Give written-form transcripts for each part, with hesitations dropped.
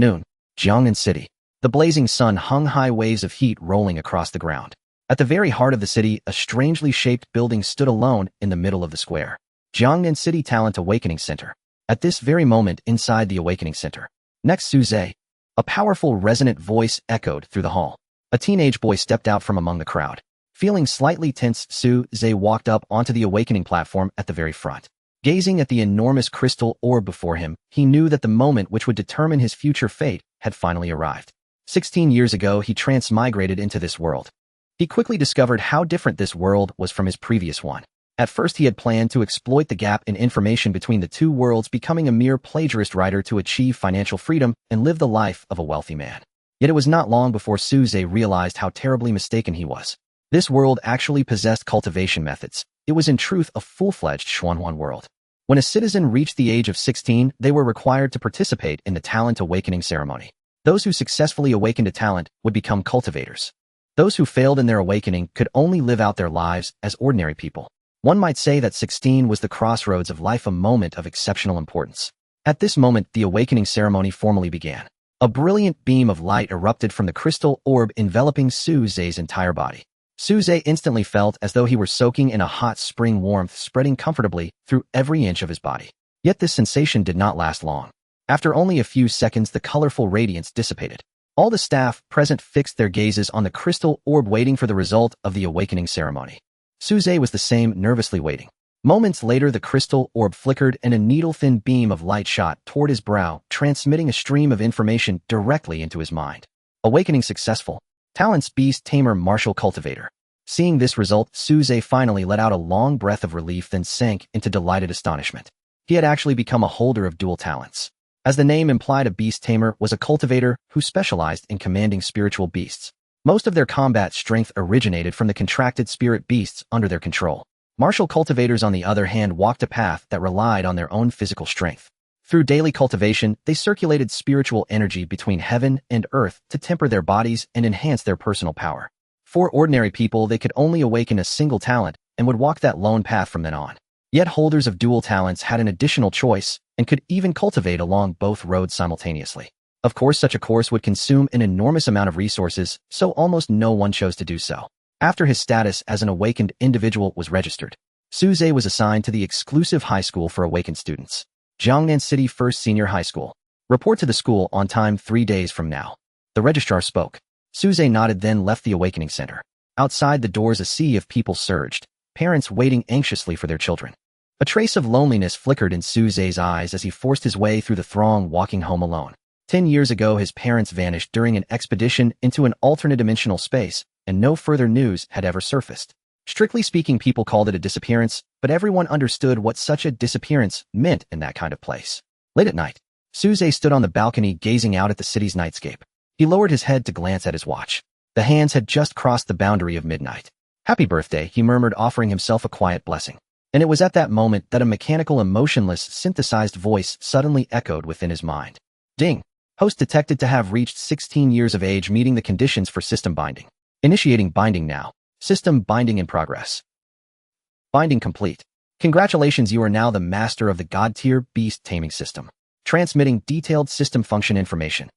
Noon. Jiangnan City. The blazing sun hung high waves of heat rolling across the ground. At the very heart of the city, a strangely shaped building stood alone in the middle of the square. Jiangnan City Talent Awakening Center. At this very moment inside the Awakening Center. Next Su Zhe. A powerful resonant voice echoed through the hall. A teenage boy stepped out from among the crowd. Feeling slightly tense, Su Zhe walked up onto the awakening platform at the very front. Gazing at the enormous crystal orb before him, he knew that the moment which would determine his future fate had finally arrived. 16 years ago, he transmigrated into this world. He quickly discovered how different this world was from his previous one. At first, he had planned to exploit the gap in information between the two worlds, becoming a mere plagiarist writer to achieve financial freedom and live the life of a wealthy man. Yet it was not long before Su Zhe realized how terribly mistaken he was. This world actually possessed cultivation methods. It was in truth a full-fledged Xuanhuan world. When a citizen reached the age of 16, they were required to participate in the talent awakening ceremony. Those who successfully awakened a talent would become cultivators. Those who failed in their awakening could only live out their lives as ordinary people. One might say that 16 was the crossroads of life, a moment of exceptional importance. At this moment, the awakening ceremony formally began. A brilliant beam of light erupted from the crystal orb enveloping Su Zhe's entire body. Su Zhe instantly felt as though he were soaking in a hot spring, warmth spreading comfortably through every inch of his body. Yet this sensation did not last long. After only a few seconds, the colorful radiance dissipated. All the staff present fixed their gazes on the crystal orb, waiting for the result of the awakening ceremony. Su Zhe was the same, nervously waiting. Moments later, the crystal orb flickered and a needle-thin beam of light shot toward his brow, transmitting a stream of information directly into his mind. Awakening successful. Talents Beast Tamer Martial Cultivator. Seeing this result, Su Zhe finally let out a long breath of relief, then sank into delighted astonishment. He had actually become a holder of dual talents. As the name implied, a beast tamer was a cultivator who specialized in commanding spiritual beasts. Most of their combat strength originated from the contracted spirit beasts under their control. Martial cultivators, on the other hand, walked a path that relied on their own physical strength. Through daily cultivation, they circulated spiritual energy between heaven and earth to temper their bodies and enhance their personal power. For ordinary people, they could only awaken a single talent and would walk that lone path from then on. Yet holders of dual talents had an additional choice and could even cultivate along both roads simultaneously. Of course, such a course would consume an enormous amount of resources, so almost no one chose to do so. After his status as an awakened individual was registered, Su Zhe was assigned to the exclusive high school for awakened students. Jiangnan City First Senior High School. Report to the school on time 3 days from now. The registrar spoke. Su Zhe nodded, then left the awakening center. Outside the doors, a sea of people surged, parents waiting anxiously for their children. A trace of loneliness flickered in Su Zhe's eyes as he forced his way through the throng, walking home alone. 10 years ago, his parents vanished during an expedition into an alternate dimensional space, and no further news had ever surfaced. Strictly speaking, people called it a disappearance, but everyone understood what such a disappearance meant in that kind of place. Late at night, Su Zhe stood on the balcony gazing out at the city's nightscape. He lowered his head to glance at his watch. The hands had just crossed the boundary of midnight. "Happy birthday," he murmured, offering himself a quiet blessing. And it was at that moment that a mechanical, emotionless, synthesized voice suddenly echoed within his mind. Ding! Host detected to have reached 16 years of age, meeting the conditions for system binding. Initiating binding now. System binding in progress. Binding complete. Congratulations, you are now the master of the God-tier beast taming system. Transmitting detailed system function information.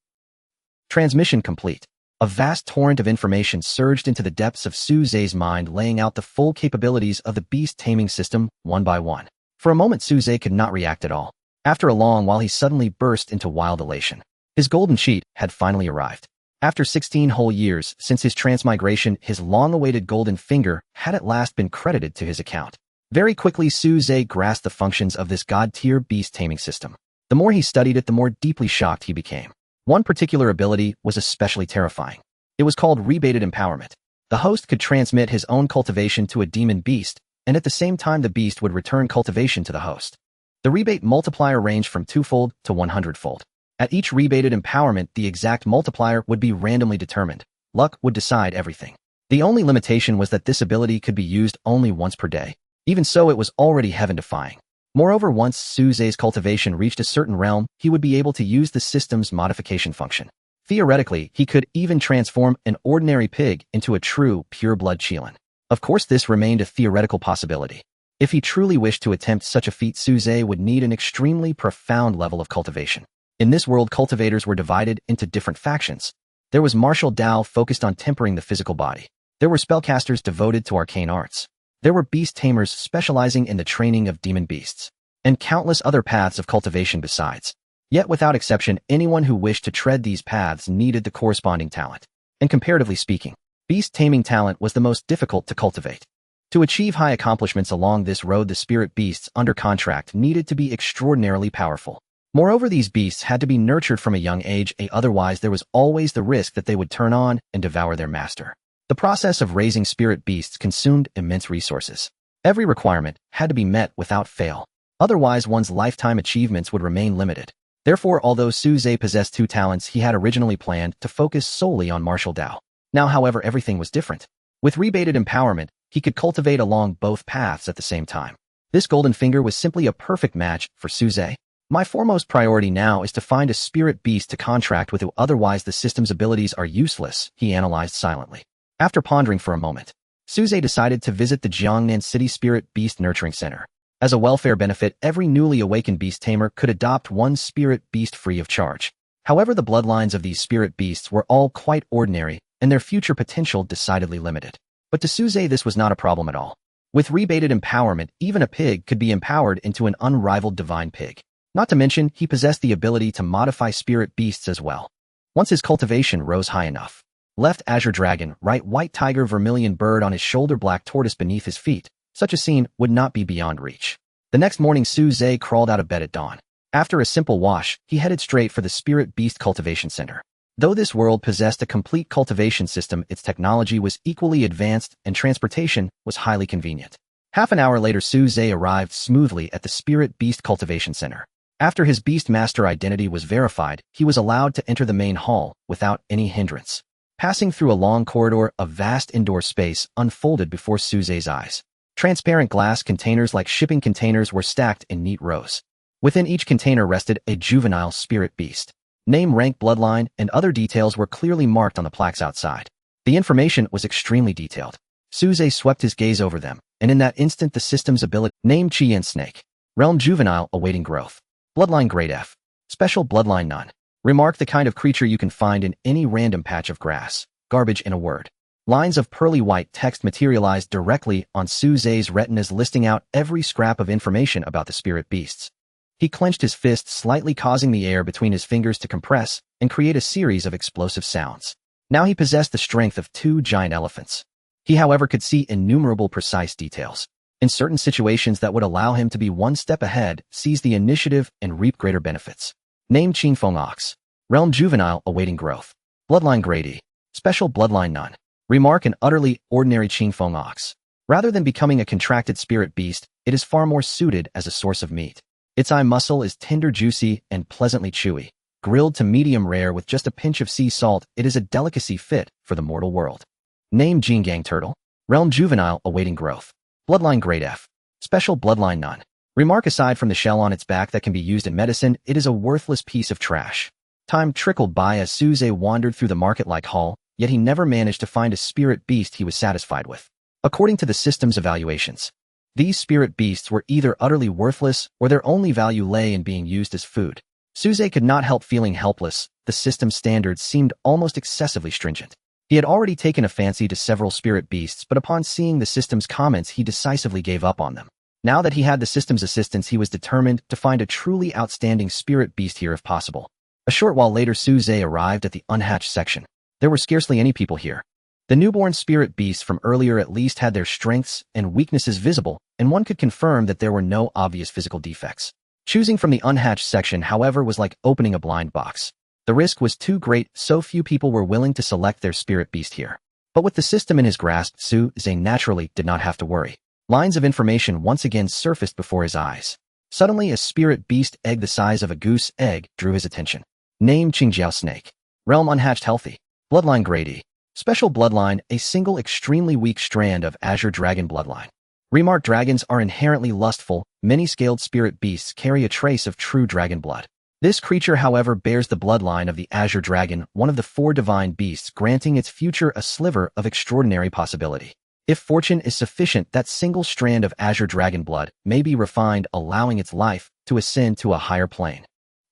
Transmission complete. A vast torrent of information surged into the depths of Su Zhe's mind, laying out the full capabilities of the beast taming system, one by one. For a moment, Su Zhe could not react at all. After a long while, he suddenly burst into wild elation. His golden sheet had finally arrived. After 16 whole years since his transmigration, his long-awaited golden finger had at last been credited to his account. Very quickly, Su Zhe grasped the functions of this God-tier beast taming system. The more he studied it, the more deeply shocked he became. One particular ability was especially terrifying. It was called rebated empowerment. The host could transmit his own cultivation to a demon beast, and at the same time the beast would return cultivation to the host. The rebate multiplier ranged from 2-fold to 100-fold. At each rebated empowerment, the exact multiplier would be randomly determined. Luck would decide everything. The only limitation was that this ability could be used only once per day. Even so, it was already heaven-defying. Moreover, once Su Zhe's cultivation reached a certain realm, he would be able to use the system's modification function. Theoretically, he could even transform an ordinary pig into a true, pure-blood Qilin. Of course, this remained a theoretical possibility. If he truly wished to attempt such a feat, Su Zhe would need an extremely profound level of cultivation. In this world, cultivators were divided into different factions. There was martial Tao focused on tempering the physical body. There were spellcasters devoted to arcane arts. There were beast tamers specializing in the training of demon beasts, and countless other paths of cultivation besides. Yet without exception, anyone who wished to tread these paths needed the corresponding talent. And comparatively speaking, beast taming talent was the most difficult to cultivate. To achieve high accomplishments along this road, the spirit beasts under contract needed to be extraordinarily powerful. Moreover, these beasts had to be nurtured from a young age, otherwise there was always the risk that they would turn on and devour their master. The process of raising spirit beasts consumed immense resources. Every requirement had to be met without fail. Otherwise, one's lifetime achievements would remain limited. Therefore, although Su Zhe possessed two talents, he had originally planned to focus solely on martial Tao. Now, however, everything was different. With rebated empowerment, he could cultivate along both paths at the same time. This golden finger was simply a perfect match for Su Zhe. My foremost priority now is to find a spirit beast to contract with, otherwise the system's abilities are useless, he analyzed silently. After pondering for a moment, Su Zhe decided to visit the Jiangnan City Spirit Beast Nurturing Center. As a welfare benefit, every newly awakened beast tamer could adopt one spirit beast free of charge. However, the bloodlines of these spirit beasts were all quite ordinary, and their future potential decidedly limited. But to Su Zhe, this was not a problem at all. With rebated empowerment, even a pig could be empowered into an unrivaled divine pig. Not to mention, he possessed the ability to modify spirit beasts as well. Once his cultivation rose high enough, left azure dragon, right white tiger, vermilion bird on his shoulder, black tortoise beneath his feet, such a scene would not be beyond reach. The next morning, Su Zhe crawled out of bed at dawn. After a simple wash, he headed straight for the Spirit Beast Cultivation Center. Though this world possessed a complete cultivation system, its technology was equally advanced and transportation was highly convenient. Half an hour later, Su Zhe arrived smoothly at the Spirit Beast Cultivation Center. After his beast master identity was verified, he was allowed to enter the main hall without any hindrance. Passing through a long corridor, a vast indoor space unfolded before Su Zhe's eyes. Transparent glass containers like shipping containers were stacked in neat rows. Within each container rested a juvenile spirit beast. Name, rank, bloodline, and other details were clearly marked on the plaques outside. The information was extremely detailed. Su Zhe swept his gaze over them, and in that instant the system's ability. Name, Qian snake. Realm, juvenile, awaiting growth. Bloodline, grade F. Special, bloodline, none. Remark, the kind of creature you can find in any random patch of grass. Garbage, in a word. Lines of pearly white text materialized directly on Su Zhe's retinas, listing out every scrap of information about the spirit beasts. He clenched his fist slightly, causing the air between his fingers to compress and create a series of explosive sounds. Now he possessed the strength of two giant elephants. He, however, could see innumerable precise details. In certain situations that would allow him to be one step ahead, seize the initiative, and reap greater benefits. Name, Qingfeng ox. Realm, juvenile, awaiting growth. Bloodline, grade E. Special, bloodline, none. Remark, an utterly ordinary Qingfeng ox. Rather than becoming a contracted spirit beast, it is far more suited as a source of meat. Its eye muscle is tender, juicy, and pleasantly chewy. Grilled to medium rare with just a pinch of sea salt, it is a delicacy fit for the mortal world. Name, Jingang turtle. Realm, juvenile, awaiting growth. Bloodline, grade F. Special, bloodline, none. Remark, aside from the shell on its back that can be used in medicine, it is a worthless piece of trash. Time trickled by as Su Zhe wandered through the market-like hall, yet he never managed to find a spirit beast he was satisfied with. According to the system's evaluations, these spirit beasts were either utterly worthless or their only value lay in being used as food. Su Zhe could not help feeling helpless. The system's standards seemed almost excessively stringent. He had already taken a fancy to several spirit beasts, but upon seeing the system's comments, he decisively gave up on them. Now that he had the system's assistance, he was determined to find a truly outstanding spirit beast here if possible. A short while later, Su Zhe arrived at the unhatched section. There were scarcely any people here. The newborn spirit beasts from earlier at least had their strengths and weaknesses visible, and one could confirm that there were no obvious physical defects. Choosing from the unhatched section, however, was like opening a blind box. The risk was too great, so few people were willing to select their spirit beast here. But with the system in his grasp, Su Zhe naturally did not have to worry. Lines of information once again surfaced before his eyes. Suddenly, a spirit beast egg the size of a goose egg drew his attention. Name, Qingjiao snake. Realm, unhatched, healthy. Bloodline, grade E. Special, bloodline, a single extremely weak strand of azure dragon bloodline. Remark, dragons are inherently lustful. Many scaled spirit beasts carry a trace of true dragon blood. This creature, however, bears the bloodline of the azure dragon, one of the 4 divine beasts, granting its future a sliver of extraordinary possibility. If fortune is sufficient, that single strand of azure dragon blood may be refined, allowing its life to ascend to a higher plane.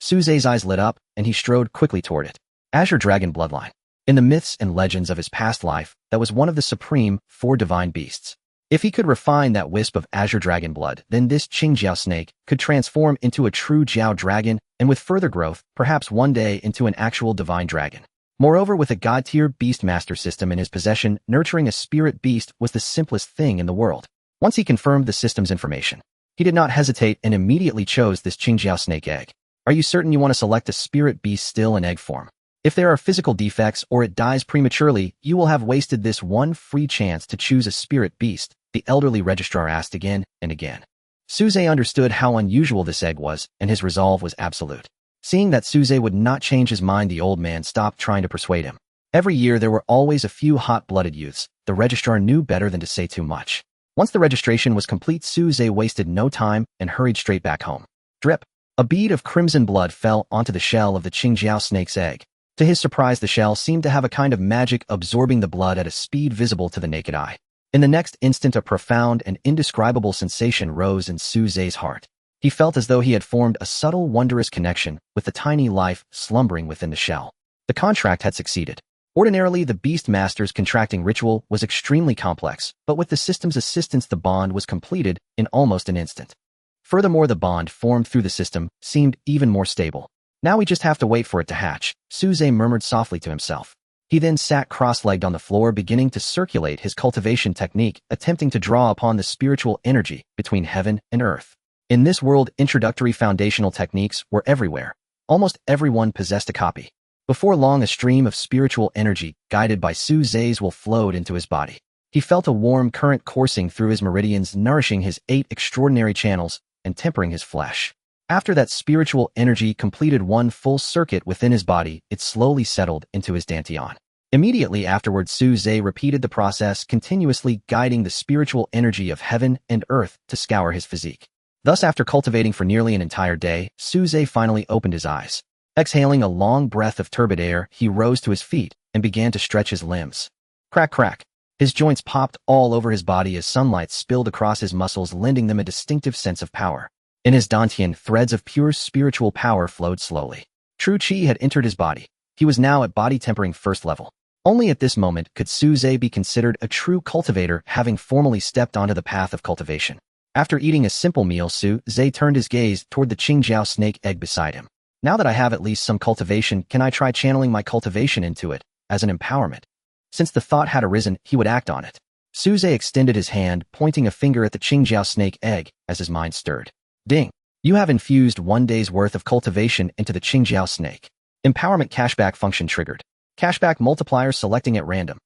Suze's eyes lit up, and he strode quickly toward it. Azure Dragon Bloodline. In the myths and legends of his past life, that was one of the supreme 4 divine beasts. If he could refine that wisp of Azure Dragon blood, then this Qingjiao snake could transform into a true Jiao dragon, and with further growth, perhaps one day into an actual divine dragon. Moreover, with a god-tier beast master system in his possession, nurturing a spirit beast was the simplest thing in the world. Once he confirmed the system's information, he did not hesitate and immediately chose this Qingjiao snake egg. Are you certain you want to select a spirit beast still in egg form? If there are physical defects or it dies prematurely, you will have wasted this one free chance to choose a spirit beast, the elderly registrar asked again and again. Suze understood how unusual this egg was, and his resolve was absolute. Seeing that Suze would not change his mind, the old man stopped trying to persuade him. Every year there were always a few hot-blooded youths. The registrar knew better than to say too much. Once the registration was complete, Suze wasted no time and hurried straight back home. Drip. A bead of crimson blood fell onto the shell of the Qingjiao snake's egg. To his surprise, the shell seemed to have a kind of magic, absorbing the blood at a speed visible to the naked eye. In the next instant, a profound and indescribable sensation rose in Suze's heart. He felt as though he had formed a subtle, wondrous connection with the tiny life slumbering within the shell. The contract had succeeded. Ordinarily, the Beast Master's contracting ritual was extremely complex, but with the system's assistance, the bond was completed in almost an instant. Furthermore, the bond formed through the system seemed even more stable. Now we just have to wait for it to hatch, Suze murmured softly to himself. He then sat cross-legged on the floor, beginning to circulate his cultivation technique, attempting to draw upon the spiritual energy between heaven and earth. In this world, introductory foundational techniques were everywhere. Almost everyone possessed a copy. Before long, a stream of spiritual energy, guided by Suze's will, flowed into his body. He felt a warm current coursing through his meridians, nourishing his 8 extraordinary channels and tempering his flesh. After that spiritual energy completed one full circuit within his body, it slowly settled into his dantian. Immediately afterwards, Suze repeated the process, continuously guiding the spiritual energy of heaven and earth to scour his physique. Thus, after cultivating for nearly an entire day, Suze finally opened his eyes. Exhaling a long breath of turbid air, he rose to his feet and began to stretch his limbs. Crack, crack. His joints popped all over his body as sunlight spilled across his muscles, lending them a distinctive sense of power. In his dantian, threads of pure spiritual power flowed slowly. True Qi had entered his body. He was now at body tempering first level. Only at this moment could Suze be considered a true cultivator, having formally stepped onto the path of cultivation. After eating a simple meal, Suze turned his gaze toward the Qingjiao snake egg beside him. Now that I have at least some cultivation, can I try channeling my cultivation into it, as an empowerment? Since the thought had arisen, he would act on it. Suze extended his hand, pointing a finger at the Qingjiao snake egg, as his mind stirred. Ding! You have infused 1 day's worth of cultivation into the Qingjiao snake. Empowerment cashback function triggered. Cashback multiplier selecting at random.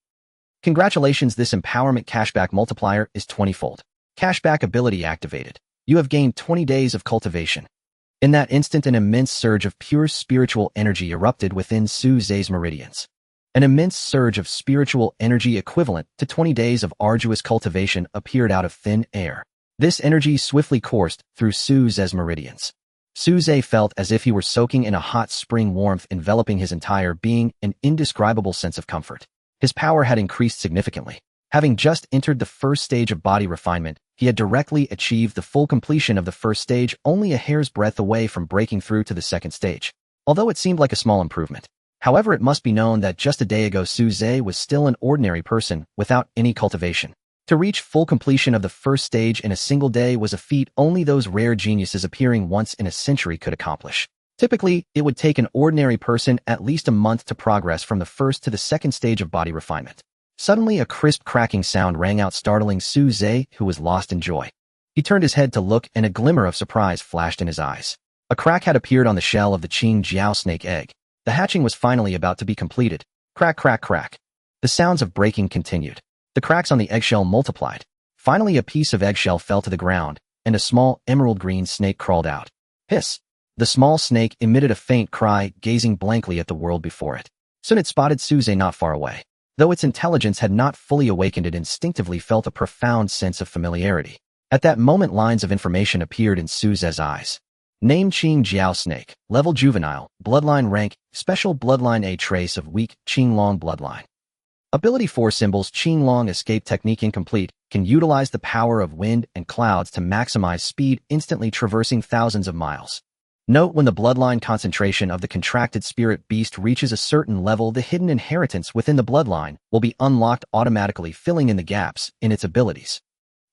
Congratulations, this empowerment cashback multiplier is 20-fold. Cashback ability activated. You have gained 20 days of cultivation. In that instant, an immense surge of pure spiritual energy erupted within Suze's meridians. An immense surge of spiritual energy equivalent to 20 days of arduous cultivation appeared out of thin air. This energy swiftly coursed through Suze's meridians. Suze felt as if he were soaking in a hot spring, warmth enveloping his entire being, an indescribable sense of comfort. His power had increased significantly. Having just entered the first stage of body refinement, he had directly achieved the full completion of the first stage, only a hair's breadth away from breaking through to the second stage. Although it seemed like a small improvement. However, it must be known that just a day ago Suze was still an ordinary person, without any cultivation. To reach full completion of the first stage in a single day was a feat only those rare geniuses appearing once in a century could accomplish. Typically, it would take an ordinary person at least a month to progress from the first to the second stage of body refinement. Suddenly, a crisp cracking sound rang out, startling Suze, who was lost in joy. He turned his head to look, and a glimmer of surprise flashed in his eyes. A crack had appeared on the shell of the Qingjiao snake egg. The hatching was finally about to be completed. Crack, crack, crack. The sounds of breaking continued. The cracks on the eggshell multiplied. Finally, a piece of eggshell fell to the ground, and a small emerald green snake crawled out. Hiss! The small snake emitted a faint cry, gazing blankly at the world before it. Soon it spotted Suze not far away. Though its intelligence had not fully awakened, it instinctively felt a profound sense of familiarity. At that moment, lines of information appeared in Suze's eyes. Name: Qingjiao snake. Level: juvenile. Bloodline: rank: special. Bloodline: a trace of weak Qinglong bloodline. Ability: 4 symbols. Qinglong escape technique incomplete. Can utilize the power of wind and clouds to maximize speed, instantly traversing thousands of miles. Note when the bloodline concentration of the contracted spirit beast reaches a certain level, the hidden inheritance within the bloodline will be unlocked automatically, filling in the gaps in its abilities.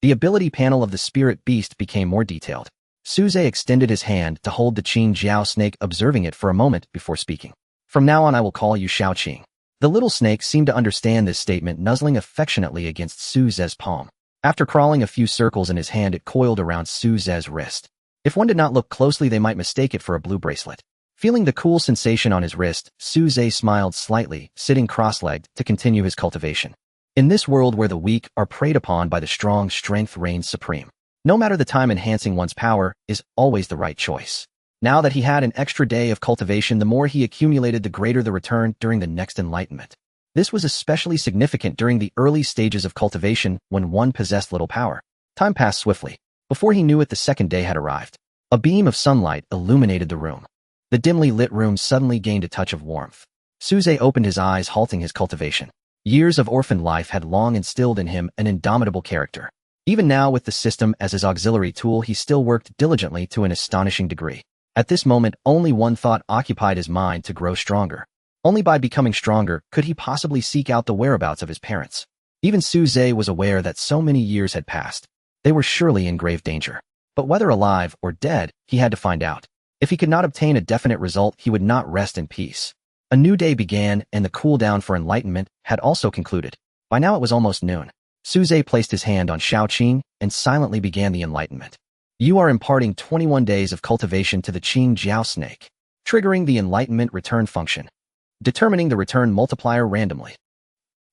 The ability panel of the spirit beast became more detailed. Suze extended his hand to hold the Qing Jiao snake, observing it for a moment before speaking. From now on I will call you Xiao Qing. The little snake seemed to understand this statement, nuzzling affectionately against Suze's palm. After crawling a few circles in his hand, it coiled around Suze's wrist. If one did not look closely, they might mistake it for a blue bracelet. Feeling the cool sensation on his wrist, Suze smiled slightly, sitting cross-legged to continue his cultivation. In this world where the weak are preyed upon by the strong, strength reigns supreme. No matter the time, enhancing one's power is always the right choice. Now that he had an extra day of cultivation, the more he accumulated, the greater the return during the next enlightenment. This was especially significant during the early stages of cultivation when one possessed little power. Time passed swiftly. Before he knew it, the second day had arrived. A beam of sunlight illuminated the room. The dimly lit room suddenly gained a touch of warmth. Suze opened his eyes, halting his cultivation. Years of orphan life had long instilled in him an indomitable character. Even now, with the system as his auxiliary tool, he still worked diligently to an astonishing degree. At this moment, only one thought occupied his mind: to grow stronger. Only by becoming stronger could he possibly seek out the whereabouts of his parents. Even Suze was aware that so many years had passed. They were surely in grave danger. But whether alive or dead, he had to find out. If he could not obtain a definite result, he would not rest in peace. A new day began, and the cool-down for enlightenment had also concluded. By now it was almost noon. Suze placed his hand on Xiao Qing and silently began the enlightenment. You are imparting 21 days of cultivation to the Qing Jiao snake, triggering the enlightenment return function, determining the return multiplier randomly.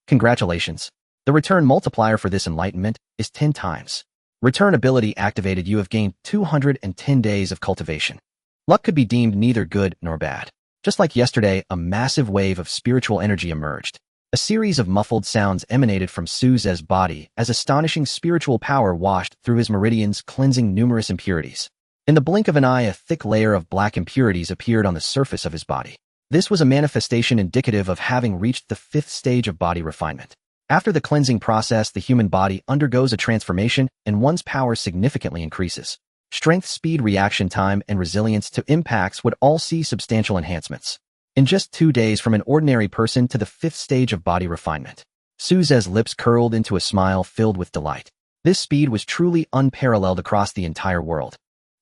Congratulations. The return multiplier for this enlightenment is 10 times. Return ability activated. You have gained 210 days of cultivation. Luck could be deemed neither good nor bad. Just like yesterday, a massive wave of spiritual energy emerged. A series of muffled sounds emanated from Suze's body as astonishing spiritual power washed through his meridians, cleansing numerous impurities. In the blink of an eye, a thick layer of black impurities appeared on the surface of his body. This was a manifestation indicative of having reached the 5th stage of body refinement. After the cleansing process, the human body undergoes a transformation and one's power significantly increases. Strength, speed, reaction time, and resilience to impacts would all see substantial enhancements. In just 2 days, from an ordinary person to the 5th stage of body refinement. Suze's lips curled into a smile filled with delight. This speed was truly unparalleled across the entire world.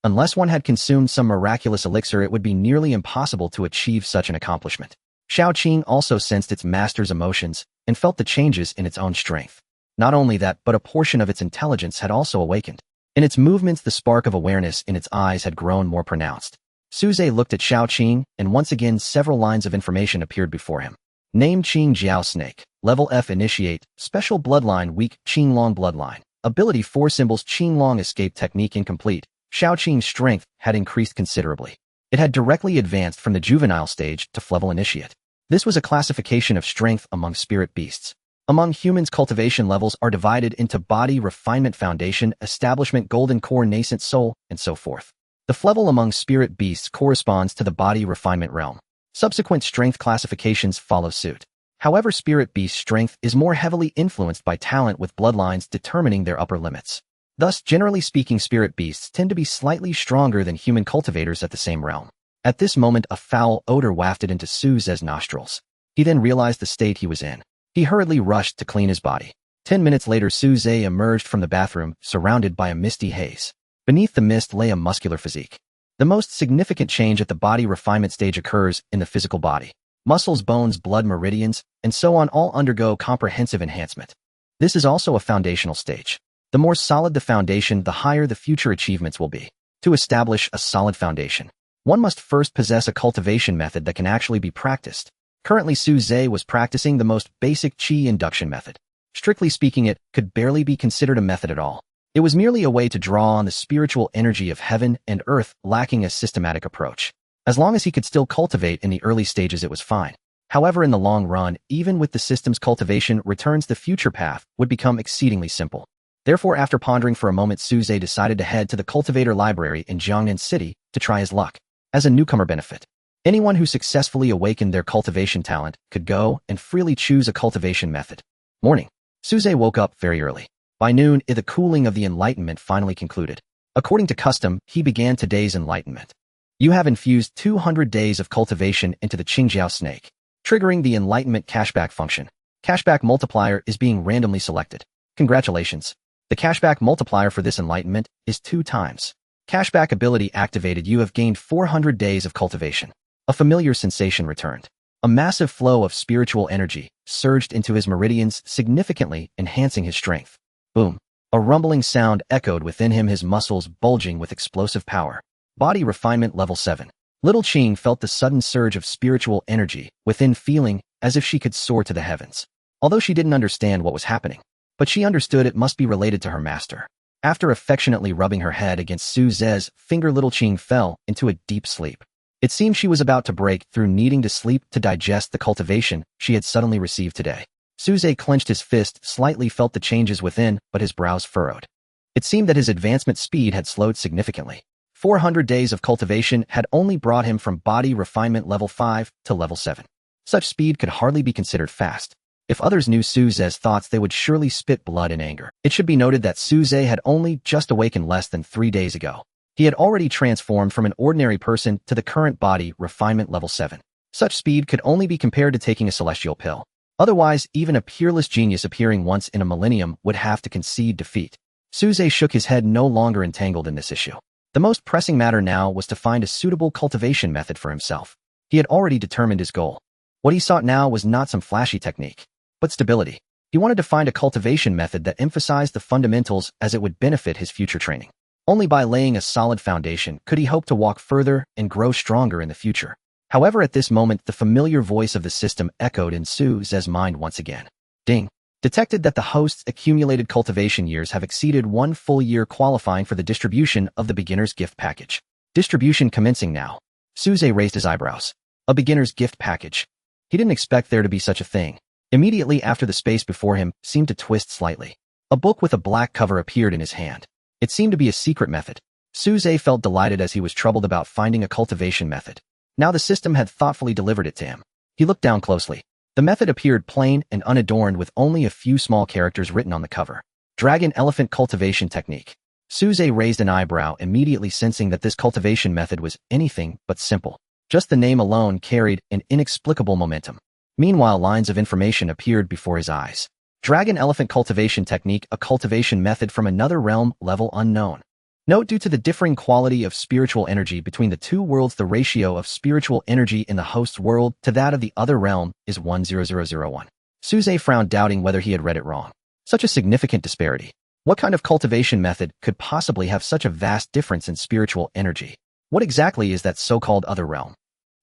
Unless one had consumed some miraculous elixir, it would be nearly impossible to achieve such an accomplishment. Xiao Qing also sensed its master's emotions and felt the changes in its own strength. Not only that, but a portion of its intelligence had also awakened. In its movements, the spark of awareness in its eyes had grown more pronounced. Suze looked at Xiao Qing, and once again several lines of information appeared before him. Name: Qing Jiao Snake. Level F. Initiate. Special bloodline weak. Qinglong bloodline. Ability 4 symbols. Qinglong escape technique incomplete. Xiao Qing's strength had increased considerably. It had directly advanced from the juvenile stage to level initiate. This was a classification of strength among spirit beasts. Among humans, cultivation levels are divided into body refinement, foundation, establishment, golden core, nascent soul, and so forth. The level among spirit beasts corresponds to the body refinement realm. Subsequent strength classifications follow suit. However, spirit beast strength is more heavily influenced by talent, with bloodlines determining their upper limits. Thus, generally speaking, spirit beasts tend to be slightly stronger than human cultivators at the same realm. At this moment, a foul odor wafted into Suze's nostrils. He then realized the state he was in. He hurriedly rushed to clean his body. 10 minutes later, Suze emerged from the bathroom, surrounded by a misty haze. Beneath the mist lay a muscular physique. The most significant change at the body refinement stage occurs in the physical body. Muscles, bones, blood, meridians, and so on all undergo comprehensive enhancement. This is also a foundational stage. The more solid the foundation, the higher the future achievements will be. To establish a solid foundation, one must first possess a cultivation method that can actually be practiced. Currently, Suze was practicing the most basic qi induction method. Strictly speaking, it could barely be considered a method at all. It was merely a way to draw on the spiritual energy of heaven and earth, lacking a systematic approach. As long as he could still cultivate in the early stages, it was fine. However, in the long run, even with the system's cultivation returns, the future path would become exceedingly simple. Therefore, after pondering for a moment, Suze decided to head to the cultivator library in Jiangnan City to try his luck. As a newcomer benefit, anyone who successfully awakened their cultivation talent could go and freely choose a cultivation method. Morning. Suze woke up very early. By noon, the cooling of the enlightenment finally concluded. According to custom, he began today's enlightenment. You have infused 200 days of cultivation into the Qingjiao snake, triggering the enlightenment cashback function. Cashback multiplier is being randomly selected. Congratulations. The cashback multiplier for this enlightenment is 2 times. Cashback ability activated. You have gained 400 days of cultivation. A familiar sensation returned. A massive flow of spiritual energy surged into his meridians, significantly enhancing his strength. Boom. A rumbling sound echoed within him, his muscles bulging with explosive power. Body refinement level 7. Little Qing felt the sudden surge of spiritual energy within, feeling as if she could soar to the heavens. Although she didn't understand what was happening, but she understood it must be related to her master. After affectionately rubbing her head against Su Ze's finger, Little Qing fell into a deep sleep. It seemed she was about to break through, needing to sleep to digest the cultivation she had suddenly received today. Su Ze clenched his fist, slightly felt the changes within, but his brows furrowed. It seemed that his advancement speed had slowed significantly. 400 days of cultivation had only brought him from body refinement level 5 to level 7. Such speed could hardly be considered fast. If others knew Su Ze's thoughts, they would surely spit blood in anger. It should be noted that Su Ze had only just awakened less than 3 days ago. He had already transformed from an ordinary person to the current body refinement level 7. Such speed could only be compared to taking a celestial pill. Otherwise, even a peerless genius appearing once in a millennium would have to concede defeat. Su Ze shook his head, no longer entangled in this issue. The most pressing matter now was to find a suitable cultivation method for himself. He had already determined his goal. What he sought now was not some flashy technique, but stability. He wanted to find a cultivation method that emphasized the fundamentals, as it would benefit his future training. Only by laying a solid foundation could he hope to walk further and grow stronger in the future. However, at this moment, the familiar voice of the system echoed in Su Ze's mind once again. Ding. Detected that the host's accumulated cultivation years have exceeded 1 full year, qualifying for the distribution of the beginner's gift package. Distribution commencing now. Su Ze raised his eyebrows. A beginner's gift package. He didn't expect there to be such a thing. Immediately after, the space before him seemed to twist slightly. A book with a black cover appeared in his hand. It seemed to be a secret method. Su Ze felt delighted, as he was troubled about finding a cultivation method. Now the system had thoughtfully delivered it to him. He looked down closely. The method appeared plain and unadorned, with only a few small characters written on the cover. Dragon Elephant Cultivation Technique. Su Ze raised an eyebrow, immediately sensing that this cultivation method was anything but simple. Just the name alone carried an inexplicable momentum. Meanwhile, lines of information appeared before his eyes. Dragon Elephant Cultivation Technique, a cultivation method from another realm, level unknown. Note: due to the differing quality of spiritual energy between the two worlds, the ratio of spiritual energy in the host's world to that of the other realm is 1:0,001. Su Ze frowned, doubting whether he had read it wrong. Such a significant disparity. What kind of cultivation method could possibly have such a vast difference in spiritual energy? What exactly is that so-called other realm?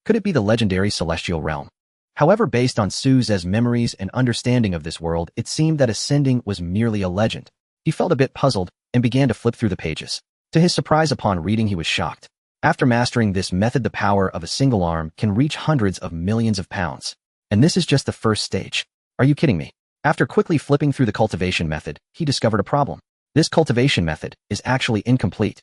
Could it be the legendary celestial realm? However, based on Su Ze's memories and understanding of this world, it seemed that ascending was merely a legend. He felt a bit puzzled and began to flip through the pages. To his surprise, upon reading, he was shocked. After mastering this method, the power of a single arm can reach hundreds of millions of pounds. And this is just the first stage. Are you kidding me? After quickly flipping through the cultivation method, he discovered a problem. This cultivation method is actually incomplete.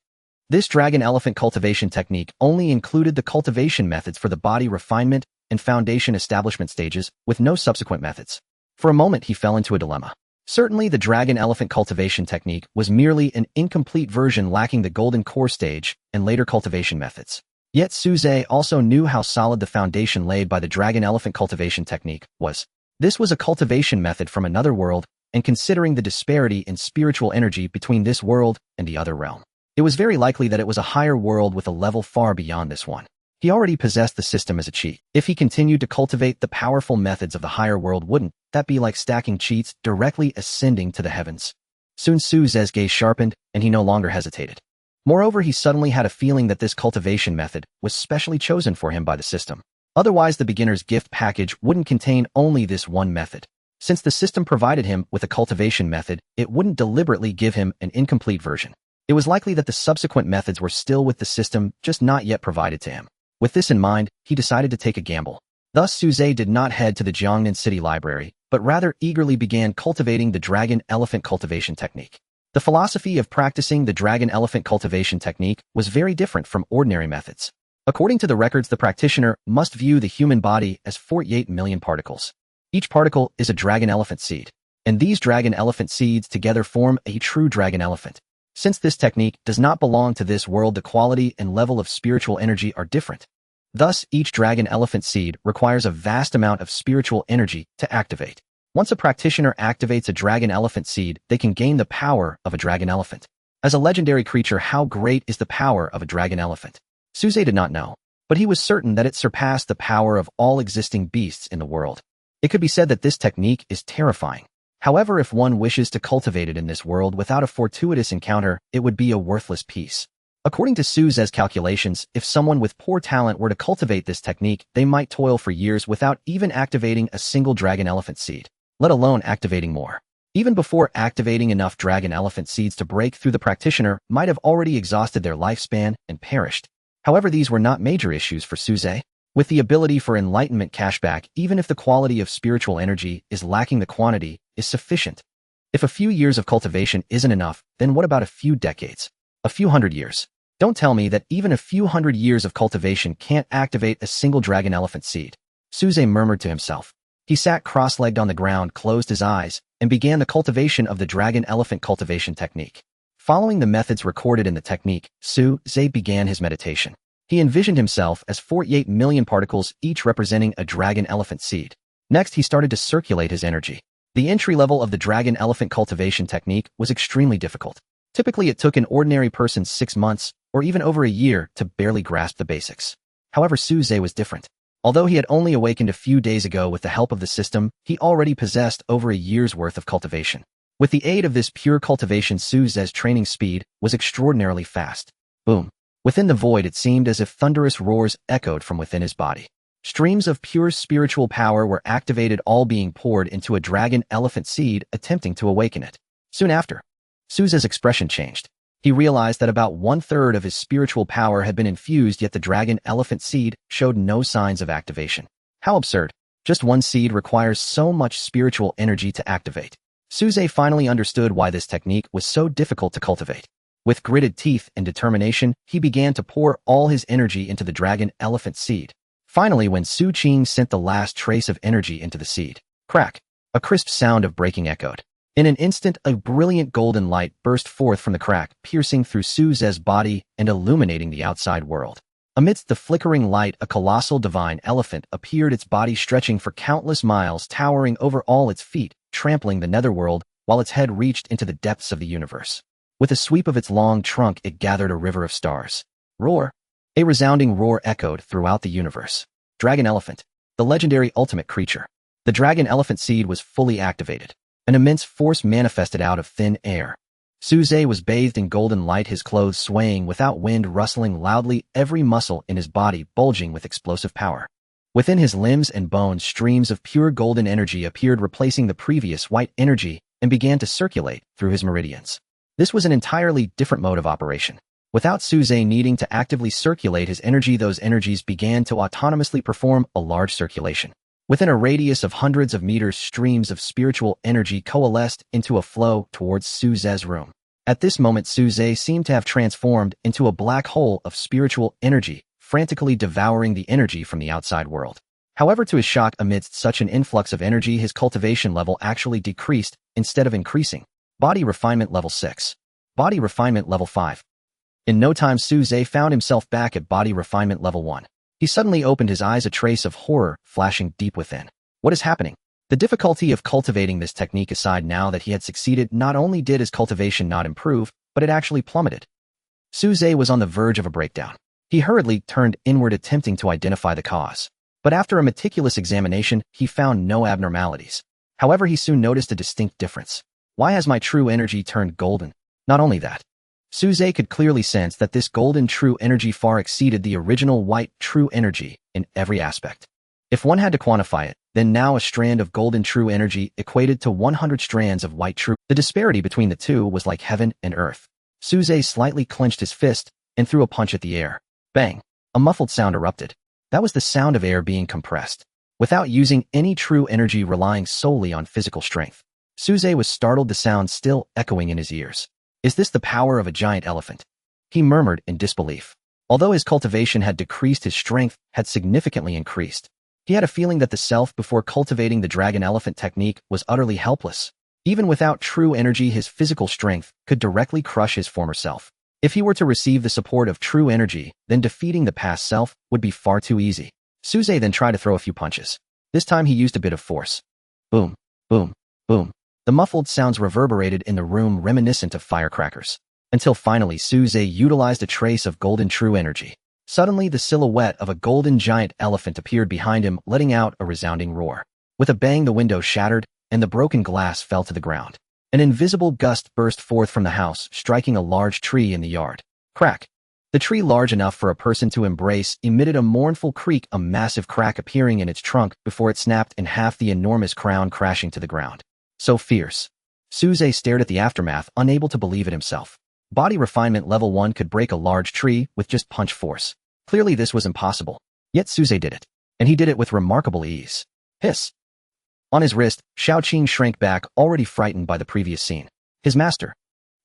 This Dragon Elephant Cultivation Technique only included the cultivation methods for the body refinement and foundation establishment stages, with no subsequent methods. For a moment, he fell into a dilemma. Certainly, the Dragon Elephant Cultivation Technique was merely an incomplete version, lacking the golden core stage and later cultivation methods. Yet Su Ze also knew how solid the foundation laid by the Dragon Elephant Cultivation Technique was. This was a cultivation method from another world, and considering the disparity in spiritual energy between this world and the other realm, it was very likely that it was a higher world with a level far beyond this one. He already possessed the system as a cheat. If he continued to cultivate the powerful methods of the higher world, wouldn't that be like stacking cheats directly ascending to the heavens? Soon Su Ze's gaze sharpened, and he no longer hesitated. Moreover, he suddenly had a feeling that this cultivation method was specially chosen for him by the system. Otherwise, the beginner's gift package wouldn't contain only this one method. Since the system provided him with a cultivation method, it wouldn't deliberately give him an incomplete version. It was likely that the subsequent methods were still with the system, just not yet provided to him. With this in mind, he decided to take a gamble. Thus, Su Ze did not head to the Jiangnan City Library, but rather eagerly began cultivating the Dragon Elephant Cultivation Technique. The philosophy of practicing the Dragon Elephant Cultivation Technique was very different from ordinary methods. According to the records, the practitioner must view the human body as 48 million particles. Each particle is a dragon elephant seed, and these dragon elephant seeds together form a true dragon elephant. Since this technique does not belong to this world, the quality and level of spiritual energy are different. Thus, each dragon elephant seed requires a vast amount of spiritual energy to activate. Once a practitioner activates a dragon elephant seed, they can gain the power of a dragon elephant. As a legendary creature, how great is the power of a dragon elephant? Suze did not know, but he was certain that it surpassed the power of all existing beasts in the world. It could be said that this technique is terrifying. However, if one wishes to cultivate it in this world without a fortuitous encounter, it would be a worthless piece. According to Suze's calculations, if someone with poor talent were to cultivate this technique, they might toil for years without even activating a single dragon elephant seed, let alone activating more. Even before activating enough dragon elephant seeds to break through, the practitioner might have already exhausted their lifespan and perished. However, these were not major issues for Suze. With the ability for enlightenment cashback, even if the quality of spiritual energy is lacking, the quantity is sufficient. If a few years of cultivation isn't enough, then what about a few decades? A few hundred years? Don't tell me that even a few hundred years of cultivation can't activate a single dragon elephant seed. Suze murmured to himself. He sat cross-legged on the ground, closed his eyes, and began the cultivation of the dragon elephant cultivation technique. Following the methods recorded in the technique, Suze began his meditation. He envisioned himself as 48 million particles, each representing a dragon elephant seed. Next, he started to circulate his energy. The entry level of the dragon elephant cultivation technique was extremely difficult. Typically, it took an ordinary person 6 months, or even over a year, to barely grasp the basics. However, Suze was different. Although he had only awakened a few days ago with the help of the system, he already possessed over a year's worth of cultivation. With the aid of this pure cultivation, Suze's training speed was extraordinarily fast. Boom. Within the void, it seemed as if thunderous roars echoed from within his body. Streams of pure spiritual power were activated, all being poured into a dragon elephant seed, attempting to awaken it. Soon after, Suze's expression changed. He realized that about 1/3 of his spiritual power had been infused, yet the dragon elephant seed showed no signs of activation. How absurd. Just one seed requires so much spiritual energy to activate. Suze finally understood why this technique was so difficult to cultivate. With gritted teeth and determination, he began to pour all his energy into the dragon elephant seed. Finally, when Su Qing sent the last trace of energy into the seed, crack, a crisp sound of breaking echoed. In an instant, a brilliant golden light burst forth from the crack, piercing through Suze's body and illuminating the outside world. Amidst the flickering light, a colossal divine elephant appeared, its body stretching for countless miles, towering over all its feet, trampling the netherworld, while its head reached into the depths of the universe. With a sweep of its long trunk, it gathered a river of stars. Roar! A resounding roar echoed throughout the universe. Dragon elephant, the legendary ultimate creature. The dragon elephant seed was fully activated. An immense force manifested out of thin air. Suze was bathed in golden light, his clothes swaying without wind, rustling loudly, every muscle in his body bulging with explosive power. Within his limbs and bones, streams of pure golden energy appeared, replacing the previous white energy, and began to circulate through his meridians. This was an entirely different mode of operation. Without Suze needing to actively circulate his energy, those energies began to autonomously perform a large circulation. Within a radius of hundreds of meters, streams of spiritual energy coalesced into a flow towards Suze's room. At this moment, Suze seemed to have transformed into a black hole of spiritual energy, frantically devouring the energy from the outside world. However, to his shock, amidst such an influx of energy, his cultivation level actually decreased instead of increasing. Body refinement level 6. Body refinement level 5. In no time, Suze found himself back at body refinement level 1. He suddenly opened his eyes, a trace of horror flashing deep within. What is happening? The difficulty of cultivating this technique aside, now that he had succeeded, not only did his cultivation not improve, but it actually plummeted. Suze was on the verge of a breakdown. He hurriedly turned inward, attempting to identify the cause. But after a meticulous examination, he found no abnormalities. However, he soon noticed a distinct difference. Why has my true energy turned golden? Not only that, Suze could clearly sense that this golden true energy far exceeded the original white true energy in every aspect. If one had to quantify it, then now a strand of golden true energy equated to 100 strands of white true. The disparity between the two was like heaven and earth. Suze slightly clenched his fist and threw a punch at the air. Bang! A muffled sound erupted. That was the sound of air being compressed. Without using any true energy, relying solely on physical strength. Suze was startled, the sound still echoing in his ears. Is this the power of a giant elephant? He murmured in disbelief. Although his cultivation had decreased, his strength had significantly increased. He had a feeling that the self before cultivating the dragon elephant technique was utterly helpless. Even without true energy, his physical strength could directly crush his former self. If he were to receive the support of true energy, then defeating the past self would be far too easy. Suze then tried to throw a few punches. This time he used a bit of force. Boom, boom, boom. The muffled sounds reverberated in the room, reminiscent of firecrackers. Until finally Suze utilized a trace of golden true energy. Suddenly the silhouette of a golden giant elephant appeared behind him, letting out a resounding roar. With a bang, the window shattered, and the broken glass fell to the ground. An invisible gust burst forth from the house, striking a large tree in the yard. Crack. The tree, large enough for a person to embrace, emitted a mournful creak, a massive crack appearing in its trunk before it snapped in half, the enormous crown crashing to the ground. So fierce. Suze stared at the aftermath, unable to believe it himself. Body refinement level 1 could break a large tree with just punch force. Clearly this was impossible. Yet Suze did it. And he did it with remarkable ease. Hiss. On his wrist, Xiaoqing shrank back, already frightened by the previous scene. His master.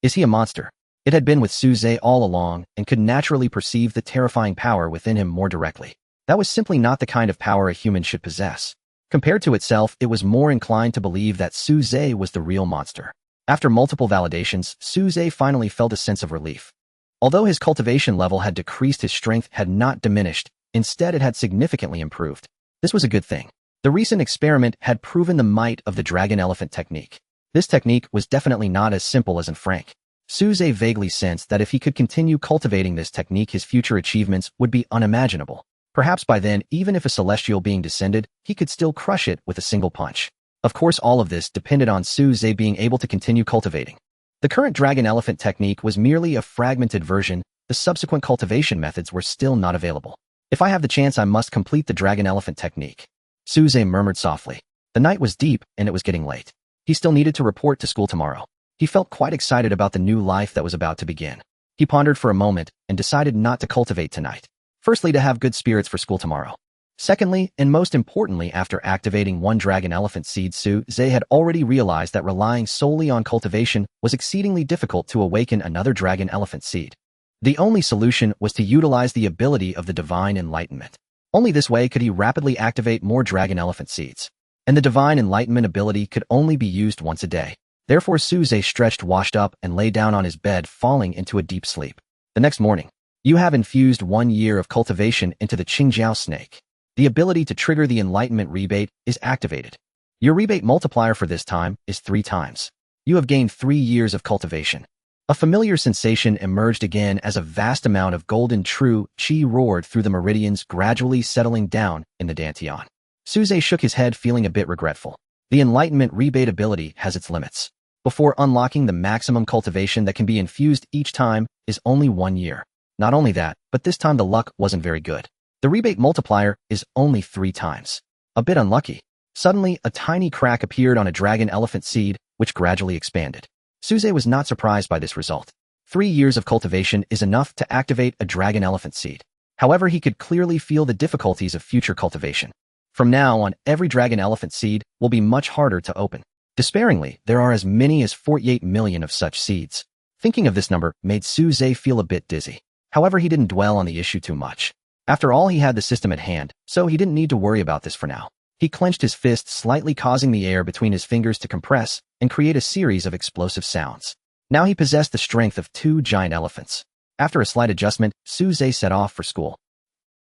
Is he a monster? It had been with Suze all along and could naturally perceive the terrifying power within him more directly. That was simply not the kind of power a human should possess. Compared to itself, it was more inclined to believe that Suze was the real monster. After multiple validations, Suze finally felt a sense of relief. Although his cultivation level had decreased, his strength had not diminished. Instead, it had significantly improved. This was a good thing. The recent experiment had proven the might of the dragon elephant technique. This technique was definitely not as simple as in Frank. Suze vaguely sensed that if he could continue cultivating this technique, his future achievements would be unimaginable. Perhaps by then, even if a celestial being descended, he could still crush it with a single punch. Of course, all of this depended on Suze being able to continue cultivating. The current dragon elephant technique was merely a fragmented version. The subsequent cultivation methods were still not available. If I have the chance, I must complete the dragon elephant technique. Suze murmured softly. The night was deep, and it was getting late. He still needed to report to school tomorrow. He felt quite excited about the new life that was about to begin. He pondered for a moment and decided not to cultivate tonight. Firstly, to have good spirits for school tomorrow. Secondly, and most importantly, after activating one dragon elephant seed, Suze had already realized that relying solely on cultivation was exceedingly difficult to awaken another dragon elephant seed. The only solution was to utilize the ability of the divine enlightenment. Only this way could he rapidly activate more dragon elephant seeds. And the divine enlightenment ability could only be used once a day. Therefore, Suze stretched, washed up, and lay down on his bed, falling into a deep sleep. The next morning, you have infused 1 year of cultivation into the Qingjiao snake. The ability to trigger the enlightenment rebate is activated. Your rebate multiplier for this time is 3 times. You have gained 3 years of cultivation. A familiar sensation emerged again as a vast amount of golden true qi roared through the meridians, gradually settling down in the dantian. Suze shook his head, feeling a bit regretful. The enlightenment rebate ability has its limits. Before unlocking, the maximum cultivation that can be infused each time is only 1 year. Not only that, but this time the luck wasn't very good. The rebate multiplier is only 3 times. A bit unlucky. Suddenly, a tiny crack appeared on a dragon elephant seed, which gradually expanded. Suze was not surprised by this result. 3 years of cultivation is enough to activate a dragon elephant seed. However, he could clearly feel the difficulties of future cultivation. From now on, every dragon elephant seed will be much harder to open. Despairingly, there are as many as 48 million of such seeds. Thinking of this number made Suze feel a bit dizzy. However, he didn't dwell on the issue too much. After all, he had the system at hand, so he didn't need to worry about this for now. He clenched his fist slightly, causing the air between his fingers to compress and create a series of explosive sounds. Now he possessed the strength of 2 giant elephants. After a slight adjustment, Suze set off for school.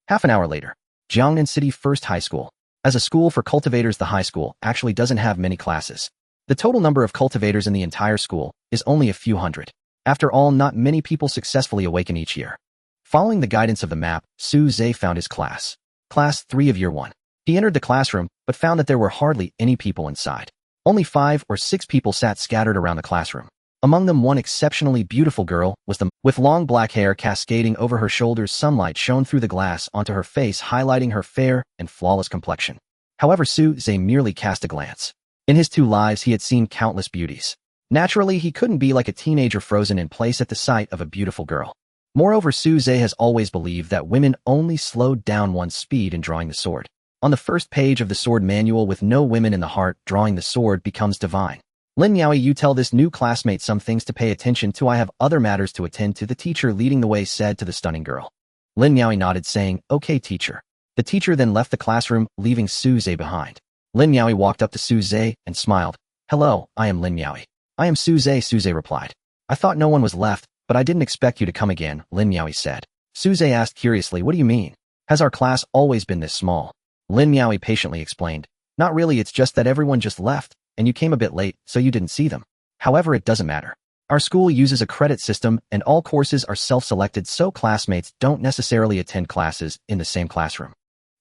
Half an hour later, Jiangnan City First High School. As a school for cultivators, the high school actually doesn't have many classes. The total number of cultivators in the entire school is only a few hundred. After all, not many people successfully awaken each year. Following the guidance of the map, Suze found his class. Class 3 of Year 1. He entered the classroom, but found that there were hardly any people inside. Only 5 or 6 people sat scattered around the classroom. Among them, one exceptionally beautiful girl was with long black hair cascading over her shoulders. Sunlight shone through the glass onto her face, highlighting her fair and flawless complexion. However, Suze merely cast a glance. In his 2 lives, he had seen countless beauties. Naturally, he couldn't be like a teenager frozen in place at the sight of a beautiful girl. Moreover, Suze has always believed that women only slowed down one's speed in drawing the sword. On the first page of the sword manual, with no women in the heart, drawing the sword becomes divine. Lin Miaoi, you tell this new classmate some things to pay attention to. I have other matters to attend to, the teacher leading the way said to the stunning girl. Lin Miaoi nodded, saying, "Okay, teacher." The teacher then left the classroom, leaving Suze behind. Lin Miaoi walked up to Suze and smiled. Hello, I am Lin Miaoi. I am Suze replied. I thought no one was left, but I didn't expect you to come again, Lin Miaoi said. Suze asked curiously, what do you mean? Has our class always been this small? Lin Miaoi patiently explained. Not really, it's just that everyone just left, and you came a bit late, so you didn't see them. However, it doesn't matter. Our school uses a credit system, and all courses are self-selected, so classmates don't necessarily attend classes in the same classroom.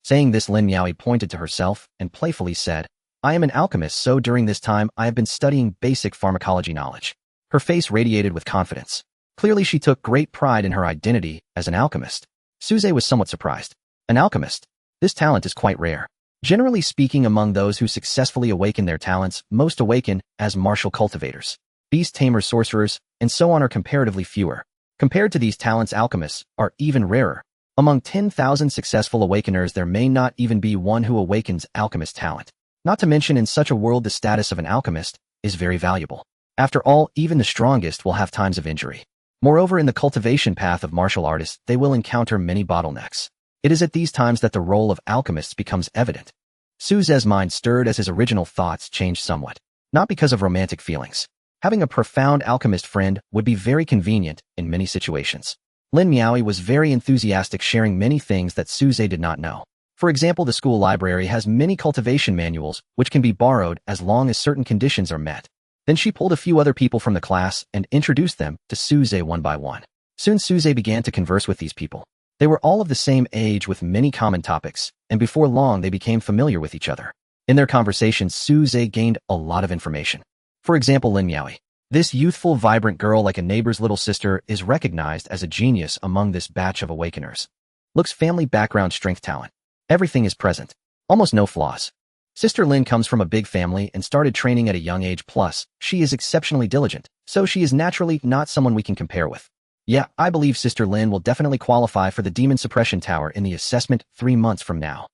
Saying this, Lin Miaoi pointed to herself and playfully said, I am an alchemist, so during this time I have been studying basic pharmacology knowledge. Her face radiated with confidence. Clearly she took great pride in her identity as an alchemist. Suze was somewhat surprised. An alchemist? This talent is quite rare. Generally speaking, among those who successfully awaken their talents, most awaken as martial cultivators. Beast Tamers, sorcerers, and so on are comparatively fewer. Compared to these talents, alchemists are even rarer. Among 10,000 successful awakeners, there may not even be one who awakens alchemist talent. Not to mention, in such a world, the status of an alchemist is very valuable. After all, even the strongest will have times of injury. Moreover, in the cultivation path of martial artists, they will encounter many bottlenecks. It is at these times that the role of alchemists becomes evident. Suze's mind stirred as his original thoughts changed somewhat. Not because of romantic feelings. Having a profound alchemist friend would be very convenient in many situations. Lin Miaoi was very enthusiastic, sharing many things that Suze did not know. For example, the school library has many cultivation manuals which can be borrowed as long as certain conditions are met. Then she pulled a few other people from the class and introduced them to Suze one by one. Soon Suze began to converse with these people. They were all of the same age with many common topics, and before long they became familiar with each other. In their conversations, Suze gained a lot of information. For example, Lin Miaoi. This youthful, vibrant girl, like a neighbor's little sister, is recognized as a genius among this batch of awakeners. Looks, family, background, strength, talent. Everything is present. Almost no flaws. Sister Lin comes from a big family and started training at a young age, plus, she is exceptionally diligent, so she is naturally not someone we can compare with. Yeah, I believe Sister Lin will definitely qualify for the Demon Suppression Tower in the assessment 3 months from now.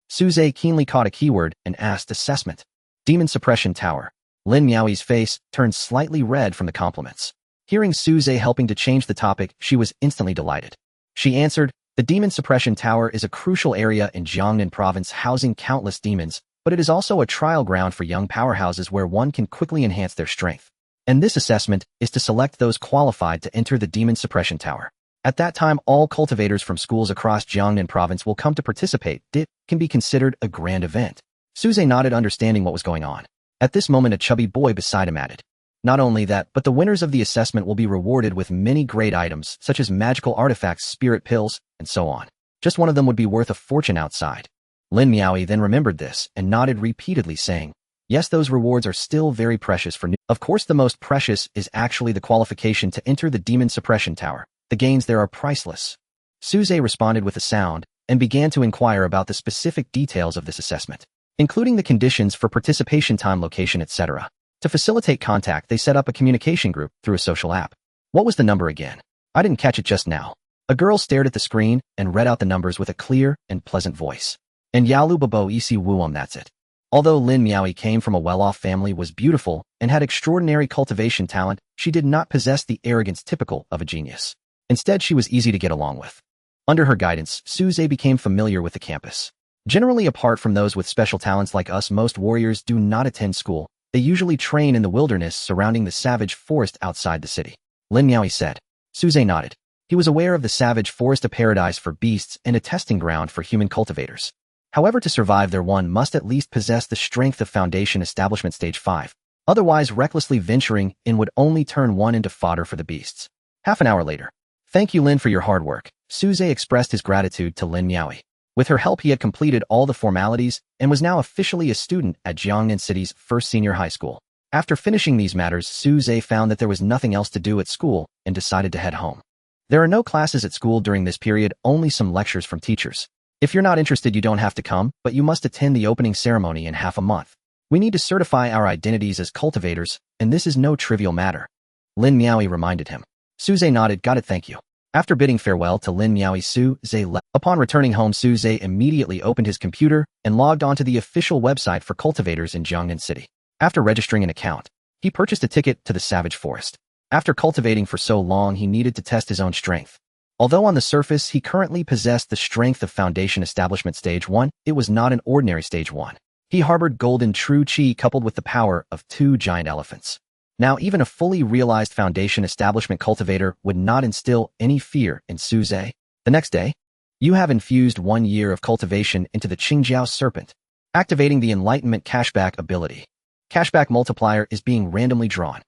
Suze keenly caught a keyword and asked, assessment. Demon Suppression Tower. Lin Miaoi's face turned slightly red from the compliments. Hearing Suze helping to change the topic, she was instantly delighted. She answered, the Demon Suppression Tower is a crucial area in Jiangnan province, housing countless demons, but it is also a trial ground for young powerhouses where one can quickly enhance their strength. And this assessment is to select those qualified to enter the Demon Suppression Tower. At that time, all cultivators from schools across Jiangnan province will come to participate. It can be considered a grand event. Suze nodded, understanding what was going on. At this moment, a chubby boy beside him added, not only that, but the winners of the assessment will be rewarded with many great items, such as magical artifacts, spirit pills, and so on. Just one of them would be worth a fortune outside. Lin Miaoi then remembered this and nodded repeatedly, saying, yes, those rewards are still very precious for new. Of course, the most precious is actually the qualification to enter the Demon Suppression Tower. The gains there are priceless. Suze responded with a sound and began to inquire about the specific details of this assessment, including the conditions for participation, time, location, etc. To facilitate contact, they set up a communication group through a social app. What was the number again? I didn't catch it just now. A girl stared at the screen and read out the numbers with a clear and pleasant voice. And Yalu Babo Isi Wuum, that's it. Although Lin Miaoi came from a well-off family, was beautiful, and had extraordinary cultivation talent, she did not possess the arrogance typical of a genius. Instead, she was easy to get along with. Under her guidance, Suze became familiar with the campus. Generally, apart from those with special talents like us, most warriors do not attend school. They usually train in the wilderness surrounding the savage forest outside the city. Lin Miaoi said. Suze nodded. He was aware of the savage forest, a paradise for beasts and a testing ground for human cultivators. However, to survive there, one must at least possess the strength of foundation establishment stage 5. Otherwise, recklessly venturing in would only turn one into fodder for the beasts. Half an hour later. Thank you, Lin, for your hard work. Suze expressed his gratitude to Lin Miaoi. With her help, he had completed all the formalities and was now officially a student at Jiangnan City's first senior high school. After finishing these matters, Suze found that there was nothing else to do at school and decided to head home. There are no classes at school during this period, only some lectures from teachers. If you're not interested, you don't have to come, but you must attend the opening ceremony in half a month. We need to certify our identities as cultivators, and this is no trivial matter. Lin Miaoi reminded him. Suze nodded, got it, thank you. After bidding farewell to Lin Miaoi, Suze left. Upon returning home, Suze immediately opened his computer and logged onto the official website for cultivators in Jiangnan City. After registering an account, he purchased a ticket to the savage forest. After cultivating for so long, he needed to test his own strength. Although on the surface he currently possessed the strength of foundation establishment stage 1, it was not an ordinary stage 1. He harbored golden true chi coupled with the power of 2 giant elephants. Now, even a fully realized foundation establishment cultivator would not instill any fear in Su Zhe. The next day, you have infused 1 year of cultivation into the Qingjiao serpent, activating the enlightenment cashback ability. Cashback multiplier is being randomly drawn.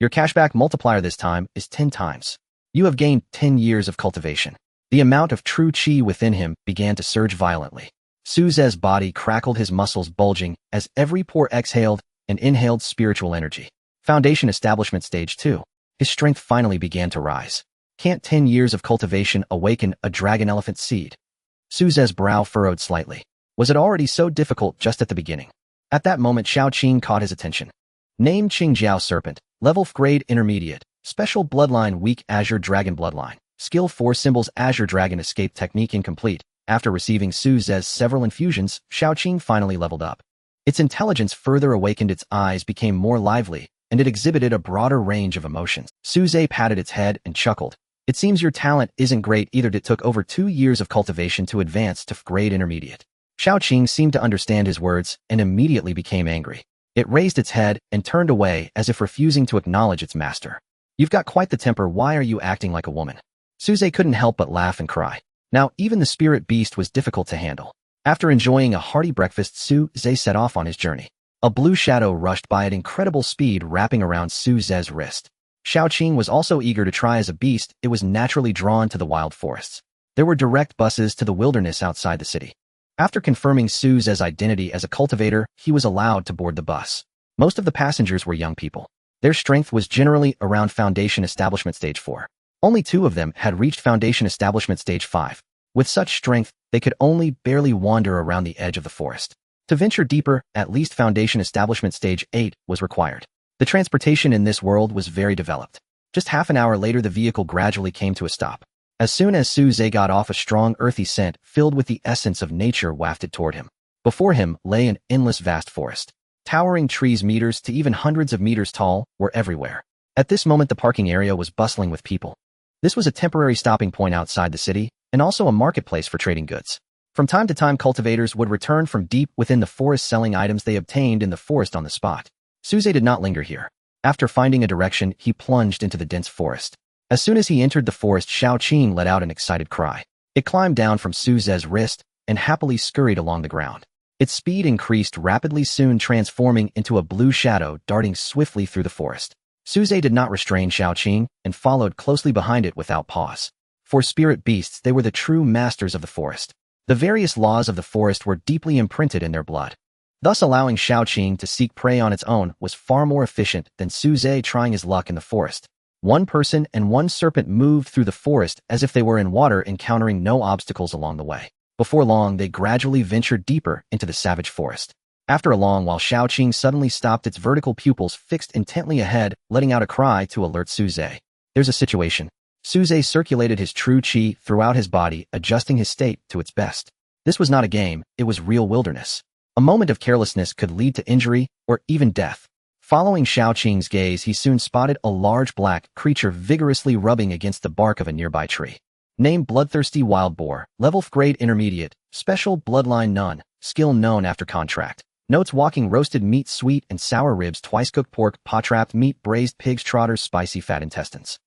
Your cashback multiplier this time is 10 times. You have gained 10 years of cultivation. The amount of true chi within him began to surge violently. Su Zhe's body crackled, his muscles bulging as every pore exhaled and inhaled spiritual energy. Foundation establishment stage 2. His strength finally began to rise. Can't 10 years of cultivation awaken a dragon elephant seed? Su Zhe's brow furrowed slightly. Was it already so difficult just at the beginning? At that moment, Xiaoqing caught his attention. Name Qingjiao Serpent, level grade intermediate, special bloodline weak Azure Dragon bloodline, skill 4 symbols Azure Dragon escape technique incomplete. After receiving Su Zhe's several infusions, Xiaoqing finally leveled up. Its intelligence further awakened, its eyes became more lively, and it exhibited a broader range of emotions. Su Zhe patted its head and chuckled. It seems your talent isn't great either. It took over 2 years of cultivation to advance to grade intermediate. Xiaoqing seemed to understand his words and immediately became angry. It raised its head and turned away as if refusing to acknowledge its master. You've got quite the temper. Why are you acting like a woman? Su Zhe couldn't help but laugh and cry. Now, even the spirit beast was difficult to handle. After enjoying a hearty breakfast, Su Zhe set off on his journey. A blue shadow rushed by at incredible speed, wrapping around Su Zhe's wrist. Xiaoqing was also eager to try. As a beast, it was naturally drawn to the wild forests. There were direct buses to the wilderness outside the city. After confirming Su Zhe's identity as a cultivator, he was allowed to board the bus. Most of the passengers were young people. Their strength was generally around Foundation Establishment Stage 4. Only 2 of them had reached Foundation Establishment Stage 5. With such strength, they could only barely wander around the edge of the forest. To venture deeper, at least Foundation Establishment Stage 8 was required. The transportation in this world was very developed. Just half an hour later, the vehicle gradually came to a stop. As soon as Su Zhe got off, a strong earthy scent filled with the essence of nature wafted toward him. Before him lay an endless vast forest. Towering trees meters to even hundreds of meters tall were everywhere. At this moment, the parking area was bustling with people. This was a temporary stopping point outside the city, and also a marketplace for trading goods. From time to time, cultivators would return from deep within the forest selling items they obtained in the forest on the spot. Su Zhe did not linger here. After finding a direction, he plunged into the dense forest. As soon as he entered the forest, Xiaoqing let out an excited cry. It climbed down from Su Zhe's wrist and happily scurried along the ground. Its speed increased rapidly, soon transforming into a blue shadow darting swiftly through the forest. Su Zhe did not restrain Xiaoqing and followed closely behind it without pause. For spirit beasts, they were the true masters of the forest. The various laws of the forest were deeply imprinted in their blood. Thus, allowing Xiaoqing to seek prey on its own was far more efficient than Su Zhe trying his luck in the forest. 1 person and 1 serpent moved through the forest as if they were in water, encountering no obstacles along the way. Before long, they gradually ventured deeper into the savage forest. After a long while, Xiaoqing suddenly stopped, its vertical pupils fixed intently ahead, letting out a cry to alert Su Zhe. There's a situation. Su Zhe circulated his true chi throughout his body, adjusting his state to its best. This was not a game, it was real wilderness. A moment of carelessness could lead to injury or even death. Following Xiaoqing's gaze, he soon spotted a large black creature vigorously rubbing against the bark of a nearby tree. Name Bloodthirsty Wild Boar, level grade intermediate, special bloodline none, skill known after contract. Notes: walking roasted meat, sweet and sour ribs, twice cooked pork, pot-trapped meat, braised pigs, trotters, spicy fat intestines.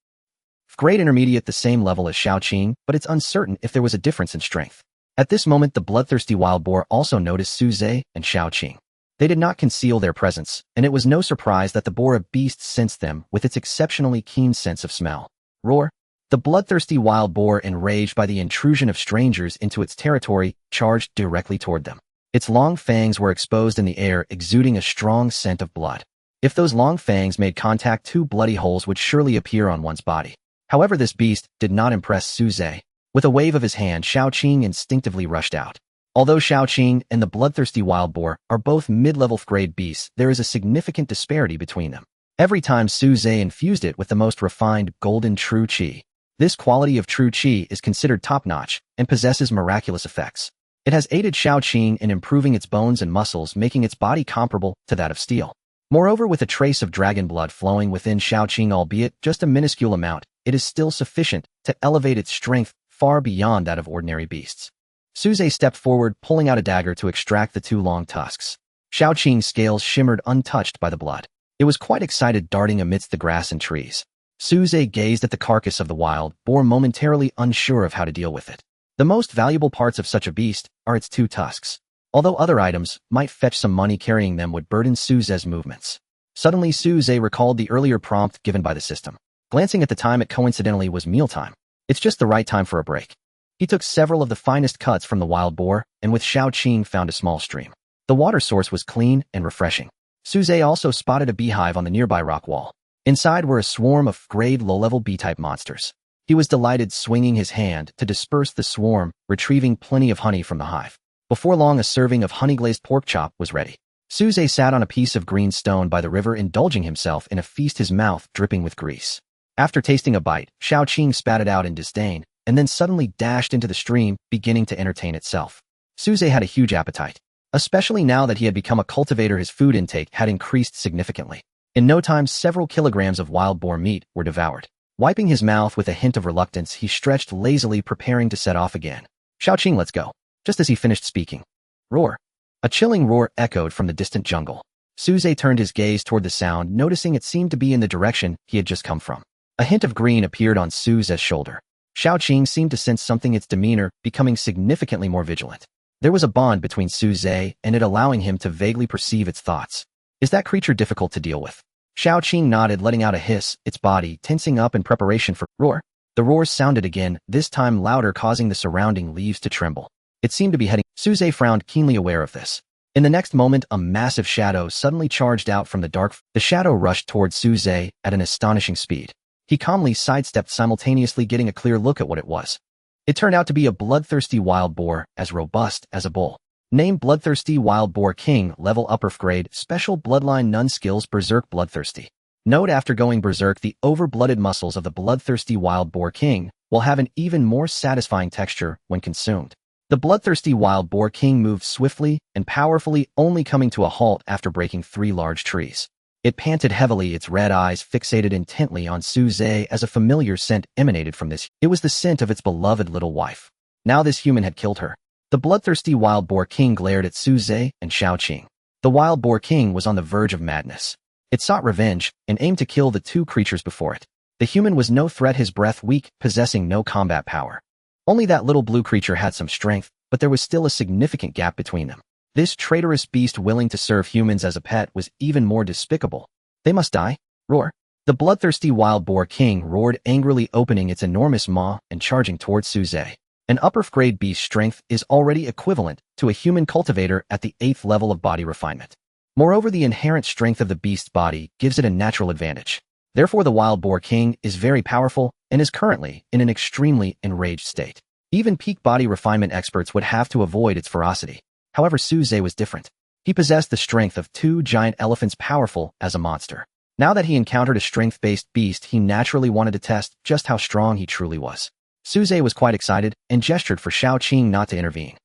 Grade intermediate, the same level as Xiaoqing, but it's uncertain if there was a difference in strength. At this moment, the bloodthirsty wild boar also noticed Su Zhe and Xiaoqing. They did not conceal their presence, and it was no surprise that the boar of beasts sensed them with its exceptionally keen sense of smell. Roar! The bloodthirsty wild boar, enraged by the intrusion of strangers into its territory, charged directly toward them. Its long fangs were exposed in the air, exuding a strong scent of blood. If those long fangs made contact, 2 bloody holes would surely appear on one's body. However, this beast did not impress Su Zhe. With a wave of his hand, Xiaoqing instinctively rushed out. Although Xiaoqing and the bloodthirsty wild boar are both mid-level grade beasts, there is a significant disparity between them. Every time Su Zhe infused it with the most refined golden true chi. This quality of true chi is considered top-notch and possesses miraculous effects. It has aided Xiaoqing in improving its bones and muscles, making its body comparable to that of steel. Moreover, with a trace of dragon blood flowing within Xiaoqing, albeit just a minuscule amount, it is still sufficient to elevate its strength far beyond that of ordinary beasts. Suze stepped forward, pulling out a dagger to extract the two long tusks. Shaoqing's scales shimmered untouched by the blood. It was quite excited, darting amidst the grass and trees. Suze gazed at the carcass of the wild boar, momentarily unsure of how to deal with it. The most valuable parts of such a beast are its two tusks. Although other items might fetch some money, carrying them would burden Suze's movements. Suddenly, Suze recalled the earlier prompt given by the system. Glancing at the time, it coincidentally was mealtime. It's just the right time for a break. He took several of the finest cuts from the wild boar, and with Shaoqing found a small stream. The water source was clean and refreshing. Suze also spotted a beehive on the nearby rock wall. Inside were a swarm of grade low-level bee-type monsters. He was delighted, swinging his hand to disperse the swarm, retrieving plenty of honey from the hive. Before long, a serving of honey-glazed pork chop was ready. Suze sat on a piece of green stone by the river, indulging himself in a feast, his mouth dripping with grease. After tasting a bite, Shaoqing spat it out in disdain, and then suddenly dashed into the stream, beginning to entertain itself. Suze had a huge appetite. Especially now that he had become a cultivator, his food intake had increased significantly. In no time, several kilograms of wild boar meat were devoured. Wiping his mouth with a hint of reluctance, he stretched lazily, preparing to set off again. Shaoqing, let's go. Just as he finished speaking, roar. A chilling roar echoed from the distant jungle. Suze turned his gaze toward the sound, noticing it seemed to be in the direction he had just come from. A hint of green appeared on Suze's shoulder. Shaoqing seemed to sense something, its demeanor becoming significantly more vigilant. There was a bond between Suze and it, allowing him to vaguely perceive its thoughts. Is that creature difficult to deal with? Shaoqing nodded, letting out a hiss, its body tensing up in preparation for roar. The roar sounded again, this time louder, causing the surrounding leaves to tremble. It seemed to be heading. Suze frowned, keenly aware of this. In the next moment, a massive shadow suddenly charged out from the dark. The shadow rushed towards Suze at an astonishing speed. He calmly sidestepped, simultaneously getting a clear look at what it was. It turned out to be a bloodthirsty wild boar, as robust as a bull. Named Bloodthirsty Wild Boar King, level upper grade, special bloodline, none skills, berserk bloodthirsty. Note: after going berserk, the over-blooded muscles of the Bloodthirsty Wild Boar King will have an even more satisfying texture when consumed. The Bloodthirsty Wild Boar King moved swiftly and powerfully, only coming to a halt after breaking 3 large trees. It panted heavily, its red eyes fixated intently on Suze as a familiar scent emanated from this. It was the scent of its beloved little wife. Now this human had killed her. The Bloodthirsty Wild Boar King glared at Suze and Shaoqing. The Wild Boar King was on the verge of madness. It sought revenge and aimed to kill the 2 creatures before it. The human was no threat, his breath weak, possessing no combat power. Only that little blue creature had some strength, but there was still a significant gap between them. This traitorous beast willing to serve humans as a pet was even more despicable. They must die. Roar. The Bloodthirsty Wild Boar King roared angrily, opening its enormous maw and charging towards Suze. An upper-grade beast strength is already equivalent to a human cultivator at the 8th level of body refinement. Moreover, the inherent strength of the beast's body gives it a natural advantage. Therefore, the Wild Boar King is very powerful and is currently in an extremely enraged state. Even peak body refinement experts would have to avoid its ferocity. However, Suze was different. He possessed the strength of 2 giant elephants, powerful as a monster. Now that he encountered a strength-based beast, he naturally wanted to test just how strong he truly was. Suze was quite excited and gestured for Shaoqing not to intervene.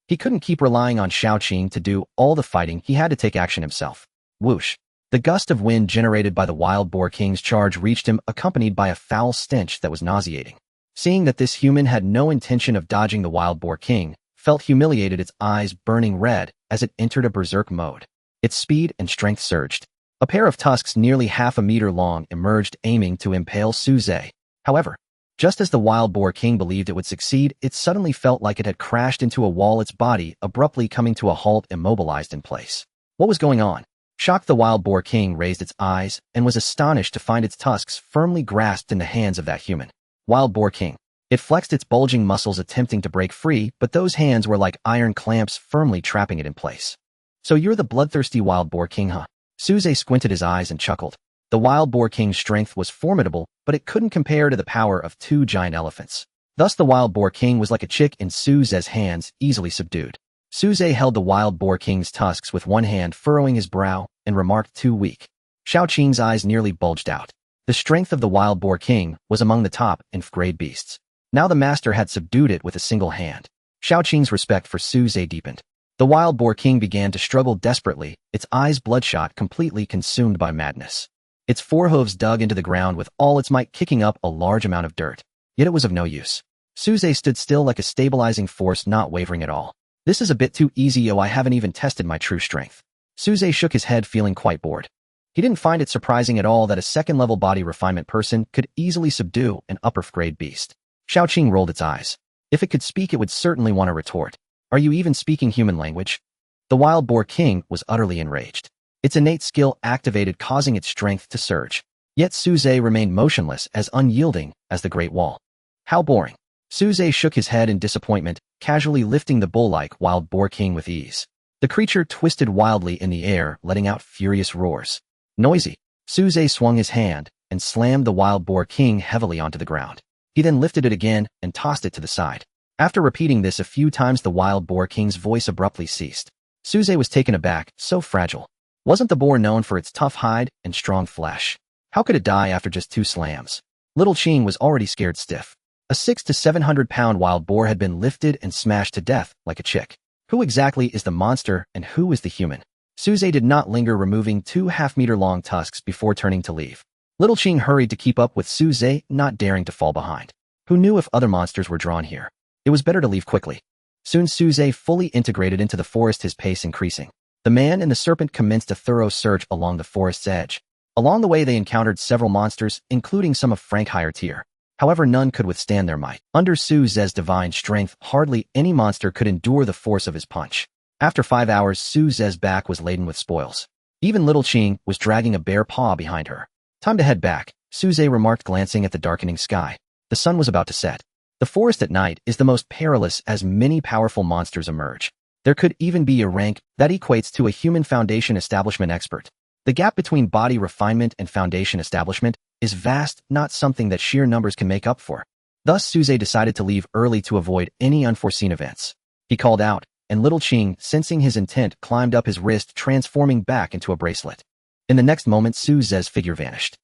He couldn't keep relying on Shaoqing to do all the fighting, he had to take action himself. Whoosh! The gust of wind generated by the Wild Boar King's charge reached him, accompanied by a foul stench that was nauseating. Seeing that this human had no intention of dodging, the Wild Boar King felt humiliated, its eyes burning red as it entered a berserk mode. Its speed and strength surged. A pair of tusks nearly half a meter long emerged, aiming to impale Suze. However, just as the Wild Boar King believed it would succeed, it suddenly felt like it had crashed into a wall, its body abruptly coming to a halt, immobilized in place. What was going on? Shocked, the Wild Boar King raised its eyes and was astonished to find its tusks firmly grasped in the hands of that human. Wild Boar King. It flexed its bulging muscles, attempting to break free, but those hands were like iron clamps, firmly trapping it in place. So you're the Bloodthirsty Wild Boar King, huh? Suze squinted his eyes and chuckled. The Wild Boar King's strength was formidable, but it couldn't compare to the power of 2 giant elephants. Thus the Wild Boar King was like a chick in Suze's hands, easily subdued. Suze held the Wild Boar King's tusks with one hand, furrowing his brow, and remarked, "Too weak." Shaoqing's eyes nearly bulged out. The strength of the Wild Boar King was among the top in grade beasts. Now the master had subdued it with a single hand. Shaoqing's respect for Suze deepened. The Wild Boar King began to struggle desperately, its eyes bloodshot, completely consumed by madness. Its forehooves dug into the ground with all its might, kicking up a large amount of dirt. Yet it was of no use. Suze stood still like a stabilizing force, not wavering at all. This is a bit too easy. Oh, I haven't even tested my true strength. Suze shook his head, feeling quite bored. He didn't find it surprising at all that a second-level body refinement person could easily subdue an upper-grade beast. Shaoqing rolled its eyes. If it could speak, it would certainly want to retort. Are you even speaking human language? The wild boar king was utterly enraged. Its innate skill activated, causing its strength to surge. Yet Suze remained motionless, as unyielding as the Great Wall. How boring. Suze shook his head in disappointment, casually lifting the bull-like wild boar king with ease. The creature twisted wildly in the air, letting out furious roars. Noisy. Suze swung his hand and slammed the wild boar king heavily onto the ground. He then lifted it again and tossed it to the side. After repeating this a few times, the wild boar king's voice abruptly ceased. Suze was taken aback. So fragile. Wasn't the boar known for its tough hide and strong flesh? How could it die after just 2 slams? Little Qing was already scared stiff. A 600 to 700 pound wild boar had been lifted and smashed to death like a chick. Who exactly is the monster and who is the human? Suze did not linger, removing 2 half-meter-long tusks before turning to leave. Little Qing hurried to keep up with Suze, not daring to fall behind. Who knew if other monsters were drawn here? It was better to leave quickly. Soon Suze fully integrated into the forest, his pace increasing. The man and the serpent commenced a thorough search along the forest's edge. Along the way they encountered several monsters, including some of Frank higher tier. However, none could withstand their might. Under Suze's divine strength, hardly any monster could endure the force of his punch. After 5 hours, Suze's back was laden with spoils. Even Little Qing was dragging a bare paw behind her. Time to head back, Suze remarked, glancing at the darkening sky. The sun was about to set. The forest at night is the most perilous, as many powerful monsters emerge. There could even be a rank that equates to a human foundation establishment expert. The gap between body refinement and foundation establishment is vast, not something that sheer numbers can make up for. Thus, Suze decided to leave early to avoid any unforeseen events. He called out, and Little Qing, sensing his intent, climbed up his wrist, transforming back into a bracelet. In the next moment, Suze's figure vanished.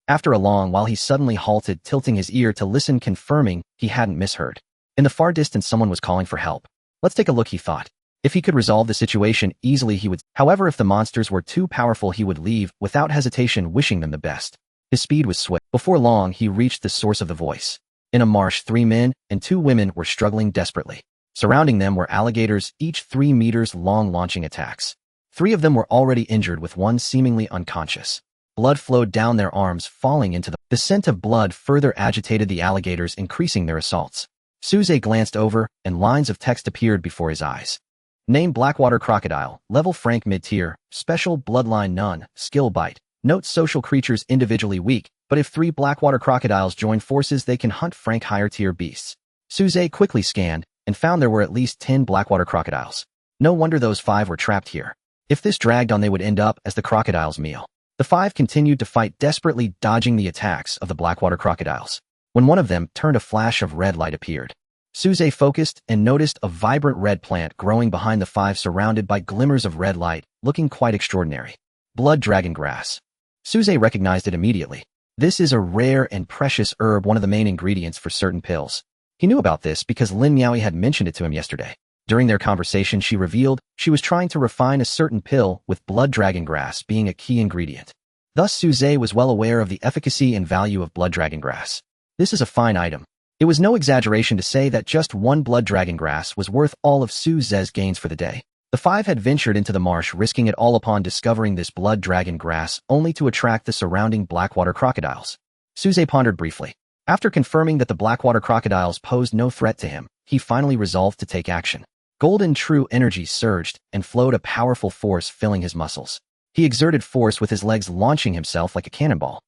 After a long while, he suddenly halted, tilting his ear to listen, confirming he hadn't misheard. In the far distance, someone was calling for help. Let's take a look, he thought. If he could resolve the situation easily, he would. However, if the monsters were too powerful, he would leave, without hesitation, wishing them the best. His speed was swift. Before long, he reached the source of the voice. In a marsh, 3 men and 2 women were struggling desperately. Surrounding them were alligators, each 3 meters long, launching attacks. 3 of them were already injured, with one seemingly unconscious. Blood flowed down their arms, falling into the scent of blood further agitated the alligators, increasing their assaults. Suze glanced over, and lines of text appeared before his eyes. Name: Blackwater Crocodile, Level Frank Mid-Tier, Special Bloodline None, Skill Bite. Note: social creatures individually weak, but if 3 Blackwater Crocodiles join forces, they can hunt Frank higher tier beasts. Suze quickly scanned, and found there were at least 10 Blackwater Crocodiles. No wonder those 5 were trapped here. If this dragged on, they would end up as the crocodile's meal. The 5 continued to fight desperately, dodging the attacks of the Blackwater Crocodiles. When one of them turned, a flash of red light appeared. Suze focused and noticed a vibrant red plant growing behind the 5, surrounded by glimmers of red light, looking quite extraordinary. Blood dragon grass. Suze recognized it immediately. This is a rare and precious herb, one of the main ingredients for certain pills. He knew about this because Lin Miaoi had mentioned it to him yesterday. During their conversation, she revealed she was trying to refine a certain pill, with blood dragon grass being a key ingredient. Thus, Suze was well aware of the efficacy and value of blood dragon grass. This is a fine item. It was no exaggeration to say that just 1 blood dragon grass was worth all of Suze's gains for the day. The 5 had ventured into the marsh, risking it all upon discovering this blood dragon grass, only to attract the surrounding Blackwater crocodiles. Suze pondered briefly. After confirming that the Blackwater crocodiles posed no threat to him, he finally resolved to take action. Golden true energy surged and flowed, a powerful force filling his muscles. He exerted force with his legs, launching himself like a cannonball.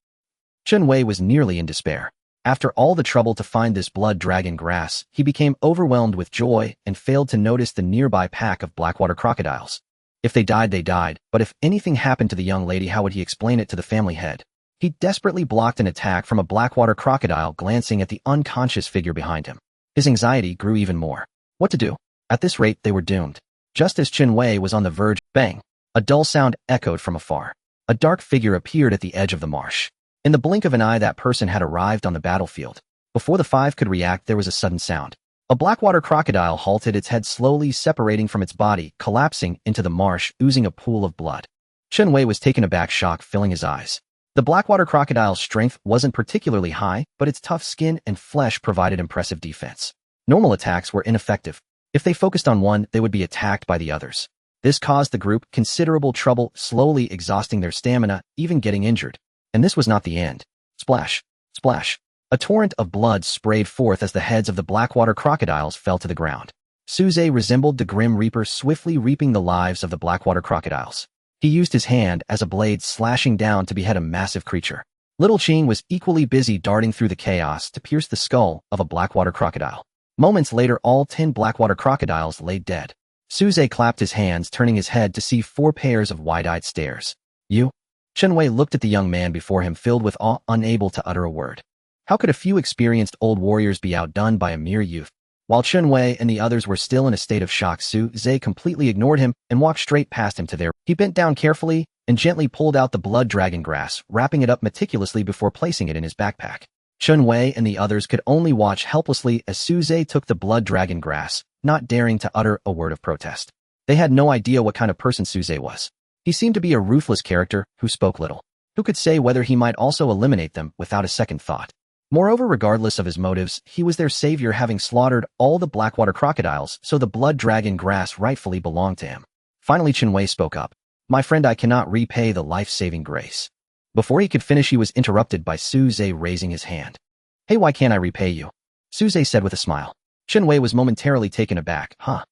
Chen Wei was nearly in despair. After all the trouble to find this blood dragon grass, he became overwhelmed with joy and failed to notice the nearby pack of Blackwater crocodiles. If they died, they died, but if anything happened to the young lady, how would he explain it to the family head? He desperately blocked an attack from a Blackwater crocodile, glancing at the unconscious figure behind him. His anxiety grew even more. What to do? At this rate, they were doomed. Just as Chen Wei was on the verge, bang! A dull sound echoed from afar. A dark figure appeared at the edge of the marsh. In the blink of an eye, that person had arrived on the battlefield. Before the 5 could react, there was a sudden sound. A Blackwater crocodile halted, its head slowly separating from its body, collapsing into the marsh, oozing a pool of blood. Chen Wei was taken aback, shock filling his eyes. The blackwater crocodile's strength wasn't particularly high, but its tough skin and flesh provided impressive defense. Normal attacks were ineffective. If they focused on one, they would be attacked by the others. This caused the group considerable trouble, slowly exhausting their stamina, even getting injured. And this was not the end. Splash! Splash! A torrent of blood sprayed forth as the heads of the blackwater crocodiles fell to the ground. Suze resembled the Grim Reaper, swiftly reaping the lives of the blackwater crocodiles. He used his hand as a blade, slashing down to behead a massive creature. Little Ching was equally busy darting through the chaos to pierce the skull of a blackwater crocodile. Moments later, all 10 blackwater crocodiles lay dead. Suze clapped his hands, turning his head to see 4 pairs of wide-eyed stares. You? Chunwei looked at the young man before him, filled with awe, unable to utter a word. How could a few experienced old warriors be outdone by a mere youth? While Chunwei and the others were still in a state of shock, Suze completely ignored him and walked straight past him to there. He bent down carefully and gently pulled out the blood dragon grass, wrapping it up meticulously before placing it in his backpack. Chunwei and the others could only watch helplessly as Suze took the blood dragon grass, not daring to utter a word of protest. They had no idea what kind of person Suze was. He seemed to be a ruthless character who spoke little. Who could say whether he might also eliminate them without a second thought? Moreover, regardless of his motives, he was their savior, having slaughtered all the blackwater crocodiles, so the blood dragon grass rightfully belonged to him. Finally, Chunwei spoke up. My friend, I cannot repay the life-saving grace. Before he could finish, he was interrupted by Suze raising his hand. Hey, why can't I repay you? Suze said with a smile. Chunwei was momentarily taken aback. Huh?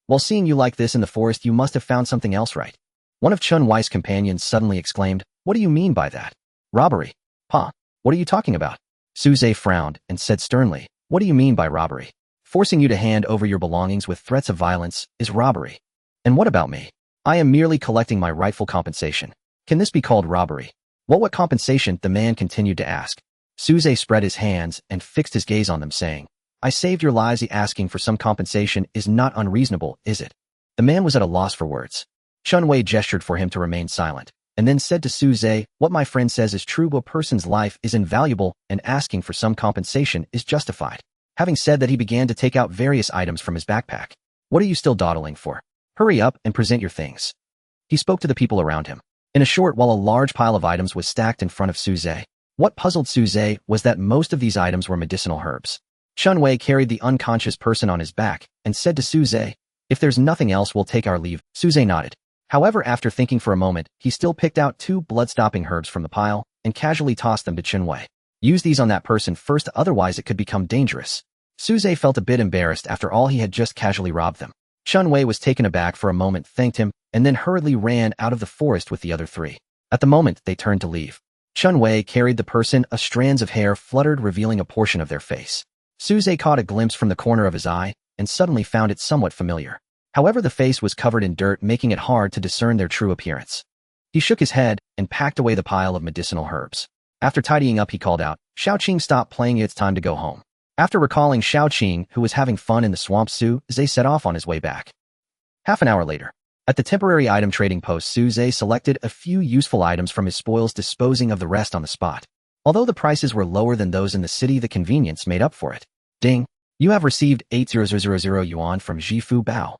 While seeing you like this in the forest, you must have found something else, right? One of Chunwei's companions suddenly exclaimed, What do you mean by that? Robbery. Huh? What are you talking about? Suze frowned and said sternly, What do you mean by robbery? Forcing you to hand over your belongings with threats of violence is robbery. And what about me? I am merely collecting my rightful compensation. Can this be called robbery? What compensation? The man continued to ask. Suze spread his hands and fixed his gaze on them, saying, I saved your lives. Asking for some compensation is not unreasonable, is it? The man was at a loss for words. Chunwei gestured for him to remain silent, and then said to Suze, What my friend says is true. A person's life is invaluable, and asking for some compensation is justified. Having said that, he began to take out various items from his backpack. What are you still dawdling for? Hurry up and present your things. He spoke to the people around him. In a short while, a large pile of items was stacked in front of Suze. What puzzled Suze was that most of these items were medicinal herbs. Chunwei carried the unconscious person on his back and said to Suze, If there's nothing else, we'll take our leave. Suze nodded. However, after thinking for a moment, he still picked out 2 blood-stopping herbs from the pile and casually tossed them to Chunwei. Use these on that person first, otherwise it could become dangerous. Suze felt a bit embarrassed after all he had just casually robbed them. Chunwei was taken aback for a moment, thanked him, and then hurriedly ran out of the forest with the other 3. At the moment they turned to leave, Chunwei carried the person. A strands of hair fluttered, revealing a portion of their face. Suze caught a glimpse from the corner of his eye and suddenly found it somewhat familiar. However, the face was covered in dirt, making it hard to discern their true appearance. He shook his head and packed away the pile of medicinal herbs. After tidying up, he called out, Xiaoqing, stop playing, it's time to go home. After recalling Xiaoqing, who was having fun in the swamp, Suze set off on his way back. Half an hour later, at the temporary item trading post, Suze selected a few useful items from his spoils, disposing of the rest on the spot. Although the prices were lower than those in the city, the convenience made up for it. Ding! You have received 8,000 yuan from Jifu Bao.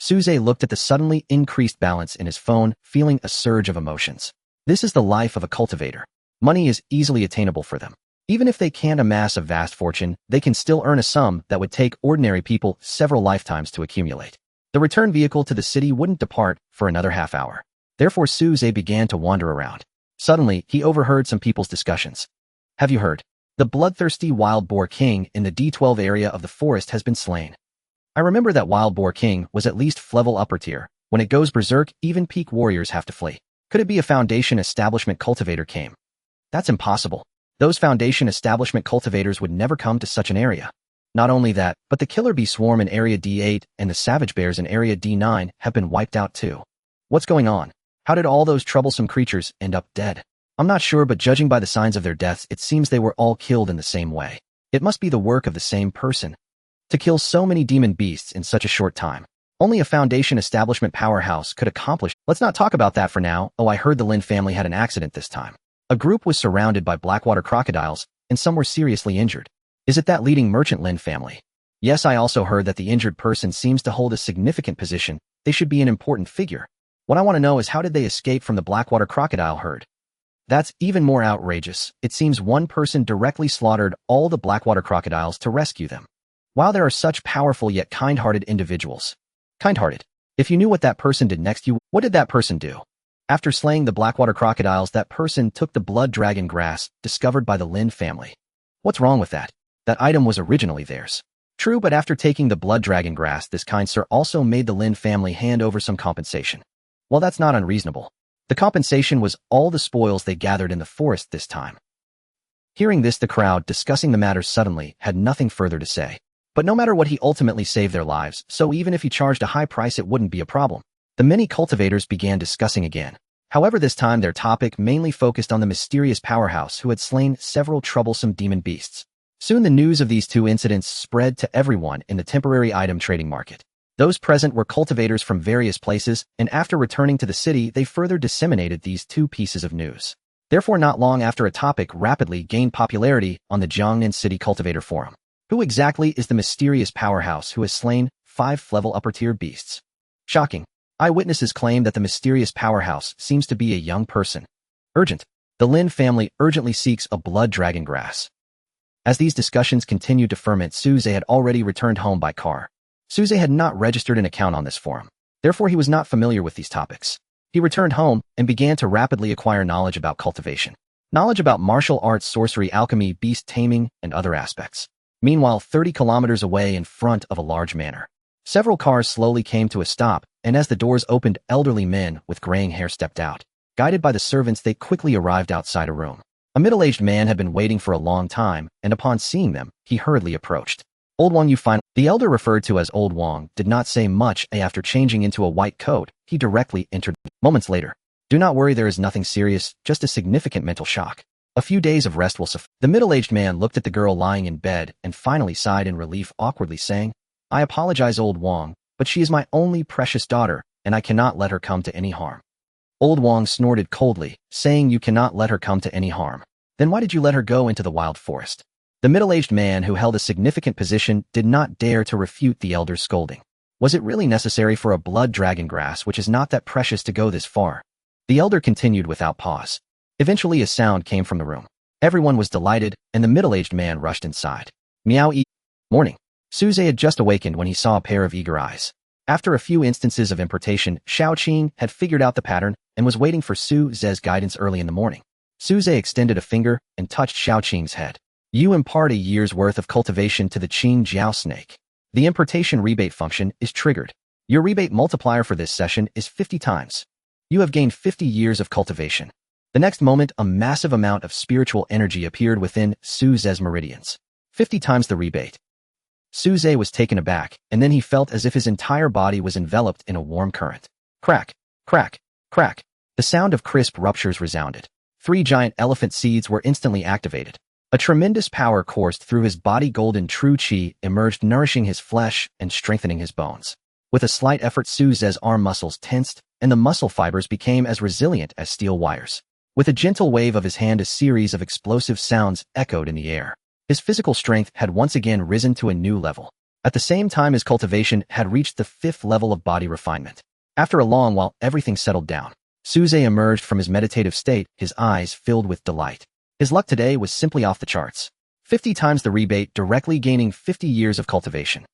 Suze looked at the suddenly increased balance in his phone, feeling a surge of emotions. This is the life of a cultivator. Money is easily attainable for them. Even if they can't amass a vast fortune, they can still earn a sum that would take ordinary people several lifetimes to accumulate. The return vehicle to the city wouldn't depart for another half hour. Therefore, Suze began to wander around. Suddenly, he overheard some people's discussions. Have you heard? The bloodthirsty wild boar king in the D12 area of the forest has been slain. I remember that wild boar king was at least level upper tier. When it goes berserk, even peak warriors have to flee. Could it be a foundation establishment cultivator came? That's impossible. Those foundation establishment cultivators would never come to such an area. Not only that, but the killer bee swarm in area D8 and the savage bears in area D9 have been wiped out too. What's going on? How did all those troublesome creatures end up dead? I'm not sure, but judging by the signs of their deaths, it seems they were all killed in the same way. It must be the work of the same person. To kill so many demon beasts in such a short time, only a foundation establishment powerhouse could accomplish. Let's not talk about that for now. Oh, I heard the Lin family had an accident this time. A group was surrounded by blackwater crocodiles, and some were seriously injured. Is it that leading merchant Lin family? Yes, I also heard that the injured person seems to hold a significant position. They should be an important figure. What I want to know is, how did they escape from the blackwater crocodile herd? That's even more outrageous. It seems one person directly slaughtered all the blackwater crocodiles to rescue them. While there are such powerful yet kind-hearted individuals. Kind-hearted. If you knew what that person did next, what did that person do? After slaying the blackwater crocodiles, that person took the blood dragon grass discovered by the Lin family. What's wrong with that? That item was originally theirs. True, but after taking the blood dragon grass, this kind sir also made the Lin family hand over some compensation. Well, that's not unreasonable. The compensation was all the spoils they gathered in the forest this time. Hearing this, the crowd, discussing the matter suddenly, had nothing further to say. But no matter what, he ultimately saved their lives, so even if he charged a high price, it wouldn't be a problem. The many cultivators began discussing again. However, this time their topic mainly focused on the mysterious powerhouse who had slain several troublesome demon beasts. Soon the news of these two incidents spread to everyone in the temporary item trading market. Those present were cultivators from various places, and after returning to the city, they further disseminated these two pieces of news. Therefore, not long after, a topic rapidly gained popularity on the Jiangnan City Cultivator Forum. Who exactly is the mysterious powerhouse who has slain 5 level upper-tier beasts? Shocking. Eyewitnesses claim that the mysterious powerhouse seems to be a young person. Urgent. The Lin family urgently seeks a blood dragon grass. As these discussions continued to ferment, Suze had already returned home by car. Suze had not registered an account on this forum. Therefore, he was not familiar with these topics. He returned home and began to rapidly acquire knowledge about cultivation. Knowledge about martial arts, sorcery, alchemy, beast taming, and other aspects. Meanwhile, 30 kilometers away in front of a large manor, several cars slowly came to a stop, and as the doors opened, elderly men with graying hair stepped out. Guided by the servants, they quickly arrived outside a room. A middle-aged man had been waiting for a long time, and upon seeing them, he hurriedly approached. Old Wang, you find... The elder, referred to as Old Wang, did not say much. After changing into a white coat, he directly entered. Moments later. Do not worry, there is nothing serious, just a significant mental shock. A few days of rest will suffice. The middle-aged man looked at the girl lying in bed and finally sighed in relief, awkwardly saying, I apologize, Old Wang, but she is my only precious daughter, and I cannot let her come to any harm. Old Wang snorted coldly, saying, you cannot let her come to any harm. Then why did you let her go into the wild forest? The middle-aged man, who held a significant position, did not dare to refute the elder's scolding. Was it really necessary for a blood dragon grass, which is not that precious, to go this far? The elder continued without pause. Eventually a sound came from the room. Everyone was delighted, and the middle-aged man rushed inside. Meow. Morning. Suze had just awakened when he saw a pair of eager eyes. After a few instances of importation, Xiaoqing had figured out the pattern and was waiting for Suze's guidance early in the morning. Suze extended a finger and touched Xiaoqing's head. You impart a year's worth of cultivation to the Qing Jiao snake. The importation rebate function is triggered. Your rebate multiplier for this session is 50 times. You have gained 50 years of cultivation. The next moment, a massive amount of spiritual energy appeared within Suze's meridians. 50 times the rebate. Suze was taken aback, and then he felt as if his entire body was enveloped in a warm current. Crack, crack, crack. The sound of crisp ruptures resounded. 3 giant elephant seeds were instantly activated. A tremendous power coursed through his body. Golden true qi emerged, nourishing his flesh and strengthening his bones. With a slight effort, Suze's arm muscles tensed, and the muscle fibers became as resilient as steel wires. With a gentle wave of his hand, a series of explosive sounds echoed in the air. His physical strength had once again risen to a new level. At the same time, his cultivation had reached the 5th level of body refinement. After a long while, everything settled down. Suze emerged from his meditative state, his eyes filled with delight. His luck today was simply off the charts. 50 times the rebate, directly gaining 50 years of cultivation.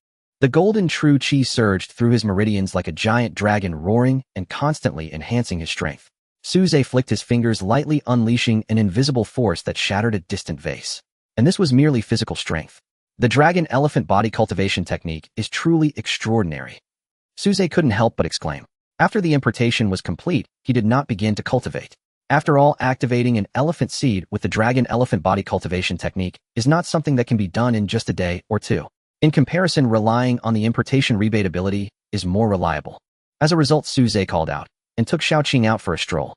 The golden true qi surged through his meridians like a giant dragon, roaring and constantly enhancing his strength. Suze flicked his fingers lightly, unleashing an invisible force that shattered a distant vase. And this was merely physical strength. The dragon elephant body cultivation technique is truly extraordinary. Suze couldn't help but exclaim. After the importation was complete, he did not begin to cultivate. After all, activating an elephant seed with the dragon elephant body cultivation technique is not something that can be done in just a day or two. In comparison, relying on the importation rebate ability is more reliable. As a result, Suze called out and took Xiaoqing out for a stroll.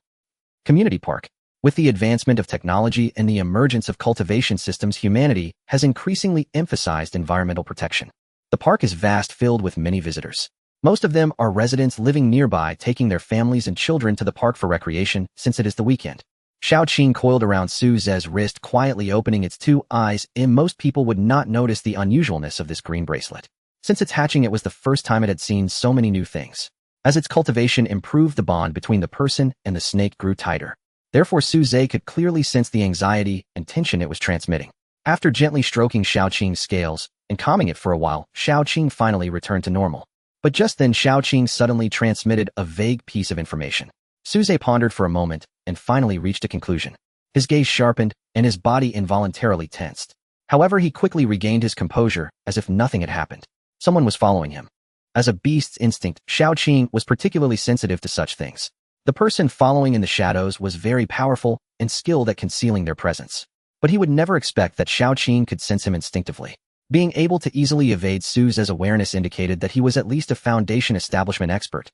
Community Park. With the advancement of technology and the emergence of cultivation systems, humanity has increasingly emphasized environmental protection. The park is vast, filled with many visitors. Most of them are residents living nearby, taking their families and children to the park for recreation since it is the weekend. Xiaoqing coiled around Suze's wrist, quietly opening its 2 eyes, and most people would not notice the unusualness of this green bracelet. Since its hatching, it was the first time it had seen so many new things. As its cultivation improved, the bond between the person and the snake grew tighter. Therefore, Suze could clearly sense the anxiety and tension it was transmitting. After gently stroking Xiaoqing's scales and calming it for a while, Xiaoqing finally returned to normal. But just then, Xiaoqing suddenly transmitted a vague piece of information. Suze pondered for a moment and finally reached a conclusion. His gaze sharpened and his body involuntarily tensed. However, he quickly regained his composure as if nothing had happened. Someone was following him. As a beast's instinct, Xiaoqing was particularly sensitive to such things. The person following in the shadows was very powerful and skilled at concealing their presence. But he would never expect that Xiaoqing could sense him instinctively. Being able to easily evade Suze's awareness indicated that he was at least a Foundation establishment expert.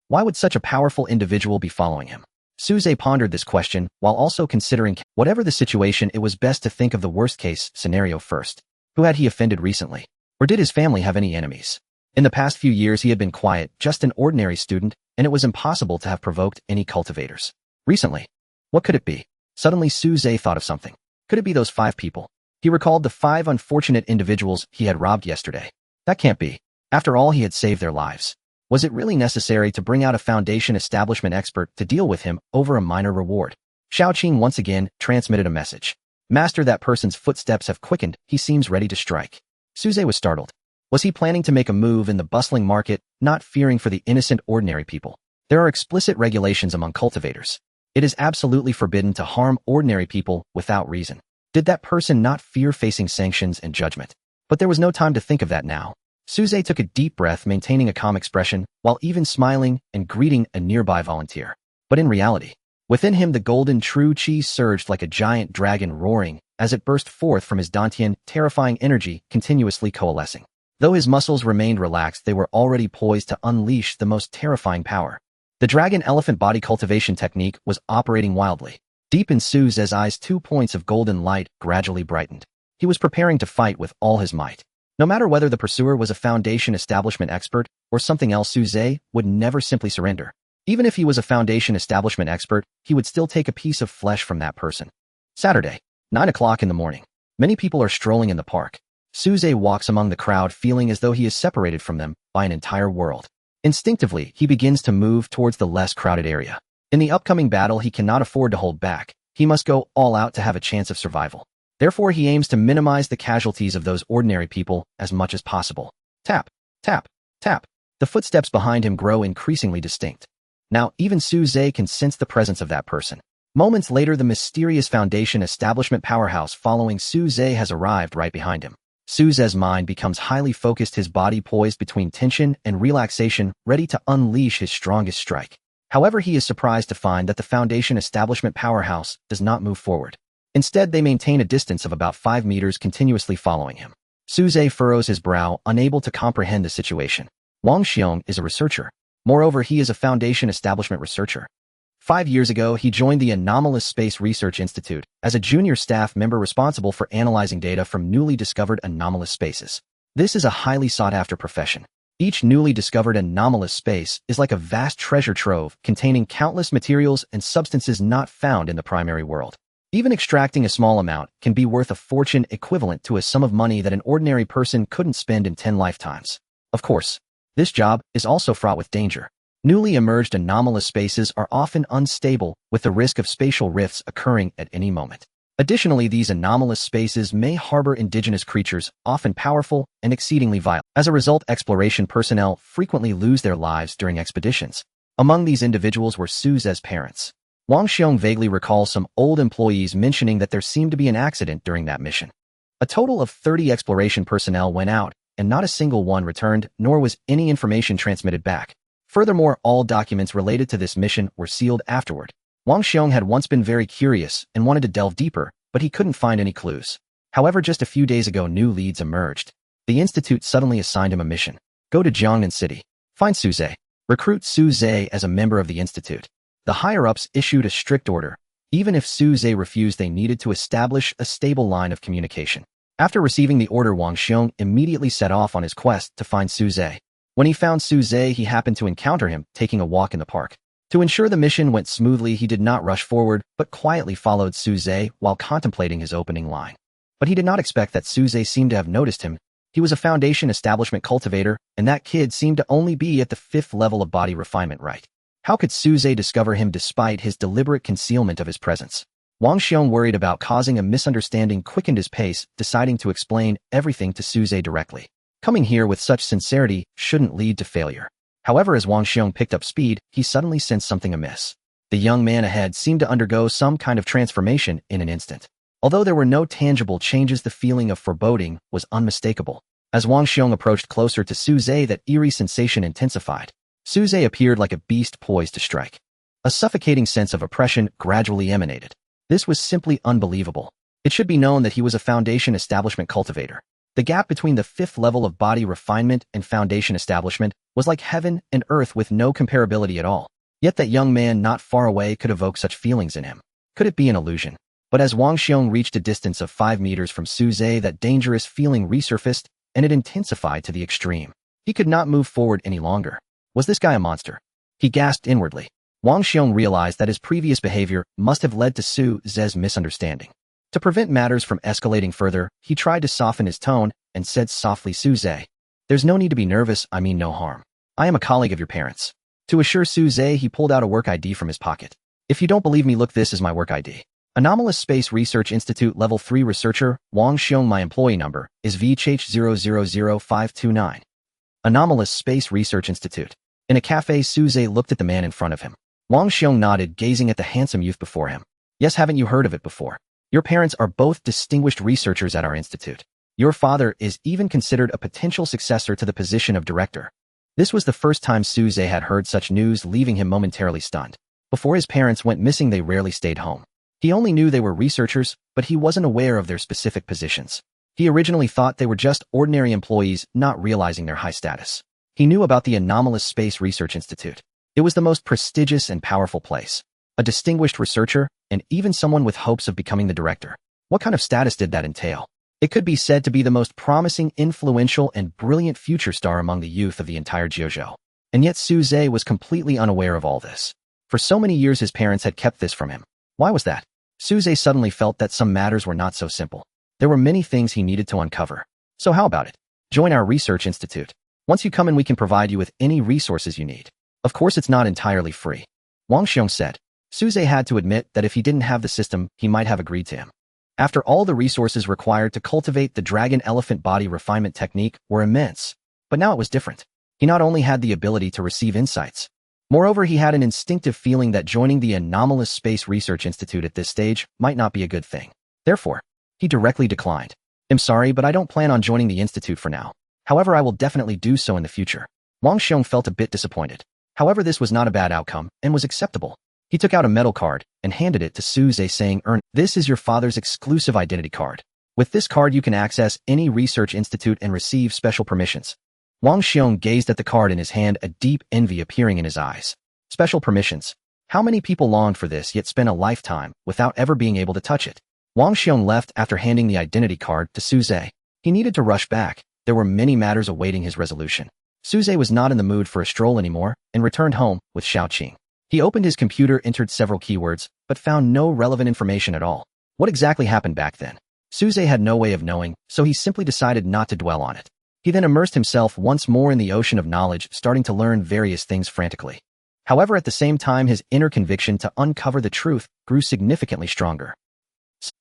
Why would such a powerful individual be following him? Suze pondered this question while also considering whatever the situation, it was best to think of the worst-case scenario first. Who had he offended recently? Or did his family have any enemies? In the past few years he had been quiet, just an ordinary student, and it was impossible to have provoked any cultivators. Recently, what could it be? Suddenly Suze thought of something. Could it be those 5 people? He recalled the 5 unfortunate individuals he had robbed yesterday. That can't be. After all, he had saved their lives. Was it really necessary to bring out a Foundation establishment expert to deal with him over a minor reward? Xiaoqing once again transmitted a message. Master, that person's footsteps have quickened. He seems ready to strike. Suze was startled. Was he planning to make a move in the bustling market, not fearing for the innocent ordinary people? There are explicit regulations among cultivators. It is absolutely forbidden to harm ordinary people without reason. Did that person not fear facing sanctions and judgment? But there was no time to think of that now. Suze took a deep breath, maintaining a calm expression, while even smiling and greeting a nearby volunteer. But in reality, within him the golden true chi surged like a giant dragon roaring as it burst forth from his dantian, terrifying energy continuously coalescing. Though his muscles remained relaxed, they were already poised to unleash the most terrifying power. The dragon elephant body cultivation technique was operating wildly. Deep in Suze's eyes, 2 points of golden light gradually brightened. He was preparing to fight with all his might. No matter whether the pursuer was a Foundation establishment expert or something else, Suze would never simply surrender. Even if he was a Foundation establishment expert, he would still take a piece of flesh from that person. Saturday, 9 o'clock in the morning. Many people are strolling in the park. Suze walks among the crowd, feeling as though he is separated from them by an entire world. Instinctively, he begins to move towards the less crowded area. In the upcoming battle, he cannot afford to hold back. He must go all out to have a chance of survival. Therefore, he aims to minimize the casualties of those ordinary people as much as possible. Tap, tap, tap. The footsteps behind him grow increasingly distinct. Now, even Suze can sense the presence of that person. Moments later, the mysterious Foundation establishment powerhouse following Suze has arrived right behind him. Suze's mind becomes highly focused, his body poised between tension and relaxation, ready to unleash his strongest strike. However, he is surprised to find that the Foundation establishment powerhouse does not move forward. Instead, they maintain a distance of about 5 meters, continuously following him. Suze furrows his brow, unable to comprehend the situation. Wang Xiong is a researcher. Moreover, he is a Foundation establishment researcher. 5 years ago, he joined the Anomalous Space Research Institute as a junior staff member responsible for analyzing data from newly discovered anomalous spaces. This is a highly sought-after profession. Each newly discovered anomalous space is like a vast treasure trove containing countless materials and substances not found in the primary world. Even extracting a small amount can be worth a fortune, equivalent to a sum of money that an ordinary person couldn't spend in 10 lifetimes. Of course, this job is also fraught with danger. Newly emerged anomalous spaces are often unstable, with the risk of spatial rifts occurring at any moment. Additionally, these anomalous spaces may harbor indigenous creatures, often powerful and exceedingly vile. As a result, exploration personnel frequently lose their lives during expeditions. Among these individuals were Suze's parents. Wang Xiong vaguely recalls some old employees mentioning that there seemed to be an accident during that mission. A total of 30 exploration personnel went out, and not a single one returned, nor was any information transmitted back. Furthermore, all documents related to this mission were sealed afterward. Wang Xiong had once been very curious and wanted to delve deeper, but he couldn't find any clues. However, just a few days ago, new leads emerged. The Institute suddenly assigned him a mission. Go to Jiangnan City. Find Suze. Recruit Suze as a member of the Institute. The higher-ups issued a strict order. Even if Suze refused, they needed to establish a stable line of communication. After receiving the order, Wang Xiong immediately set off on his quest to find Suze. When he found Suze, he happened to encounter him taking a walk in the park. To ensure the mission went smoothly, he did not rush forward, but quietly followed Suze while contemplating his opening line. But he did not expect that Suze seemed to have noticed him. He was a Foundation establishment cultivator, and that kid seemed to only be at the 5th level of body refinement, right? How could Suze discover him despite his deliberate concealment of his presence? Wang Xiong, worried about causing a misunderstanding, quickened his pace, deciding to explain everything to Suze directly. Coming here with such sincerity shouldn't lead to failure. However, as Wang Xiong picked up speed, he suddenly sensed something amiss. The young man ahead seemed to undergo some kind of transformation in an instant. Although there were no tangible changes, the feeling of foreboding was unmistakable. As Wang Xiong approached closer to Suze, that eerie sensation intensified. Suze appeared like a beast poised to strike. A suffocating sense of oppression gradually emanated. This was simply unbelievable. It should be known that he was a Foundation Establishment cultivator. The gap between the 5th level of body refinement and Foundation Establishment was like heaven and earth, with no comparability at all. Yet that young man not far away could evoke such feelings in him. Could it be an illusion? But as Wang Xiong reached a distance of 5 meters from Suze, that dangerous feeling resurfaced, and it intensified to the extreme. He could not move forward any longer. Was this guy a monster? He gasped inwardly. Wang Xiong realized that his previous behavior must have led to Suze's misunderstanding. To prevent matters from escalating further, he tried to soften his tone and said softly, "Suze, there's no need to be nervous, I mean no harm. I am a colleague of your parents." To assure Suze, he pulled out a work ID from his pocket. "If you don't believe me, look, this is my work ID. Anomalous Space Research Institute Level 3 Researcher, Wang Xiong. My employee number is VHH000529. Anomalous Space Research Institute." In a cafe, Suze looked at the man in front of him. Wang Xiong nodded, gazing at the handsome youth before him. "Yes, haven't you heard of it before? Your parents are both distinguished researchers at our institute. Your father is even considered a potential successor to the position of director." This was the first time Suze had heard such news, leaving him momentarily stunned. Before his parents went missing, they rarely stayed home. He only knew they were researchers, but he wasn't aware of their specific positions. He originally thought they were just ordinary employees, not realizing their high status. He knew about the Anomalous Space Research Institute. It was the most prestigious and powerful place. A distinguished researcher, and even someone with hopes of becoming the director. What kind of status did that entail? It could be said to be the most promising, influential, and brilliant future star among the youth of the entire Jiuzhou. And yet Suze was completely unaware of all this. For so many years his parents had kept this from him. Why was that? Suze suddenly felt that some matters were not so simple. There were many things he needed to uncover. So how about it? Join our research institute. Once you come in, we can provide you with any resources you need. Of course, it's not entirely free. Wang Xiong said. Suze had to admit that if he didn't have the system, he might have agreed to him. After all, the resources required to cultivate the dragon elephant body refinement technique were immense. But now it was different. He not only had the ability to receive insights. Moreover, he had an instinctive feeling that joining the Anomalous Space Research Institute at this stage might not be a good thing. Therefore, he directly declined. "I'm sorry, but I don't plan on joining the institute for now. However, I will definitely do so in the future." Wang Xiong felt a bit disappointed. However, this was not a bad outcome and was acceptable. He took out a metal card and handed it to Suze, saying, "This is your father's exclusive identity card. With this card, you can access any research institute and receive special permissions." Wang Xiong gazed at the card in his hand, a deep envy appearing in his eyes. Special permissions. How many people longed for this, yet spent a lifetime without ever being able to touch it? Wang Xiong left after handing the identity card to Suze. He needed to rush back. There were many matters awaiting his resolution. Suze was not in the mood for a stroll anymore and returned home with Xiaoqing. He opened his computer, entered several keywords, but found no relevant information at all. What exactly happened back then? Suze had no way of knowing, so he simply decided not to dwell on it. He then immersed himself once more in the ocean of knowledge, starting to learn various things frantically. However, at the same time, his inner conviction to uncover the truth grew significantly stronger.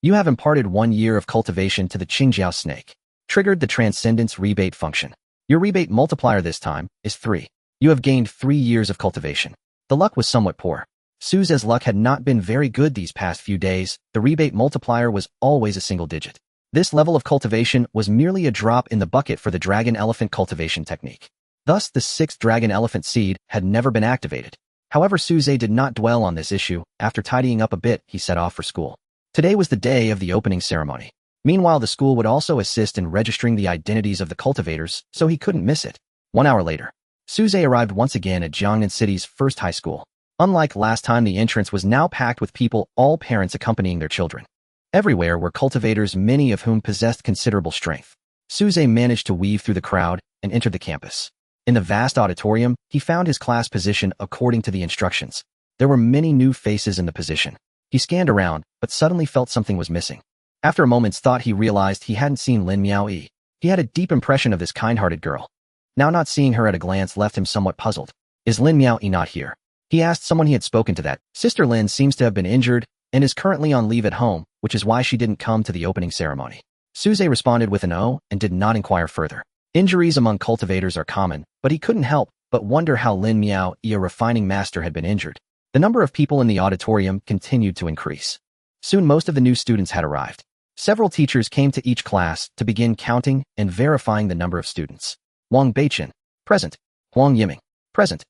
You have imparted 1 year of cultivation to the Qingjiao snake. Triggered the transcendence rebate function. Your rebate multiplier this time is 3. You have gained 3 years of cultivation. The luck was somewhat poor. Suze's luck had not been very good these past few days. The rebate multiplier was always a single digit. This level of cultivation was merely a drop in the bucket for the dragon elephant cultivation technique. Thus, the 6th dragon elephant seed had never been activated. However, Suze did not dwell on this issue. After tidying up a bit, he set off for school. Today was the day of the opening ceremony. Meanwhile, the school would also assist in registering the identities of the cultivators, so he couldn't miss it. 1 hour later, Suze arrived once again at Jiangnan City's first high school. Unlike last time, the entrance was now packed with people, all parents accompanying their children. Everywhere were cultivators, many of whom possessed considerable strength. Suze managed to weave through the crowd and entered the campus. In the vast auditorium, he found his class position according to the instructions. There were many new faces in the position. He scanned around, but suddenly felt something was missing. After a moment's thought, he realized he hadn't seen Lin Miaoyi. He had a deep impression of this kind-hearted girl. Now not seeing her at a glance left him somewhat puzzled. Is Lin Miaoyi not here? He asked someone he had spoken to that. Sister Lin seems to have been injured and is currently on leave at home, which is why she didn't come to the opening ceremony. Suze responded with an "oh" and did not inquire further. Injuries among cultivators are common, but he couldn't help but wonder how Lin Miao, a refining master, had been injured. The number of people in the auditorium continued to increase. Soon most of the new students had arrived. Several teachers came to each class to begin counting and verifying the number of students. Wang Beichen, present. Huang Yiming, present.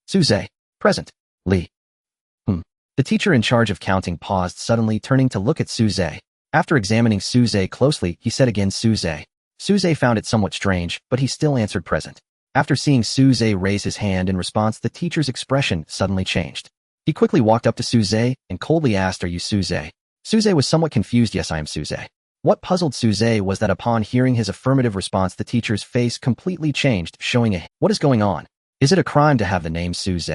Suze, present. Li. The teacher in charge of counting paused suddenly, turning to look at Suze. After examining Suze closely, he said again Suze. Suze found it somewhat strange, but he still answered present. After seeing Suze raise his hand in response, the teacher's expression suddenly changed. He quickly walked up to Suze and coldly asked, "Are you Suze?" Suze was somewhat confused. "Yes, I am Suze." What puzzled Suze was that upon hearing his affirmative response, the teacher's face completely changed, showing a, "What is going on? Is it a crime to have the name Suze?"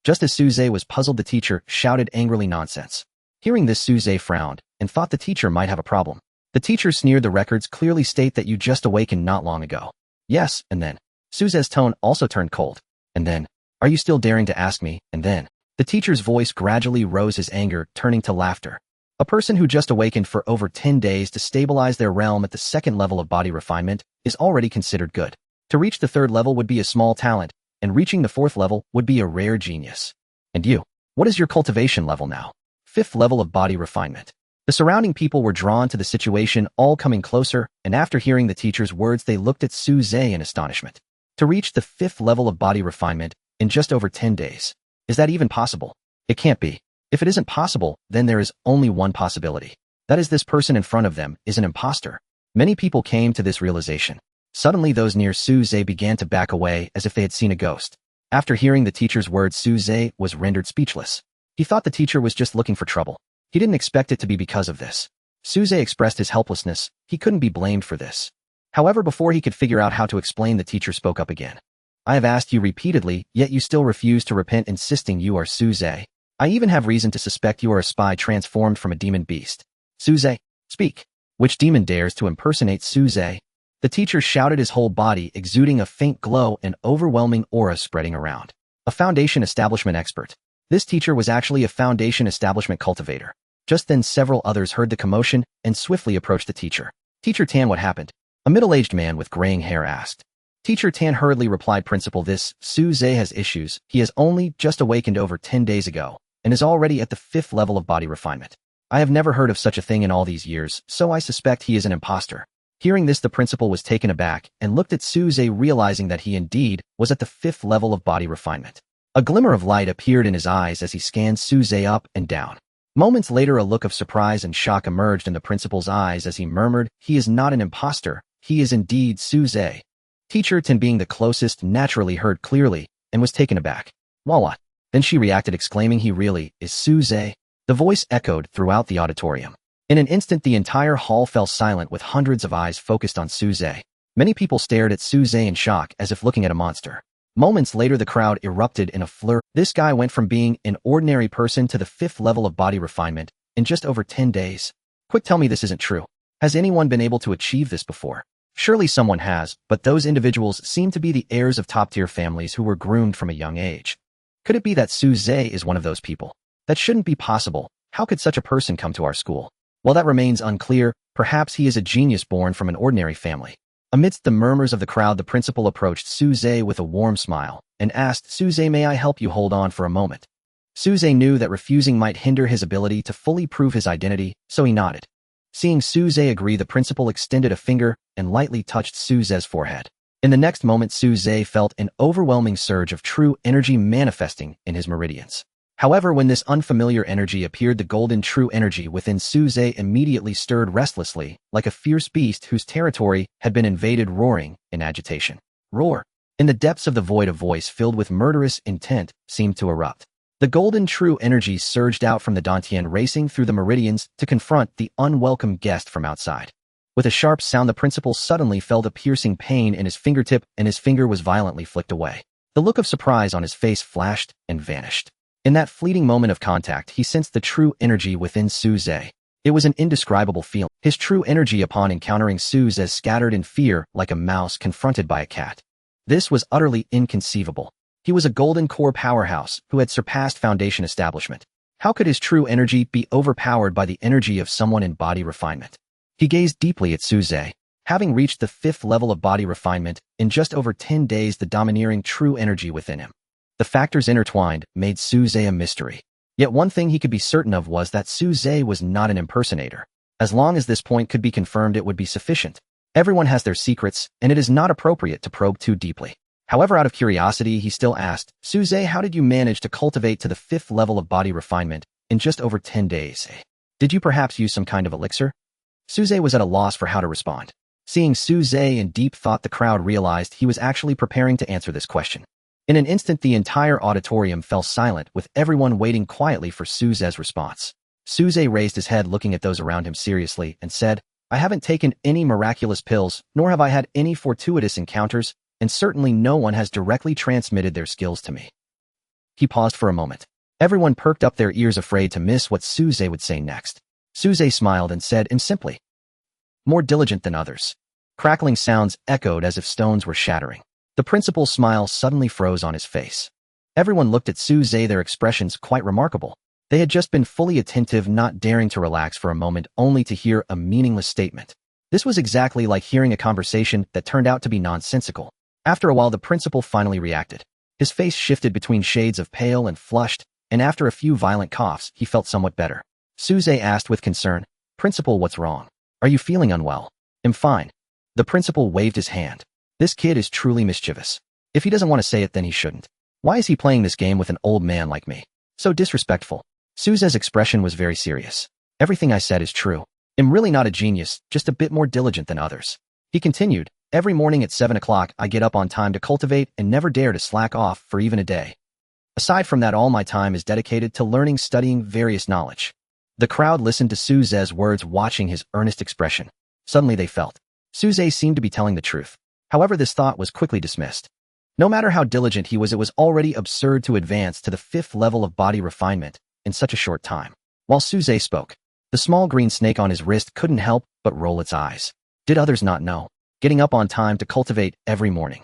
Just as Suze was puzzled, the teacher shouted angrily, "Nonsense." Hearing this, Suze frowned and thought the teacher might have a problem. The teacher sneered, "The records clearly state that you just awakened not long ago." "Yes, and then?" Suze's tone also turned cold. "And then? Are you still daring to ask me, and then?" The teacher's voice gradually rose, his anger turning to laughter. A person who just awakened for over 10 days to stabilize their realm at the second level of body refinement is already considered good. To reach the third level would be a small talent, and reaching the fourth level would be a rare genius. And you? What is your cultivation level now? Fifth level of body refinement. The surrounding people were drawn to the situation, all coming closer, and after hearing the teacher's words, they looked at Suze in astonishment. To reach the fifth level of body refinement in just over 10 days. Is that even possible? It can't be. If it isn't possible, then there is only one possibility. That is, this person in front of them is an imposter. Many people came to this realization. Suddenly those near Suze began to back away as if they had seen a ghost. After hearing the teacher's words, Suze was rendered speechless. He thought the teacher was just looking for trouble. He didn't expect it to be because of this. Suze expressed his helplessness. He couldn't be blamed for this. However, before he could figure out how to explain, the teacher spoke up again. "I have asked you repeatedly, yet you still refuse to repent, insisting you are Suze. I even have reason to suspect you are a spy transformed from a demon beast. Suze, speak. Which demon dares to impersonate Suze?" The teacher shouted, his whole body exuding a faint glow and overwhelming aura spreading around. A Foundation establishment expert. This teacher was actually a Foundation establishment cultivator. Just then several others heard the commotion and swiftly approached the teacher. "Teacher Tan, what happened?" A middle-aged man with graying hair asked. Teacher Tan hurriedly replied, "Principal, this Suze has issues. He has only just awakened over 10 days ago and is already at the 5th level of body refinement. I have never heard of such a thing in all these years, so I suspect he is an imposter." Hearing this, the principal was taken aback and looked at Suze, realizing that he indeed was at the 5th level of body refinement. A glimmer of light appeared in his eyes as he scanned Suze up and down. Moments later, a look of surprise and shock emerged in the principal's eyes as he murmured, "He is not an imposter. He is indeed Suze." Teacher Tan, being the closest, naturally heard clearly and was taken aback. "What?" Then she reacted, exclaiming, "He really is Suze." The voice echoed throughout the auditorium. In an instant, the entire hall fell silent with hundreds of eyes focused on Suze. Many people stared at Suze in shock as if looking at a monster. Moments later, the crowd erupted in a flurry. This guy went from being an ordinary person to the 5th level of body refinement in just over 10 days. Quick, tell me this isn't true. Has anyone been able to achieve this before? Surely someone has, but those individuals seem to be the heirs of top-tier families who were groomed from a young age. Could it be that Suze is one of those people? That shouldn't be possible. How could such a person come to our school? While that remains unclear, perhaps he is a genius born from an ordinary family. Amidst the murmurs of the crowd, the principal approached Suze with a warm smile and asked, "Suze, may I help you? Hold on for a moment." Suze knew that refusing might hinder his ability to fully prove his identity, so he nodded. Seeing Suze agree, the principal extended a finger and lightly touched Suze's forehead. In the next moment, Suze felt an overwhelming surge of true energy manifesting in his meridians. However, when this unfamiliar energy appeared, the golden true energy within Suze immediately stirred restlessly, like a fierce beast whose territory had been invaded, roaring in agitation. Roar! In the depths of the void, a voice filled with murderous intent seemed to erupt. The golden true energy surged out from the dantian, racing through the meridians to confront the unwelcome guest from outside. With a sharp sound, the principal suddenly felt a piercing pain in his fingertip, and his finger was violently flicked away. The look of surprise on his face flashed and vanished. In that fleeting moment of contact, he sensed the true energy within Suze. It was an indescribable feeling. His true energy upon encountering Suze scattered in fear like a mouse confronted by a cat. This was utterly inconceivable. He was a golden core powerhouse who had surpassed foundation establishment. How could his true energy be overpowered by the energy of someone in body refinement? He gazed deeply at Suze. Having reached the 5th level of body refinement, in just over 10 days the domineering true energy within him. The factors intertwined made Suze a mystery. Yet one thing he could be certain of was that Suze was not an impersonator. As long as this point could be confirmed, it would be sufficient. Everyone has their secrets, and it is not appropriate to probe too deeply. However, out of curiosity, he still asked, Suze, how did you manage to cultivate to the 5th level of body refinement in just over 10 days? Did you perhaps use some kind of elixir? Suze was at a loss for how to respond. Seeing Suze in deep thought, the crowd realized he was actually preparing to answer this question. In an instant, the entire auditorium fell silent, with everyone waiting quietly for Suze's response. Suze raised his head, looking at those around him seriously, and said, I haven't taken any miraculous pills, nor have I had any fortuitous encounters, and certainly no one has directly transmitted their skills to me. He paused for a moment. Everyone perked up their ears, afraid to miss what Suze would say next. Suze smiled and said simply, more diligent than others. Crackling sounds echoed as if stones were shattering. The principal's smile suddenly froze on his face. Everyone looked at Suze, their expressions quite remarkable. They had just been fully attentive, not daring to relax for a moment, only to hear a meaningless statement. This was exactly like hearing a conversation that turned out to be nonsensical. After a while, the principal finally reacted. His face shifted between shades of pale and flushed, and after a few violent coughs, he felt somewhat better. Suze asked with concern, Principal, what's wrong? Are you feeling unwell? I'm fine. The principal waved his hand. This kid is truly mischievous. If he doesn't want to say it, then he shouldn't. Why is he playing this game with an old man like me? So disrespectful. Suze's expression was very serious. Everything I said is true. I'm really not a genius, just a bit more diligent than others. He continued, every morning at 7 o'clock I get up on time to cultivate and never dare to slack off for even a day. Aside from that, all my time is dedicated to learning, studying various knowledge. The crowd listened to Suze's words, watching his earnest expression. Suddenly they felt Suze seemed to be telling the truth. However, this thought was quickly dismissed. No matter how diligent he was, it was already absurd to advance to the 5th level of body refinement in such a short time. While Suze spoke, the small green snake on his wrist couldn't help but roll its eyes. Did others not know? Getting up on time to cultivate every morning.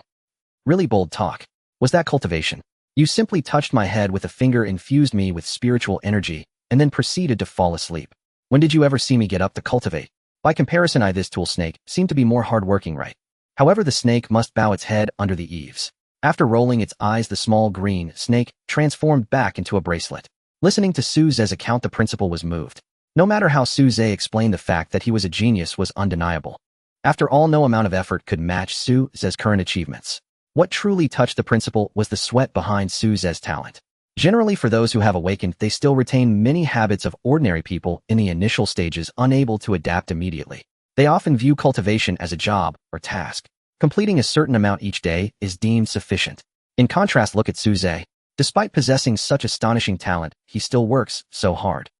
Really bold talk. Was that cultivation? You simply touched my head with a finger, infused me with spiritual energy, and then proceeded to fall asleep. When did you ever see me get up to cultivate? By comparison, this tool snake seemed to be more hardworking, right? However, the snake must bow its head under the eaves. After rolling its eyes, the small green snake transformed back into a bracelet. Listening to Suze's account, the principal was moved. No matter how Suze explained, the fact that he was a genius was undeniable. After all, no amount of effort could match Suze's current achievements. What truly touched the principal was the sweat behind Suze's talent. Generally, for those who have awakened, they still retain many habits of ordinary people in the initial stages, unable to adapt immediately. They often view cultivation as a job or task. Completing a certain amount each day is deemed sufficient. In contrast, look at Suze. Despite possessing such astonishing talent, he still works so hard.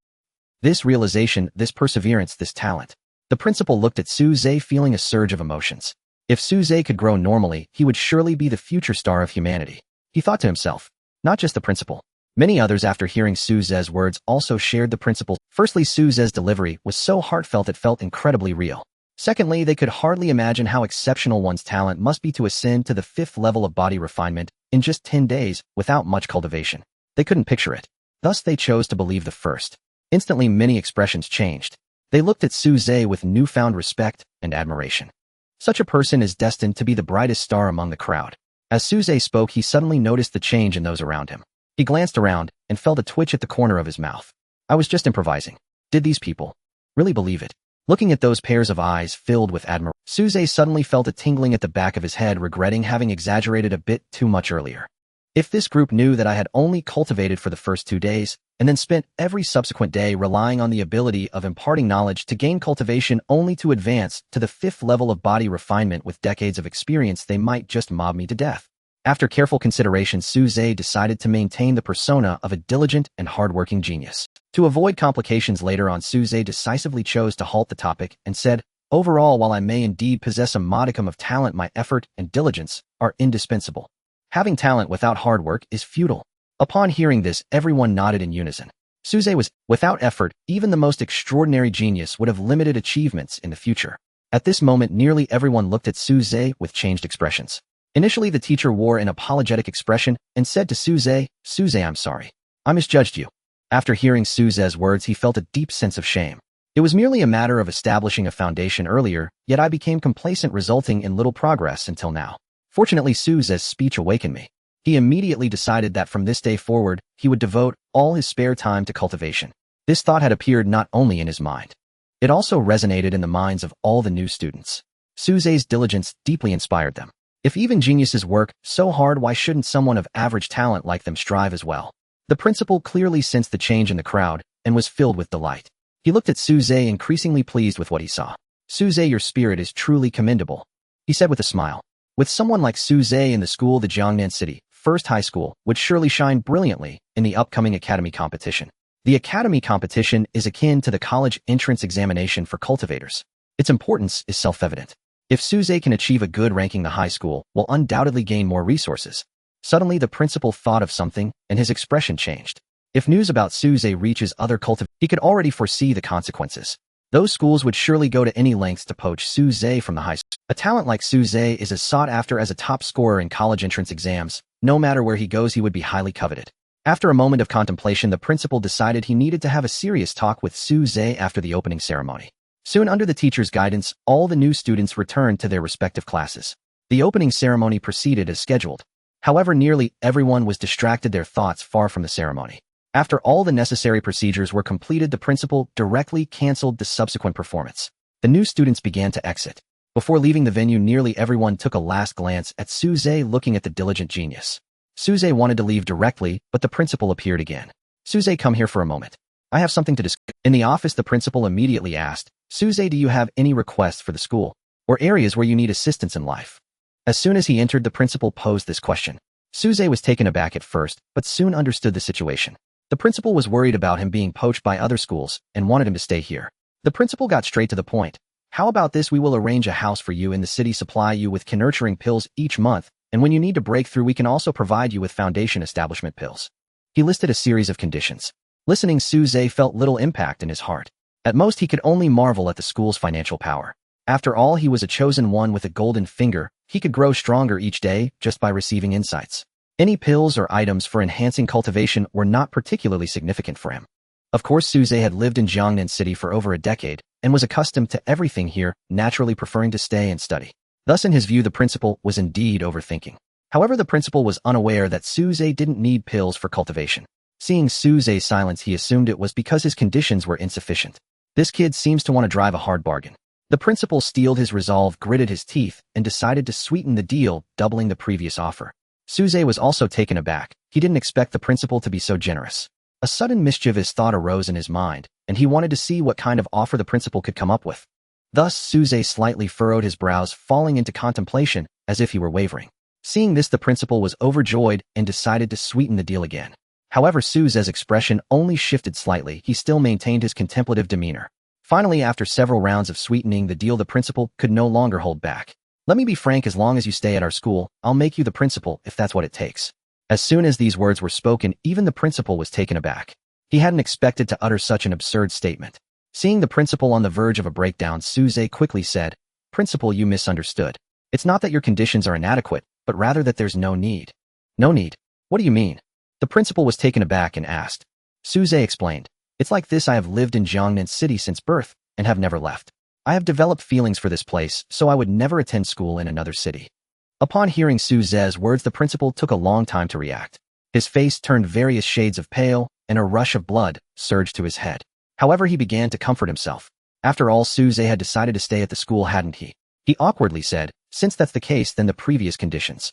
This realization, this perseverance, this talent. The principal looked at Suze, feeling a surge of emotions. If Suze could grow normally, he would surely be the future star of humanity. He thought to himself. Not just the principal. Many others, after hearing Suze's words, also shared the principle. Firstly, Suze's delivery was so heartfelt it felt incredibly real. Secondly, they could hardly imagine how exceptional one's talent must be to ascend to the 5th level of body refinement in just 10 days without much cultivation. They couldn't picture it. Thus, they chose to believe the first. Instantly, many expressions changed. They looked at Suze with newfound respect and admiration. Such a person is destined to be the brightest star among the crowd. As Suze spoke, he suddenly noticed the change in those around him. He glanced around and felt a twitch at the corner of his mouth. I was just improvising. Did these people really believe it? Looking at those pairs of eyes filled with admiration, Suze suddenly felt a tingling at the back of his head, regretting having exaggerated a bit too much earlier. If this group knew that I had only cultivated for the first 2 days, and then spent every subsequent day relying on the ability of imparting knowledge to gain cultivation only to advance to the 5th level of body refinement with decades of experience, they might just mob me to death. After careful consideration, Suze decided to maintain the persona of a diligent and hardworking genius. To avoid complications later on, Suze decisively chose to halt the topic and said, overall, while I may indeed possess a modicum of talent, my effort and diligence are indispensable. Having talent without hard work is futile. Upon hearing this, everyone nodded in unison. Suze was, without effort, even the most extraordinary genius would have limited achievements in the future. At this moment, nearly everyone looked at Suze with changed expressions. Initially, the teacher wore an apologetic expression and said to Suze, "Suze, I'm sorry. I misjudged you." After hearing Suze's words, he felt a deep sense of shame. It was merely a matter of establishing a foundation earlier, yet I became complacent, resulting in little progress until now. Fortunately, Suze's speech awakened me. He immediately decided that from this day forward, he would devote all his spare time to cultivation. This thought had appeared not only in his mind. It also resonated in the minds of all the new students. Suze's diligence deeply inspired them. If even geniuses work so hard, why shouldn't someone of average talent like them strive as well? The principal clearly sensed the change in the crowd and was filled with delight. He looked at Suze, increasingly pleased with what he saw. "Suze, your spirit is truly commendable," he said with a smile. With someone like Suze in the school, the Jiangnan City First High School would surely shine brilliantly in the upcoming academy competition. The academy competition is akin to the college entrance examination for cultivators. Its importance is self-evident. If Suze can achieve a good ranking, the high school will undoubtedly gain more resources. Suddenly, the principal thought of something, and his expression changed. If news about Suze reaches other cultivators, he could already foresee the consequences. Those schools would surely go to any lengths to poach Suze from the high school. A talent like Suze is as sought after as a top scorer in college entrance exams. No matter where he goes, he would be highly coveted. After a moment of contemplation, the principal decided he needed to have a serious talk with Suze after the opening ceremony. Soon, under the teacher's guidance, all the new students returned to their respective classes. The opening ceremony proceeded as scheduled. However, nearly everyone was distracted, their thoughts far from the ceremony. After all the necessary procedures were completed, the principal directly canceled the subsequent performance. The new students began to exit. Before leaving the venue, nearly everyone took a last glance at Suze, looking at the diligent genius. Suze wanted to leave directly, but the principal appeared again. "Suze, come here for a moment. I have something to discuss." In the office, the principal immediately asked, "Suze, do you have any requests for the school, or areas where you need assistance in life?" As soon as he entered, the principal posed this question. Suze was taken aback at first, but soon understood the situation. The principal was worried about him being poached by other schools and wanted him to stay here. The principal got straight to the point. "How about this? We will arrange a house for you in the city, supply you with nurturing pills each month, and when you need to break through, we can also provide you with foundation establishment pills." He listed a series of conditions. Listening, Suze felt little impact in his heart. At most, he could only marvel at the school's financial power. After all, he was a chosen one with a golden finger. He could grow stronger each day just by receiving insights. Any pills or items for enhancing cultivation were not particularly significant for him. Of course, Suze had lived in Jiangnan City for over a decade and was accustomed to everything here, naturally preferring to stay and study. Thus, in his view, the principal was indeed overthinking. However, the principal was unaware that Suze didn't need pills for cultivation. Seeing Suze's silence, he assumed it was because his conditions were insufficient. "This kid seems to want to drive a hard bargain." The principal steeled his resolve, gritted his teeth, and decided to sweeten the deal, doubling the previous offer. Suze was also taken aback. He didn't expect the principal to be so generous. A sudden mischievous thought arose in his mind, and he wanted to see what kind of offer the principal could come up with. Thus, Suze slightly furrowed his brows, falling into contemplation, as if he were wavering. Seeing this, the principal was overjoyed and decided to sweeten the deal again. However, Suze's expression only shifted slightly. He still maintained his contemplative demeanor. Finally, after several rounds of sweetening the deal, the principal could no longer hold back. "Let me be frank, as long as you stay at our school, I'll make you the principal if that's what it takes." As soon as these words were spoken, even the principal was taken aback. He hadn't expected to utter such an absurd statement. Seeing the principal on the verge of a breakdown, Suze quickly said, "Principal, you misunderstood. It's not that your conditions are inadequate, but rather that there's no need." "No need? What do you mean?" The principal was taken aback and asked. Suze explained, "It's like this. I have lived in Jiangnan City since birth and have never left. I have developed feelings for this place, so I would never attend school in another city." Upon hearing Suze's words, the principal took a long time to react. His face turned various shades of pale, and a rush of blood surged to his head. However, he began to comfort himself. After all, Suze had decided to stay at the school, hadn't he? He awkwardly said, "Since that's the case, then the previous conditions.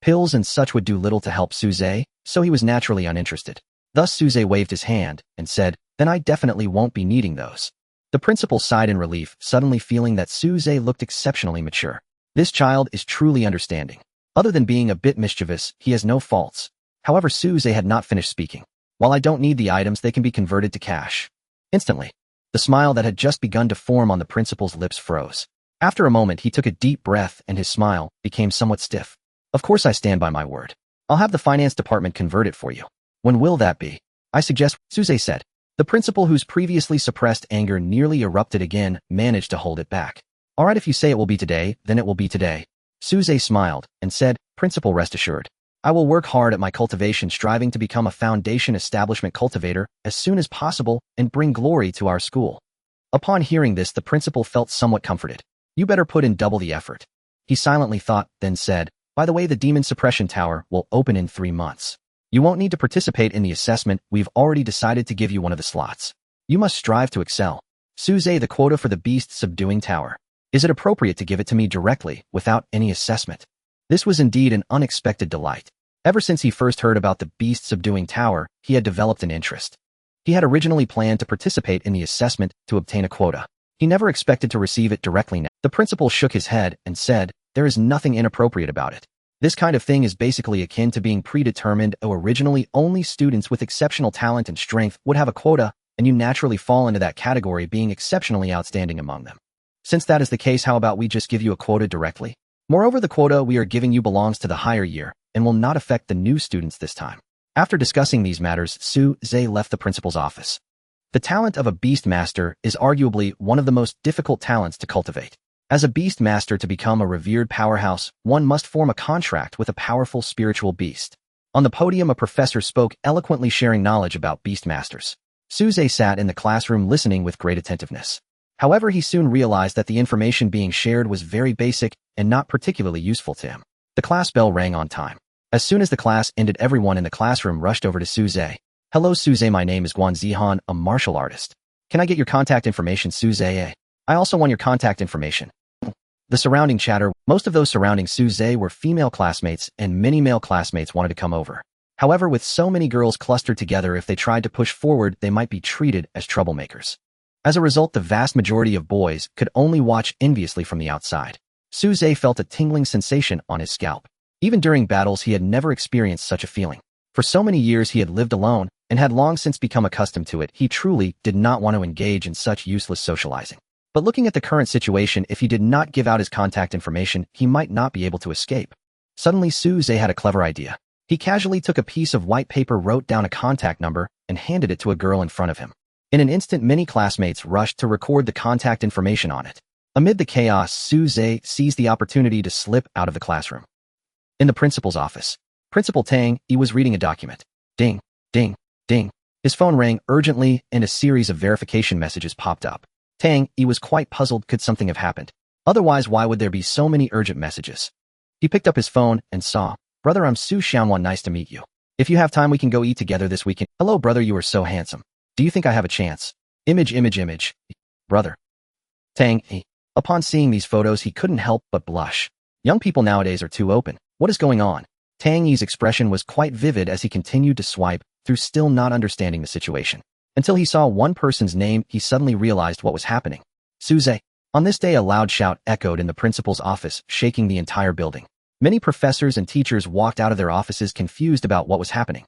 Pills and such would do little to help Suze," so he was naturally uninterested. Thus Suze waved his hand and said, "Then I definitely won't be needing those." The principal sighed in relief, suddenly feeling that Suze looked exceptionally mature. This child is truly understanding. Other than being a bit mischievous, he has no faults. However, Suze had not finished speaking. "While I don't need the items, they can be converted to cash." Instantly, the smile that had just begun to form on the principal's lips froze. After a moment, he took a deep breath and his smile became somewhat stiff. "Of course, I stand by my word. I'll have the finance department convert it for you." "When will that be?" "I suggest," Suze said. The principal, whose previously suppressed anger nearly erupted again, managed to hold it back. "All right, if you say it will be today, then it will be today." Suze smiled and said, Principal, rest assured. I will work hard at my cultivation, striving to become a foundation establishment cultivator as soon as possible and bring glory to our school. Upon hearing this, the principal felt somewhat comforted. You better put in double the effort. He silently thought, then said, by the way, the demon suppression tower will open in 3 months. You won't need to participate in the assessment. We've already decided to give you one of the slots. You must strive to excel. Suze, the quota for the beast subduing tower. Is it appropriate to give it to me directly, without any assessment? This was indeed an unexpected delight. Ever since he first heard about the beast subduing tower, he had developed an interest. He had originally planned to participate in the assessment to obtain a quota. He never expected to receive it directly now. The principal shook his head and said, there is nothing inappropriate about it. This kind of thing is basically akin to being predetermined. Originally, only students with exceptional talent and strength would have a quota, and you naturally fall into that category, being exceptionally outstanding among them. Since that is the case, how about we just give you a quota directly? Moreover, the quota we are giving you belongs to the higher year and will not affect the new students this time. After discussing these matters, Suze left the principal's office. The talent of a beast master is arguably one of the most difficult talents to cultivate. As a beast master, to become a revered powerhouse, one must form a contract with a powerful spiritual beast. On the podium, a professor spoke, eloquently sharing knowledge about beast masters. Suze sat in the classroom listening with great attentiveness. However, he soon realized that the information being shared was very basic and not particularly useful to him. The class bell rang on time. As soon as the class ended, everyone in the classroom rushed over to Suze. Hello, Suze, my name is Guan Zihan, a martial artist. Can I get your contact information, Suze? I also want your contact information. The surrounding chatter, most of those surrounding Suze were female classmates, and many male classmates wanted to come over. However, with so many girls clustered together, if they tried to push forward, they might be treated as troublemakers. As a result, the vast majority of boys could only watch enviously from the outside. Suze felt a tingling sensation on his scalp. Even during battles, he had never experienced such a feeling. For so many years, he had lived alone and had long since become accustomed to it. He truly did not want to engage in such useless socializing. But looking at the current situation, if he did not give out his contact information, he might not be able to escape. Suddenly, Suze had a clever idea. He casually took a piece of white paper, wrote down a contact number, and handed it to a girl in front of him. In an instant, many classmates rushed to record the contact information on it. Amid the chaos, Suze seized the opportunity to slip out of the classroom. In the principal's office, Principal Tang, he was reading a document. Ding, ding, ding. His phone rang urgently, and a series of verification messages popped up. Tang, he was quite puzzled. Could something have happened? Otherwise, why would there be so many urgent messages? He picked up his phone and saw, Brother, I'm Su Xianwan, nice to meet you. If you have time, we can go eat together this weekend. Hello, brother, you are so handsome. Do you think I have a chance? Image. Brother. Tang, he. Upon seeing these photos, he couldn't help but blush. Young people nowadays are too open. What is going on? Tang Yi's expression was quite vivid as he continued to swipe through, still not understanding the situation. Until he saw one person's name, he suddenly realized what was happening. Suze. On this day, a loud shout echoed in the principal's office, shaking the entire building. Many professors and teachers walked out of their offices confused about what was happening.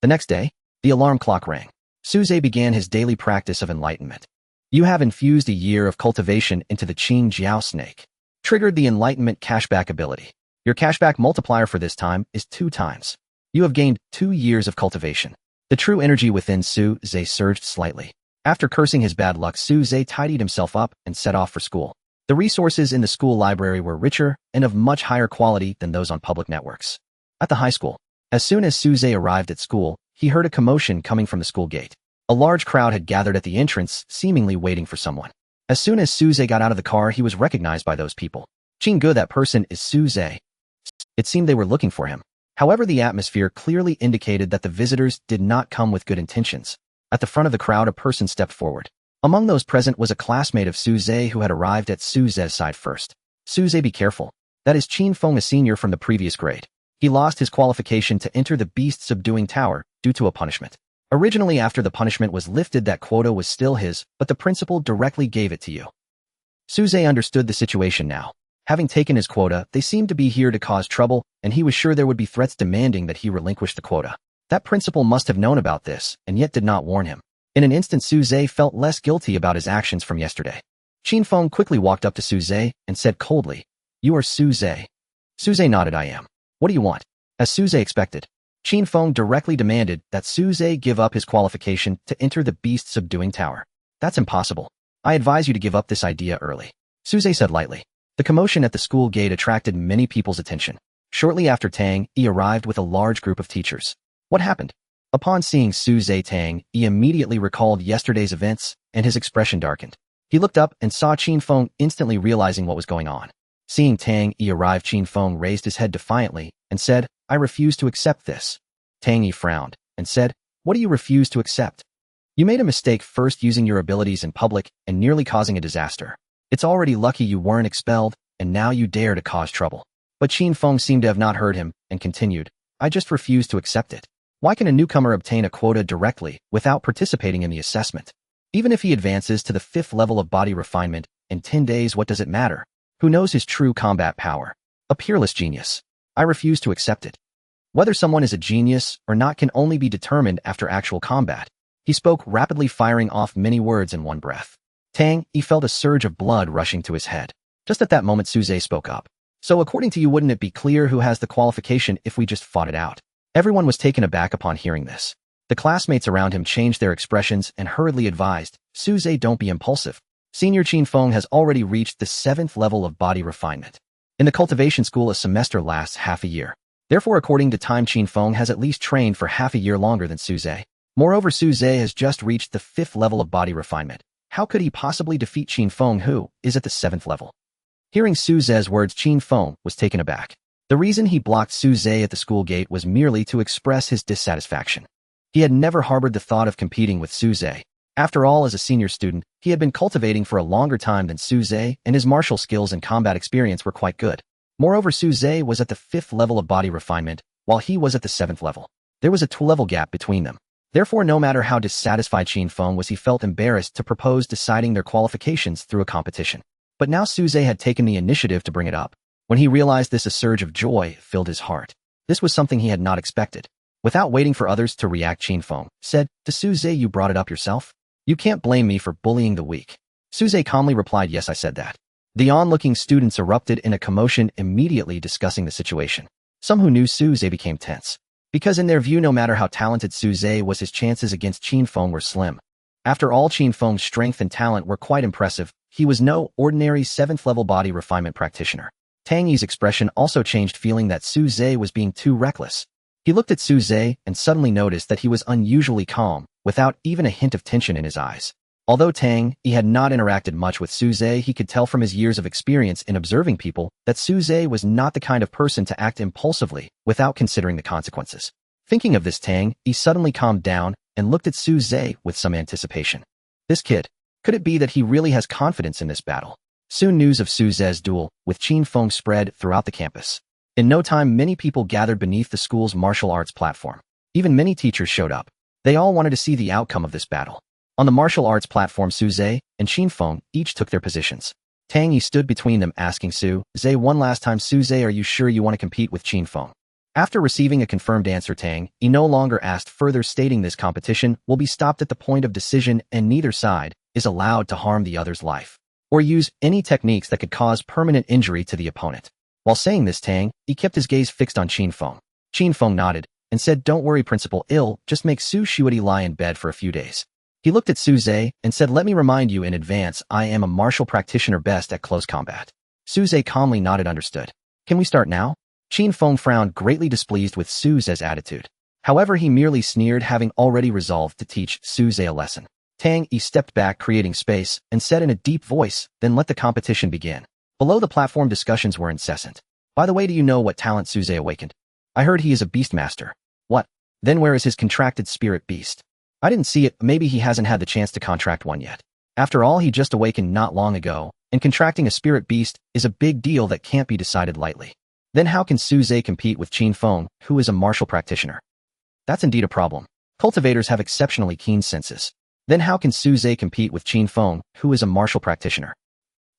The next day, the alarm clock rang. Suze began his daily practice of enlightenment. You have infused a year of cultivation into the Qing Jiao snake. Triggered the enlightenment cashback ability. Your cashback multiplier for this time is 2 times. You have gained 2 years of cultivation. The true energy within Suze surged slightly. After cursing his bad luck, Suze tidied himself up and set off for school. The resources in the school library were richer and of much higher quality than those on public networks. At the high school, as soon as Suze arrived at school, he heard a commotion coming from the school gate. A large crowd had gathered at the entrance, seemingly waiting for someone. As soon as Suze got out of the car, he was recognized by those people. Qingge, that person is Suze. It seemed they were looking for him. However, the atmosphere clearly indicated that the visitors did not come with good intentions. At the front of the crowd, a person stepped forward. Among those present was a classmate of Suze who had arrived at Suze's side first. Suze, be careful. That is Qin Feng, a senior from the previous grade. He lost his qualification to enter the beast subduing tower due to a punishment. Originally, after the punishment was lifted, that quota was still his, but the principal directly gave it to you. Suze understood the situation now. Having taken his quota, they seemed to be here to cause trouble, and he was sure there would be threats demanding that he relinquish the quota. That principal must have known about this, and yet did not warn him. In an instant, Suze felt less guilty about his actions from yesterday. Qin Feng quickly walked up to Suze and said coldly, You are Suze. Suze nodded, I am. What do you want? As Suze expected, Qin Feng directly demanded that Suze give up his qualification to enter the beast subduing tower. That's impossible. I advise you to give up this idea early. Suze said lightly. The commotion at the school gate attracted many people's attention. Shortly after Tang, Yi arrived with a large group of teachers. What happened? Upon seeing Su-Zhe Tang, Yi immediately recalled yesterday's events, and his expression darkened. He looked up and saw Qin Feng, instantly realizing what was going on. Seeing Tang Yi arrive, Qin Feng raised his head defiantly and said, "I refuse to accept this." Tang Yi frowned and said, "What do you refuse to accept? You made a mistake first using your abilities in public and nearly causing a disaster. It's already lucky you weren't expelled, and now you dare to cause trouble." But Qin Feng seemed to have not heard him and continued, "I just refuse to accept it. Why can a newcomer obtain a quota directly without participating in the assessment? Even if he advances to the 5th level of body refinement in 10 days, what does it matter? Who knows his true combat power? A peerless genius. I refuse to accept it. Whether someone is a genius or not can only be determined after actual combat." He spoke rapidly, firing off many words in one breath. Tang Yi felt a surge of blood rushing to his head. Just at that moment, Su-Zhe spoke up. "So according to you, wouldn't it be clear who has the qualification if we just fought it out?" Everyone was taken aback upon hearing this. The classmates around him changed their expressions and hurriedly advised, "Su-Zhe, don't be impulsive. Senior Qin Feng has already reached the 7th level of body refinement. In the cultivation school, a semester lasts half a year. Therefore, according to time, Qin Feng has at least trained for half a year longer than Su-Zhe. Moreover, Su-Zhe has just reached the 5th level of body refinement. How could he possibly defeat Qin Feng, who is at the 7th level?" Hearing Su-Zhe's words, Qin Feng was taken aback. The reason he blocked Su-Zhe at the school gate was merely to express his dissatisfaction. He had never harbored the thought of competing with Su-Zhe. After all, as a senior student, he had been cultivating for a longer time than Su-Zhe, and his martial skills and combat experience were quite good. Moreover, Su-Zhe was at the 5th level of body refinement, while he was at the 7th level. There was a 2-level gap between them. Therefore, no matter how dissatisfied Qin Feng was, he felt embarrassed to propose deciding their qualifications through a competition. But now Su-Zhe had taken the initiative to bring it up. When he realized this, a surge of joy filled his heart. This was something he had not expected. Without waiting for others to react, Qin Feng said, "To Su-Zhe, you brought it up yourself? You can't blame me for bullying the weak." Su-Zhe calmly replied, "Yes, I said that." The onlooking students erupted in a commotion, immediately discussing the situation. Some who knew Su-Zhe became tense. Because in their view, no matter how talented Su-Zhe was, his chances against Qin Feng were slim. After all, Qin Feng's strength and talent were quite impressive. He was no ordinary 7th level body refinement practitioner. Tang Yi's expression also changed, feeling that Su-Zhe was being too reckless. He looked at Su-Zhe and suddenly noticed that he was unusually calm, without even a hint of tension in his eyes. Although Tang Yi had not interacted much with Su-Zhe, he could tell from his years of experience in observing people that Su-Zhe was not the kind of person to act impulsively without considering the consequences. Thinking of this, Tang Yi suddenly calmed down and looked at Su-Zhe with some anticipation. This kid, could it be that he really has confidence in this battle? Soon news of Su-Zhe's duel with Qin Feng spread throughout the campus. In no time, many people gathered beneath the school's martial arts platform. Even many teachers showed up. They all wanted to see the outcome of this battle. On the martial arts platform, Su-Zhe and Qin Feng each took their positions. Tang Yi stood between them, asking Su-Zhe one last time, "Su-Zhe, are you sure you want to compete with Qin Feng?" After receiving a confirmed answer, Tang Yi no longer asked further, stating this competition will be stopped at the point of decision and neither side is allowed to harm the other's life or use any techniques that could cause permanent injury to the opponent. While saying this, Tang Yi kept his gaze fixed on Qin Feng. Qin Feng nodded and said, "Don't worry, Principal. Just make Su-Zhe lie in bed for a few days." He looked at Su-Zhe and said, "Let me remind you in advance, I am a martial practitioner best at close combat." Su-Zhe calmly nodded, "Understood. Can we start now?" Qin Feng frowned, greatly displeased with Su-Zhe's attitude. However, he merely sneered, having already resolved to teach Su-Zhe a lesson. Tang Yi stepped back, creating space, and said in a deep voice, "Then let the competition begin." Below the platform, discussions were incessant. "By the way, do you know what talent Su-Zhe awakened? I heard he is a beast master." "What? Then where is his contracted spirit beast?" "I didn't see it. Maybe he hasn't had the chance to contract one yet. After all, he just awakened not long ago, and contracting a spirit beast is a big deal that can't be decided lightly." "Then how can Su-Zhe compete with Qin Feng, who is a martial practitioner?" "That's indeed a problem. Cultivators have exceptionally keen senses." "Then how can Su-Zhe compete with Qin Feng, who is a martial practitioner?"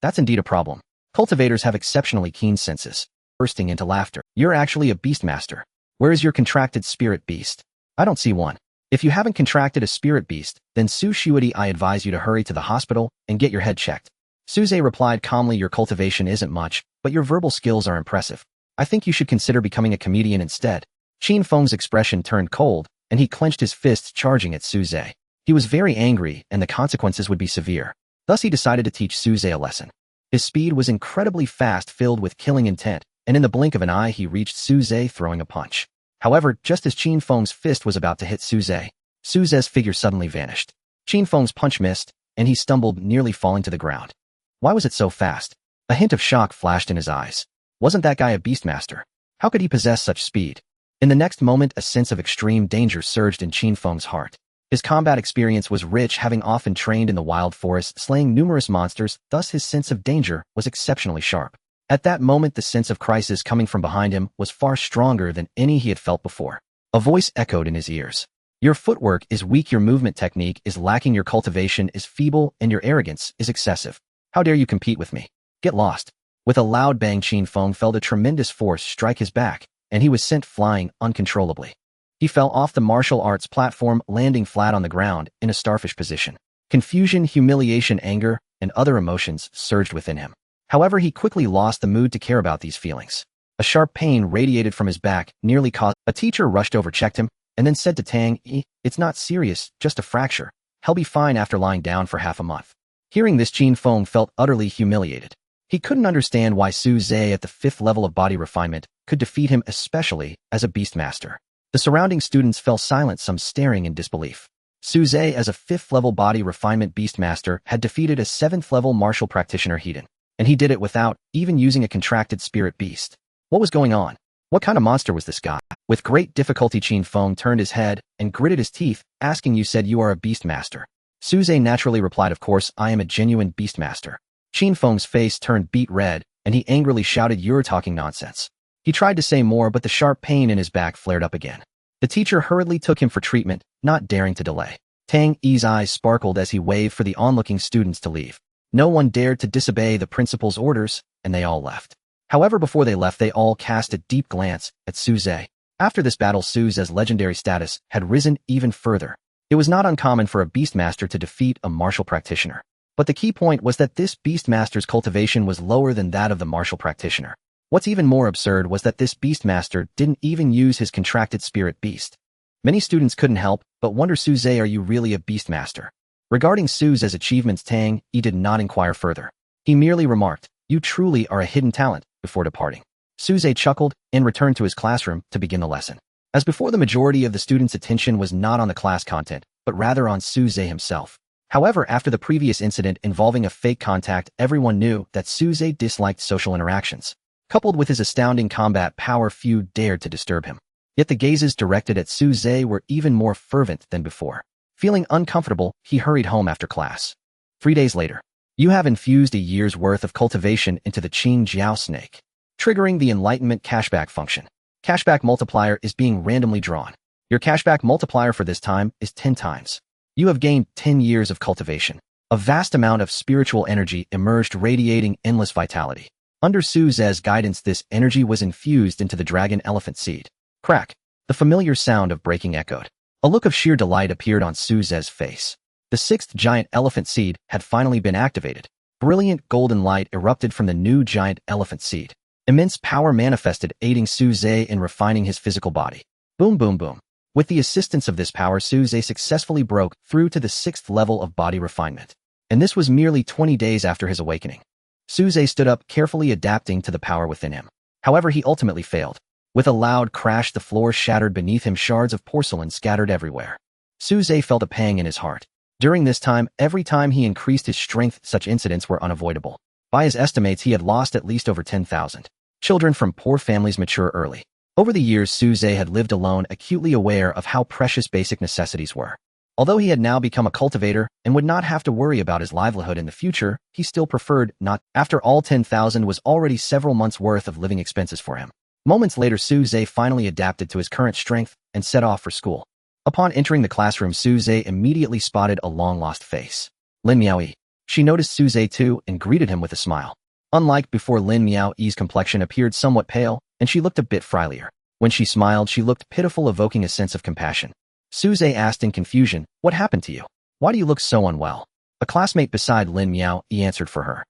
"That's indeed a problem. Cultivators have exceptionally keen senses." Bursting into laughter. "You're actually a beast master. Where is your contracted spirit beast?" "I don't see one." "If you haven't contracted a spirit beast, then Su-Zhe, I advise you to hurry to the hospital and get your head checked." Su-Zhe replied calmly, "Your cultivation isn't much, but your verbal skills are impressive. I think you should consider becoming a comedian instead." Qin Feng's expression turned cold, and he clenched his fists, charging at Su-Zhe. He was very angry, and the consequences would be severe. Thus he decided to teach Su-Zhe a lesson. His speed was incredibly fast, filled with killing intent, and in the blink of an eye he reached Su Zhe, throwing a punch. However, just as Qin Feng's fist was about to hit Su Zhe's figure suddenly vanished. Qin Feng's punch missed, and he stumbled, nearly falling to the ground. Why was it so fast? A hint of shock flashed in his eyes. Wasn't that guy a beastmaster? How could he possess such speed? In the next moment, a sense of extreme danger surged in Qin Feng's heart. His combat experience was rich, having often trained in the wild forest, slaying numerous monsters, thus his sense of danger was exceptionally sharp. At that moment, the sense of crisis coming from behind him was far stronger than any he had felt before. A voice echoed in his ears. Your footwork is weak, your movement technique is lacking, your cultivation is feeble, and your arrogance is excessive. How dare you compete with me? Get lost. With a loud bang, Qin Feng felt a tremendous force strike his back, and he was sent flying uncontrollably. He fell off the martial arts platform, landing flat on the ground in a starfish position. Confusion, humiliation, anger, and other emotions surged within him. However, he quickly lost the mood to care about these feelings. A sharp pain radiated from his back, nearly caused. A teacher rushed over, checked him, and then said to Tang, "It's not serious, just a fracture. He'll be fine after lying down for half a month." Hearing this, Qin Feng felt utterly humiliated. He couldn't understand why Su Zhe at the 5th level of body refinement could defeat him, especially as a beastmaster. The surrounding students fell silent, some staring in disbelief. Su Zhe, as a 5th level body refinement beastmaster, had defeated a 7th level martial practitioner Hedon, and he did it without even using a contracted spirit beast. What was going on? What kind of monster was this guy? With great difficulty, Qin Feng turned his head and gritted his teeth, asking, "You said you are a beastmaster?" Su Zhe naturally replied, "Of course, I am a genuine beastmaster." Qin Feng's face turned beet red, and he angrily shouted, "You're talking nonsense." He tried to say more, but the sharp pain in his back flared up again. The teacher hurriedly took him for treatment, not daring to delay. Tang Yi's eyes sparkled as he waved for the onlooking students to leave. No one dared to disobey the principal's orders, and they all left. However, before they left, they all cast a deep glance at Su Zhe. After this battle, Su Zhe's legendary status had risen even further. It was not uncommon for a beastmaster to defeat a martial practitioner. But the key point was that this beastmaster's cultivation was lower than that of the martial practitioner. What's even more absurd was that this beastmaster didn't even use his contracted spirit beast. Many students couldn't help but wonder, Su Zhe, are you really a beastmaster? Regarding Su Zhe's achievements, Tang Yi did not inquire further. He merely remarked, "You truly are a hidden talent," before departing. Su Zhe chuckled and returned to his classroom to begin the lesson. As before, the majority of the students' attention was not on the class content, but rather on Su Zhe himself. However, after the previous incident involving a fake contact, everyone knew that Su Zhe disliked social interactions. Coupled with his astounding combat power, few dared to disturb him. Yet the gazes directed at Su Zhe were even more fervent than before. Feeling uncomfortable, he hurried home after class. 3 days later. You have infused a year's worth of cultivation into the Qin Jiao snake, triggering the enlightenment cashback function. Cashback multiplier is being randomly drawn. Your cashback multiplier for this time is 10 times. You have gained 10 years of cultivation. A vast amount of spiritual energy emerged, radiating endless vitality. Under Su Zhe's guidance, this energy was infused into the dragon elephant seed. Crack! The familiar sound of breaking echoed. A look of sheer delight appeared on Su Zhe's face. The 6th giant elephant seed had finally been activated. Brilliant golden light erupted from the new giant elephant seed. Immense power manifested, aiding Su Zhe in refining his physical body. Boom, boom, boom. With the assistance of this power, Su Zhe successfully broke through to the 6th level of body refinement. And this was merely 20 days after his awakening. Su Zhe stood up, carefully adapting to the power within him. However, he ultimately failed. With a loud crash, the floor shattered beneath him, shards of porcelain scattered everywhere. Su Zhe felt a pang in his heart. During this time, every time he increased his strength, such incidents were unavoidable. By his estimates, he had lost at least over 10,000. Children from poor families mature early. Over the years, Su Zhe had lived alone, acutely aware of how precious basic necessities were. Although he had now become a cultivator and would not have to worry about his livelihood in the future, he still preferred not. After all, 10,000 was already several months' worth of living expenses for him. Moments later, Su Zhe finally adapted to his current strength and set off for school. Upon entering the classroom, Su Zhe immediately spotted a long-lost face. Lin Miaoyi. She noticed Su Zhe too and greeted him with a smile. Unlike before, Lin Miaoyi's complexion appeared somewhat pale, and she looked a bit frilier. When she smiled, she looked pitiful, evoking a sense of compassion. Su Zhe asked in confusion, "What happened to you? Why do you look so unwell?" A classmate beside Lin Miaoyi answered for her.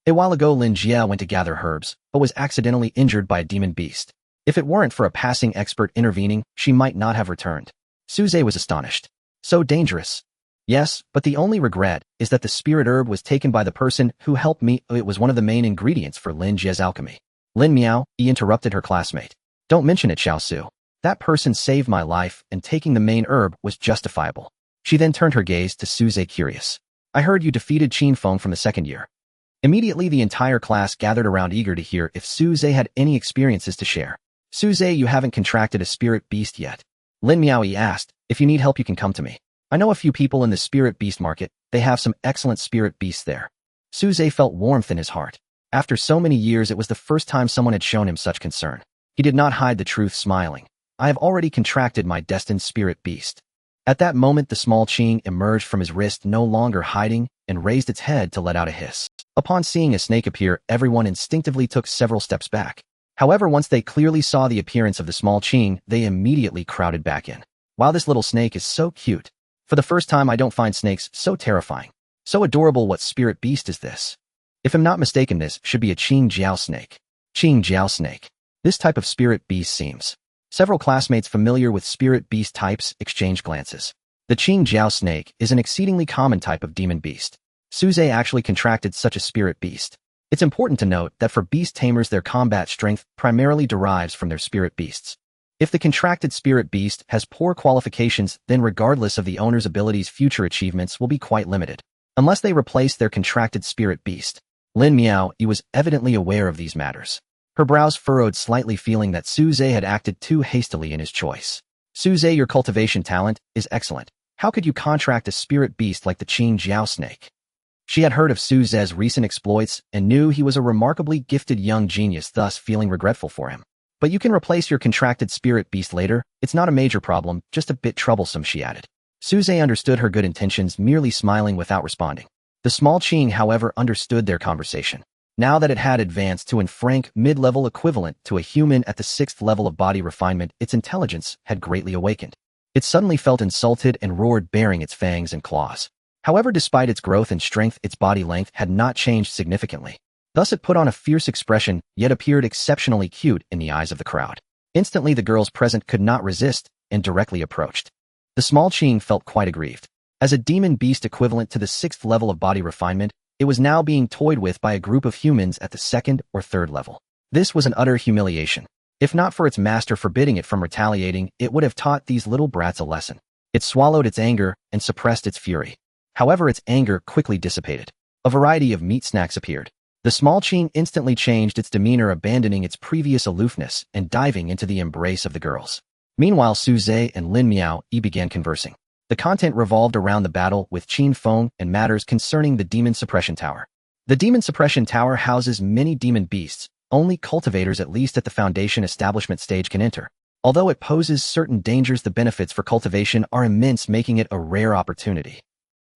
A while ago, Lin Jia went to gather herbs, but was accidentally injured by a demon beast. If it weren't for a passing expert intervening, she might not have returned. Su Zhe was astonished. So dangerous. Yes, but the only regret is that the spirit herb was taken by the person who helped me. It was one of the main ingredients for Lin Jie's alchemy. Lin Miao, he interrupted her classmate. Don't mention it, Xiao Su. That person saved my life, and taking the main herb was justifiable. She then turned her gaze to Su Zhe, curious. I heard you defeated Qin Feng from the second year. Immediately the entire class gathered around, eager to hear if Su Zhe had any experiences to share. Su Zhe, you haven't contracted a spirit beast yet. Lin Miao asked, if you need help you can come to me. I know a few people in the spirit beast market, they have some excellent spirit beasts there. Su Zhe felt warmth in his heart. After so many years, it was the first time someone had shown him such concern. He did not hide the truth, smiling. I have already contracted my destined spirit beast. At that moment, the small Qing emerged from his wrist, no longer hiding, and raised its head to let out a hiss. Upon seeing a snake appear, everyone instinctively took several steps back. However, once they clearly saw the appearance of the small Qing, they immediately crowded back in. Wow, this little snake is so cute. For the first time, I don't find snakes so terrifying. So adorable. What spirit beast is this? If I'm not mistaken, this should be a Qing Jiao snake. Qing Jiao snake. This type of spirit beast seems. Several classmates familiar with spirit beast types exchanged glances. The Qing Jiao snake is an exceedingly common type of demon beast. Su Zhe actually contracted such a spirit beast. It's important to note that for beast tamers, their combat strength primarily derives from their spirit beasts. If the contracted spirit beast has poor qualifications, then regardless of the owner's abilities, future achievements will be quite limited, unless they replace their contracted spirit beast. Lin Miao, he was evidently aware of these matters. Her brows furrowed slightly, feeling that Su Zhe had acted too hastily in his choice. Su Zhe, your cultivation talent is excellent. How could you contract a spirit beast like the Qing Jiao snake? She had heard of Su Zhe's recent exploits and knew he was a remarkably gifted young genius, thus feeling regretful for him. But you can replace your contracted spirit beast later. It's not a major problem, just a bit troublesome, she added. Su Zhe understood her good intentions, merely smiling without responding. The small Qing, however, understood their conversation. Now that it had advanced to an frank mid-level equivalent to a human at the 6th level of body refinement, its intelligence had greatly awakened. It suddenly felt insulted and roared, baring its fangs and claws. However, despite its growth and strength, its body length had not changed significantly. Thus it put on a fierce expression, yet appeared exceptionally cute in the eyes of the crowd. Instantly the girls present could not resist, and directly approached. The small Qing felt quite aggrieved. As a demon beast equivalent to the 6th level of body refinement, it was now being toyed with by a group of humans at the 2nd or 3rd level. This was an utter humiliation. If not for its master forbidding it from retaliating, it would have taught these little brats a lesson. It swallowed its anger and suppressed its fury. However, its anger quickly dissipated. A variety of meat snacks appeared. The small Qing instantly changed its demeanor, abandoning its previous aloofness and diving into the embrace of the girls. Meanwhile, Su Zhe and Lin Miao began conversing. The content revolved around the battle with Qin Feng and matters concerning the Demon Suppression Tower. The Demon Suppression Tower houses many demon beasts. Only cultivators, at least at the foundation establishment stage, can enter. Although it poses certain dangers, the benefits for cultivation are immense, making it a rare opportunity.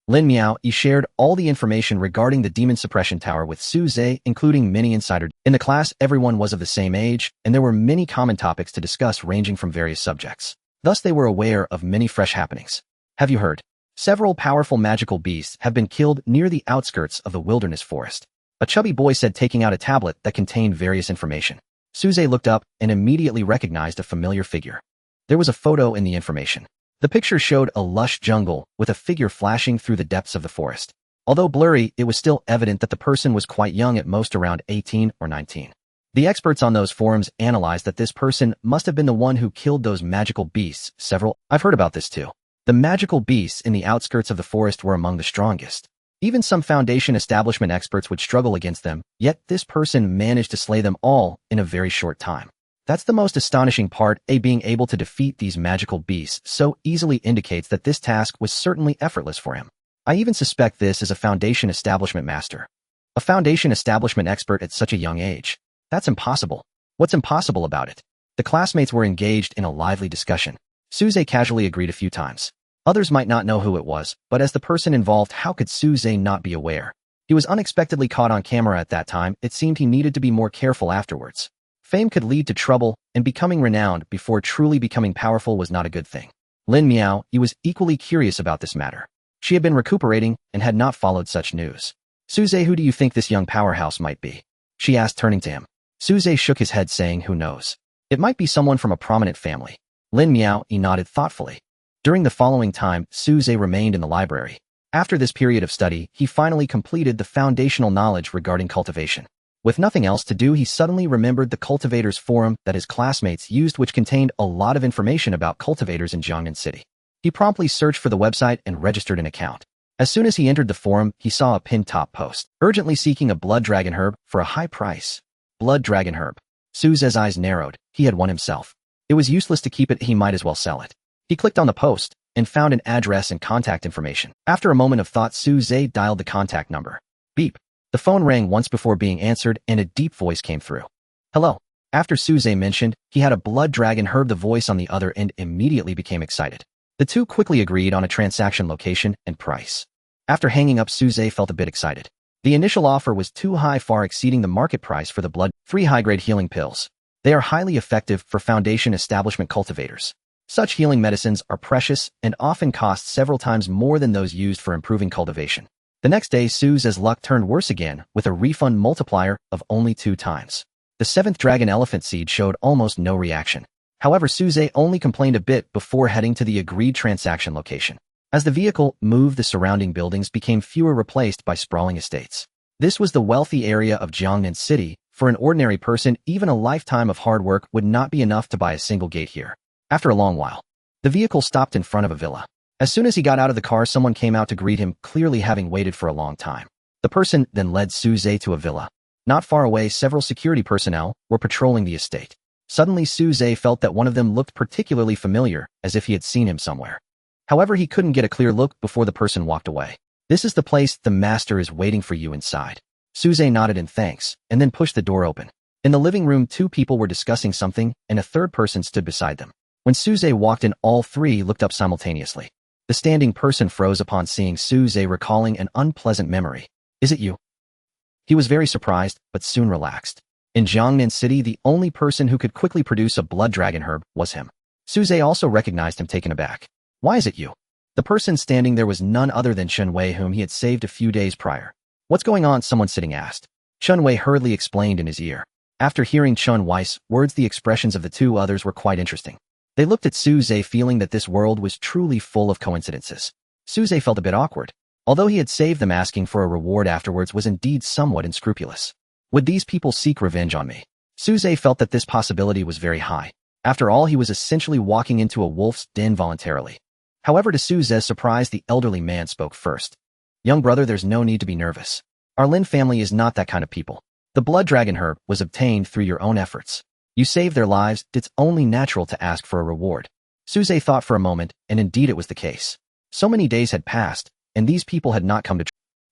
Lin Miao shared all the information regarding the Demon Suppression Tower with Su Zhe, including many insiders. In the class, everyone was of the same age, and there were many common topics to discuss ranging from various subjects. Thus, they were aware of many fresh happenings. Have you heard? Several powerful magical beasts have been killed near the outskirts of the wilderness forest. A chubby boy said, taking out a tablet that contained various information. Su Zhe looked up and immediately recognized a familiar figure. There was a photo in the information. The picture showed a lush jungle with a figure flashing through the depths of the forest. Although blurry, it was still evident that the person was quite young, at most around 18 or 19. The experts on those forums analyzed that this person must have been the one who killed those magical beasts. I've heard about this too. The magical beasts in the outskirts of the forest were among the strongest. Even some foundation establishment experts would struggle against them, yet this person managed to slay them all in a very short time. That's the most astonishing part. Being able to defeat these magical beasts so easily indicates that this task was certainly effortless for him. I even suspect this is a foundation establishment master. A foundation establishment expert at such a young age. That's impossible. What's impossible about it? The classmates were engaged in a lively discussion. Su Zhe casually agreed a few times. Others might not know who it was, but as the person involved, how could Su Zhe not be aware? He was unexpectedly caught on camera at that time. It seemed he needed to be more careful afterwards. Fame could lead to trouble, and becoming renowned before truly becoming powerful was not a good thing. Lin Miao, he was equally curious about this matter. She had been recuperating and had not followed such news. Su Zhe, who do you think this young powerhouse might be? She asked, turning to him. Su Zhe shook his head, saying, who knows? It might be someone from a prominent family. Lin Miao, he nodded thoughtfully. During the following time, Suze remained in the library. After this period of study, he finally completed the foundational knowledge regarding cultivation. With nothing else to do, he suddenly remembered the cultivators forum that his classmates used, which contained a lot of information about cultivators in Jiangnan City. He promptly searched for the website and registered an account. As soon as he entered the forum, he saw a pinned top post, urgently seeking a blood dragon herb for a high price. Blood dragon herb. Suze's eyes narrowed. He had one himself. It was useless to keep it, he might as well sell it. He clicked on the post and found an address and contact information. After a moment of thought, Suze dialed the contact number. Beep. The phone rang once before being answered, and a deep voice came through. Hello. After Suze mentioned he had a blood dragon herb, the voice on the other end immediately became excited. The two quickly agreed on a transaction location and price. After hanging up, Suze felt a bit excited. The initial offer was too high, far exceeding the market price for the blood 3 high-grade healing pills. They are highly effective for foundation establishment cultivators. Such healing medicines are precious and often cost several times more than those used for improving cultivation. The next day, Suze's luck turned worse again with a refund multiplier of only 2 times. The 7th dragon elephant seed showed almost no reaction. However, Suze only complained a bit before heading to the agreed transaction location. As the vehicle moved, the surrounding buildings became fewer, replaced by sprawling estates. This was the wealthy area of Jiangnan City. For an ordinary person, even a lifetime of hard work would not be enough to buy a single gate here. After a long while, the vehicle stopped in front of a villa. As soon as he got out of the car, someone came out to greet him, clearly having waited for a long time. The person then led Suze to a villa. Not far away, several security personnel were patrolling the estate. Suddenly, Suze felt that one of them looked particularly familiar, as if he had seen him somewhere. However, he couldn't get a clear look before the person walked away. This is the place. The master is waiting for you inside. Suze nodded in thanks, and then pushed the door open. In the living room, 2 people were discussing something, and a third person stood beside them. When Suze walked in, all 3 looked up simultaneously. The standing person froze upon seeing Suze, recalling an unpleasant memory. Is it you? He was very surprised, but soon relaxed. In Jiangnan City, the only person who could quickly produce a blood dragon herb was him. Suze also recognized him, taken aback. Why is it you? The person standing there was none other than Chen Wei, whom he had saved a few days prior. What's going on? Someone sitting asked. Chen Wei hurriedly explained in his ear. After hearing Chen Wei's words, the expressions of the 2 others were quite interesting. They looked at Suze, feeling that this world was truly full of coincidences. Suze felt a bit awkward. Although he had saved them, asking for a reward afterwards was indeed somewhat unscrupulous. Would these people seek revenge on me? Suze felt that this possibility was very high. After all, he was essentially walking into a wolf's den voluntarily. However, to Suze's surprise, the elderly man spoke first. Young brother, there's no need to be nervous. Our Lin family is not that kind of people. The blood dragon herb was obtained through your own efforts. You saved their lives. It's only natural to ask for a reward. Suze thought for a moment, and indeed it was the case. So many days had passed, and these people had not come to.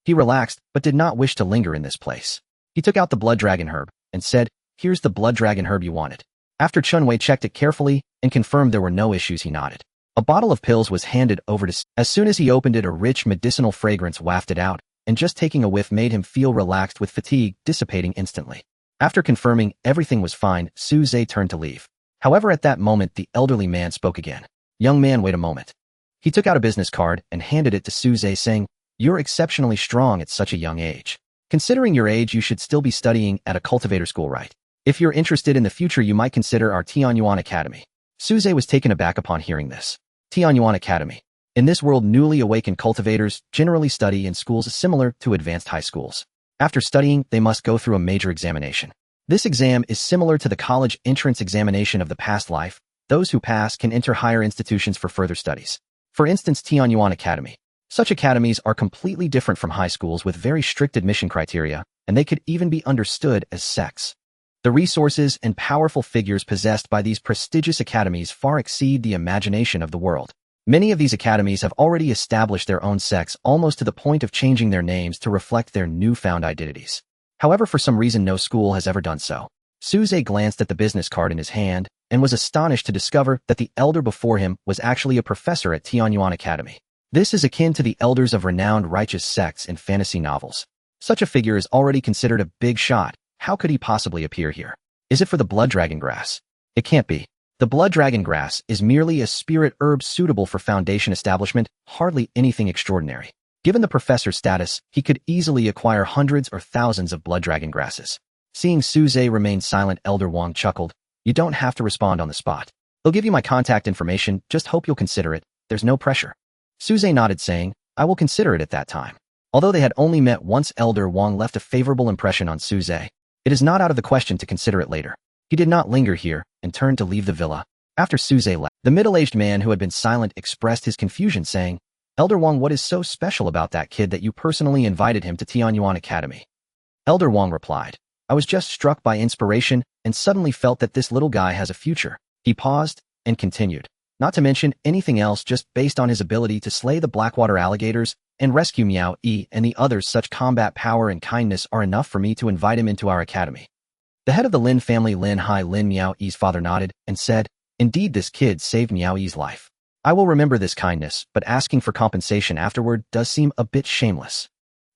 He relaxed, but did not wish to linger in this place. He took out the blood dragon herb and said, "Here's the blood dragon herb you wanted." After Chen Wei checked it carefully and confirmed there were no issues, he nodded. A bottle of pills was handed over to. As soon as he opened it, a rich medicinal fragrance wafted out, and just taking a whiff made him feel relaxed, with fatigue dissipating instantly. After confirming everything was fine, Suze turned to leave. However, at that moment, the elderly man spoke again. Young man, wait a moment. He took out a business card and handed it to Suze, saying, "You're exceptionally strong at such a young age. Considering your age, you should still be studying at a cultivator school, right? If you're interested in the future, you might consider our Tianyuan Academy." Suze was taken aback upon hearing this. Tianyuan Academy. In this world, newly awakened cultivators generally study in schools similar to advanced high schools. After studying, they must go through a major examination. This exam is similar to the college entrance examination of the past life. Those who pass can enter higher institutions for further studies. For instance, Tianyuan Academy. Such academies are completely different from high schools, with very strict admission criteria, and they could even be understood as sects. The resources and powerful figures possessed by these prestigious academies far exceed the imagination of the world. Many of these academies have already established their own sects, almost to the point of changing their names to reflect their newfound identities. However, for some reason, no school has ever done so. Suze glanced at the business card in his hand and was astonished to discover that the elder before him was actually a professor at Tianyuan Academy. This is akin to the elders of renowned righteous sects in fantasy novels. Such a figure is already considered a big shot. How could he possibly appear here? Is it for the blood dragon grass? It can't be. The blood dragon grass is merely a spirit herb suitable for foundation establishment, hardly anything extraordinary. Given the professor's status, he could easily acquire hundreds or thousands of blood dragon grasses. Seeing Suze remain silent, Elder Wang chuckled. You don't have to respond on the spot. I'll give you my contact information, just hope you'll consider it. there's no pressure. Suze nodded, saying, I will consider it at that time. Although they had only met once, Elder Wang left a favorable impression on Suze. It is not out of the question to consider it later. He did not linger here and turned to leave the villa. After Suze left, the middle-aged man who had been silent expressed his confusion, saying, Elder Wang, what is so special about that kid that you personally invited him to Tianyuan Academy? Elder Wang replied, I was just struck by inspiration and suddenly felt that this little guy has a future. He paused and continued, not to mention anything else, just based on his ability to slay the Blackwater alligators and rescue Miao Yi and the others. Such combat power and kindness are enough for me to invite him into our academy. The head of the Lin family, Lin Hai Lin, Miao Yi's father, nodded and said, Indeed, this kid saved Miao Yi's life. I will remember this kindness, but asking for compensation afterward does seem a bit shameless.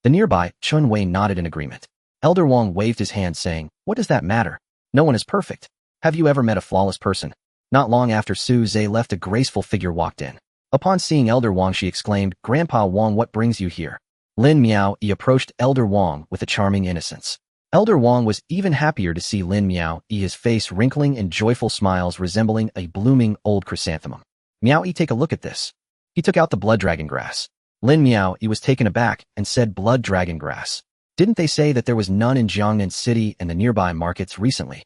The nearby Chun Wei nodded in agreement. Elder Wang waved his hand, saying, What does that matter? No one is perfect. Have you ever met a flawless person? Not long after Suze left, a graceful figure walked in. Upon seeing Elder Wang, she exclaimed, Grandpa Wang, what brings you here? Lin Miao Yi approached Elder Wang with a charming innocence. Elder Wang was even happier to see Lin Miao Yi, his face wrinkling in joyful smiles resembling a blooming old chrysanthemum. Miao Yi, take a look at this. He took out the blood dragon grass. Lin Miao Yi was taken aback and said, Blood dragon grass. Didn't they say that there was none in Jiangnan City and the nearby markets recently?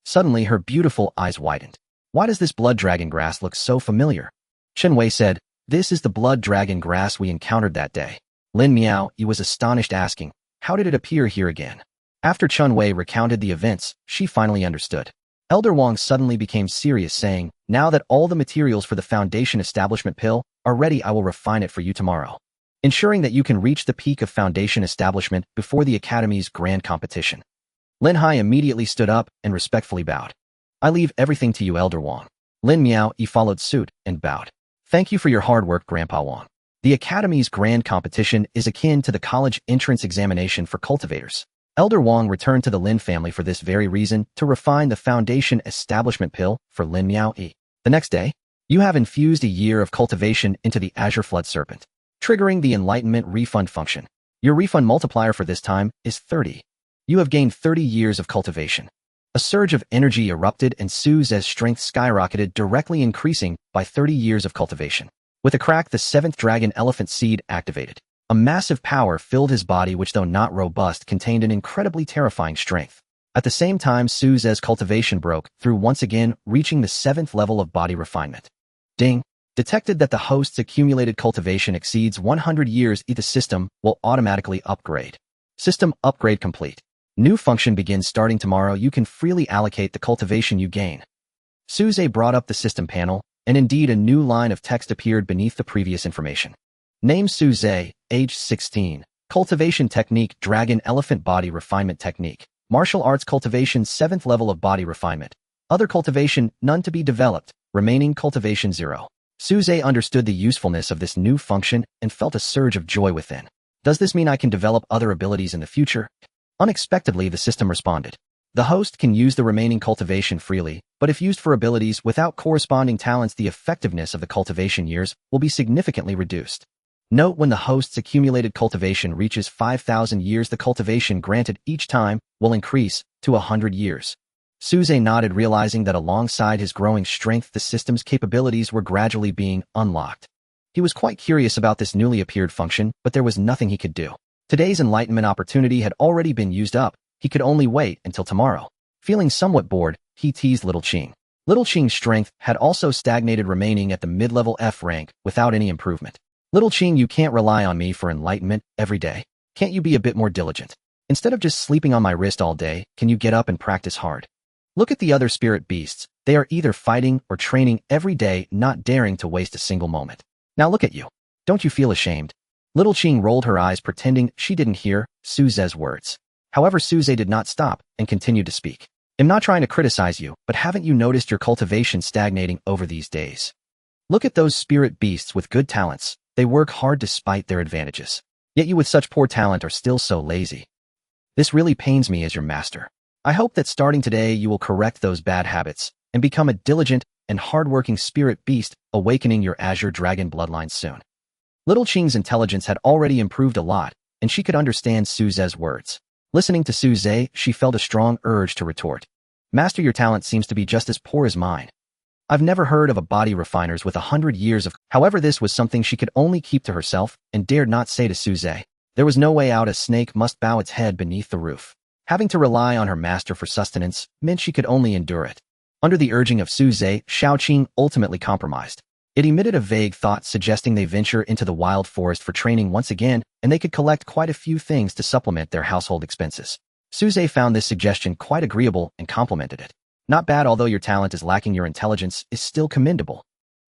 Suddenly, her beautiful eyes widened. Why does this blood dragon grass look so familiar? Chen Wei said, This is the blood dragon grass we encountered that day. Lin Miao Yi was astonished, asking, How did it appear here again? After Chun Wei recounted the events, she finally understood. Elder Wang suddenly became serious, saying, Now that all the materials for the Foundation Establishment pill are ready, I will refine it for you tomorrow, ensuring that you can reach the peak of Foundation Establishment before the Academy's grand competition. Lin Hai immediately stood up and respectfully bowed. I leave everything to you, Elder Wang. Lin Miao Yi followed suit and bowed. Thank you for your hard work, Grandpa Wang. The Academy's grand competition is akin to the college entrance examination for cultivators. Elder Wang returned to the Lin family for this very reason, to refine the Foundation Establishment pill for Lin Miao Yi. The next day, you have infused a year of cultivation into the Azure Flood Serpent, triggering the Enlightenment refund function. Your refund multiplier for this time is 30. You have gained 30 years of cultivation. A surge of energy erupted and Suze's strength skyrocketed, directly increasing by 30 years of cultivation. With a crack, the 7th Dragon Elephant Seed activated. A massive power filled his body which, though not robust, contained an incredibly terrifying strength. At the same time, Suze's cultivation broke through once again, reaching the 7th level of body refinement. Ding! Detected that the host's accumulated cultivation exceeds 100 years. The system will automatically upgrade. System upgrade complete. New function begins starting tomorrow. You can freely allocate the cultivation you gain. Suze brought up the system panel, and indeed a new line of text appeared beneath the previous information. Name Suze, age 16. Cultivation technique, Dragon Elephant Body Refinement Technique. Martial Arts Cultivation, 7th level of body refinement. Other cultivation, none to be developed. Remaining cultivation 0. Suze understood the usefulness of this new function and felt a surge of joy within. Does this mean I can develop other abilities in the future? Unexpectedly, the system responded. The host can use the remaining cultivation freely, but if used for abilities without corresponding talents, the effectiveness of the cultivation years will be significantly reduced. Note: when the host's accumulated cultivation reaches 5,000 years, the cultivation granted each time will increase to 100 years. Suze nodded, realizing that alongside his growing strength, the system's capabilities were gradually being unlocked. He was quite curious about this newly appeared function, but there was nothing he could do. Today's enlightenment opportunity had already been used up. He could only wait until tomorrow. Feeling somewhat bored, he teased Little Qing. Little Qing's strength had also stagnated, remaining at the mid-level F rank without any improvement. Little Qing, you can't rely on me for enlightenment every day. Can't you be a bit more diligent? Instead of just sleeping on my wrist all day, can you get up and practice hard? Look at the other spirit beasts. They are either fighting or training every day, not daring to waste a single moment. Now look at you. Don't you feel ashamed? Little Qing rolled her eyes, pretending she didn't hear Suze's words. However, Suze did not stop and continued to speak. I'm not trying to criticize you, but haven't you noticed your cultivation stagnating over these days? Look at those spirit beasts with good talents. They work hard despite their advantages. Yet you with such poor talent are still so lazy. This really pains me as your master. I hope that starting today you will correct those bad habits and become a diligent and hardworking spirit beast, awakening your Azure Dragon bloodline soon. Little Qing's intelligence had already improved a lot, and she could understand Suze's words. Listening to Suze, she felt a strong urge to retort. Master, your talent seems to be just as poor as mine. I've never heard of a body refiners with 100 years of... However, this was something she could only keep to herself and dared not say to Suze. There was no way out. A snake must bow its head beneath the roof. Having to rely on her master for sustenance meant she could only endure it. Under the urging of Suze, Shaoqing ultimately compromised. It emitted a vague thought suggesting they venture into the wild forest for training once again, and they could collect quite a few things to supplement their household expenses. Suze found this suggestion quite agreeable and complimented it. Not bad, although your talent is lacking, your intelligence is still commendable.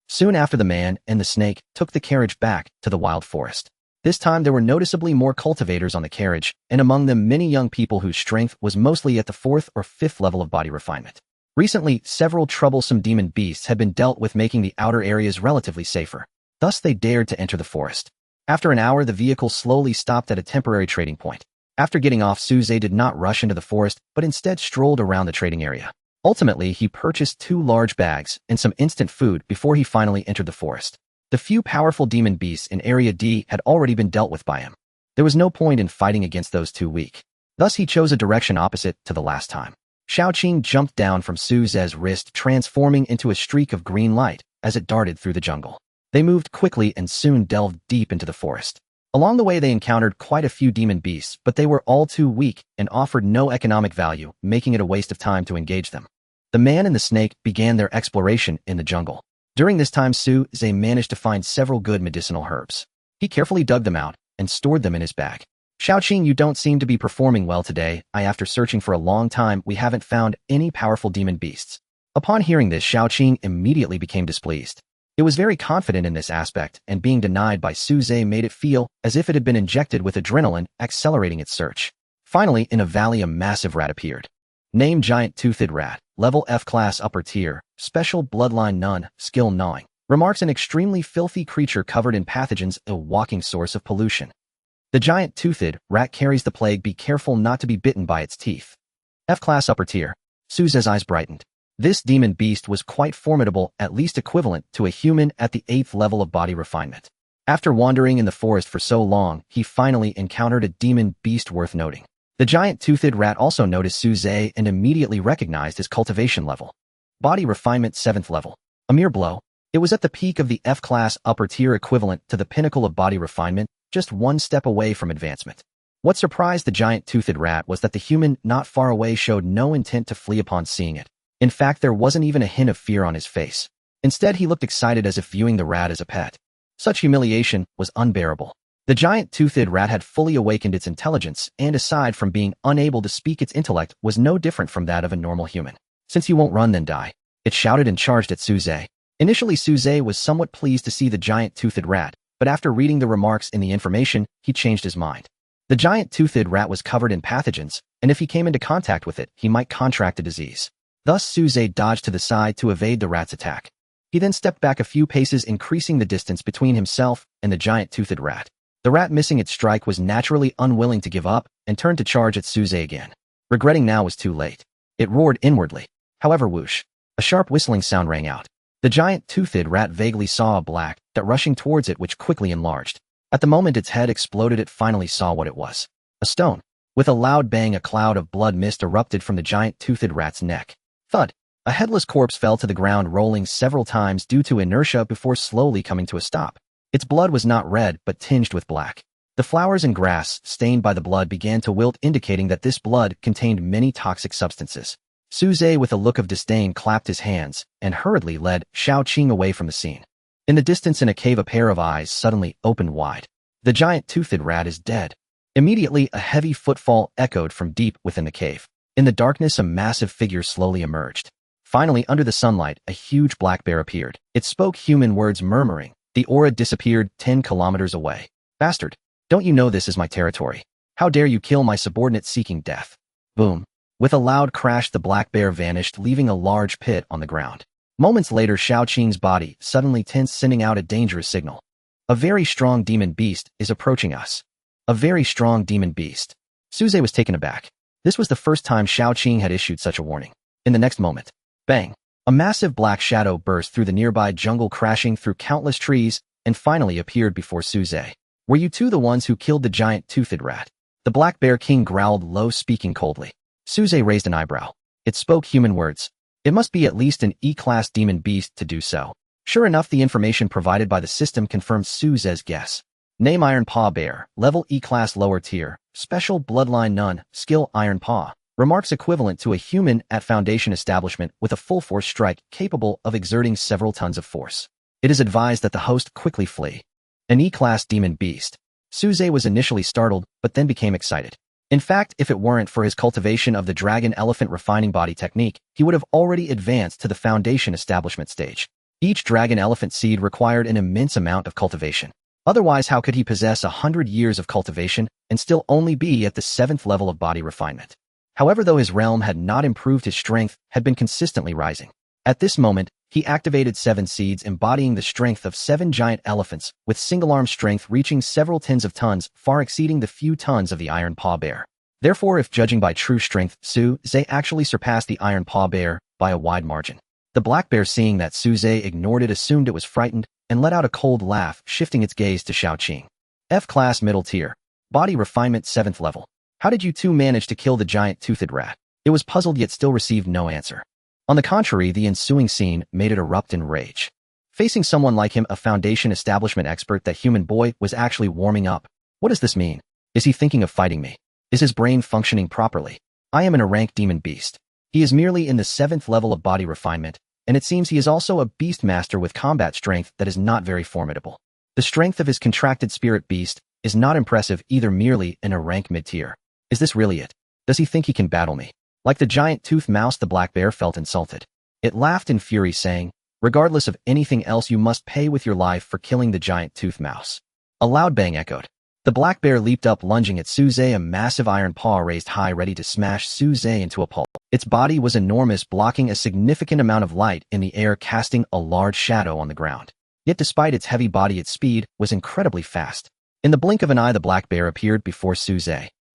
Soon after, the man and the snake took the carriage back to the wild forest. This time there were noticeably more cultivators on the carriage, and among them many young people whose strength was mostly at the 4th or 5th level of body refinement. Recently, several troublesome demon beasts had been dealt with, making the outer areas relatively safer. Thus they dared to enter the forest. After an hour, the vehicle slowly stopped at a temporary trading point. After getting off, Suze did not rush into the forest, but instead strolled around the trading area. Ultimately, he purchased 2 large bags and some instant food before he finally entered the forest. The few powerful demon beasts in Area D had already been dealt with by him. There was no point in fighting against those too weak. Thus he chose a direction opposite to the last time. Shaoqing jumped down from Suze's wrist, transforming into a streak of green light as it darted through the jungle. They moved quickly and soon delved deep into the forest. Along the way they encountered quite a few demon beasts, but they were all too weak and offered no economic value, making it a waste of time to engage them. The man and the snake began their exploration in the jungle. During this time, Suze managed to find several good medicinal herbs. He carefully dug them out and stored them in his bag. Shaoqing, you don't seem to be performing well today. After searching for a long time, we haven't found any powerful demon beasts. Upon hearing this, Shaoqing immediately became displeased. It was very confident in this aspect, and being denied by Suze made it feel as if it had been injected with adrenaline, accelerating its search. Finally, in a valley, a massive rat appeared. Name: Giant Toothed Rat. Level F class, upper tier. Special bloodline none. Skill gnawing. Remarks: an extremely filthy creature covered in pathogens, a walking source of pollution. The giant toothed rat carries the plague. Be careful not to be bitten by its teeth. F class, upper tier. Suze's eyes brightened. This demon beast was quite formidable, at least equivalent to a human at the 8th level of body refinement. After wandering in the forest for so long, he finally encountered a demon beast worth noting. The giant toothed rat also noticed Suze and immediately recognized his cultivation level. Body refinement 7th level. A mere blow. It was at the peak of the F-class upper tier, equivalent to the pinnacle of body refinement, just one step away from advancement. What surprised the giant toothed rat was that the human not far away showed no intent to flee upon seeing it. In fact, there wasn't even a hint of fear on his face. Instead, he looked excited, as if viewing the rat as a pet. Such humiliation was unbearable. The giant toothed rat had fully awakened its intelligence, and aside from being unable to speak, its intellect was no different from that of a normal human. Since you won't run, then die. It shouted and charged at Suze. Initially, Suze was somewhat pleased to see the giant toothed rat, but after reading the remarks in the information, he changed his mind. The giant toothed rat was covered in pathogens, and if he came into contact with it, he might contract a disease. Thus, Suze dodged to the side to evade the rat's attack. He then stepped back a few paces, increasing the distance between himself and the giant toothed rat. The rat, missing its strike, was naturally unwilling to give up and turned to charge at Suze again. Regretting now was too late. It roared inwardly. However, whoosh! A sharp whistling sound rang out. The giant toothed rat vaguely saw a black dot rushing towards it, which quickly enlarged. At the moment its head exploded, it finally saw what it was. A stone. With a loud bang, a cloud of blood mist erupted from the giant toothed rat's neck. Thud! A headless corpse fell to the ground, rolling several times due to inertia before slowly coming to a stop. Its blood was not red, but tinged with black. The flowers and grass, stained by the blood, began to wilt, indicating that this blood contained many toxic substances. Suze, with a look of disdain, clapped his hands and hurriedly led Shaoqing away from the scene. In the distance, in a cave, a pair of eyes suddenly opened wide. The giant toothed rat is dead. Immediately, a heavy footfall echoed from deep within the cave. In the darkness, a massive figure slowly emerged. Finally, under the sunlight, a huge black bear appeared. It spoke human words, murmuring. The aura disappeared 10 kilometers away. Bastard! Don't you know this is my territory? How dare you kill my subordinate seeking death? Boom! With a loud crash, the black bear vanished, leaving a large pit on the ground. Moments later, Shaoqing's body suddenly tensed, sending out a dangerous signal. A very strong demon beast is approaching us. A very strong demon beast. Suze was taken aback. This was the first time Shaoqing had issued such a warning. In the next moment, bang! A massive black shadow burst through the nearby jungle, crashing through countless trees, and finally appeared before Suze. Were you two the ones who killed the giant toothed rat? The black bear king growled low, speaking coldly. Suze raised an eyebrow. It spoke human words. It must be at least an E-class demon beast to do so. Sure enough, the information provided by the system confirmed Suze's guess. Name Iron Paw Bear, level E-class lower tier, special bloodline none, skill Iron Paw. Remarks equivalent to a human at Foundation establishment with a full force strike capable of exerting several tons of force. It is advised that the host quickly flee. An E-class demon beast. Suze was initially startled, but then became excited. In fact, if it weren't for his cultivation of the dragon elephant refining body technique, he would have already advanced to the Foundation establishment stage. Each dragon elephant seed required an immense amount of cultivation. Otherwise, how could he possess 100 years of cultivation and still only be at the 7th level of body refinement? However, though his realm had not improved, his strength had been consistently rising. At this moment, he activated 7 seeds embodying the strength of 7 giant elephants, with single-arm strength reaching several tens of tons, far exceeding the few tons of the Iron Paw Bear. Therefore, if judging by true strength, Suze actually surpassed the Iron Paw Bear by a wide margin. The black bear, seeing that Suze ignored it, assumed it was frightened and let out a cold laugh, shifting its gaze to Shaoqing. F-class middle tier. Body refinement 7th level. How did you two manage to kill the giant toothed rat? It was puzzled yet still received no answer. On the contrary, the ensuing scene made it erupt in rage. Facing someone like him, a Foundation establishment expert, that human boy was actually warming up. What does this mean? Is he thinking of fighting me? Is his brain functioning properly? I am an rank demon beast. He is merely in the 7th level of body refinement, and it seems he is also a beast master with combat strength that is not very formidable. The strength of his contracted spirit beast is not impressive either, merely in a rank mid-tier. Is this really it? Does he think he can battle me? Like the giant tooth mouse, the black bear felt insulted. It laughed in fury, saying, regardless of anything else, you must pay with your life for killing the giant tooth mouse. A loud bang echoed. The black bear leaped up, lunging at Suze, a massive iron paw raised high, ready to smash Suze into a pulp. Its body was enormous, blocking a significant amount of light in the air, casting a large shadow on the ground. Yet despite its heavy body, its speed was incredibly fast. In the blink of an eye, the black bear appeared before Suze.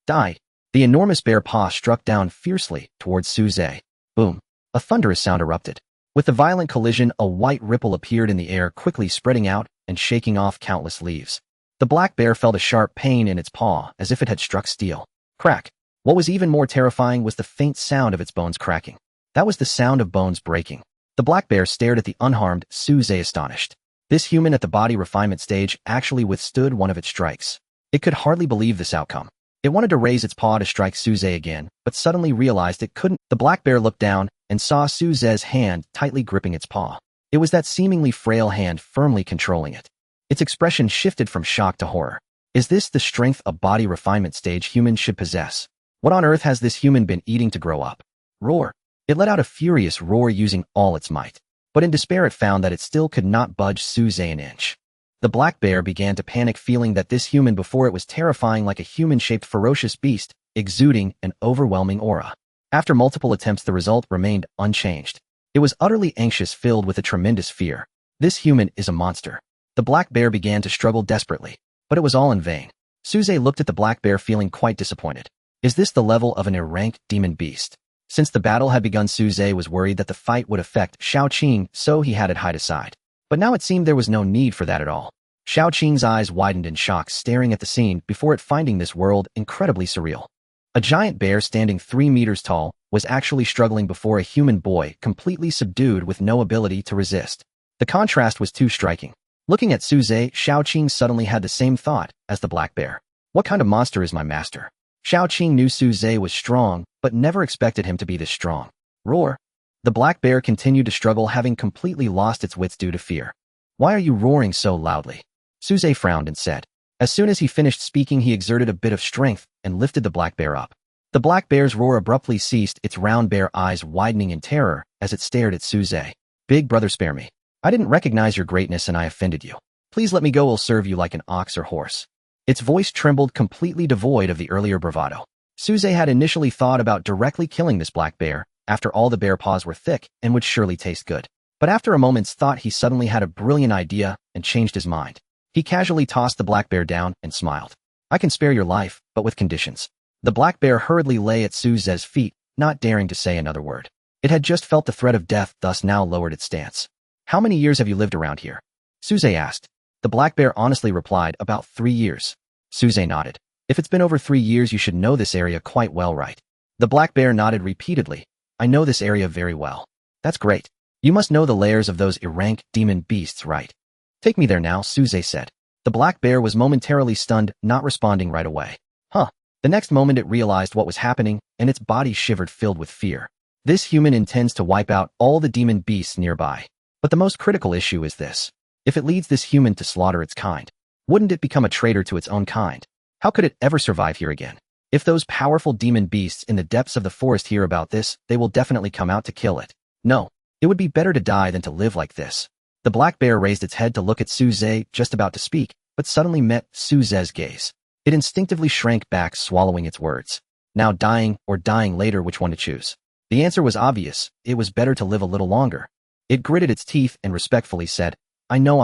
Die! The enormous bear paw struck down fiercely towards Suze. Boom! A thunderous sound erupted. With the violent collision, a white ripple appeared in the air, quickly spreading out and shaking off countless leaves. The black bear felt a sharp pain in its paw, as if it had struck steel. Crack! What was even more terrifying was the faint sound of its bones cracking. That was the sound of bones breaking. The black bear stared at the unharmed Suze, astonished. This human at the body refinement stage actually withstood one of its strikes. It could hardly believe this outcome. It wanted to raise its paw to strike Suze again, but suddenly realized it couldn't. The black bear looked down and saw Suze's hand tightly gripping its paw. It was that seemingly frail hand firmly controlling it. Its expression shifted from shock to horror. Is this the strength a body refinement stage human should possess? What on earth has this human been eating to grow up? Roar! It let out a furious roar using all its might. But in despair, it found that it still could not budge Suze an inch. The black bear began to panic, feeling that this human before it was terrifying, like a human-shaped ferocious beast, exuding an overwhelming aura. After multiple attempts, the result remained unchanged. It was utterly anxious, filled with a tremendous fear. This human is a monster. The black bear began to struggle desperately, but it was all in vain. Suze looked at the black bear, feeling quite disappointed. Is this the level of an ranked demon beast? Since the battle had begun, Suze was worried that the fight would affect Shaoqing, so he had it hide aside. But now it seemed there was no need for that at all. Shaoqing's eyes widened in shock, staring at the scene before it, finding this world incredibly surreal. A giant bear standing 3 meters tall was actually struggling before a human boy, completely subdued with no ability to resist. The contrast was too striking. Looking at Suze, Shaoqing suddenly had the same thought as the black bear. What kind of monster is my master? Shaoqing knew Suze was strong, but never expected him to be this strong. Roar! The black bear continued to struggle, having completely lost its wits due to fear. Why are you roaring so loudly? Suze frowned and said. As soon as he finished speaking, he exerted a bit of strength and lifted the black bear up. The black bear's roar abruptly ceased, its round bear eyes widening in terror as it stared at Suze. Big brother, spare me. I didn't recognize your greatness and I offended you. Please let me go, I'll serve you like an ox or horse. Its voice trembled, completely devoid of the earlier bravado. Suze had initially thought about directly killing this black bear. After all, the bear paws were thick and would surely taste good. But after a moment's thought, he suddenly had a brilliant idea and changed his mind. He casually tossed the black bear down and smiled. I can spare your life, but with conditions. The black bear hurriedly lay at Suze's feet, not daring to say another word. It had just felt the threat of death, thus now lowered its stance. How many years have you lived around here? Suze asked. The black bear honestly replied, about 3 years. Suze nodded. If it's been over 3 years, you should know this area quite well, right? The black bear nodded repeatedly. I know this area very well. That's great. You must know the lairs of those rank demon beasts, right? Take me there now, Suze said. The black bear was momentarily stunned, not responding right away. Huh. The next moment it realized what was happening, and its body shivered, filled with fear. This human intends to wipe out all the demon beasts nearby. But the most critical issue is this. If it leads this human to slaughter its kind, wouldn't it become a traitor to its own kind? How could it ever survive here again? If those powerful demon beasts in the depths of the forest hear about this, they will definitely come out to kill it. No, it would be better to die than to live like this. The black bear raised its head to look at Suze, just about to speak, but suddenly met Suze's gaze. It instinctively shrank back, swallowing its words. Now dying or dying later, which one to choose? The answer was obvious. It was better to live a little longer. It gritted its teeth and respectfully said, I know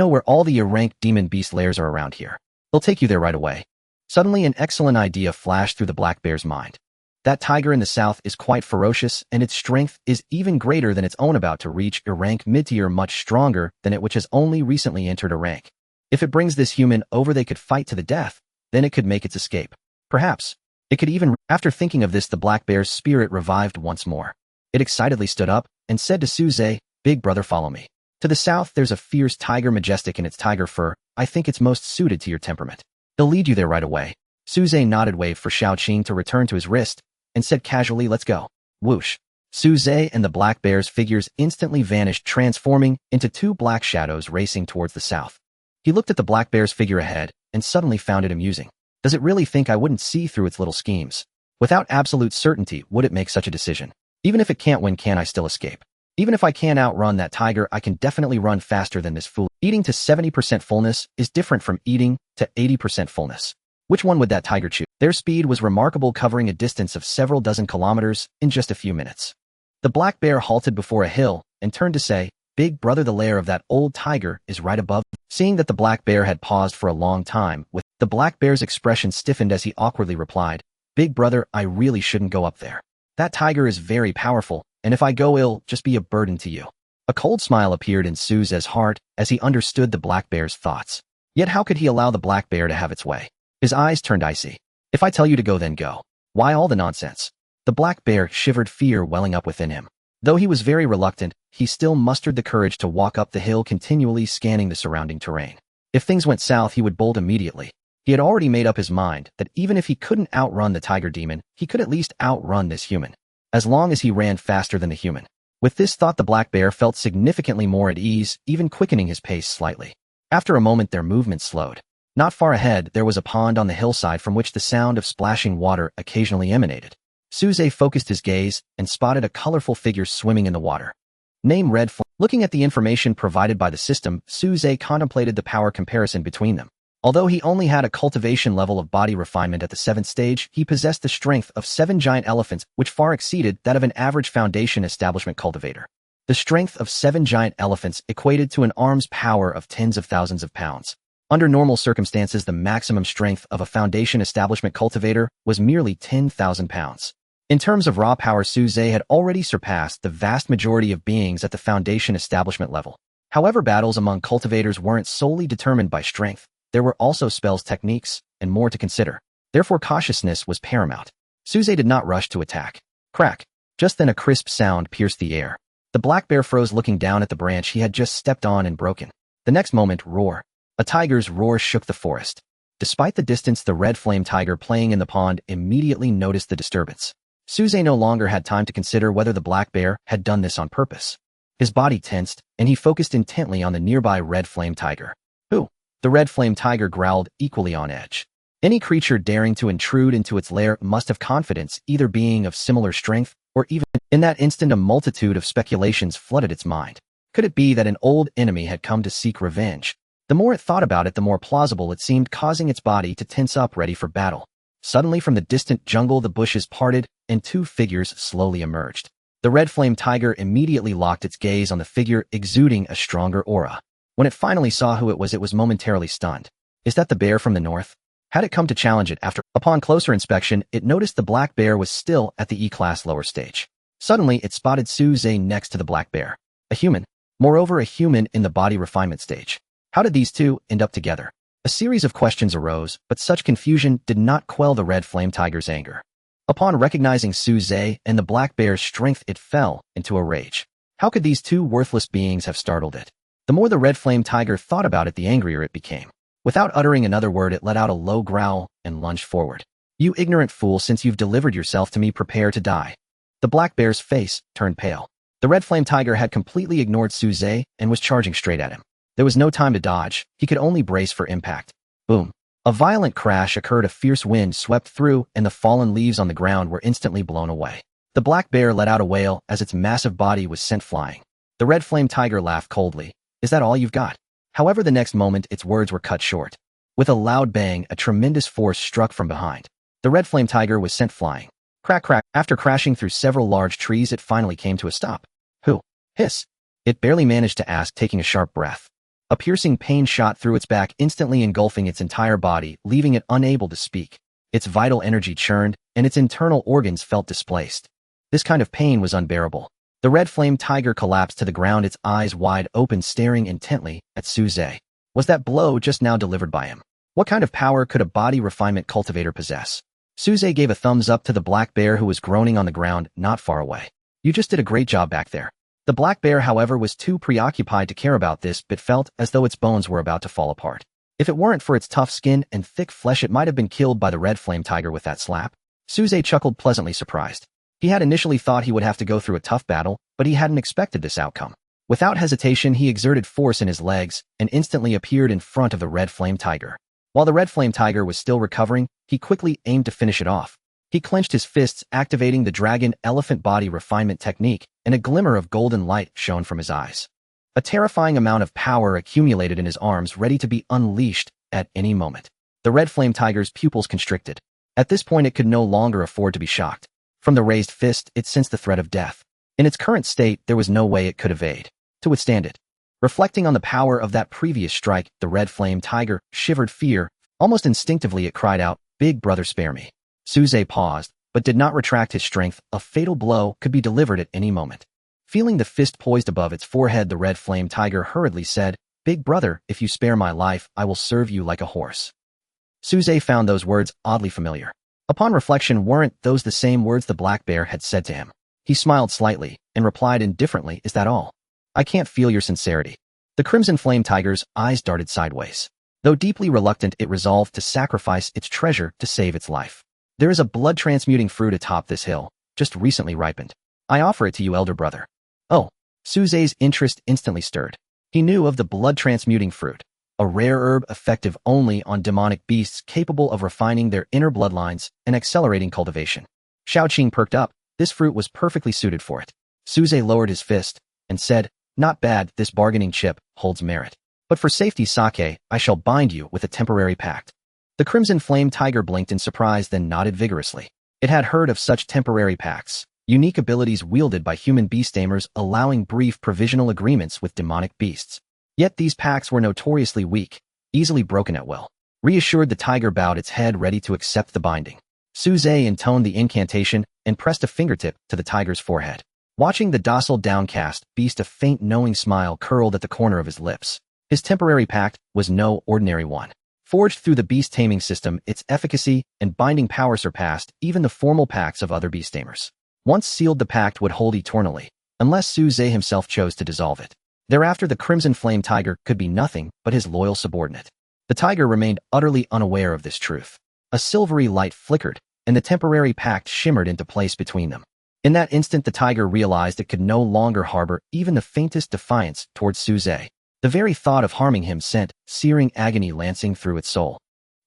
where all the rank demon beast lairs are around here. They'll take you there right away. Suddenly an excellent idea flashed through the black bear's mind. That tiger in the south is quite ferocious, and its strength is even greater than its own, about to reach a rank mid-tier, much stronger than it, which has only recently entered a rank. If it brings this human over, they could fight to the death, then it could make its escape. Perhaps it could even... After thinking of this, the black bear's spirit revived once more. It excitedly stood up and said to Suze, Big brother, follow me. To the south, there's a fierce tiger, majestic in its tiger fur. I think it's most suited to your temperament. They'll lead you there right away. Suze nodded, waved for Xiaoqing to return to his wrist, and said casually, let's go. Whoosh. Suze and the black bear's figures instantly vanished, transforming into two black shadows racing towards the south. He looked at the black bear's figure ahead and suddenly found it amusing. Does it really think I wouldn't see through its little schemes? Without absolute certainty, would it make such a decision? Even if it can't win, can I still escape? Even if I can't outrun that tiger, I can definitely run faster than this fool. Eating to 70% fullness is different from eating to 80% fullness. Which one would that tiger choose? Their speed was remarkable, covering a distance of several dozen kilometers in just a few minutes. The black bear halted before a hill and turned to say, Big brother, the lair of that old tiger is right above. Seeing that the black bear had paused for a long time, with the black bear's expression stiffened as he awkwardly replied, Big brother, I really shouldn't go up there. That tiger is very powerful, and if I go, it'll just be a burden to you. A cold smile appeared in Suze's heart as he understood the black bear's thoughts. Yet how could he allow the black bear to have its way? His eyes turned icy. If I tell you to go, then go. Why all the nonsense? The black bear shivered, fear welling up within him. Though he was very reluctant, he still mustered the courage to walk up the hill, continually scanning the surrounding terrain. If things went south, he would bolt immediately. He had already made up his mind that even if he couldn't outrun the tiger demon, he could at least outrun this human, as long as he ran faster than the human. With this thought, the black bear felt significantly more at ease, even quickening his pace slightly. After a moment, their movement slowed. Not far ahead, there was a pond on the hillside from which the sound of splashing water occasionally emanated. Suze focused his gaze and spotted a colorful figure swimming in the water. Name Red Flame. Looking at the information provided by the system, Suze contemplated the power comparison between them. Although he only had a cultivation level of body refinement at the 7th stage, he possessed the strength of 7 giant elephants, which far exceeded that of an average foundation establishment cultivator. The strength of 7 giant elephants equated to an arm's power of tens of thousands of pounds. Under normal circumstances, the maximum strength of a foundation establishment cultivator was merely 10,000 pounds. In terms of raw power, Suze had already surpassed the vast majority of beings at the foundation establishment level. However, battles among cultivators weren't solely determined by strength. There were also spells, techniques, and more to consider. Therefore, cautiousness was paramount. Suze did not rush to attack. Crack! Just then a crisp sound pierced the air. The black bear froze, looking down at the branch he had just stepped on and broken. The next moment, roar. A tiger's roar shook the forest. Despite the distance, the red flame tiger playing in the pond immediately noticed the disturbance. Suze no longer had time to consider whether the black bear had done this on purpose. His body tensed, and he focused intently on the nearby red flame tiger. Who? The red flame tiger growled, equally on edge. Any creature daring to intrude into its lair must have confidence, either being of similar strength, or even... In that instant, a multitude of speculations flooded its mind. Could it be that an old enemy had come to seek revenge? The more it thought about it, the more plausible it seemed, causing its body to tense up, ready for battle. Suddenly, from the distant jungle, the bushes parted, and 2 figures slowly emerged. The red flame tiger immediately locked its gaze on the figure, exuding a stronger aura. When it finally saw who it was momentarily stunned. Is that the bear from the north? Had it come to challenge it after? Upon closer inspection, it noticed the black bear was still at the E-class lower stage. Suddenly, it spotted Suze next to the black bear. A human. Moreover, a human in the body refinement stage. How did these two end up together? A series of questions arose, but such confusion did not quell the red flame tiger's anger. Upon recognizing Su Zhe and the black bear's strength, it fell into a rage. How could these two worthless beings have startled it? The more the red flame tiger thought about it, the angrier it became. Without uttering another word, it let out a low growl and lunged forward. You ignorant fool, since you've delivered yourself to me, prepare to die. The black bear's face turned pale. The red flame tiger had completely ignored Su Zhe and was charging straight at him. There was no time to dodge. He could only brace for impact. Boom. A violent crash occurred, a fierce wind swept through, and the fallen leaves on the ground were instantly blown away. The black bear let out a wail as its massive body was sent flying. The red flame tiger laughed coldly. Is that all you've got? However, the next moment, its words were cut short. With a loud bang, a tremendous force struck from behind. The red flame tiger was sent flying. Crack, crack. After crashing through several large trees, it finally came to a stop. Who? Hiss. It barely managed to ask, taking a sharp breath. A piercing pain shot through its back, instantly engulfing its entire body, leaving it unable to speak. Its vital energy churned, and its internal organs felt displaced. This kind of pain was unbearable. The red flame tiger collapsed to the ground, its eyes wide open, staring intently at Su Zhe. Was that blow just now delivered by him? What kind of power could a body refinement cultivator possess? Su Zhe gave a thumbs up to the black bear, who was groaning on the ground not far away. You just did a great job back there. The black bear, however, was too preoccupied to care about this, but felt as though its bones were about to fall apart. If it weren't for its tough skin and thick flesh, it might have been killed by the red flame tiger with that slap. Su Zhe chuckled, pleasantly surprised. He had initially thought he would have to go through a tough battle, but he hadn't expected this outcome. Without hesitation, he exerted force in his legs and instantly appeared in front of the red flame tiger. While the red flame tiger was still recovering, he quickly aimed to finish it off. He clenched his fists, activating the dragon elephant body refinement technique, and a glimmer of golden light shone from his eyes. A terrifying amount of power accumulated in his arms, ready to be unleashed at any moment. The red flame tiger's pupils constricted. At this point, it could no longer afford to be shocked. From the raised fist, it sensed the threat of death. In its current state, there was no way it could evade to withstand it. Reflecting on the power of that previous strike, the red flame tiger shivered fear. Almost instinctively, it cried out, "Big brother, spare me." Su Zhe paused, but did not retract his strength. A fatal blow could be delivered at any moment. Feeling the fist poised above its forehead, the red flame tiger hurriedly said, "Big brother, if you spare my life, I will serve you like a horse." Su Zhe found those words oddly familiar. Upon reflection, weren't those the same words the black bear had said to him? He smiled slightly and replied indifferently, "Is that all? I can't feel your sincerity." The crimson flame tiger's eyes darted sideways. Though deeply reluctant, it resolved to sacrifice its treasure to save its life. There is a blood-transmuting fruit atop this hill, just recently ripened. I offer it to you, elder brother. Oh, Su Zhe's interest instantly stirred. He knew of the blood-transmuting fruit, a rare herb effective only on demonic beasts, capable of refining their inner bloodlines and accelerating cultivation. Shaoqing perked up. This fruit was perfectly suited for it. Su Zhe lowered his fist and said, "Not bad, this bargaining chip holds merit. But for safety's sake, I shall bind you with a temporary pact." The crimson flame tiger blinked in surprise, then nodded vigorously. It had heard of such temporary pacts, unique abilities wielded by human beast tamers, allowing brief provisional agreements with demonic beasts. Yet these pacts were notoriously weak, easily broken at will. Reassured, the tiger bowed its head, ready to accept the binding. Su Zhe intoned the incantation and pressed a fingertip to the tiger's forehead. Watching the docile, downcast beast, a faint, knowing smile curled at the corner of his lips. His temporary pact was no ordinary one. Forged through the beast taming system, its efficacy and binding power surpassed even the formal pacts of other beast tamers. Once sealed, the pact would hold eternally, unless Su Zhe himself chose to dissolve it. Thereafter, the crimson flame tiger could be nothing but his loyal subordinate. The tiger remained utterly unaware of this truth. A silvery light flickered, and the temporary pact shimmered into place between them. In that instant, the tiger realized it could no longer harbor even the faintest defiance towards Su Zhe. The very thought of harming him sent searing agony lancing through its soul.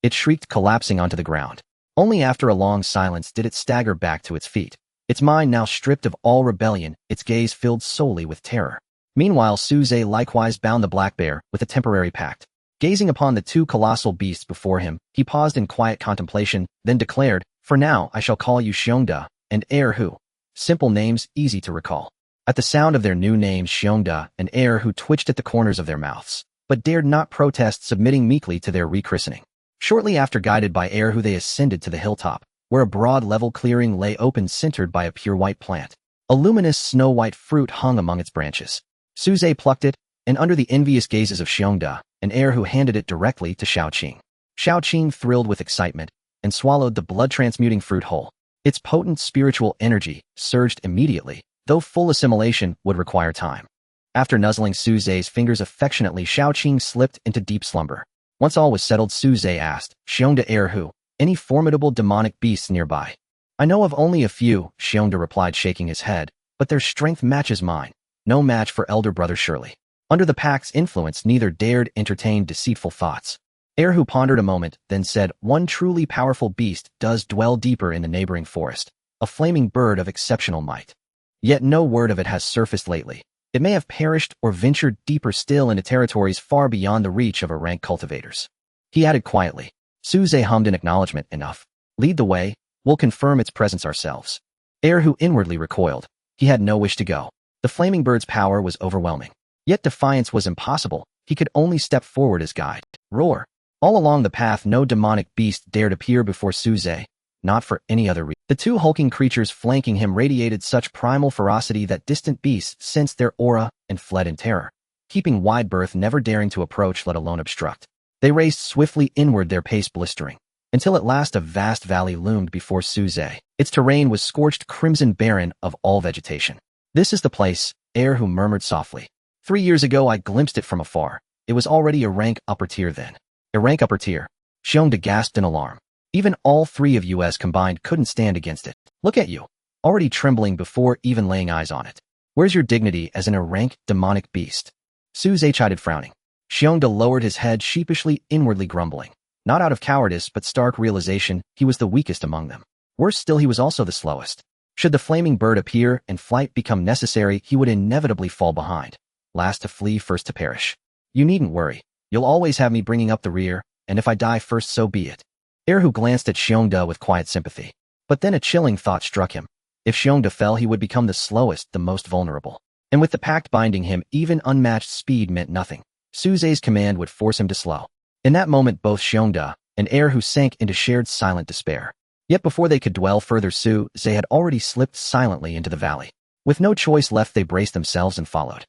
It shrieked, collapsing onto the ground. Only after a long silence did it stagger back to its feet. Its mind now stripped of all rebellion, its gaze filled solely with terror. Meanwhile, Su Zhe likewise bound the black bear with a temporary pact. Gazing upon the two colossal beasts before him, he paused in quiet contemplation, then declared, "For now, I shall call you Xiongda and Erhu." Simple names, easy to recall. At the sound of their new names, Xiongda and Erhu twitched at the corners of their mouths, but dared not protest, submitting meekly to their rechristening. Shortly after, guided by Erhu, they ascended to the hilltop, where a broad level clearing lay open, centered by a pure white plant. A luminous snow-white fruit hung among its branches. Su Zhe plucked it, and under the envious gazes of Xiongda and Erhu, handed it directly to Shaoqing. Shaoqing thrilled with excitement and swallowed the blood-transmuting fruit whole. Its potent spiritual energy surged immediately, though full assimilation would require time. After nuzzling Su Zhe's fingers affectionately, Xiaoqing slipped into deep slumber. Once all was settled, Su Zhe asked, Xiongda Erhu, any formidable demonic beasts nearby? I know of only a few, Xiongda replied, shaking his head, but their strength matches mine. No match for elder brother surely. Under the pact's influence, neither dared entertain deceitful thoughts. Erhu pondered a moment, then said, one truly powerful beast does dwell deeper in the neighboring forest, a flaming bird of exceptional might. Yet no word of it has surfaced lately. It may have perished or ventured deeper still into territories far beyond the reach of rank cultivators. He added quietly. Su Zhe hummed in acknowledgement. Enough. Lead the way. We'll confirm its presence ourselves. Erhu inwardly recoiled. He had no wish to go. The flaming bird's power was overwhelming. Yet defiance was impossible. He could only step forward as guide. Roar. All along the path, no demonic beast dared appear before Su Zhe, not for any other reason. The two hulking creatures flanking him radiated such primal ferocity that distant beasts sensed their aura and fled in terror, keeping wide berth, never daring to approach, let alone obstruct. They raced swiftly inward, their pace blistering, until at last a vast valley loomed before Su Zhe. Its terrain was scorched crimson, barren of all vegetation. This is the place, Erhu murmured softly. 3 years ago I glimpsed it from afar. It was already a rank upper tier then. A rank upper tier. Xiongda gasped in alarm. Even all three of us combined couldn't stand against it. Look at you. Already trembling before even laying eyes on it. Where's your dignity as an rank demonic beast? Su Zhe chided, frowning. Xiongda lowered his head sheepishly, inwardly grumbling. Not out of cowardice, but stark realization he was the weakest among them. Worse still, he was also the slowest. Should the flaming bird appear and flight become necessary, he would inevitably fall behind. Last to flee, first to perish. You needn't worry. You'll always have me bringing up the rear, and if I die first, so be it. Erhu glanced at Xiongda with quiet sympathy. But then a chilling thought struck him. If Xiongda fell, he would become the slowest, the most vulnerable. And with the pact binding him, even unmatched speed meant nothing. Su Zhe's command would force him to slow. In that moment, both Xiongda and Erhu sank into shared silent despair. Yet before they could dwell further, Su Zhe had already slipped silently into the valley. With no choice left, they braced themselves and followed.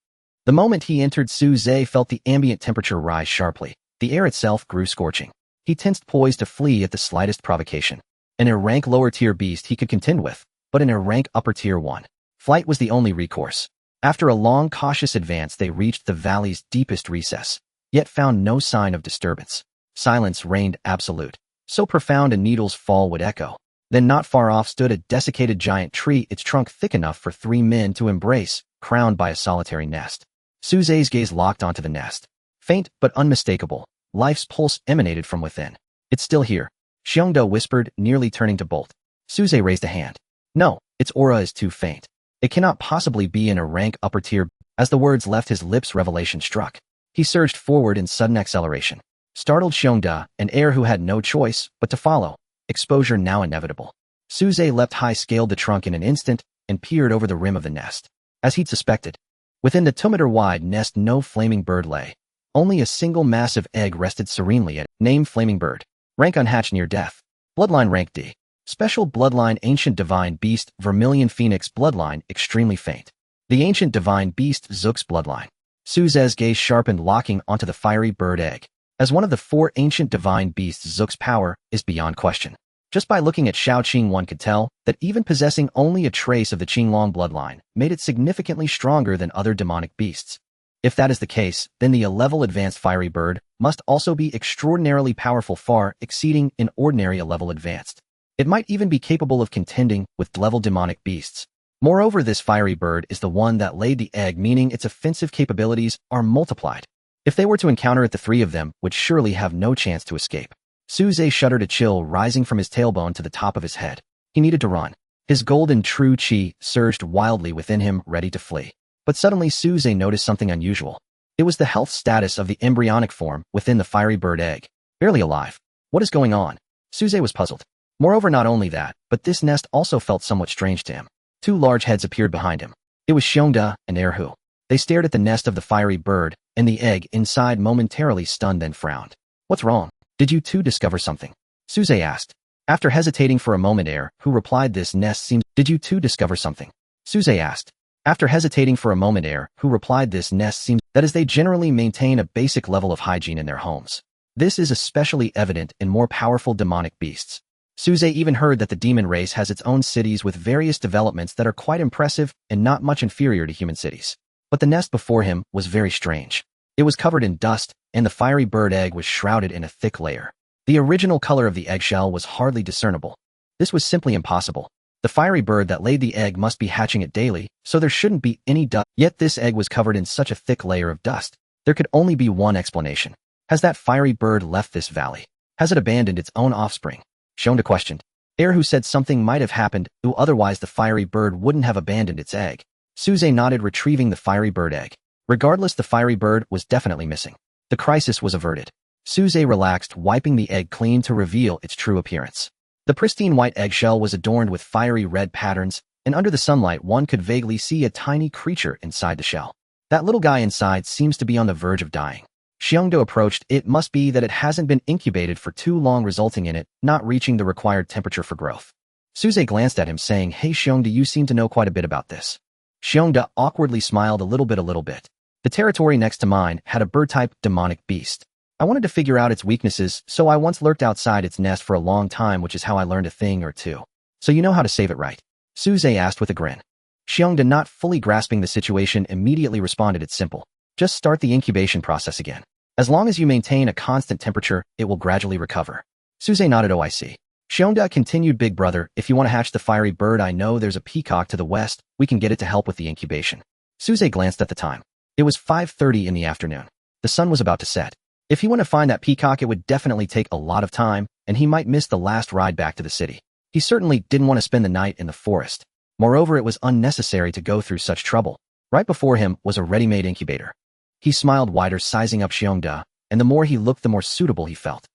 The moment he entered, Su Zhe felt the ambient temperature rise sharply. The air itself grew scorching. He tensed, poised to flee at the slightest provocation. An rank lower-tier beast he could contend with, but an rank upper-tier one. Flight was the only recourse. After a long, cautious advance, they reached the valley's deepest recess, yet found no sign of disturbance. Silence reigned absolute, so profound a needle's fall would echo. Then not far off stood a desiccated giant tree, its trunk thick enough for 3 men to embrace, crowned by a solitary nest. Su Zhe's gaze locked onto the nest. Faint but unmistakable, life's pulse emanated from within. It's still here, Xiongda whispered, nearly turning to bolt. Su Zhe raised a hand. No, its aura is too faint. It cannot possibly be in a rank upper tier. As the words left his lips, revelation struck. He surged forward in sudden acceleration. Startled Xiongda and Erhu had no choice but to follow. Exposure now inevitable. Su Zhe leapt high, scaled the trunk in an instant, and peered over the rim of the nest. As he'd suspected, within the 2-meter-wide nest no flaming bird lay. Only a single massive egg rested serenely at name Flaming Bird. Rank unhatched, near death. Bloodline rank D. Special bloodline Ancient Divine Beast Vermilion Phoenix bloodline extremely faint. The Ancient Divine Beast Zook's bloodline. Su Zhe's gaze sharpened, locking onto the fiery bird egg. As one of the 4 Ancient Divine Beasts, Zook's power is beyond question. Just by looking at Xiaoqing, one could tell that even possessing only a trace of the Qinglong bloodline made it significantly stronger than other demonic beasts. If that is the case, then the level advanced fiery bird must also be extraordinarily powerful, far exceeding an ordinary level advanced. It might even be capable of contending with level demonic beasts. Moreover, this fiery bird is the one that laid the egg, meaning its offensive capabilities are multiplied. If they were to encounter it, the 3 of them would surely have no chance to escape. Su Zhe shuddered, a chill rising from his tailbone to the top of his head. He needed to run. His golden true qi surged wildly within him, ready to flee. But suddenly Su Zhe noticed something unusual. It was the health status of the embryonic form within the fiery bird egg. Barely alive. What is going on? Su Zhe was puzzled. Moreover, not only that, but this nest also felt somewhat strange to him. 2 large heads appeared behind him. It was Xiongda and Erhu. They stared at the nest of the fiery bird, and the egg inside, momentarily stunned, then frowned. What's wrong? Did you 2 discover something? Su Zhe asked. After hesitating for a moment, Erhu replied, this nest seems... Did you 2 discover something? Su Zhe asked. After hesitating for a moment, Erhu replied, this nest seems... That is, they generally maintain a basic level of hygiene in their homes. This is especially evident in more powerful demonic beasts. Suze even heard that the demon race has its own cities with various developments that are quite impressive and not much inferior to human cities. But the nest before him was very strange. It was covered in dust, and the fiery bird egg was shrouded in a thick layer. The original color of the eggshell was hardly discernible. This was simply impossible. The fiery bird that laid the egg must be hatching it daily, so there shouldn't be any dust. Yet this egg was covered in such a thick layer of dust. There could only be one explanation. Has that fiery bird left this valley? Has it abandoned its own offspring? Shonda questioned. Erhu said something might have happened, otherwise the fiery bird wouldn't have abandoned its egg. Suze nodded, retrieving the fiery bird egg. Regardless, the fiery bird was definitely missing. The crisis was averted. Suze relaxed, wiping the egg clean to reveal its true appearance. The pristine white eggshell was adorned with fiery red patterns, and under the sunlight one could vaguely see a tiny creature inside the shell. That little guy inside seems to be on the verge of dying. Xiongdo approached. It must be that it hasn't been incubated for too long, resulting in it not reaching the required temperature for growth. Suze glanced at him, saying, "Hey Xiongdo, you seem to know quite a bit about this." Xiongdo awkwardly smiled a little bit. The territory next to mine had a bird-type demonic beast. I wanted to figure out its weaknesses, so I once lurked outside its nest for a long time, which is how I learned a thing or two. So you know how to save it, right? Suze asked with a grin. Xiongdo, not fully grasping the situation, immediately responded, "It's simple. Just start the incubation process again. As long as you maintain a constant temperature, it will gradually recover." Suze nodded. "Oh, I see." Xiongdo continued, "Big brother, if you want to hatch the fiery bird, I know there's a peacock to the west. We can get it to help with the incubation." Suze glanced at the time. It was 5:30 in the afternoon. The sun was about to set. If he wanted to find that peacock, it would definitely take a lot of time, and he might miss the last ride back to the city. He certainly didn't want to spend the night in the forest. Moreover, it was unnecessary to go through such trouble. Right before him was a ready-made incubator. He smiled wider, sizing up Xiongda, and the more he looked, the more suitable he felt.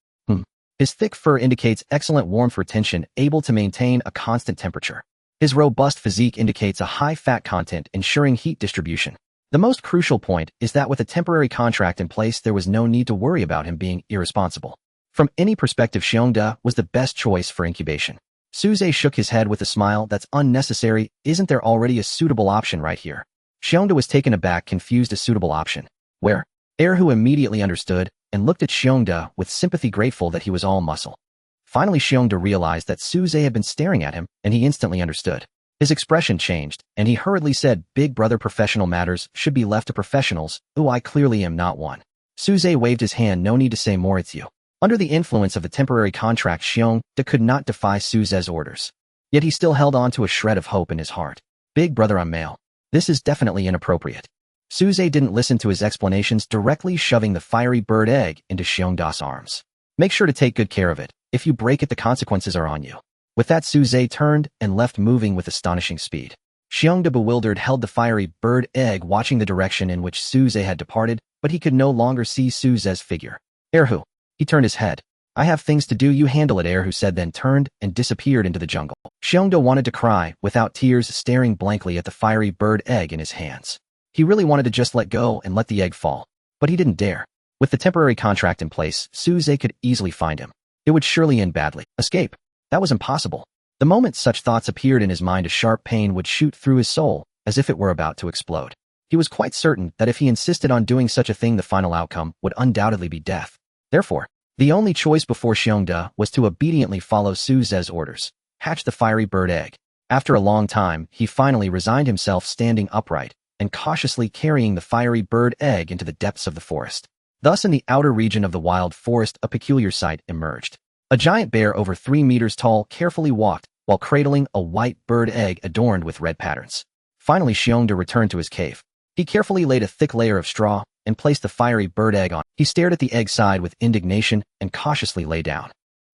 His thick fur indicates excellent warmth retention, able to maintain a constant temperature. His robust physique indicates a high fat content, ensuring heat distribution. The most crucial point is that with a temporary contract in place, there was no need to worry about him being irresponsible. From any perspective, Xiongda was the best choice for incubation. Suze shook his head with a smile. "That's unnecessary. Isn't there already a suitable option right here?" Xiongda was taken aback, confused. "A suitable option? Where?" Erhu immediately understood and looked at Xiongda with sympathy, grateful that he was all muscle. Finally, Xiongda realized that Suze had been staring at him, and he instantly understood. His expression changed, and he hurriedly said, "Big brother, professional matters should be left to professionals. I clearly am not one." Suze waved his hand. "No need to say more, it's you." Under the influence of the temporary contract, Xiongda could not defy Suze's orders. Yet he still held on to a shred of hope in his heart. "Big brother, I'm male. This is definitely inappropriate." Suze didn't listen to his explanations, directly shoving the fiery bird egg into Xiongda's arms. "Make sure to take good care of it. If you break it, the consequences are on you." With that, Suze turned and left, moving with astonishing speed. Xiongda, bewildered, held the fiery bird egg, watching the direction in which Suze had departed, but he could no longer see Suze's figure. "Erhu." He turned his head. "I have things to do, you handle it," Erhu said, then turned and disappeared into the jungle. Xiongda wanted to cry, without tears, staring blankly at the fiery bird egg in his hands. He really wanted to just let go and let the egg fall, but he didn't dare. With the temporary contract in place, Suze could easily find him. It would surely end badly. Escape? That was impossible. The moment such thoughts appeared in his mind, a sharp pain would shoot through his soul, as if it were about to explode. He was quite certain that if he insisted on doing such a thing, the final outcome would undoubtedly be death. Therefore, the only choice before Xiongda was to obediently follow Suze's orders, hatch the fiery bird egg. After a long time, he finally resigned himself, standing upright and cautiously carrying the fiery bird egg into the depths of the forest. Thus, in the outer region of the wild forest, a peculiar sight emerged. A giant bear over 3 meters tall carefully walked while cradling a white bird egg adorned with red patterns. Finally, Xiongda returned to his cave. He carefully laid a thick layer of straw and placed the fiery bird egg on. He stared at the egg side with indignation and cautiously lay down.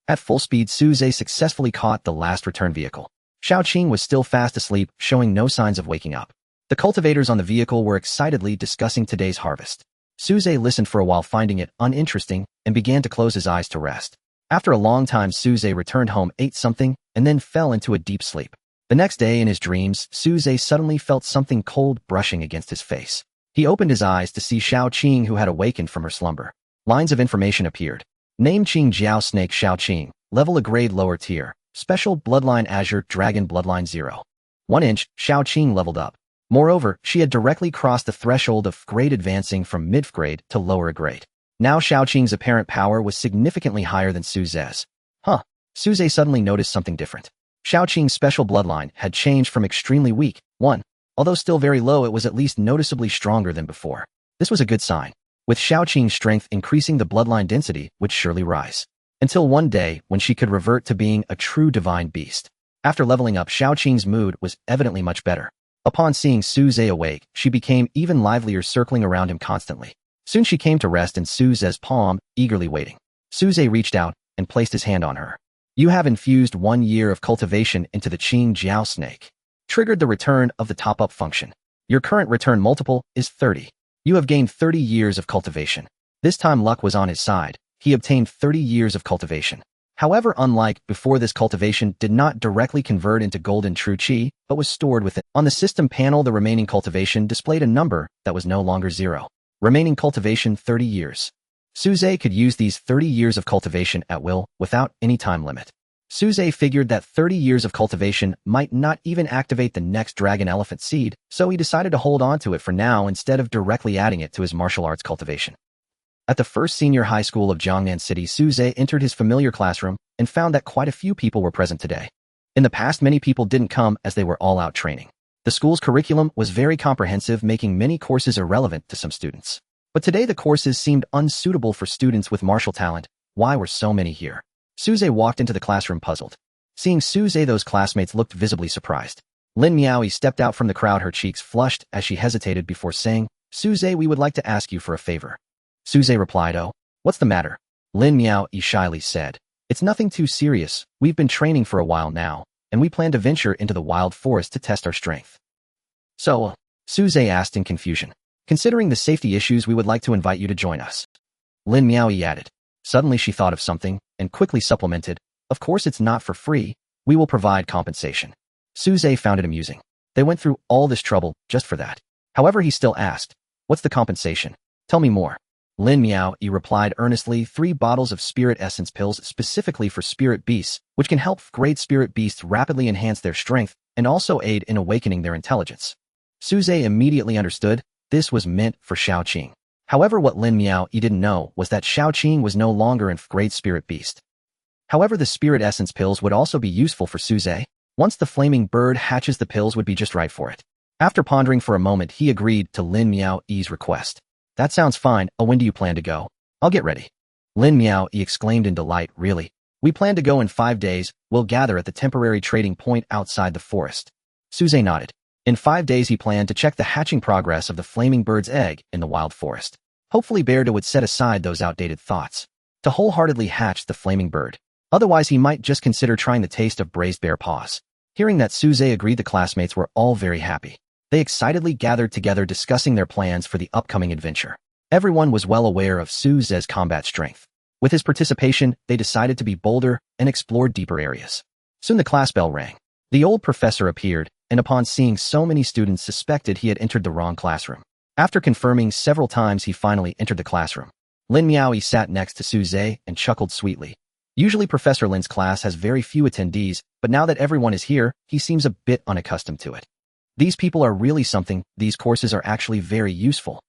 At full speed, Suze successfully caught the last return vehicle. Xiaoqing was still fast asleep, showing no signs of waking up. The cultivators on the vehicle were excitedly discussing today's harvest. Suze listened for a while, finding it uninteresting, and began to close his eyes to rest. After a long time, Suze returned home, ate something, and then fell into a deep sleep. The next day, in his dreams, Suze suddenly felt something cold brushing against his face. He opened his eyes to see Xiaoqing, who had awakened from her slumber. Lines of information appeared. Name: Qing Jiao, Snake Xiaoqing. Level: a grade lower tier. Special: Bloodline Azure Dragon Bloodline 0. 1 inch, Xiaoqing leveled up. Moreover, she had directly crossed the threshold of grade, advancing from mid-grade to lower grade. Now Xiaoqing's apparent power was significantly higher than Suze's. Suze suddenly noticed something different. Shaoqing's special bloodline had changed from extremely weak, 1. Although still very low, it was at least noticeably stronger than before. This was a good sign. With Shaoqing's strength increasing, the bloodline density would surely rise. Until one day, when she could revert to being a true divine beast. After leveling up, Shaoqing's mood was evidently much better. Upon seeing Suze awake, she became even livelier, circling around him constantly. Soon she came to rest in Suze's palm, eagerly waiting. Suze reached out and placed his hand on her. You have infused 1 year of cultivation into the Qing Jiao snake. Triggered the return of the top-up function. Your current return multiple is 30. You have gained 30 years of cultivation. This time luck was on his side. He obtained 30 years of cultivation. However, unlike before, this cultivation did not directly convert into golden true qi, but was stored within. On the system panel, the remaining cultivation displayed a number that was no longer 0. Remaining cultivation 30 years. Suze could use these 30 years of cultivation at will, without any time limit. Suze figured that 30 years of cultivation might not even activate the next dragon elephant seed, so he decided to hold on to it for now instead of directly adding it to his martial arts cultivation. At the first senior high school of Jiangnan City, Suze entered his familiar classroom and found that quite a few people were present today. In the past, many people didn't come as they were all out training. The school's curriculum was very comprehensive, making many courses irrelevant to some students. But today the courses seemed unsuitable for students with martial talent. Why were so many here? Suze walked into the classroom puzzled. Seeing Suze, those classmates looked visibly surprised. Lin Miaoyi stepped out from the crowd, her cheeks flushed as she hesitated before saying, Suze, we would like to ask you for a favor. Suze replied, oh, what's the matter? Lin Miaoyi shyly said, it's nothing too serious. We've been training for a while now, and we plan to venture into the wild forest to test our strength. So, Suze asked in confusion. Considering the safety issues, we would like to invite you to join us. Lin Miaoyi added. Suddenly she thought of something, and quickly supplemented, of course it's not for free, we will provide compensation. Suze found it amusing. They went through all this trouble just for that. However, he still asked, what's the compensation? Tell me more. Lin Miaoyi replied earnestly, 3 bottles of spirit essence pills specifically for spirit beasts, which can help great spirit beasts rapidly enhance their strength and also aid in awakening their intelligence. Suze immediately understood this was meant for Shaoqing. However, what Lin Miaoyi didn't know was that Shaoqing was no longer a great spirit beast. However, the spirit essence pills would also be useful for Suze. Once the flaming bird hatches, the pills would be just right for it. After pondering for a moment, he agreed to Lin Miaoyi's request. That sounds fine. When do you plan to go? I'll get ready. Lin Miaoyi exclaimed in delight, really? We plan to go in 5 days. We'll gather at the temporary trading point outside the forest. Suze nodded. In 5 days, he planned to check the hatching progress of the flaming bird's egg in the wild forest. Hopefully Bearda would set aside those outdated thoughts to wholeheartedly hatch the flaming bird. Otherwise, he might just consider trying the taste of braised bear paws. Hearing that Suze agreed, the classmates were all very happy. They excitedly gathered together, discussing their plans for the upcoming adventure. Everyone was well aware of Suze's combat strength. With his participation, they decided to be bolder and explore deeper areas. Soon the class bell rang. The old professor appeared, and upon seeing so many students, suspected he had entered the wrong classroom. After confirming several times, he finally entered the classroom. Lin Miaoyi sat next to Suze and chuckled sweetly. Usually Professor Lin's class has very few attendees, but now that everyone is here, he seems a bit unaccustomed to it. These people are really something. These courses are actually very useful.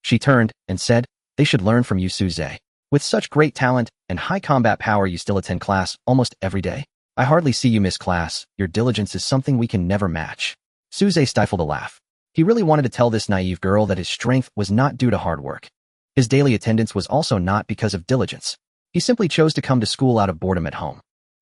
She turned and said, they should learn from you, Suze. With such great talent and high combat power, you still attend class almost every day. I hardly see you miss class. Your diligence is something we can never match. Suze stifled a laugh. He really wanted to tell this naive girl that his strength was not due to hard work. His daily attendance was also not because of diligence. He simply chose to come to school out of boredom at home.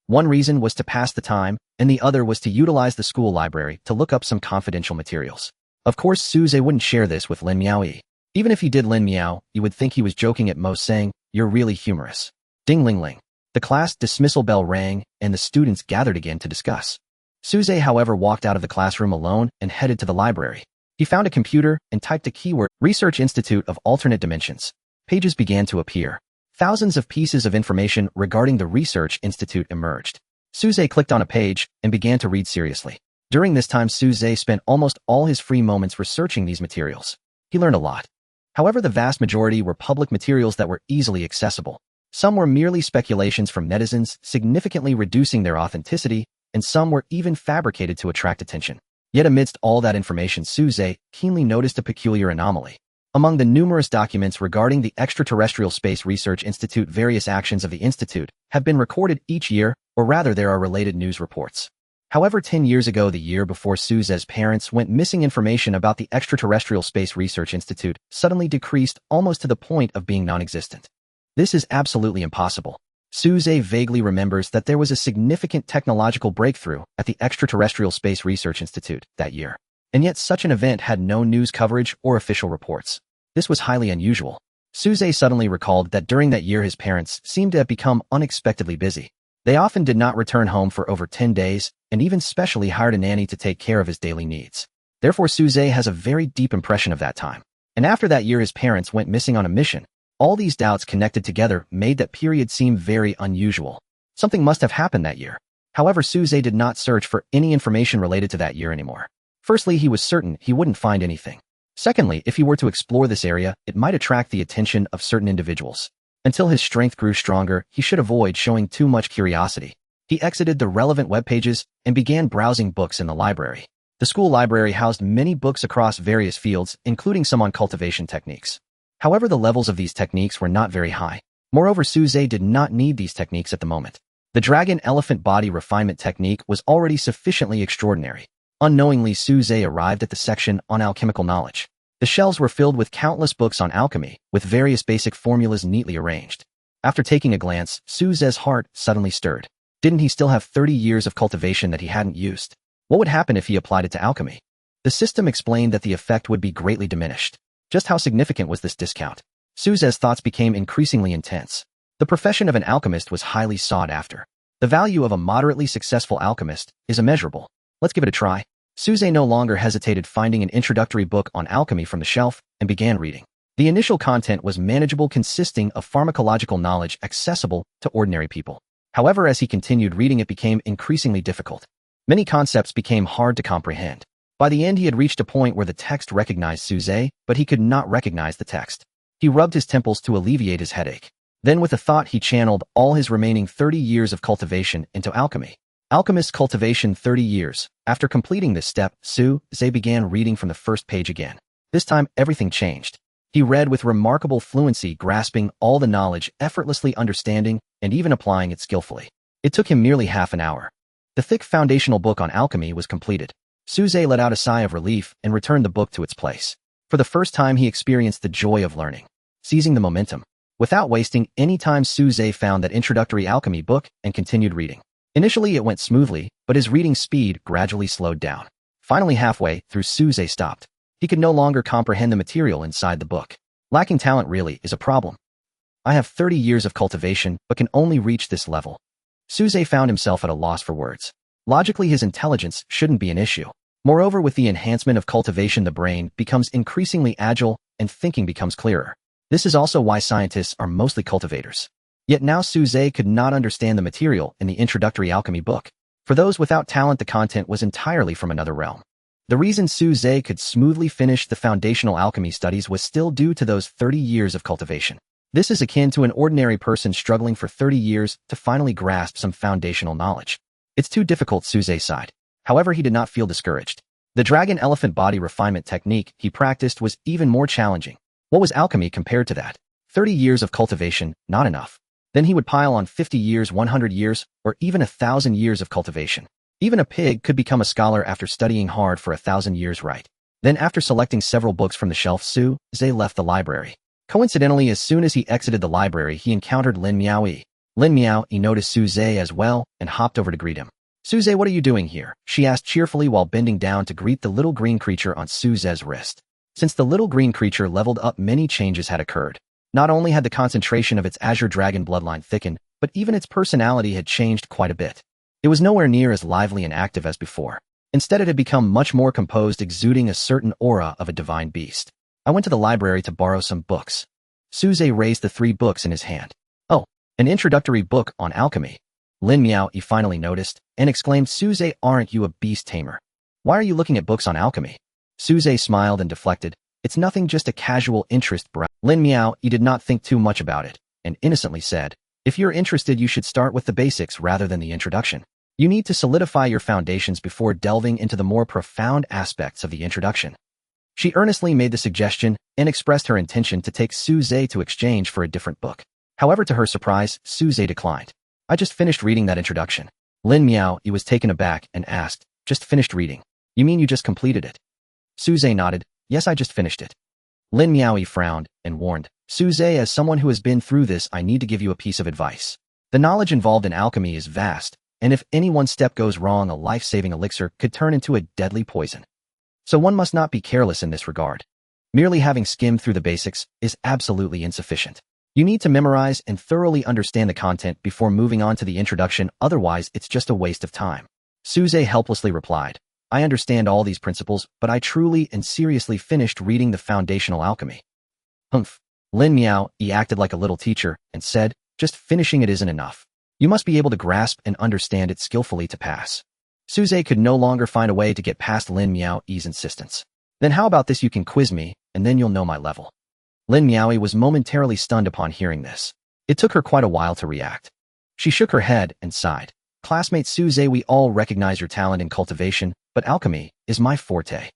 One reason was to pass the time, and the other was to utilize the school library to look up some confidential materials. Of course, Suze wouldn't share this with Lin Miaoyi. Even if he did, Lin Miao, you would think he was joking at most, saying, you're really humorous. Ding ling ling. The class dismissal bell rang, and the students gathered again to discuss. Suze, however, walked out of the classroom alone and headed to the library. He found a computer and typed a keyword, Research Institute of Alternate Dimensions. Pages began to appear. Thousands of pieces of information regarding the Research Institute emerged. Suze clicked on a page and began to read seriously. During this time, Suze spent almost all his free moments researching these materials. He learned a lot. However, the vast majority were public materials that were easily accessible. Some were merely speculations from netizens, significantly reducing their authenticity, and some were even fabricated to attract attention. Yet amidst all that information, Suze keenly noticed a peculiar anomaly. Among the numerous documents regarding the Extraterrestrial Space Research Institute, various actions of the institute have been recorded each year, or rather there are related news reports. However, 10 years ago, the year before Suze's parents went missing, information about the Extraterrestrial Space Research Institute suddenly decreased almost to the point of being non-existent. This is absolutely impossible. Suze vaguely remembers that there was a significant technological breakthrough at the Extraterrestrial Space Research Institute that year. And yet such an event had no news coverage or official reports. This was highly unusual. Suze suddenly recalled that during that year his parents seemed to have become unexpectedly busy. They often did not return home for over 10 days, and even specially hired a nanny to take care of his daily needs. Therefore, Suze has a very deep impression of that time. And after that year his parents went missing on a mission. All these doubts connected together made that period seem very unusual. Something must have happened that year. However, Suze did not search for any information related to that year anymore. Firstly, he was certain he wouldn't find anything. Secondly, if he were to explore this area, it might attract the attention of certain individuals. Until his strength grew stronger, he should avoid showing too much curiosity. He exited the relevant web pages and began browsing books in the library. The school library housed many books across various fields, including some on cultivation techniques. However, the levels of these techniques were not very high. Moreover, Suze did not need these techniques at the moment. The dragon-elephant body refinement technique was already sufficiently extraordinary. Unknowingly, Suze arrived at the section on alchemical knowledge. The shelves were filled with countless books on alchemy, with various basic formulas neatly arranged. After taking a glance, Suze's heart suddenly stirred. Didn't he still have 30 years of cultivation that he hadn't used? What would happen if he applied it to alchemy? The system explained that the effect would be greatly diminished. Just how significant was this discount? Suze's thoughts became increasingly intense. The profession of an alchemist was highly sought after. The value of a moderately successful alchemist is immeasurable. Let's give it a try. Suze no longer hesitated, finding an introductory book on alchemy from the shelf, and began reading. The initial content was manageable, consisting of pharmacological knowledge accessible to ordinary people. However, as he continued reading, it became increasingly difficult. Many concepts became hard to comprehend. By the end, he had reached a point where the text recognized Suze, but he could not recognize the text. He rubbed his temples to alleviate his headache. Then with a thought, he channeled all his remaining 30 years of cultivation into alchemy. Alchemist cultivation 30 years. After completing this step, Suze began reading from the first page again. This time, everything changed. He read with remarkable fluency, grasping all the knowledge, effortlessly understanding, and even applying it skillfully. It took him nearly half an hour. The thick foundational book on alchemy was completed. Suze let out a sigh of relief and returned the book to its place. For the first time, he experienced the joy of learning. Seizing the momentum. Without wasting any time, Suze found that introductory alchemy book and continued reading. Initially, it went smoothly, but his reading speed gradually slowed down. Finally, halfway through, Suze stopped. He could no longer comprehend the material inside the book. Lacking talent really is a problem. I have 30 years of cultivation, but can only reach this level. Suze found himself at a loss for words. Logically, his intelligence shouldn't be an issue. Moreover, with the enhancement of cultivation, the brain becomes increasingly agile and thinking becomes clearer. This is also why scientists are mostly cultivators. Yet now Suze could not understand the material in the introductory alchemy book. For those without talent, the content was entirely from another realm. The reason Suze could smoothly finish the foundational alchemy studies was still due to those 30 years of cultivation. This is akin to an ordinary person struggling for 30 years to finally grasp some foundational knowledge. It's too difficult, Suze sighed. However, he did not feel discouraged. The dragon-elephant body refinement technique he practiced was even more challenging. What was alchemy compared to that? 30 years of cultivation, not enough. Then he would pile on 50 years, 100 years, or even 1,000 years of cultivation. Even a pig could become a scholar after studying hard for 1,000 years, right? Then after selecting several books from the shelf, Suze left the library. Coincidentally, as soon as he exited the library, he encountered Lin Miaoyi. Lin Miaoyi noticed Suze as well and hopped over to greet him. Suze, what are you doing here? She asked cheerfully while bending down to greet the little green creature on Suze's wrist. Since the little green creature leveled up, many changes had occurred. Not only had the concentration of its azure dragon bloodline thickened, but even its personality had changed quite a bit. It was nowhere near as lively and active as before. Instead, it had become much more composed, exuding a certain aura of a divine beast. I went to the library to borrow some books. Suze raised the 3 books in his hand. Oh, an introductory book on alchemy. Lin Miaoyi finally noticed and exclaimed, Suze, aren't you a beast tamer? Why are you looking at books on alchemy? Suze smiled and deflected. It's nothing, just a casual interest, bro. Lin Miaoyi did not think too much about it and innocently said, if you're interested, you should start with the basics rather than the introduction. You need to solidify your foundations before delving into the more profound aspects of the introduction. She earnestly made the suggestion and expressed her intention to take Suze to exchange for a different book. However, to her surprise, Suze declined. I just finished reading that introduction. Lin Miao was taken aback and asked, just finished reading? You mean you just completed it? Suze nodded, yes, I just finished it. Lin Miao frowned and warned, Suze, as someone who has been through this, I need to give you a piece of advice. The knowledge involved in alchemy is vast, and if any one step goes wrong, a life-saving elixir could turn into a deadly poison. So one must not be careless in this regard. Merely having skimmed through the basics is absolutely insufficient. You need to memorize and thoroughly understand the content before moving on to the introduction, otherwise it's just a waste of time. Suze helplessly replied, I understand all these principles, but I truly and seriously finished reading the foundational alchemy. Humph. Lin Miao acted like a little teacher and said, just finishing it isn't enough. You must be able to grasp and understand it skillfully to pass. Suze could no longer find a way to get past Lin Miao's insistence. Then how about this, you can quiz me, and then you'll know my level. Lin Miao was momentarily stunned upon hearing this. It took her quite a while to react. She shook her head and sighed. Classmate Suze, we all recognize your talent in cultivation, but alchemy is my forte.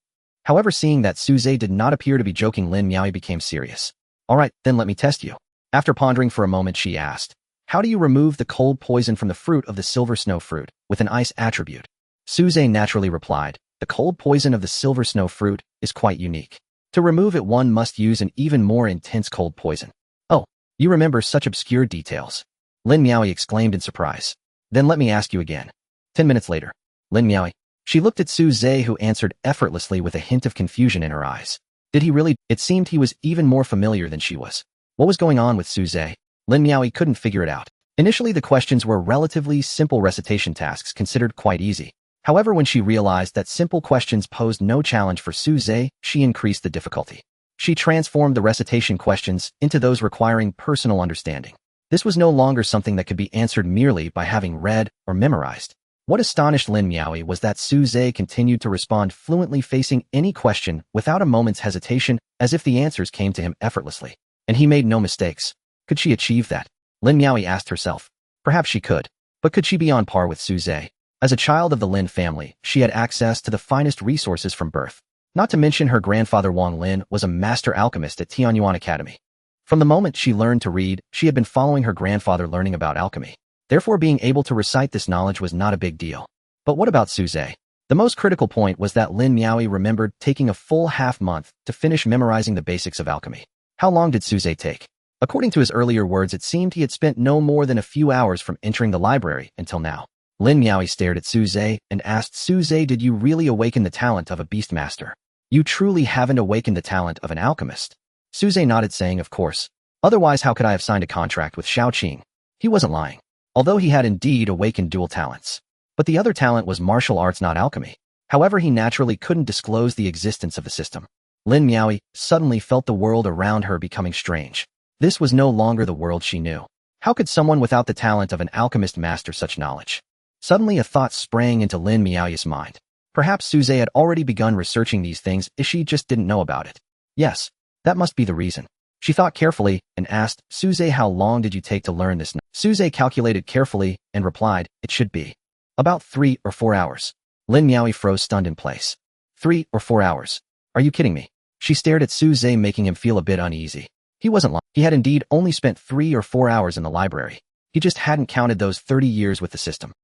However, seeing that Suze did not appear to be joking, Lin Miao became serious. All right, then let me test you. After pondering for a moment, she asked, how do you remove the cold poison from the fruit of the silver snow fruit with an ice attribute? Suze naturally replied, the cold poison of the silver snow fruit is quite unique. To remove it, one must use an even more intense cold poison. Oh, you remember such obscure details. Lin Miao exclaimed in surprise. Then let me ask you again. 10 minutes later. Lin Miao. She looked at Suze, who answered effortlessly with a hint of confusion in her eyes. Did he really? It seemed he was even more familiar than she was. What was going on with Suze? Lin Miao couldn't figure it out. Initially, the questions were relatively simple recitation tasks considered quite easy. However, when she realized that simple questions posed no challenge for Suze, she increased the difficulty. She transformed the recitation questions into those requiring personal understanding. This was no longer something that could be answered merely by having read or memorized. What astonished Lin Miao was that Suze continued to respond fluently, facing any question without a moment's hesitation, as if the answers came to him effortlessly. And he made no mistakes. Could she achieve that? Lin Miao asked herself. Perhaps she could. But could she be on par with Suze? As a child of the Lin family, she had access to the finest resources from birth. Not to mention her grandfather Wang Lin was a master alchemist at Tianyuan Academy. From the moment she learned to read, she had been following her grandfather learning about alchemy. Therefore, being able to recite this knowledge was not a big deal. But what about Suze? The most critical point was that Lin Miao remembered taking a full half-month to finish memorizing the basics of alchemy. How long did Suze take? According to his earlier words, it seemed he had spent no more than a few hours from entering the library until now. Lin Miao stared at Suze and asked, Suze, did you really awaken the talent of a beastmaster? You truly haven't awakened the talent of an alchemist. Suze nodded, saying, of course. Otherwise, how could I have signed a contract with Shaoqing? He wasn't lying. Although he had indeed awakened dual talents. But the other talent was martial arts, not alchemy. However, he naturally couldn't disclose the existence of the system. Lin Miao suddenly felt the world around her becoming strange. This was no longer the world she knew. How could someone without the talent of an alchemist master such knowledge? Suddenly a thought sprang into Lin Miao's mind. Perhaps Suze had already begun researching these things if she just didn't know about it. Yes, that must be the reason. She thought carefully and asked, Suze, how long did you take to learn this? Suze calculated carefully and replied, it should be about 3 or 4 hours. Lin Miao froze stunned in place. 3 or 4 hours? Are you kidding me? She stared at Suze, making him feel a bit uneasy. He wasn't lying. He had indeed only spent 3 or 4 hours in the library. He just hadn't counted those 30 years with the system.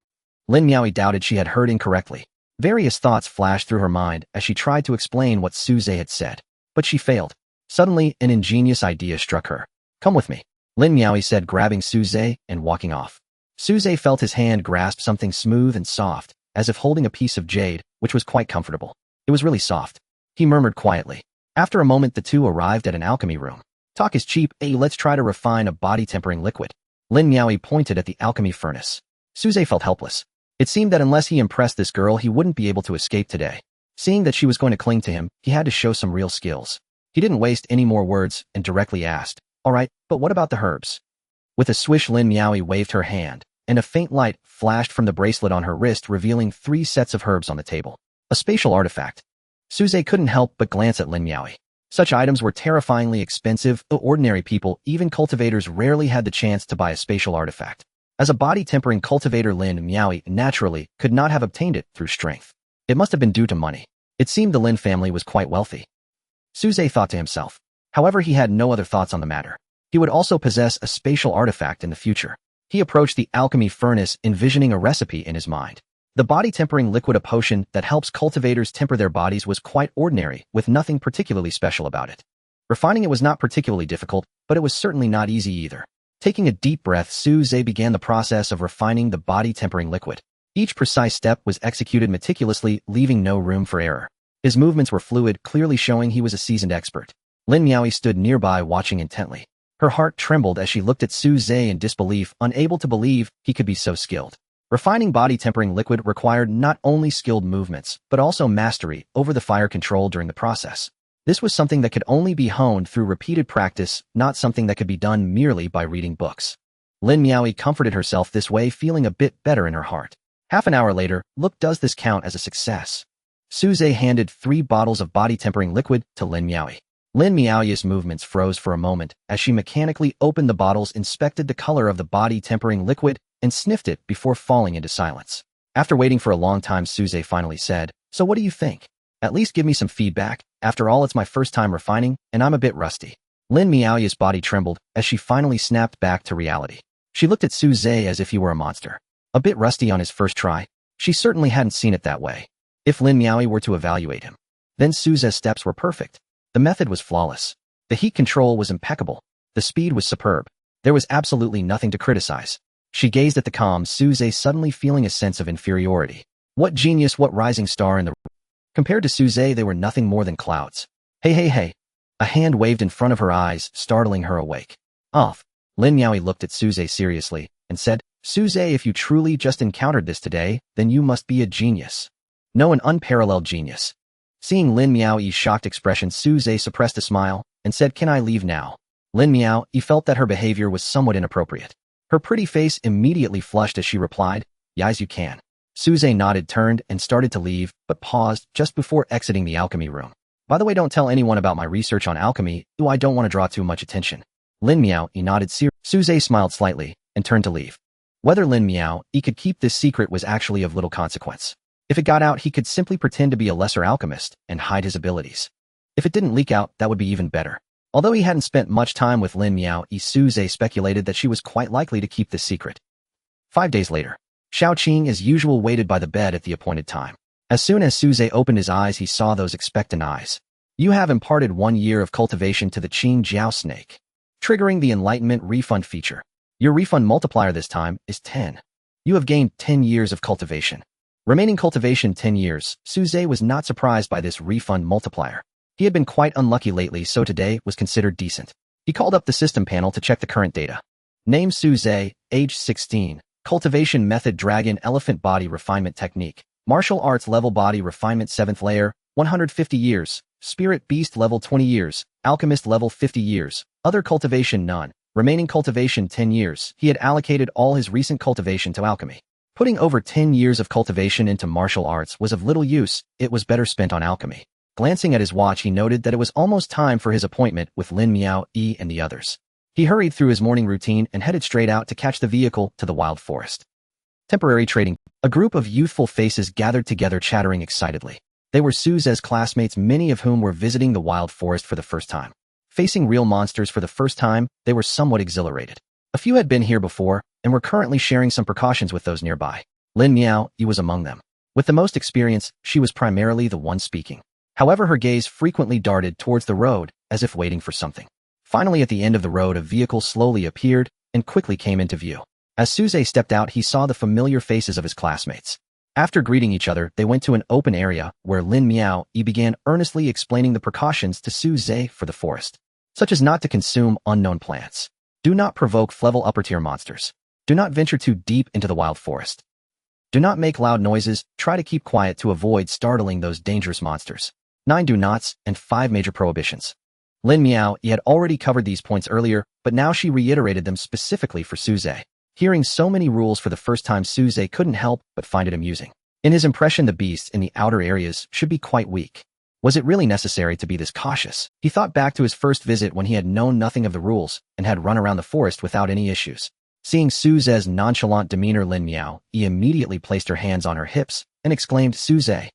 Lin Miao doubted she had heard incorrectly. Various thoughts flashed through her mind as she tried to explain what Suze had said. But she failed. Suddenly, an ingenious idea struck her. Come with me, Lin Miao said, grabbing Suze and walking off. Suze felt his hand grasp something smooth and soft, as if holding a piece of jade, which was quite comfortable. It was really soft. He murmured quietly. After a moment, the two arrived at an alchemy room. Talk is cheap, let's try to refine a body-tempering liquid. Lin Miao pointed at the alchemy furnace. Suze felt helpless. It seemed that unless he impressed this girl, he wouldn't be able to escape today. Seeing that she was going to cling to him, he had to show some real skills. He didn't waste any more words and directly asked, all right, but what about the herbs? With a swish, Lin Miao waved her hand, and a faint light flashed from the bracelet on her wrist, revealing 3 sets of herbs on the table. A spatial artifact. Suze couldn't help but glance at Lin Miao. Such items were terrifyingly expensive, though ordinary people, even cultivators, rarely had the chance to buy a spatial artifact. As a body-tempering cultivator, Lin Miao naturally could not have obtained it through strength. It must have been due to money. It seemed the Lin family was quite wealthy. Suze thought to himself. However, he had no other thoughts on the matter. He would also possess a spatial artifact in the future. He approached the alchemy furnace, envisioning a recipe in his mind. The body-tempering liquid, a potion that helps cultivators temper their bodies, was quite ordinary, with nothing particularly special about it. Refining it was not particularly difficult, but it was certainly not easy either. Taking a deep breath, Suze began the process of refining the body-tempering liquid. Each precise step was executed meticulously, leaving no room for error. His movements were fluid, clearly showing he was a seasoned expert. Lin Miaoi stood nearby, watching intently. Her heart trembled as she looked at Suze in disbelief, unable to believe he could be so skilled. Refining body-tempering liquid required not only skilled movements, but also mastery over the fire control during the process. This was something that could only be honed through repeated practice, not something that could be done merely by reading books. Lin Miaoi comforted herself this way, feeling a bit better in her heart. Half an hour later, look, does this count as a success? Suze handed 3 bottles of body-tempering liquid to Lin Miaoi. Lin Miaoi's movements froze for a moment as she mechanically opened the bottles, inspected the color of the body-tempering liquid, and sniffed it before falling into silence. After waiting for a long time, Suze finally said, "So what do you think? At least give me some feedback. After all, it's my first time refining, and I'm a bit rusty." Lin Miaoi's body trembled as she finally snapped back to reality. She looked at Suze as if he were a monster. A bit rusty on his first try? She certainly hadn't seen it that way. If Lin Miaoi were to evaluate him, then Suze's steps were perfect. The method was flawless. The heat control was impeccable. The speed was superb. There was absolutely nothing to criticize. She gazed at the calm Suze, suddenly feeling a sense of inferiority. What genius, what rising star in the... Compared to Suze, they were nothing more than clouds. Hey, hey, hey. A hand waved in front of her eyes, startling her awake. Off. Lin Miaoi looked at Suze seriously and said, "Suze, if you truly just encountered this today, then you must be a genius. No, an unparalleled genius." Seeing Lin Miaoi's shocked expression, Suze suppressed a smile and said, "Can I leave now?" Lin Miaoi felt that her behavior was somewhat inappropriate. Her pretty face immediately flushed as she replied, "Yes, you can." Suze nodded, turned, and started to leave, but paused just before exiting the alchemy room. "By the way, don't tell anyone about my research on alchemy, though I don't want to draw too much attention." Lin Miaoi nodded seriously. Suze smiled slightly and turned to leave. Whether Lin Miaoi could keep this secret was actually of little consequence. If it got out, he could simply pretend to be a lesser alchemist and hide his abilities. If it didn't leak out, that would be even better. Although he hadn't spent much time with Lin Miaoi, Suze speculated that she was quite likely to keep this secret. 5 days later, Xiao Qing as usual waited by the bed at the appointed time. As soon as Suze opened his eyes, he saw those expectant eyes. "You have imparted 1 year of cultivation to the Qing Jiao snake, triggering the enlightenment refund feature. Your refund multiplier this time is 10. You have gained 10 years of cultivation. Remaining cultivation 10 years. Suze was not surprised by this refund multiplier. He had been quite unlucky lately, so today was considered decent. He called up the system panel to check the current data. Name Suze, age 16. Cultivation method Dragon Elephant Body Refinement Technique. Martial Arts level Body Refinement 7th layer, 150 years. Spirit Beast level 20 years. Alchemist level 50 years. Other cultivation none. Remaining cultivation 10 years. He had allocated all his recent cultivation to alchemy. Putting over 10 years of cultivation into martial arts was of little use. It was better spent on alchemy. Glancing at his watch, he noted that it was almost time for his appointment with Lin Miaoi and the others. He hurried through his morning routine and headed straight out to catch the vehicle to the wild forest. Temporary trading. A group of youthful faces gathered together, chattering excitedly. They were Suze's classmates, many of whom were visiting the wild forest for the first time. Facing real monsters for the first time, they were somewhat exhilarated. A few had been here before and were currently sharing some precautions with those nearby. Lin Miaoi was among them. With the most experience, she was primarily the one speaking. However, her gaze frequently darted towards the road, as if waiting for something. Finally, at the end of the road, a vehicle slowly appeared and quickly came into view. As Suze stepped out, he saw the familiar faces of his classmates. After greeting each other, they went to an open area where Lin Miaoi began earnestly explaining the precautions to Suze for the forest, such as not to consume unknown plants. Do not provoke level upper tier monsters. Do not venture too deep into the wild forest. Do not make loud noises. Try to keep quiet to avoid startling those dangerous monsters. 9 do nots and 5 major prohibitions. Lin Miaoi had already covered these points earlier, but now she reiterated them specifically for Suze. Hearing so many rules for the first time, Suze couldn't help but find it amusing. In his impression, the beasts in the outer areas should be quite weak. Was it really necessary to be this cautious? He thought back to his first visit when he had known nothing of the rules and had run around the forest without any issues. Seeing Suze's nonchalant demeanor, Lin Miaoi immediately placed her hands on her hips and exclaimed, "Suze,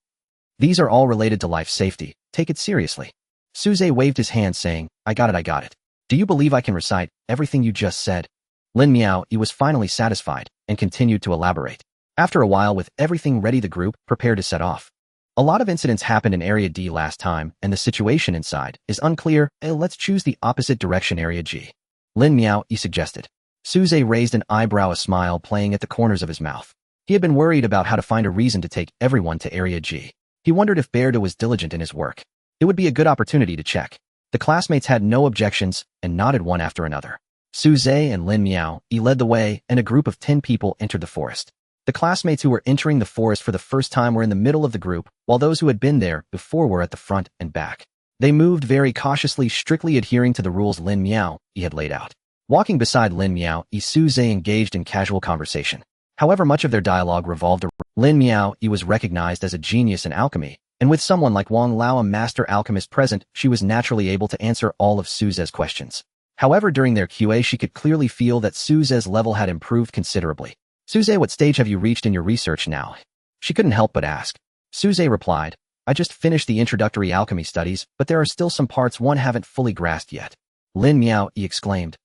these are all related to life safety. Take it seriously." Suze waved his hand saying, I got it. Do you believe I can recite everything you just said? Lin Miao was finally satisfied and continued to elaborate. After a while, with everything ready, the group prepared to set off. A lot of incidents happened in Area D last time, and the situation inside is unclear. Let's choose the opposite direction, Area G. Lin Miao suggested. Suze raised an eyebrow, a smile playing at the corners of his mouth. He had been worried about how to find a reason to take everyone to Area G. He wondered if Bairda was diligent in his work. It would be a good opportunity to check. The classmates had no objections and nodded one after another. Suze and Lin Miao led the way, and a group of 10 people entered the forest. The classmates who were entering the forest for the first time were in the middle of the group, while those who had been there before were at the front and back. They moved very cautiously, strictly adhering to the rules Lin Miao had laid out. Walking beside Lin Miao, Suze engaged in casual conversation. However, much of their dialogue revolved around Lin Miao was recognized as a genius in alchemy, and with someone like Wang Lao, a master alchemist, present, she was naturally able to answer all of Suze's questions. However, during their QA, she could clearly feel that Suze's level had improved considerably. Suze, what stage have you reached in your research now? She couldn't help but ask. Suze replied, I just finished the introductory alchemy studies, but there are still some parts one haven't fully grasped yet. Lin Miao exclaimed.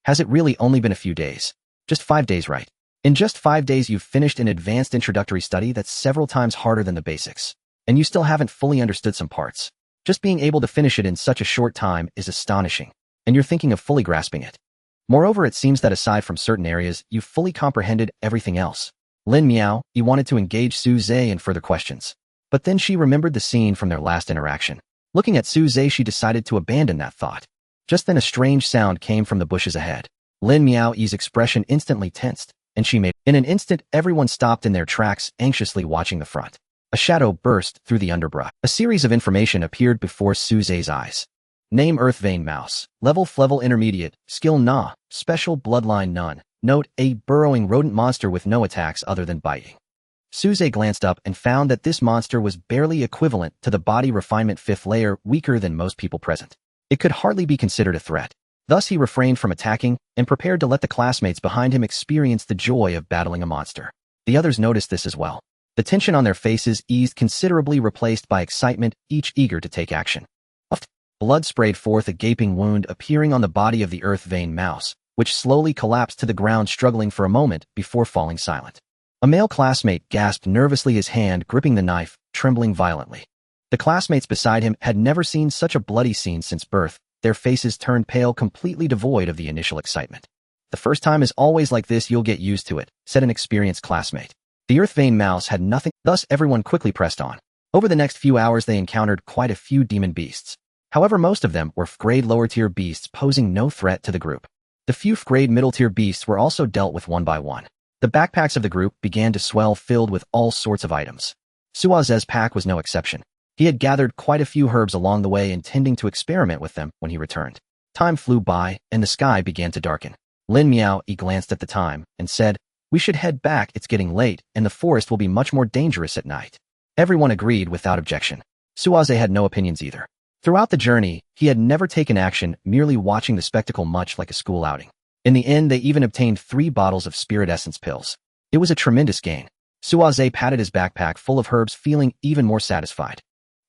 Has it really only been a few days? Just 5 days, right? In just 5 days you've finished an advanced introductory study that's several times harder than the basics. And you still haven't fully understood some parts. Just being able to finish it in such a short time is astonishing. And you're thinking of fully grasping it. Moreover, it seems that aside from certain areas, you've fully comprehended everything else. Lin Miao wanted to engage Suze in further questions. But then she remembered the scene from their last interaction. Looking at Suze, she decided to abandon that thought. Just then a strange sound came from the bushes ahead. Lin Miao's expression instantly tensed, and she made. In an instant, everyone stopped in their tracks, anxiously watching the front. A shadow burst through the underbrush. A series of information appeared before Suze's eyes. Name Earth Vein Mouse. Level Flevel Intermediate. Skill Na. Special Bloodline None. Note, a burrowing rodent monster with no attacks other than biting. Suze glanced up and found that this monster was barely equivalent to the body refinement 5th layer, weaker than most people present. It could hardly be considered a threat. Thus he refrained from attacking and prepared to let the classmates behind him experience the joy of battling a monster. The others noticed this as well. The tension on their faces eased considerably, replaced by excitement, each eager to take action. Blood sprayed forth, a gaping wound appearing on the body of the Earth Vein Mouse, which slowly collapsed to the ground, struggling for a moment before falling silent. A male classmate gasped nervously, his hand gripping the knife, trembling violently. The classmates beside him had never seen such a bloody scene since birth. Their faces turned pale, completely devoid of the initial excitement. The first time is always like this, you'll get used to it, said an experienced classmate. The Earth Vein Mouse had nothing, thus everyone quickly pressed on. Over the next few hours they encountered quite a few demon beasts. However, most of them were F-grade lower-tier beasts, posing no threat to the group. The few F-grade middle-tier beasts were also dealt with one by one. The backpacks of the group began to swell, filled with all sorts of items. Suaze's pack was no exception. He had gathered quite a few herbs along the way, intending to experiment with them when he returned. Time flew by, and the sky began to darken. Lin Miao glanced at the time and said, We should head back, it's getting late, and the forest will be much more dangerous at night. Everyone agreed without objection. Suaze had no opinions either. Throughout the journey, he had never taken action, merely watching the spectacle, much like a school outing. In the end, they even obtained 3 bottles of spirit essence pills. It was a tremendous gain. Suaze patted his backpack full of herbs, feeling even more satisfied.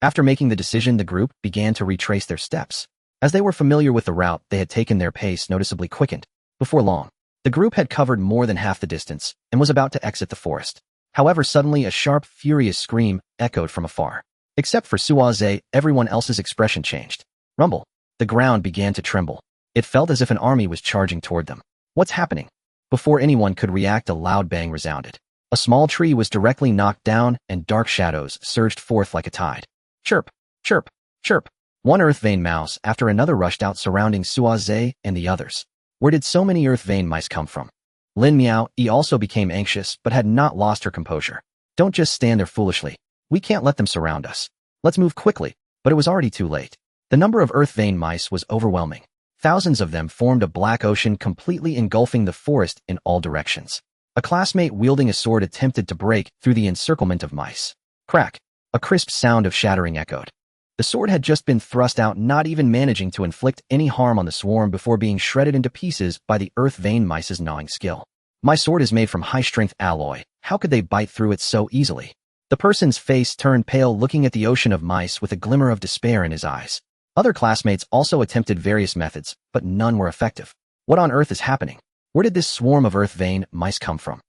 After making the decision, the group began to retrace their steps. As they were familiar with the route they had taken, their pace noticeably quickened. Before long, the group had covered more than half the distance and was about to exit the forest. However, suddenly a sharp, furious scream echoed from afar. Except for Suaze, everyone else's expression changed. Rumble. The ground began to tremble. It felt as if an army was charging toward them. What's happening? Before anyone could react, a loud bang resounded. A small tree was directly knocked down, and dark shadows surged forth like a tide. Chirp, chirp, chirp. One Earth Vein Mouse after another rushed out, surrounding Suaze and the others. Where did so many Earth Vein Mice come from? Lin Miao also became anxious, but had not lost her composure. Don't just stand there foolishly. We can't let them surround us. Let's move quickly. But it was already too late. The number of Earth Vein Mice was overwhelming. Thousands of them formed a black ocean, completely engulfing the forest in all directions. A classmate wielding a sword attempted to break through the encirclement of mice. Crack. A crisp sound of shattering echoed. The sword had just been thrust out, not even managing to inflict any harm on the swarm before being shredded into pieces by the Earth Vein Mice's gnawing skill. My sword is made from high-strength alloy. How could they bite through it so easily? The person's face turned pale, looking at the ocean of mice with a glimmer of despair in his eyes. Other classmates also attempted various methods, but none were effective. What on earth is happening? Where did this swarm of earth vein mice come from?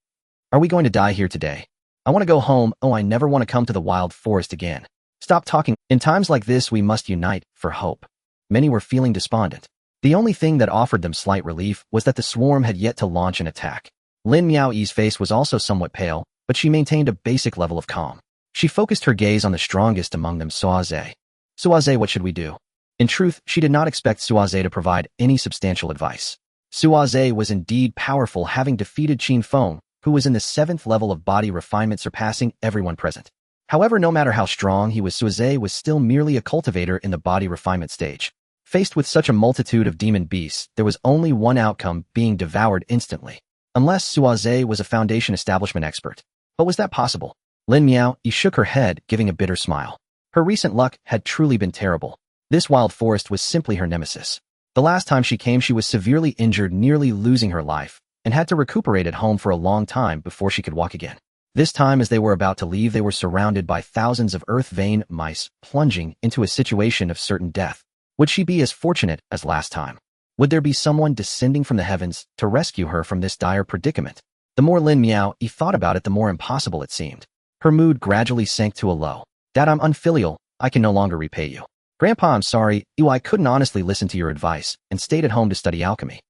Are we going to die here today? I want to go home. Oh, I never want to come to the wild forest again. Stop talking. In times like this, we must unite for hope. Many were feeling despondent. The only thing that offered them slight relief was that the swarm had yet to launch an attack. Lin Miaoyi's face was also somewhat pale, but she maintained a basic level of calm. She focused her gaze on the strongest among them, Suaze. Suaze, what should we do? In truth, she did not expect Suaze to provide any substantial advice. Suaze was indeed powerful, having defeated Qin Feng, who was in the 7th level of body refinement, surpassing everyone present. However, no matter how strong he was, Suaze was still merely a cultivator in the body refinement stage. Faced with such a multitude of demon beasts, there was only one outcome: being devoured instantly. Unless Suaze was a foundation establishment expert. But was that possible? Lin Miaoyi shook her head, giving a bitter smile. Her recent luck had truly been terrible. This wild forest was simply her nemesis. The last time she came, she was severely injured, nearly losing her life, and had to recuperate at home for a long time before she could walk again. This time, as they were about to leave, they were surrounded by thousands of earth vein mice, plunging into a situation of certain death. Would she be as fortunate as last time? Would there be someone descending from the heavens to rescue her from this dire predicament? The more Lin Miaoyi thought about it, the more impossible it seemed. Her mood gradually sank to a low. Dad, I'm unfilial. I can no longer repay you. Grandpa, I'm sorry. I couldn't honestly listen to your advice and stayed at home to study alchemy.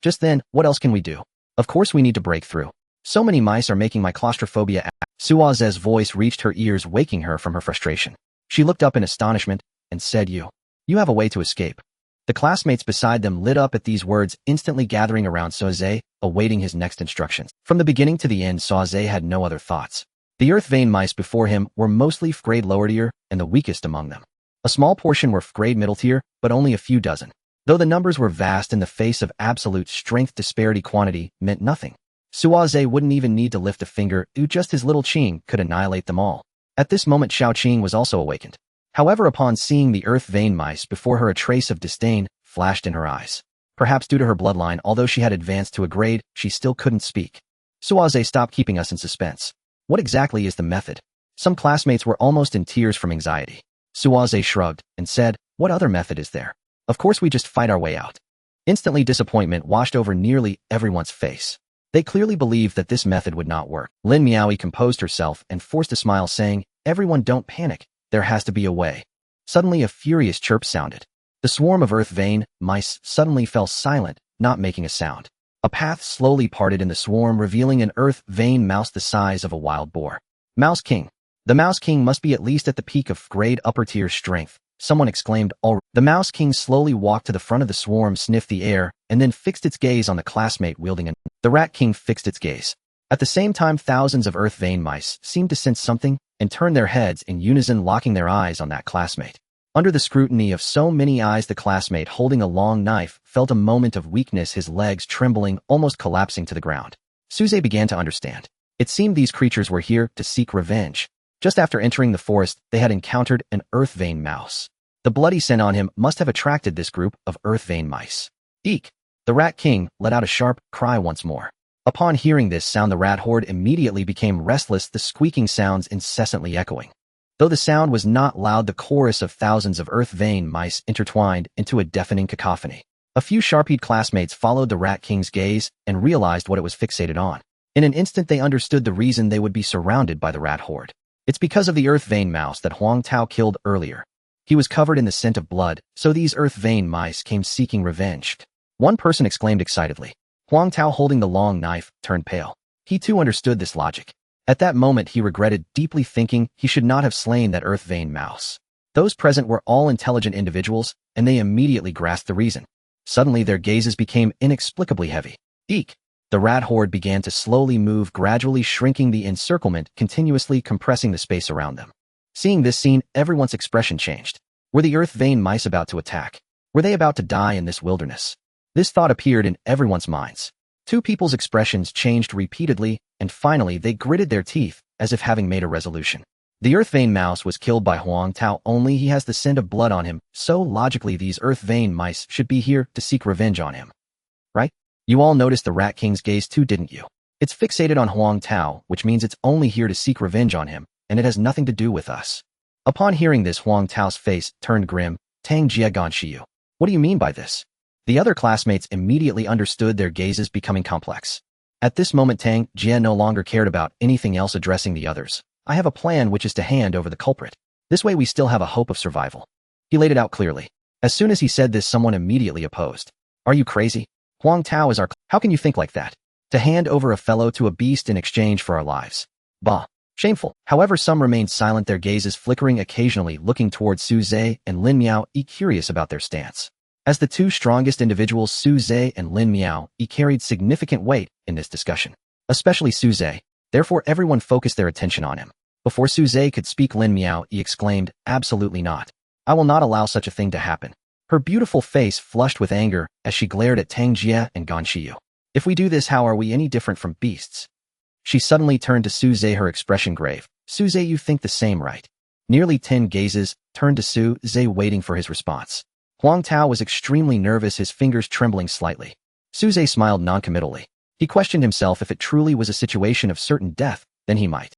Just then, what else can we do? Of course we need to break through. So many mice are making my claustrophobia act. Suaze's voice reached her ears, waking her from her frustration. She looked up in astonishment and said, You have a way to escape. The classmates beside them lit up at these words, instantly gathering around Suaze, awaiting his next instructions. From the beginning to the end, Suaze had no other thoughts. The earth vein mice before him were mostly grade lower tier and the weakest among them. A small portion were grade middle tier, but only a few dozen. Though the numbers were vast, in the face of absolute strength, disparity quantity meant nothing. Suaze wouldn't even need to lift a finger, just his little Qing could annihilate them all. At this moment, Xiao Qing was also awakened. However, upon seeing the earth vein mice before her, a trace of disdain flashed in her eyes. Perhaps due to her bloodline, although she had advanced to a grade, she still couldn't speak. Suaze, stop keeping us in suspense. What exactly is the method? Some classmates were almost in tears from anxiety. Suaze shrugged and said, What other method is there? Of course we just fight our way out. Instantly, disappointment washed over nearly everyone's face. They clearly believed that this method would not work. Lin Miaoyi composed herself and forced a smile, saying, Everyone, don't panic. There has to be a way. Suddenly, a furious chirp sounded. The swarm of earth vein mice suddenly fell silent, not making a sound. A path slowly parted in the swarm, revealing an earth vein mouse the size of a wild boar. Mouse King. The Mouse King must be at least at the peak of grade upper tier strength, someone exclaimed. The Mouse King slowly walked to the front of the swarm, sniffed the air, and then fixed its gaze on the classmate wielding The Rat King fixed its gaze. At the same time, thousands of earth vein mice seemed to sense something and turned their heads in unison, locking their eyes on that classmate. Under the scrutiny of so many eyes, the classmate holding a long knife felt a moment of weakness, his legs trembling, almost collapsing to the ground. Suze began to understand. It seemed these creatures were here to seek revenge. Just after entering the forest, they had encountered an earth vein mouse. The bloody scent on him must have attracted this group of earth vein mice. Eek! The Rat King let out a sharp cry once more. Upon hearing this sound, the rat horde immediately became restless, the squeaking sounds incessantly echoing. Though the sound was not loud, the chorus of thousands of earth vein mice intertwined into a deafening cacophony. A few sharp-eyed classmates followed the Rat King's gaze and realized what it was fixated on. In an instant, they understood the reason they would be surrounded by the rat horde. It's because of the earth vein mouse that Huang Tao killed earlier. He was covered in the scent of blood, so these earth vein mice came seeking revenge. One person exclaimed excitedly. Huang Tao, holding the long knife, turned pale. He too understood this logic. At that moment, he regretted deeply, thinking he should not have slain that earth vein mouse. Those present were all intelligent individuals, and they immediately grasped the reason. Suddenly, their gazes became inexplicably heavy. Eek! The rat horde began to slowly move, gradually shrinking the encirclement, continuously compressing the space around them. Seeing this scene, everyone's expression changed. Were the earth vein mice about to attack? Were they about to die in this wilderness? This thought appeared in everyone's minds. Two people's expressions changed repeatedly, and finally they gritted their teeth, as if having made a resolution. The earth vein mouse was killed by Huang Tao, only he has the scent of blood on him, so logically these earth vein mice should be here to seek revenge on him. Right? You all noticed the Rat King's gaze too, didn't you? It's fixated on Huang Tao, which means it's only here to seek revenge on him, and it has nothing to do with us. Upon hearing this, Huang Tao's face turned grim, Tang Jie Ganshiyu. What do you mean by this? The other classmates immediately understood, their gazes becoming complex. At this moment, Tang Jie no longer cared about anything else, addressing the others. I have a plan, which is to hand over the culprit. This way we still have a hope of survival. He laid it out clearly. As soon as he said this, someone immediately opposed. Are you crazy? Huang Tao is our... How can you think like that? To hand over a fellow to a beast in exchange for our lives. Bah. Shameful. However, some remained silent, their gazes flickering occasionally, looking towards Su Zhe and Lin Miao, curious about their stance. As the two strongest individuals, Su Zhe and Lin Miao, carried significant weight in this discussion. Especially Su Zhe. Therefore, everyone focused their attention on him. Before Su Zhe could speak, Lin Miao exclaimed, absolutely not. I will not allow such a thing to happen. Her beautiful face flushed with anger as she glared at Tang Jie and Ganshiyu. If we do this, how are we any different from beasts? She suddenly turned to Su Zhe, her expression grave. Su Zhe, you think the same, right? Nearly 10 gazes turned to Su Zhe, waiting for his response. Huang Tao was extremely nervous, his fingers trembling slightly. Su Zhe smiled noncommittally. He questioned himself, if it truly was a situation of certain death, then he might.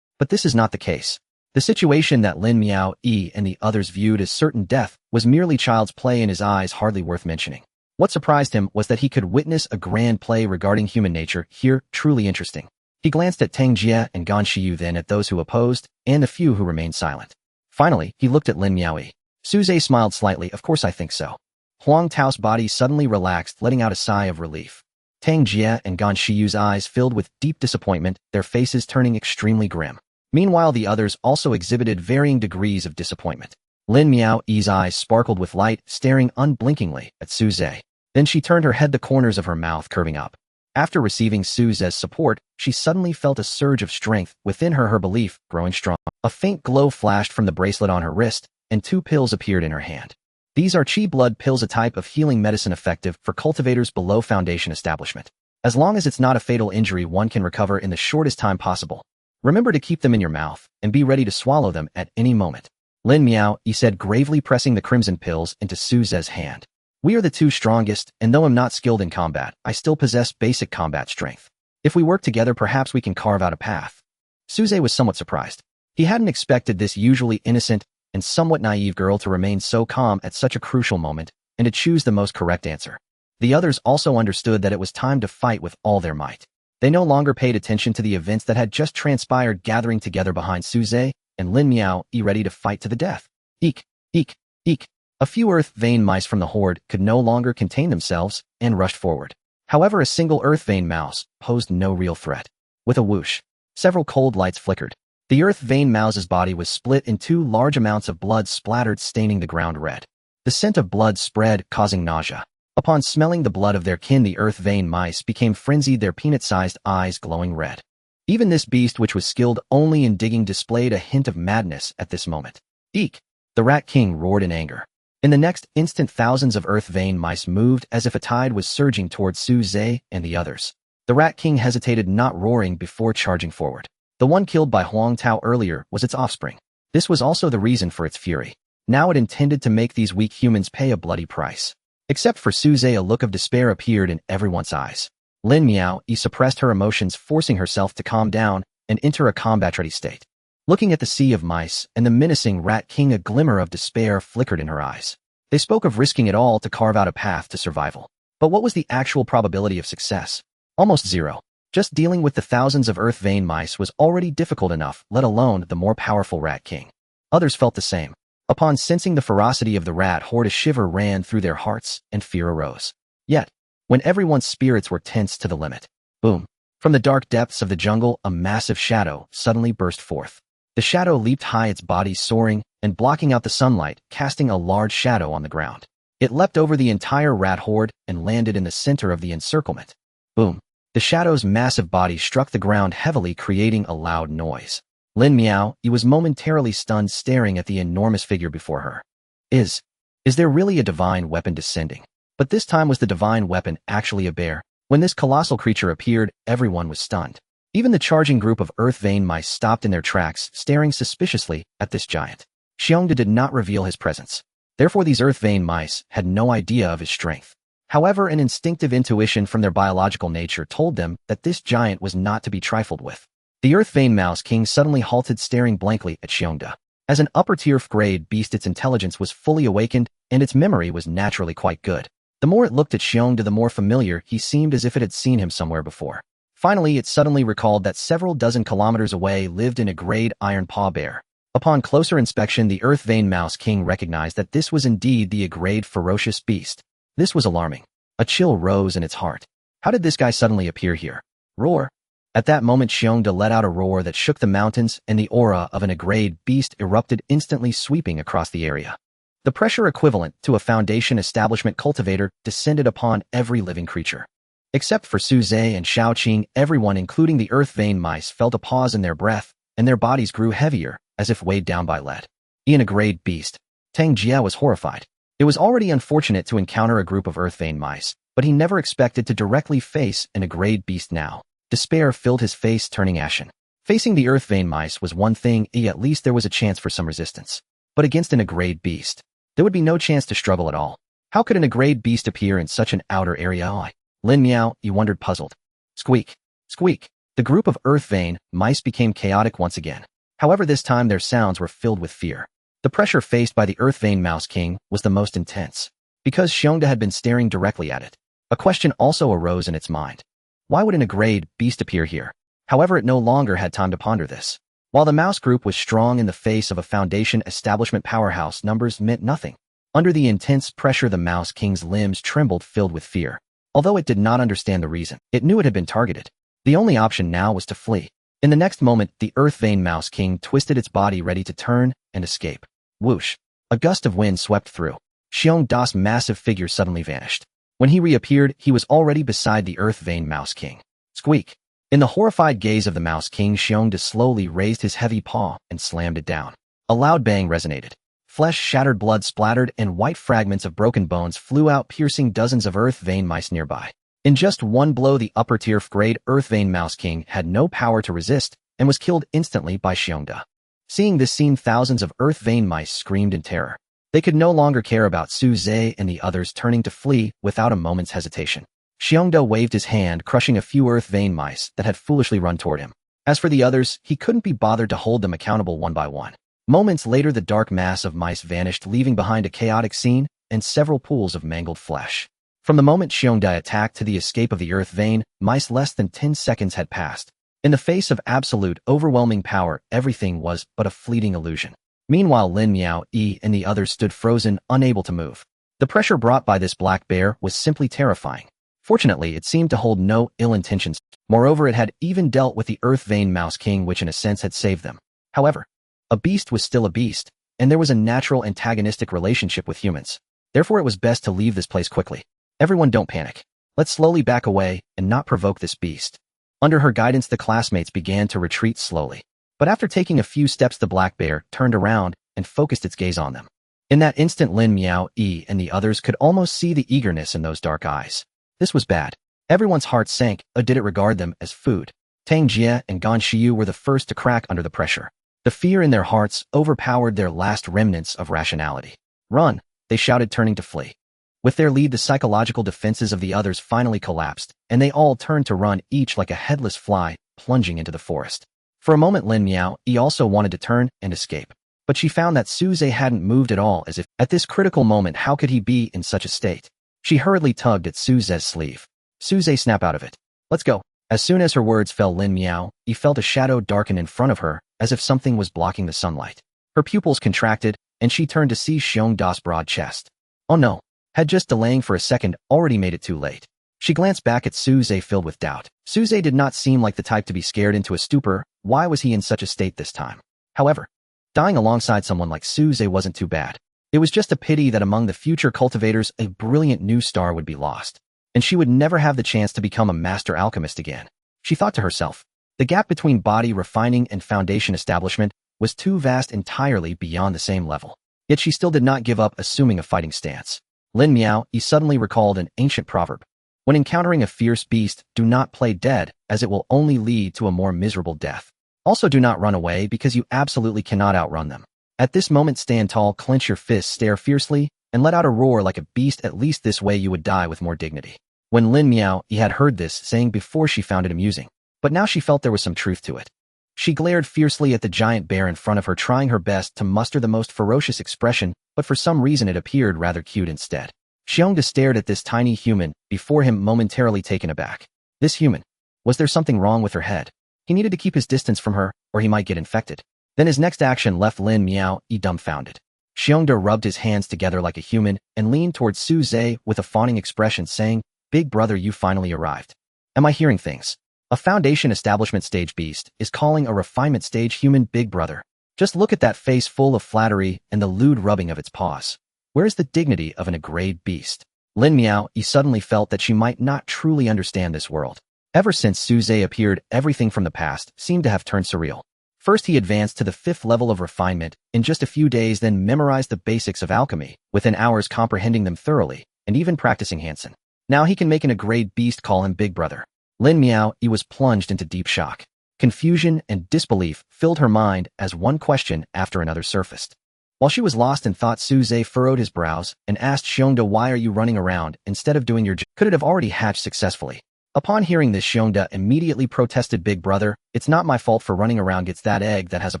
But this is not the case. The situation that Lin Miao and the others viewed as certain death was merely child's play in his eyes, hardly worth mentioning. What surprised him was that he could witness a grand play regarding human nature here, truly interesting. He glanced at Tang Jie and Ganshiyu, then at those who opposed, and the few who remained silent. Finally, he looked at Lin Miao. Su Zhe smiled slightly. Of course I think so. Huang Tao's body suddenly relaxed, letting out a sigh of relief. Tang Jie and Ganshiyu's eyes filled with deep disappointment, their faces turning extremely grim. Meanwhile, the others also exhibited varying degrees of disappointment. Lin Miao's eyes sparkled with light, staring unblinkingly at Su Zhe. Then she turned her head, the corners of her mouth curving up. After receiving Su Zhe's support, she suddenly felt a surge of strength within her, her belief growing strong. A faint glow flashed from the bracelet on her wrist, and 2 pills appeared in her hand. These are Qi blood pills, a type of healing medicine effective for cultivators below foundation establishment. As long as it's not a fatal injury, one can recover in the shortest time possible. Remember to keep them in your mouth, and be ready to swallow them at any moment. Lin Miao said, gravely pressing the crimson pills into Su Zhe's hand. We are the 2 strongest, and though I'm not skilled in combat, I still possess basic combat strength. If we work together, perhaps we can carve out a path. Su Zhe was somewhat surprised. He hadn't expected this usually innocent and somewhat naive girl to remain so calm at such a crucial moment, and to choose the most correct answer. The others also understood that it was time to fight with all their might. They no longer paid attention to the events that had just transpired, gathering together behind Su Zhe and Lin Miao, ready to fight to the death. Eek, eek, eek. A few earth vein mice from the horde could no longer contain themselves and rushed forward. However, a single earth vein mouse posed no real threat. With a whoosh, several cold lights flickered. The earth vein mouse's body was split in 2, large amounts of blood splattered, staining the ground red. The scent of blood spread, causing nausea. Upon smelling the blood of their kin, the earth vein mice became frenzied, their peanut-sized eyes glowing red. Even this beast, which was skilled only in digging, displayed a hint of madness at this moment. Eek! The Rat King roared in anger. In the next instant, thousands of earth vein mice moved as if a tide was surging towards Su Zhe and the others. The Rat King hesitated, not roaring before charging forward. The one killed by Huang Tao earlier was its offspring. This was also the reason for its fury. Now it intended to make these weak humans pay a bloody price. Except for Su Zhe, a look of despair appeared in everyone's eyes. Lin Miao suppressed her emotions, forcing herself to calm down and enter a combat-ready state. Looking at the sea of mice and the menacing Rat King, a glimmer of despair flickered in her eyes. They spoke of risking it all to carve out a path to survival. But what was the actual probability of success? Almost zero. Just dealing with the thousands of earth vein mice was already difficult enough, let alone the more powerful Rat King. Others felt the same. Upon sensing the ferocity of the rat horde, a shiver ran through their hearts and fear arose. Yet, when everyone's spirits were tense to the limit, boom! From the dark depths of the jungle, a massive shadow suddenly burst forth. The shadow leaped high, its body soaring and blocking out the sunlight, casting a large shadow on the ground. It leapt over the entire rat horde and landed in the center of the encirclement. Boom! The shadow's massive body struck the ground heavily, creating a loud noise. Lin Miao was momentarily stunned, staring at the enormous figure before her. Is there really a divine weapon descending? But this time, was the divine weapon actually a bear? When this colossal creature appeared, everyone was stunned. Even the charging group of earth vein mice stopped in their tracks, staring suspiciously at this giant. Xiongda did not reveal his presence. Therefore, these earth vein mice had no idea of his strength. However, an instinctive intuition from their biological nature told them that this giant was not to be trifled with. The earth vein mouse king suddenly halted, staring blankly at Xiongda. As an upper-tier grade beast, its intelligence was fully awakened, and its memory was naturally quite good. The more it looked at Xiongda, the more familiar he seemed, as if it had seen him somewhere before. Finally, it suddenly recalled that several dozen kilometers away lived in a grade iron paw bear. Upon closer inspection, the Earth Vein Mouse King recognized that this was indeed the grade ferocious beast. This was alarming. A chill rose in its heart. How did this guy suddenly appear here? Roar. At that moment, Xiongda let out a roar that shook the mountains, and the aura of an Agrade beast erupted, instantly sweeping across the area. The pressure equivalent to a Foundation establishment cultivator descended upon every living creature. Except for Su Zhe and Xiaoqing, everyone, including the Earth Vein mice, felt a pause in their breath, and their bodies grew heavier, as if weighed down by lead. In a Agrade beast, Tang Jia was horrified. It was already unfortunate to encounter a group of Earth Vein mice, but he never expected to directly face an Agrade beast now. Despair filled his face, turning ashen. Facing the Earth Vein mice was one thing, at least there was a chance for some resistance. But against an Agrade beast, there would be no chance to struggle at all. How could an Agrade beast appear in such an outer area? Lin Miao, he wondered, puzzled. Squeak. Squeak. The group of Earth Vein mice became chaotic once again. However, this time their sounds were filled with fear. The pressure faced by the Earth Vein Mouse King was the most intense, because Xiongda had been staring directly at it. A question also arose in its mind. Why would an Agrade beast appear here? However, it no longer had time to ponder this. While the mouse group was strong in the face of a Foundation establishment powerhouse, numbers meant nothing. Under the intense pressure, the Mouse King's limbs trembled, filled with fear. Although it did not understand the reason, it knew it had been targeted. The only option now was to flee. In the next moment, the Earth Vein Mouse King twisted its body, ready to turn and escape. Whoosh! A gust of wind swept through. Xiongda's massive figure suddenly vanished. When he reappeared, he was already beside the Earth Vein Mouse King. Squeak! In the horrified gaze of the Mouse King, Xiongda slowly raised his heavy paw and slammed it down. A loud bang resonated. Flesh shattered, blood splattered, and white fragments of broken bones flew out, piercing dozens of Earth Vein mice nearby. In just one blow, the upper-tier grade Earth Vein Mouse King had no power to resist and was killed instantly by Xiongda. Seeing this scene, thousands of Earth Vein mice screamed in terror. They could no longer care about Su Zhe and the others, turning to flee without a moment's hesitation. Xiongda waved his hand, crushing a few Earth Vein mice that had foolishly run toward him. As for the others, he couldn't be bothered to hold them accountable one by one. Moments later, the dark mass of mice vanished, leaving behind a chaotic scene and several pools of mangled flesh. From the moment Xiongda attacked to the escape of the Earth Vein mice, less than 10 seconds had passed. In the face of absolute, overwhelming power, everything was but a fleeting illusion. Meanwhile, Lin Miao, Yi, and the others stood frozen, unable to move. The pressure brought by this black bear was simply terrifying. Fortunately, it seemed to hold no ill intentions. Moreover, it had even dealt with the Earth Vein Mouse King, which in a sense had saved them. However, a beast was still a beast, and there was a natural antagonistic relationship with humans. Therefore, it was best to leave this place quickly. Everyone, don't panic. Let's slowly back away and not provoke this beast. Under her guidance, the classmates began to retreat slowly. But after taking a few steps, the black bear turned around and focused its gaze on them. In that instant, Lin Miao, Yi, and the others could almost see the eagerness in those dark eyes. This was bad. Everyone's heart sank. Did it regard them as food? Tang Jia and Gan Shiyu were the first to crack under the pressure. The fear in their hearts overpowered their last remnants of rationality. Run! They shouted, turning to flee. With their lead, the psychological defenses of the others finally collapsed, and they all turned to run, each like a headless fly, plunging into the forest. For a moment, Lin Miao, Yi also wanted to turn and escape. But she found that Su Zhe hadn't moved at all, as if, at this critical moment, how could he be in such a state? She hurriedly tugged at Su Zhe's sleeve. Su Zhe, snap out of it. Let's go. As soon as her words fell, Lin Miao, Yi felt a shadow darken in front of her, as if something was blocking the sunlight. Her pupils contracted, and she turned to see Xiongda's broad chest. Oh no. Had just delaying for a second already made it too late. She glanced back at Su Zhe, filled with doubt. Su Zhe did not seem like the type to be scared into a stupor. Why was he in such a state this time? However, dying alongside someone like Su Zhe wasn't too bad. It was just a pity that among the future cultivators, a brilliant new star would be lost, and she would never have the chance to become a master alchemist again. She thought to herself. The gap between body refining and Foundation establishment was too vast, entirely beyond the same level. Yet she still did not give up, assuming a fighting stance. Lin Miao, Yi suddenly recalled an ancient proverb. When encountering a fierce beast, do not play dead, as it will only lead to a more miserable death. Also, do not run away, because you absolutely cannot outrun them. At this moment, stand tall, clench your fists, stare fiercely, and let out a roar like a beast. At least this way you would die with more dignity. When Lin Miao, Yi had heard this saying before, she found it amusing. But now she felt there was some truth to it. She glared fiercely at the giant bear in front of her, trying her best to muster the most ferocious expression, but for some reason it appeared rather cute instead. Xiongda stared at this tiny human, before him momentarily taken aback. This human. Was there something wrong with her head? He needed to keep his distance from her, or he might get infected. Then his next action left Lin Miao dumbfounded. Xiongda rubbed his hands together like a human and leaned towards Su Zhe with a fawning expression, saying, "Big brother, you finally arrived. Am I hearing things? A foundation establishment stage beast is calling a refinement stage human big brother. Just look at that face full of flattery and the lewd rubbing of its paws. Where is the dignity of an agreed beast?" Lin Miao suddenly felt that she might not truly understand this world. Ever since Su Zhe appeared, everything from the past seemed to have turned surreal. First, he advanced to the 5th level of refinement in just a few days, then memorized the basics of alchemy, within hours comprehending them thoroughly, and even practicing Hansen. Now he can make an agreed beast call him big brother. Lin Miao was plunged into deep shock. Confusion and disbelief filled her mind as one question after another surfaced. While she was lost in thought, Su Zhe furrowed his brows and asked Xiongda, "Why are you running around instead of doing your job? Could it have already hatched successfully?" Upon hearing this, Xiongda immediately protested, "Big brother, it's not my fault for running around. It's that egg that has a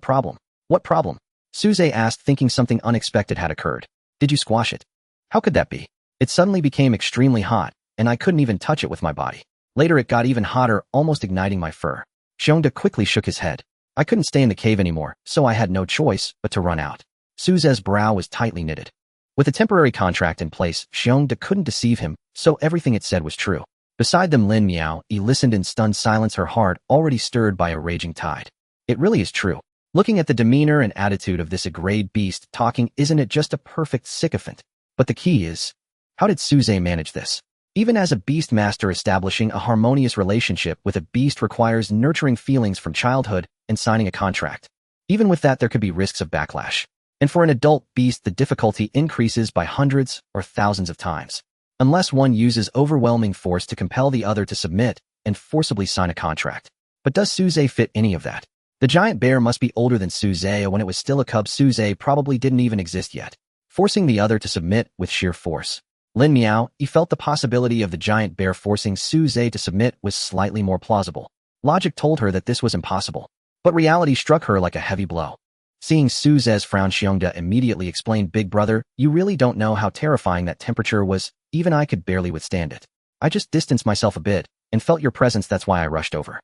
problem." "What problem?" Su Zhe asked, thinking something unexpected had occurred. "Did you squash it?" "How could that be? It suddenly became extremely hot, and I couldn't even touch it with my body. Later it got even hotter, almost igniting my fur." Xiongda quickly shook his head. "I couldn't stay in the cave anymore, so I had no choice but to run out." Su Zhe's brow was tightly knitted. With a temporary contract in place, Xiongda couldn't deceive him, so everything it said was true. Beside them, Lin Miao listened in stunned silence, her heart already stirred by a raging tide. It really is true. Looking at the demeanor and attitude of this agreed beast talking, isn't it just a perfect sycophant? But the key is, how did Su Zhe manage this? Even as a beast master, establishing a harmonious relationship with a beast requires nurturing feelings from childhood and signing a contract. Even with that, there could be risks of backlash. And for an adult beast, the difficulty increases by hundreds or thousands of times. Unless one uses overwhelming force to compel the other to submit and forcibly sign a contract. But does Su Zhe fit any of that? The giant bear must be older than Su Zhe. When it was still a cub, Su Zhe probably didn't even exist yet. Forcing the other to submit with sheer force. Lin Miao felt the possibility of the giant bear forcing Su Zhe to submit was slightly more plausible. Logic told her that this was impossible. But reality struck her like a heavy blow. Seeing Su Zhe's frown, Xiongda immediately explained, "Big brother, you really don't know how terrifying that temperature was. Even I could barely withstand it. I just distanced myself a bit and felt your presence, that's why I rushed over."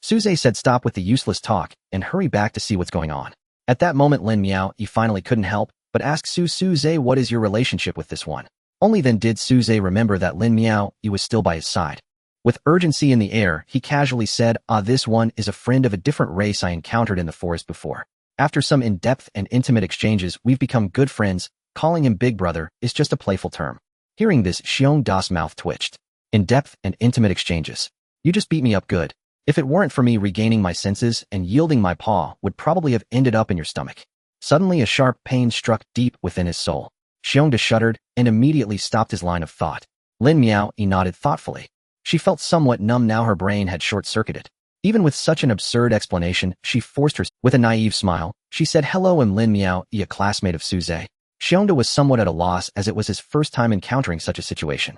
Su Zhe said, "Stop with the useless talk and hurry back to see what's going on." At that moment, Lin Miao finally couldn't help but ask Su Zhe, "What is your relationship with this one?" Only then did Su Zhe remember that Lin Miao was still by his side. With urgency in the air, he casually said, "This one is a friend of a different race I encountered in the forest before. After some in-depth and intimate exchanges, we've become good friends. Calling him big brother is just a playful term." Hearing this, Xiongda's mouth twitched. "In-depth and intimate exchanges. You just beat me up good. If it weren't for me regaining my senses and yielding my paw, would probably have ended up in your stomach." Suddenly, a sharp pain struck deep within his soul. Xiongda shuddered and immediately stopped his line of thought. Lin Miao nodded thoughtfully. She felt somewhat numb now, her brain had short-circuited. Even with such an absurd explanation, she forced herself. With a naive smile, she said, "Hello, I'm Lin Miao, a classmate of Su Zhe." Xiongda was somewhat at a loss, as it was his first time encountering such a situation.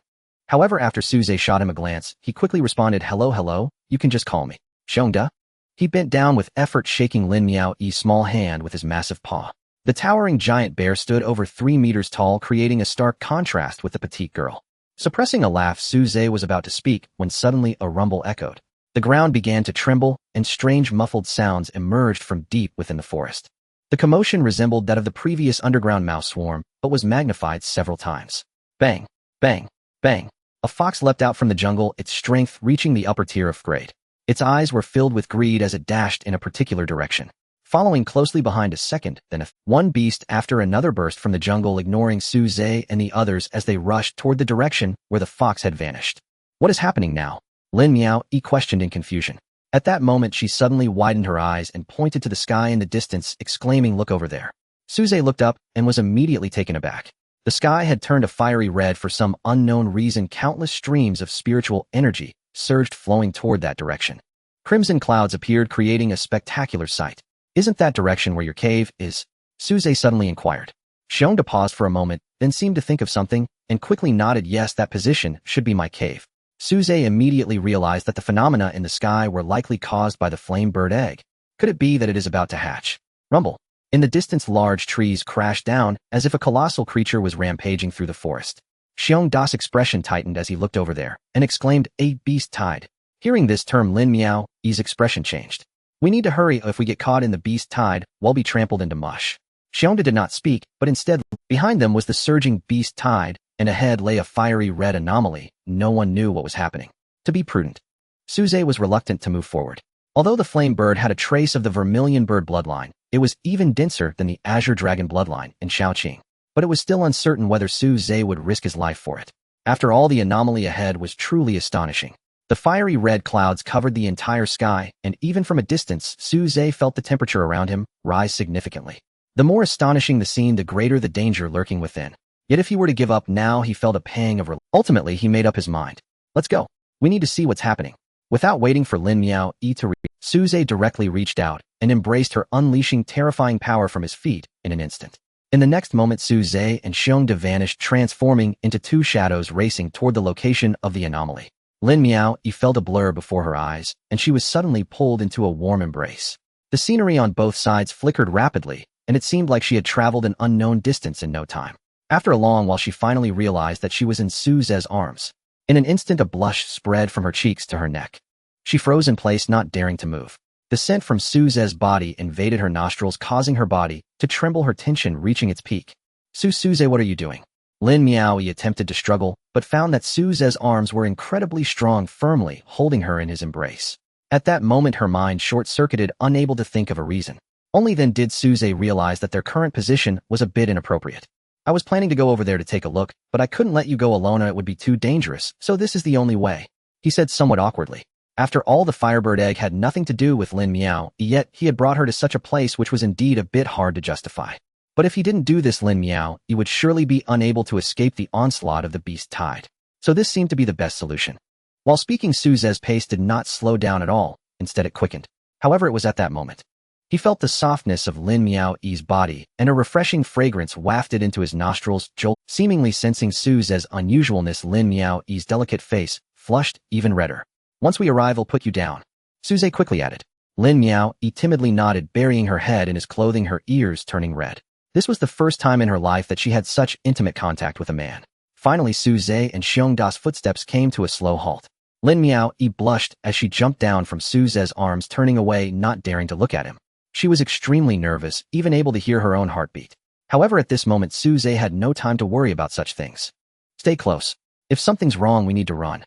However, after Su Zhe shot him a glance, he quickly responded, "Hello, you can just call me Xiongda." He bent down with effort, shaking Lin Miao's small hand with his massive paw. The towering giant bear stood over 3 meters tall, creating a stark contrast with the petite girl. Suppressing a laugh, Su Zhe was about to speak when suddenly a rumble echoed. The ground began to tremble, and strange muffled sounds emerged from deep within the forest. The commotion resembled that of the previous underground mouse swarm, but was magnified several times. Bang, bang, bang. A fox leapt out from the jungle, its strength reaching the upper tier of grade. Its eyes were filled with greed as it dashed in a particular direction. Following closely behind a second, then one beast after another burst from the jungle, ignoring Su Zhe and the others as they rushed toward the direction where the fox had vanished. "What is happening now?" Lin Miao questioned in confusion. At that moment, she suddenly widened her eyes and pointed to the sky in the distance, exclaiming, "Look over there." Su Zhe looked up and was immediately taken aback. The sky had turned a fiery red for some unknown reason. Countless streams of spiritual energy surged, flowing toward that direction. Crimson clouds appeared, creating a spectacular sight. "Isn't that direction where your cave is?" Su Zhe suddenly inquired. Xiongda paused for a moment, then seemed to think of something, and quickly nodded, "Yes, that position should be my cave." Su Zhe immediately realized that the phenomena in the sky were likely caused by the flame bird egg. Could it be that it is about to hatch? Rumble. In the distance, large trees crashed down as if a colossal creature was rampaging through the forest. Xiong Da's expression tightened as he looked over there and exclaimed, "A beast tide." Hearing this term, Lin Miao's expression changed. "We need to hurry if we get caught in the beast tide, we'll be trampled into mush." Xiongda did not speak, but instead, behind them was the surging beast tide, and ahead lay a fiery red anomaly. No one knew what was happening. To be prudent, Suze was reluctant to move forward. Although the flame bird had a trace of the vermilion bird bloodline, it was even denser than the azure dragon bloodline in Shaoqing. But it was still uncertain whether Suze would risk his life for it. After all, the anomaly ahead was truly astonishing. The fiery red clouds covered the entire sky, and even from a distance, Suze felt the temperature around him rise significantly. The more astonishing the scene, the greater the danger lurking within. Yet if he were to give up now, he felt a pang of relief. Ultimately, he made up his mind. "Let's go. We need to see what's happening." Without waiting for Lin Miao to reach, Suze directly reached out and embraced her, unleashing terrifying power from his feet in an instant. In the next moment, Suze and Xiongda vanished, transforming into two shadows racing toward the location of the anomaly. Lin Miao felt a blur before her eyes, and she was suddenly pulled into a warm embrace. The scenery on both sides flickered rapidly, and it seemed like she had traveled an unknown distance in no time. After a long while, she finally realized that she was in Suze's arms. In an instant, a blush spread from her cheeks to her neck. She froze in place, not daring to move. The scent from Suze's body invaded her nostrils, causing her body to tremble, her tension reaching its peak. "Suze, what are you doing?" Lin Miao attempted to struggle, but found that Suze's arms were incredibly strong, firmly holding her in his embrace. At that moment, her mind short-circuited, unable to think of a reason. Only then did Suze realize that their current position was a bit inappropriate. "I was planning to go over there to take a look, but I couldn't let you go alone, it would be too dangerous, so this is the only way," he said somewhat awkwardly. After all, the Firebird egg had nothing to do with Lin Miao, yet he had brought her to such a place which was indeed a bit hard to justify. But if he didn't do this, Lin Miao would surely be unable to escape the onslaught of the beast tide. So this seemed to be the best solution. While speaking, Suze's pace did not slow down at all, instead it quickened. However, it was at that moment he felt the softness of Lin Miao's body, and a refreshing fragrance wafted into his nostrils. Seemingly sensing Suze's unusualness, Lin Miao's delicate face flushed even redder. "Once we arrive, I'll put you down," Suze quickly added. Lin Miao timidly nodded, burying her head in his clothing, her ears turning red. This was the first time in her life that she had such intimate contact with a man. Finally, Suze and Xiongda's footsteps came to a slow halt. Lin Miao blushed as she jumped down from Suze's arms, turning away, not daring to look at him. She was extremely nervous, even able to hear her own heartbeat. However, at this moment, Suze had no time to worry about such things. "Stay close. If something's wrong, we need to run,"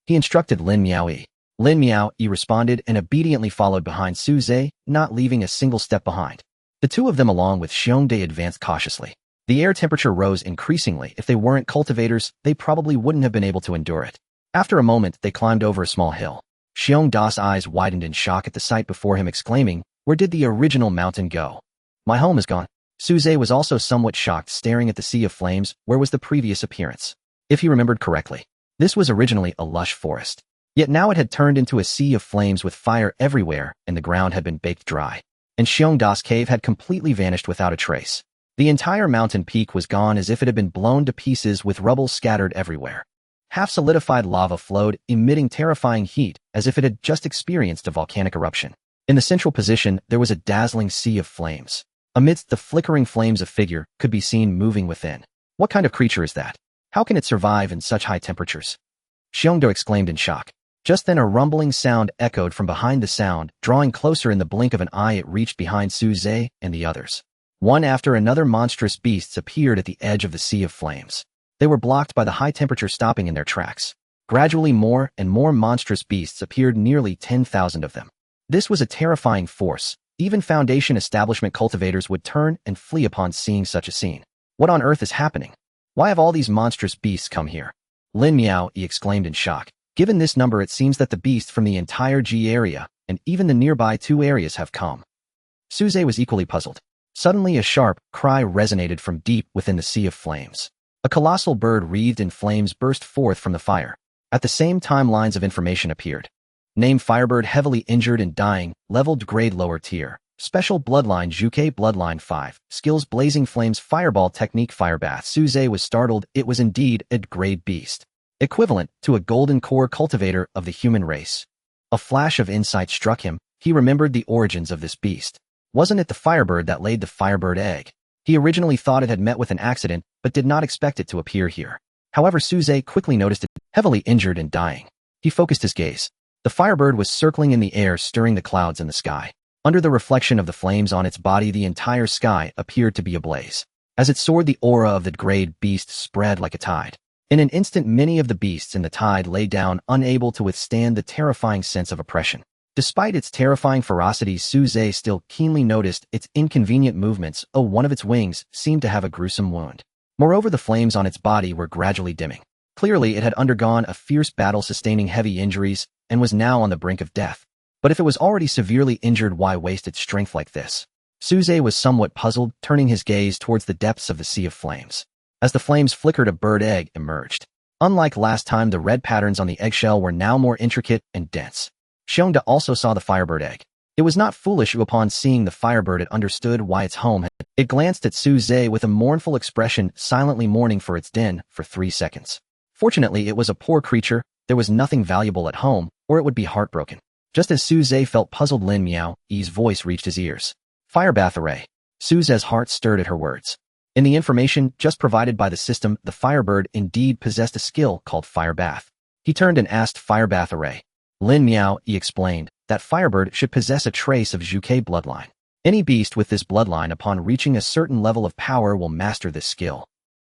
he instructed Lin Miao. Lin Miao responded and obediently followed behind Suze, not leaving a single step behind. The two of them, along with Xiongda, advanced cautiously. The air temperature rose increasingly. If they weren't cultivators, they probably wouldn't have been able to endure it. After a moment, they climbed over a small hill. Xiongda's eyes widened in shock at the sight before him, exclaiming, "Where did the original mountain go? My home is gone." Suze was also somewhat shocked, staring at the sea of flames. Where was the previous appearance? If he remembered correctly, this was originally a lush forest. Yet now it had turned into a sea of flames with fire everywhere, and the ground had been baked dry. And Xiongda's cave had completely vanished without a trace. The entire mountain peak was gone, as if it had been blown to pieces, with rubble scattered everywhere. Half-solidified lava flowed, emitting terrifying heat, as if it had just experienced a volcanic eruption. In the central position, there was a dazzling sea of flames. Amidst the flickering flames, a figure could be seen moving within. "What kind of creature is that? How can it survive in such high temperatures?" Xiongda exclaimed in shock. Just then, a rumbling sound echoed from behind the sound. Drawing closer, in the blink of an eye, it reached behind Suze and the others. One after another, monstrous beasts appeared at the edge of the sea of flames. They were blocked by the high temperature, stopping in their tracks. Gradually, more and more monstrous beasts appeared, nearly 10,000 of them. This was a terrifying force. Even Foundation establishment cultivators would turn and flee upon seeing such a scene. "What on earth is happening? Why have all these monstrous beasts come here?" Lin Miao exclaimed in shock. Given this number, it seems that the beasts from the entire G area, and even the nearby 2 areas, have come. Suze was equally puzzled. Suddenly, a sharp cry resonated from deep within the sea of flames. A colossal bird wreathed in flames burst forth from the fire. At the same time, lines of information appeared. Name: Firebird, heavily injured and dying, leveled grade lower tier. Special bloodline Juke bloodline 5. Skills: Blazing Flames, Fireball Technique, Firebath. Suze was startled. It was indeed a grade beast, equivalent to a golden core cultivator of the human race. A flash of insight struck him. He remembered the origins of this beast. Wasn't it the firebird that laid the firebird egg? He originally thought it had met with an accident, but did not expect it to appear here. However, Suze quickly noticed it, heavily injured and dying. He focused his gaze. The firebird was circling in the air, stirring the clouds in the sky. Under the reflection of the flames on its body, the entire sky appeared to be ablaze. As it soared, the aura of the great beast spread like a tide. In an instant, many of the beasts in the tide lay down, unable to withstand the terrifying sense of oppression. Despite its terrifying ferocity, Suze still keenly noticed its inconvenient movements. One of its wings seemed to have a gruesome wound. Moreover, the flames on its body were gradually dimming. Clearly, it had undergone a fierce battle, sustaining heavy injuries, and was now on the brink of death. But if it was already severely injured, why waste its strength like this? Suze was somewhat puzzled, turning his gaze towards the depths of the sea of flames. As the flames flickered, a bird egg emerged. Unlike last time, the red patterns on the eggshell were now more intricate and dense. Xiongda also saw the firebird egg. It was not foolish. Upon seeing the firebird, it understood why its home had. It glanced at Suze with a mournful expression, silently mourning for its den for 3 seconds. Fortunately, it was a poor creature. There was nothing valuable at home, or it would be heartbroken. Just as Suze felt puzzled, Lin Miao's voice reached his ears. Fire bath array. Suze's heart stirred at her words. In the information just provided by the system, the firebird indeed possessed a skill called fire bath. He turned and asked, fire bath array. Lin Miao explained that firebird should possess a trace of Zhuke bloodline. Any beast with this bloodline upon reaching a certain level of power will master this skill.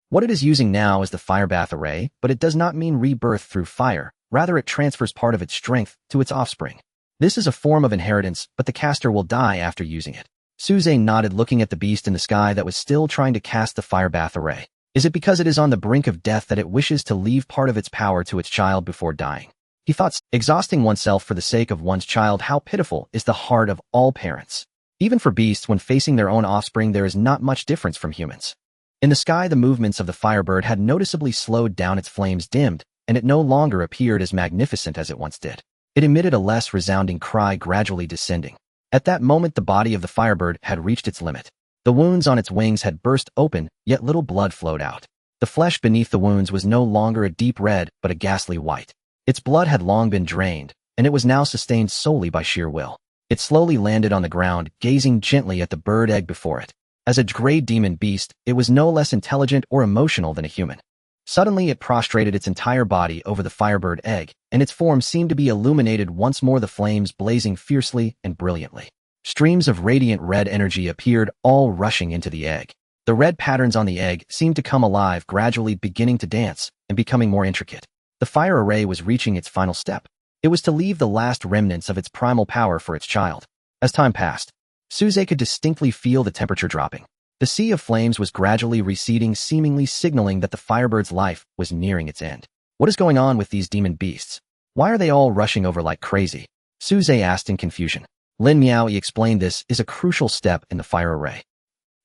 What it is using now is the fire bath array, but it does not mean rebirth through fire. Rather, it transfers part of its strength to its offspring. This is a form of inheritance, but the caster will die after using it. Suze nodded, looking at the beast in the sky that was still trying to cast the fire bath array. Is it because it is on the brink of death that it wishes to leave part of its power to its child before dying? He thought, exhausting oneself for the sake of one's child. How pitiful is the heart of all parents. Even for beasts, when facing their own offspring, there is not much difference from humans. In the sky, the movements of the firebird had noticeably slowed down, its flames dimmed, and it no longer appeared as magnificent as it once did. It emitted a less resounding cry, gradually descending. At that moment, the body of the firebird had reached its limit. The wounds on its wings had burst open, yet little blood flowed out. The flesh beneath the wounds was no longer a deep red, but a ghastly white. Its blood had long been drained, and it was now sustained solely by sheer will. It slowly landed on the ground, gazing gently at the bird egg before it. As a gray demon beast, it was no less intelligent or emotional than a human. Suddenly, it prostrated its entire body over the firebird egg, and its form seemed to be illuminated once more, the flames blazing fiercely and brilliantly. Streams of radiant red energy appeared, all rushing into the egg. The red patterns on the egg seemed to come alive, gradually beginning to dance and becoming more intricate. The fire array was reaching its final step. It was to leave the last remnants of its primal power for its child. As time passed, Suze could distinctly feel the temperature dropping. The sea of flames was gradually receding, seemingly signaling that the firebird's life was nearing its end. What is going on with these demon beasts? Why are they all rushing over like crazy? Suze asked in confusion. Lin Miao explained, this is a crucial step in the fire array.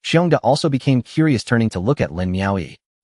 Xiongda also became curious, turning to look at Lin Miao.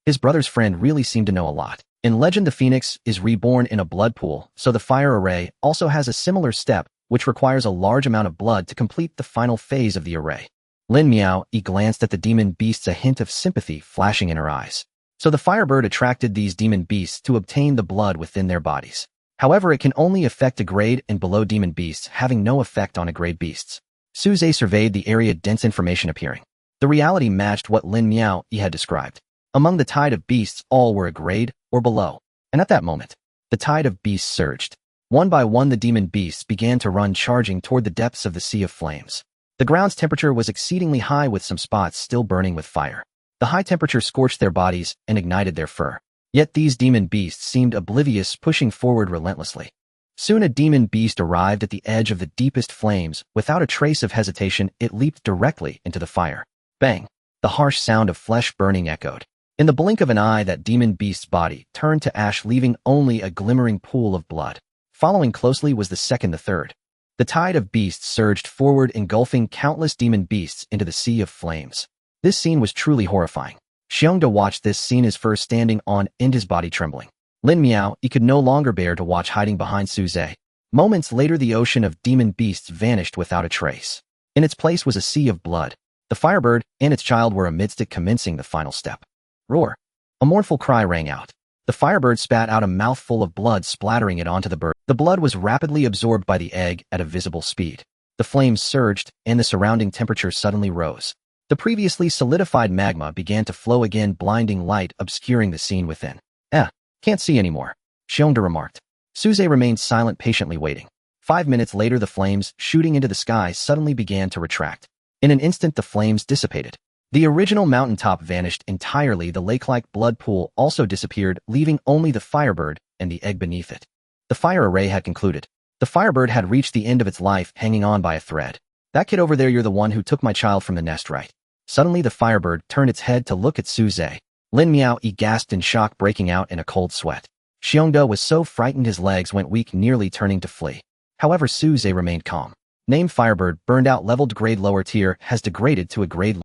His brother's friend really seemed to know a lot. In legend, the phoenix is reborn in a blood pool, so the fire array also has a similar step, which requires a large amount of blood to complete the final phase of the array. Lin Miao glanced at the demon beasts, a hint of sympathy flashing in her eyes. So the firebird attracted these demon beasts to obtain the blood within their bodies. However, it can only affect a grade and below demon beasts, having no effect on a grade beasts. Suze surveyed the area, dense information appearing. The reality matched what Lin Miao had described. Among the tide of beasts, all were a grade or below. And at that moment, the tide of beasts surged. One by one, the demon beasts began to run, charging toward the depths of the sea of flames. The ground's temperature was exceedingly high, with some spots still burning with fire. The high temperature scorched their bodies and ignited their fur. Yet these demon beasts seemed oblivious, pushing forward relentlessly. Soon a demon beast arrived at the edge of the deepest flames. Without a trace of hesitation, it leaped directly into the fire. Bang! The harsh sound of flesh burning echoed. In the blink of an eye, that demon beast's body turned to ash, leaving only a glimmering pool of blood. Following closely was the second, the third. The tide of beasts surged forward, engulfing countless demon beasts into the sea of flames. This scene was truly horrifying. Xiongda watched this scene, his fur standing on end, his body trembling. Lin Miao could no longer bear to watch, hiding behind Suze. Moments later, the ocean of demon beasts vanished without a trace. In its place was a sea of blood. The firebird and its child were amidst it, commencing the final step. Roar! A mournful cry rang out. The firebird spat out a mouthful of blood, splattering it onto the bird. The blood was rapidly absorbed by the egg at a visible speed. The flames surged, and the surrounding temperature suddenly rose. The previously solidified magma began to flow again, blinding light obscuring the scene within. Can't see anymore, Xiongda remarked. Suze remained silent, patiently waiting. 5 minutes later, the flames, shooting into the sky, suddenly began to retract. In an instant, the flames dissipated. The original mountaintop vanished entirely. The lake-like blood pool also disappeared, leaving only the firebird and the egg beneath it. The fire array had concluded. The firebird had reached the end of its life, hanging on by a thread. That kid over there, you're the one who took my child from the nest, right? Suddenly, the firebird turned its head to look at Suze. Lin Miao gasped in shock, breaking out in a cold sweat. Xiongda was so frightened his legs went weak, nearly turning to flee. However, Suze remained calm. Name Firebird, burned out, leveled grade lower tier, has degraded to a grade.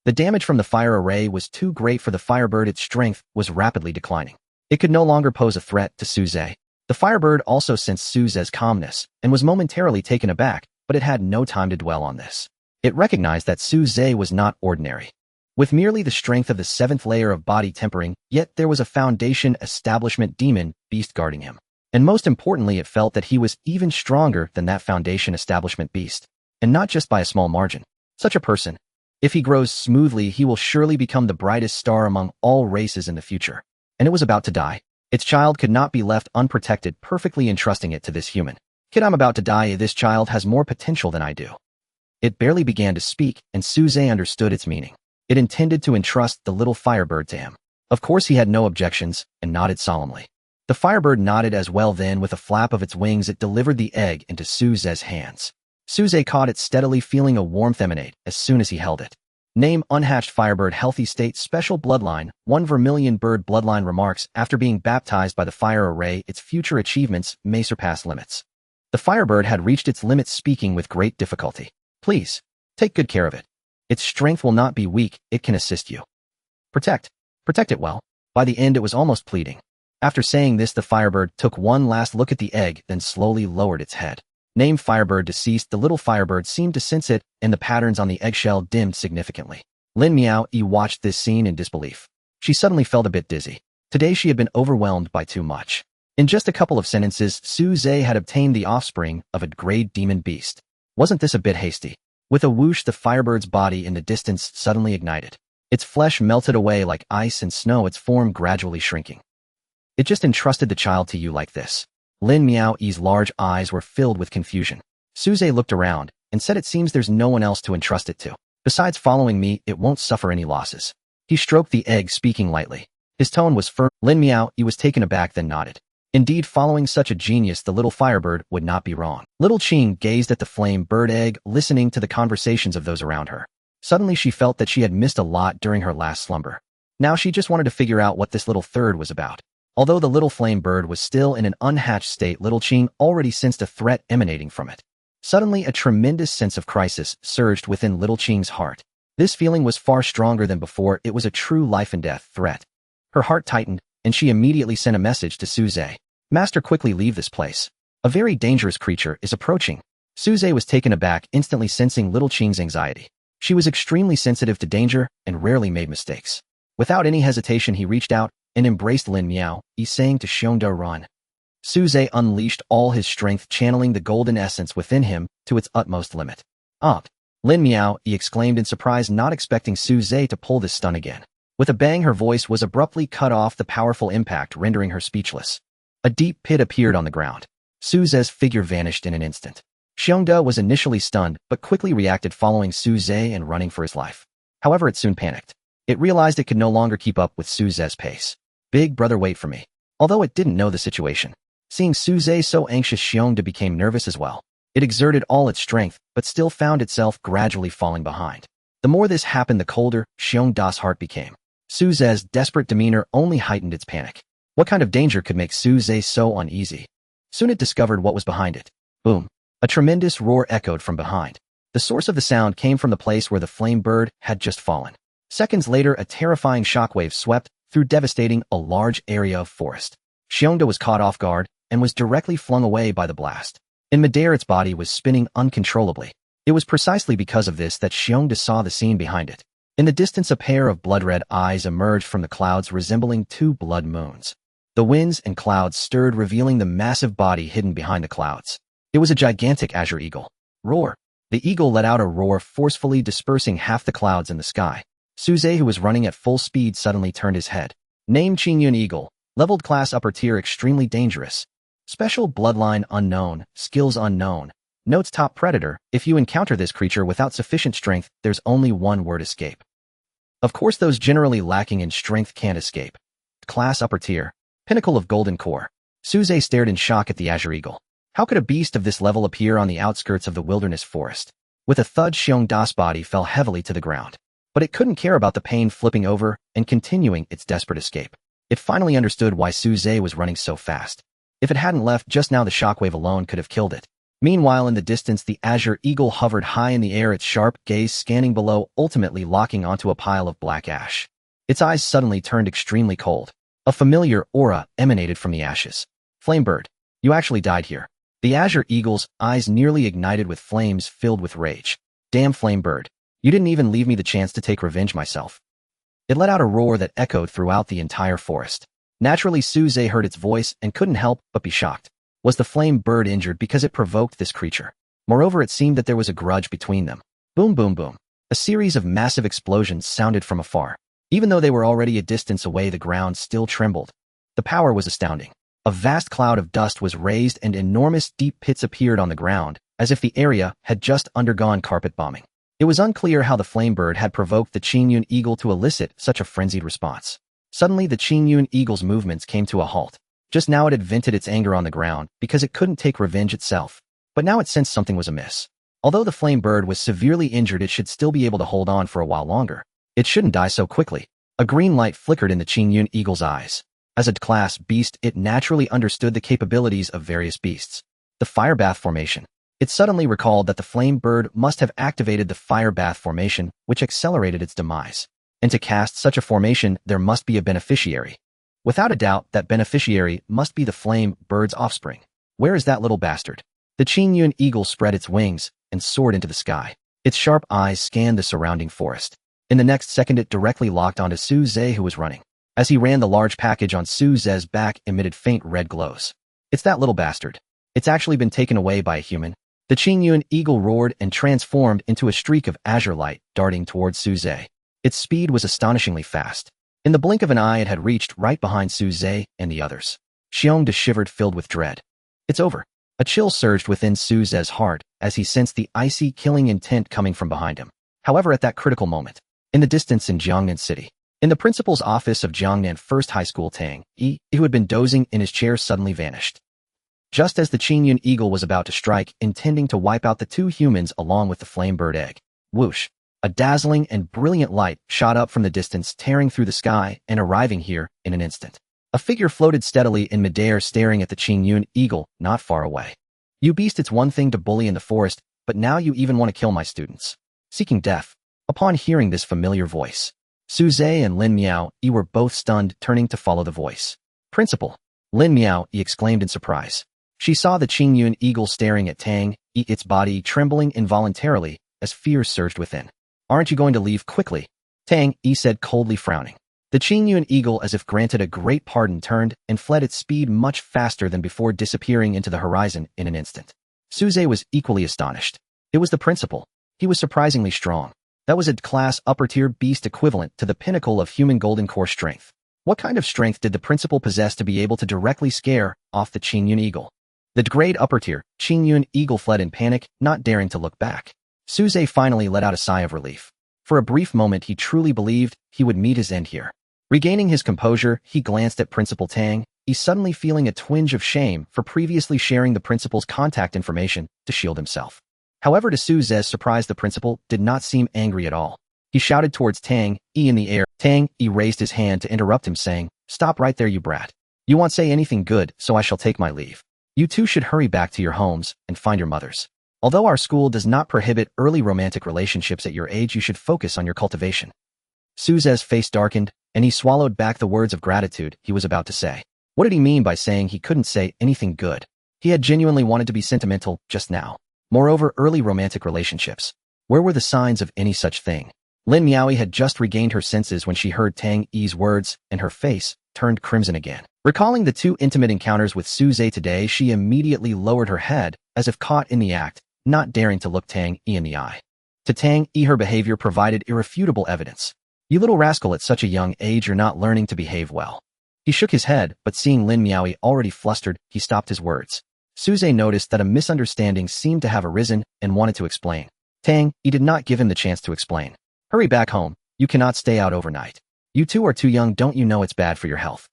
The damage from the fire array was too great for the Firebird. Its strength was rapidly declining. It could no longer pose a threat to Suze. The Firebird also sensed Suze's calmness and was momentarily taken aback, but it had no time to dwell on this. It recognized that Suze was not ordinary. With merely the strength of the 7th layer of body tempering, yet there was a foundation establishment demon beast guarding him. And most importantly, it felt that he was even stronger than that foundation establishment beast. And not just by a small margin. Such a person, if he grows smoothly, he will surely become the brightest star among all races in the future. And it was about to die. Its child could not be left unprotected, perfectly entrusting it to this human. Kid, I'm about to die. This child has more potential than I do. It barely began to speak, and Suze understood its meaning. It intended to entrust the little firebird to him. Of course, he had no objections, and nodded solemnly. The firebird nodded as well. Then, with a flap of its wings, it delivered the egg into Suze's hands. Suze caught it steadily, feeling a warmth emanate as soon as he held it. Name unhatched firebird, healthy state, special bloodline, 1 vermilion bird bloodline. Remarks: after being baptized by the fire array, its future achievements may surpass limits. The firebird had reached its limits, speaking with great difficulty. Please, take good care of it. Its strength will not be weak, it can assist you. Protect it well. By the end, it was almost pleading. After saying this, the firebird took one last look at the egg, then slowly lowered its head. Name Firebird deceased. The little firebird seemed to sense it, and the patterns on the eggshell dimmed significantly. Lin Miao watched this scene in disbelief. She suddenly felt a bit dizzy. Today she had been overwhelmed by too much. In just a couple of sentences, Suze had obtained the offspring of a grade demon beast. Wasn't this a bit hasty? With a whoosh, the firebird's body in the distance suddenly ignited. Its flesh melted away like ice and snow, its form gradually shrinking. It just entrusted the child to you like this. Lin Miao's large eyes were filled with confusion. Suze looked around and said, it seems there's no one else to entrust it to. Besides following me, it won't suffer any losses. He stroked the egg, speaking lightly. His tone was firm. Lin Miao was taken aback, then nodded. Indeed, following such a genius, the little firebird would not be wrong. Little Qing gazed at the flame bird egg, listening to the conversations of those around her. Suddenly she felt that she had missed a lot during her last slumber. Now she just wanted to figure out what this little third was about. Although the little flame bird was still in an unhatched state, little Qing already sensed a threat emanating from it. Suddenly, a tremendous sense of crisis surged within little Qing's heart. This feeling was far stronger than before. It was a true life-and-death threat. Her heart tightened, and she immediately sent a message to Suze. Master, quickly leave this place. A very dangerous creature is approaching. Suze was taken aback, instantly sensing little Qing's anxiety. She was extremely sensitive to danger and rarely made mistakes. Without any hesitation, he reached out and embraced Lin Miao, saying to Xiongda, run. Suze unleashed all his strength, channeling the golden essence within him to its utmost limit. Opt! Lin Miao exclaimed in surprise, not expecting Suze to pull this stunt again. With a bang, her voice was abruptly cut off, the powerful impact rendering her speechless. A deep pit appeared on the ground. Suze's figure vanished in an instant. Xiongda was initially stunned, but quickly reacted, following Suze and running for his life. However, it soon panicked. It realized it could no longer keep up with Suze's pace. Big brother, wait for me. Although it didn't know the situation. Seeing Suze so anxious, Xiongda became nervous as well. It exerted all its strength, but still found itself gradually falling behind. The more this happened, the colder Xiongda's heart became. Suze's desperate demeanor only heightened its panic. What kind of danger could make Suze so uneasy? Soon it discovered what was behind it. Boom! A tremendous roar echoed from behind. The source of the sound came from the place where the flame bird had just fallen. Seconds later, a terrifying shockwave swept through, devastating a large area of forest. Xiongda was caught off guard and was directly flung away by the blast. In midair, its body was spinning uncontrollably. It was precisely because of this that Xiongda saw the scene behind it. In the distance, a pair of blood-red eyes emerged from the clouds, resembling 2 blood moons. The winds and clouds stirred, revealing the massive body hidden behind the clouds. It was a gigantic azure eagle. Roar! The eagle let out a roar, forcefully dispersing half the clouds in the sky. Suze, who was running at full speed, suddenly turned his head. Name Qingyun Eagle. Leveled class upper tier, extremely dangerous. Special bloodline unknown, skills unknown. Notes top predator. If you encounter this creature without sufficient strength, there's only one word: escape. Of course, those generally lacking in strength can't escape. Class upper tier. Pinnacle of golden core. Suze stared in shock at the azure eagle. How could a beast of this level appear on the outskirts of the wilderness forest? With a thud, Xiong Da's body fell heavily to the ground. But it couldn't care about the pain flipping over and continuing its desperate escape. It finally understood why Suze was running so fast. If it hadn't left just now, the shockwave alone could have killed it. Meanwhile, in the distance, the azure eagle hovered high in the air, its sharp gaze scanning below, ultimately locking onto a pile of black ash. Its eyes suddenly turned extremely cold. A familiar aura emanated from the ashes. Flamebird, you actually died here. The azure eagle's eyes nearly ignited with flames, filled with rage. Damn Flamebird. You didn't even leave me the chance to take revenge myself. It let out a roar that echoed throughout the entire forest. Naturally, Suze heard its voice and couldn't help but be shocked. Was the flame bird injured because it provoked this creature? Moreover, it seemed that there was a grudge between them. Boom, boom, boom. A series of massive explosions sounded from afar. Even though they were already a distance away, the ground still trembled. The power was astounding. A vast cloud of dust was raised and enormous deep pits appeared on the ground, as if the area had just undergone carpet bombing. It was unclear how the flamebird had provoked the Qingyun eagle to elicit such a frenzied response. Suddenly, the Qingyun eagle's movements came to a halt. Just now it had vented its anger on the ground because it couldn't take revenge itself. But now it sensed something was amiss. Although the flamebird was severely injured, it should still be able to hold on for a while longer. It shouldn't die so quickly. A green light flickered in the Qingyun eagle's eyes. As a class beast, it naturally understood the capabilities of various beasts. The fire bath formation. It suddenly recalled that the flame bird must have activated the fire bath formation, which accelerated its demise. And to cast such a formation, there must be a beneficiary. Without a doubt, that beneficiary must be the flame bird's offspring. Where is that little bastard? The Qingyun eagle spread its wings and soared into the sky. Its sharp eyes scanned the surrounding forest. In the next second, it directly locked onto Suze, who was running. As he ran, the large package on Suze's back emitted faint red glows. It's that little bastard. It's actually been taken away by a human. The Qingyun eagle roared and transformed into a streak of azure light, darting towards Suze. Its speed was astonishingly fast. In the blink of an eye, it had reached right behind Suze and the others. Xiong Da shivered, filled with dread. It's over. A chill surged within Suze's heart as he sensed the icy, killing intent coming from behind him. However, at that critical moment, in the distance in Jiangnan City, in the principal's office of Jiangnan First High School, Tang Yi, who had been dozing in his chair, suddenly vanished. Just as the Qingyun eagle was about to strike, intending to wipe out the two humans along with the flamebird egg. Whoosh! A dazzling and brilliant light shot up from the distance, tearing through the sky and arriving here in an instant. A figure floated steadily in midair, staring at the Qingyun eagle not far away. You beast, it's one thing to bully in the forest, but now you even want to kill my students. Seeking death. Upon hearing this familiar voice, Suze and Lin Miao Yi were both stunned, turning to follow the voice. Principal! Lin Miao Yi exclaimed in surprise. She saw the Qingyun eagle staring at Tang Yi, its body trembling involuntarily as fear surged within. Aren't you going to leave quickly? Tang Yi said, coldly frowning. The Qingyun eagle, as if granted a great pardon, turned and fled at speed much faster than before, disappearing into the horizon in an instant. Suze was equally astonished. It was the principal. He was surprisingly strong. That was a class upper-tier beast equivalent to the pinnacle of human golden core strength. What kind of strength did the principal possess to be able to directly scare off the Qingyun eagle? The grade upper-tier Qingyun eagle fled in panic, not daring to look back. Suze finally let out a sigh of relief. For a brief moment, he truly believed he would meet his end here. Regaining his composure, he glanced at Principal Tang Yi, suddenly feeling a twinge of shame for previously sharing the principal's contact information to shield himself. However, to Suze's surprise, the principal did not seem angry at all. He shouted towards Tang Yi in the air. Tang Yi raised his hand to interrupt him, saying, "Stop right there, you brat. You won't say anything good, so I shall take my leave. You two should hurry back to your homes and find your mothers. Although our school does not prohibit early romantic relationships at your age, you should focus on your cultivation." Suze's face darkened, and he swallowed back the words of gratitude he was about to say. What did he mean by saying he couldn't say anything good? He had genuinely wanted to be sentimental just now. Moreover, early romantic relationships. Where were the signs of any such thing? Lin Miaoyi had just regained her senses when she heard Tang Yi's words, and her face turned crimson again. Recalling the two intimate encounters with Suze today, she immediately lowered her head, as if caught in the act, not daring to look Tang Yi in the eye. To Tang Yi, her behavior provided irrefutable evidence. You little rascal, at such a young age you're not learning to behave well. He shook his head, but seeing Lin Miaoyi already flustered, he stopped his words. Suze noticed that a misunderstanding seemed to have arisen and wanted to explain. Tang Yi did not give him the chance to explain. Hurry back home. You cannot stay out overnight. You two are too young, don't you know it's bad for your health?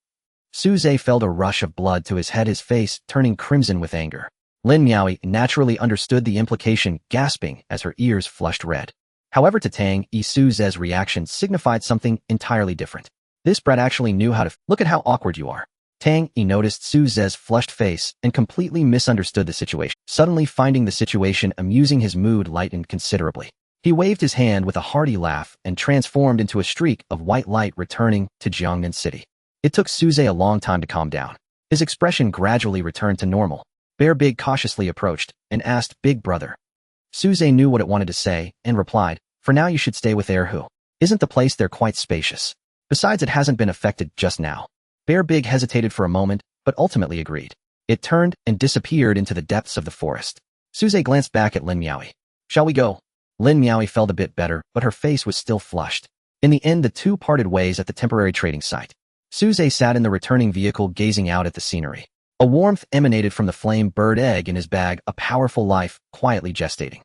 Suze felt a rush of blood to his head, his face turning crimson with anger. Lin Miaoyi naturally understood the implication, gasping as her ears flushed red. However, to Tang Yi, Suze's reaction signified something entirely different. This brat actually knew how to look at how awkward you are. Tang Yi noticed Suze's flushed face and completely misunderstood the situation. Suddenly finding the situation amusing, his mood lightened considerably. He waved his hand with a hearty laugh and transformed into a streak of white light, returning to Jiangnan City. It took Suze a long time to calm down. His expression gradually returned to normal. Bear Big cautiously approached and asked, Big brother. Suze knew what it wanted to say and replied, for now you should stay with Erhu. Isn't the place there quite spacious? Besides, it hasn't been affected just now. Bear Big hesitated for a moment, but ultimately agreed. It turned and disappeared into the depths of the forest. Suze glanced back at Lin Miaoyi. Shall we go? Lin Miaoyi felt a bit better, but her face was still flushed. In the end, the two parted ways at the temporary trading site. Suze sat in the returning vehicle gazing out at the scenery. A warmth emanated from the flame bird egg in his bag, a powerful life quietly gestating.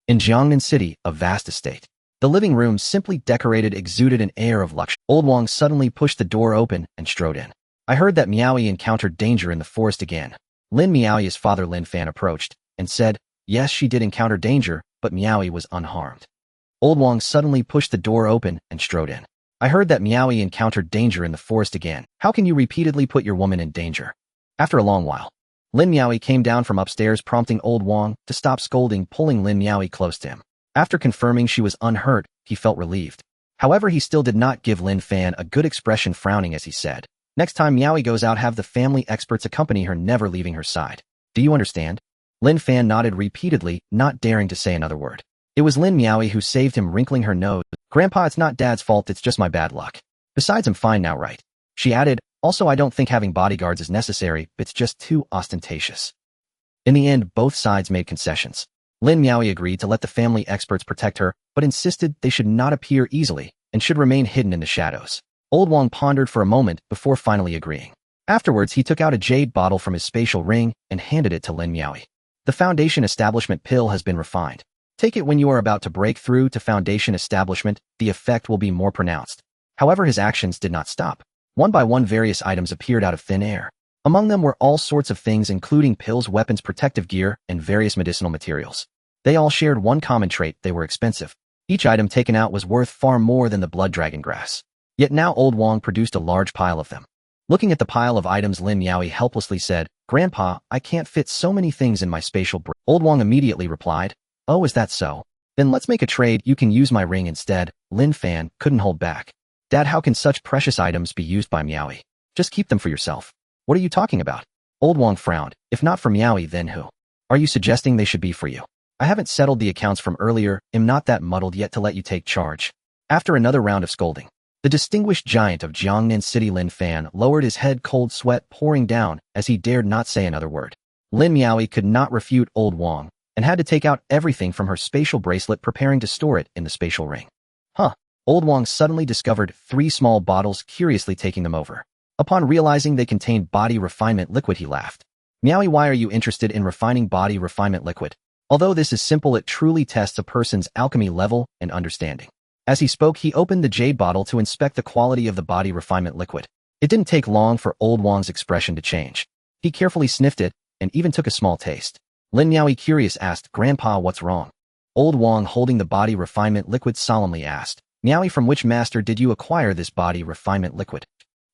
In Jiangnan City, a vast estate. The living room, simply decorated, exuded an air of luxury. Old Wang suddenly pushed the door open and strode in. I heard that Miaoyi encountered danger in the forest again. Lin Miaoyi's father Lin Fan approached and said, yes, she did encounter danger, but Miaoyi was unharmed. Old Wang suddenly pushed the door open and strode in. I heard that Miaoyi encountered danger in the forest again. How can you repeatedly put your woman in danger? After a long while, Lin Miaoyi came down from upstairs, prompting Old Wang to stop scolding, pulling Lin Miaoyi close to him. After confirming she was unhurt, he felt relieved. However, he still did not give Lin Fan a good expression, frowning as he said, next time Miaoyi goes out, have the family experts accompany her, never leaving her side. Do you understand? Lin Fan nodded repeatedly, not daring to say another word. It was Lin Miaoyi who saved him, wrinkling her nose. Grandpa, it's not Dad's fault, it's just my bad luck. Besides, I'm fine now, right? She added, also I don't think having bodyguards is necessary, it's just too ostentatious. In the end, both sides made concessions. Lin Miaoyi agreed to let the family experts protect her, but insisted they should not appear easily and should remain hidden in the shadows. Old Wang pondered for a moment before finally agreeing. Afterwards, he took out a jade bottle from his spatial ring and handed it to Lin Miaoyi. The Foundation Establishment pill has been refined. Take it when you are about to break through to Foundation Establishment, the effect will be more pronounced. However, his actions did not stop. One by one, various items appeared out of thin air. Among them were all sorts of things, including pills, weapons, protective gear, and various medicinal materials. They all shared one common trait: they were expensive. Each item taken out was worth far more than the blood dragon grass. Yet now Old Wang produced a large pile of them. Looking at the pile of items, Lin Miaoyi helplessly said, Grandpa, I can't fit so many things in my spatial brain. Old Wang immediately replied, oh, is that so? Then let's make a trade, you can use my ring instead. Lin Fan couldn't hold back. Dad, how can such precious items be used by Miaoyi? Just keep them for yourself. What are you talking about? Old Wang frowned. If not for Miaoyi, then who? Are you suggesting they should be for you? I haven't settled the accounts from earlier, am not that muddled yet to let you take charge. After another round of scolding, the distinguished giant of Jiangnan City Lin Fan lowered his head, cold sweat pouring down as he dared not say another word. Lin Miaoyi could not refute Old Wang and had to take out everything from her spatial bracelet, preparing to store it in the spatial ring. Old Wang suddenly discovered 3 small bottles, curiously taking them over. Upon realizing they contained body refinement liquid, he laughed. Miaoyi, why are you interested in refining body refinement liquid? Although this is simple, it truly tests a person's alchemy level and understanding. As he spoke, he opened the jade bottle to inspect the quality of the body refinement liquid. It didn't take long for Old Wang's expression to change. He carefully sniffed it and even took a small taste. Lin Miaoyi, curious, asked, Grandpa, what's wrong? Old Wang, holding the body refinement liquid, solemnly asked, Miaoyi, from which master did you acquire this body refinement liquid?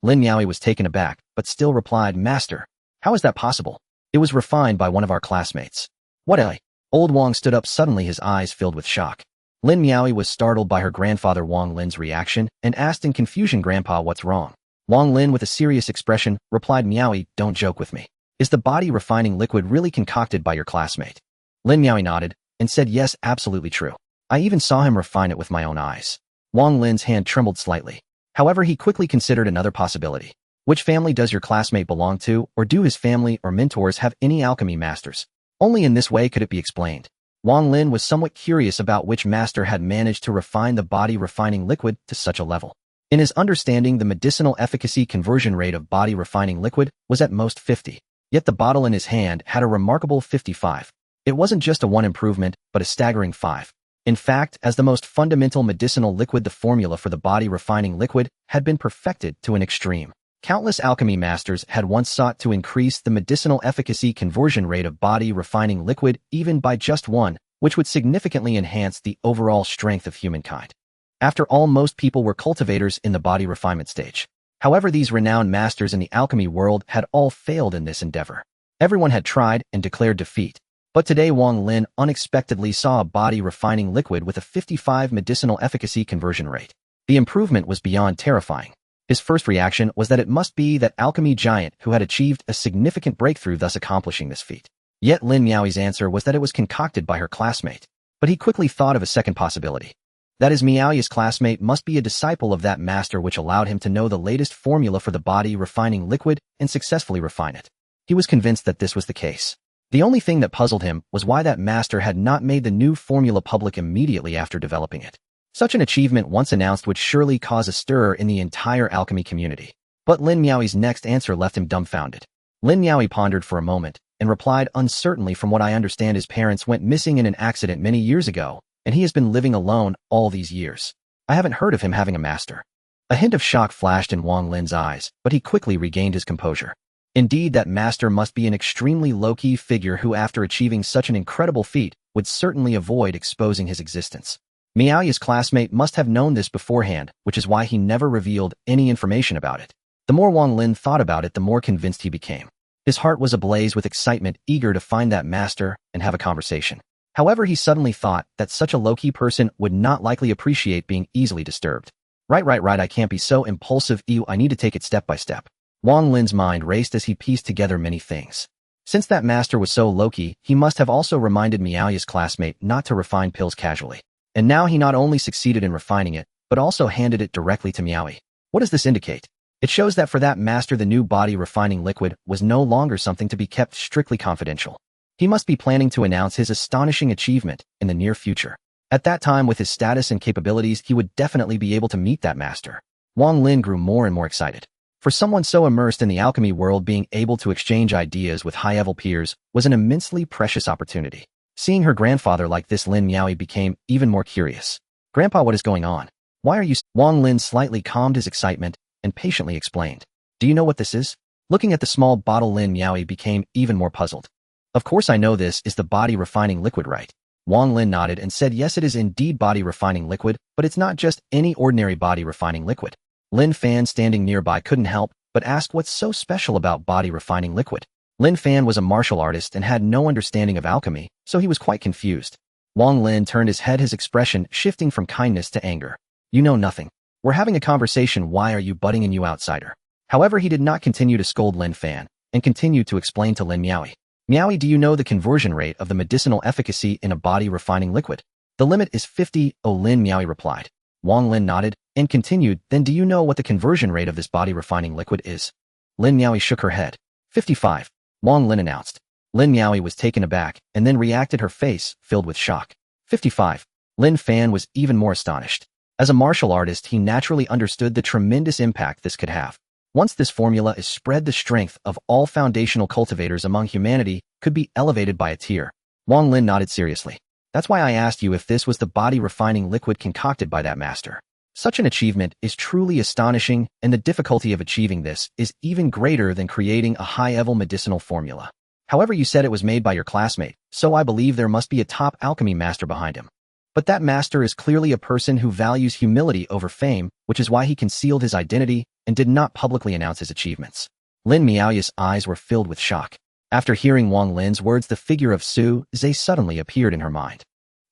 Lin Miaoyi was taken aback, but still replied, Master, how is that possible? It was refined by one of our classmates. What? Old Wang stood up suddenly, his eyes filled with shock. Lin Miaoyi was startled by her grandfather Wang Lin's reaction and asked in confusion, Grandpa, what's wrong? Wang Lin, with a serious expression, replied, Miaoyi, don't joke with me. Is the body refining liquid really concocted by your classmate? Lin Miaoyi nodded and said, yes, absolutely true. I even saw him refine it with my own eyes. Wang Lin's hand trembled slightly. However, he quickly considered another possibility. Which family does your classmate belong to, or do his family or mentors have any alchemy masters? Only in this way could it be explained. Wang Lin was somewhat curious about which master had managed to refine the body-refining liquid to such a level. In his understanding, the medicinal efficacy conversion rate of body-refining liquid was at most 50. Yet the bottle in his hand had a remarkable 55. It wasn't just a 1 improvement, but a staggering 5. In fact, as the most fundamental medicinal liquid, the formula for the body-refining liquid had been perfected to an extreme. Countless alchemy masters had once sought to increase the medicinal efficacy conversion rate of body-refining liquid even by just 1, which would significantly enhance the overall strength of humankind. After all, most people were cultivators in the body refinement stage. However, these renowned masters in the alchemy world had all failed in this endeavor. Everyone had tried and declared defeat. But today Wang Lin unexpectedly saw a body-refining liquid with a 55 medicinal efficacy conversion rate. The improvement was beyond terrifying. His first reaction was that it must be that alchemy giant who had achieved a significant breakthrough, thus accomplishing this feat. Yet Lin Miaoi's answer was that it was concocted by her classmate. But he quickly thought of a second possibility. That is, Miaoi's classmate must be a disciple of that master, which allowed him to know the latest formula for the body-refining liquid and successfully refine it. He was convinced that this was the case. The only thing that puzzled him was why that master had not made the new formula public immediately after developing it. Such an achievement, once announced, would surely cause a stir in the entire alchemy community. But Lin Miaoi's next answer left him dumbfounded. Lin Miaoi pondered for a moment and replied uncertainly, "From what I understand, his parents went missing in an accident many years ago, and he has been living alone all these years. I haven't heard of him having a master." A hint of shock flashed in Wang Lin's eyes, but he quickly regained his composure. Indeed, that master must be an extremely low-key figure who, after achieving such an incredible feat, would certainly avoid exposing his existence. Miaoi's classmate must have known this beforehand, which is why he never revealed any information about it. The more Wang Lin thought about it, the more convinced he became. His heart was ablaze with excitement, eager to find that master and have a conversation. However, he suddenly thought that such a low-key person would not likely appreciate being easily disturbed. Right, I can't be so impulsive. I need to take it step by step. Wang Lin's mind raced as he pieced together many things. Since that master was so low-key, he must have also reminded Miaoi's classmate not to refine pills casually. And now he not only succeeded in refining it, but also handed it directly to Miaoi. What does this indicate? It shows that for that master, the new body-refining liquid was no longer something to be kept strictly confidential. He must be planning to announce his astonishing achievement in the near future. At that time, with his status and capabilities, he would definitely be able to meet that master. Wang Lin grew more and more excited. For someone so immersed in the alchemy world, being able to exchange ideas with high-level peers was an immensely precious opportunity. Seeing her grandfather like this, Lin Miaoi became even more curious. "Grandpa, what is going on? Why are you?" Wang Lin slightly calmed his excitement and patiently explained. "Do you know what this is?" Looking at the small bottle, Lin Miaoi became even more puzzled. "Of course I know this is the body-refining liquid, right?" Wang Lin nodded and said, "Yes, it is indeed body-refining liquid, but it's not just any ordinary body-refining liquid." Lin Fan, standing nearby, couldn't help but ask what's so special about body-refining liquid. Lin Fan was a martial artist and had no understanding of alchemy, so he was quite confused. Wang Lin turned his head, his expression shifting from kindness to anger. "You know nothing. We're having a conversation. Why are you butting in, you outsider?" However, he did not continue to scold Lin Fan and continued to explain to Lin Miaoi. "Miaoi, do you know the conversion rate of the medicinal efficacy in a body-refining liquid?" "The limit is 50, oh," Lin Miaoi replied. Wang Lin nodded and continued, "Then do you know what the conversion rate of this body-refining liquid is?" Lin Miaoi shook her head. 55. Wang Lin announced. Lin Miaoi was taken aback and then reacted, her face filled with shock. 55. Lin Fan was even more astonished. As a martial artist, he naturally understood the tremendous impact this could have. Once this formula is spread, the strength of all foundational cultivators among humanity could be elevated by a tier. Wang Lin nodded seriously. "That's why I asked you if this was the body-refining liquid concocted by that master. Such an achievement is truly astonishing, and the difficulty of achieving this is even greater than creating a high-level medicinal formula. However, you said it was made by your classmate, so I believe there must be a top alchemy master behind him. But that master is clearly a person who values humility over fame, which is why he concealed his identity and did not publicly announce his achievements." Lin Miaoi's eyes were filled with shock. After hearing Wang Lin's words, the figure of Su Zhe suddenly appeared in her mind.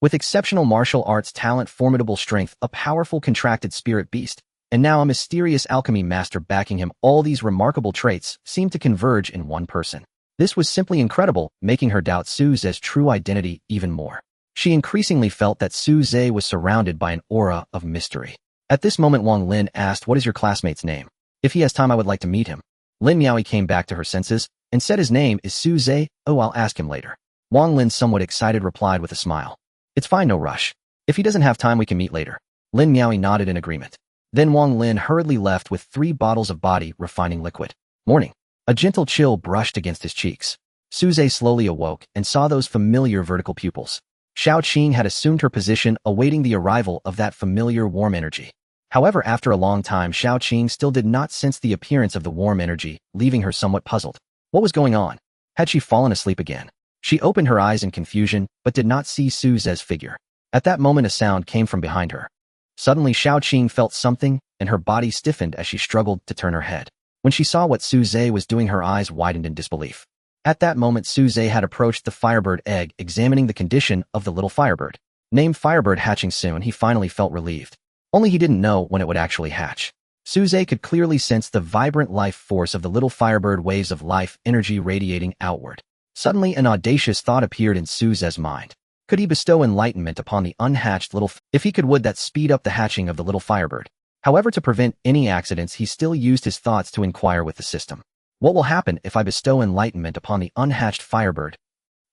With exceptional martial arts talent, formidable strength, a powerful contracted spirit beast, and now a mysterious alchemy master backing him, all these remarkable traits seemed to converge in one person. This was simply incredible, making her doubt Su Zhe's true identity even more. She increasingly felt that Su Zhe was surrounded by an aura of mystery. At this moment, Wang Lin asked, "What is your classmate's name? If he has time, I would like to meet him." Lin Miaoi came back to her senses and said, "His name is Su Zhe. Oh, I'll ask him later." Wang Lin's somewhat excited replied with a smile. It's fine, no rush. If he doesn't have time, we can meet later. Lin Miaoi nodded in agreement. Then Wang Lin hurriedly left with 3 bottles of body refining liquid. Morning. A gentle chill brushed against his cheeks. Suze slowly awoke and saw those familiar vertical pupils. Xiao Qing had assumed her position, awaiting the arrival of that familiar warm energy. However, after a long time, Xiao Qing still did not sense the appearance of the warm energy, leaving her somewhat puzzled. What was going on? Had she fallen asleep again? She opened her eyes in confusion, but did not see Suze's figure. At that moment, a sound came from behind her. Suddenly, Xiao Qing felt something, and her body stiffened as she struggled to turn her head. When she saw what Suze was doing, her eyes widened in disbelief. At that moment, Suze had approached the Firebird egg, examining the condition of the little Firebird. Named Firebird hatching soon, he finally felt relieved. Only he didn't know when it would actually hatch. Suze could clearly sense the vibrant life force of the little Firebird, waves of life energy radiating outward. Suddenly, an audacious thought appeared in Suze's mind. Could he bestow enlightenment upon the unhatched little if he could, would that speed up the hatching of the little Firebird? However, to prevent any accidents, he still used his thoughts to inquire with the system. What will happen if I bestow enlightenment upon the unhatched Firebird?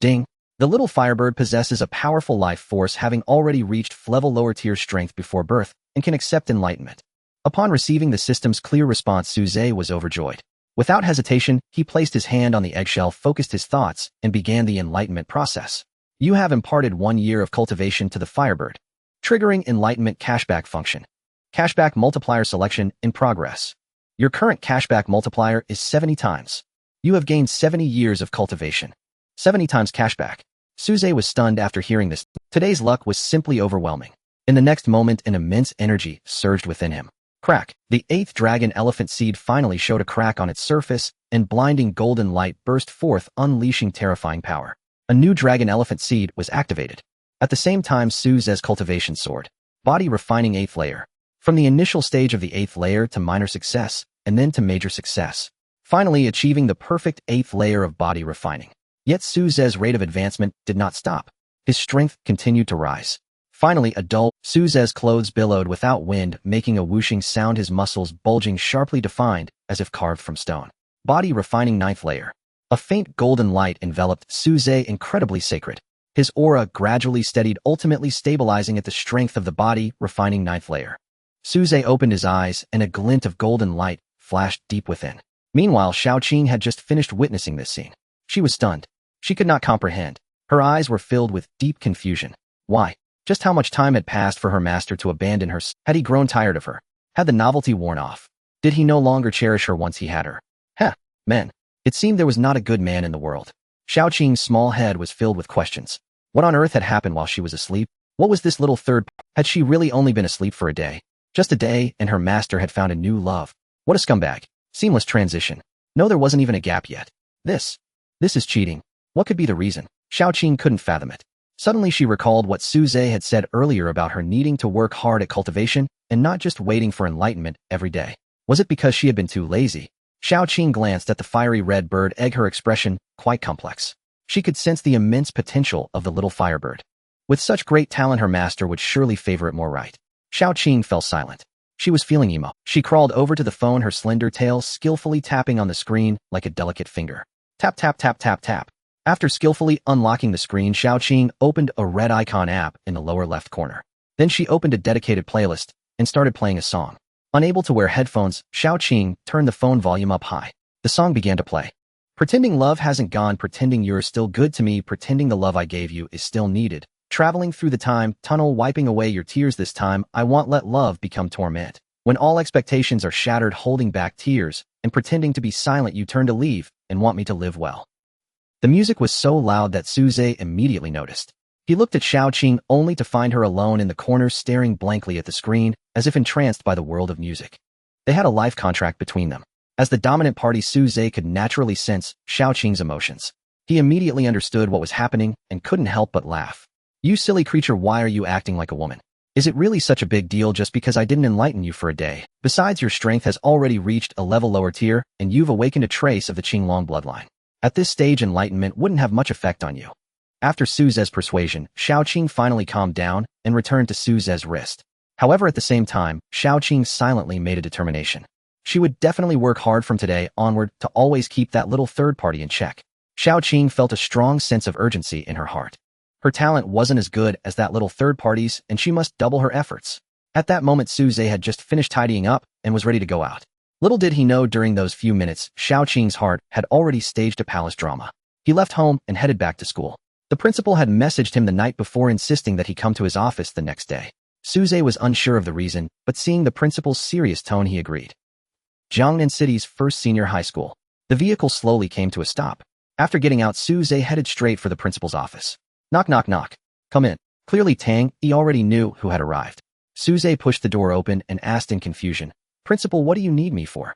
Ding! The little Firebird possesses a powerful life force, having already reached level lower tier strength before birth, and can accept enlightenment. Upon receiving the system's clear response, Suze was overjoyed. Without hesitation, he placed his hand on the eggshell, focused his thoughts, and began the enlightenment process. You have imparted 1 year of cultivation to the Firebird. Triggering enlightenment cashback function. Cashback multiplier selection in progress. Your current cashback multiplier is 70 times. You have gained 70 years of cultivation. 70 times cashback. Suze was stunned after hearing this. Today's luck was simply overwhelming. In the next moment, an immense energy surged within him. Crack! The 8th dragon elephant seed finally showed a crack on its surface, and blinding golden light burst forth, unleashing terrifying power. A new dragon elephant seed was activated. At the same time, Suze's cultivation soared. Body refining 8th layer. From the initial stage of the 8th layer to minor success, and then to major success. Finally achieving the perfect 8th layer of body refining. Yet Suze's rate of advancement did not stop. His strength continued to rise. Finally, a dull, Suze's clothes billowed without wind, making a whooshing sound, his muscles bulging sharply defined, as if carved from stone. Body refining 9th layer. A faint golden light enveloped Suze, incredibly sacred. His aura gradually steadied, ultimately stabilizing at the strength of the body refining 9th layer. Suze opened his eyes, and a glint of golden light flashed deep within. Meanwhile, Xiao Qing had just finished witnessing this scene. She was stunned. She could not comprehend. Her eyes were filled with deep confusion. Why? Just how much time had passed for her master to abandon her? Had he grown tired of her? Had the novelty worn off? Did he no longer cherish her once he had her? Men. It seemed there was not a good man in the world. Xiao Qing's small head was filled with questions. What on earth had happened while she was asleep? What was this little third? Had she really only been asleep for a day? Just a day, and her master had found a new love. What a scumbag. Seamless transition. No, there wasn't even a gap yet. This is cheating. What could be the reason? Xiao Qing couldn't fathom it. Suddenly she recalled what Suze had said earlier about her needing to work hard at cultivation and not just waiting for enlightenment every day. Was it because she had been too lazy? Xiao Qing glanced at the fiery red bird egg, her expression quite complex. She could sense the immense potential of the little Firebird. With such great talent, her master would surely favor it more, right? Xiao Qing fell silent. She was feeling emo. She crawled over to the phone, her slender tail skillfully tapping on the screen like a delicate finger. Tap, tap, tap, tap, tap. After skillfully unlocking the screen, Xiao Qing opened a red icon app in the lower left corner. Then she opened a dedicated playlist and started playing a song. Unable to wear headphones, Xiao Qing turned the phone volume up high. The song began to play. Pretending love hasn't gone, pretending you're still good to me, pretending the love I gave you is still needed. Traveling through the time tunnel, wiping away your tears this time, I won't let love become torment. When all expectations are shattered, holding back tears, and pretending to be silent, you turn to leave and want me to live well. The music was so loud that Suze immediately noticed. He looked at Xiao Qing only to find her alone in the corner, staring blankly at the screen, as if entranced by the world of music. They had a life contract between them. As the dominant party, Suze could naturally sense Xiao Qing's emotions. He immediately understood what was happening and couldn't help but laugh. You silly creature, why are you acting like a woman? Is it really such a big deal just because I didn't enlighten you for a day? Besides, your strength has already reached a level lower tier, and you've awakened a trace of the Qinglong bloodline. At this stage, enlightenment wouldn't have much effect on you. After Suze's persuasion, Xiao Qing finally calmed down and returned to Suze's wrist. However, at the same time, Xiao Qing silently made a determination. She would definitely work hard from today onward to always keep that little third party in check. Xiaoqing felt a strong sense of urgency in her heart. Her talent wasn't as good as that little third party's, and she must double her efforts. At that moment, Suze had just finished tidying up and was ready to go out. Little did he know during those few minutes, Xiaoqing's heart had already staged a palace drama. He left home and headed back to school. The principal had messaged him the night before insisting that he come to his office the next day. Suze was unsure of the reason, but seeing the principal's serious tone, he agreed. Jiangnan City's first senior high school. The vehicle slowly came to a stop. After getting out, Suze headed straight for the principal's office. Knock, knock, knock. Come in. Clearly Tang, he already knew who had arrived. Suze pushed the door open and asked in confusion, Principal, what do you need me for?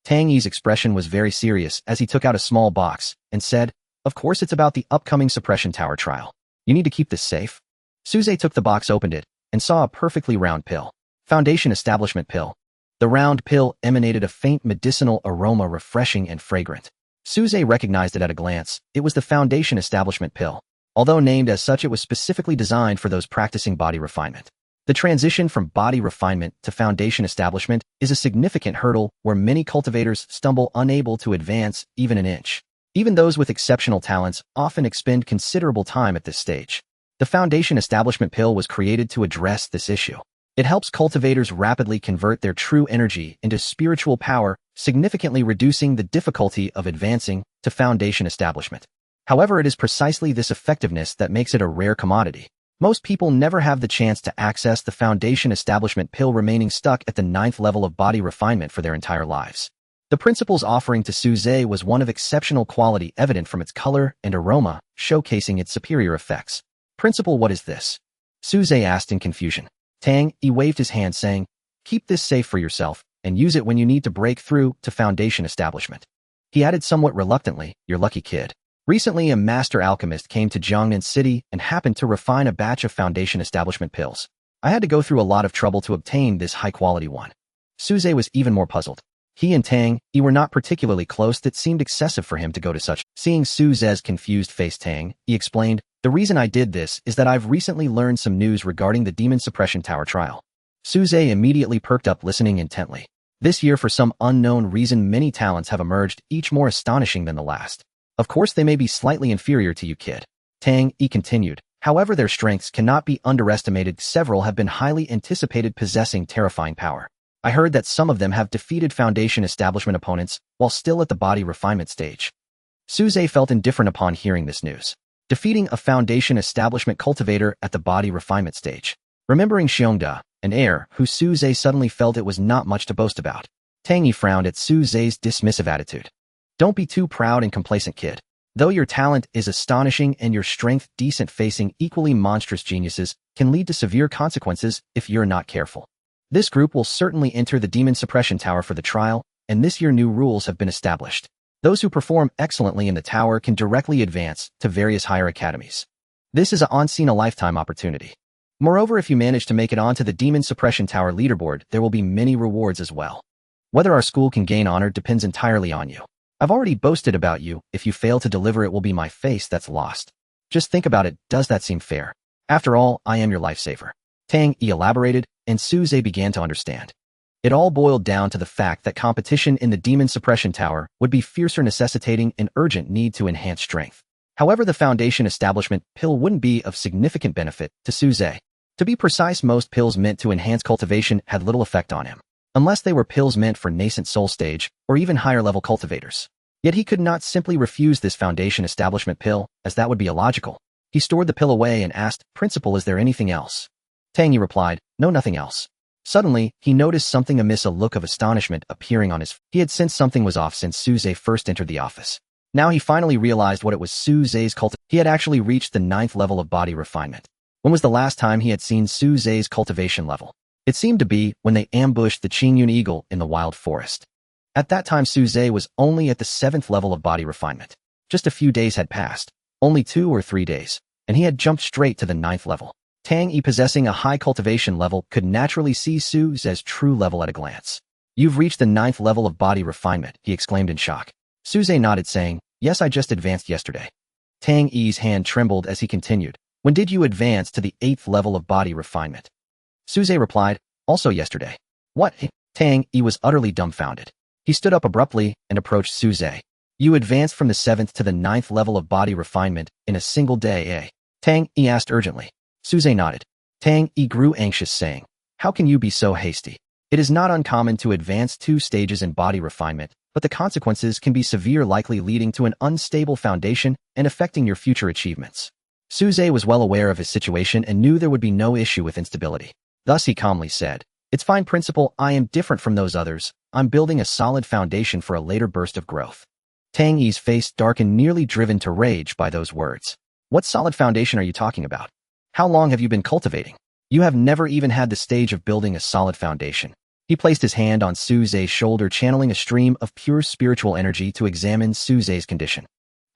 Tang Yi's expression was very serious as he took out a small box and said, Of course it's about the upcoming suppression tower trial. You need to keep this safe. Suze took the box, opened it, and saw a perfectly round pill. Foundation Establishment Pill. The round pill emanated a faint medicinal aroma, refreshing and fragrant. Suze recognized it at a glance. It was the Foundation Establishment Pill. Although named as such, it was specifically designed for those practicing body refinement. The transition from body refinement to foundation establishment is a significant hurdle where many cultivators stumble, unable to advance even an inch. Even those with exceptional talents often expend considerable time at this stage. The Foundation Establishment Pill was created to address this issue. It helps cultivators rapidly convert their true energy into spiritual power, significantly reducing the difficulty of advancing to foundation establishment. However, it is precisely this effectiveness that makes it a rare commodity. Most people never have the chance to access the Foundation Establishment Pill, remaining stuck at the 9th level of body refinement for their entire lives. The principal's offering to Suze was one of exceptional quality, evident from its color and aroma, showcasing its superior effects. Principal, what is this? Suze asked in confusion. Tang Yi waved his hand, saying, Keep this safe for yourself, and use it when you need to break through to foundation establishment. He added somewhat reluctantly, You're lucky, kid. Recently, a master alchemist came to Jiangnan City and happened to refine a batch of foundation establishment pills. I had to go through a lot of trouble to obtain this high-quality one. Suze was even more puzzled. He and Tang Yi were not particularly close. That seemed excessive for him to go to such. Seeing Suze's confused face, Tang Yi explained, The reason I did this is that I've recently learned some news regarding the Demon Suppression Tower trial. Suze immediately perked up, listening intently. This year, for some unknown reason, many talents have emerged, each more astonishing than the last. Of course, they may be slightly inferior to you, kid. Tang Yi continued. However, their strengths cannot be underestimated. Several have been highly anticipated, possessing terrifying power. I heard that some of them have defeated foundation establishment opponents while still at the body refinement stage. Suze felt indifferent upon hearing this news. Defeating a foundation establishment cultivator at the body refinement stage. Remembering Xiongda, an heir who Suze suddenly felt it was not much to boast about. Tang Yi frowned at Suze's dismissive attitude. Don't be too proud and complacent, kid. Though your talent is astonishing and your strength decent, facing equally monstrous geniuses can lead to severe consequences if you're not careful. This group will certainly enter the Demon Suppression Tower for the trial, and this year new rules have been established. Those who perform excellently in the tower can directly advance to various higher academies. This is a once-in-a-lifetime opportunity. Moreover, if you manage to make it onto the Demon Suppression Tower leaderboard, there will be many rewards as well. Whether our school can gain honor depends entirely on you. I've already boasted about you. If you fail to deliver, it will be my face that's lost. Just think about it. Does that seem fair? After all, I am your lifesaver. Tang Yi elaborated, and Suze began to understand. It all boiled down to the fact that competition in the Demon Suppression Tower would be fiercer, necessitating an urgent need to enhance strength. However, the Foundation Establishment Pill wouldn't be of significant benefit to Suze. To be precise, most pills meant to enhance cultivation had little effect on him, unless they were pills meant for nascent soul stage or even higher-level cultivators. Yet he could not simply refuse this Foundation Establishment Pill, as that would be illogical. He stored the pill away and asked, Principal, is there anything else? Tang Yi replied, No, nothing else. Suddenly, he noticed something amiss, a look of astonishment appearing on his face. He had sensed something was off since Suze first entered the office. Now he finally realized what it was. Suze's cultivation. He had actually reached the 9th level of body refinement. When was the last time he had seen Suze's cultivation level? It seemed to be when they ambushed the Qingyun eagle in the wild forest. At that time, Suze was only at the 7th level of body refinement. Just a few days had passed, only 2 or 3 days, and he had jumped straight to the 9th level. Tang Yi, possessing a high cultivation level, could naturally see Suze's true level at a glance. You've reached the 9th level of body refinement, he exclaimed in shock. Suze nodded, saying, Yes, I just advanced yesterday. Tang Yi's hand trembled as he continued, When did you advance to the 8th level of body refinement? Suze replied, Also yesterday. What? Tang Yi was utterly dumbfounded. He stood up abruptly and approached Suze. You advanced from the 7th to the 9th level of body refinement in a single day, eh? Tang Yi asked urgently. Suze nodded. Tang Yi grew anxious, saying, how can you be so hasty? It is not uncommon to advance 2 stages in body refinement, but the consequences can be severe, likely leading to an unstable foundation and affecting your future achievements. Suze was well aware of his situation and knew there would be no issue with instability. Thus he calmly said, it's fine, Principal, I am different from those others. I'm building a solid foundation for a later burst of growth. Tang Yi's face darkened, nearly driven to rage by those words. What solid foundation are you talking about? How long have you been cultivating? You have never even had the stage of building a solid foundation. He placed his hand on Suze's shoulder, channeling a stream of pure spiritual energy to examine Suze's condition.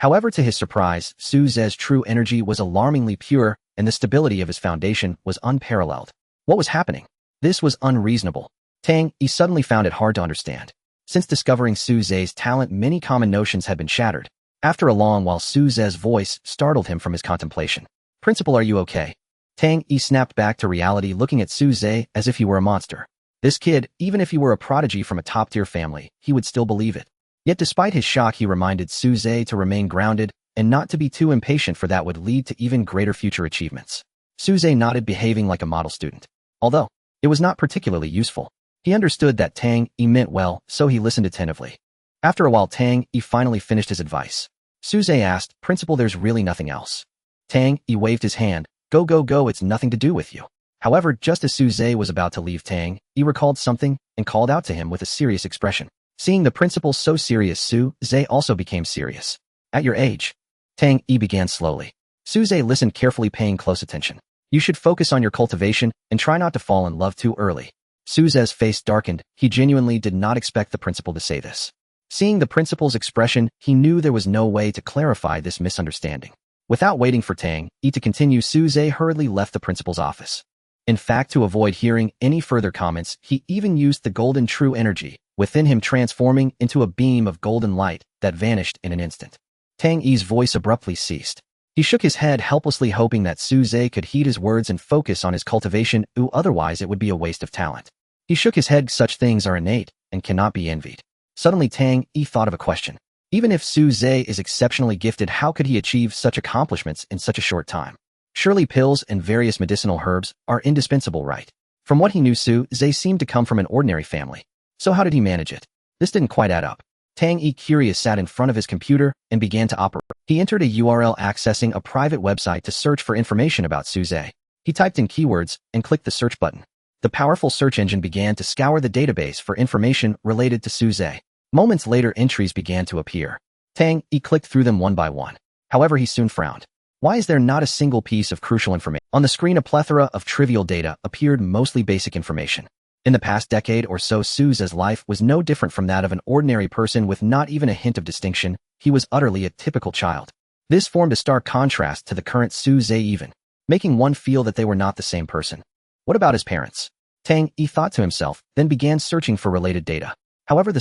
However, to his surprise, Suze's true energy was alarmingly pure, and the stability of his foundation was unparalleled. What was happening? This was unreasonable. Tang Yi suddenly found it hard to understand. Since discovering Suze's talent, many common notions had been shattered. After a long while, Suze's voice startled him from his contemplation. Principal, are you okay? Tang Yi snapped back to reality, looking at Suze as if he were a monster. This kid, even if he were a prodigy from a top-tier family, he would still believe it. Yet despite his shock, he reminded Suze to remain grounded and not to be too impatient, for that would lead to even greater future achievements. Suze nodded, behaving like a model student. Although it was not particularly useful, he understood that Tang Yi meant well, so he listened attentively. After a while, Tang Yi finally finished his advice. Suze asked, Principal, there's really nothing else. Tang Yi waved his hand. Go, go, go, it's nothing to do with you. However, just as Suze was about to leave, Tang Yi recalled something and called out to him with a serious expression. Seeing the principal so serious, Suze also became serious. At your age, Tang Yi began slowly. Suze listened carefully, paying close attention. You should focus on your cultivation and try not to fall in love too early. Suze's face darkened. He genuinely did not expect the principal to say this. Seeing the principal's expression, he knew there was no way to clarify this misunderstanding. Without waiting for Tang Yi to continue, Suze hurriedly left the principal's office. In fact, to avoid hearing any further comments, he even used the golden true energy within him, transforming into a beam of golden light that vanished in an instant. Tang Yi's voice abruptly ceased. He shook his head helplessly, hoping that Suze could heed his words and focus on his cultivation, otherwise it would be a waste of talent. He shook his head. Such things are innate and cannot be envied. Suddenly, Tang Yi thought of a question. Even if Suze is exceptionally gifted, how could he achieve such accomplishments in such a short time? Surely pills and various medicinal herbs are indispensable, right? From what he knew, Suze seemed to come from an ordinary family. So how did he manage it? This didn't quite add up. Tang Yi, curious, sat in front of his computer and began to operate. He entered a URL accessing a private website to search for information about Suze. He typed in keywords and clicked the search button. The powerful search engine began to scour the database for information related to Suze. Moments later, entries began to appear. Tang Yi clicked through them one by one. However, he soon frowned. Why is there not a single piece of crucial information? On the screen, a plethora of trivial data appeared, mostly basic information. In the past decade or so, Suze's life was no different from that of an ordinary person, with not even a hint of distinction. He was utterly a typical child. This formed a stark contrast to the current Suze, even making one feel that they were not the same person. What about his parents? Tang Yi thought to himself, then began searching for related data. However, the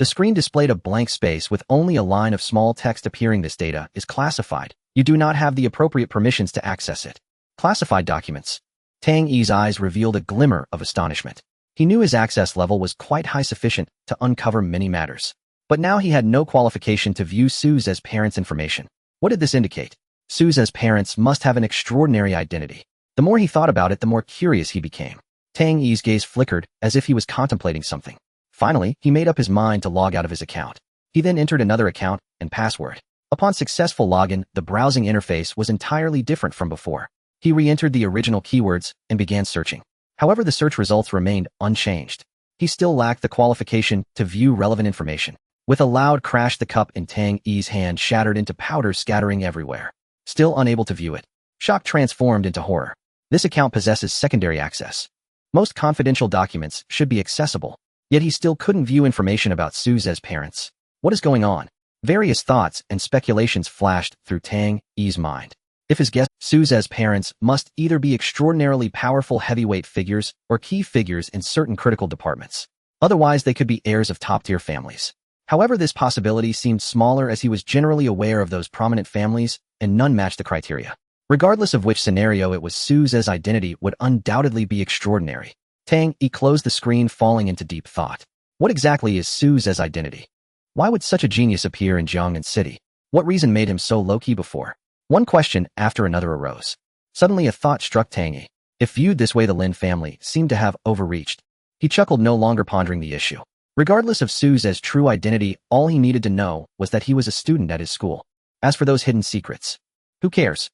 screen displayed a blank space with only a line of small text appearing. This data is classified. You do not have the appropriate permissions to access it. Classified documents. Tang Yi's eyes revealed a glimmer of astonishment. He knew his access level was quite high, sufficient to uncover many matters. But now he had no qualification to view Suze's parents' information. What did this indicate? Suze's parents must have an extraordinary identity. The more he thought about it, the more curious he became. Tang Yi's gaze flickered, as if he was contemplating something. Finally, he made up his mind to log out of his account. He then entered another account and password. Upon successful login, the browsing interface was entirely different from before. He re-entered the original keywords and began searching. However, the search results remained unchanged. He still lacked the qualification to view relevant information. With a loud crash, the cup in Tang Yi's hand shattered into powder, scattering everywhere. Still unable to view it, shock transformed into horror. This account possesses secondary access. Most confidential documents should be accessible, yet he still couldn't view information about Suze's parents. What is going on? Various thoughts and speculations flashed through Tang Yi's mind. If his guess, Suze's parents must either be extraordinarily powerful heavyweight figures or key figures in certain critical departments. Otherwise, they could be heirs of top-tier families. However, this possibility seemed smaller, as he was generally aware of those prominent families, and none matched the criteria. Regardless of which scenario it was, Suze's identity would undoubtedly be extraordinary. Tang Yi closed the screen, falling into deep thought. What exactly is Suze's identity? Why would such a genius appear in Jiangnan City? What reason made him so low-key before? One question after another arose. Suddenly a thought struck Tang. If viewed this way, the Lin family seemed to have overreached. He chuckled, no longer pondering the issue. Regardless of Su Ze's true identity, all he needed to know was that he was a student at his school. As for those hidden secrets, who cares?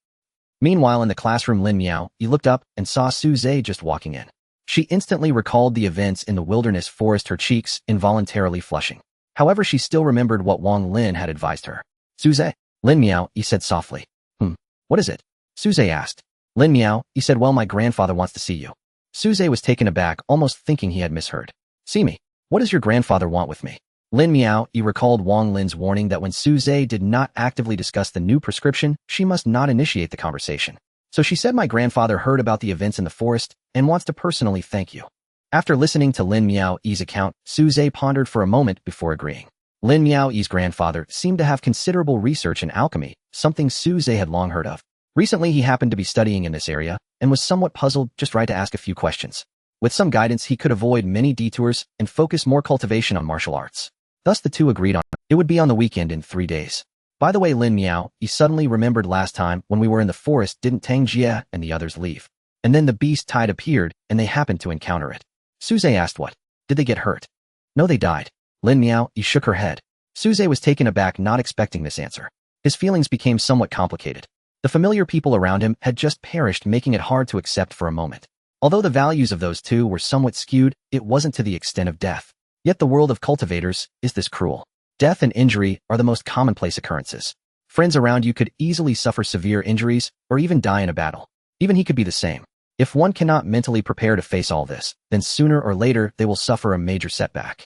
Meanwhile, in the classroom, Lin Miao, he looked up and saw Su Ze just walking in. She instantly recalled the events in the wilderness forest, her cheeks involuntarily flushing. However, she still remembered what Wang Lin had advised her. Su Ze, Lin Miao, he said softly. What is it? Su Ze asked. Lin Miao, he said, well, my grandfather wants to see you. Su Ze was taken aback, almost thinking he had misheard. See me. What does your grandfather want with me? Lin Miao, he recalled Wang Lin's warning that when Su Ze did not actively discuss the new prescription, she must not initiate the conversation. So she said, my grandfather heard about the events in the forest and wants to personally thank you. After listening to Lin Miao's account, Su Ze pondered for a moment before agreeing. Lin Miao's grandfather seemed to have considerable research in alchemy, something Su Ze had long heard of. Recently, he happened to be studying in this area and was somewhat puzzled, just right to ask a few questions. With some guidance, he could avoid many detours and focus more cultivation on martial arts. Thus, the two agreed on it would be on the weekend in 3 days. By the way, Lin Miao, he suddenly remembered last time when we were in the forest, didn't Tang Jie and the others leave? And then the beast tide appeared and they happened to encounter it. Su Ze asked what? Did they get hurt? No, they died. Lin Miao, he shook her head. Su Ze was taken aback, not expecting this answer. His feelings became somewhat complicated. The familiar people around him had just perished, making it hard to accept for a moment. Although the values of those two were somewhat skewed, it wasn't to the extent of death. Yet the world of cultivators is this cruel. Death and injury are the most commonplace occurrences. Friends around you could easily suffer severe injuries or even die in a battle. Even he could be the same. If one cannot mentally prepare to face all this, then sooner or later they will suffer a major setback.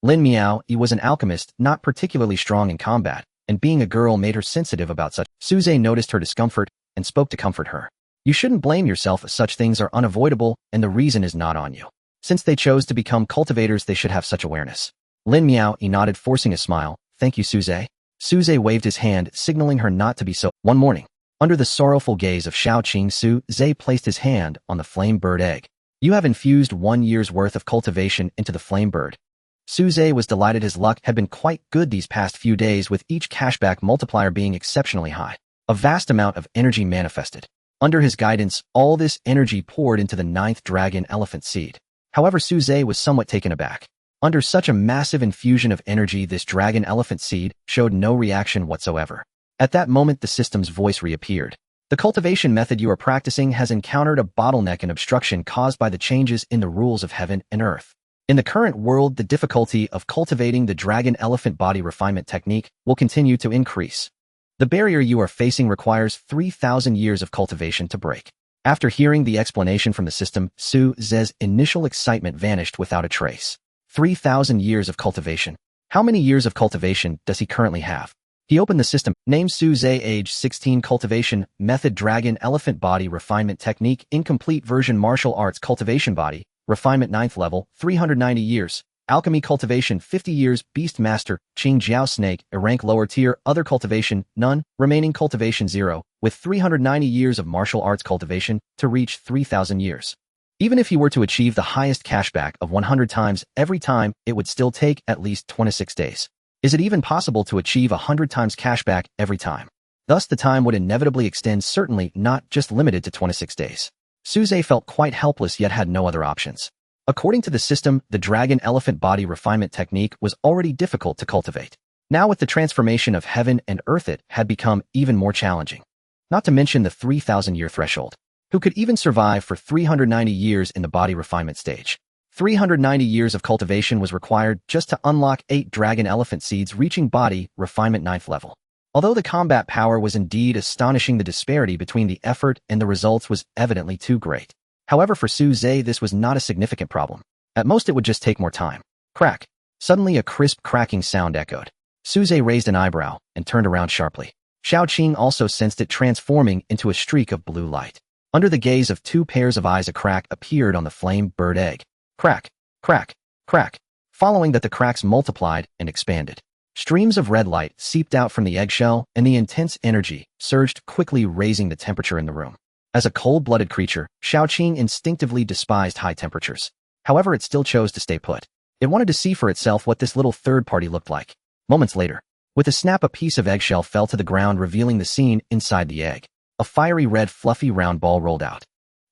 Lin Miao, he was an alchemist, not particularly strong in combat, and being a girl made her sensitive about such. Su Ze noticed her discomfort and spoke to comfort her. You shouldn't blame yourself, as such things are unavoidable and the reason is not on you. Since they chose to become cultivators, they should have such awareness. Lin Miao, he nodded, forcing a smile. Thank you, Su Ze. Su Ze waved his hand, signaling her not to be so. One morning, under the sorrowful gaze of Shaoqing, Su Ze placed his hand on the flame bird egg. You have infused 1 year's worth of cultivation into the flame bird. Su Ze was delighted. His luck had been quite good these past few days, with each cashback multiplier being exceptionally high. A vast amount of energy manifested. Under his guidance, all this energy poured into the 9th dragon elephant seed. However, Su Ze was somewhat taken aback. Under such a massive infusion of energy, this dragon elephant seed showed no reaction whatsoever. At that moment, the system's voice reappeared. The cultivation method you are practicing has encountered a bottleneck and obstruction caused by the changes in the rules of heaven and earth. In the current world, the difficulty of cultivating the dragon elephant body refinement technique will continue to increase. The barrier you are facing requires 3,000 years of cultivation to break. After hearing the explanation from the system, Su Ze's initial excitement vanished without a trace. 3,000 years of cultivation. How many years of cultivation does he currently have? He opened the system. Name Su Ze, age 16, cultivation method dragon elephant body refinement technique, incomplete version, martial arts cultivation body refinement 9th level, 390 years. Alchemy cultivation 50 years, beast master, Qing Jiao snake, a rank lower tier, other cultivation, none, remaining cultivation 0, with 390 years of martial arts cultivation to reach 3,000 years. Even if he were to achieve the highest cashback of 100 times every time, it would still take at least 26 days. Is it even possible to achieve 100 times cashback every time? Thus the time would inevitably extend, certainly not just limited to 26 days. Su Ze felt quite helpless, yet had no other options. According to the system, the dragon elephant body refinement technique was already difficult to cultivate. Now with the transformation of heaven and earth, it had become even more challenging. Not to mention the 3,000-year threshold. Who could even survive for 390 years in the body refinement stage? 390 years of cultivation was required just to unlock 8 dragon elephant seeds, reaching body refinement 9th level. Although the combat power was indeed astonishing, the disparity between the effort and the results was evidently too great. However, for Su Ze, this was not a significant problem. At most, it would just take more time. Crack. Suddenly, a crisp cracking sound echoed. Su Ze raised an eyebrow and turned around sharply. Shaoqing also sensed it, transforming into a streak of blue light. Under the gaze of 2 pairs of eyes, a crack appeared on the flame bird egg. Crack, crack, crack. Following that, the cracks multiplied and expanded. Streams of red light seeped out from the eggshell, and the intense energy surged, quickly raising the temperature in the room. As a cold-blooded creature, Shaoqing instinctively despised high temperatures. However, it still chose to stay put. It wanted to see for itself what this little third party looked like. Moments later, with a snap, a piece of eggshell fell to the ground, revealing the scene inside the egg. A fiery red fluffy round ball rolled out.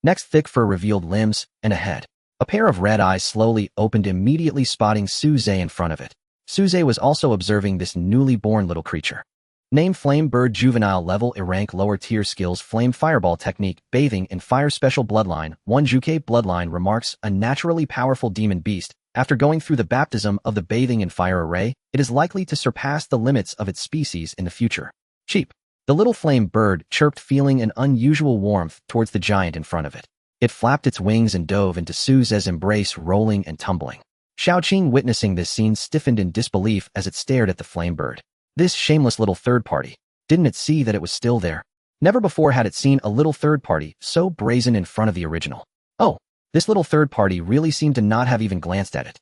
Next, thick fur revealed limbs and a head. A pair of red eyes slowly opened, immediately spotting Suze in front of it. Suze was also observing this newly born little creature. Name: Flame Bird. Juvenile level: A rank lower tier. Skills: Flame Fireball technique, bathing in fire. Special bloodline 1 Juke bloodline. Remarks: a naturally powerful demon beast. After going through the baptism of the bathing in fire array, it is likely to surpass the limits of its species in the future. Cheap. The little flame bird chirped, feeling an unusual warmth towards the giant in front of it. It flapped its wings and dove into Suze's embrace, rolling and tumbling. Xiaoqing, witnessing this scene, stiffened in disbelief as it stared at the flame bird. This shameless little third party. Didn't it see that it was still there? Never before had it seen a little third party so brazen in front of the original. Oh, this little third party really seemed to not have even glanced at it.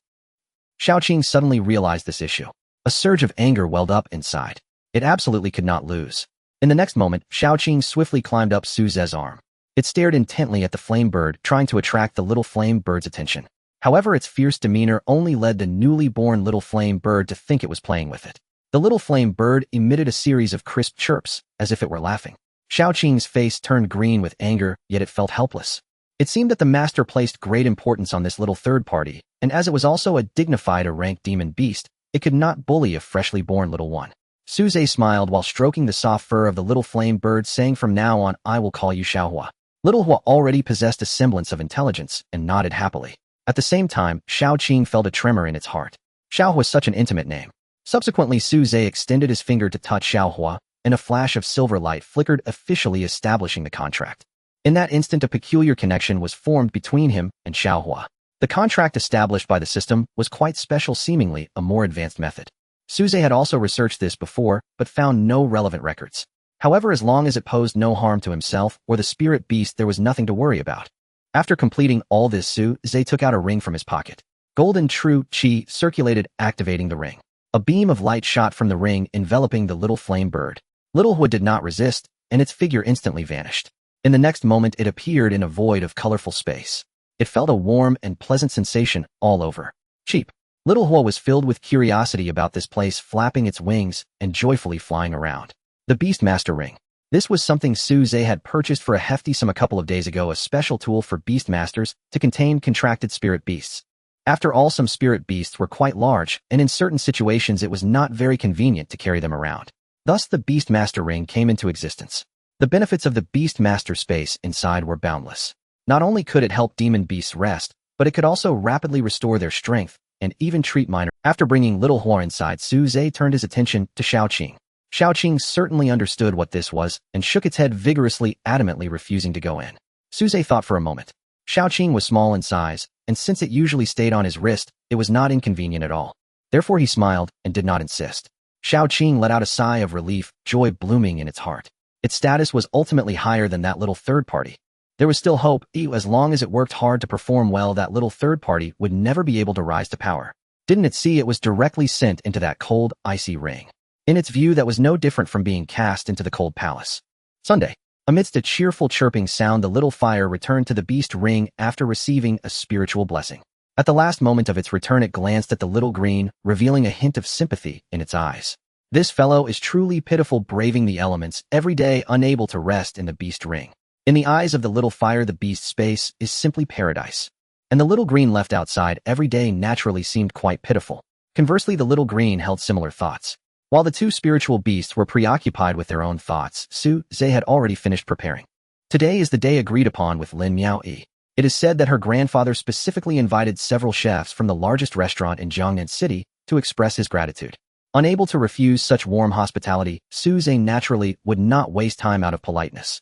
Xiaoqing suddenly realized this issue. A surge of anger welled up inside. It absolutely could not lose. In the next moment, Xiaoqing swiftly climbed up Suze's arm. It stared intently at the flame bird, trying to attract the little flame bird's attention. However, its fierce demeanor only led the newly born little flame bird to think it was playing with it. The little flame bird emitted a series of crisp chirps, as if it were laughing. Xiaoqing's face turned green with anger, yet it felt helpless. It seemed that the master placed great importance on this little third party, and as it was also a dignified ranked demon beast, it could not bully a freshly born little one. Suze smiled while stroking the soft fur of the little flame bird, saying, "From now on, I will call you Xiaohua." Little Hua already possessed a semblance of intelligence and nodded happily. At the same time, Xiaoqing felt a tremor in its heart. Xiaohua was such an intimate name. Subsequently, Suze extended his finger to touch Xiaohua, and a flash of silver light flickered, officially establishing the contract. In that instant, a peculiar connection was formed between him and Xiaohua. The contract established by the system was quite special, seemingly a more advanced method. Suze had also researched this before, but found no relevant records. However, as long as it posed no harm to himself or the spirit beast, there was nothing to worry about. After completing all this, Suze took out a ring from his pocket. Golden true qi circulated, activating the ring. A beam of light shot from the ring, enveloping the little flame bird. Little Hua did not resist, and its figure instantly vanished. In the next moment, it appeared in a void of colorful space. It felt a warm and pleasant sensation all over. Cheap. Little Hua was filled with curiosity about this place, flapping its wings and joyfully flying around. The Beastmaster Ring. This was something Suze had purchased for a hefty sum a couple of days ago, a special tool for Beastmasters to contain contracted spirit beasts. After all, some spirit beasts were quite large, and in certain situations it was not very convenient to carry them around. Thus, the Beastmaster Ring came into existence. The benefits of the Beastmaster space inside were boundless. Not only could it help demon beasts rest, but it could also rapidly restore their strength and even treat minor. After bringing Little Hua inside, Suze turned his attention to Xiaoqing. Xiaoqing certainly understood what this was and shook its head vigorously, adamantly refusing to go in. Suze thought for a moment. Xiaoqing was small in size, and since it usually stayed on his wrist, it was not inconvenient at all. Therefore he smiled and did not insist. Xiaoqing let out a sigh of relief, joy blooming in its heart. Its status was ultimately higher than that little third party. There was still hope. As long as it worked hard to perform well, that little third party would never be able to rise to power. Didn't it see it was directly sent into that cold, icy ring? In its view, that was no different from being cast into the cold palace. Sunday. Amidst a cheerful chirping sound, the little fire returned to the beast ring after receiving a spiritual blessing. At the last moment of its return, it glanced at the little green, revealing a hint of sympathy in its eyes. This fellow is truly pitiful, braving the elements every day, unable to rest in the beast ring. In the eyes of the little fire, the beast space is simply paradise. And the little green left outside every day naturally seemed quite pitiful. Conversely, the little green held similar thoughts. While the two spiritual beasts were preoccupied with their own thoughts, Suze had already finished preparing. Today is the day agreed upon with Lin Miaoyi. It is said that her grandfather specifically invited several chefs from the largest restaurant in Jiangnan City to express his gratitude. Unable to refuse such warm hospitality, Suze naturally would not waste time out of politeness.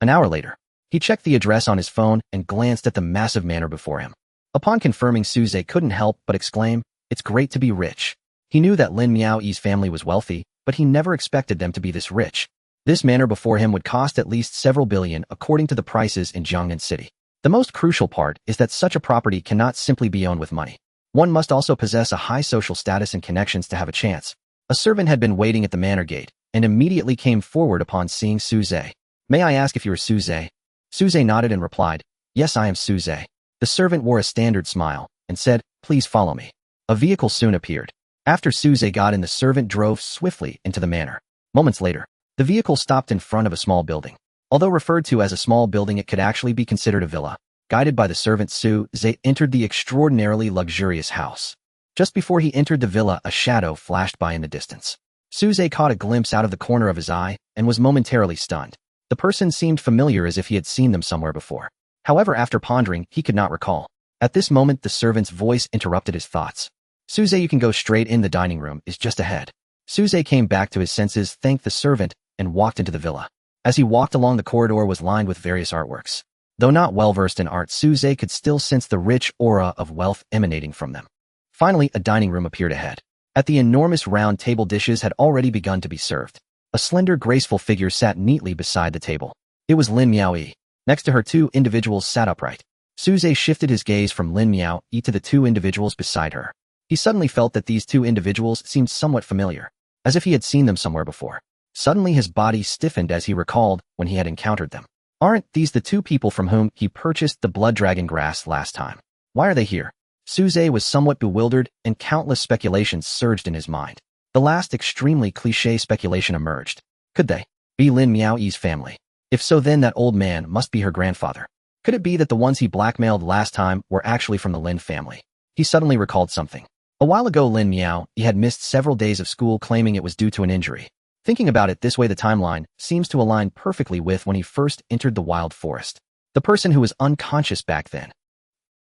An hour later, he checked the address on his phone and glanced at the massive manor before him. Upon confirming, Suze couldn't help but exclaim, "It's great to be rich." He knew that Lin Miaoyi's family was wealthy, but he never expected them to be this rich. This manor before him would cost at least several billion according to the prices in Jiangnan City. The most crucial part is that such a property cannot simply be owned with money. One must also possess a high social status and connections to have a chance. A servant had been waiting at the manor gate and immediately came forward upon seeing Suze. "May I ask if you are Suze?" Suze nodded and replied, "Yes, I am Suze." The servant wore a standard smile and said, "Please follow me." A vehicle soon appeared. After Suze got in, the servant drove swiftly into the manor. Moments later, the vehicle stopped in front of a small building. Although referred to as a small building, it could actually be considered a villa. Guided by the servant, Suze entered the extraordinarily luxurious house. Just before he entered the villa, a shadow flashed by in the distance. Suze caught a glimpse out of the corner of his eye and was momentarily stunned. The person seemed familiar, as if he had seen them somewhere before. However, after pondering, he could not recall. At this moment, the servant's voice interrupted his thoughts. Suze, you can go straight in. The dining room is just ahead. Suze came back to his senses, thanked the servant, and walked into the villa. As he walked along, the corridor was lined with various artworks. Though not well-versed in art, Suze could still sense the rich aura of wealth emanating from them. Finally, a dining room appeared ahead. At the enormous round table, dishes had already begun to be served. A slender, graceful figure sat neatly beside the table. It was Lin Miaoyi. Next to her, two individuals sat upright. Suze shifted his gaze from Lin Miaoyi to the two individuals beside her. He suddenly felt that these two individuals seemed somewhat familiar, as if he had seen them somewhere before. Suddenly his body stiffened as he recalled when he had encountered them. Aren't these the two people from whom he purchased the blood dragon grass last time? Why are they here? Suze was somewhat bewildered, and countless speculations surged in his mind. The last extremely cliché speculation emerged. Could they be Lin Miaoyi's family? If so, then that old man must be her grandfather. Could it be that the ones he blackmailed last time were actually from the Lin family? He suddenly recalled something. A while ago, Lin Miaoyi had missed several days of school, claiming it was due to an injury. Thinking about it this way, the timeline seems to align perfectly with when he first entered the wild forest. The person who was unconscious back then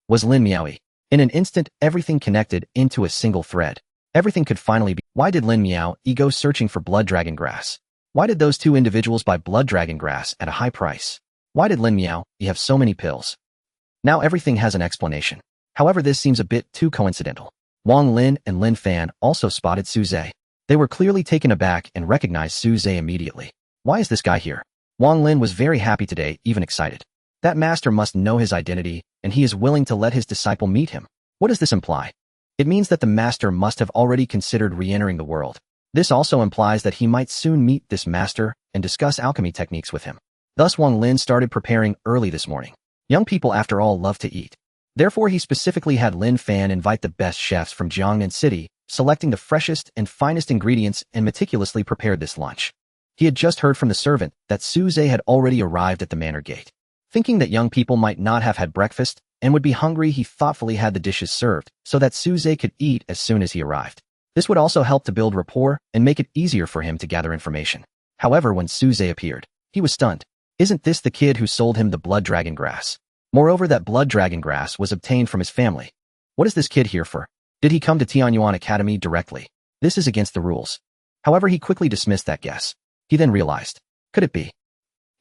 was Lin Miaoyi. In an instant, everything connected into a single thread. Everything could finally be. Why did Lin Miaoyi go searching for blood dragon grass? Why did those two individuals buy blood dragon grass at a high price? Why did Lin Miaoyi have so many pills? Now everything has an explanation. However, this seems a bit too coincidental. Wang Lin and Lin Fan also spotted Suze. They were clearly taken aback and recognized Suze immediately. Why is this guy here? Wang Lin was very happy today, even excited. That master must know his identity, and he is willing to let his disciple meet him. What does this imply? It means that the master must have already considered re-entering the world. This also implies that he might soon meet this master and discuss alchemy techniques with him. Thus, Wang Lin started preparing early this morning. Young people, after all, love to eat. Therefore, he specifically had Lin Fan invite the best chefs from Jiangnan City, selecting the freshest and finest ingredients, and meticulously prepared this lunch. He had just heard from the servant that Suze had already arrived at the manor gate. Thinking that young people might not have had breakfast and would be hungry, he thoughtfully had the dishes served so that Suze could eat as soon as he arrived. This would also help to build rapport and make it easier for him to gather information. However, when Suze appeared, he was stunned. Isn't this the kid who sold him the blood dragon grass? Moreover, that blood dragon grass was obtained from his family. What is this kid here for? Did he come to Tianyuan Academy directly? This is against the rules. However, he quickly dismissed that guess. He then realized, could it be?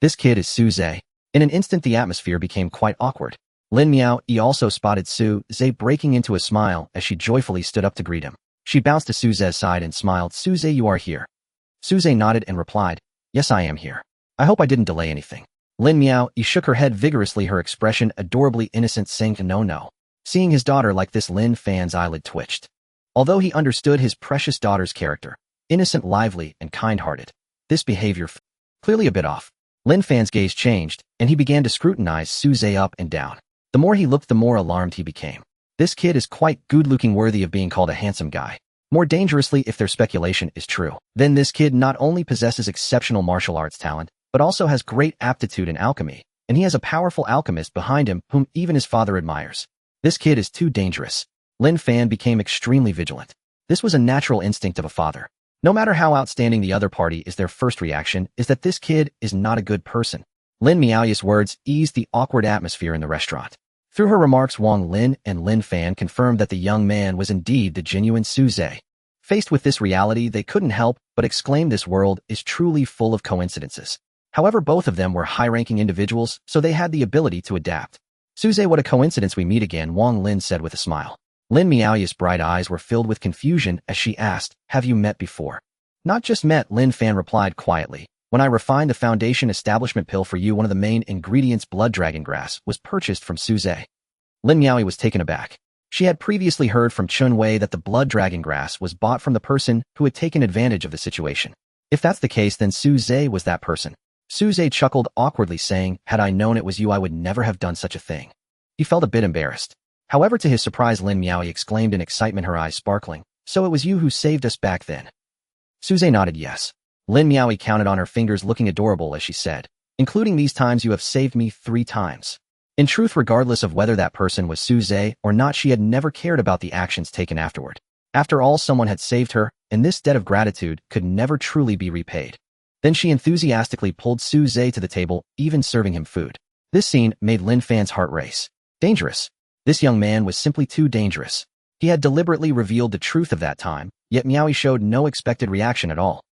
This kid is Suze. In an instant, the atmosphere became quite awkward. Lin Miaoyi also spotted Suze breaking into a smile as she joyfully stood up to greet him. She bounced to Suze's side and smiled. Suze, you are here. Suze nodded and replied, yes, I am here. I hope I didn't delay anything. Lin Miaoyi shook her head vigorously, her expression adorably innocent, saying no. Seeing his daughter like this, Lin Fan's eyelid twitched. Although he understood his precious daughter's character, innocent, lively, and kind-hearted, this behavior clearly a bit off. Lin Fan's gaze changed, and he began to scrutinize Suze up and down. The more he looked, the more alarmed he became. This kid is quite good-looking, worthy of being called a handsome guy. More dangerously, if their speculation is true, then this kid not only possesses exceptional martial arts talent, but also has great aptitude in alchemy, and he has a powerful alchemist behind him whom even his father admires. This kid is too dangerous. Lin Fan became extremely vigilant. This was a natural instinct of a father. No matter how outstanding the other party is, their first reaction is that this kid is not a good person. Lin Miaoyi's words eased the awkward atmosphere in the restaurant. Through her remarks, Wang Lin and Lin Fan confirmed that the young man was indeed the genuine Suze. Faced with this reality, they couldn't help but exclaim, this world is truly full of coincidences. However, both of them were high-ranking individuals, so they had the ability to adapt. Suze, what a coincidence we meet again, Wang Lin said with a smile. Lin Miaoyi's bright eyes were filled with confusion as she asked, have you met before? Not just met, Lin Fan replied quietly. When I refined the foundation establishment pill for you, one of the main ingredients, blood dragon grass, was purchased from Suze. Lin Miaoyi was taken aback. She had previously heard from Chun Wei that the blood dragon grass was bought from the person who had taken advantage of the situation. If that's the case, then Suze was that person. Suze chuckled awkwardly, saying, had I known it was you, I would never have done such a thing. He felt a bit embarrassed. However, to his surprise, Lin Miaoyi exclaimed in excitement, her eyes sparkling. So it was you who saved us back then. Suze nodded yes. Lin Miaoi counted on her fingers, looking adorable as she said, including these times you have saved me 3 times. In truth, regardless of whether that person was Suze or not, she had never cared about the actions taken afterward. After all, someone had saved her, and this debt of gratitude could never truly be repaid. Then she enthusiastically pulled Suze to the table, even serving him food. This scene made Lin Fan's heart race. Dangerous. This young man was simply too dangerous. He had deliberately revealed the truth of that time, yet Miaoi showed no expected reaction at all.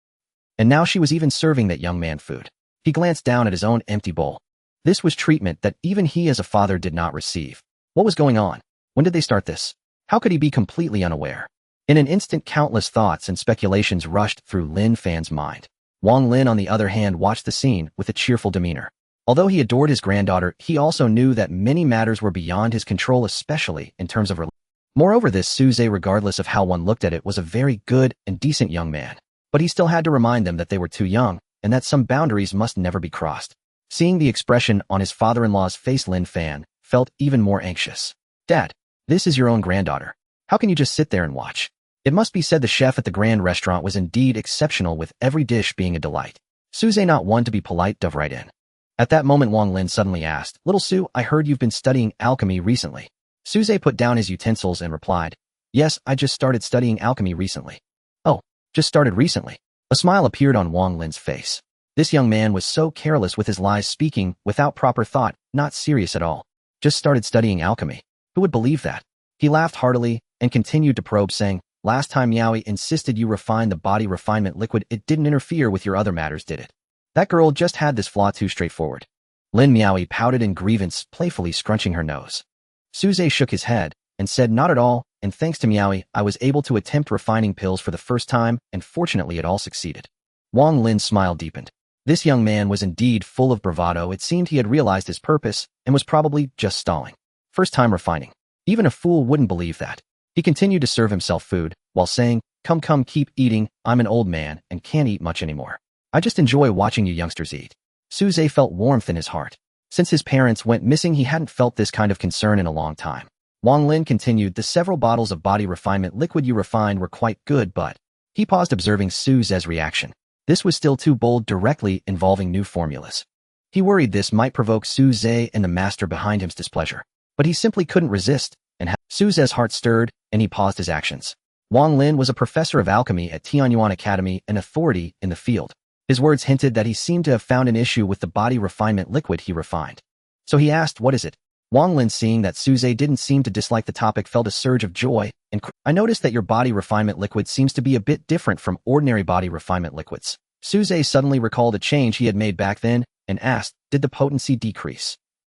And now she was even serving that young man food. He glanced down at his own empty bowl. This was treatment that even he as a father did not receive. What was going on? When did they start this? How could he be completely unaware? In an instant, countless thoughts and speculations rushed through Lin Fan's mind. Wang Lin, on the other hand, watched the scene with a cheerful demeanor. Although he adored his granddaughter, he also knew that many matters were beyond his control, especially in terms of religion. Moreover, this Suze, regardless of how one looked at it, was a very good and decent young man. But he still had to remind them that they were too young, and that some boundaries must never be crossed. Seeing the expression on his father-in-law's face, Lin Fan felt even more anxious. Dad, this is your own granddaughter. How can you just sit there and watch? It must be said the chef at the grand restaurant was indeed exceptional, with every dish being a delight. Suze, not one to be polite, dove right in. At that moment, Wang Lin suddenly asked, "Little Su, I heard you've been studying alchemy recently." Suze put down his utensils and replied, "Yes, I just started studying alchemy recently." "Oh, just started recently?" A smile appeared on Wang Lin's face. This young man was so careless with his lies, speaking without proper thought, not serious at all. Just started studying alchemy. Who would believe that? He laughed heartily and continued to probe, saying, "Last time Miaoi insisted you refine the body refinement liquid, it didn't interfere with your other matters, did it? That girl just had this flaw too straightforward." Lin Miaoi pouted in grievance, playfully scrunching her nose. Suze shook his head and said, "Not at all, and thanks to Miaoi, I was able to attempt refining pills for the first time, and fortunately it all succeeded." Wang Lin's smile deepened. This young man was indeed full of bravado. It seemed he had realized his purpose and was probably just stalling. First time refining. Even a fool wouldn't believe that. He continued to serve himself food, while saying, Come, keep eating, I'm an old man and can't eat much anymore. I just enjoy watching you youngsters eat." Suze felt warmth in his heart. Since his parents went missing, he hadn't felt this kind of concern in a long time. Wang Lin continued, "The several bottles of body refinement liquid you refined were quite good, but..." He paused, observing Suze's reaction. This was still too bold, directly involving new formulas. He worried this might provoke Suze and the master behind him's displeasure. But he simply couldn't resist, and Suze's heart stirred, and he paused his actions. Wang Lin was a professor of alchemy at Tianyuan Academy, an authority in the field. His words hinted that he seemed to have found an issue with the body refinement liquid he refined. So he asked, "What is it?" Wang Lin, seeing that Suze didn't seem to dislike the topic, felt a surge of joy, and "I noticed that your body refinement liquid seems to be a bit different from ordinary body refinement liquids." Suze suddenly recalled a change he had made back then, and asked, "Did the potency decrease?"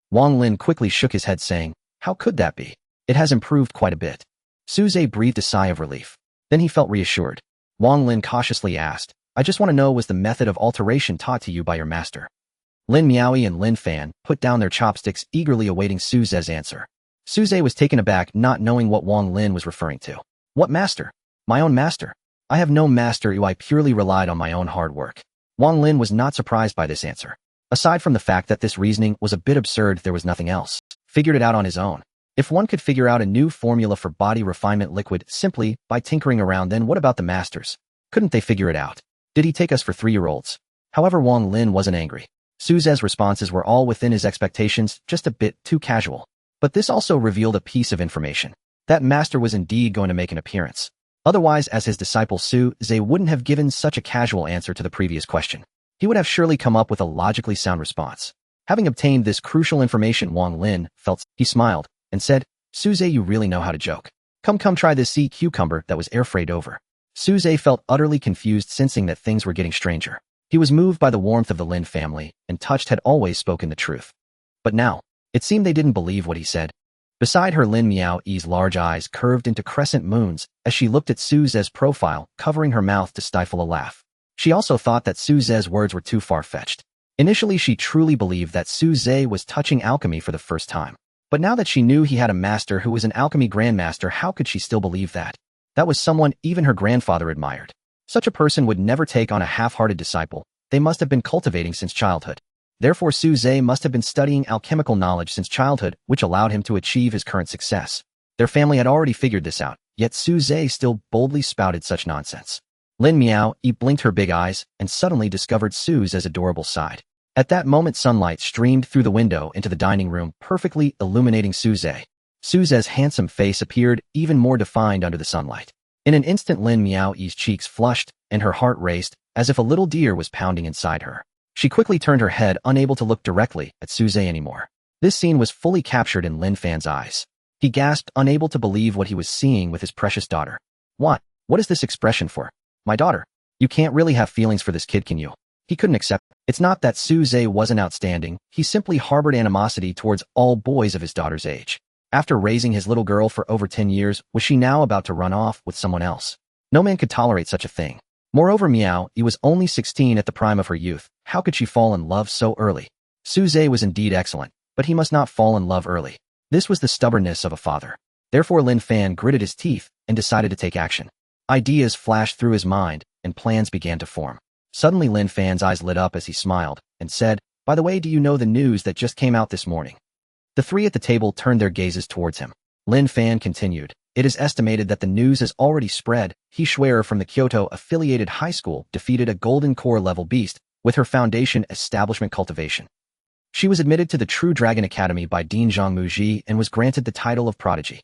Wang Lin quickly shook his head, saying, "How could that be? It has improved quite a bit." Suze breathed a sigh of relief. Then he felt reassured. Wang Lin cautiously asked, "I just want to know, was the method of alteration taught to you by your master?" Lin Miaoi and Lin Fan put down their chopsticks, eagerly awaiting Suze's answer. Suze was taken aback, not knowing what Wang Lin was referring to. "What master? My own master? I have no master. I purely relied on my own hard work." Wang Lin was not surprised by this answer. Aside from the fact that this reasoning was a bit absurd, there was nothing else. Figured it out on his own. If one could figure out a new formula for body refinement liquid simply by tinkering around, then what about the masters? Couldn't they figure it out? Did he take us for 3-year-olds? However, Wang Lin wasn't angry. Suze's responses were all within his expectations, just a bit too casual. But this also revealed a piece of information. That master was indeed going to make an appearance. Otherwise, as his disciple Suze wouldn't have given such a casual answer to the previous question. He would have surely come up with a logically sound response. Having obtained this crucial information, Wang Lin felt. He smiled and said, "Suze, you really know how to joke. Come, try this sea cucumber that was air-frayed over." Suze felt utterly confused, sensing that things were getting stranger. He was moved by the warmth of the Lin family, and touched had always spoken the truth. But now, it seemed they didn't believe what he said. Beside her, Lin Miaoi's large eyes curved into crescent moons as she looked at Suze's profile, covering her mouth to stifle a laugh. She also thought that Suze's words were too far-fetched. Initially, she truly believed that Suze was touching alchemy for the first time. But now that she knew he had a master who was an alchemy grandmaster, how could she still believe that? That was someone even her grandfather admired. Such a person would never take on a half-hearted disciple. They must have been cultivating since childhood. Therefore, Suze must have been studying alchemical knowledge since childhood, which allowed him to achieve his current success. Their family had already figured this out, yet Su Zhe still boldly spouted such nonsense. Lin Miao blinked her big eyes and suddenly discovered Su Zhe's adorable side. At that moment, sunlight streamed through the window into the dining room, perfectly illuminating Su Zhe. Su Zhe's handsome face appeared even more defined under the sunlight. In an instant, Lin Miao's cheeks flushed and her heart raced as if a little deer was pounding inside her. She quickly turned her head, unable to look directly at Su Zhe anymore. This scene was fully captured in Lin Fan's eyes. He gasped, unable to believe what he was seeing with his precious daughter. What? What is this expression for? My daughter. You can't really have feelings for this kid, can you? He couldn't accept. It's not that Su Zhe wasn't outstanding, he simply harbored animosity towards all boys of his daughter's age. After raising his little girl for over 10 years, was she now about to run off with someone else? No man could tolerate such a thing. Moreover, Miao was only 16 at the prime of her youth. How could she fall in love so early? Su Zhe was indeed excellent, but he must not fall in love early. This was the stubbornness of a father. Therefore, Lin Fan gritted his teeth and decided to take action. Ideas flashed through his mind, and plans began to form. Suddenly, Lin Fan's eyes lit up as he smiled and said, "By the way, do you know the news that just came out this morning?" The three at the table turned their gazes towards him. Lin Fan continued, "It is estimated that the news has already spread. He Shue'er from the Kyoto-affiliated high school defeated a golden core level beast with her foundation establishment cultivation. She was admitted to the True Dragon Academy by Dean Zhongmuji and was granted the title of Prodigy."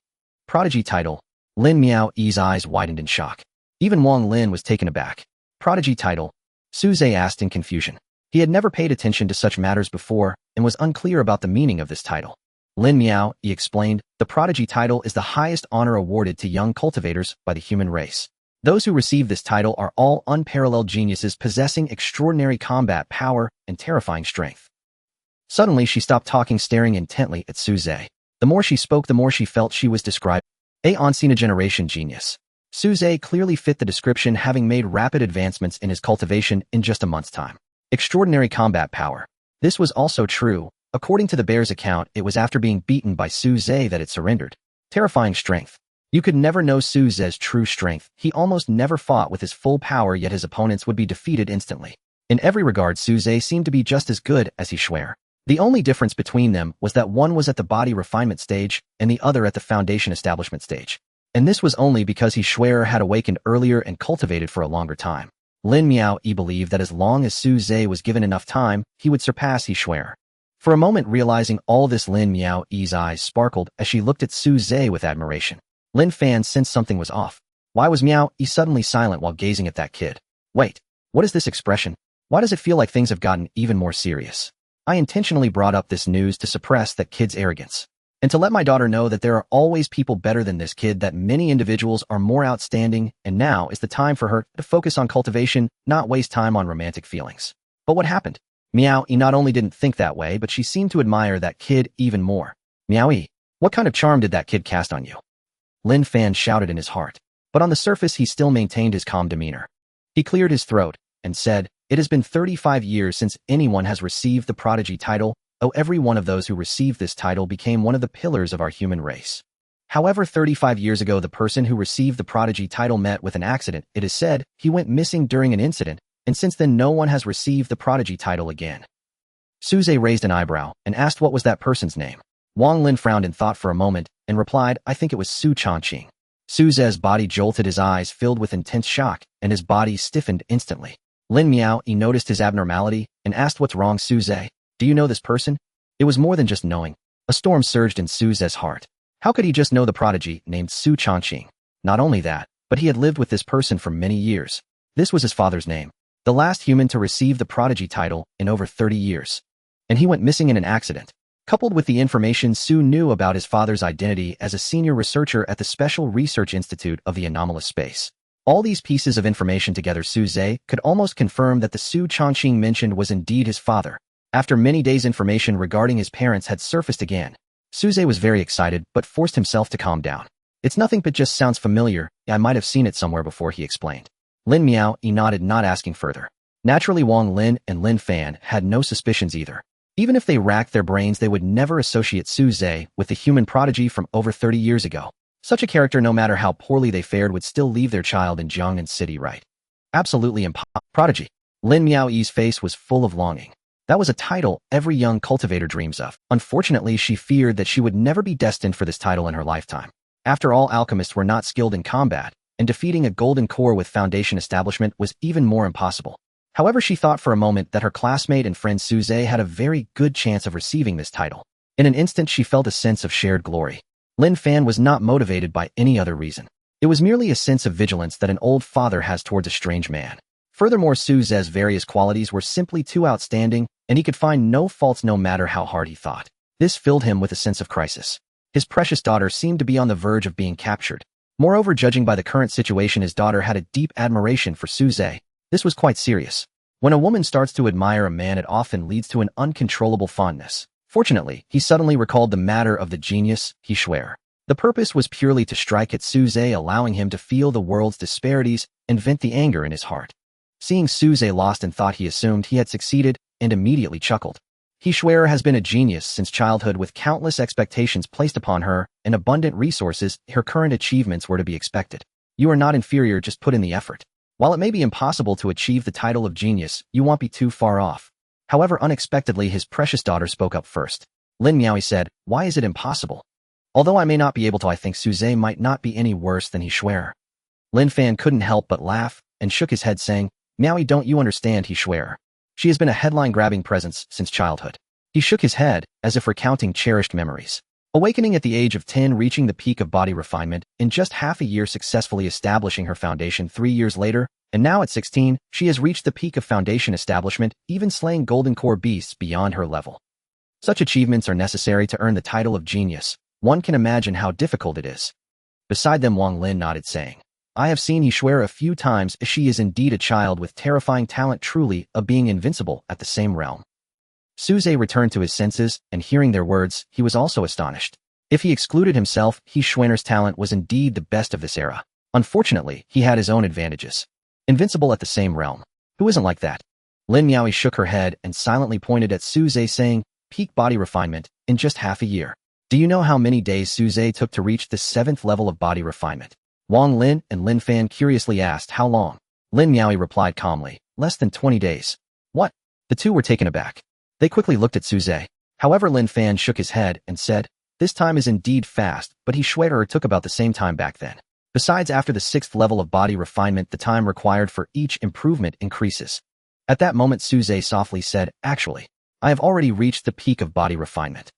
Prodigy title? Lin Miao's eyes widened in shock. Even Wang Lin was taken aback. Prodigy title? Su Zhe asked in confusion. He had never paid attention to such matters before and was unclear about the meaning of this title. Lin Miao explained, "The Prodigy title is the highest honor awarded to young cultivators by the human race. Those who receive this title are all unparalleled geniuses possessing extraordinary combat power and terrifying strength." Suddenly, she stopped talking, staring intently at Su Zhe. The more she spoke, the more she felt she was described a once-in-a-generation genius. Su Zhe clearly fit the description, having made rapid advancements in his cultivation in just a month's time. Extraordinary combat power. This was also true. According to the bear's account, it was after being beaten by Su Zhe that it surrendered. Terrifying strength. You could never know Su Zhe's true strength. He almost never fought with his full power, yet his opponents would be defeated instantly. In every regard, Su Zhe seemed to be just as good as he Shue'er. The only difference between them was that one was at the body refinement stage and the other at the foundation establishment stage. And this was only because he Shue'er had awakened earlier and cultivated for a longer time. Lin Miao believed that as long as Su Zhe was given enough time, he would surpass he Shue'er. For a moment, realizing all this, Lin Miao's eyes sparkled as she looked at Su Zhe with admiration. Lin Fan sensed something was off. Why was Miao suddenly silent while gazing at that kid? Wait, what is this expression? Why does it feel like things have gotten even more serious? I intentionally brought up this news to suppress that kid's arrogance, and to let my daughter know that there are always people better than this kid, that many individuals are more outstanding, and now is the time for her to focus on cultivation, not waste time on romantic feelings. But what happened? Miao not only didn't think that way, but she seemed to admire that kid even more. Miao, what kind of charm did that kid cast on you? Lin Fan shouted in his heart, but on the surface he still maintained his calm demeanor. He cleared his throat and said, "It has been 35 years since anyone has received the Prodigy title. Oh, every one of those who received this title became one of the pillars of our human race. However, 35 years ago, the person who received the Prodigy title met with an accident. It is said he went missing during an incident, and since then no one has received the Prodigy title again." Su Zhe raised an eyebrow and asked what was that person's name. Wang Lin frowned in thought for a moment and replied, "I think it was Su Changqing." Su Zhe's body jolted, his eyes filled with intense shock, and his body stiffened instantly. Lin Miao noticed his abnormality and asked, "What's wrong, Su Zhe? Do you know this person?" It was more than just knowing. A storm surged in Su Zhe's heart. How could he just know the prodigy named Su Changqing? Not only that, but he had lived with this person for many years. This was his father's name, the last human to receive the prodigy title in over 30 years. And he went missing in an accident. Coupled with the information Su knew about his father's identity as a senior researcher at the Special Research Institute of the Anomalous Space. All these pieces of information together, Su Zhe could almost confirm that the Su Changqing mentioned was indeed his father. After many days, information regarding his parents had surfaced again. Su Zhe was very excited, but forced himself to calm down. "It's nothing, but just sounds familiar. I might have seen it somewhere before," he explained. Lin Miao nodded, not asking further. Naturally, Wang Lin and Lin Fan had no suspicions either. Even if they racked their brains, they would never associate Su Zhe with the human prodigy from over 30 years ago. Such a character, no matter how poorly they fared, would still leave their child in Jiangnan City, right? Absolutely impossible. Prodigy. Lin Miao's face was full of longing. That was a title every young cultivator dreams of. Unfortunately, she feared that she would never be destined for this title in her lifetime. After all, alchemists were not skilled in combat, and defeating a golden core with foundation establishment was even more impossible. However, she thought for a moment that her classmate and friend Suze had a very good chance of receiving this title. In an instant, she felt a sense of shared glory. Lin Fan was not motivated by any other reason. It was merely a sense of vigilance that an old father has towards a strange man. Furthermore, Suze's various qualities were simply too outstanding, and he could find no faults no matter how hard he thought. This filled him with a sense of crisis. His precious daughter seemed to be on the verge of being captured. Moreover, judging by the current situation, his daughter had a deep admiration for Suze. This was quite serious. When a woman starts to admire a man, it often leads to an uncontrollable fondness. Fortunately, he suddenly recalled the matter of the genius, he swear. The purpose was purely to strike at Suze, allowing him to feel the world's disparities and vent the anger in his heart. Seeing Suze lost in thought, he assumed he had succeeded and immediately chuckled. He Schwerer has been a genius since childhood, with countless expectations placed upon her and abundant resources. Her current achievements were to be expected. You are not inferior, just put in the effort. While it may be impossible to achieve the title of genius, you won't be too far off. However, unexpectedly, his precious daughter spoke up first. Lin Miaoyi said, "Why is it impossible? Although I may not be able to, I think Suze might not be any worse than he Schwerer." Lin Fan couldn't help but laugh and shook his head, saying, "Miaoyi, don't you understand, he Schwerer? She has been a headline-grabbing presence since childhood." He shook his head, as if recounting cherished memories. Awakening at the age of 10, reaching the peak of body refinement, in just half a year successfully establishing her foundation 3 years later, and now at 16, she has reached the peak of foundation establishment, even slaying golden core beasts beyond her level. Such achievements are necessary to earn the title of genius. One can imagine how difficult it is. Beside them, Wang Lin nodded, saying, "I have seen He Schwerer a few times. She is indeed a child with terrifying talent, truly a being invincible at the same realm." Suze returned to his senses, and hearing their words, he was also astonished. If he excluded himself, He Schwener's talent was indeed the best of this era. Unfortunately, he had his own advantages. Invincible at the same realm. Who isn't like that? Lin Miaoyi shook her head and silently pointed at Suze, saying, "Peak body refinement, in just half a year. Do you know how many days Suze took to reach the 7th level of body refinement?" Wang Lin and Lin Fan curiously asked, "How long?" Lin Miaoyi replied calmly, "Less than 20 days. What? The two were taken aback. They quickly looked at Suze. However, Lin Fan shook his head and said, "This time is indeed fast, but He Schwerer took about the same time back then. Besides, after the 6th level of body refinement, the time required for each improvement increases." At that moment, Suze softly said, "Actually, I have already reached the peak of body refinement."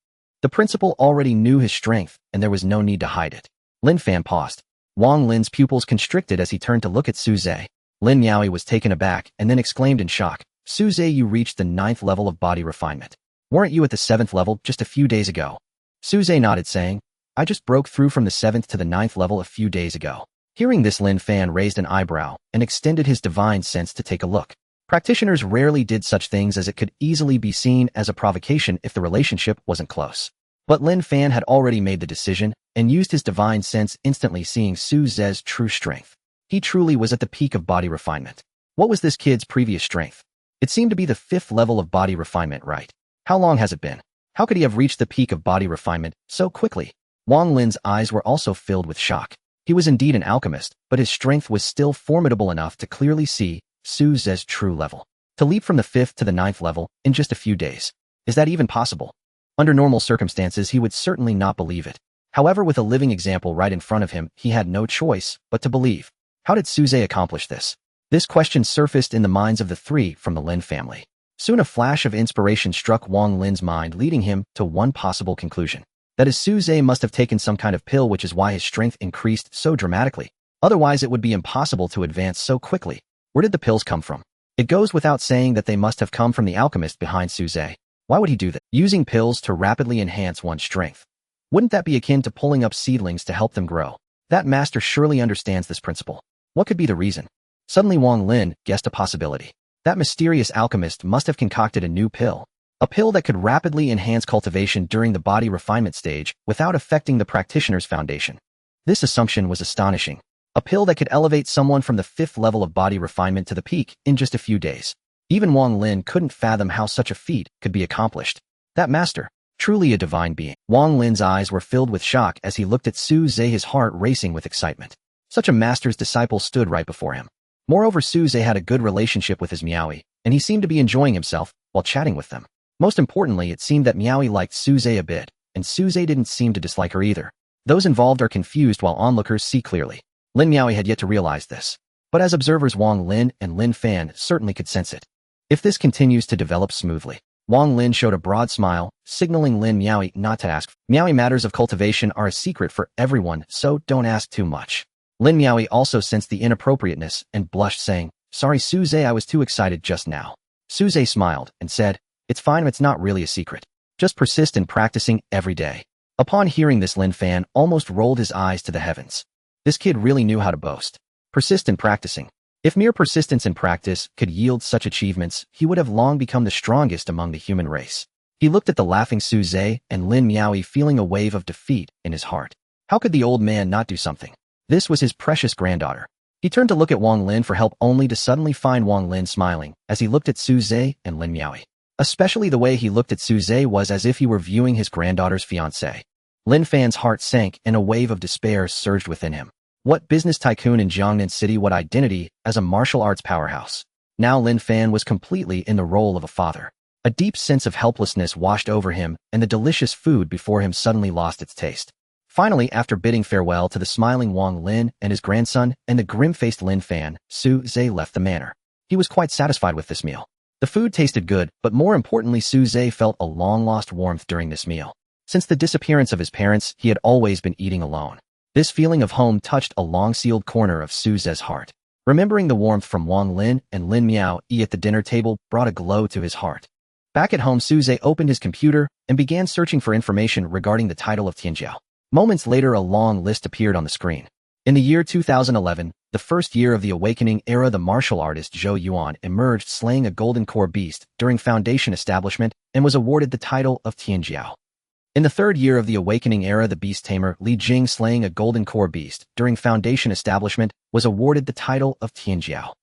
The principal already knew his strength, and there was no need to hide it. Lin Fan paused. Wang Lin's pupils constricted as he turned to look at Suze. Lin Miaoyi was taken aback and then exclaimed in shock, "Suze, you reached the 9th level of body refinement. Weren't you at the 7th level just a few days ago?" Suze nodded, saying, "I just broke through from the 7th to the 9th level a few days ago." Hearing this, Lin Fan raised an eyebrow and extended his divine sense to take a look. Practitioners rarely did such things, as it could easily be seen as a provocation if the relationship wasn't close. But Lin Fan had already made the decision and used his divine sense, instantly seeing Suze's true strength. He truly was at the peak of body refinement. What was this kid's previous strength? It seemed to be the 5th level of body refinement, right? How long has it been? How could he have reached the peak of body refinement so quickly? Wang Lin's eyes were also filled with shock. He was indeed an alchemist, but his strength was still formidable enough to clearly see Suze's true level. To leap from the 5th to the 9th level in just a few days. Is that even possible? Under normal circumstances, he would certainly not believe it. However, with a living example right in front of him, he had no choice but to believe. How did Suze accomplish this? This question surfaced in the minds of the three from the Lin family. Soon a flash of inspiration struck Wang Lin's mind, leading him to one possible conclusion. That is, Suze must have taken some kind of pill, which is why his strength increased so dramatically. Otherwise, it would be impossible to advance so quickly. Where did the pills come from? It goes without saying that they must have come from the alchemist behind Suze. Why would he do that? Using pills to rapidly enhance one's strength. Wouldn't that be akin to pulling up seedlings to help them grow? That master surely understands this principle. What could be the reason? Suddenly, Wang Lin guessed a possibility. That mysterious alchemist must have concocted a new pill. A pill that could rapidly enhance cultivation during the body refinement stage without affecting the practitioner's foundation. This assumption was astonishing. A pill that could elevate someone from the 5th level of body refinement to the peak in just a few days. Even Wang Lin couldn't fathom how such a feat could be accomplished. That master, truly a divine being. Wang Lin's eyes were filled with shock as he looked at Suze, his heart racing with excitement. Such a master's disciple stood right before him. Moreover, Suze had a good relationship with his Miaoyi, and he seemed to be enjoying himself while chatting with them. Most importantly, it seemed that Miaoyi liked Suze a bit, and Suze didn't seem to dislike her either. Those involved are confused while onlookers see clearly. Lin Miaoi had yet to realize this. But as observers Wang Lin and Lin Fan certainly could sense it. If this continues to develop smoothly, Wang Lin showed a broad smile, signaling Lin Miaoi not to ask. Miaoi, matters of cultivation are a secret for everyone, so don't ask too much. Lin Miaoi also sensed the inappropriateness and blushed, saying, "Sorry Suze, I was too excited just now." Suze smiled and said, "It's fine, it's not really a secret. Just persist in practicing every day." Upon hearing this, Lin Fan almost rolled his eyes to the heavens. This kid really knew how to boast. Persist in practicing. If mere persistence in practice could yield such achievements, he would have long become the strongest among the human race. He looked at the laughing Suze and Lin Miaoi, feeling a wave of defeat in his heart. How could the old man not do something? This was his precious granddaughter. He turned to look at Wang Lin for help, only to suddenly find Wang Lin smiling as he looked at Suze and Lin Miaoi. Especially the way he looked at Suze was as if he were viewing his granddaughter's fiancé. Lin Fan's heart sank and a wave of despair surged within him. What business tycoon in Jiangnan City, what identity as a martial arts powerhouse? Now Lin Fan was completely in the role of a father. A deep sense of helplessness washed over him, and the delicious food before him suddenly lost its taste. Finally, after bidding farewell to the smiling Wang Lin and his grandson and the grim-faced Lin Fan, Suze left the manor. He was quite satisfied with this meal. The food tasted good, but more importantly, Suze felt a long-lost warmth during this meal. Since the disappearance of his parents, he had always been eating alone. This feeling of home touched a long-sealed corner of Suze's heart. Remembering the warmth from Wang Lin and Lin Miaoi at the dinner table brought a glow to his heart. Back at home, Suze opened his computer and began searching for information regarding the title of Tianjiao. Moments later, a long list appeared on the screen. In the year 2011, the first year of the awakening era, the martial artist Zhou Yuan emerged, slaying a golden core beast during Foundation establishment, and was awarded the title of Tianjiao. In the third year of the awakening era, the beast tamer Li Jing, slaying a golden core beast during Foundation establishment, was awarded the title of Tianjiao.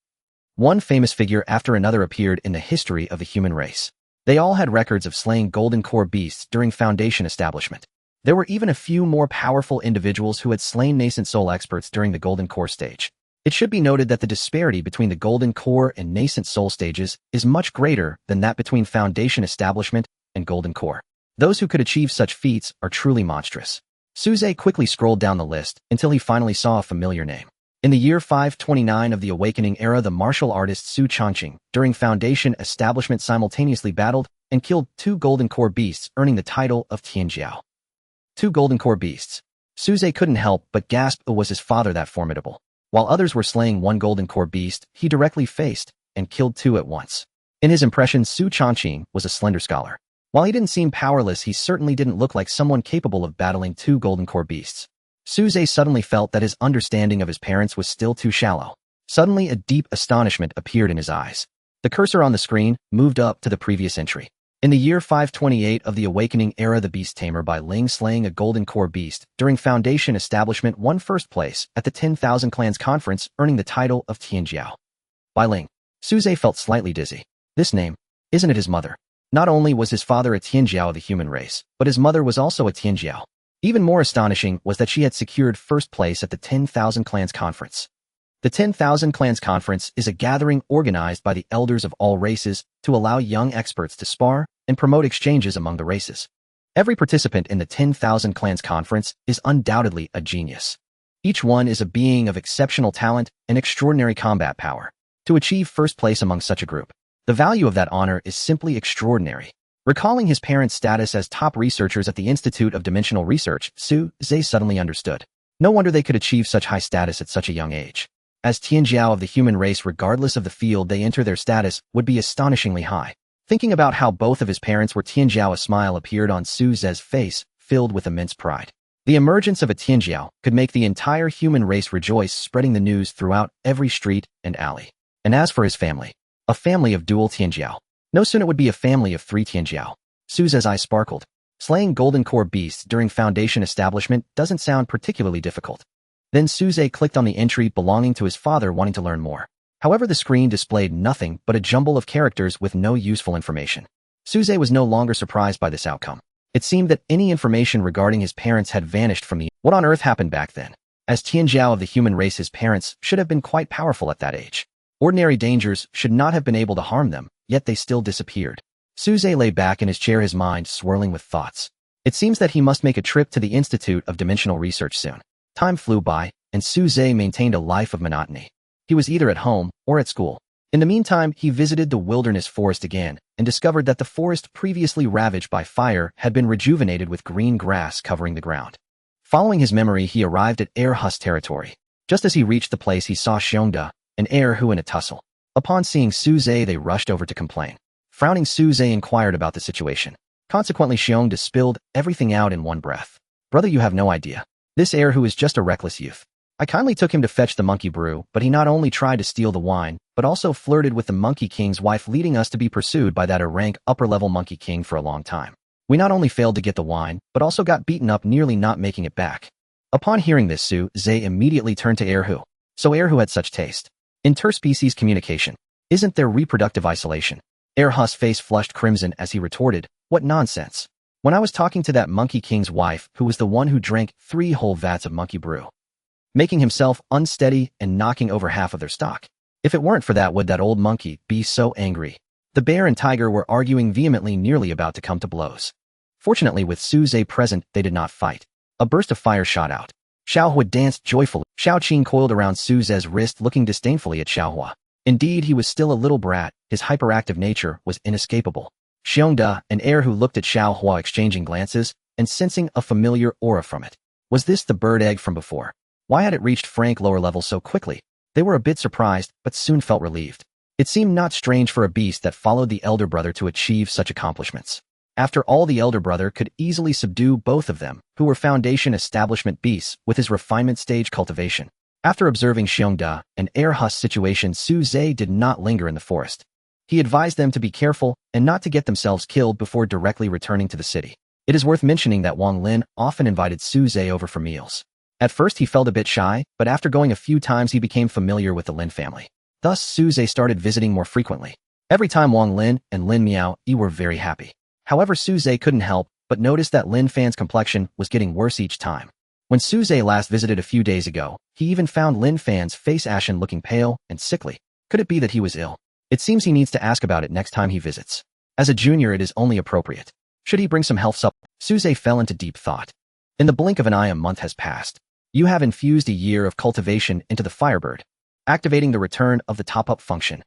One famous figure after another appeared in the history of the human race. They all had records of slaying golden core beasts during Foundation establishment. There were even a few more powerful individuals who had slain nascent soul experts during the golden core stage. It should be noted that the disparity between the golden core and nascent soul stages is much greater than that between Foundation establishment and golden core. Those who could achieve such feats are truly monstrous. Suze quickly scrolled down the list until he finally saw a familiar name. In the year 529 of the awakening era, the martial artist Su Changqing, during Foundation establishment, simultaneously battled and killed 2 golden core beasts, earning the title of Tianjiao. 2 golden core beasts. Suze couldn't help but gasp. Was his father that formidable? While others were slaying 1 golden core beast, he directly faced and killed 2 at once. In his impression, Su Changqing was a slender scholar. While he didn't seem powerless, he certainly didn't look like someone capable of battling 2 golden core beasts. Suze suddenly felt that his understanding of his parents was still too shallow. Suddenly, a deep astonishment appeared in his eyes. The cursor on the screen moved up to the previous entry. In the year 528 of the awakening era, the beast tamer Bai Ling, slaying a golden core beast during Foundation establishment, won first place at the 10,000 Clans Conference, earning the title of Tianjiao. Bai Ling. Suze felt slightly dizzy. This name, isn't it his mother? Not only was his father a Tianjiao of the human race, but his mother was also a Tianjiao. Even more astonishing was that she had secured first place at the 10,000 Clans Conference. The 10,000 Clans Conference is a gathering organized by the elders of all races to allow young experts to spar and promote exchanges among the races. Every participant in the 10,000 Clans Conference is undoubtedly a genius. Each one is a being of exceptional talent and extraordinary combat power. To achieve first place among such a group, the value of that honor is simply extraordinary. Recalling his parents' status as top researchers at the Institute of Dimensional Research, Suze suddenly understood. No wonder they could achieve such high status at such a young age. As Tianjiao of the human race, regardless of the field they enter, their status would be astonishingly high. Thinking about how both of his parents were Tianjiao, a smile appeared on Suze's face, filled with immense pride. The emergence of a Tianjiao could make the entire human race rejoice, spreading the news throughout every street and alley. And as for his family, a family of dual Tianjiao. No, soon it would be a family of 3 Tianjiao. Suze's eyes sparkled. Slaying golden core beasts during Foundation establishment doesn't sound particularly difficult. Then Suze clicked on the entry belonging to his father, wanting to learn more. However, the screen displayed nothing but a jumble of characters with no useful information. Suze was no longer surprised by this outcome. It seemed that any information regarding his parents had vanished from the... What on earth happened back then? As Tianjiao of the human race, his parents should have been quite powerful at that age. Ordinary dangers should not have been able to harm them, yet they still disappeared. Suze lay back in his chair, his mind swirling with thoughts. It seems that he must make a trip to the Institute of Dimensional Research soon. Time flew by, and Su Zhe maintained a life of monotony. He was either at home or at school. In the meantime, he visited the wilderness forest again and discovered that the forest previously ravaged by fire had been rejuvenated with green grass covering the ground. Following his memory, he arrived at Air Hus territory. Just as he reached the place, he saw Xiongda, an heir who in a tussle. Upon seeing Su Zhe, they rushed over to complain. Frowning, Su Zhe inquired about the situation. Consequently, Xiongda spilled everything out in one breath. Brother, you have no idea. This heir who is just a reckless youth. I kindly took him to fetch the monkey brew, but he not only tried to steal the wine, but also flirted with the Monkey King's wife, leading us to be pursued by that rank upper-level Monkey King for a long time. We not only failed to get the wine, but also got beaten up, nearly not making it back. Upon hearing this, Su Zhe immediately turned to Erhu. So Erhu had such taste. Interspecies communication. Isn't there reproductive isolation? Erhu's face flushed crimson as he retorted, what nonsense. When I was talking to that Monkey King's wife, who was the one who drank 3 whole vats of monkey brew, making himself unsteady and knocking over half of their stock. If it weren't for that, would that old monkey be so angry? The bear and tiger were arguing vehemently, nearly about to come to blows. Fortunately, with Su Zhe present, they did not fight. A burst of fire shot out. Xiaohua danced joyfully. Xiao Qing coiled around Su Zhe's wrist, looking disdainfully at Xiaohua. Indeed, he was still a little brat. His hyperactive nature was inescapable. Xiongda, an heir who looked at Xiaohua, exchanging glances and sensing a familiar aura from it. Was this the bird egg from before? Why had it reached Frank lower level so quickly? They were a bit surprised, but soon felt relieved. It seemed not strange for a beast that followed the elder brother to achieve such accomplishments. After all, the elder brother could easily subdue both of them, who were foundation establishment beasts, with his refinement stage cultivation. After observing Xiongda and Erhu's situation, Su Zhe did not linger in the forest. He advised them to be careful and not to get themselves killed before directly returning to the city. It is worth mentioning that Wang Lin often invited Su Zhe over for meals. At first he felt a bit shy, but after going a few times he became familiar with the Lin family. Thus Su Zhe started visiting more frequently. Every time Wang Lin and Lin Miao Yi were very happy. However, Su Zhe couldn't help but notice that Lin Fan's complexion was getting worse each time. When Su Zhe last visited a few days ago, he even found Lin Fan's face ashen, looking pale and sickly. Could it be that he was ill? It seems he needs to ask about it next time he visits. As a junior, it is only appropriate. Should he bring some health supplements? Su Zhe fell into deep thought. In the blink of an eye, a month has passed. You have infused a year of cultivation into the Firebird, activating the return of the top-up function.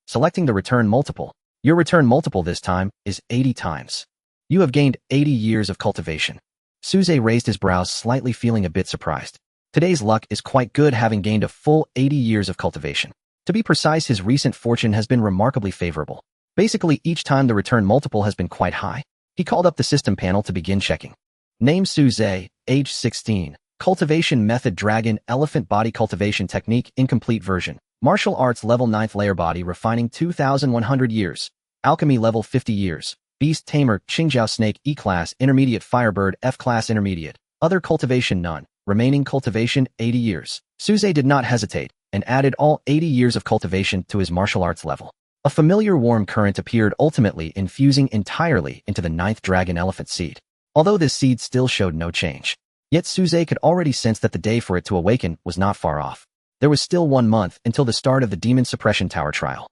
Selecting the return multiple. Your return multiple this time is 80 times. You have gained 80 years of cultivation. Su Zhe raised his brows slightly, feeling a bit surprised. Today's luck is quite good, having gained a full 80 years of cultivation. To be precise, his recent fortune has been remarkably favorable. Basically, each time the return multiple has been quite high. He called up the system panel to begin checking. Name Su Zhe, age 16. Cultivation method: Dragon Elephant Body Cultivation Technique, incomplete version. Martial Arts level 9th layer, body refining 2100 years. Alchemy level 50 years. Beast Tamer Qingjiao Snake E-Class Intermediate. Firebird F-Class Intermediate. Other cultivation none. Remaining cultivation 80 years. Su Zhe did not hesitate and added all 80 years of cultivation to his martial arts level. A familiar warm current appeared, ultimately infusing entirely into the 9th Dragon Elephant seed. Although this seed still showed no change, yet Su Zhe could already sense that the day for it to awaken was not far off. There was still 1 month until the start of the Demon Suppression Tower trial.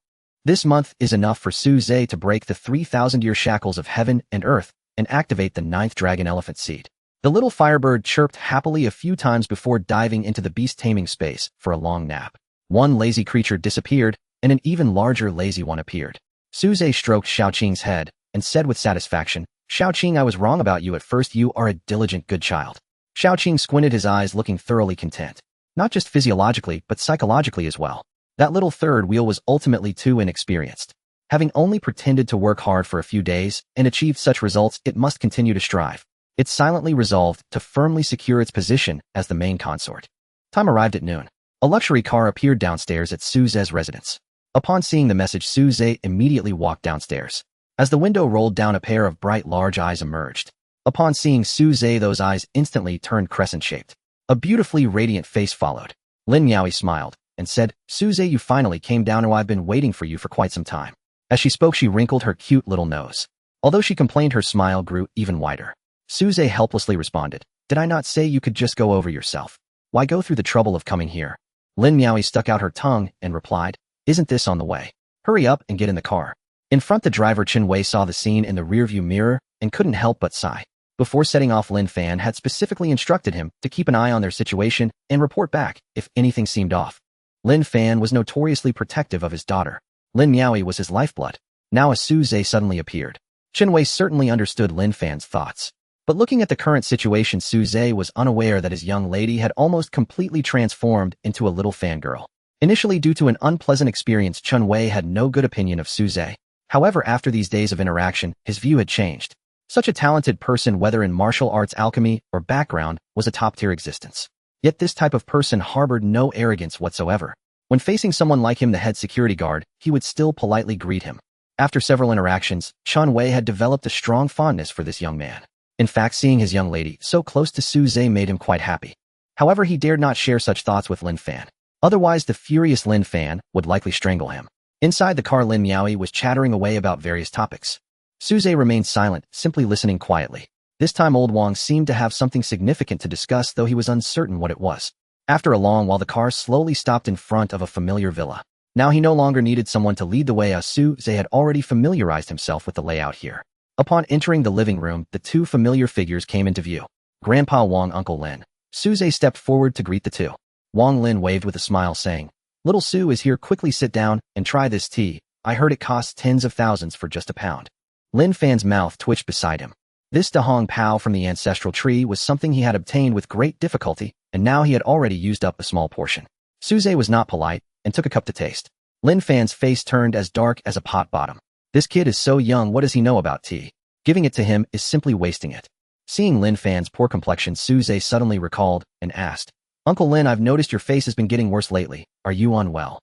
This month is enough for Su Zhe to break the 3,000-year shackles of heaven and earth and activate the 9th Dragon Elephant seed. The little Firebird chirped happily a few times before diving into the beast taming space for a long nap. One lazy creature disappeared, and an even larger lazy one appeared. Su Zhe stroked Xiao Qing's head and said with satisfaction, Xiao Qing, I was wrong about you at first. You are a diligent, good child. Xiao Qing squinted his eyes, looking thoroughly content. Not just physiologically, but psychologically as well. That little third wheel was ultimately too inexperienced. Having only pretended to work hard for a few days and achieved such results, it must continue to strive. It silently resolved to firmly secure its position as the main consort. Time arrived at noon. A luxury car appeared downstairs at Su Zhe's residence. Upon seeing the message, Su Zhe immediately walked downstairs. As the window rolled down, a pair of bright, large eyes emerged. Upon seeing Su Zhe, those eyes instantly turned crescent-shaped. A beautifully radiant face followed. Lin Miaoyi smiled and said, Su Zhe, you finally came down. Oh, I've been waiting for you for quite some time. As she spoke, she wrinkled her cute little nose. Although she complained, her smile grew even wider. Su Zhe helplessly responded, did I not say you could just go over yourself? Why go through the trouble of coming here? Lin Miaoyi stuck out her tongue and replied, isn't this on the way? Hurry up and get in the car. In front, the driver Chen Wei saw the scene in the rearview mirror and couldn't help but sigh. Before setting off, Lin Fan had specifically instructed him to keep an eye on their situation and report back if anything seemed off. Lin Fan was notoriously protective of his daughter. Lin Miaoyi was his lifeblood. Now a Su Zhe suddenly appeared. Chen Wei certainly understood Lin Fan's thoughts. But looking at the current situation, Su Zhe was unaware that his young lady had almost completely transformed into a little fangirl. Initially, due to an unpleasant experience, Chen Wei had no good opinion of Su Zhe. However, after these days of interaction, his view had changed. Such a talented person, whether in martial arts, alchemy, or background, was a top-tier existence. Yet this type of person harbored no arrogance whatsoever. When facing someone like him, the head security guard, he would still politely greet him. After several interactions, Chen Wei had developed a strong fondness for this young man. In fact, seeing his young lady so close to Su Zhe made him quite happy. However, he dared not share such thoughts with Lin Fan. Otherwise, the furious Lin Fan would likely strangle him. Inside the car, Lin Miaoyi was chattering away about various topics. Su Zhe remained silent, simply listening quietly. This time old Wang seemed to have something significant to discuss, though he was uncertain what it was. After a long while, the car slowly stopped in front of a familiar villa. Now he no longer needed someone to lead the way, as Su Zhe had already familiarized himself with the layout here. Upon entering the living room, the two familiar figures came into view. Grandpa Wang, Uncle Lin. Su Zhe stepped forward to greet the two. Wang Lin waved with a smile, saying, "Little Su is here, quickly sit down and try this tea. I heard it costs tens of thousands for just a pound." Lin Fan's mouth twitched beside him. This Dahong Pao from the ancestral tree was something he had obtained with great difficulty, and now he had already used up a small portion. Su Zhe was not polite, and took a cup to taste. Lin Fan's face turned as dark as a pot bottom. This kid is so young, what does he know about tea? Giving it to him is simply wasting it. Seeing Lin Fan's poor complexion, Su Zhe suddenly recalled and asked, "Uncle Lin, I've noticed your face has been getting worse lately. Are you unwell?"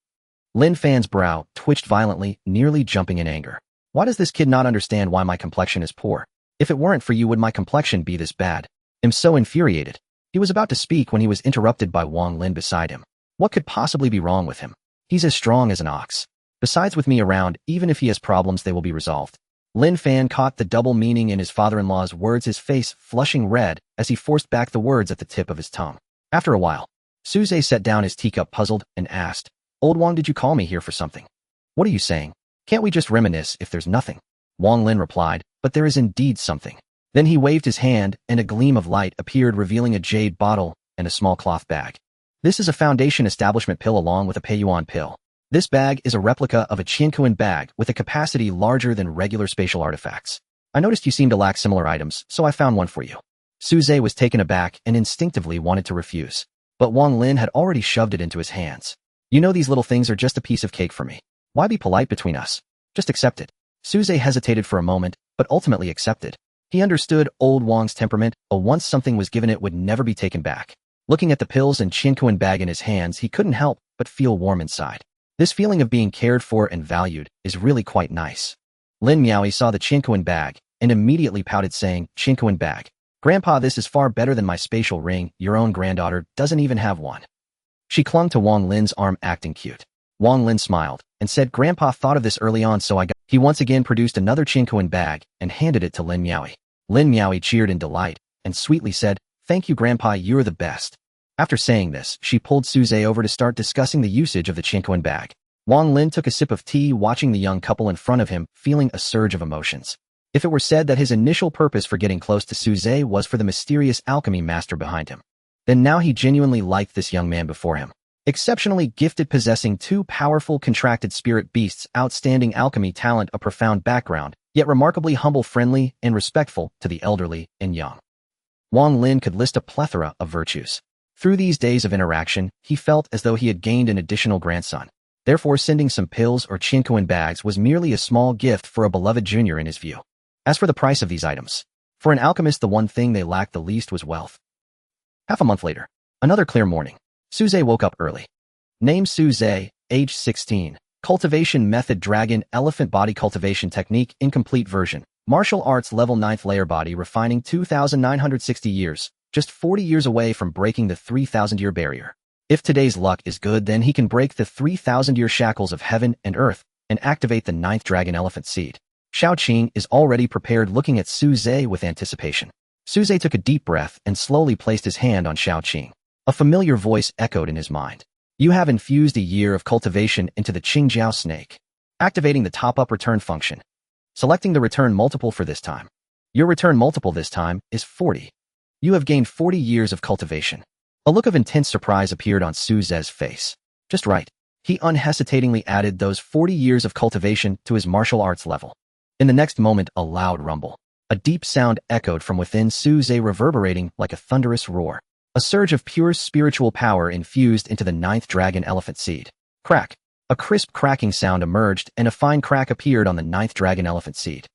Lin Fan's brow twitched violently, nearly jumping in anger. Why does this kid not understand why my complexion is poor? If it weren't for you, would my complexion be this bad? I'm so infuriated. He was about to speak when he was interrupted by Wang Lin beside him. What could possibly be wrong with him? He's as strong as an ox. Besides, with me around, even if he has problems, they will be resolved. Lin Fan caught the double meaning in his father-in-law's words, his face flushing red as he forced back the words at the tip of his tongue. After a while, Su Zhe set down his teacup puzzled and asked, "Old Wang, did you call me here for something?" "What are you saying? Can't we just reminisce if there's nothing?" Wang Lin replied, "But there is indeed something." Then he waved his hand, and a gleam of light appeared, revealing a jade bottle and a small cloth bag. This is a Foundation Establishment pill along with a Peiyuan pill. This bag is a replica of a Qiankuan bag with a capacity larger than regular spatial artifacts. I noticed you seem to lack similar items, so I found one for you. Su Zhe was taken aback and instinctively wanted to refuse. But Wang Lin had already shoved it into his hands. "You know, these little things are just a piece of cake for me. Why be polite between us? Just accept it." Su Zhe hesitated for a moment, but ultimately accepted. He understood old Wang's temperament, but once something was given, it would never be taken back. Looking at the pills and Qiankuan bag in his hands, he couldn't help but feel warm inside. This feeling of being cared for and valued is really quite nice. Lin Miaoyi saw the Qiankuan bag and immediately pouted, saying, "Qiankuan bag. Grandpa, this is far better than my spatial ring. Your own granddaughter doesn't even have one." She clung to Wang Lin's arm, acting cute. Wang Lin smiled and said, "Grandpa thought of this early on, so I got..." He once again produced another Qiankuan bag and handed it to Lin Miaoyi. Lin Miaoyi cheered in delight and sweetly said, "Thank you, Grandpa, you're the best." After saying this, she pulled Su Zhe over to start discussing the usage of the Qiankuan bag. Wang Lin took a sip of tea, watching the young couple in front of him, feeling a surge of emotions. If it were said that his initial purpose for getting close to Su Zhe was for the mysterious alchemy master behind him, then now he genuinely liked this young man before him. Exceptionally gifted, possessing two powerful contracted spirit beasts, outstanding alchemy talent, a profound background, yet remarkably humble, friendly, and respectful to the elderly and young. Wang Lin could list a plethora of virtues. Through these days of interaction, he felt as though he had gained an additional grandson. Therefore, sending some pills or Qiankuan bags was merely a small gift for a beloved junior in his view. As for the price of these items, for an alchemist, the one thing they lacked the least was wealth. Half a month later, another clear morning, Su Zhe woke up early. Name Su Zhe, age 16. Cultivation method: dragon, elephant body cultivation technique, incomplete version. Martial arts level 9th layer, body refining 2,960 years, just 40 years away from breaking the 3,000-year barrier. If today's luck is good, then he can break the 3,000-year shackles of heaven and earth and activate the 9th dragon elephant seed. Xiao Qing is already prepared, looking at Su Zhe with anticipation. Su Zhe took a deep breath and slowly placed his hand on Xiao Qing. A familiar voice echoed in his mind. "You have infused a year of cultivation into the Qingjiao snake." Activating the top-up return function. Selecting the return multiple for this time. Your return multiple this time is 40. You have gained 40 years of cultivation. A look of intense surprise appeared on Su Ze's face. Just right. He unhesitatingly added those 40 years of cultivation to his martial arts level. In the next moment, a loud rumble. A deep sound echoed from within Su Ze, reverberating like a thunderous roar. A surge of pure spiritual power infused into the 9th dragon elephant seed. Crack. A crisp cracking sound emerged, and a fine crack appeared on the 9th dragon elephant seed.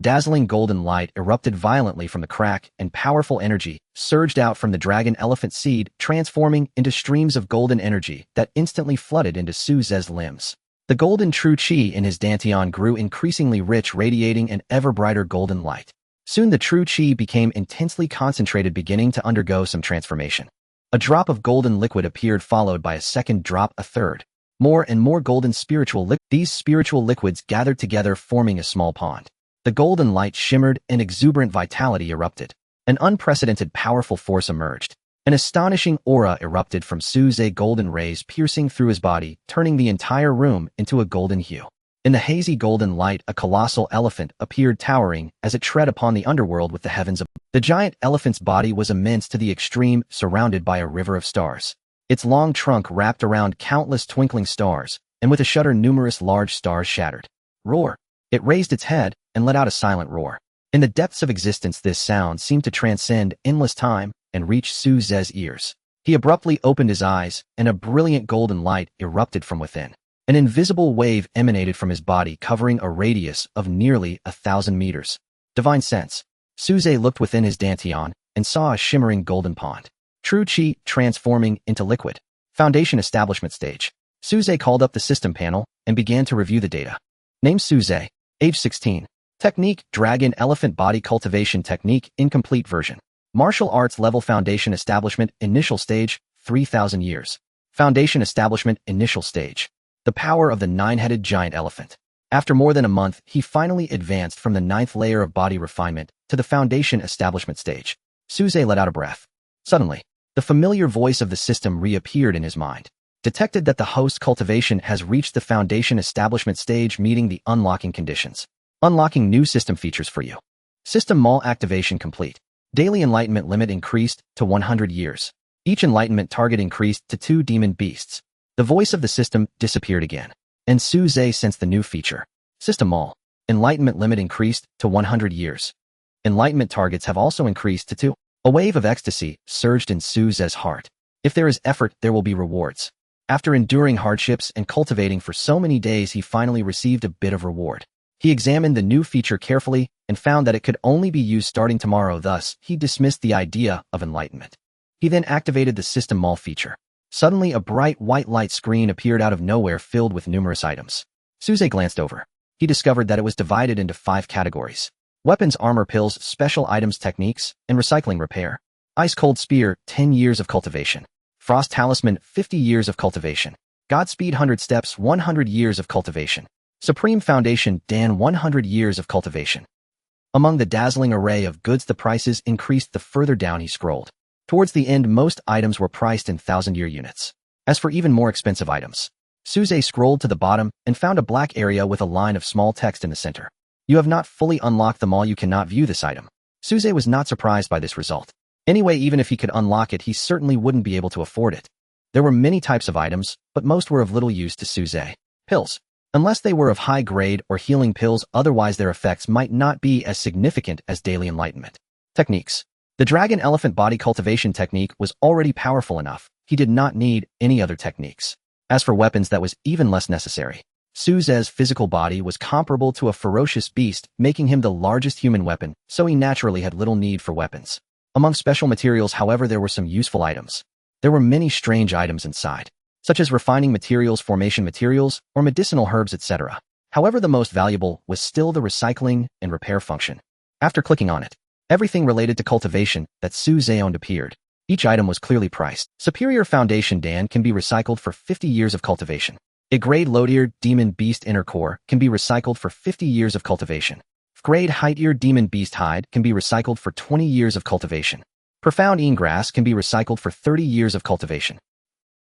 Dazzling golden light erupted violently from the crack, and powerful energy surged out from the dragon elephant seed, transforming into streams of golden energy that instantly flooded into Su Ze's limbs. The golden true qi in his dantian grew increasingly rich, radiating an ever brighter golden light. Soon the true qi became intensely concentrated, beginning to undergo some transformation. A drop of golden liquid appeared, followed by a second drop, a third. More and more golden spiritual liquids. These spiritual liquids gathered together, forming a small pond. The golden light shimmered, and exuberant vitality erupted. An unprecedented powerful force emerged. An astonishing aura erupted from Su Ze, golden rays piercing through his body, turning the entire room into a golden hue. In the hazy golden light, a colossal elephant appeared, towering as it tread upon the underworld with the heavens above. The giant elephant's body was immense to the extreme, surrounded by a river of stars. Its long trunk wrapped around countless twinkling stars, and with a shudder numerous large stars shattered. Roar! It raised its head and let out a silent roar. In the depths of existence, this sound seemed to transcend endless time and reach Su Ze's ears. He abruptly opened his eyes, and a brilliant golden light erupted from within. An invisible wave emanated from his body, covering a radius of nearly 1,000 meters. Divine sense. Su Ze looked within his dantian and saw a shimmering golden pond. True qi transforming into liquid. Foundation establishment stage. Su Ze called up the system panel and began to review the data. Name Su Ze. Age 16. Technique, Dragon Elephant Body Cultivation Technique, incomplete version. Martial Arts Level Foundation Establishment, Initial Stage, 3,000 years. Foundation Establishment, Initial Stage. The power of the 9-headed giant elephant. After more than a month, he finally advanced from the 9th layer of body refinement to the Foundation Establishment Stage. Su Ze let out a breath. Suddenly, the familiar voice of the system reappeared in his mind. Detected that the host cultivation has reached the Foundation Establishment Stage, meeting the unlocking conditions. Unlocking new system features for you. System Mall activation complete. Daily enlightenment limit increased to 100 years. Each enlightenment target increased to 2 demon beasts. The voice of the system disappeared again, and Su Ze sensed the new feature. System Mall. Enlightenment limit increased to 100 years. Enlightenment targets have also increased to 2. A wave of ecstasy surged in Su Ze's heart. If there is effort, there will be rewards. After enduring hardships and cultivating for so many days, he finally received a bit of reward. He examined the new feature carefully and found that it could only be used starting tomorrow, thus, he dismissed the idea of enlightenment. He then activated the System Mall feature. Suddenly, a bright white light screen appeared out of nowhere, filled with numerous items. Su Ze glanced over. He discovered that it was divided into 5 categories. Weapons, armor, pills, special items, techniques, and recycling repair. Ice Cold Spear, 10 years of cultivation. Frost Talisman, 50 years of cultivation. Godspeed 100 Steps, 100 years of cultivation. Supreme Foundation, Dan, 100 years of cultivation. Among the dazzling array of goods, the prices increased the further down he scrolled. Towards the end, most items were priced in 1,000-year units. As for even more expensive items, Su Ze scrolled to the bottom and found a black area with a line of small text in the center. You have not fully unlocked the mall. You cannot view this item. Su Ze was not surprised by this result. Anyway, even if he could unlock it, he certainly wouldn't be able to afford it. There were many types of items, but most were of little use to Su Ze. Pills. Unless they were of high grade or healing pills, otherwise their effects might not be as significant as daily enlightenment. Techniques. The Dragon Elephant Body Cultivation Technique was already powerful enough. He did not need any other techniques. As for weapons, that was even less necessary. Su Ze's physical body was comparable to a ferocious beast, making him the largest human weapon, so he naturally had little need for weapons. Among special materials, however, there were some useful items. There were many strange items inside, such as refining materials, formation materials, or medicinal herbs, etc. However, the most valuable was still the recycling and repair function. After clicking on it, everything related to cultivation that Su Ze owned appeared. Each item was clearly priced. Superior Foundation Dan can be recycled for 50 years of cultivation. A grade low-tier Demon Beast Inner Core can be recycled for 50 years of cultivation. Grade high-tier Demon Beast Hide can be recycled for 20 years of cultivation. Profound Ingrass can be recycled for 30 years of cultivation.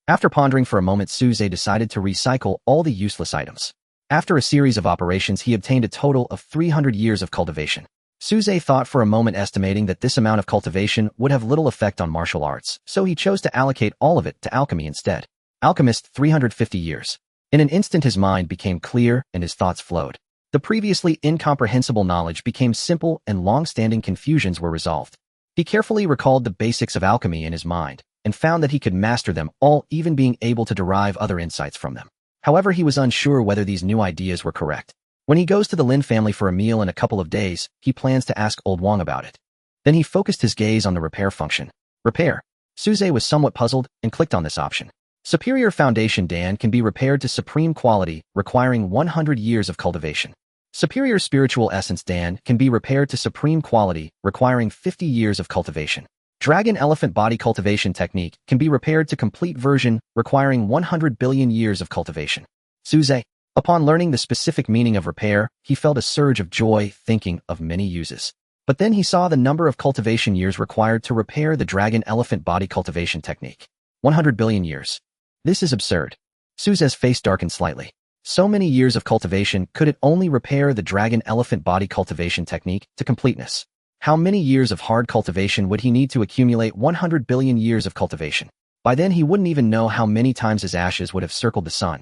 After pondering for a moment, Su Ze decided to recycle all the useless items. After a series of operations, he obtained a total of 300 years of cultivation. Suze thought for a moment, estimating that this amount of cultivation would have little effect on martial arts, so he chose to allocate all of it to alchemy instead. Alchemist, 350 years. In an instant his mind became clear and his thoughts flowed. The previously incomprehensible knowledge became simple and long-standing confusions were resolved. He carefully recalled the basics of alchemy in his mind and found that he could master them all, even being able to derive other insights from them. However, he was unsure whether these new ideas were correct. When he goes to the Lin family for a meal in a couple of days, he plans to ask Old Wang about it. Then he focused his gaze on the repair function. Repair. Suze was somewhat puzzled and clicked on this option. Superior Foundation Dan can be repaired to supreme quality, requiring 100 years of cultivation. Superior Spiritual Essence Dan can be repaired to supreme quality, requiring 50 years of cultivation. Dragon Elephant Body Cultivation Technique can be repaired to complete version, requiring 100 billion years of cultivation. Suze. Upon learning the specific meaning of repair, he felt a surge of joy, thinking of many uses. But then he saw the number of cultivation years required to repair the Dragon Elephant Body Cultivation Technique. 100 billion years. This is absurd. Suze's face darkened slightly. So many years of cultivation, could it only repair the Dragon Elephant Body Cultivation Technique to completeness? How many years of hard cultivation would he need to accumulate 100 billion years of cultivation? By then he wouldn't even know how many times his ashes would have circled the sun.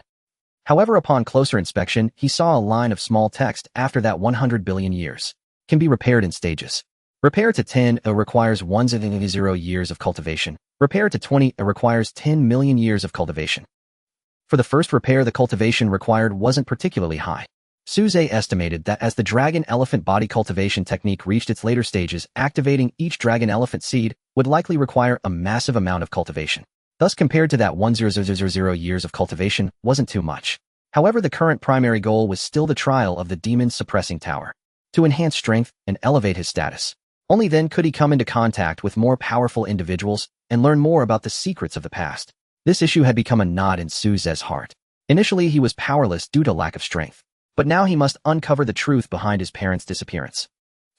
However, upon closer inspection, he saw a line of small text after that 100 billion years. Can be repaired in stages. Repair to 10 requires 100 years of cultivation. Repair to 20 requires 10 million years of cultivation. For the first repair, the cultivation required wasn't particularly high. Suze estimated that as the Dragon Elephant Body Cultivation Technique reached its later stages, activating each Dragon Elephant seed would likely require a massive amount of cultivation. Thus, compared to that 100 years of cultivation wasn't too much. However, the current primary goal was still the trial of the demon suppressing tower. To enhance strength and elevate his status. Only then could he come into contact with more powerful individuals and learn more about the secrets of the past. This issue had become a knot in Suze's heart. Initially, he was powerless due to lack of strength. But now he must uncover the truth behind his parents' disappearance.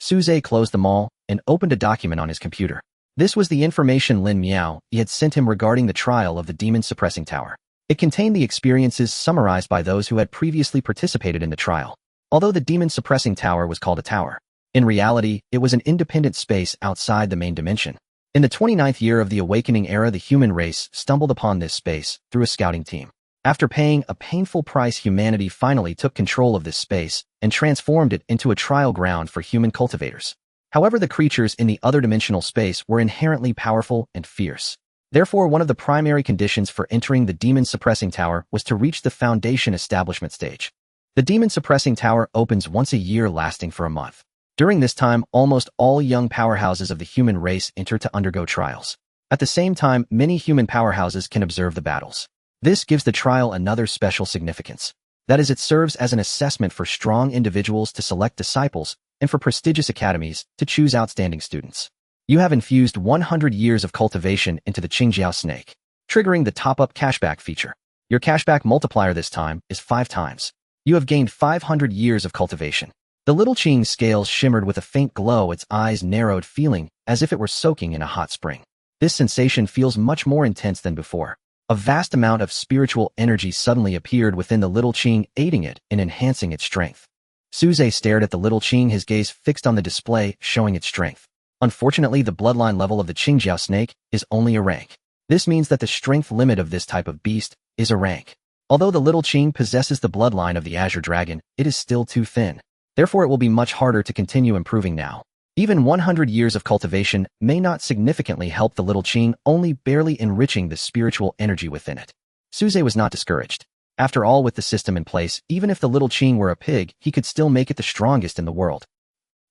Suze closed them all and opened a document on his computer. This was the information Lin Miao had sent him regarding the trial of the demon suppressing tower. It contained the experiences summarized by those who had previously participated in the trial. Although the demon suppressing tower was called a tower, in reality, it was an independent space outside the main dimension. In the 29th year of the awakening era, the human race stumbled upon this space through a scouting team. After paying a painful price, humanity finally took control of this space and transformed it into a trial ground for human cultivators. However, the creatures in the other dimensional space were inherently powerful and fierce. Therefore, one of the primary conditions for entering the demon suppressing tower was to reach the foundation establishment stage. The demon suppressing tower opens once a year, lasting for a month. During this time, almost all young powerhouses of the human race enter to undergo trials. At the same time, many human powerhouses can observe the battles. This gives the trial another special significance. That is, it serves as an assessment for strong individuals to select disciples and for prestigious academies to choose outstanding students. You have infused 100 years of cultivation into the Qingjiao snake, triggering the top-up cashback feature. Your cashback multiplier this time is 5 times. You have gained 500 years of cultivation. The little Qing's scales shimmered with a faint glow, its eyes narrowed, feeling as if it were soaking in a hot spring. This sensation feels much more intense than before. A vast amount of spiritual energy suddenly appeared within the little Qing, aiding it in enhancing its strength. Suze stared at the little Qing, his gaze fixed on the display, showing its strength. Unfortunately, the bloodline level of the Qingjiao snake is only a rank. This means that the strength limit of this type of beast is a rank. Although the little Qing possesses the bloodline of the Azure Dragon, it is still too thin. Therefore, it will be much harder to continue improving now. Even 100 years of cultivation may not significantly help the little Qing, only barely enriching the spiritual energy within it. Suze was not discouraged. After all, with the system in place, even if the little Qing were a pig, he could still make it the strongest in the world.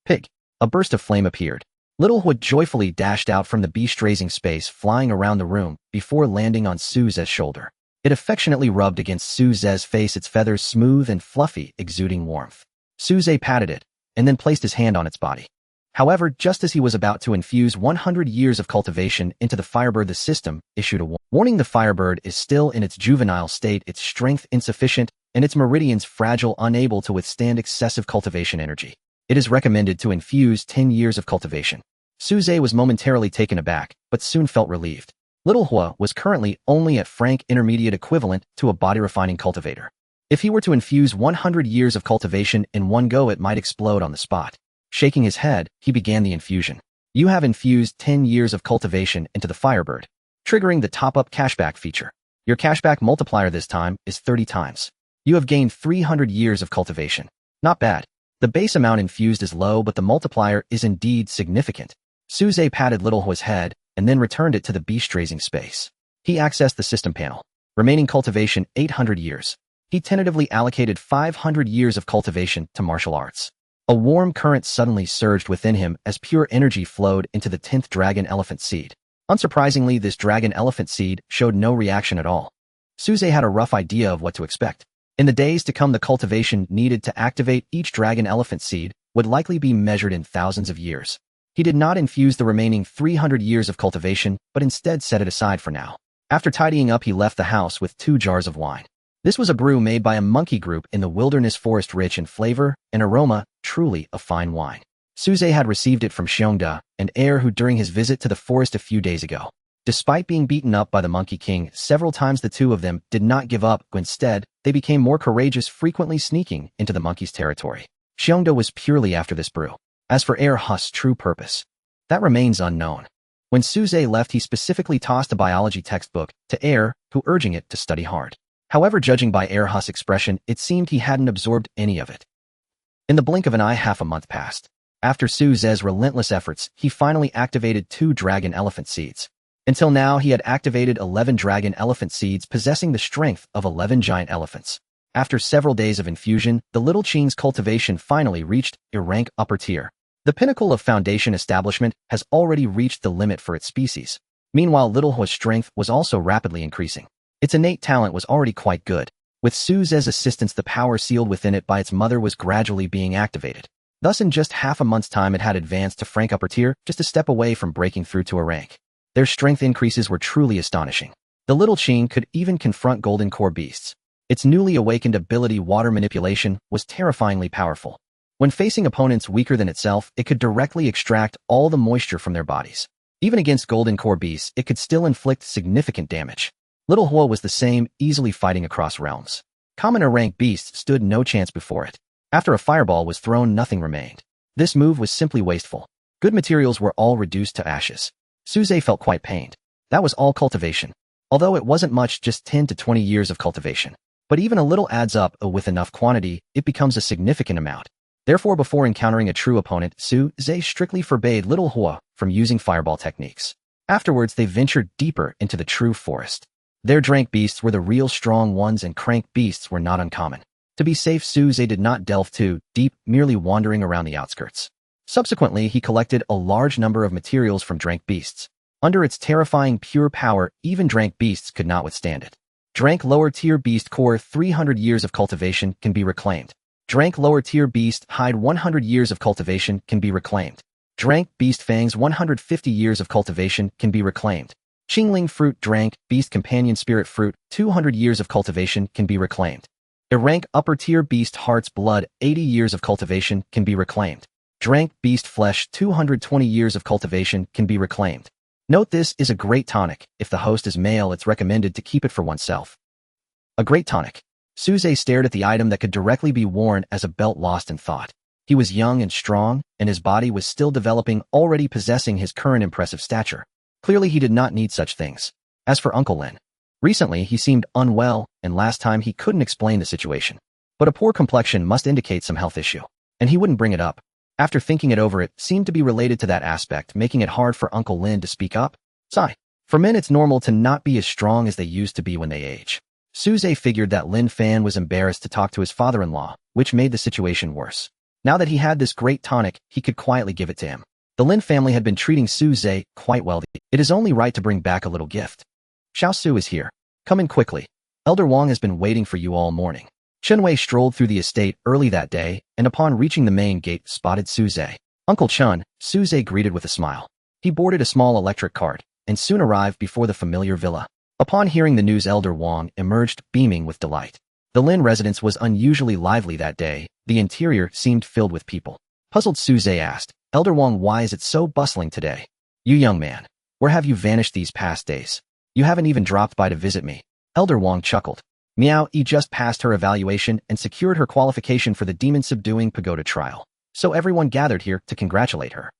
Pig. A burst of flame appeared. Little Hood joyfully dashed out from the beast-raising space, flying around the room before landing on Suze's shoulder. It affectionately rubbed against Suze's face, its feathers smooth and fluffy, exuding warmth. Suze patted it, and then placed his hand on its body. However, just as he was about to infuse 100 years of cultivation into the Firebird, the system issued a warning. The Firebird is still in its juvenile state, its strength insufficient, and its meridians fragile, unable to withstand excessive cultivation energy. It is recommended to infuse 10 years of cultivation. Suze was momentarily taken aback, but soon felt relieved. Little Hua was currently only at frank intermediate, equivalent to a body-refining cultivator. If he were to infuse 100 years of cultivation in one go, it might explode on the spot. Shaking his head, he began the infusion. You have infused 10 years of cultivation into the Firebird, triggering the top-up cashback feature. Your cashback multiplier this time is 30 times. You have gained 300 years of cultivation. Not bad. The base amount infused is low, but the multiplier is indeed significant. Suze patted Little Hua's head and then returned it to the beast raising space. He accessed the system panel. Remaining cultivation 800 years. He tentatively allocated 500 years of cultivation to martial arts. A warm current suddenly surged within him as pure energy flowed into the 10th dragon elephant seed. Unsurprisingly, this dragon elephant seed showed no reaction at all. Suze had a rough idea of what to expect. In the days to come, the cultivation needed to activate each dragon elephant seed would likely be measured in thousands of years. He did not infuse the remaining 300 years of cultivation, but instead set it aside for now. After tidying up, he left the house with 2 jars of wine. This was a brew made by a monkey group in the wilderness forest, rich in flavor and aroma, truly a fine wine. Suze had received it from Xiongda, an heir who during his visit to the forest a few days ago. Despite being beaten up by the Monkey King several times, the two of them did not give up. Instead, they became more courageous, frequently sneaking into the monkey's territory. Xiongda was purely after this brew. As for Heir Huss's true purpose, that remains unknown. When Suze left, he specifically tossed a biology textbook to Heir, who urging it to study hard. However, judging by Heir Huss's expression, it seemed he hadn't absorbed any of it. In the blink of an eye, half a month passed. After Suze's relentless efforts, he finally activated 2 dragon elephant seeds. Until now, he had activated 11 dragon elephant seeds possessing the strength of 11 giant elephants. After several days of infusion, the Little Qing's cultivation finally reached a rank upper tier. The pinnacle of foundation establishment has already reached the limit for its species. Meanwhile, Little Hua's strength was also rapidly increasing. Its innate talent was already quite good. With Suze's assistance, the power sealed within it by its mother was gradually being activated. Thus, in just half a month's time, it had advanced to frank upper tier, just a step away from breaking through to a rank. Their strength increases were truly astonishing. The Little Qing could even confront golden core beasts. Its newly awakened ability, water manipulation, was terrifyingly powerful. When facing opponents weaker than itself, it could directly extract all the moisture from their bodies. Even against golden core beasts, it could still inflict significant damage. Little Hua was the same, easily fighting across realms. Common or rank beasts stood no chance before it. After a fireball was thrown, nothing remained. This move was simply wasteful. Good materials were all reduced to ashes. Suze felt quite pained. That was all cultivation. Although it wasn't much, just 10 to 20 years of cultivation. But even a little adds up. With enough quantity, it becomes a significant amount. Therefore, before encountering a true opponent, Suze strictly forbade Little Hua from using fireball techniques. Afterwards, they ventured deeper into the true forest. Their drank beasts were the real strong ones, and crank beasts were not uncommon. To be safe, Suze did not delve too deep, merely wandering around the outskirts. Subsequently, he collected a large number of materials from drank beasts. Under its terrifying pure power, even drank beasts could not withstand it. Drank lower tier beast core, 300 years of cultivation can be reclaimed. Drank lower tier beast hide, 100 years of cultivation can be reclaimed. Drank beast fangs, 150 years of cultivation can be reclaimed. Qingling fruit, drank beast companion spirit fruit, 200 years of cultivation can be reclaimed. A rank upper tier beast heart's blood, 80 years of cultivation can be reclaimed. Drank beast flesh, 220 years of cultivation can be reclaimed. Note, this is a great tonic. If the host is male, it's recommended to keep it for oneself. A great tonic. Suze stared at the item that could directly be worn as a belt, lost in thought. He was young and strong, and his body was still developing, already possessing his current impressive stature. Clearly, he did not need such things. As for Uncle Lin, recently he seemed unwell, and last time he couldn't explain the situation. But a poor complexion must indicate some health issue, and he wouldn't bring it up. After thinking it over, it seemed to be related to that aspect, making it hard for Uncle Lin to speak up. Sigh. For men, it's normal to not be as strong as they used to be when they age. Suze figured that Lin Fan was embarrassed to talk to his father-in-law, which made the situation worse. Now that he had this great tonic, he could quietly give it to him. The Lin family had been treating Suze quite well. It is only right to bring back a little gift. Xiao Su is here. Come in quickly. Elder Wang has been waiting for you all morning. Chen Wei strolled through the estate early that day, and upon reaching the main gate, spotted Suze. Uncle Chen, Suze greeted with a smile. He boarded a small electric cart, and soon arrived before the familiar villa. Upon hearing the news, Elder Wang emerged, beaming with delight. The Lin residence was unusually lively that day. The interior seemed filled with people. Puzzled, Suze asked, Elder Wang, why is it so bustling today? You young man, where have you vanished these past days? You haven't even dropped by to visit me. Elder Wang chuckled. Miao Yi just passed her evaluation and secured her qualification for the demon-subduing pagoda trial. so everyone gathered here to congratulate her.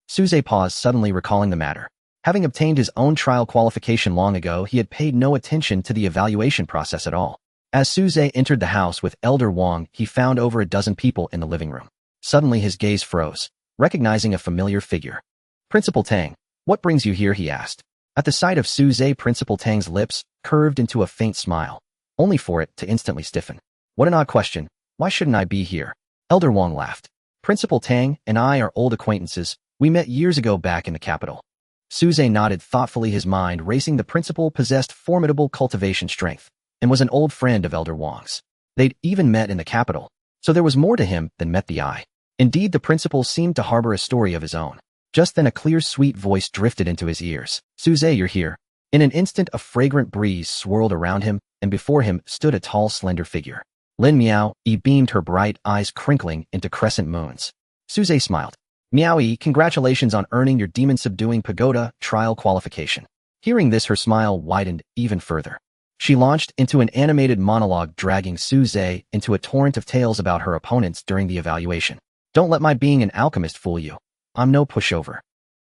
Suze paused, suddenly recalling the matter. Having obtained his own trial qualification long ago, he had paid no attention to the evaluation process at all. As Suze entered the house with Elder Wang, he found over a dozen people in the living room. Suddenly his gaze froze, recognizing a familiar figure. Principal Tang, what brings you here? He asked. At the sight of Suze, Principal Tang's lips curved into a faint smile, only for it to instantly stiffen. What an odd question. Why shouldn't I be here? Elder Wang laughed. Principal Tang and I are old acquaintances. We met years ago back in the capital. Suze nodded thoughtfully, his mind racing. The principal possessed formidable cultivation strength and was an old friend of Elder Wang's. They'd even met in the capital, so there was more to him than met the eye. Indeed, the principal seemed to harbor a story of his own. Just then a clear, sweet voice drifted into his ears. Suze, you're here. In an instant, a fragrant breeze swirled around him, and before him stood a tall, slender figure. Lin Miao beamed, her bright eyes crinkling into crescent moons. Suze smiled. Miao, congratulations on earning your demon-subduing pagoda trial qualification. Hearing this, her smile widened even further. She launched into an animated monologue, dragging Suze into a torrent of tales about her opponents during the evaluation. Don't let my being an alchemist fool you. I'm no pushover.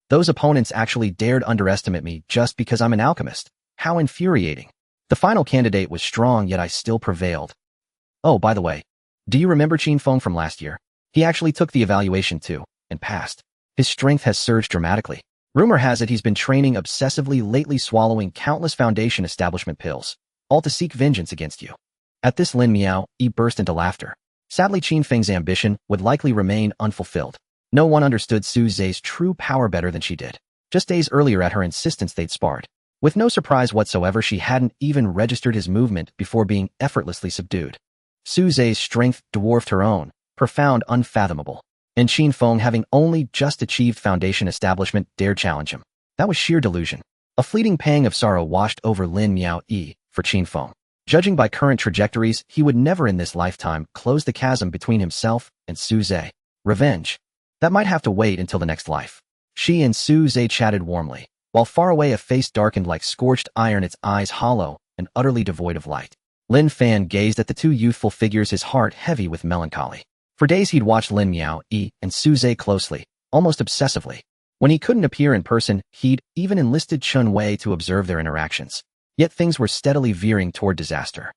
Those opponents actually dared underestimate me just because I'm an alchemist. How infuriating. The final candidate was strong, yet I still prevailed. Oh, by the way, do you remember Qin Feng from last year? He actually took the evaluation too, and passed. His strength has surged dramatically. Rumor has it he's been training obsessively lately, swallowing countless Foundation establishment pills, all to seek vengeance against you. At this, Lin Miao burst into laughter. Sadly, Qin Feng's ambition would likely remain unfulfilled. No one understood Suze's true power better than she did. Just days earlier, at her insistence, they'd sparred. With no surprise whatsoever, she hadn't even registered his movement before being effortlessly subdued. Suze's strength dwarfed her own, profound, unfathomable. And Qin Feng, having only just achieved Foundation establishment, dared challenge him. That was sheer delusion. A fleeting pang of sorrow washed over Lin Miao for Qin Feng. Judging by current trajectories, he would never in this lifetime close the chasm between himself and Suze. Revenge. That might have to wait until the next life. She and Suze chatted warmly, while far away a face darkened like scorched iron, its eyes hollow and utterly devoid of light. Lin Fan gazed at the two youthful figures, his heart heavy with melancholy. For days he'd watched Lin Miao and Suze closely, almost obsessively. When he couldn't appear in person, he'd even enlisted Chun Wei to observe their interactions. Yet things were steadily veering toward disaster.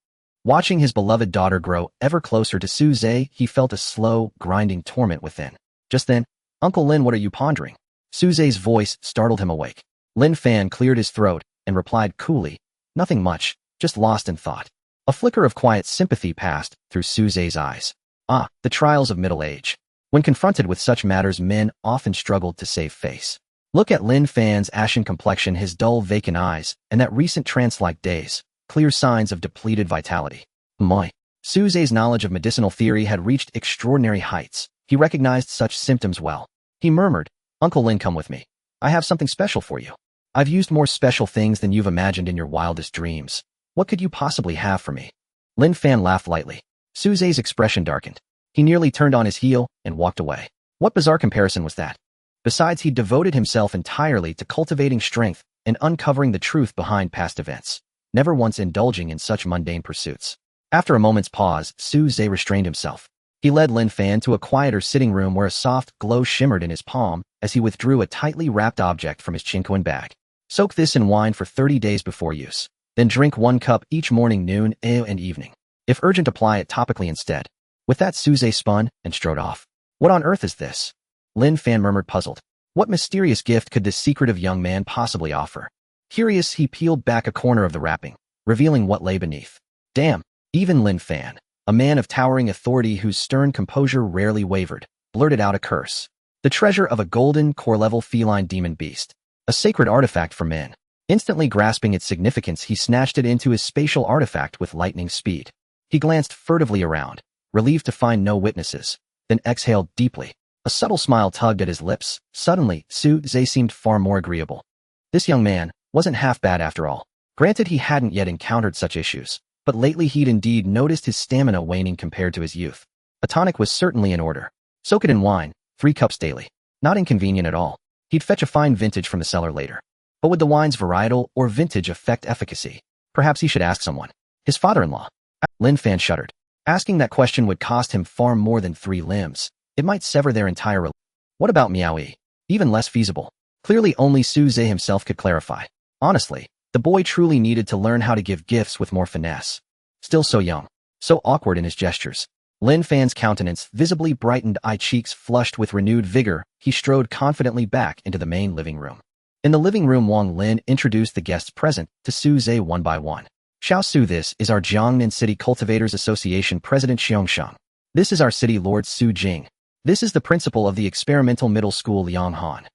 Watching his beloved daughter grow ever closer to Suze, he felt a slow, grinding torment within. Just then, Uncle Lin, what are you pondering? Suze's voice startled him awake. Lin Fan cleared his throat and replied coolly, nothing much, just lost in thought. A flicker of quiet sympathy passed through Suze's eyes. The trials of middle age. When confronted with such matters, men often struggled to save face. Look at Lin Fan's ashen complexion, his dull, vacant eyes, and that recent trance-like daze, clear signs of depleted vitality. Suze's knowledge of medicinal theory had reached extraordinary heights. He recognized such symptoms well. He murmured, Uncle Lin, come with me. I have something special for you. I've used more special things than you've imagined in your wildest dreams. What could you possibly have for me? Lin Fan laughed lightly. Suze's expression darkened. He nearly turned on his heel and walked away. What bizarre comparison was that? Besides, he devoted himself entirely to cultivating strength and uncovering the truth behind past events, never once indulging in such mundane pursuits. After a moment's pause, Suze restrained himself. He led Lin Fan to a quieter sitting room where a soft glow shimmered in his palm as he withdrew a tightly wrapped object from his chincoin bag. Soak this in wine for 30 days before use. Then drink 1 cup each morning, noon, and evening. If urgent, apply it topically instead. With that, Suze spun and strode off. What on earth is this? Lin Fan murmured, puzzled. What mysterious gift could this secretive young man possibly offer? Curious, he peeled back a corner of the wrapping, revealing what lay beneath. Damn, even Lin Fan, a man of towering authority whose stern composure rarely wavered, blurted out a curse. The treasure of a golden, core-level feline demon beast. A sacred artifact for men. Instantly grasping its significance, he snatched it into his spatial artifact with lightning speed. He glanced furtively around, relieved to find no witnesses, then exhaled deeply. A subtle smile tugged at his lips. Suddenly, Suze seemed far more agreeable. This young man wasn't half bad after all. Granted, he hadn't yet encountered such issues, but lately he'd indeed noticed his stamina waning compared to his youth. A tonic was certainly in order. Soak it in wine, 3 cups daily. Not inconvenient at all. He'd fetch a fine vintage from the cellar later. But would the wine's varietal or vintage affect efficacy? Perhaps he should ask someone. His father-in-law. Lin Fan shuddered. Asking that question would cost him far more than 3 limbs. It might sever their entire relationship. What about Miaoyi? Even less feasible. Clearly only Su Zhe himself could clarify. Honestly, the boy truly needed to learn how to give gifts with more finesse. Still so young. So awkward in his gestures. Lin Fan's countenance visibly brightened, eye cheeks flushed with renewed vigor. He strode confidently back into the main living room. In the living room, Wang Lin introduced the guests present to Su Zhe one by one. Xiao Su, this is our Jiangnan City Cultivators Association President Xiongshang. This is our city lord Su Jing. This is the principal of the experimental middle school Liang Han.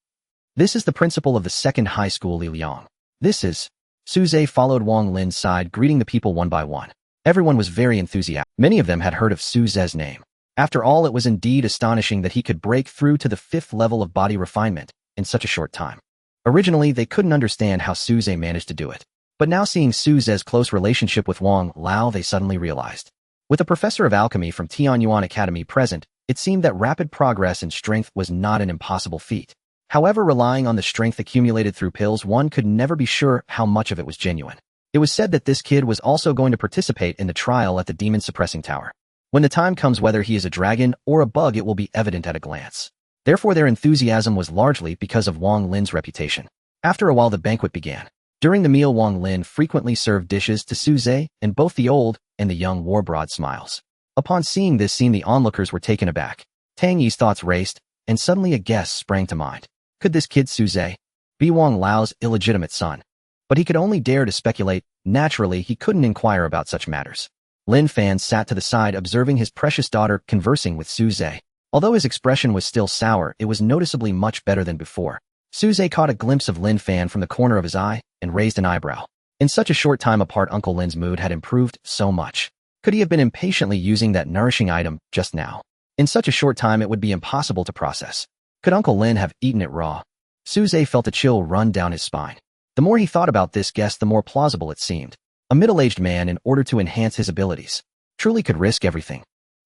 This is the principal of the second high school Li Liang. This is... Su Zhe followed Wang Lin's side, greeting the people one by one. Everyone was very enthusiastic. Many of them had heard of Su Zhe's name. After all, it was indeed astonishing that he could break through to the 5th level of body refinement in such a short time. Originally, they couldn't understand how Su Zhe managed to do it. But now seeing Su Zhe's close relationship with Wang Lao, they suddenly realized. With a professor of alchemy from Tianyuan Academy present, it seemed that rapid progress in strength was not an impossible feat. However, relying on the strength accumulated through pills, one could never be sure how much of it was genuine. It was said that this kid was also going to participate in the trial at the demon suppressing tower. When the time comes, whether he is a dragon or a bug, it will be evident at a glance. Therefore, their enthusiasm was largely because of Wang Lin's reputation. After a while, the banquet began. During the meal, Wang Lin frequently served dishes to Su Zhe, and both the old and the young wore broad smiles. Upon seeing this scene, the onlookers were taken aback. Tang Yi's thoughts raced, and suddenly a guess sprang to mind. Could this kid Su Zhe be Wang Lao's illegitimate son? But he could only dare to speculate. Naturally, he couldn't inquire about such matters. Lin Fan sat to the side, observing his precious daughter conversing with Su Zhe. Although his expression was still sour, it was noticeably much better than before. Su Zhe caught a glimpse of Lin Fan from the corner of his eye and raised an eyebrow. In such a short time apart, Uncle Lin's mood had improved so much. Could he have been impatiently using that nourishing item just now? In such a short time, it would be impossible to process. Could Uncle Lin have eaten it raw? Su Zhe felt a chill run down his spine. The more he thought about this guess, the more plausible it seemed. A middle-aged man, in order to enhance his abilities, truly could risk everything.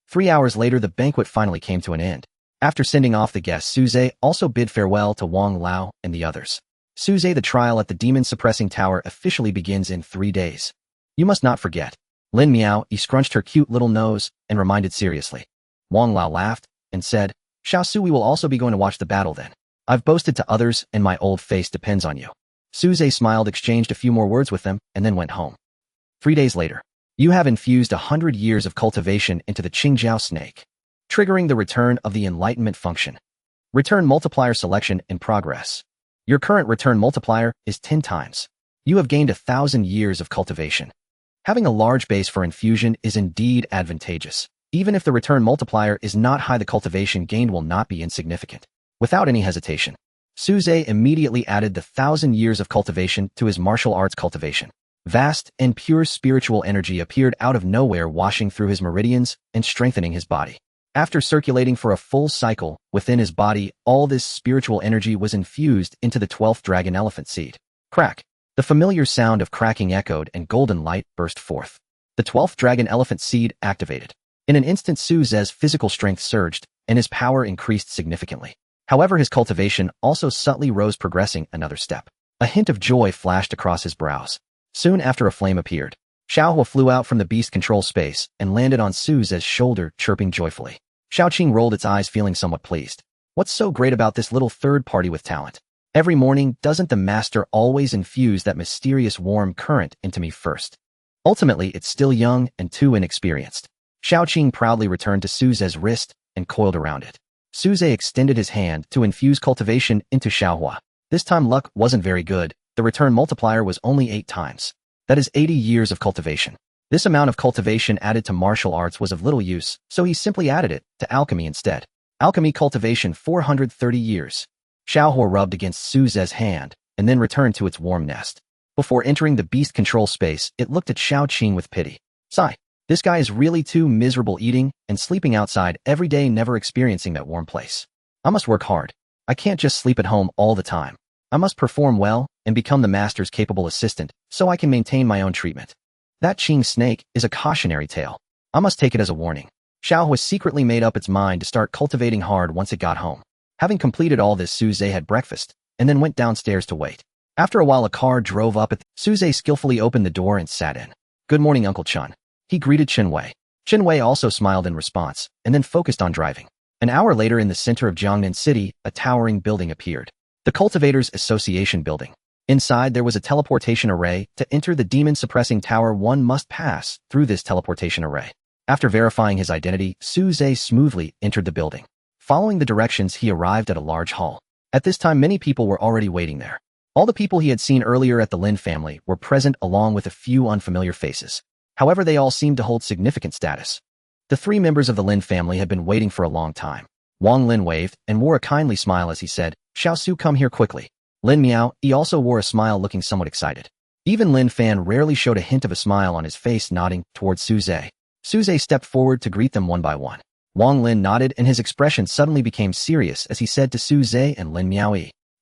3 hours later, the banquet finally came to an end. After sending off the guests, Su Zhe also bid farewell to Wang Lao and the others. Su Zhe, the trial at the demon suppressing tower officially begins in 3 days. You must not forget. Lin Miao scrunched her cute little nose and reminded seriously. Wang Lao laughed and said, Xiao Su, we will also be going to watch the battle then. I've boasted to others and my old face depends on you. Su Zhe smiled, exchanged a few more words with them, and then went home. 3 days later. You have infused 100 years of cultivation into the Qingjiao snake, triggering the return of the enlightenment function. Return multiplier selection in progress. Your current return multiplier is 10 times. You have gained 1,000 years of cultivation. Having a large base for infusion is indeed advantageous. Even if the return multiplier is not high, the cultivation gained will not be insignificant. Without any hesitation, Su Zhe immediately added the 1,000 years of cultivation to his martial arts cultivation. Vast and pure spiritual energy appeared out of nowhere, washing through his meridians and strengthening his body. After circulating for a full cycle within his body, all this spiritual energy was infused into the 12th dragon elephant seed. Crack! The familiar sound of cracking echoed and golden light burst forth. The 12th dragon elephant seed activated. In an instant, Su Zhe's physical strength surged, and his power increased significantly. However, his cultivation also subtly rose, progressing another step. A hint of joy flashed across his brows. Soon after, a flame appeared. Xiaohua flew out from the beast control space and landed on Su Zhe's shoulder, chirping joyfully. Xiaoqing rolled its eyes, feeling somewhat pleased. What's so great about this little third party with talent? Every morning, doesn't the master always infuse that mysterious warm current into me first? Ultimately, it's still young and too inexperienced. Xiaoqing proudly returned to Su Zhe's wrist and coiled around it. Su Zhe extended his hand to infuse cultivation into Xiaohua. This time luck wasn't very good. The return multiplier was only 8 times. That is 80 years of cultivation. This amount of cultivation added to martial arts was of little use, so he simply added it to alchemy instead. Alchemy cultivation 430 years. Xiaohua rubbed against Su Zhe's hand and then returned to its warm nest. Before entering the beast control space, it looked at Xiaoqing with pity. Sigh. This guy is really too miserable, eating and sleeping outside every day, never experiencing that warm place. I must work hard. I can't just sleep at home all the time. I must perform well and become the master's capable assistant so I can maintain my own treatment. That Qing snake is a cautionary tale. I must take it as a warning. Xiaohua secretly made up its mind to start cultivating hard once it got home. Having completed all this, Su Zhe had breakfast and then went downstairs to wait. After a while, a car drove up. Su Zhe skillfully opened the door and sat in. Good morning, Uncle Chun. He greeted Chen Wei. Chen Wei also smiled in response and then focused on driving. An hour later in the center of Jiangnan City, a towering building appeared. The Cultivators Association building. Inside there was a teleportation array. To enter the demon-suppressing tower, one must pass through this teleportation array. After verifying his identity, Su Zhe smoothly entered the building. Following the directions, he arrived at a large hall. At this time, many people were already waiting there. All the people he had seen earlier at the Lin family were present, along with a few unfamiliar faces. However, they all seemed to hold significant status. The three members of the Lin family had been waiting for a long time. Wang Lin waved and wore a kindly smile as he said, "Xiao Su, come here quickly." Lin Miao, he also wore a smile, looking somewhat excited. Even Lin Fan rarely showed a hint of a smile on his face, nodding towards Su Zhe. Su Zhe stepped forward to greet them one by one. Wang Lin nodded, and his expression suddenly became serious as he said to Su Zhe and Lin Miao,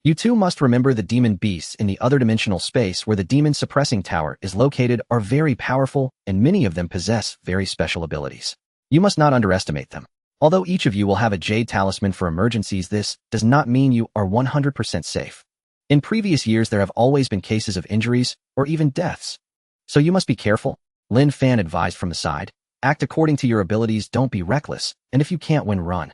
"You two must remember the demon beasts in the other dimensional space where the demon-suppressing tower is located are very powerful, and many of them possess very special abilities. You must not underestimate them. Although each of you will have a jade talisman for emergencies, this does not mean you are 100% safe. In previous years, there have always been cases of injuries or even deaths. So you must be careful," Lin Fan advised from the side. "Act according to your abilities, don't be reckless, and if you can't win, run."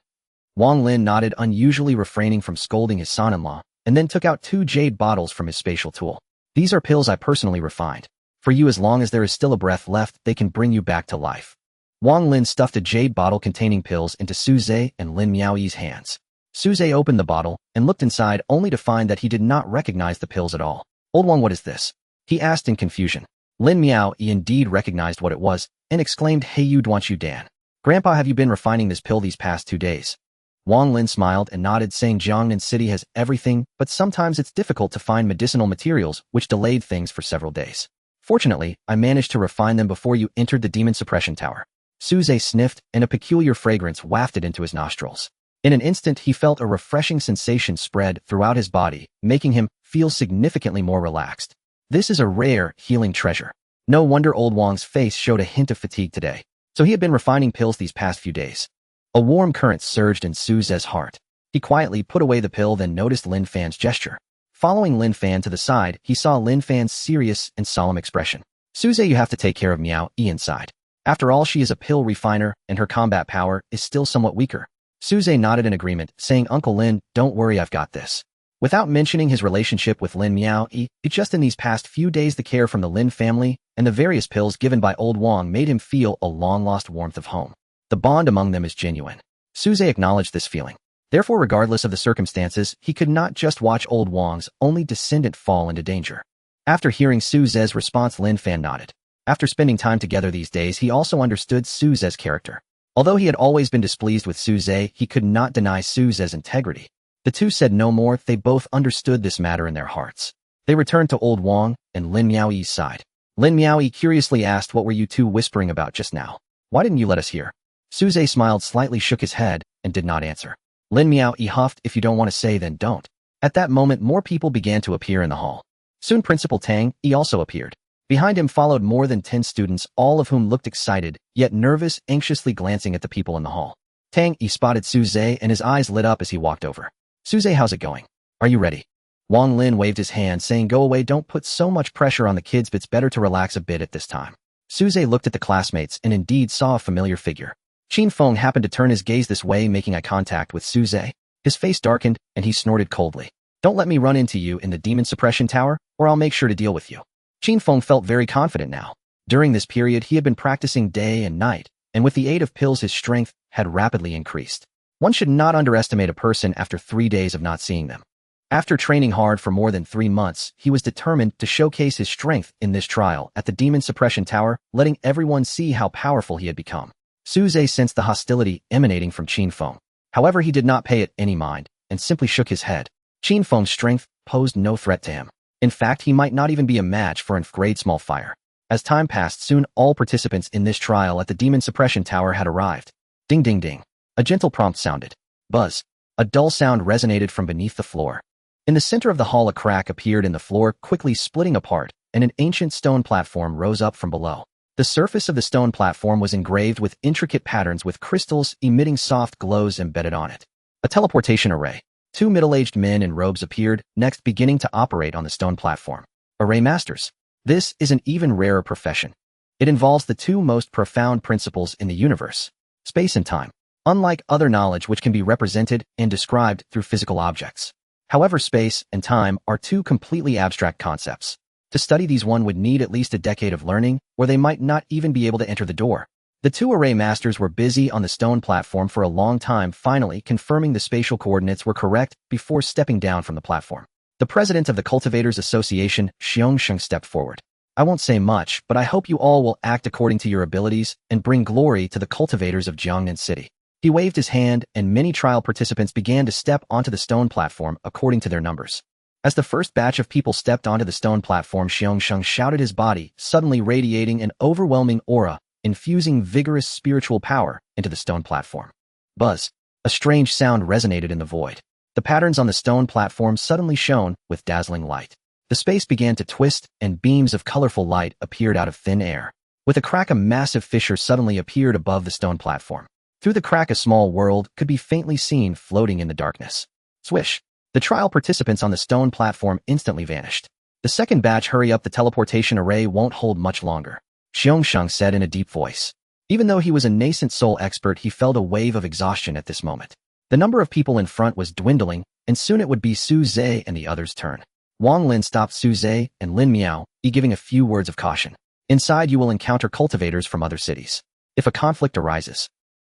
Wang Lin nodded, unusually refraining from scolding his son-in-law, and then took out 2 jade bottles from his spatial tool. "These are pills I personally refined. For you, as long as there is still a breath left, they can bring you back to life." Wang Lin stuffed a jade bottle containing pills into Su Zhe and Lin Miao's hands. Su Zhe opened the bottle and looked inside, only to find that he did not recognize the pills at all. "Old Wang, what is this?" he asked in confusion. Lin Miao indeed recognized what it was and exclaimed, "Hey you Duanchu Dan. Grandpa, have you been refining this pill these past 2 days? Wang Lin smiled and nodded, saying Jiangnan City has everything, but sometimes it's difficult to find medicinal materials, which delayed things for several days. Fortunately, I managed to refine them before you entered the demon suppression tower." Su Zhe sniffed, and a peculiar fragrance wafted into his nostrils. In an instant, he felt a refreshing sensation spread throughout his body, making him feel significantly more relaxed. This is a rare, healing treasure. No wonder old Wang's face showed a hint of fatigue today. So he had been refining pills these past few days. A warm current surged in Su Zhe's heart. He quietly put away the pill, then noticed Lin Fan's gesture. Following Lin Fan to the side, he saw Lin Fan's serious and solemn expression. "Su Zhe, you have to take care of Miao Yi inside. After all, she is a pill refiner, and her combat power is still somewhat weaker." Su Zhe nodded in agreement, saying, "Uncle Lin, don't worry, I've got this." Without mentioning his relationship with Lin Miao, just in these past few days, the care from the Lin family and the various pills given by old Wang made him feel a long-lost warmth of home. The bond among them is genuine. Su Zhe acknowledged this feeling. Therefore, regardless of the circumstances, he could not just watch old Wang's only descendant fall into danger. After hearing Su Zhe's response, Lin Fan nodded. After spending time together these days, he also understood Su Zhe's character. Although he had always been displeased with Su Zhe, he could not deny Su Zhe's integrity. The two said no more. They both understood this matter in their hearts. They returned to old Wang and Lin Miao's side. Lin Miao curiously asked, "What were you two whispering about just now? Why didn't you let us hear?" Su Zhe smiled slightly, shook his head, and did not answer. Lin Miao huffed, "If you don't want to say, then don't." At that moment, more people began to appear in the hall. Soon Principal Tang also appeared. Behind him followed more than 10 students, all of whom looked excited, yet nervous, anxiously glancing at the people in the hall. Tang spotted Su Zhe, and his eyes lit up as he walked over. "Su Zhe, how's it going? Are you ready?" Wang Lin waved his hand, saying, "Go away, don't put so much pressure on the kids, it's better to relax a bit at this time." Su Zhe looked at the classmates and indeed saw a familiar figure. Qin Feng happened to turn his gaze this way, making eye contact with Su Zhe. His face darkened, and he snorted coldly. "Don't let me run into you in the demon suppression tower, or I'll make sure to deal with you." Qin Feng felt very confident now. During this period, he had been practicing day and night, and with the aid of pills, his strength had rapidly increased. One should not underestimate a person after 3 days of not seeing them. After training hard for more than 3 months, he was determined to showcase his strength in this trial at the Demon Suppression Tower, letting everyone see how powerful he had become. Su Zhe sensed the hostility emanating from Qin Feng. However, he did not pay it any mind, and simply shook his head. Qin Feng's strength posed no threat to him. In fact, he might not even be a match for an grade small fire. As time passed, soon all participants in this trial at the Demon Suppression Tower had arrived. Ding ding ding. A gentle prompt sounded. Buzz. A dull sound resonated from beneath the floor. In the center of the hall, a crack appeared in the floor, quickly splitting apart, and an ancient stone platform rose up from below. The surface of the stone platform was engraved with intricate patterns with crystals emitting soft glows embedded on it. A teleportation array. 2 middle-aged men in robes appeared, next beginning to operate on the stone platform. Array masters. This is an even rarer profession. It involves the 2 most profound principles in the universe: space and time. unlike other knowledge which can be represented and described through physical objects. However, space and time are two completely abstract concepts. To study these, one would need at least a decade of learning, or they might not even be able to enter the door. The two array masters were busy on the stone platform for a long time, finally confirming the spatial coordinates were correct before stepping down from the platform. The president of the Cultivators Association, Xiongsheng, stepped forward. I won't say much, but I hope you all will act according to your abilities and bring glory to the cultivators of Jiangnan City. He waved his hand, and many trial participants began to step onto the stone platform according to their numbers. As the first batch of people stepped onto the stone platform, Xiongsheng shouted, his body suddenly radiating an overwhelming aura, infusing vigorous spiritual power into the stone platform. Buzz! A strange sound resonated in the void. The patterns on the stone platform suddenly shone with dazzling light. The space began to twist, and beams of colorful light appeared out of thin air. With a crack, a massive fissure suddenly appeared above the stone platform. Through the crack, a small world could be faintly seen floating in the darkness. Swish! The trial participants on the stone platform instantly vanished. The second batch, hurry up, the teleportation array won't hold much longer, Xiongsheng said in a deep voice. Even though he was a nascent soul expert, he felt a wave of exhaustion at this moment. The number of people in front was dwindling, and soon it would be Su Zhe and the others' turn. Wang Lin stopped Su Zhe and Lin Miao, giving a few words of caution. Inside, you will encounter cultivators from other cities. If a conflict arises.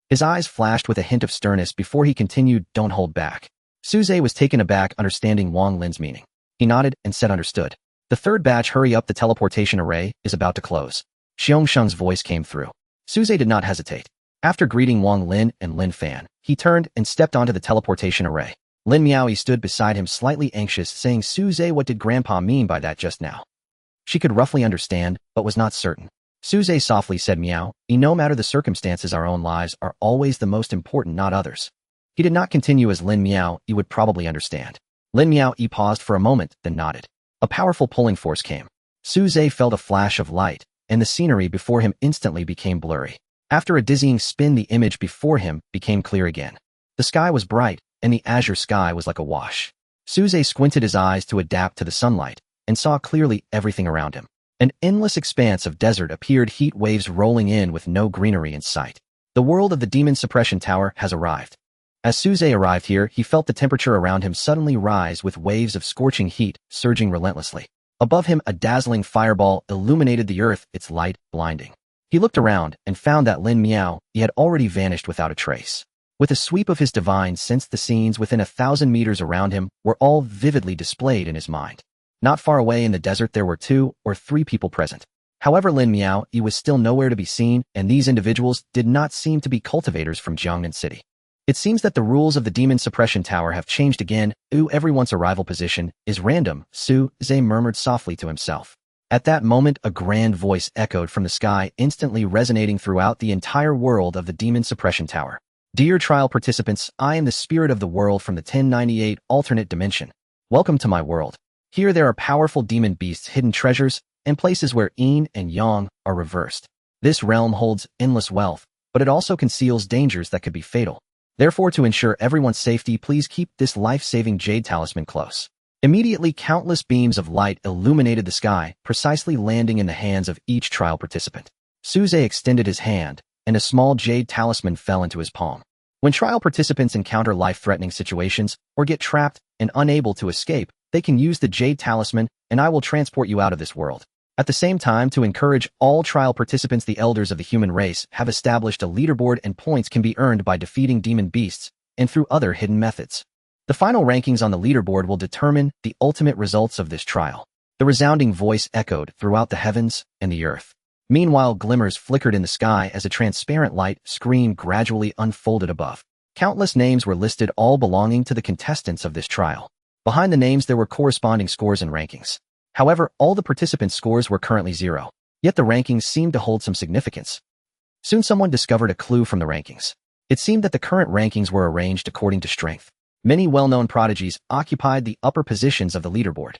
His eyes flashed with a hint of sternness before he continued, don't hold back. Su Zhe was taken aback, understanding Wang Lin's meaning. He nodded and said, understood. The third batch, hurry up, the teleportation array is about to close. Xiongsheng's voice came through. Su Zhe did not hesitate. After greeting Wang Lin and Lin Fan, he turned and stepped onto the teleportation array. Lin Miao stood beside him, slightly anxious, saying, Su Zhe, what did Grandpa mean by that just now? She could roughly understand, but was not certain. Su Zhe softly said, Miao, no matter the circumstances, our own lives are always the most important, not others. He did not continue as Lin Miao would probably understand. Lin Miao paused for a moment, then nodded. A powerful pulling force came. Su Zhe felt a flash of light, and the scenery before him instantly became blurry. After a dizzying spin, the image before him became clear again. The sky was bright, and the azure sky was like a wash. Su Zhe squinted his eyes to adapt to the sunlight, and saw clearly everything around him. An endless expanse of desert appeared, heat waves rolling in with no greenery in sight. The world of the Demon Suppression Tower has arrived. As Su Zhe arrived here, he felt the temperature around him suddenly rise with waves of scorching heat surging relentlessly. Above him, a dazzling fireball illuminated the earth, its light blinding. He looked around and found that Lin Miao had already vanished without a trace. With a sweep of his divine sense, the scenes within 1,000 meters around him were all vividly displayed in his mind. Not far away in the desert, there were 2 or 3 people present. However, Lin Miao was still nowhere to be seen, and these individuals did not seem to be cultivators from Jiangnan City. It seems that the rules of the Demon Suppression Tower have changed again. Everyone's arrival position is random, Su Zhe murmured softly to himself. At that moment, a grand voice echoed from the sky, instantly resonating throughout the entire world of the Demon Suppression Tower. Dear trial participants, I am the spirit of the world from the 1098 alternate dimension. Welcome to my world. Here there are powerful demon beasts, hidden treasures, and places where yin and yang are reversed. This realm holds endless wealth, but it also conceals dangers that could be fatal. Therefore, to ensure everyone's safety, please keep this life-saving jade talisman close. Immediately, countless beams of light illuminated the sky, precisely landing in the hands of each trial participant. Su Zhe extended his hand, and a small jade talisman fell into his palm. When trial participants encounter life-threatening situations or get trapped and unable to escape, they can use the jade talisman, and I will transport you out of this world. At the same time, to encourage all trial participants, the elders of the human race have established a leaderboard, and points can be earned by defeating demon beasts and through other hidden methods. The final rankings on the leaderboard will determine the ultimate results of this trial. The resounding voice echoed throughout the heavens and the earth. Meanwhile, glimmers flickered in the sky as a transparent light screen gradually unfolded above. Countless names were listed, all belonging to the contestants of this trial. Behind the names, there were corresponding scores and rankings. However, all the participants' scores were currently 0. Yet the rankings seemed to hold some significance. Soon someone discovered a clue from the rankings. It seemed that the current rankings were arranged according to strength. Many well-known prodigies occupied the upper positions of the leaderboard.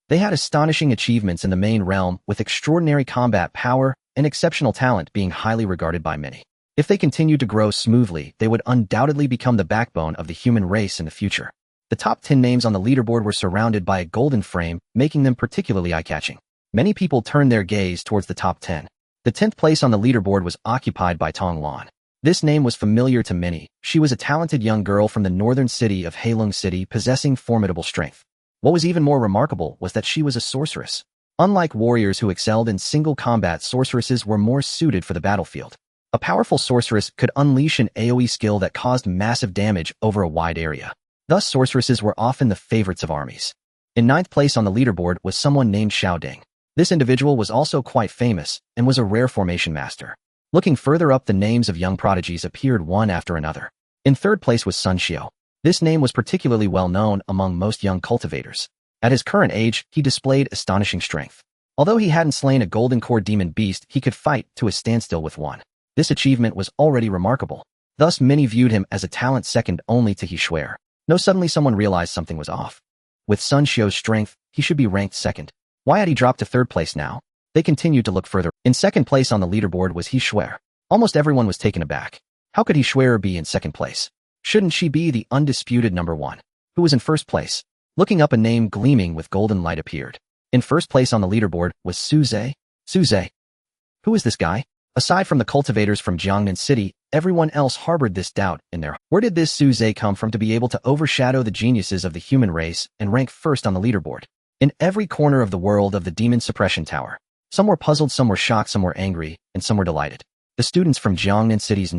They had astonishing achievements in the main realm, with extraordinary combat power and exceptional talent being highly regarded by many. If they continued to grow smoothly, they would undoubtedly become the backbone of the human race in the future. The top 10 names on the leaderboard were surrounded by a golden frame, making them particularly eye-catching. Many people turned their gaze towards the top 10. The 10th place on the leaderboard was occupied by Tong Lan. This name was familiar to many. She was a talented young girl from the northern city of Heilong City possessing formidable strength. What was even more remarkable was that she was a sorceress. Unlike warriors who excelled in single combat, sorceresses were more suited for the battlefield. A powerful sorceress could unleash an AoE skill that caused massive damage over a wide area. Thus, sorceresses were often the favorites of armies. In ninth place on the leaderboard was someone named Xiao Ding. This individual was also quite famous and was a rare formation master. Looking further up, the names of young prodigies appeared one after another. In third place was Sun Xiao. This name was particularly well known among most young cultivators. At his current age, he displayed astonishing strength. Although he hadn't slain a golden core demon beast, he could fight to a standstill with one. This achievement was already remarkable. Thus, many viewed him as a talent second only to He Shuer. No, suddenly someone realized something was off. With Sun Xiao's strength, he should be ranked second. Why had he dropped to third place now? They continued to look further. In second place on the leaderboard was He Shuer. Almost everyone was taken aback. How could He Shuer be in second place? Shouldn't she be the undisputed number one? Who was in first place? Looking up, a name gleaming with golden light appeared. In first place on the leaderboard was Su Zhe. Su Zhe. Who is this guy? Aside from the cultivators from Jiangnan City, everyone else harbored this doubt in their heart. Where did this Su Zhe come from to be able to overshadow the geniuses of the human race and rank first on the leaderboard? In every corner of the world of the Demon Suppression Tower, some were puzzled, some were shocked, some were angry, and some were delighted. The students from Jiangnan City's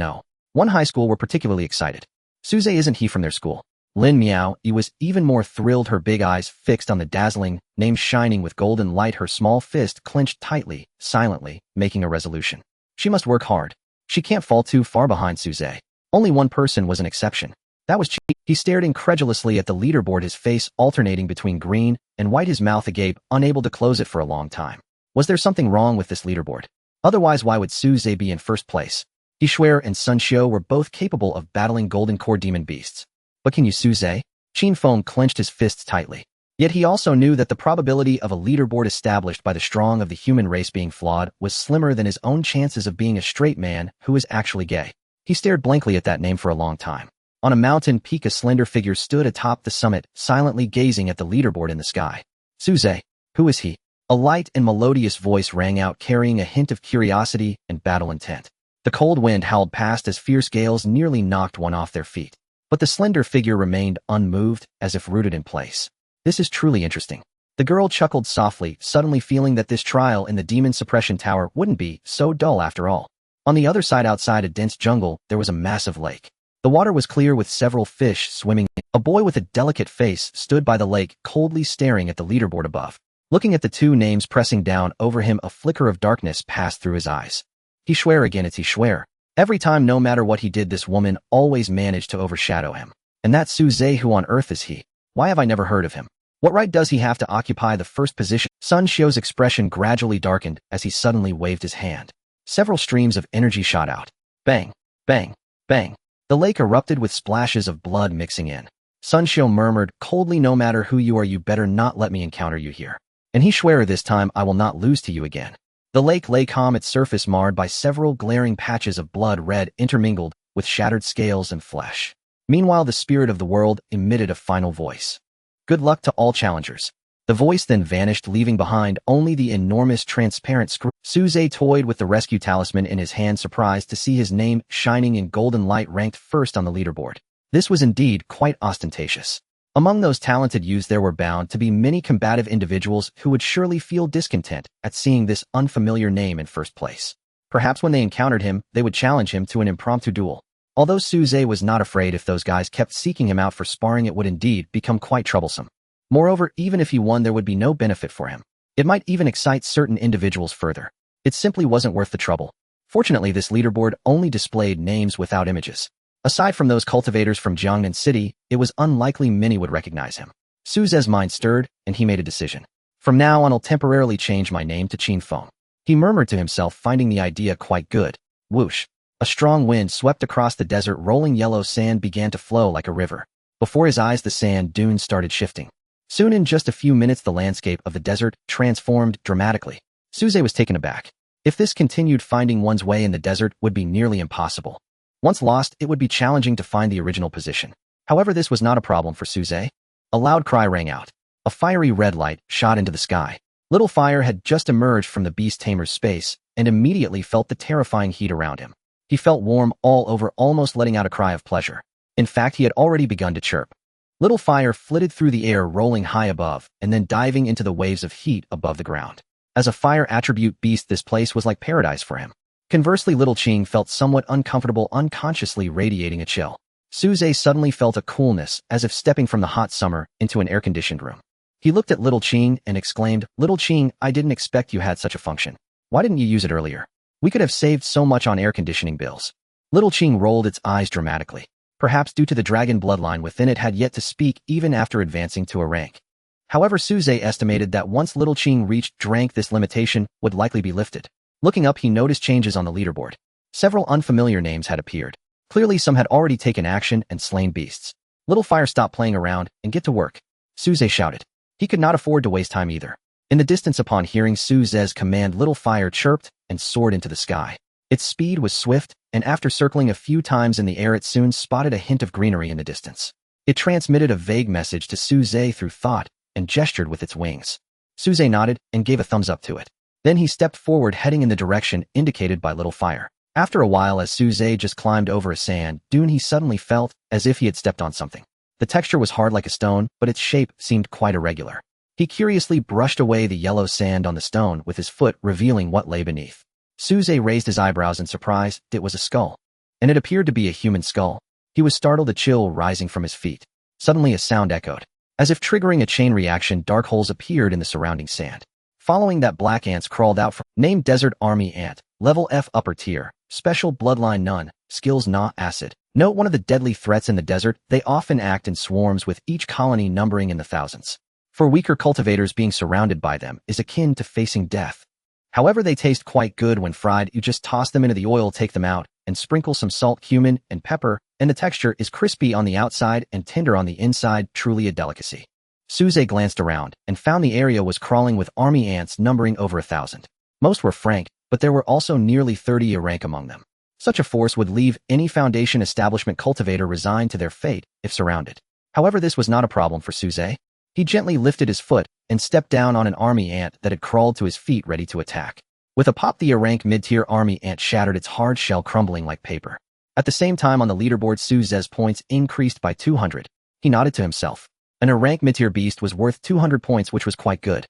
one high school were particularly excited. Su Zhe isn't he from their school? Lin Miao was even more thrilled, her big eyes fixed on the dazzling name shining with golden light, her small fist clenched tightly, silently, making a resolution. She must work hard. She can't fall too far behind Su Zhe. Only one person was an exception. That was Qi. He stared incredulously at the leaderboard, his face alternating between green and white, his mouth agape, unable to close it for a long time. Was there something wrong with this leaderboard? Otherwise, why would Su Zhe be in first place? He Shuer and Sun Xiao were both capable of battling golden core demon beasts. But can you, Su Zhe? Qin Feng clenched his fists tightly. Yet he also knew that the probability of a leaderboard established by the strong of the human race being flawed was slimmer than his own chances of being a straight man who is actually gay. He stared blankly at that name for a long time. On a mountain peak, a slender figure stood atop the summit, silently gazing at the leaderboard in the sky. Su Zhe. Who is he? A light and melodious voice rang out, carrying a hint of curiosity and battle intent. The cold wind howled past as fierce gales nearly knocked one off their feet. But the slender figure remained unmoved, as if rooted in place. This is truly interesting. The girl chuckled softly, suddenly feeling that this trial in the Demon Suppression Tower wouldn't be so dull after all. On the other side, outside a dense jungle, there was a massive lake. The water was clear with several fish swimming in. A boy with a delicate face stood by the lake, coldly staring at the leaderboard above. Looking at the two names pressing down over him, a flicker of darkness passed through his eyes. He Shuer again, it's He Shuer. Every time, no matter what he did, this woman always managed to overshadow him. And that Su Zhe, who on earth is he? Why have I never heard of him? What right does he have to occupy the first position? Sun Xiao's expression gradually darkened as he suddenly waved his hand. Several streams of energy shot out. Bang, bang, bang. The lake erupted with splashes of blood mixing in. Sun Xiao murmured coldly, no matter who you are, you better not let me encounter you here. And He Shuer, this time I will not lose to you again. The lake lay calm, its surface marred by several glaring patches of blood red intermingled with shattered scales and flesh. Meanwhile, the spirit of the world emitted a final voice. Good luck to all challengers. The voice then vanished, leaving behind only the enormous transparent screw. Su Zhe toyed with the rescue talisman in his hand, surprised to see his name shining in golden light, ranked first on the leaderboard. This was indeed quite ostentatious. Among those talented youths, there were bound to be many combative individuals who would surely feel discontent at seeing this unfamiliar name in first place. Perhaps when they encountered him, they would challenge him to an impromptu duel. Although Su Zhe was not afraid, if those guys kept seeking him out for sparring, it would indeed become quite troublesome. Moreover, even if he won, there would be no benefit for him. It might even excite certain individuals further. It simply wasn't worth the trouble. Fortunately, this leaderboard only displayed names without images. Aside from those cultivators from Jiangnan City, it was unlikely many would recognize him. Su Zhe's mind stirred, and he made a decision. From now on, I'll temporarily change my name to Qin Feng. He murmured to himself, finding the idea quite good. Whoosh! A strong wind swept across the desert. Rolling yellow sand began to flow like a river. Before his eyes, the sand dunes started shifting. Soon, in just a few minutes, the landscape of the desert transformed dramatically. Su Zhe was taken aback. If this continued, finding one's way in the desert would be nearly impossible. Once lost, it would be challenging to find the original position. However, this was not a problem for Su Zhe. A loud cry rang out. A fiery red light shot into the sky. Little Fire had just emerged from the Beast Tamer's space and immediately felt the terrifying heat around him. He felt warm all over, almost letting out a cry of pleasure. In fact, he had already begun to chirp. Little fire flitted through the air, rolling high above, and then diving into the waves of heat above the ground. As a fire attribute beast, this place was like paradise for him. Conversely, Little Ching felt somewhat uncomfortable, unconsciously radiating a chill. Suze suddenly felt a coolness, as if stepping from the hot summer into an air-conditioned room. He looked at Little Ching and exclaimed, "Little Ching, I didn't expect you had such a function. Why didn't you use it earlier? We could have saved so much on air conditioning bills." Little Ching rolled its eyes dramatically. Perhaps due to the dragon bloodline within it had yet to speak even after advancing to a rank. However, Suze estimated that once Little Ching reached rank, this limitation would likely be lifted. Looking up, he noticed changes on the leaderboard. Several unfamiliar names had appeared. Clearly, some had already taken action and slain beasts. Little Fire, stop playing around and get to work, Suze shouted. He could not afford to waste time either. In the distance, upon hearing Suze's command, Little Fire chirped and soared into the sky. Its speed was swift, and after circling a few times in the air, it soon spotted a hint of greenery in the distance. It transmitted a vague message to Suze through thought and gestured with its wings. Suze nodded and gave a thumbs up to it. Then he stepped forward, heading in the direction indicated by Little Fire. After a while, as Suze just climbed over a sand dune, he suddenly felt as if he had stepped on something. The texture was hard like a stone, but its shape seemed quite irregular. He curiously brushed away the yellow sand on the stone with his foot, revealing what lay beneath. Suze raised his eyebrows in surprise. It was a skull. And it appeared to be a human skull. He was startled, a chill rising from his feet. Suddenly a sound echoed. As if triggering a chain reaction, dark holes appeared in the surrounding sand. Following that, black ants crawled out from named Desert Army Ant, level F, upper tier, special bloodline none, skills Na acid. Note, one of the deadly threats in the desert, they often act in swarms with each colony numbering in the thousands. For weaker cultivators, being surrounded by them is akin to facing death. However, they taste quite good when fried. You just toss them into the oil, take them out, and sprinkle some salt, cumin, and pepper, and the texture is crispy on the outside and tender on the inside, truly a delicacy. Suze glanced around and found the area was crawling with army ants numbering over 1,000. Most were frank, but there were also nearly 30 a rank among them. Such a force would leave any Foundation establishment cultivator resigned to their fate if surrounded. However, this was not a problem for Suze. He gently lifted his foot and stepped down on an army ant that had crawled to his feet, ready to attack. With a pop, the rank mid-tier army ant shattered, its hard shell crumbling like paper. At the same time, on the leaderboard, Suze's points increased by 200. He nodded to himself. An rank mid-tier beast was worth 200 points, which was quite good.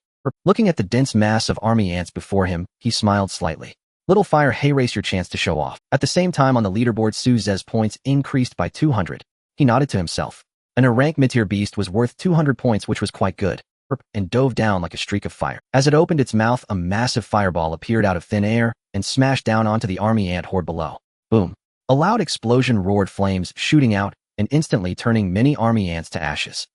Looking at the dense mass of army ants before him, he smiled slightly. Little Fire, hey, race your chance to show off. At the same time, on the leaderboard, Suze's points increased by 200. He nodded to himself. An rank mid-tier beast was worth 200 points, which was quite good, and dove down like a streak of fire. As it opened its mouth, a massive fireball appeared out of thin air and smashed down onto the army ant horde below. Boom. A loud explosion roared, flames shooting out and instantly turning many army ants to ashes.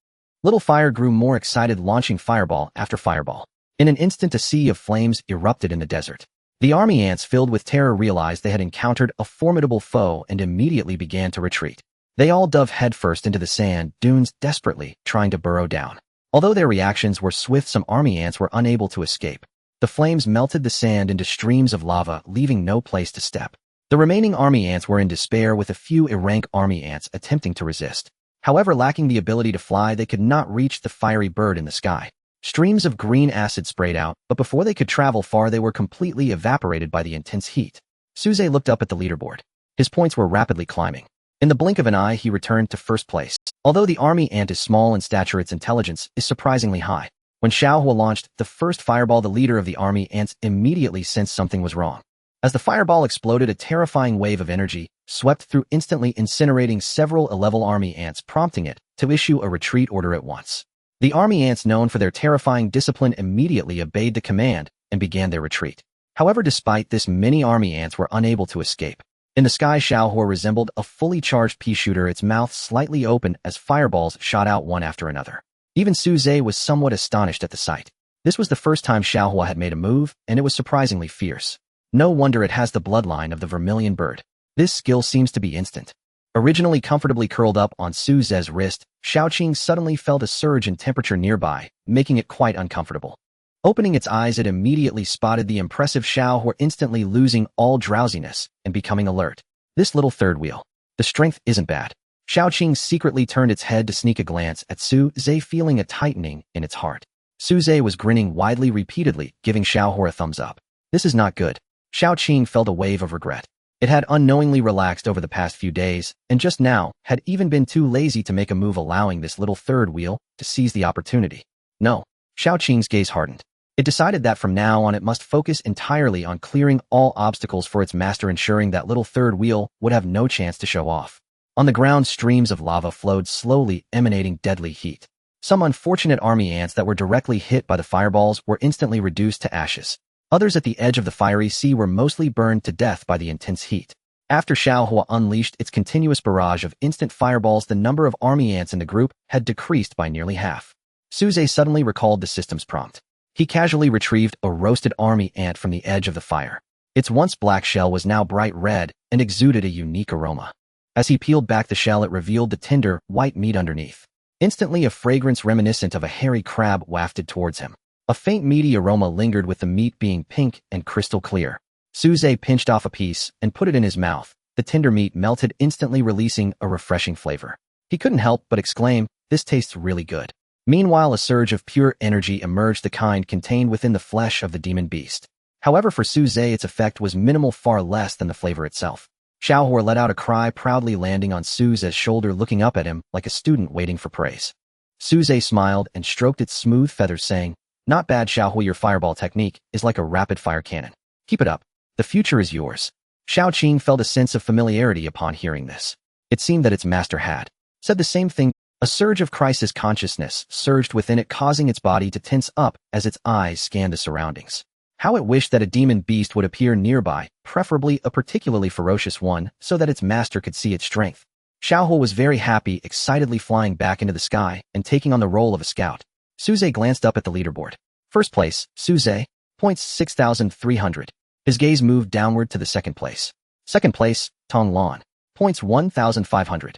Little Fire grew more excited, launching fireball after fireball. In an instant, a sea of flames erupted in the desert. The army ants, filled with terror, realized they had encountered a formidable foe and immediately began to retreat. They all dove headfirst into the sand dunes, desperately trying to burrow down. Although their reactions were swift, some army ants were unable to escape. The flames melted the sand into streams of lava, leaving no place to step. The remaining army ants were in despair, with a few rank army ants attempting to resist. However, lacking the ability to fly, they could not reach the fiery bird in the sky. Streams of green acid sprayed out, but before they could travel far, they were completely evaporated by the intense heat. Suze looked up at the leaderboard. His points were rapidly climbing. In the blink of an eye, he returned to first place. Although the army ant is small in stature, its intelligence is surprisingly high. When Xiaohua launched the first fireball, the leader of the army ants immediately sensed something was wrong. As the fireball exploded, a terrifying wave of energy swept through, instantly incinerating several level army ants, prompting it to issue a retreat order at once. The army ants, known for their terrifying discipline, immediately obeyed the command and began their retreat. However, despite this, many army ants were unable to escape. In the sky, Xiaohua resembled a fully charged pea shooter, its mouth slightly open as fireballs shot out one after another. Even Suze was somewhat astonished at the sight. This was the first time Xiaohua had made a move, and it was surprisingly fierce. No wonder it has the bloodline of the vermilion bird. This skill seems to be instant. Originally comfortably curled up on Suze's wrist, Xiaoqing suddenly felt a surge in temperature nearby, making it quite uncomfortable. Opening its eyes, it immediately spotted the impressive Xiaohua, instantly losing all drowsiness and becoming alert. This little third wheel. The strength isn't bad. Xiaoqing secretly turned its head to sneak a glance at Suze, feeling a tightening in its heart. Suze was grinning widely, repeatedly giving Xiaohua a thumbs up. This is not good. Xiaoqing felt a wave of regret. It had unknowingly relaxed over the past few days, and just now had even been too lazy to make a move, allowing this little third wheel to seize the opportunity. No. Xiao Qing's gaze hardened. It decided that from now on it must focus entirely on clearing all obstacles for its master, ensuring that little third wheel would have no chance to show off. On the ground, streams of lava flowed slowly, emanating deadly heat. Some unfortunate army ants that were directly hit by the fireballs were instantly reduced to ashes. Others at the edge of the fiery sea were mostly burned to death by the intense heat. After Xiaohua unleashed its continuous barrage of instant fireballs, the number of army ants in the group had decreased by nearly half. Suze suddenly recalled the system's prompt. He casually retrieved a roasted army ant from the edge of the fire. Its once black shell was now bright red and exuded a unique aroma. As he peeled back the shell, it revealed the tender, white meat underneath. Instantly, a fragrance reminiscent of a hairy crab wafted towards him. A faint meaty aroma lingered, with the meat being pink and crystal clear. Suze pinched off a piece and put it in his mouth. The tender meat melted instantly, releasing a refreshing flavor. He couldn't help but exclaim, "This tastes really good." Meanwhile, a surge of pure energy emerged, the kind contained within the flesh of the demon beast. However, for Suze, its effect was minimal, far less than the flavor itself. Xiaohua let out a cry, proudly landing on Suze's shoulder, looking up at him like a student waiting for praise. Suze smiled and stroked its smooth feathers, saying, "Not bad, Xiaohua. Your fireball technique is like a rapid-fire cannon. Keep it up. The future is yours." Xiao Qing felt a sense of familiarity upon hearing this. It seemed that its master had said the same thing. A surge of crisis consciousness surged within it, causing its body to tense up as its eyes scanned the surroundings. How it wished that a demon beast would appear nearby, preferably a particularly ferocious one, so that its master could see its strength. Xiaohua was very happy, excitedly flying back into the sky and taking on the role of a scout. Suze glanced up at the leaderboard. First place, Suze, points 6,300. His gaze moved downward to the second place. Second place, Tong Lan, points 1,500.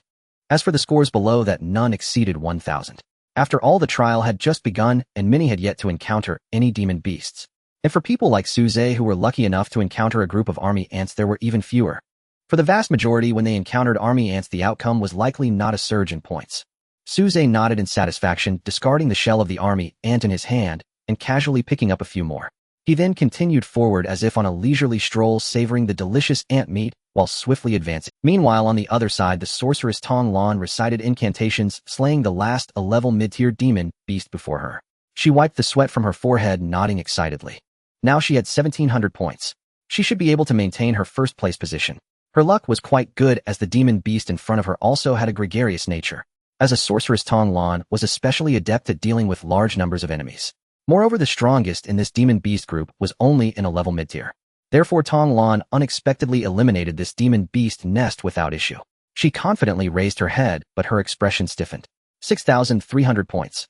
As for the scores below that, none exceeded 1,000. After all, the trial had just begun, and many had yet to encounter any demon beasts. And for people like Suze, who were lucky enough to encounter a group of army ants, there were even fewer. For the vast majority, when they encountered army ants, the outcome was likely not a surge in points. Suze nodded in satisfaction, discarding the shell of the army ant in his hand and casually picking up a few more. He then continued forward as if on a leisurely stroll, savoring the delicious ant meat while swiftly advancing. Meanwhile, on the other side, the sorceress Tong Lan recited incantations, slaying the last level mid-tier demon beast before her. She wiped the sweat from her forehead, nodding excitedly. Now she had 1,700 points. She should be able to maintain her first-place position. Her luck was quite good, as the demon beast in front of her also had a gregarious nature. As a sorceress, Tong Lan was especially adept at dealing with large numbers of enemies. Moreover, the strongest in this demon beast group was only in a level mid-tier. Therefore, Tong Lan unexpectedly eliminated this demon beast nest without issue. She confidently raised her head, but her expression stiffened. 6,300 points.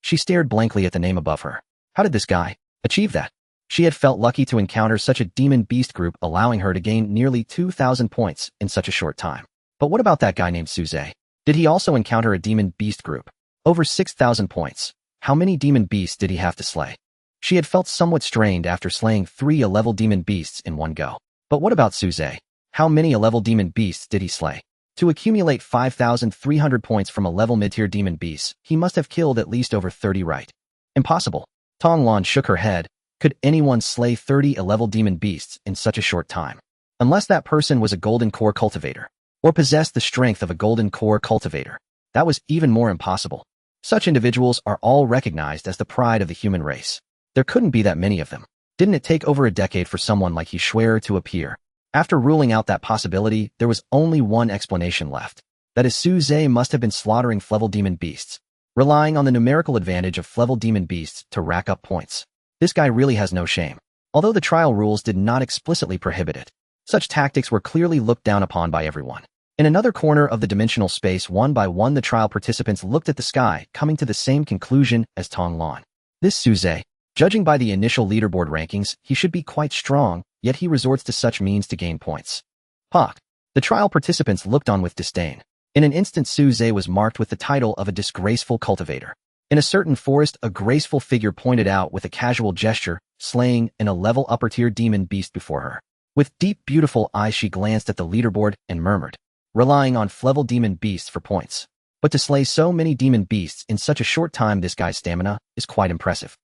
She stared blankly at the name above her. How did this guy achieve that? She had felt lucky to encounter such a demon beast group, allowing her to gain nearly 2,000 points in such a short time. But what about that guy named Suze? Did he also encounter a demon beast group? Over 6,000 points. How many demon beasts did he have to slay? She had felt somewhat strained after slaying 3 A-level demon beasts in one go. But what about Suze? How many A-level demon beasts did he slay? To accumulate 5,300 points from a level mid-tier demon beast, he must have killed at least over 30, right? Impossible. Tong Lan shook her head. Could anyone slay 30 A-level demon beasts in such a short time? Unless that person was a golden core cultivator, or possessed the strength of a golden core cultivator. That was even more impossible. Such individuals are all recognized as the pride of the human race. There couldn't be that many of them. Didn't it take over a decade for someone like He Shuer to appear? After ruling out that possibility, there was only one explanation left. That is, Suze must have been slaughtering level demon beasts, relying on the numerical advantage of level demon beasts to rack up points. This guy really has no shame. Although the trial rules did not explicitly prohibit it, such tactics were clearly looked down upon by everyone. In another corner of the dimensional space, one by one the trial participants looked at the sky, coming to the same conclusion as Tong Lan. This Suze, judging by the initial leaderboard rankings, he should be quite strong, yet he resorts to such means to gain points. Pak. The trial participants looked on with disdain. In an instant, Suze was marked with the title of a disgraceful cultivator. In a certain forest, a graceful figure pointed out with a casual gesture, slaying an A-level upper-tier demon beast before her. With deep, beautiful eyes, she glanced at the leaderboard and murmured, relying on level demon beasts for points. But to slay so many demon beasts in such a short time, this guy's stamina is quite impressive.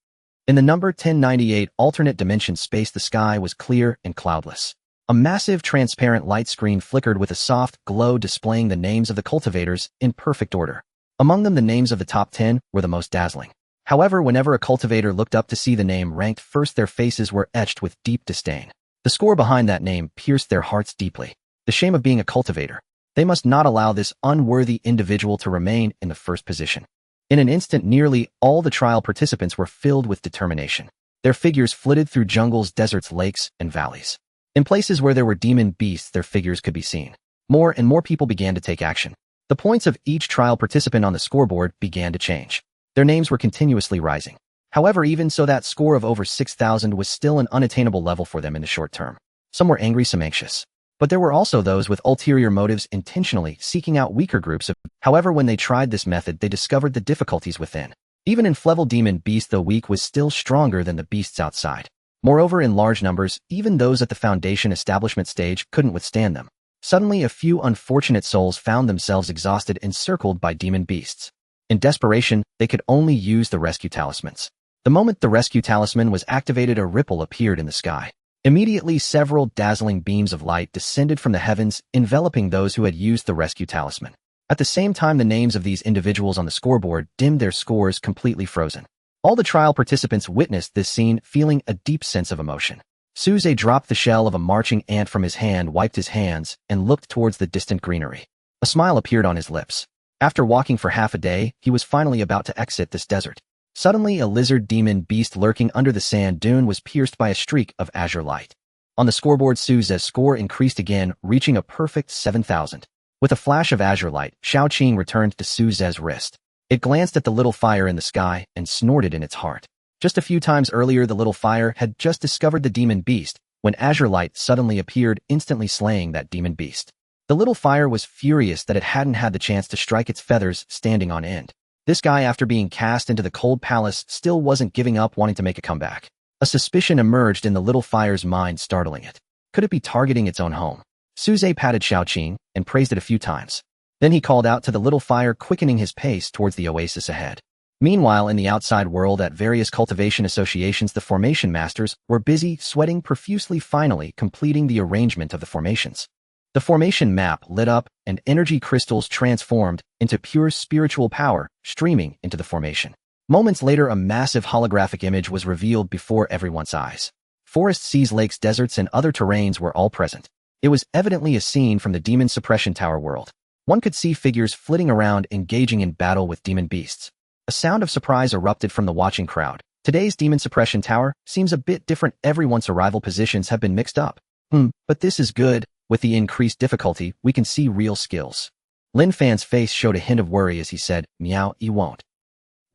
In the number 1098 alternate dimension space, the sky was clear and cloudless. A massive transparent light screen flickered with a soft glow displaying the names of the cultivators in perfect order. Among them, the names of the top 10 were the most dazzling. However, whenever a cultivator looked up to see the name ranked first, their faces were etched with deep disdain. The score behind that name pierced their hearts deeply. The shame of being a cultivator. They must not allow this unworthy individual to remain in the first position. In an instant, nearly all the trial participants were filled with determination. Their figures flitted through jungles, deserts, lakes, and valleys. In places where there were demon beasts, their figures could be seen. More and more people began to take action. The points of each trial participant on the scoreboard began to change. Their names were continuously rising. However, even so, that score of over 6,000 was still an unattainable level for them in the short term. Some were angry, some anxious. But there were also those with ulterior motives, intentionally seeking out weaker groups of. However, when they tried this method, they discovered the difficulties within. Even in level demon beast, the weak was still stronger than the beasts outside. Moreover, in large numbers, even those at the foundation establishment stage couldn't withstand them. Suddenly, a few unfortunate souls found themselves exhausted, encircled by demon beasts. In desperation, they could only use the rescue talismans. The moment the rescue talisman was activated, a ripple appeared in the sky. Immediately, several dazzling beams of light descended from the heavens, enveloping those who had used the rescue talisman. At the same time, the names of these individuals on the scoreboard dimmed, their scores completely frozen. All the trial participants witnessed this scene, feeling a deep sense of emotion. Suze dropped the shell of a marching ant from his hand, wiped his hands, and looked towards the distant greenery. A smile appeared on his lips. After walking for half a day, he was finally about to exit this desert. Suddenly, a lizard demon beast lurking under the sand dune was pierced by a streak of azure light. On the scoreboard, Suze's score increased again, reaching a perfect 7,000. With a flash of azure light, Xiaoqing returned to Suze's wrist. It glanced at the little fire in the sky and snorted in its heart. Just a few times earlier, the little fire had just discovered the demon beast, when azure light suddenly appeared, instantly slaying that demon beast. The little fire was furious that it hadn't had the chance to strike its feathers standing on end. This guy, after being cast into the cold palace, still wasn't giving up, wanting to make a comeback. A suspicion emerged in the little fire's mind, startling it. Could it be targeting its own home? Suze patted Xiaoqing and praised it a few times. Then he called out to the little fire, quickening his pace towards the oasis ahead. Meanwhile, in the outside world at various cultivation associations, the formation masters were busy, sweating profusely, finally completing the arrangement of the formations. The formation map lit up, and energy crystals transformed into pure spiritual power, streaming into the formation. Moments later, a massive holographic image was revealed before everyone's eyes. Forests, seas, lakes, deserts, and other terrains were all present. It was evidently a scene from the Demon Suppression Tower world. One could see figures flitting around, engaging in battle with demon beasts. A sound of surprise erupted from the watching crowd. Today's Demon Suppression Tower seems a bit different. Everyone's arrival positions have been mixed up. But this is good. With the increased difficulty, we can see real skills. Lin Fan's face showed a hint of worry as he said, "Miao Yi won't."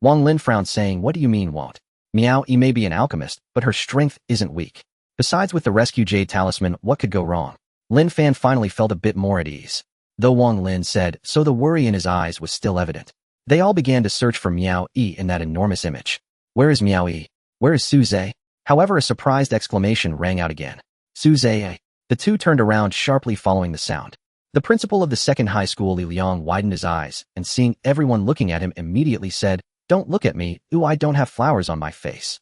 Wang Lin frowned, saying, "What do you mean won't? Miao Yi may be an alchemist, but her strength isn't weak. Besides, with the rescue jade talisman, what could go wrong?" Lin Fan finally felt a bit more at ease. Though Wang Lin said so, the worry in his eyes was still evident. They all began to search for Miao Yi in that enormous image. Where is Miao Yi? Where is Suze? However, a surprised exclamation rang out again. Suze! The two turned around sharply, following the sound. The principal of the second high school, Li Liang, widened his eyes, and seeing everyone looking at him, immediately said, "Don't look at me, I don't have flowers on my face.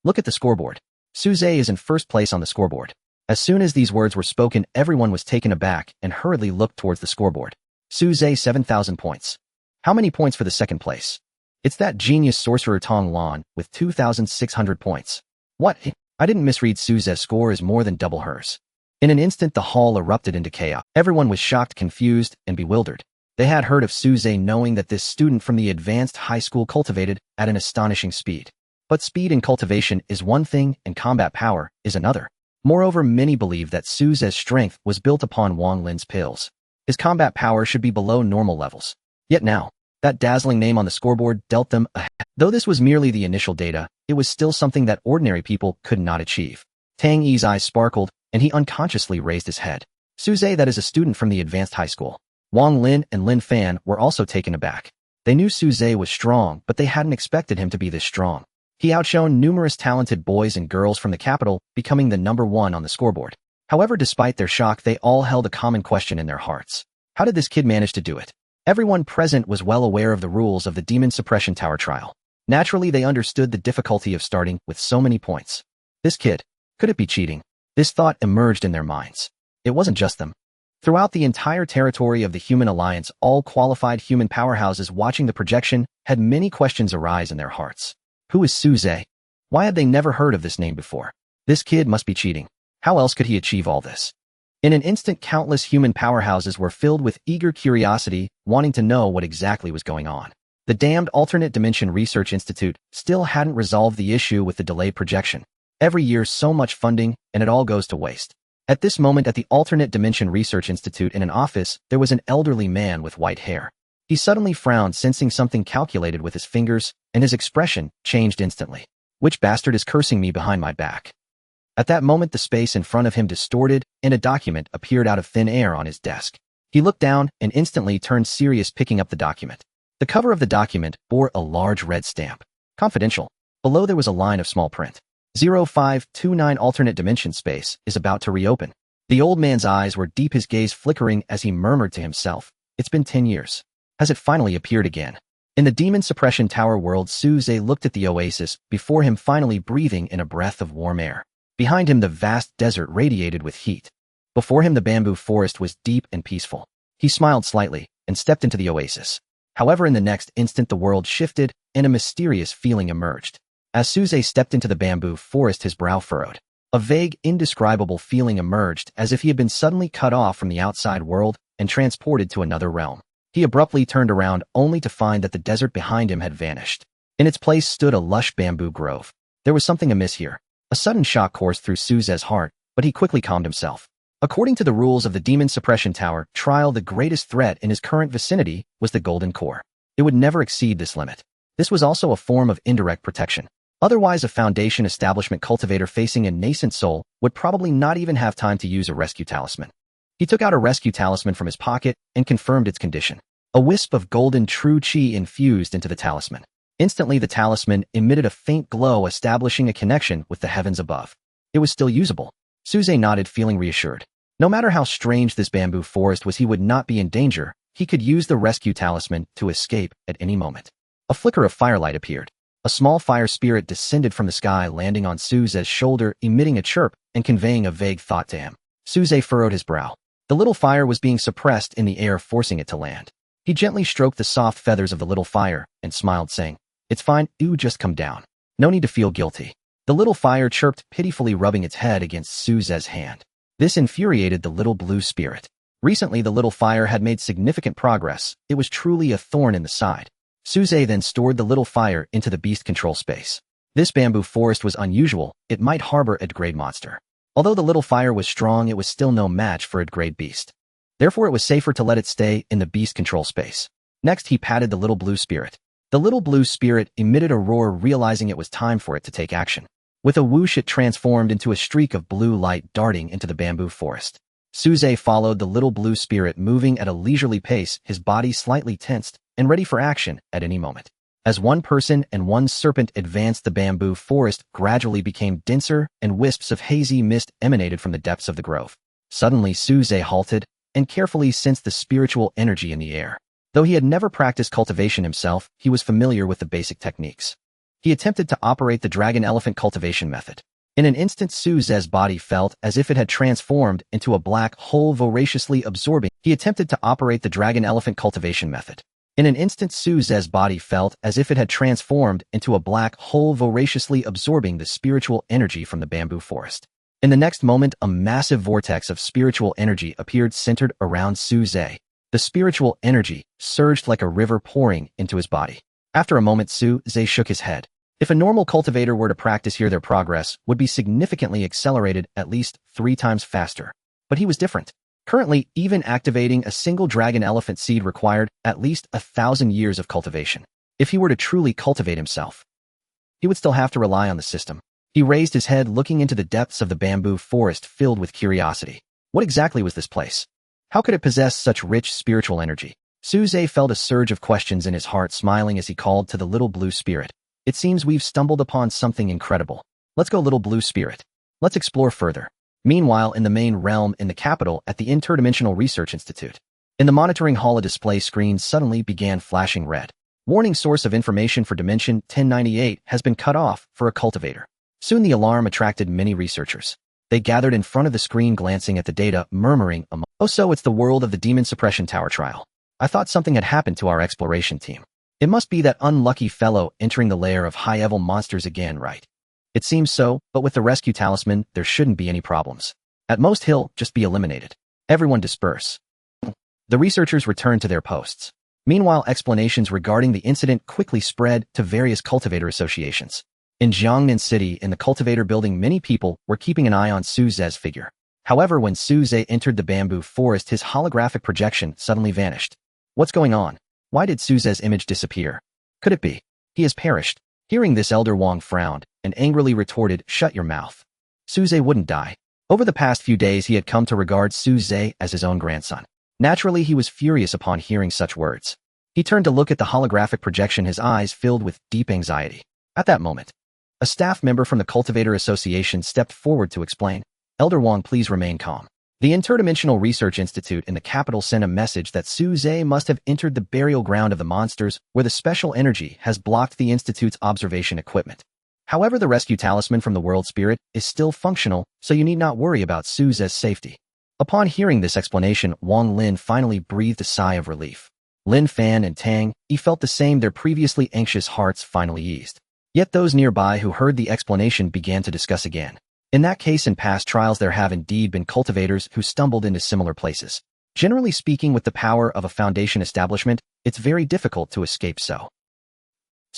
Look at the scoreboard. Suze is in first place on the scoreboard." As soon as these words were spoken, everyone was taken aback and hurriedly looked towards the scoreboard. Suze, 7,000 points. How many points for the second place? It's that genius sorcerer Tong Lan with 2,600 points. What? I didn't misread. Suze's score is more than double hers. In an instant, the hall erupted into chaos. Everyone was shocked, confused, and bewildered. They had heard of Suze, knowing that this student from the advanced high school cultivated at an astonishing speed. But speed in cultivation is one thing, and combat power is another. Moreover, many believed that Suze's strength was built upon Wang Lin's pills. His combat power should be below normal levels. Yet now, that dazzling name on the scoreboard dealt them a. Though this was merely the initial data, it was still something that ordinary people could not achieve. Tang Yi's eyes sparkled, and he unconsciously raised his head. Suze, that is a student from the advanced high school. Wang Lin and Lin Fan were also taken aback. They knew Suze was strong, but they hadn't expected him to be this strong. He outshone numerous talented boys and girls from the capital, becoming the #1 on the scoreboard. However, despite their shock, they all held a common question in their hearts. How did this kid manage to do it? Everyone present was well aware of the rules of the Demon Suppression Tower trial. Naturally, they understood the difficulty of starting with so many points. This kid, could it be cheating? This thought emerged in their minds. it wasn't just them. Throughout the entire territory of the Human Alliance, all qualified human powerhouses watching the projection had many questions arise in their hearts. Who is Suze? Why had they never heard of this name before? This kid must be cheating. How else could he achieve all this? In an instant, countless human powerhouses were filled with eager curiosity, wanting to know what exactly was going on. The damned Alternate Dimension Research Institute still hadn't resolved the issue with the delayed projection. Every year, so much funding, and it all goes to waste. At this moment at the Alternate Dimension Research Institute in an office, there was an elderly man with white hair. He suddenly frowned, sensing something calculated with his fingers, and his expression changed instantly. Which bastard is cursing me behind my back? At that moment, the space in front of him distorted, and a document appeared out of thin air on his desk. He looked down and instantly turned serious, picking up the document. The cover of the document bore a large red stamp. Confidential. Below there was a line of small print. 0529 Alternate Dimension Space is about to reopen. The old man's eyes were deep, his gaze flickering as he murmured to himself, "It's been 10 years. Has it finally appeared again?" In the Demon Suppression Tower world, Suze looked at the oasis, before him finally breathing in a breath of warm air. Behind him the vast desert radiated with heat. Before him the bamboo forest was deep and peaceful. He smiled slightly and stepped into the oasis. However, in the next instant the world shifted and a mysterious feeling emerged. As Suze stepped into the bamboo forest, his brow furrowed. A vague, indescribable feeling emerged, as if he had been suddenly cut off from the outside world and transported to another realm. He abruptly turned around, only to find that the desert behind him had vanished. In its place stood a lush bamboo grove. There was something amiss here. A sudden shock coursed through Suze's heart, but he quickly calmed himself. According to the rules of the Demon Suppression Tower trial, the greatest threat in his current vicinity was the golden core. It would never exceed this limit. This was also a form of indirect protection. Otherwise, a Foundation establishment cultivator facing a nascent soul would probably not even have time to use a rescue talisman. He took out a rescue talisman from his pocket and confirmed its condition. A wisp of golden true chi infused into the talisman. Instantly, the talisman emitted a faint glow, establishing a connection with the heavens above. It was still usable. Suze nodded, feeling reassured. No matter how strange this bamboo forest was, he would not be in danger. He could use the rescue talisman to escape at any moment. A flicker of firelight appeared. A small fire spirit descended from the sky, landing on Suze's shoulder, emitting a chirp and conveying a vague thought to him. Suze furrowed his brow. The little fire was being suppressed in the air, forcing it to land. He gently stroked the soft feathers of the little fire and smiled, saying, "It's fine, you just come down. No need to feel guilty." The little fire chirped, pitifully rubbing its head against Suze's hand. This infuriated the little blue spirit. Recently, the little fire had made significant progress. It was truly a thorn in the side. Suze then stored the little fire into the beast control space. This bamboo forest was unusual. It might harbor a grade monster. Although the little fire was strong, it was still no match for a grade beast. Therefore, it was safer to let it stay in the beast control space. Next, he patted the little blue spirit. The little blue spirit emitted a roar, realizing it was time for it to take action. With a whoosh, it transformed into a streak of blue light, darting into the bamboo forest. Suze followed the little blue spirit, moving at a leisurely pace, his body slightly tensed and ready for action at any moment. As one person and one serpent advanced, the bamboo forest gradually became denser, and wisps of hazy mist emanated from the depths of the grove. Suddenly, Suze halted and carefully sensed the spiritual energy in the air. Though he had never practiced cultivation himself, he was familiar with the basic techniques. He attempted to operate the dragon-elephant cultivation method. In an instant, Suze's body felt as if it had transformed into a black hole, voraciously absorbing. He attempted to operate the dragon-elephant cultivation method. In an instant, Suze's body felt as if it had transformed into a black hole, voraciously absorbing the spiritual energy from the bamboo forest. In the next moment, a massive vortex of spiritual energy appeared, centered around Suze. The spiritual energy surged like a river, pouring into his body. After a moment, Suze shook his head. If a normal cultivator were to practice here, their progress would be significantly accelerated, at least 3 times faster. But he was different. Currently, even activating a single dragon elephant seed required at least 1,000 years of cultivation. If he were to truly cultivate himself, he would still have to rely on the system. He raised his head, looking into the depths of the bamboo forest, filled with curiosity. What exactly was this place? How could it possess such rich spiritual energy? Suze felt a surge of questions in his heart, smiling as he called to the little blue spirit. "It seems we've stumbled upon something incredible. Let's go, little blue spirit. Let's explore further." Meanwhile, in the main realm in the capital at the Interdimensional Research Institute, in the monitoring hall, a display screen suddenly began flashing red. Warning: source of information for Dimension 1098 has been cut off for a cultivator. Soon the alarm attracted many researchers. They gathered in front of the screen glancing at the data, murmuring, "Oh, so it's the world of the Demon Suppression Tower trial. I thought something had happened to our exploration team. It must be that unlucky fellow entering the lair of high-level monsters again, right? It seems so, but with the rescue talisman, there shouldn't be any problems. At most he'll just be eliminated. Everyone disperse." The researchers returned to their posts. Meanwhile, explanations regarding the incident quickly spread to various cultivator associations. In Jiangnan City, in the cultivator building, many people were keeping an eye on Su Ze's figure. However, when Su Ze entered the bamboo forest, his holographic projection suddenly vanished. What's going on? Why did Su Ze's image disappear? Could it be he has perished? Hearing this, Elder Wang frowned and angrily retorted, "Shut your mouth. Su Ze wouldn't die." Over the past few days, he had come to regard Su Ze as his own grandson. Naturally, he was furious upon hearing such words. He turned to look at the holographic projection, his eyes filled with deep anxiety. At that moment, a staff member from the Cultivator Association stepped forward to explain, "Elder Wang, please remain calm." The Interdimensional Research Institute in the capital sent a message that Su Ze must have entered the burial ground of the monsters, where the special energy has blocked the Institute's observation equipment. However, the rescue talisman from the World Spirit is still functional, so you need not worry about Su Ze's safety. Upon hearing this explanation, Wang Lin finally breathed a sigh of relief. Lin Fan and Tang, he felt the same, their previously anxious hearts finally eased. Yet those nearby who heard the explanation began to discuss again. In that case, in past trials there have indeed been cultivators who stumbled into similar places. Generally speaking, with the power of a foundation establishment, it's very difficult to escape so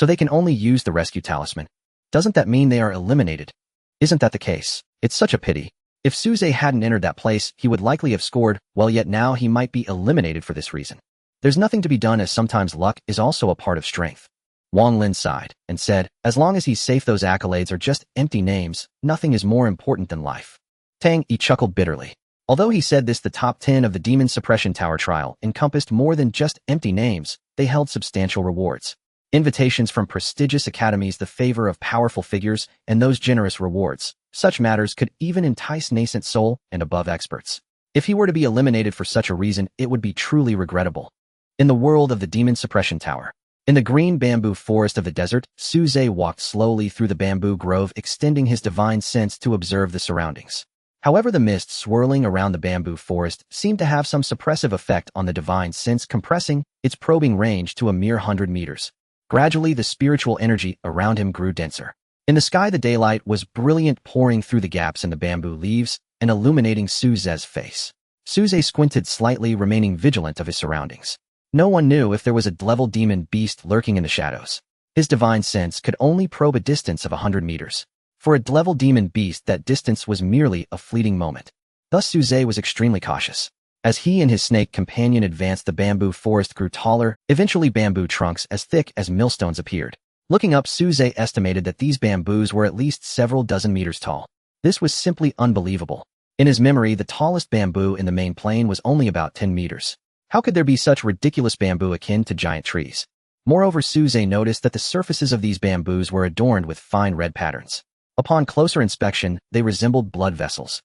they can only use the rescue talisman. Doesn't that mean they are eliminated? Isn't that the case? It's such a pity. If Su Ze hadn't entered that place, he would likely have scored, well, yet now he might be eliminated for this reason. There's nothing to be done, as sometimes luck is also a part of strength. Wang Lin sighed and said, "As long as he's safe, those accolades are just empty names. Nothing is more important than life." Tang Yi chuckled bitterly. Although he said this, the top 10 of the Demon Suppression Tower trial encompassed more than just empty names. They held substantial rewards. Invitations from prestigious academies, the favor of powerful figures, and those generous rewards. Such matters could even entice nascent soul and above experts. If he were to be eliminated for such a reason, it would be truly regrettable. In the world of the Demon Suppression Tower, in the green bamboo forest of the desert, Su Ze walked slowly through the bamboo grove, extending his divine sense to observe the surroundings. However, the mist swirling around the bamboo forest seemed to have some suppressive effect on the divine sense, compressing its probing range to a mere 100 meters. Gradually, the spiritual energy around him grew denser. In the sky, the daylight was brilliant, pouring through the gaps in the bamboo leaves and illuminating Su Ze's face. Su Ze squinted slightly, remaining vigilant of his surroundings. No one knew if there was a level demon beast lurking in the shadows. His divine sense could only probe a distance of 100 meters. For a level demon beast, that distance was merely a fleeting moment. Thus Su Ze was extremely cautious. As he and his snake companion advanced, the bamboo forest grew taller. Eventually, bamboo trunks as thick as millstones appeared. Looking up, Su Ze estimated that these bamboos were at least several dozen meters tall. This was simply unbelievable. In his memory, the tallest bamboo in the main plain was only about 10 meters. How could there be such ridiculous bamboo akin to giant trees? Moreover, Su Ze noticed that the surfaces of these bamboos were adorned with fine red patterns. Upon closer inspection, they resembled blood vessels.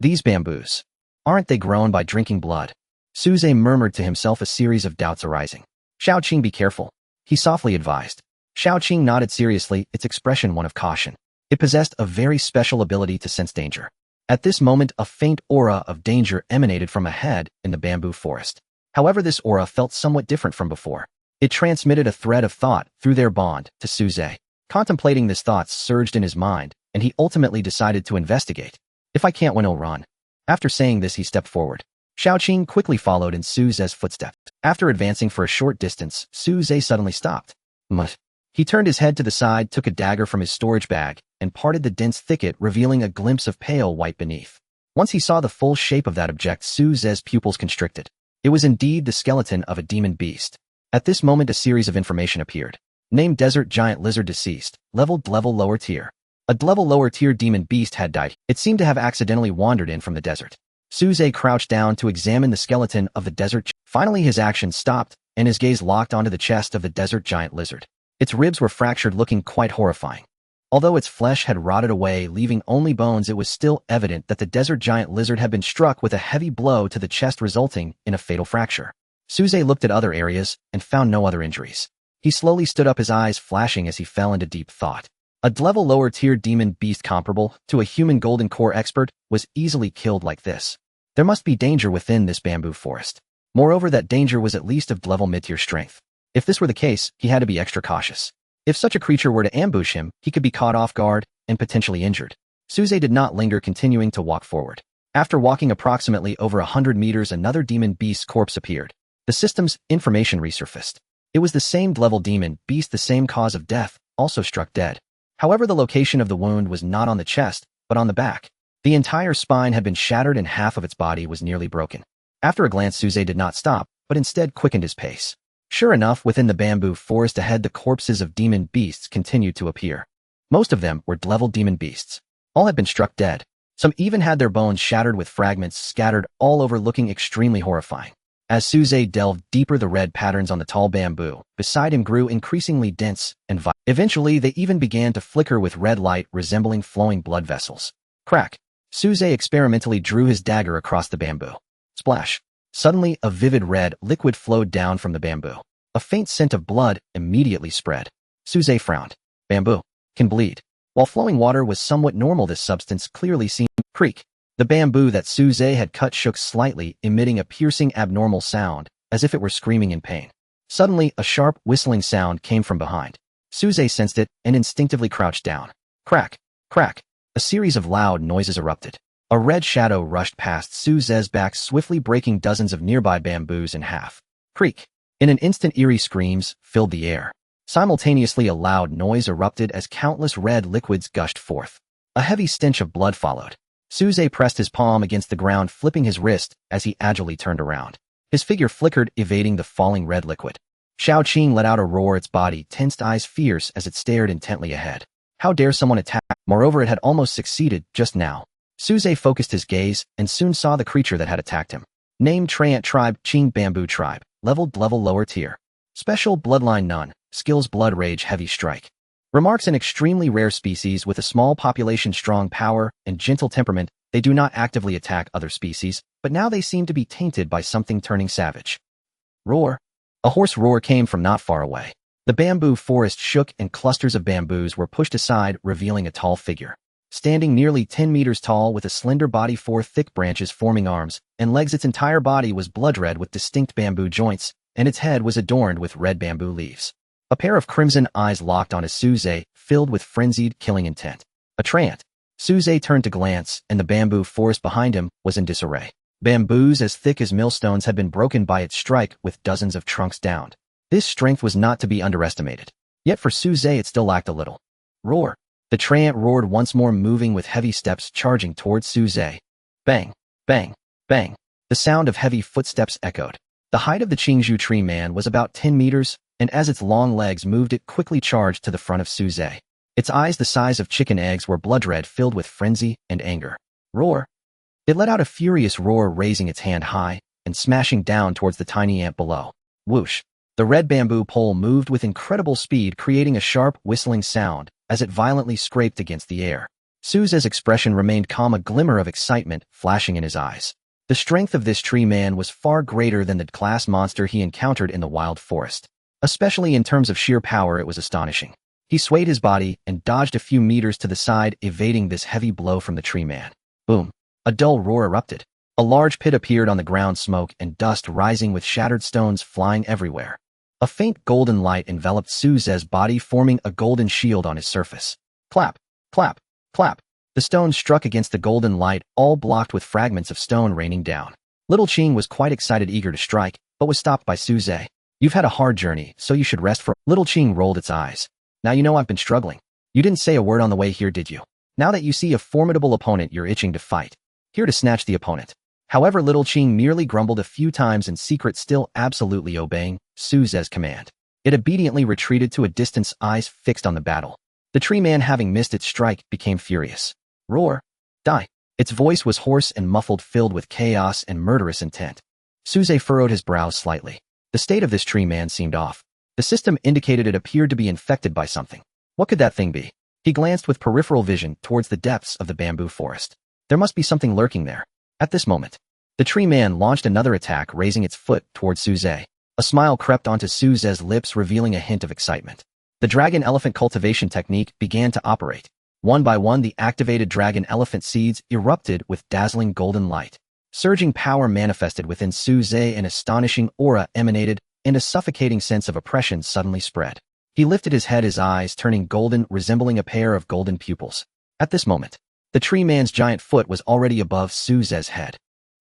These bamboos, aren't they grown by drinking blood? Su Ze murmured to himself, a series of doubts arising. "Xiaoqing, be careful," he softly advised. Xiaoqing nodded seriously, its expression one of caution. It possessed a very special ability to sense danger. At this moment, a faint aura of danger emanated from ahead in the bamboo forest. However, this aura felt somewhat different from before. It transmitted a thread of thought through their bond to Su Ze. Contemplating this, thoughts surged in his mind, and he ultimately decided to investigate. "If I can't win, I'll run." After saying this, he stepped forward. Xiaoqing quickly followed in Su Ze's footsteps. After advancing for a short distance, Su Ze suddenly stopped. He turned his head to the side, took a dagger from his storage bag, and parted the dense thicket, revealing a glimpse of pale white beneath. Once he saw the full shape of that object, Su Ze's pupils constricted. It was indeed the skeleton of a demon beast. At this moment, a series of information appeared. Named Desert Giant Lizard, deceased, level lower tier. A level lower tier demon beast had died. It seemed to have accidentally wandered in from the desert. Su Ze crouched down to examine the skeleton of the desert. Finally, his action stopped, and his gaze locked onto the chest of the desert giant lizard. Its ribs were fractured, looking quite horrifying. Although its flesh had rotted away, leaving only bones, it was still evident that the desert giant lizard had been struck with a heavy blow to the chest, resulting in a fatal fracture. Su Ze looked at other areas and found no other injuries. He slowly stood up, his eyes flashing as he fell into deep thought. A level lower tier demon beast comparable to a human golden core expert was easily killed like this. There must be danger within this bamboo forest. Moreover, that danger was at least of level mid-tier strength. If this were the case, he had to be extra cautious. If such a creature were to ambush him, he could be caught off guard and potentially injured. Suze did not linger, continuing to walk forward. After walking approximately over 100 meters, another demon beast's corpse appeared. The system's information resurfaced. It was the same level demon beast, the same cause of death, also struck dead. However, the location of the wound was not on the chest, but on the back. The entire spine had been shattered and half of its body was nearly broken. After a glance, Suze did not stop, but instead quickened his pace. Sure enough, within the bamboo forest ahead, the corpses of demon beasts continued to appear. Most of them were level demon beasts. All had been struck dead. Some even had their bones shattered with fragments scattered all over, looking extremely horrifying. As Suze delved deeper, the red patterns on the tall bamboo beside him grew increasingly dense and violent. Eventually, they even began to flicker with red light resembling flowing blood vessels. Crack! Suze experimentally drew his dagger across the bamboo. Splash! Suddenly, a vivid red liquid flowed down from the bamboo. A faint scent of blood immediately spread. Suze frowned. Bamboo can bleed. While flowing water was somewhat normal, this substance clearly seemed creak. The bamboo that Suze had cut shook slightly, emitting a piercing abnormal sound, as if it were screaming in pain. Suddenly, a sharp, whistling sound came from behind. Suze sensed it and instinctively crouched down. Crack! Crack! A series of loud noises erupted. A red shadow rushed past Suze's back, swiftly breaking dozens of nearby bamboos in half. Creak! In an instant, eerie screams filled the air. Simultaneously, a loud noise erupted as countless red liquids gushed forth. A heavy stench of blood followed. Suze pressed his palm against the ground, flipping his wrist as he agilely turned around. His figure flickered, evading the falling red liquid. Xiao Qing let out a roar, its body tensed, eyes fierce as it stared intently ahead. How dare someone attack? Moreover, it had almost succeeded just now. Suze focused his gaze and soon saw the creature that had attacked him. Name Trant Tribe, Qing Bamboo Tribe. Level lower tier. Special bloodline none. Skills blood rage heavy strike. Remarks: an extremely rare species with a small population, strong power, and gentle temperament. They do not actively attack other species, but now they seem to be tainted by something, turning savage. Roar. A hoarse roar came from not far away. The bamboo forest shook and clusters of bamboos were pushed aside, revealing a tall figure. Standing nearly 10 meters tall with a slender body, 4 thick branches forming arms and legs, its entire body was blood red with distinct bamboo joints, and its head was adorned with red bamboo leaves. A pair of crimson eyes locked on Suze, filled with frenzied, killing intent. A Trant. Suze turned to glance, and the bamboo forest behind him was in disarray. Bamboos as thick as millstones had been broken by its strike, with dozens of trunks downed. This strength was not to be underestimated. Yet for Suze it still lacked a little. Roar. The Trant roared once more, moving with heavy steps, charging towards Suze. Bang, bang, bang. The sound of heavy footsteps echoed. The height of the Qingzhou tree man was about 10 meters, and as its long legs moved, it quickly charged to the front of Suze. Its eyes, the size of chicken eggs, were blood red, filled with frenzy and anger. Roar. It let out a furious roar, raising its hand high and smashing down towards the tiny ant below. Whoosh. The red bamboo pole moved with incredible speed, creating a sharp, whistling sound as it violently scraped against the air. Suze's expression remained calm, a glimmer of excitement flashing in his eyes. The strength of this tree man was far greater than the class monster he encountered in the wild forest. Especially in terms of sheer power, it was astonishing. He swayed his body and dodged a few meters to the side, evading this heavy blow from the tree man. Boom. A dull roar erupted. A large pit appeared on the ground, smoke and dust rising with shattered stones flying everywhere. A faint golden light enveloped Suze's body, forming a golden shield on his surface. Clap, clap, clap. The stones struck against the golden light, all blocked with fragments of stone raining down. Little Qing was quite excited, eager to strike, but was stopped by Suze. You've had a hard journey, so you should rest for— Little Qing rolled its eyes. Now you know I've been struggling. You didn't say a word on the way here, did you? Now that you see a formidable opponent, you're itching to fight. Here to snatch the opponent. However, Little Qing merely grumbled a few times in secret, still absolutely obeying Suze's command. It obediently retreated to a distance, eyes fixed on the battle. The tree man, having missed its strike, became furious. Roar. Die. Its voice was hoarse and muffled, filled with chaos and murderous intent. Suze furrowed his brows slightly. The state of this tree man seemed off. The system indicated it appeared to be infected by something. What could that thing be? He glanced with peripheral vision towards the depths of the bamboo forest. There must be something lurking there. At this moment, the tree man launched another attack, raising its foot towards Suze. A smile crept onto Suze's lips, revealing a hint of excitement. The dragon-elephant cultivation technique began to operate. One by one, the activated dragon-elephant seeds erupted with dazzling golden light. Surging power manifested within Suze, an astonishing aura emanated, and a suffocating sense of oppression suddenly spread. He lifted his head, his eyes turning golden, resembling a pair of golden pupils. At this moment, the tree man's giant foot was already above Suze's head.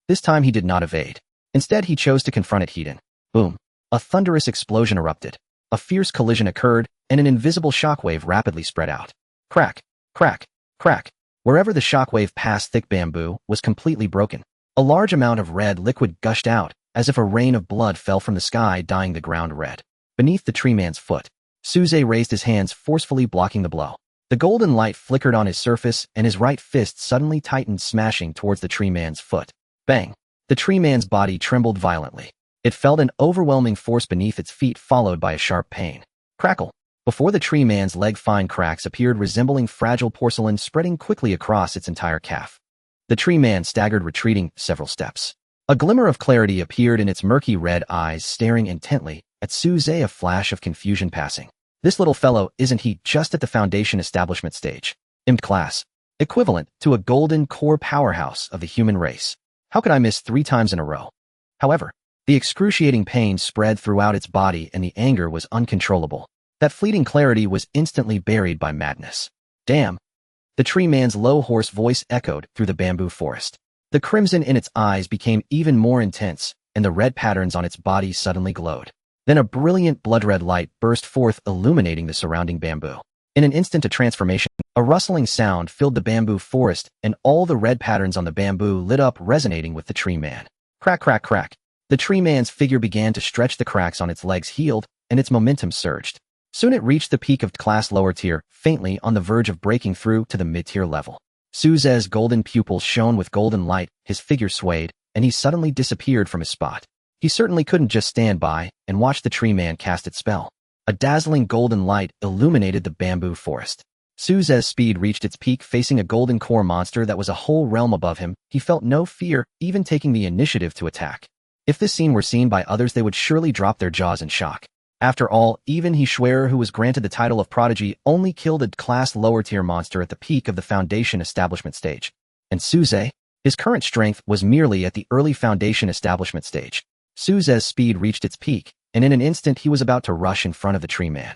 This time he did not evade. Instead, he chose to confront it head-on. Boom. A thunderous explosion erupted. A fierce collision occurred, and an invisible shockwave rapidly spread out. Crack, crack, crack. Wherever the shockwave passed, thick bamboo was completely broken. A large amount of red liquid gushed out, as if a rain of blood fell from the sky, dyeing the ground red. Beneath the tree man's foot, Suze raised his hands, forcefully blocking the blow. The golden light flickered on his surface, and his right fist suddenly tightened, smashing towards the tree man's foot. Bang! The tree man's body trembled violently. It felt an overwhelming force beneath its feet, followed by a sharp pain. Crackle! Before the tree man's leg, fine cracks appeared, resembling fragile porcelain, spreading quickly across its entire calf. The tree man staggered, retreating several steps. A glimmer of clarity appeared in its murky red eyes, staring intently at Suze, a flash of confusion passing. This little fellow, isn't he just at the foundation establishment stage? Imp class. Equivalent to a golden core powerhouse of the human race. How could I miss 3 times in a row? However, the excruciating pain spread throughout its body, and the anger was uncontrollable. That fleeting clarity was instantly buried by madness. Damn! The tree man's low, hoarse voice echoed through the bamboo forest. The crimson in its eyes became even more intense, and the red patterns on its body suddenly glowed. Then a brilliant blood-red light burst forth, illuminating the surrounding bamboo. In an instant, a transformation, a rustling sound filled the bamboo forest, and all the red patterns on the bamboo lit up, resonating with the tree man. Crack, crack, crack. The tree man's figure began to stretch. The cracks on its legs healed, and its momentum surged. Soon it reached the peak of class lower tier, faintly on the verge of breaking through to the mid-tier level. Suze's golden pupils shone with golden light, his figure swayed, and he suddenly disappeared from his spot. He certainly couldn't just stand by and watch the tree man cast its spell. A dazzling golden light illuminated the bamboo forest. Suze's speed reached its peak, facing a golden core monster that was a whole realm above him. He felt no fear, even taking the initiative to attack. If this scene were seen by others, they would surely drop their jaws in shock. After all, even he, Schwerer, who was granted the title of prodigy, only killed a class lower tier monster at the peak of the foundation establishment stage. And Suze? His current strength was merely at the early foundation establishment stage. Suze's speed reached its peak, and in an instant he was about to rush in front of the tree man.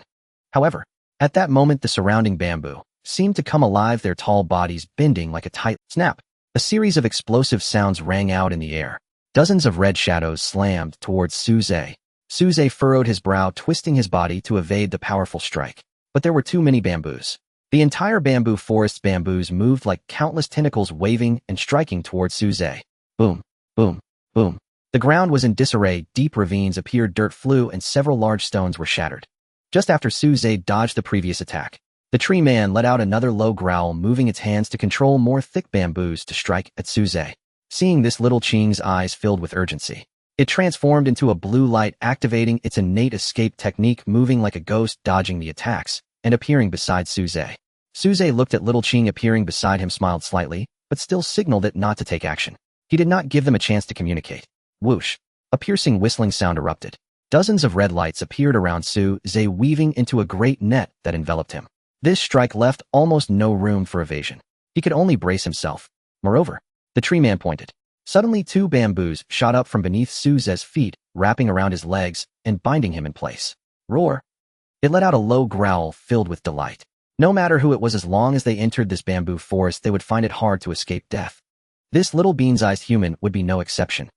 However, at that moment the surrounding bamboo seemed to come alive, their tall bodies bending like a tight snap. A series of explosive sounds rang out in the air. Dozens of red shadows slammed towards Suze. Suze furrowed his brow, twisting his body to evade the powerful strike. But there were too many bamboos. The entire bamboo forest's bamboos moved like countless tentacles, waving and striking towards Suze. Boom, boom, boom. The ground was in disarray, deep ravines appeared, dirt flew, and several large stones were shattered. Just after Suze dodged the previous attack, the tree man let out another low growl, moving its hands to control more thick bamboos to strike at Suze. Seeing this, Little Ching's eyes filled with urgency. It transformed into a blue light, activating its innate escape technique, moving like a ghost, dodging the attacks, and appearing beside Suze. Suze looked at Little Ching appearing beside him, smiled slightly, but still signaled it not to take action. He did not give them a chance to communicate. Whoosh! A piercing whistling sound erupted. Dozens of red lights appeared around Suze, weaving into a great net that enveloped him. This strike left almost no room for evasion. He could only brace himself. Moreover, the tree man pointed. Suddenly 2 bamboos shot up from beneath Suze's feet, wrapping around his legs and binding him in place. Roar! It let out a low growl filled with delight. No matter who it was, as long as they entered this bamboo forest, they would find it hard to escape death. This little bean-sized human would be no exception.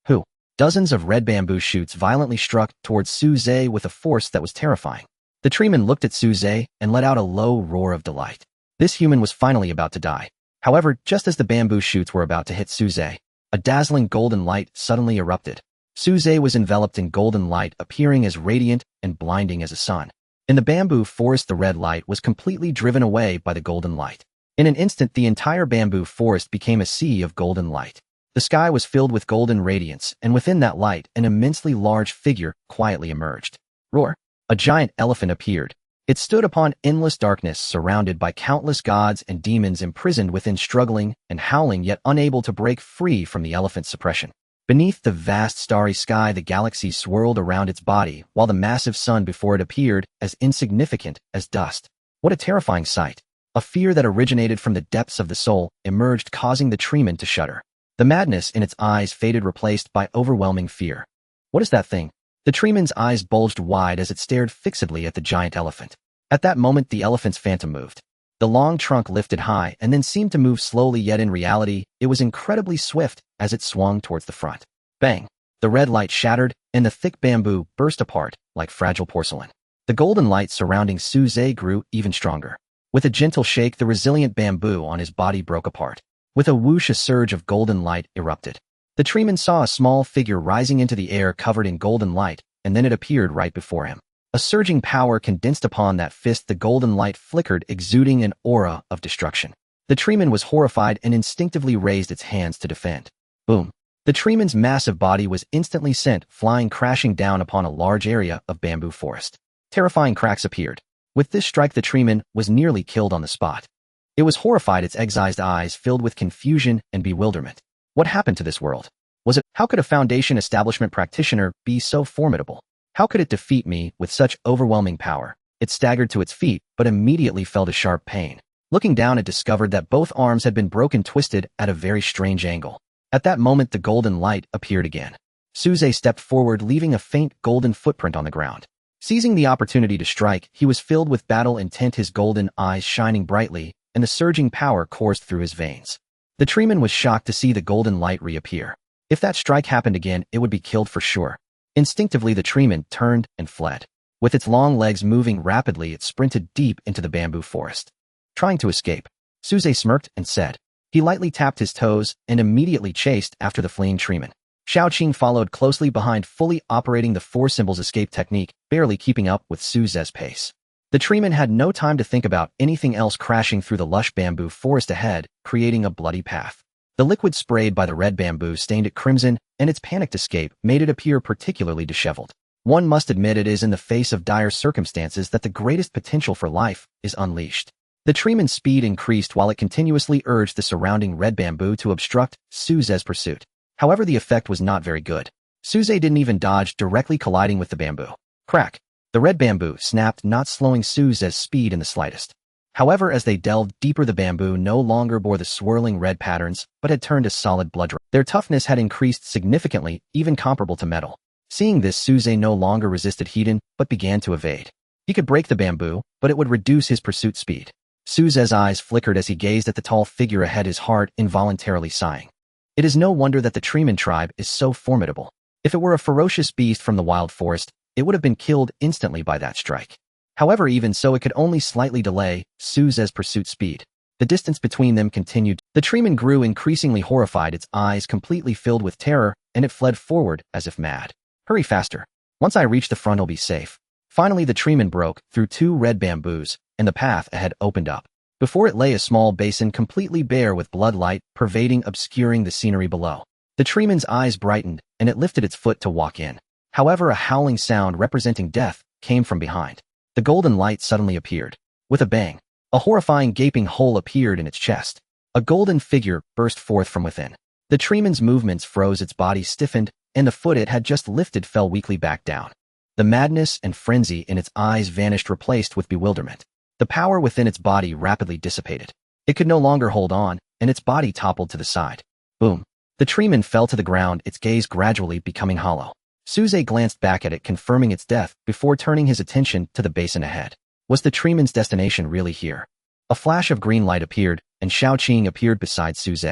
Who? Dozens of red bamboo shoots violently struck towards Suze with a force that was terrifying. The treeman looked at Suze and let out a low roar of delight. This human was finally about to die. However, just as the bamboo shoots were about to hit Suze, a dazzling golden light suddenly erupted. Suze was enveloped in golden light, appearing as radiant and blinding as a sun. In the bamboo forest, the red light was completely driven away by the golden light. In an instant, the entire bamboo forest became a sea of golden light. The sky was filled with golden radiance, and within that light, an immensely large figure quietly emerged. Roar! A giant elephant appeared. It stood upon endless darkness, surrounded by countless gods and demons imprisoned within, struggling and howling, yet unable to break free from the elephant's suppression. Beneath the vast starry sky, the galaxy swirled around its body, while the massive sun before it appeared as insignificant as dust. What a terrifying sight! A fear that originated from the depths of the soul emerged, causing the treeman to shudder. The madness in its eyes faded, replaced by overwhelming fear. What is that thing? The treeman's eyes bulged wide as it stared fixedly at the giant elephant. At that moment, the elephant's phantom moved. The long trunk lifted high and then seemed to move slowly, yet in reality, it was incredibly swift as it swung towards the front. Bang! The red light shattered, and the thick bamboo burst apart like fragile porcelain. The golden light surrounding Suze grew even stronger. With a gentle shake, the resilient bamboo on his body broke apart. With a whoosh, a surge of golden light erupted. The treeman saw a small figure rising into the air covered in golden light, and then it appeared right before him. A surging power condensed upon that fist. The golden light flickered, exuding an aura of destruction. The treeman was horrified and instinctively raised its hands to defend. Boom! The treeman's massive body was instantly sent flying, crashing down upon a large area of bamboo forest. Terrifying cracks appeared. With this strike, the treeman was nearly killed on the spot. It was horrified, its excised eyes filled with confusion and bewilderment. What happened to this world? How could a Foundation establishment practitioner be so formidable? How could it defeat me with such overwhelming power? It staggered to its feet, but immediately felt a sharp pain. Looking down, it discovered that both arms had been broken, twisted at a very strange angle. At that moment, the golden light appeared again. Suze stepped forward, leaving a faint golden footprint on the ground. Seizing the opportunity to strike, he was filled with battle intent, his golden eyes shining brightly, and the surging power coursed through his veins. The treeman was shocked to see the golden light reappear. If that strike happened again, it would be killed for sure. Instinctively, the treeman turned and fled. With its long legs moving rapidly, it sprinted deep into the bamboo forest. Trying to escape, Suze smirked and said. He lightly tapped his toes and immediately chased after the fleeing treeman. Xiaoqing followed closely behind, fully operating the four symbols escape technique, barely keeping up with Suze's pace. The treeman had no time to think about anything else, crashing through the lush bamboo forest ahead, creating a bloody path. The liquid sprayed by the red bamboo stained it crimson, and its panicked escape made it appear particularly disheveled. One must admit, it is in the face of dire circumstances that the greatest potential for life is unleashed. The treeman's speed increased while it continuously urged the surrounding red bamboo to obstruct Suze's pursuit. However, the effect was not very good. Suze didn't even dodge, directly colliding with the bamboo. Crack! The red bamboo snapped, not slowing Suze's speed in the slightest. However, as they delved deeper, the bamboo no longer bore the swirling red patterns, but had turned to solid blood. Their toughness had increased significantly, even comparable to metal. Seeing this, Suze no longer resisted Hedon, but began to evade. He could break the bamboo, but it would reduce his pursuit speed. Suze's eyes flickered as he gazed at the tall figure ahead, his heart involuntarily sighing. It is no wonder that the treeman tribe is so formidable. If it were a ferocious beast from the wild forest, it would have been killed instantly by that strike. However, even so, it could only slightly delay Suze's pursuit speed. The distance between them continued. The treeman grew increasingly horrified, its eyes completely filled with terror, and it fled forward as if mad. Hurry faster. Once I reach the front, I'll be safe. Finally, the treeman broke through two red bamboos, and the path ahead opened up. Before it lay a small basin completely bare with blood light pervading, obscuring the scenery below. The treeman's eyes brightened, and it lifted its foot to walk in. However, a howling sound representing death came from behind. The golden light suddenly appeared. With a bang, a horrifying gaping hole appeared in its chest. A golden figure burst forth from within. The treeman's movements froze, its body stiffened, and the foot it had just lifted fell weakly back down. The madness and frenzy in its eyes vanished, replaced with bewilderment. The power within its body rapidly dissipated. It could no longer hold on, and its body toppled to the side. Boom. The treeman fell to the ground, its gaze gradually becoming hollow. Suze glanced back at it, confirming its death, before turning his attention to the basin ahead. Was the treeman's destination really here? A flash of green light appeared, and Xiaoqing appeared beside Suze.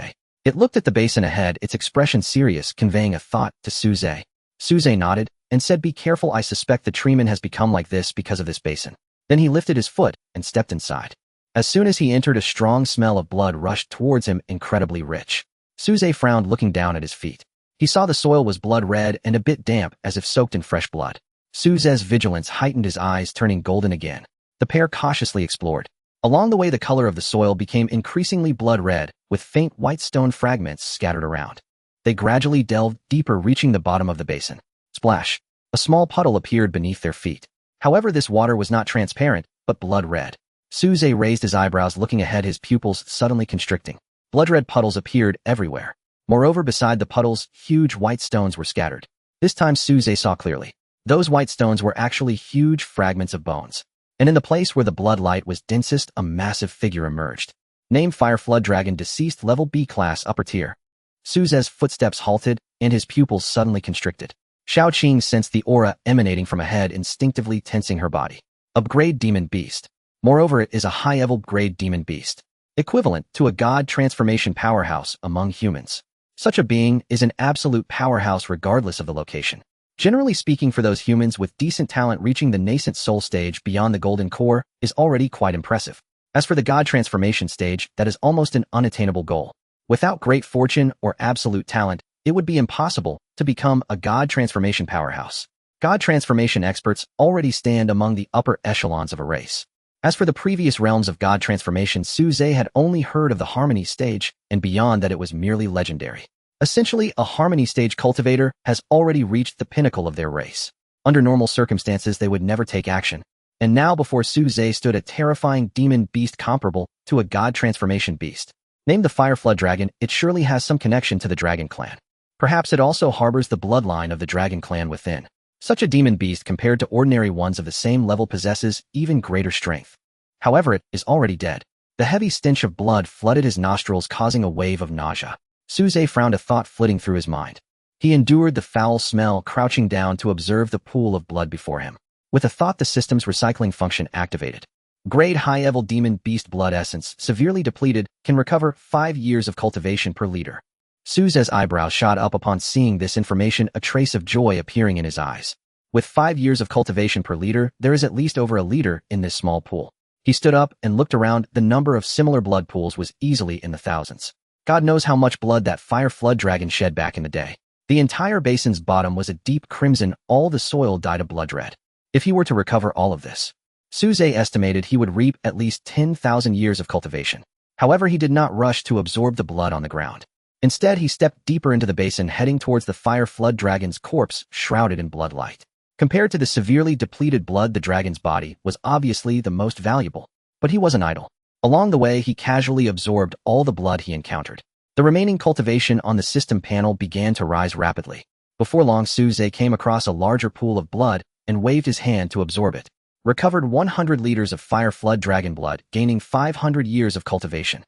It looked at the basin ahead, its expression serious, conveying a thought to Suze. Suze nodded, and said, "Be careful, I suspect the treeman has become like this because of this basin." Then he lifted his foot and stepped inside. As soon as he entered, a strong smell of blood rushed towards him, incredibly rich. Suze frowned, looking down at his feet. He saw the soil was blood red and a bit damp, as if soaked in fresh blood. Suze's vigilance heightened, his eyes turning golden again. The pair cautiously explored. Along the way, the color of the soil became increasingly blood red, with faint white stone fragments scattered around. They gradually delved deeper, reaching the bottom of the basin. Splash! A small puddle appeared beneath their feet. However, this water was not transparent, but blood red. Suze raised his eyebrows, looking ahead, his pupils suddenly constricting. Blood red puddles appeared everywhere. Moreover, beside the puddles, huge white stones were scattered. This time Suze saw clearly. Those white stones were actually huge fragments of bones. And in the place where the blood light was densest, a massive figure emerged. Name Fire Flood Dragon, deceased, level B class, upper tier. Suze's footsteps halted, and his pupils suddenly constricted. Xiaoqing sensed the aura emanating from ahead, instinctively tensing her body. Upgrade Demon Beast. Moreover, it is a high-level grade demon beast, equivalent to a god transformation powerhouse among humans. Such a being is an absolute powerhouse regardless of the location. Generally speaking, for those humans with decent talent, reaching the nascent soul stage beyond the golden core is already quite impressive. As for the god transformation stage, that is almost an unattainable goal. Without great fortune or absolute talent, it would be impossible to become a god transformation powerhouse. God transformation experts already stand among the upper echelons of a race. As for the previous realms of god transformation, Suze had only heard of the harmony stage, and beyond that it was merely legendary. Essentially, a harmony stage cultivator has already reached the pinnacle of their race. Under normal circumstances, they would never take action. And now before Suze stood a terrifying demon beast comparable to a god transformation beast. Named the Fire Flood Dragon, it surely has some connection to the Dragon Clan. Perhaps it also harbors the bloodline of the Dragon Clan within. Such a demon beast compared to ordinary ones of the same level possesses even greater strength. However, it is already dead. The heavy stench of blood flooded his nostrils, causing a wave of nausea. Suze frowned, a thought flitting through his mind. He endured the foul smell, crouching down to observe the pool of blood before him. With a thought, the system's recycling function activated. Grade high-level demon beast blood essence, severely depleted, can recover 5 years of cultivation per liter. Suze's eyebrows shot up upon seeing this information, a trace of joy appearing in his eyes. With 5 years of cultivation per liter, there is at least over a liter in this small pool. He stood up and looked around. The number of similar blood pools was easily in the thousands. God knows how much blood that Fire Flood Dragon shed back in the day. The entire basin's bottom was a deep crimson, all the soil dyed a blood red. If he were to recover all of this, Suze estimated he would reap at least 10,000 years of cultivation. However, he did not rush to absorb the blood on the ground. Instead, he stepped deeper into the basin, heading towards the Fire Flood Dragon's corpse, shrouded in blood light. Compared to the severely depleted blood, the dragon's body was obviously the most valuable. But he wasn't idle. Along the way, he casually absorbed all the blood he encountered. The remaining cultivation on the system panel began to rise rapidly. Before long, Suze came across a larger pool of blood and waved his hand to absorb it. Recovered 100 liters of Fire Flood Dragon blood, gaining 500 years of cultivation.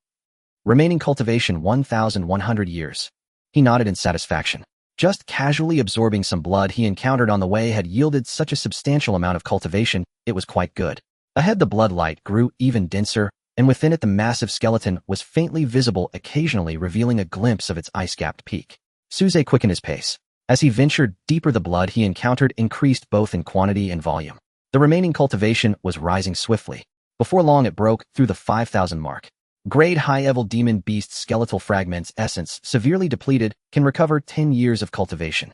Remaining cultivation 1,100 years. He nodded in satisfaction. Just casually absorbing some blood he encountered on the way had yielded such a substantial amount of cultivation, it was quite good. Ahead, the blood light grew even denser, and within it the massive skeleton was faintly visible, occasionally revealing a glimpse of its ice-capped peak. Suze quickened his pace. As he ventured deeper, the blood he encountered increased both in quantity and volume. The remaining cultivation was rising swiftly. Before long, it broke through the 5,000 mark. Grade high-level demon beast skeletal fragments essence, severely depleted, can recover 10 years of cultivation.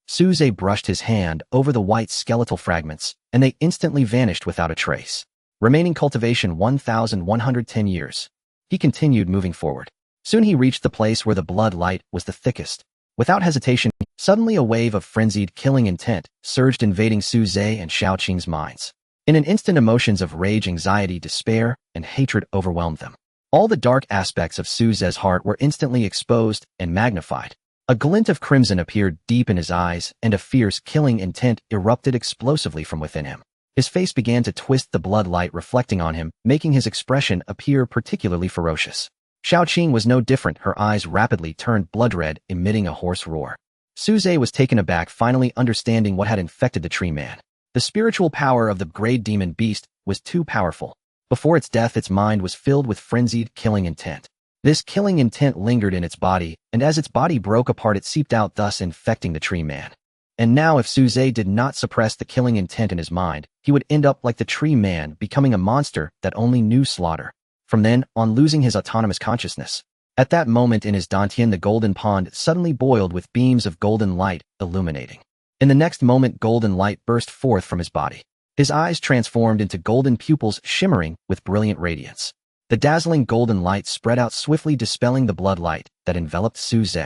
Suze brushed his hand over the white skeletal fragments, and they instantly vanished without a trace. Remaining cultivation 1,110 years. He continued moving forward. Soon he reached the place where the blood light was the thickest. Without hesitation, suddenly a wave of frenzied killing intent surged, invading Suze and Xiaoqing's minds. In an instant, emotions of rage, anxiety, despair, and hatred overwhelmed them. All the dark aspects of Suze's heart were instantly exposed and magnified. A glint of crimson appeared deep in his eyes, and a fierce killing intent erupted explosively from within him. His face began to twist, the blood light reflecting on him, making his expression appear particularly ferocious. Xiaoqing was no different. Her eyes rapidly turned blood red, emitting a hoarse roar. Suze was taken aback, finally understanding what had infected the tree man. The spiritual power of the grade demon beast was too powerful. Before its death, its mind was filled with frenzied killing intent. This killing intent lingered in its body, and as its body broke apart, it seeped out, thus infecting the tree man. And now, if Suze did not suppress the killing intent in his mind, he would end up like the tree man, becoming a monster that only knew slaughter. From then on, losing his autonomous consciousness. At that moment in his dantian, the golden pond suddenly boiled with beams of golden light, illuminating. In the next moment, golden light burst forth from his body. His eyes transformed into golden pupils, shimmering with brilliant radiance. The dazzling golden light spread out swiftly, dispelling the blood light that enveloped Suze.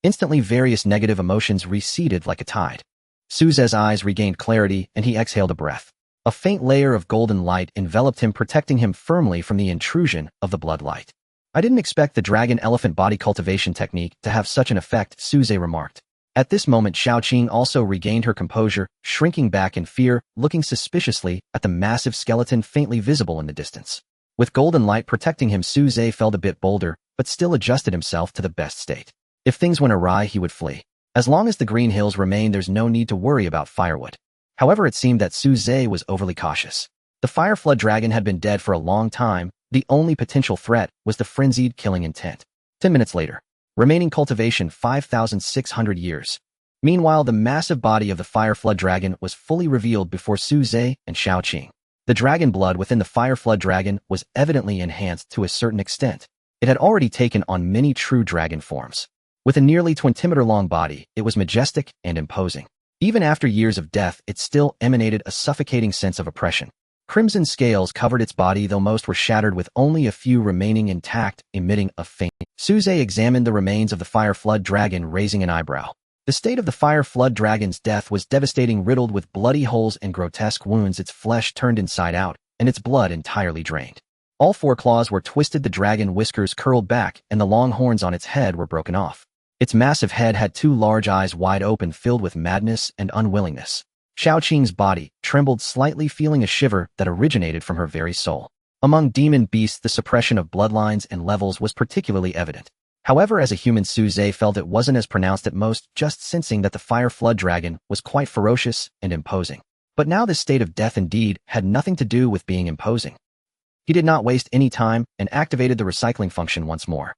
Instantly, various negative emotions receded like a tide. Suze's eyes regained clarity, and he exhaled a breath. A faint layer of golden light enveloped him, protecting him firmly from the intrusion of the blood light. I didn't expect the dragon elephant body cultivation technique to have such an effect, Suze remarked. At this moment, Xiaoqing also regained her composure, shrinking back in fear, looking suspiciously at the massive skeleton faintly visible in the distance. With golden light protecting him, Suze felt a bit bolder, but still adjusted himself to the best state. If things went awry, he would flee. As long as the green hills remain, there's no need to worry about firewood. However, it seemed that Suze was overly cautious. The fire flood dragon had been dead for a long time. The only potential threat was the frenzied killing intent. 10 minutes later. Remaining cultivation 5,600 years. Meanwhile, the massive body of the fire flood dragon was fully revealed before Suze and Xiaoqing. The dragon blood within the fire flood dragon was evidently enhanced to a certain extent. It had already taken on many true dragon forms. With a nearly 20-meter-long body, it was majestic and imposing. Even after years of death, it still emanated a suffocating sense of oppression. Crimson scales covered its body, though most were shattered, with only a few remaining intact, emitting a faint. Suze examined the remains of the fire flood dragon, raising an eyebrow. The state of the fire flood dragon's death was devastating, riddled with bloody holes and grotesque wounds, its flesh turned inside out, and its blood entirely drained. All four claws were twisted, the dragon whiskers curled back, and the long horns on its head were broken off. Its massive head had two large eyes wide open, filled with madness and unwillingness. Xiaoqing's body trembled slightly, feeling a shiver that originated from her very soul. Among demon beasts, the suppression of bloodlines and levels was particularly evident. However, as a human, Suze felt it wasn't as pronounced at most, just sensing that the fire flood dragon was quite ferocious and imposing. But now this state of death indeed had nothing to do with being imposing. He did not waste any time and activated the recycling function once more.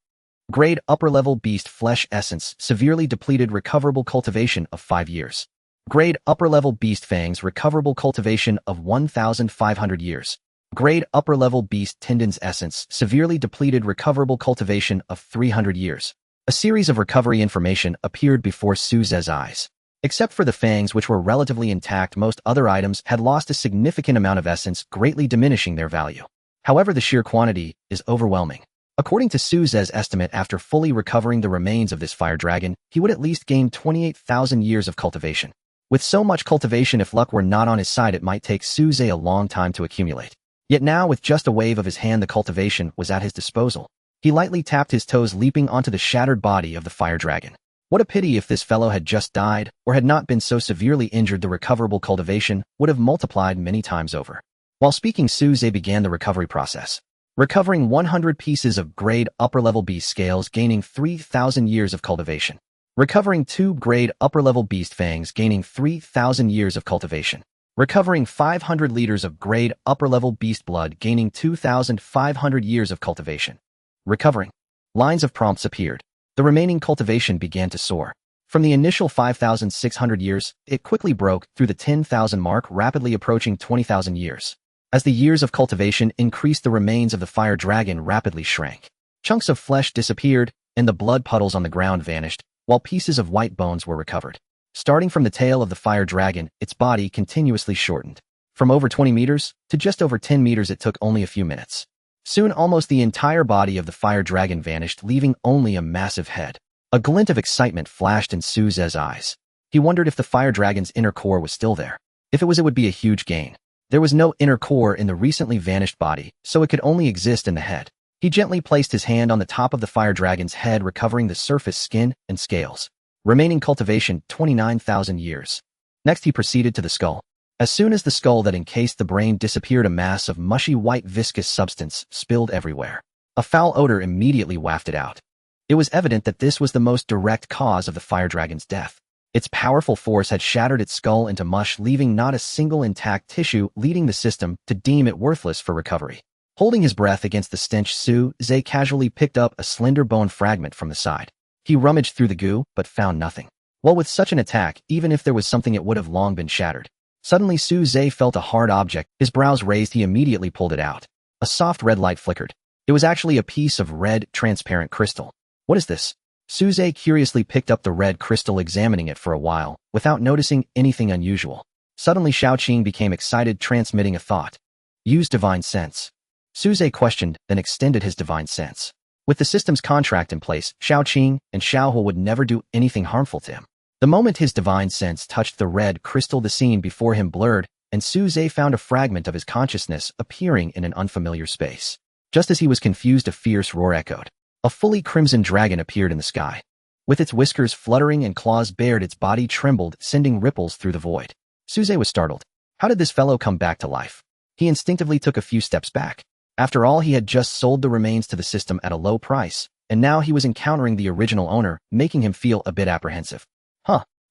Grade upper-level beast flesh essence, severely depleted, recoverable cultivation of 5 years. Grade upper-level beast fangs, recoverable cultivation of 1,500 years. Grade upper-level beast tendons essence, severely depleted, recoverable cultivation of 300 years. A series of recovery information appeared before Suze's eyes. Except for the fangs, which were relatively intact, most other items had lost a significant amount of essence, greatly diminishing their value. However, the sheer quantity is overwhelming. According to Suze's estimate, after fully recovering the remains of this fire dragon, he would at least gain 28,000 years of cultivation. With so much cultivation, if luck were not on his side, it might take Suze a long time to accumulate. Yet now, with just a wave of his hand, the cultivation was at his disposal. He lightly tapped his toes, leaping onto the shattered body of the fire dragon. What a pity! If this fellow had just died, or had not been so severely injured, the recoverable cultivation would have multiplied many times over. While speaking, Suze began the recovery process. Recovering 100 pieces of grade upper-level beast scales, gaining 3,000 years of cultivation. Recovering 2 grade upper-level beast fangs, gaining 3,000 years of cultivation. Recovering 500 liters of grade upper-level beast blood, gaining 2,500 years of cultivation. Recovering. Lines of prompts appeared. The remaining cultivation began to soar. From the initial 5,600 years, it quickly broke through the 10,000 mark, rapidly approaching 20,000 years. As the years of cultivation increased, the remains of the fire dragon rapidly shrank. Chunks of flesh disappeared, and the blood puddles on the ground vanished, while pieces of white bones were recovered. Starting from the tail of the fire dragon, its body continuously shortened. From over 20 meters to just over 10 meters, it took only a few minutes. Soon, almost the entire body of the fire dragon vanished, leaving only a massive head. A glint of excitement flashed in Suze's eyes. He wondered if the fire dragon's inner core was still there. If it was, it would be a huge gain. There was no inner core in the recently vanished body, so it could only exist in the head. He gently placed his hand on the top of the fire dragon's head, recovering the surface skin and scales. Remaining cultivation 29,000 years. Next, he proceeded to the skull. As soon as the skull that encased the brain disappeared, a mass of mushy white viscous substance spilled everywhere. A foul odor immediately wafted out. It was evident that this was the most direct cause of the fire dragon's death. Its powerful force had shattered its skull into mush, leaving not a single intact tissue, leading the system to deem it worthless for recovery. Holding his breath against the stench, Suze casually picked up a slender bone fragment from the side. He rummaged through the goo, but found nothing. Well, with such an attack, even if there was something, it would have long been shattered. Suddenly, Suze felt a hard object. His brows raised, he immediately pulled it out. A soft red light flickered. It was actually a piece of red, transparent crystal. What is this? Suze curiously picked up the red crystal, examining it for a while, without noticing anything unusual. Suddenly, Xiaoqing became excited, transmitting a thought. Use divine sense. Suze questioned, then extended his divine sense. With the system's contract in place, Xiaoqing and Xiaohu would never do anything harmful to him. The moment his divine sense touched the red crystal, the scene before him blurred, and Suze found a fragment of his consciousness appearing in an unfamiliar space. Just as he was confused, a fierce roar echoed. A fully crimson dragon appeared in the sky. With its whiskers fluttering and claws bared, its body trembled, sending ripples through the void. Suze was startled. How did this fellow come back to life? He instinctively took a few steps back. After all, he had just sold the remains to the system at a low price, and now he was encountering the original owner, making him feel a bit apprehensive.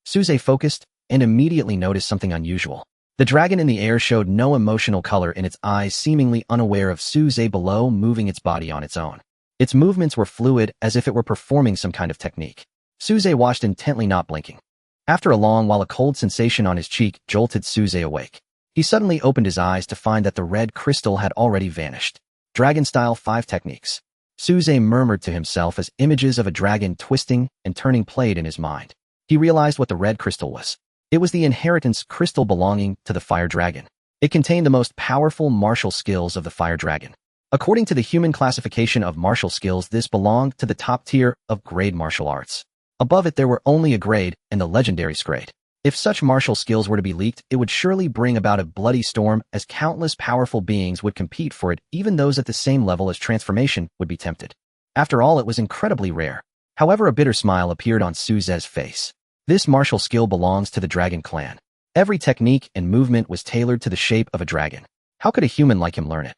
Suze focused and immediately noticed something unusual. The dragon in the air showed no emotional color in its eyes, seemingly unaware of Suze below, moving its body on its own. Its movements were fluid, as if it were performing some kind of technique. Suze watched intently, not blinking. After a long while, a cold sensation on his cheek jolted Suze awake. He suddenly opened his eyes to find that the red crystal had already vanished. Dragon-style 5 techniques. Suze murmured to himself as images of a dragon twisting and turning played in his mind. He realized what the red crystal was. It was the inheritance crystal belonging to the fire dragon. It contained the most powerful martial skills of the fire dragon. According to the human classification of martial skills, this belonged to the top tier of grade martial arts. Above it, there were only a grade and the legendary grade. If such martial skills were to be leaked, it would surely bring about a bloody storm, as countless powerful beings would compete for it. Even those at the same level as transformation would be tempted. After all, it was incredibly rare. However, a bitter smile appeared on Suze's face. This martial skill belongs to the dragon clan. Every technique and movement was tailored to the shape of a dragon. How could a human like him learn it?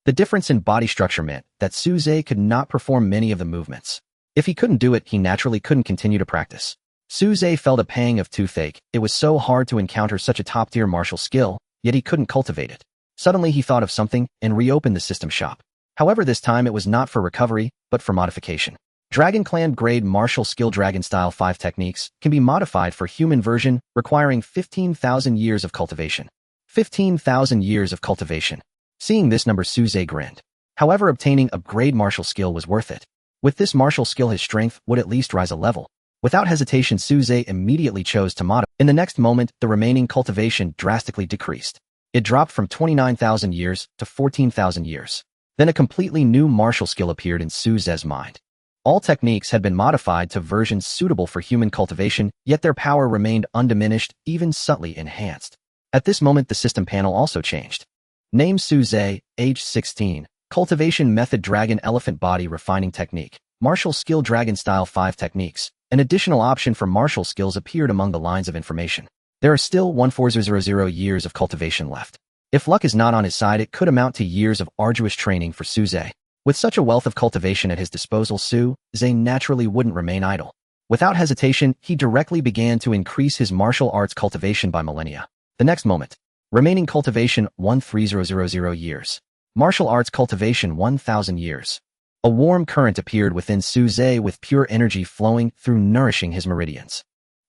The difference in body structure meant that Suze could not perform many of the movements. If he couldn't do it, he naturally couldn't continue to practice. Suze felt a pang of toothache. It was so hard to encounter such a top-tier martial skill, yet he couldn't cultivate it. Suddenly he thought of something and reopened the system shop. However, this time it was not for recovery, but for modification. Dragon Clan Grade Martial Skill Dragon Style 5 techniques can be modified for human version, requiring 15,000 years of cultivation. 15,000 years of cultivation. Seeing this number, Suze grinned. However, obtaining a grade martial skill was worth it. With this martial skill, his strength would at least rise a level. Without hesitation, Suze immediately chose to modify. In the next moment, the remaining cultivation drastically decreased. It dropped from 29,000 years to 14,000 years. Then a completely new martial skill appeared in Suze's mind. All techniques had been modified to versions suitable for human cultivation, yet their power remained undiminished, even subtly enhanced. At this moment, the system panel also changed. Name: Suze, age 16. Cultivation method: Dragon Elephant Body Refining Technique. Martial Skill: Dragon Style 5 Techniques. An additional option for martial skills appeared among the lines of information. There are still 14,000 years of cultivation left. If luck is not on his side, it could amount to years of arduous training for Suze. With such a wealth of cultivation at his disposal, Suze naturally wouldn't remain idle. Without hesitation, he directly began to increase his martial arts cultivation by millennia. The next moment, remaining cultivation 13,000 years. Martial arts cultivation 1,000 years. A warm current appeared within Suze with pure energy flowing through, nourishing his meridians.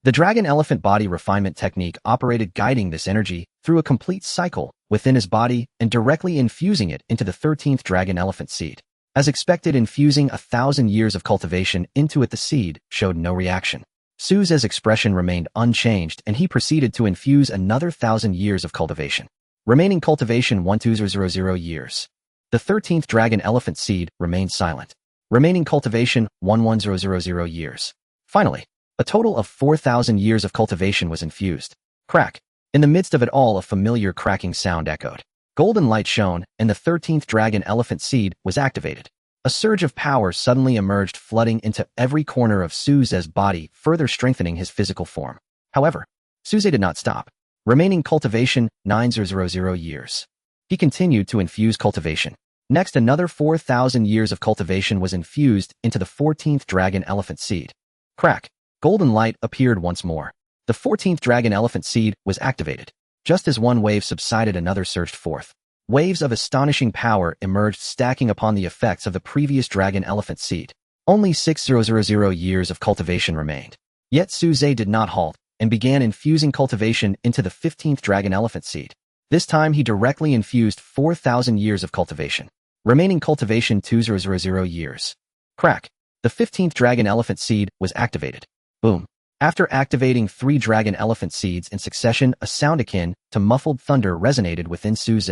The Dragon Elephant Body Refinement Technique operated, guiding this energy through a complete cycle within his body and directly infusing it into the 13th Dragon Elephant Seed. As expected, infusing 1,000 years of cultivation into it, the seed showed no reaction. Suze's expression remained unchanged, and he proceeded to infuse another 1,000 years of cultivation. Remaining cultivation 12,000 years. The 13th Dragon Elephant Seed remained silent. Remaining cultivation 11,000 years. Finally, a total of 4,000 years of cultivation was infused. Crack. In the midst of it all, a familiar cracking sound echoed. Golden light shone, and the 13th Dragon Elephant Seed was activated. A surge of power suddenly emerged, flooding into every corner of Suze's body, further strengthening his physical form. However, Suze did not stop. Remaining cultivation 9,000 years. He continued to infuse cultivation. Next, another 4,000 years of cultivation was infused into the 14th Dragon Elephant Seed. Crack. Golden light appeared once more. The 14th Dragon Elephant Seed was activated. Just as one wave subsided, another surged forth. Waves of astonishing power emerged, stacking upon the effects of the previous Dragon Elephant Seed. Only 6,000 years of cultivation remained. Yet Suze did not halt, and began infusing cultivation into the 15th Dragon Elephant Seed. This time he directly infused 4,000 years of cultivation. Remaining cultivation 2,000 years. Crack. The 15th Dragon Elephant Seed was activated. Boom. After activating 3 Dragon Elephant Seeds in succession, a sound akin to muffled thunder resonated within Suze.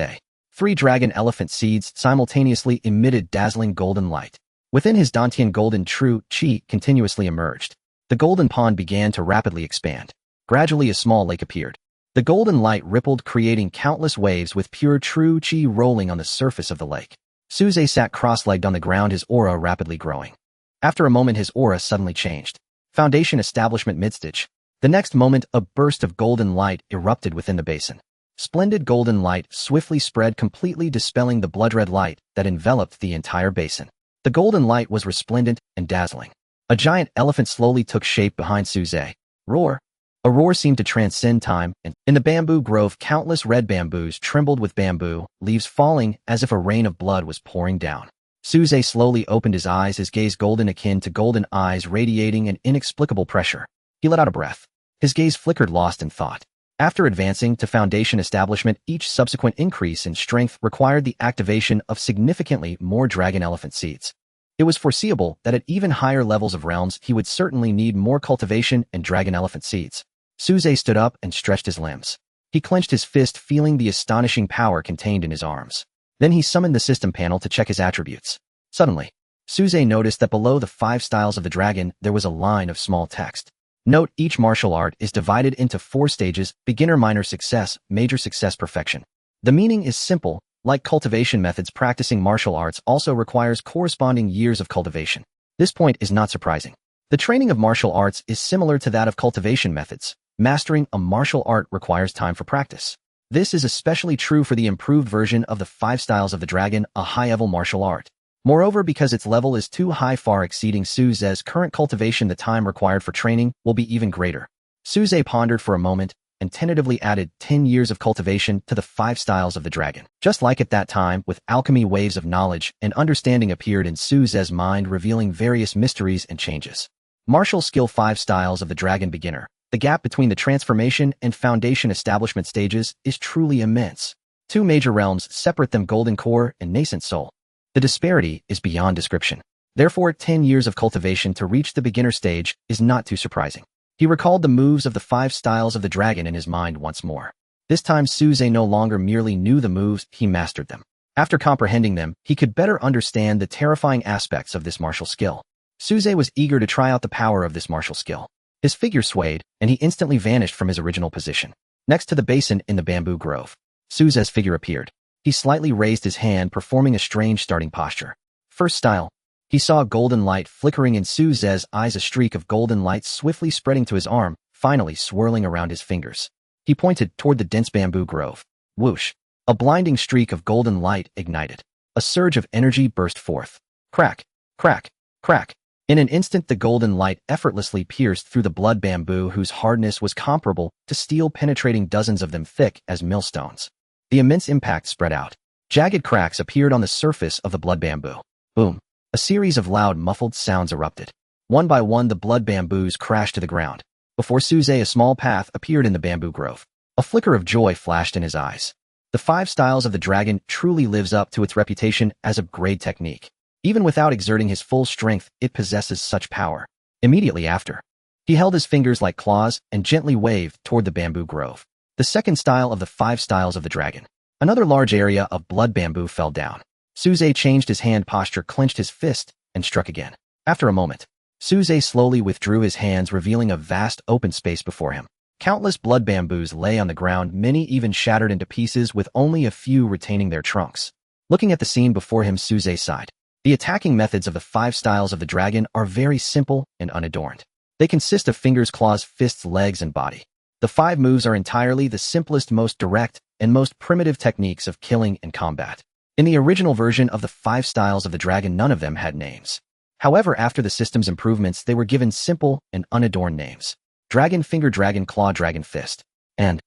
3 Dragon Elephant Seeds simultaneously emitted dazzling golden light. Within his Dantian golden true chi continuously emerged. The golden pond began to rapidly expand. Gradually a small lake appeared. The golden light rippled, creating countless waves with pure true chi rolling on the surface of the lake. Suze sat cross-legged on the ground, his aura rapidly growing. After a moment, his aura suddenly changed. Foundation establishment midstage. The next moment, a burst of golden light erupted within the basin. Splendid golden light swiftly spread, completely dispelling the blood-red light that enveloped the entire basin. The golden light was resplendent and dazzling. A giant elephant slowly took shape behind Suze. Roar! A roar seemed to transcend time, and in the bamboo grove, countless red bamboos trembled with bamboo, leaves falling as if a rain of blood was pouring down. Suze slowly opened his eyes, his gaze golden, akin to golden eyes radiating an inexplicable pressure. He let out a breath. His gaze flickered, lost in thought. After advancing to foundation establishment, each subsequent increase in strength required the activation of significantly more dragon elephant seeds. It was foreseeable that at even higher levels of realms, he would certainly need more cultivation and dragon elephant seeds. Suze stood up and stretched his limbs. He clenched his fist, feeling the astonishing power contained in his arms. Then he summoned the system panel to check his attributes. Suddenly, Suze noticed that below the 5 styles of the dragon, there was a line of small text. Note, each martial art is divided into 4 stages: beginner, minor success, major success, perfection. The meaning is simple. Like cultivation methods, practicing martial arts also requires corresponding years of cultivation. This point is not surprising. The training of martial arts is similar to that of cultivation methods. Mastering a martial art requires time for practice. This is especially true for the improved version of the 5 styles of the dragon, a high-level martial art. Moreover, because its level is too high, far exceeding Suze's current cultivation, the time required for training will be even greater. Suze pondered for a moment and tentatively added 10 years of cultivation to the 5 styles of the dragon. Just like at that time, with alchemy, waves of knowledge and understanding appeared in Suze's mind, revealing various mysteries and changes. Martial skill: 5 styles of the dragon, beginner. The gap between the transformation and foundation establishment stages is truly immense. 2 major realms separate them: golden core and nascent soul. The disparity is beyond description. Therefore, 10 years of cultivation to reach the beginner stage is not too surprising. He recalled the moves of the 5 styles of the dragon in his mind once more. This time, Suze no longer merely knew the moves, he mastered them. After comprehending them, he could better understand the terrifying aspects of this martial skill. Suze was eager to try out the power of this martial skill. His figure swayed, and he instantly vanished from his original position. Next to the basin in the bamboo grove, Suze's figure appeared. He slightly raised his hand, performing a strange starting posture. First style. He saw a golden light flickering in Suze's eyes, a streak of golden light swiftly spreading to his arm, finally swirling around his fingers. He pointed toward the dense bamboo grove. Whoosh! A blinding streak of golden light ignited. A surge of energy burst forth. Crack! Crack! Crack! In an instant, the golden light effortlessly pierced through the blood bamboo, whose hardness was comparable to steel, penetrating dozens of them thick as millstones. The immense impact spread out. Jagged cracks appeared on the surface of the blood bamboo. Boom! A series of loud, muffled sounds erupted. One by one, the blood bamboos crashed to the ground. Before Suze, a small path appeared in the bamboo grove. A flicker of joy flashed in his eyes. The 5 styles of the dragon truly lives up to its reputation as a grade technique. Even without exerting his full strength, it possesses such power. Immediately after, he held his fingers like claws and gently waved toward the bamboo grove. The second style of the 5 styles of the dragon. Another large area of blood bamboo fell down. Suze changed his hand posture, clenched his fist, and struck again. After a moment, Suze slowly withdrew his hands, revealing a vast open space before him. Countless blood bamboos lay on the ground, many even shattered into pieces, with only a few retaining their trunks. Looking at the scene before him, Suze sighed. The attacking methods of the 5 styles of the dragon are very simple and unadorned. They consist of fingers, claws, fists, legs, and body. The 5 moves are entirely the simplest, most direct, and most primitive techniques of killing and combat. In the original version of the 5 styles of the dragon, none of them had names. However, after the system's improvements, they were given simple and unadorned names: Dragon Finger, Dragon Claw, Dragon Fist, and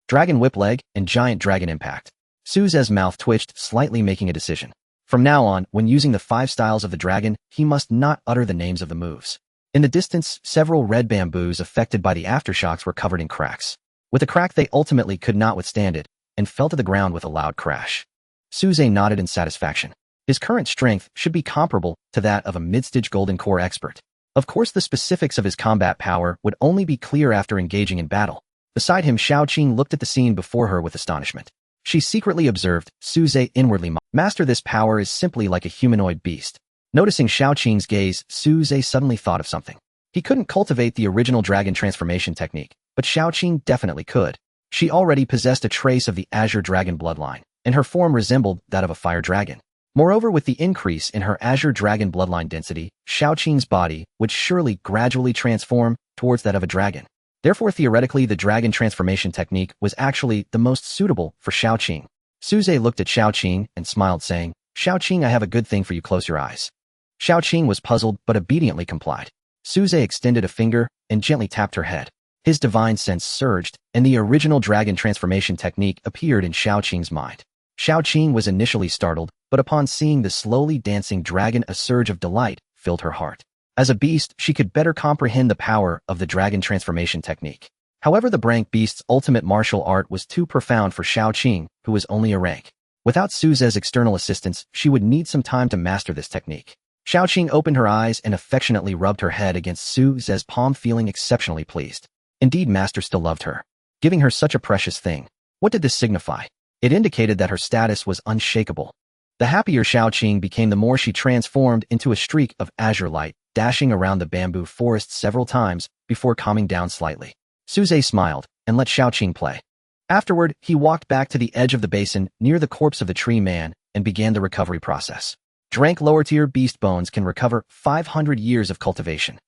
Dragon Whip Leg, and Giant Dragon Impact. Suze's mouth twitched, slightly making a decision. From now on, when using the 5 styles of the dragon, he must not utter the names of the moves. In the distance, several red bamboos affected by the aftershocks were covered in cracks. With a crack, they ultimately could not withstand it and fell to the ground with a loud crash. Suze nodded in satisfaction. His current strength should be comparable to that of a mid-stage golden core expert. Of course, the specifics of his combat power would only be clear after engaging in battle. Beside him, Xiaoqing looked at the scene before her with astonishment. She secretly observed. Suze inwardly master this power is simply like a humanoid beast. Noticing Xiaoqing's gaze, Suze suddenly thought of something. He couldn't cultivate the original dragon transformation technique, but Xiaoqing definitely could. She already possessed a trace of the azure dragon bloodline, and her form resembled that of a fire dragon. Moreover, with the increase in her Azure Dragon bloodline density, Shaoqing's body would surely gradually transform towards that of a dragon. Therefore, theoretically, the dragon transformation technique was actually the most suitable for Shaoqing. Suze looked at Shaoqing and smiled, saying, "Shaoqing, I have a good thing for you, close your eyes." Shaoqing was puzzled but obediently complied. Suze extended a finger and gently tapped her head. His divine sense surged, and the original dragon transformation technique appeared in Shaoqing's mind. Shaoqing was initially startled, but upon seeing the slowly dancing dragon, a surge of delight filled her heart. As a beast, she could better comprehend the power of the dragon transformation technique. However, the Brank beast's ultimate martial art was too profound for Shaoqing, who was only a rank. Without Suze's external assistance, she would need some time to master this technique. Shaoqing opened her eyes and affectionately rubbed her head against Suze's palm, feeling exceptionally pleased. Indeed, Master still loved her, giving her such a precious thing. What did this signify? It indicated that her status was unshakable. The happier Shaoqing became, the more she transformed into a streak of azure light, dashing around the bamboo forest several times before calming down slightly. Suze smiled and let Shaoqing play. Afterward, he walked back to the edge of the basin near the corpse of the tree man and began the recovery process. Drank lower-tier beast bones can recover 500 years of cultivation.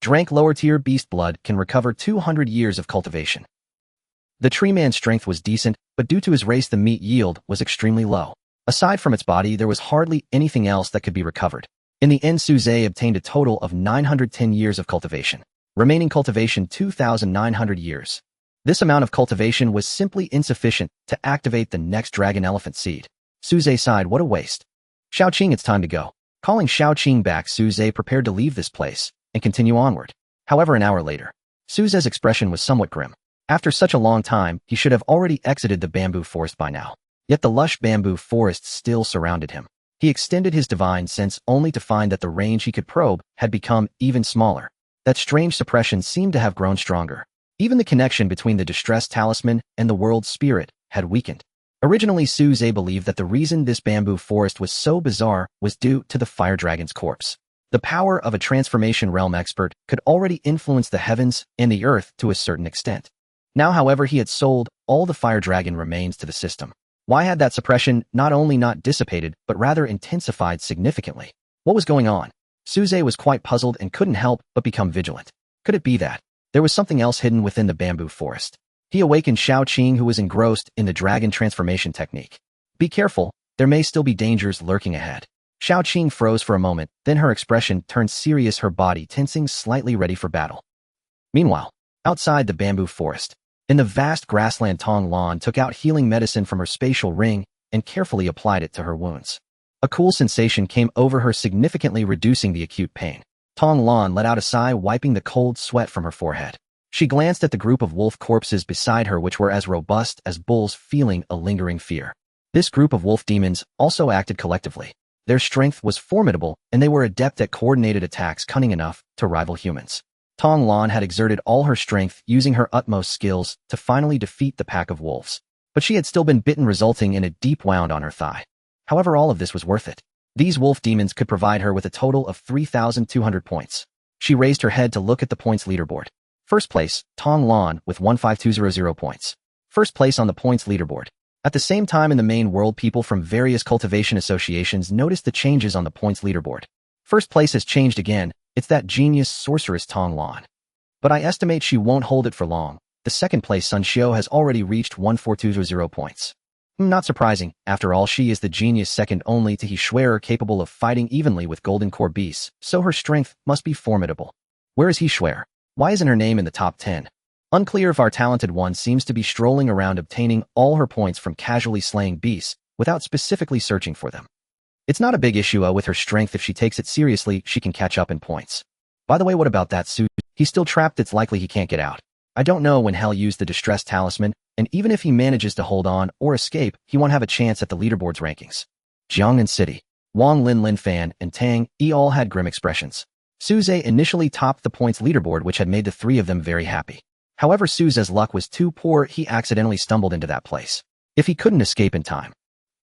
Drank lower-tier beast blood can recover 200 years of cultivation. The tree man's strength was decent, but due to his race the meat yield was extremely low. Aside from its body, there was hardly anything else that could be recovered. In the end, Suze obtained a total of 910 years of cultivation. Remaining cultivation 2,900 years. This amount of cultivation was simply insufficient to activate the next dragon elephant seed. Suze sighed, what a waste. Shaoqing, it's time to go. Calling Shaoqing back, Suze prepared to leave this place and continue onward. However, an hour later, Suze's expression was somewhat grim. After such a long time, he should have already exited the bamboo forest by now. Yet the lush bamboo forest still surrounded him. He extended his divine sense only to find that the range he could probe had become even smaller. That strange suppression seemed to have grown stronger. Even the connection between the distress talisman and the world spirit had weakened. Originally, Suze believed that the reason this bamboo forest was so bizarre was due to the fire dragon's corpse. The power of a transformation realm expert could already influence the heavens and the earth to a certain extent. Now, however, he had sold all the fire dragon remains to the system. Why had that suppression not only not dissipated, but rather intensified significantly? What was going on? Suze was quite puzzled and couldn't help but become vigilant. Could it be that there was something else hidden within the bamboo forest? He awakened Shaoqing, who was engrossed in the dragon transformation technique. Be careful, there may still be dangers lurking ahead. Shaoqing froze for a moment, then her expression turned serious, her body tensing, slightly ready for battle. Meanwhile, outside the bamboo forest, in the vast grassland, Tong Lan took out healing medicine from her spatial ring and carefully applied it to her wounds. A cool sensation came over her, significantly reducing the acute pain. Tong Lan let out a sigh, wiping the cold sweat from her forehead. She glanced at the group of wolf corpses beside her, which were as robust as bulls, feeling a lingering fear. This group of wolf demons also acted collectively. Their strength was formidable, and they were adept at coordinated attacks, cunning enough to rival humans. Tong Lan had exerted all her strength, using her utmost skills to finally defeat the pack of wolves. But she had still been bitten, resulting in a deep wound on her thigh. However, all of this was worth it. These wolf demons could provide her with a total of 3,200 points. She raised her head to look at the points leaderboard. First place, Tong Lan with 15200 points. First place on the points leaderboard. At the same time, in the main world, people from various cultivation associations noticed the changes on the points leaderboard. First place has changed again. It's that genius sorceress Tong Lan. But I estimate she won't hold it for long. The second place, Sun Xiao, has already reached 14200 points. Not surprising, after all, she is the genius second only to He Shuier, capable of fighting evenly with golden core beasts, so her strength must be formidable. Where is He Shuier? Why isn't her name in the top 10? Unclear if our talented one seems to be strolling around, obtaining all her points from casually slaying beasts without specifically searching for them. It's not a big issue with her strength. If she takes it seriously, she can catch up in points. By the way, what about that suit? He's still trapped. It's likely he can't get out. I don't know when Hell used the distress talisman, and even if he manages to hold on or escape, he won't have a chance at the leaderboard's rankings. Jiangnan City. Wang Lin, Lin Fan, and Tang Yi all had grim expressions. Suze initially topped the points leaderboard, which had made the three of them very happy. However, Suze's luck was too poor. He accidentally stumbled into that place. If he couldn't escape in time,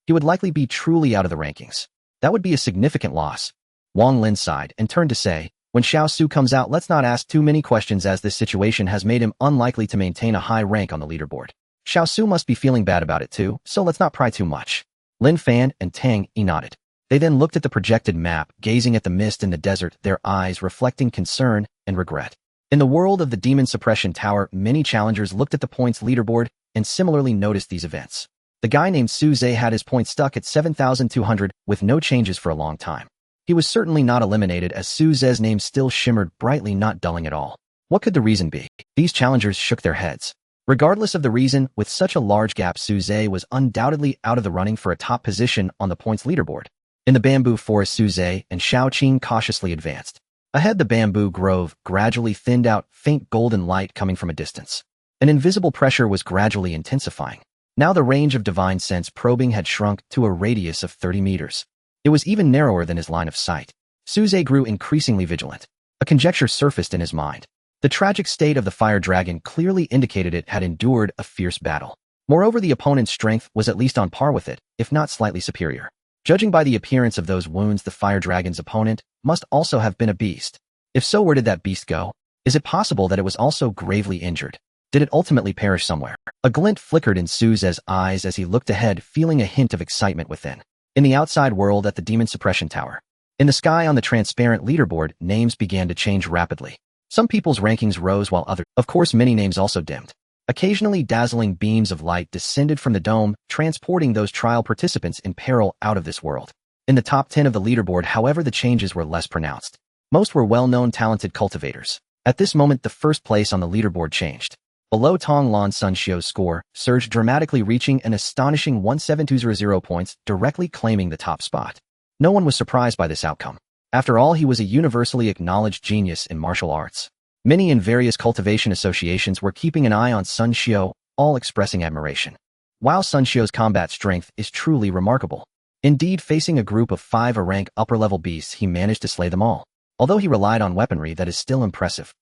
he would likely be truly out of the rankings. That would be a significant loss. Wang Lin sighed and turned to say, when Xiao Su comes out, let's not ask too many questions, as this situation has made him unlikely to maintain a high rank on the leaderboard. Xiao Su must be feeling bad about it too, so let's not pry too much. Lin Fan and Tang Yi nodded. They then looked at the projected map, gazing at the mist in the desert, their eyes reflecting concern and regret. In the world of the Demon Suppression Tower, many challengers looked at the points leaderboard and similarly noticed these events. The guy named Suze had his points stuck at 7,200 with no changes for a long time. He was certainly not eliminated as Suze's name still shimmered brightly, not dulling at all. What could the reason be? These challengers shook their heads. Regardless of the reason, with such a large gap, Suze was undoubtedly out of the running for a top position on the points leaderboard. In the bamboo forest, Suze and Xiaoqing cautiously advanced. Ahead, the bamboo grove gradually thinned out, faint golden light coming from a distance. An invisible pressure was gradually intensifying. Now the range of divine sense probing had shrunk to a radius of 30 meters. It was even narrower than his line of sight. Suze grew increasingly vigilant. A conjecture surfaced in his mind. The tragic state of the fire dragon clearly indicated it had endured a fierce battle. Moreover, the opponent's strength was at least on par with it, if not slightly superior. Judging by the appearance of those wounds, the fire dragon's opponent must also have been a beast. If so, where did that beast go? Is it possible that it was also gravely injured? Did it ultimately perish somewhere? A glint flickered in Suze's eyes as he looked ahead, feeling a hint of excitement within. In the outside world at the Demon Suppression Tower. In the sky on the transparent leaderboard, names began to change rapidly. Some people's rankings rose while others, of course, many names also dimmed. Occasionally, dazzling beams of light descended from the dome, transporting those trial participants in peril out of this world. In the top 10 of the leaderboard, however, the changes were less pronounced. Most were well-known talented cultivators. At this moment, the first place on the leaderboard changed. Below, Tong Lan Sun Xiu's score surged dramatically, reaching an astonishing 17200 points, directly claiming the top spot. No one was surprised by this outcome. After all, he was a universally acknowledged genius in martial arts. Many in various cultivation associations were keeping an eye on Sun Xiu, all expressing admiration. While Sun Xiu's combat strength is truly remarkable. Indeed, facing a group of 5 rank upper-level beasts, he managed to slay them all. Although he relied on weaponry, that is still impressive.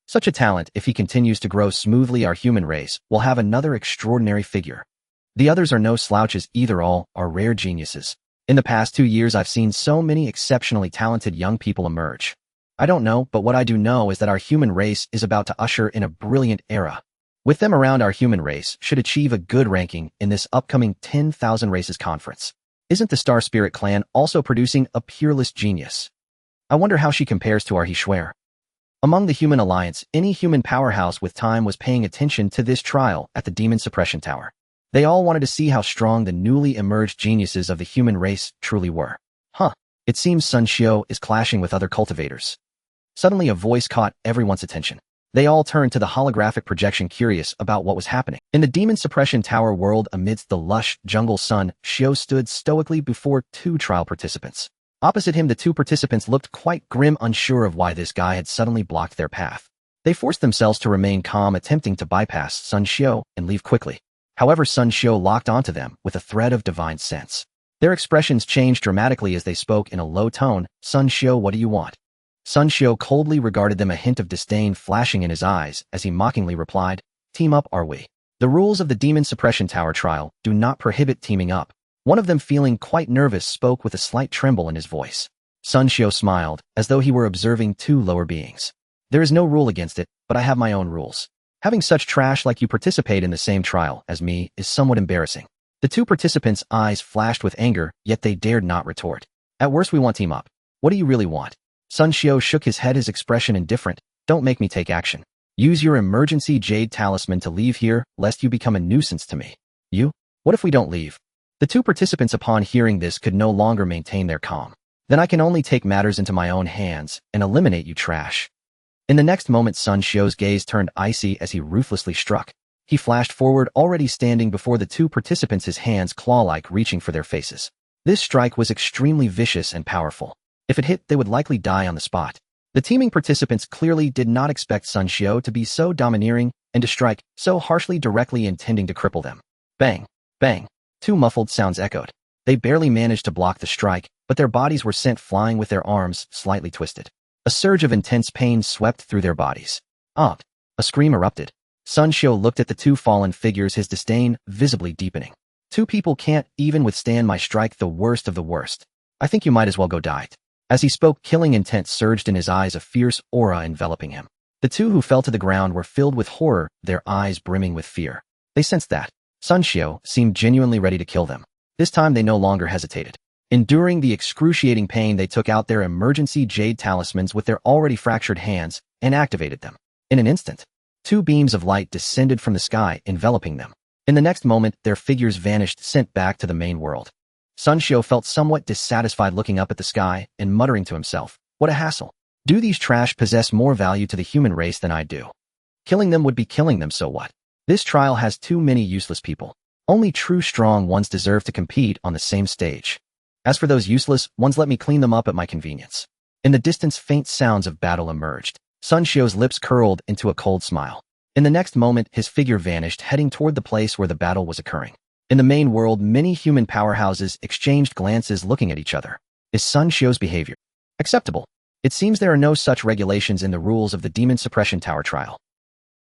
Such a talent, if he continues to grow smoothly, our human race will have another extraordinary figure. The others are no slouches either, all are rare geniuses. In the past 2 years, I've seen so many exceptionally talented young people emerge. I don't know, but what I do know is that our human race is about to usher in a brilliant era. With them around, our human race should achieve a good ranking in this upcoming 10,000 Races conference. Isn't the Star Spirit clan also producing a peerless genius? I wonder how she compares to our He Shuer. Among the human alliance, any human powerhouse with time was paying attention to this trial at the Demon Suppression Tower. They all wanted to see how strong the newly emerged geniuses of the human race truly were. It seems Sun Xiu is clashing with other cultivators. Suddenly a voice caught everyone's attention. They all turned to the holographic projection, curious about what was happening. In the Demon Suppression Tower world, amidst the lush jungle, Sun Xiu stood stoically before 2 trial participants. Opposite him, the 2 participants looked quite grim, unsure of why this guy had suddenly blocked their path. They forced themselves to remain calm, attempting to bypass Sun Xiu and leave quickly. However, Sun Xiu locked onto them with a thread of divine sense. Their expressions changed dramatically as they spoke in a low tone. Sun Xiu, what do you want? Sun Xiu coldly regarded them, a hint of disdain flashing in his eyes as he mockingly replied, team up, are we? The rules of the Demon Suppression Tower trial do not prohibit teaming up. One of them, feeling quite nervous, spoke with a slight tremble in his voice. Sun Xiu smiled, as though he were observing 2 lower beings. There is no rule against it, but I have my own rules. Having such trash like you participate in the same trial as me is somewhat embarrassing. The 2 participants' eyes flashed with anger, yet they dared not retort. At worst, we want team up. What do you really want? Sun Xiu shook his head, his expression indifferent. Don't make me take action. Use your emergency jade talisman to leave here, lest you become a nuisance to me. You? What if we don't leave? The 2 participants, upon hearing this, could no longer maintain their calm. Then I can only take matters into my own hands and eliminate you, trash. In the next moment, Sun Xiu's gaze turned icy as he ruthlessly struck. He flashed forward, already standing before the 2 participants, his hands claw-like reaching for their faces. This strike was extremely vicious and powerful. If it hit, they would likely die on the spot. The teaming participants clearly did not expect Sun Xiu to be so domineering and to strike so harshly, directly intending to cripple them. Bang! Bang! 2 muffled sounds echoed. They barely managed to block the strike, but their bodies were sent flying with their arms slightly twisted. A surge of intense pain swept through their bodies. A scream erupted. Sun Xiu looked at the 2 fallen figures, his disdain visibly deepening. 2 people can't even withstand my strike, the worst of the worst. I think you might as well go die. As he spoke, killing intent surged in his eyes, a fierce aura enveloping him. The 2 who fell to the ground were filled with horror, their eyes brimming with fear. They sensed that Sun Xiu seemed genuinely ready to kill them. This time they no longer hesitated. Enduring the excruciating pain, they took out their emergency jade talismans with their already fractured hands and activated them. In an instant, two beams of light descended from the sky, enveloping them. In the next moment, their figures vanished, sent back to the main world. Sunshio felt somewhat dissatisfied looking up at the sky and muttering to himself, "What a hassle. Do these trash possess more value to the human race than I do? Killing them would be killing them, so what? This trial has too many useless people. Only true strong ones deserve to compete on the same stage. As for those useless ones, let me clean them up at my convenience." In the distance, faint sounds of battle emerged. Sunshio's lips curled into a cold smile. In the next moment, his figure vanished, heading toward the place where the battle was occurring. In the main world, many human powerhouses exchanged glances, looking at each other. Is Sunshio's behavior acceptable? It seems there are no such regulations in the rules of the Demon Suppression Tower trial.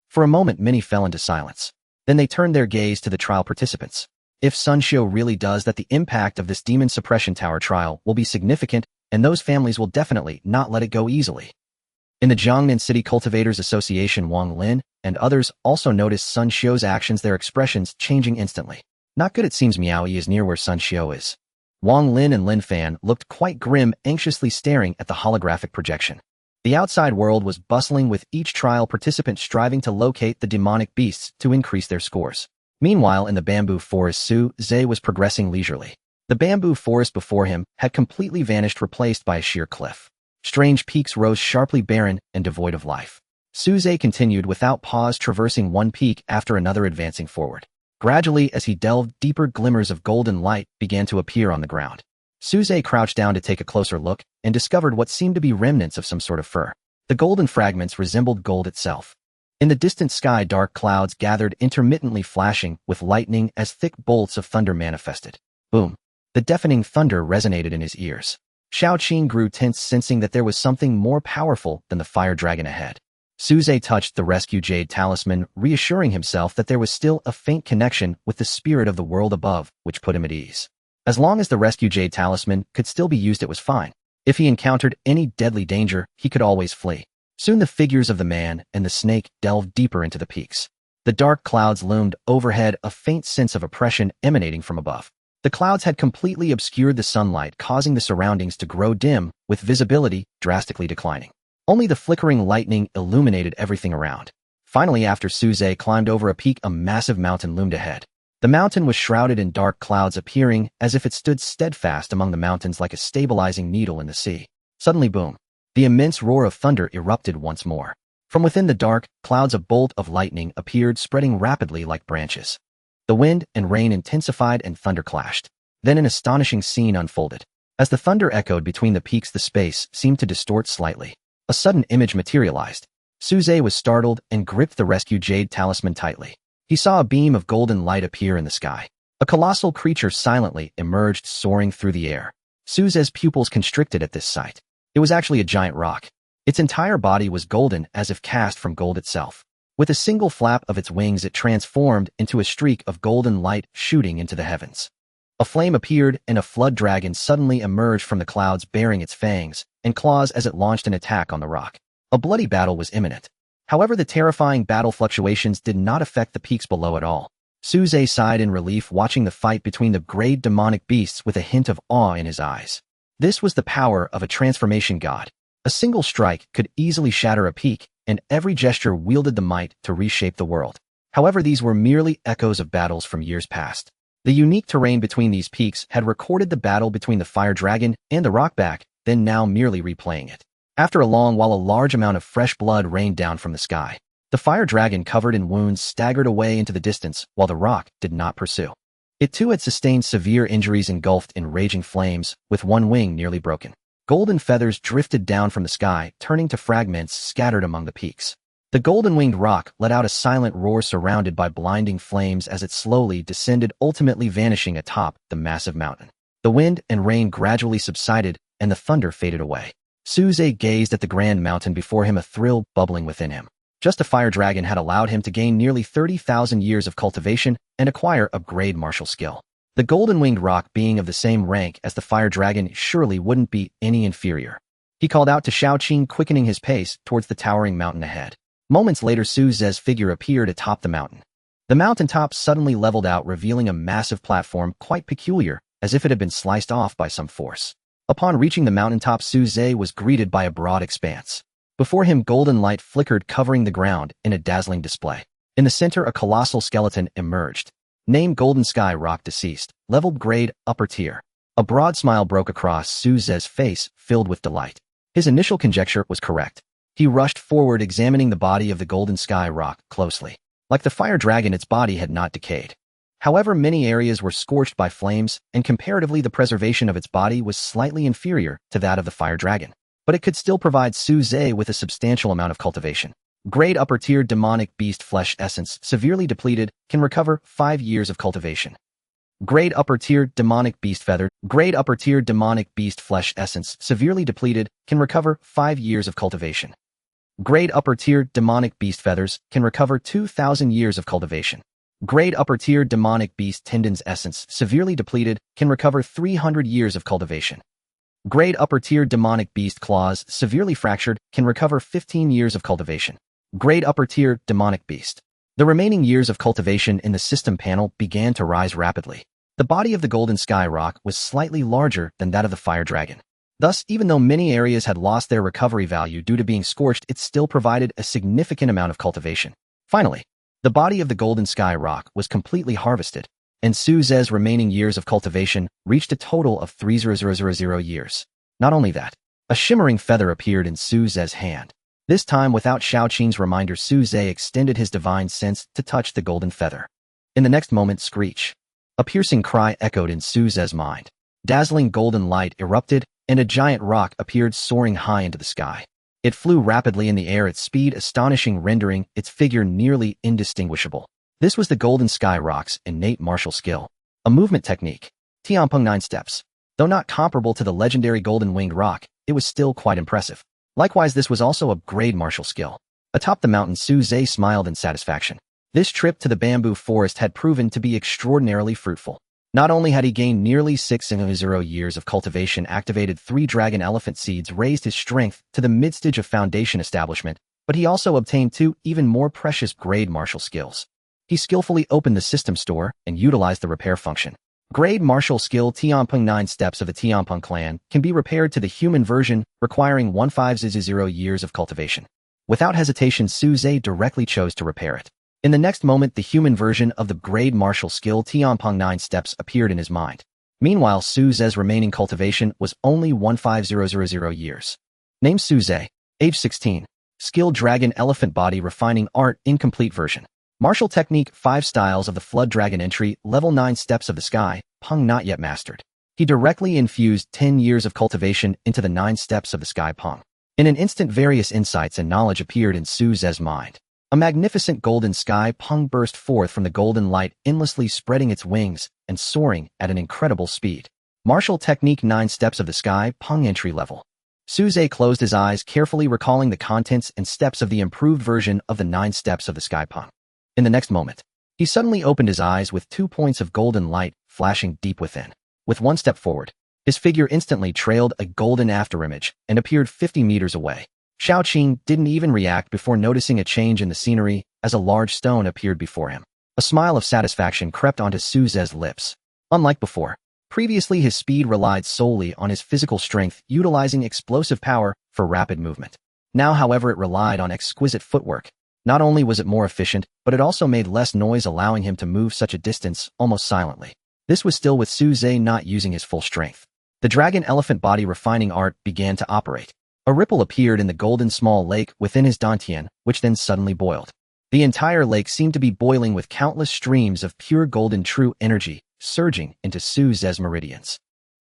For a moment, many fell into silence. Then they turned their gaze to the trial participants. If Sunshio really does that, the impact of this Demon Suppression Tower trial will be significant, and those families will definitely not let it go easily. In the Jiangnan City Cultivators Association, Wang Lin and others also noticed Sunshio's actions, their expressions changing instantly. Not good, it seems Miao Yi is near where Sunshio is. Wang Lin and Lin Fan looked quite grim, anxiously staring at the holographic projection. The outside world was bustling, with each trial participant striving to locate the demonic beasts to increase their scores. Meanwhile, in the bamboo forest, Su Zhe was progressing leisurely. The bamboo forest before him had completely vanished, replaced by a sheer cliff. Strange peaks rose sharply, barren and devoid of life. Su Zhe continued without pause, traversing one peak after another, advancing forward. Gradually, as he delved deeper, glimmers of golden light began to appear on the ground. Su Zhe crouched down to take a closer look and discovered what seemed to be remnants of some sort of fur. The golden fragments resembled gold itself. In the distant sky, dark clouds gathered, intermittently flashing with lightning as thick bolts of thunder manifested. Boom! The deafening thunder resonated in his ears. Xiao Qing grew tense, sensing that there was something more powerful than the fire dragon ahead. Su Zhe touched the rescue jade talisman, reassuring himself that there was still a faint connection with the spirit of the world above, which put him at ease. As long as the rescue jade talisman could still be used, it was fine. If he encountered any deadly danger, he could always flee. Soon the figures of the man and the snake delved deeper into the peaks. The dark clouds loomed overhead, a faint sense of oppression emanating from above. The clouds had completely obscured the sunlight, causing the surroundings to grow dim, with visibility drastically declining. Only the flickering lightning illuminated everything around. Finally, after Su Zhe climbed over a peak, a massive mountain loomed ahead. The mountain was shrouded in dark clouds, appearing as if it stood steadfast among the mountains like a stabilizing needle in the sea. Suddenly, boom! The immense roar of thunder erupted once more. From within the dark clouds, a bolt of lightning appeared, spreading rapidly like branches. The wind and rain intensified and thunder clashed. Then an astonishing scene unfolded. As the thunder echoed between the peaks, the space seemed to distort slightly. A sudden image materialized. Su Zhe was startled and gripped the rescue jade talisman tightly. He saw a beam of golden light appear in the sky. A colossal creature silently emerged, soaring through the air. Su Zhe's pupils constricted at this sight. It was actually a giant rock. Its entire body was golden, as if cast from gold itself. With a single flap of its wings, it transformed into a streak of golden light shooting into the heavens. A flame appeared, and a flood dragon suddenly emerged from the clouds, bearing its fangs and claws as it launched an attack on the rock. A bloody battle was imminent. However, the terrifying battle fluctuations did not affect the peaks below at all. Su Zhe sighed in relief, watching the fight between the great demonic beasts with a hint of awe in his eyes. This was the power of a transformation god. A single strike could easily shatter a peak, and every gesture wielded the might to reshape the world. However, these were merely echoes of battles from years past. The unique terrain between these peaks had recorded the battle between the fire dragon and the rockback, then now merely replaying it. After a long while, a large amount of fresh blood rained down from the sky. The fire dragon, covered in wounds, staggered away into the distance, while the rock did not pursue. It too had sustained severe injuries, engulfed in raging flames, with one wing nearly broken. Golden feathers drifted down from the sky, turning to fragments scattered among the peaks. The golden-winged rock let out a silent roar, surrounded by blinding flames as it slowly descended, ultimately vanishing atop the massive mountain. The wind and rain gradually subsided, and the thunder faded away. Su Zhe gazed at the grand mountain before him, a thrill bubbling within him. Just a fire dragon had allowed him to gain nearly 30,000 years of cultivation and acquire upgrade martial skill. The golden-winged rock, being of the same rank as the fire dragon, surely wouldn't be any inferior. He called out to Xiao Qing, quickening his pace towards the towering mountain ahead. Moments later, Su Zhe's figure appeared atop the mountain. The mountaintop suddenly leveled out, revealing a massive platform quite peculiar, as if it had been sliced off by some force. Upon reaching the mountaintop, Su Zhe was greeted by a broad expanse. Before him, golden light flickered, covering the ground in a dazzling display. In the center, a colossal skeleton emerged. Name: Golden Sky Rock, deceased, leveled grade, upper tier. A broad smile broke across Su Zhe's face, filled with delight. His initial conjecture was correct. He rushed forward, examining the body of the Golden Sky Rock closely. Like the fire dragon, its body had not decayed. However, many areas were scorched by flames, and comparatively the preservation of its body was slightly inferior to that of the fire dragon. But it could still provide Su Zhe with a substantial amount of cultivation. Grade: upper tier, demonic beast flesh essence, severely depleted, can recover 5 years of cultivation. Grade: upper tier, demonic beast feather. Grade: upper tier, demonic beast flesh essence, severely depleted, can recover 5 years of cultivation. Grade: upper tier, demonic beast feathers, can recover 2,000 years of cultivation. Grade: upper tier, demonic beast tendons essence, severely depleted, can recover 300 years of cultivation. Grade: upper tier, demonic beast claws, severely fractured, can recover 15 years of cultivation. Grade: upper tier, demonic beast. The remaining years of cultivation in the system panel began to rise rapidly. The body of the Golden Sky Rock was slightly larger than that of the fire dragon. Thus, even though many areas had lost their recovery value due to being scorched, it still provided a significant amount of cultivation. Finally, the body of the Golden Sky Rock was completely harvested, and Su Zhe's remaining years of cultivation reached a total of 3,000 years. Not only that, a shimmering feather appeared in Su Zhe's hand. This time, without Xiaoqing's reminder, Su Zhe extended his divine sense to touch the golden feather. In the next moment, screech. A piercing cry echoed in Su Zhe's mind. Dazzling golden light erupted, and a giant rock appeared, soaring high into the sky. It flew rapidly in the air, its speed astonishing, rendering its figure nearly indistinguishable. This was the Golden Sky Rock's innate martial skill, a movement technique. Tianpeng 9 steps. Though not comparable to the legendary Golden Winged Rock, it was still quite impressive. Likewise, this was also a grade martial skill. Atop the mountain, Su Zhe smiled in satisfaction. This trip to the bamboo forest had proven to be extraordinarily fruitful. Not only had he gained nearly 6,000 years of cultivation, activated 3 dragon elephant seeds, raised his strength to the mid-stage of foundation establishment, but he also obtained 2 even more precious grade martial skills. He skillfully opened the system store and utilized the repair function. Grade martial skill: Tianpeng 9 steps of the Tianpeng clan can be repaired to the human version, requiring 1,500 years of cultivation. Without hesitation, Su Zhe directly chose to repair it. In the next moment, the human version of the grade martial skill Tianpeng 9 steps appeared in his mind. Meanwhile, Su Zhe's remaining cultivation was only 1,500 years. Name: Su Zhe. Age 16. Skill: Dragon Elephant Body Refining Art, incomplete version. Martial technique: 5 styles of the Flood Dragon entry, level 9 steps of the sky, Peng not yet mastered. He directly infused 10 years of cultivation into the 9 steps of the sky Peng. In an instant, various insights and knowledge appeared in Su Zhe's mind. A magnificent golden sky Peng burst forth from the golden light, endlessly spreading its wings and soaring at an incredible speed. Martial technique: 9 steps of the sky, Peng entry level. Su Zhe closed his eyes, carefully recalling the contents and steps of the improved version of the 9 steps of the sky Peng. In the next moment, he suddenly opened his eyes with 2 points of golden light flashing deep within. With 1 step forward, his figure instantly trailed a golden afterimage and appeared 50 meters away. Xiaoqing didn't even react before noticing a change in the scenery as a large stone appeared before him. A smile of satisfaction crept onto Su Zhe's lips. Unlike before, previously his speed relied solely on his physical strength, utilizing explosive power for rapid movement. Now, however, it relied on exquisite footwork. Not only was it more efficient, but it also made less noise, allowing him to move such a distance almost silently. This was still with Su Zhe not using his full strength. The Dragon Elephant Body Refining Art began to operate. A ripple appeared in the golden small lake within his dantian, which then suddenly boiled. The entire lake seemed to be boiling with countless streams of pure golden true energy surging into Su Zhe's meridians.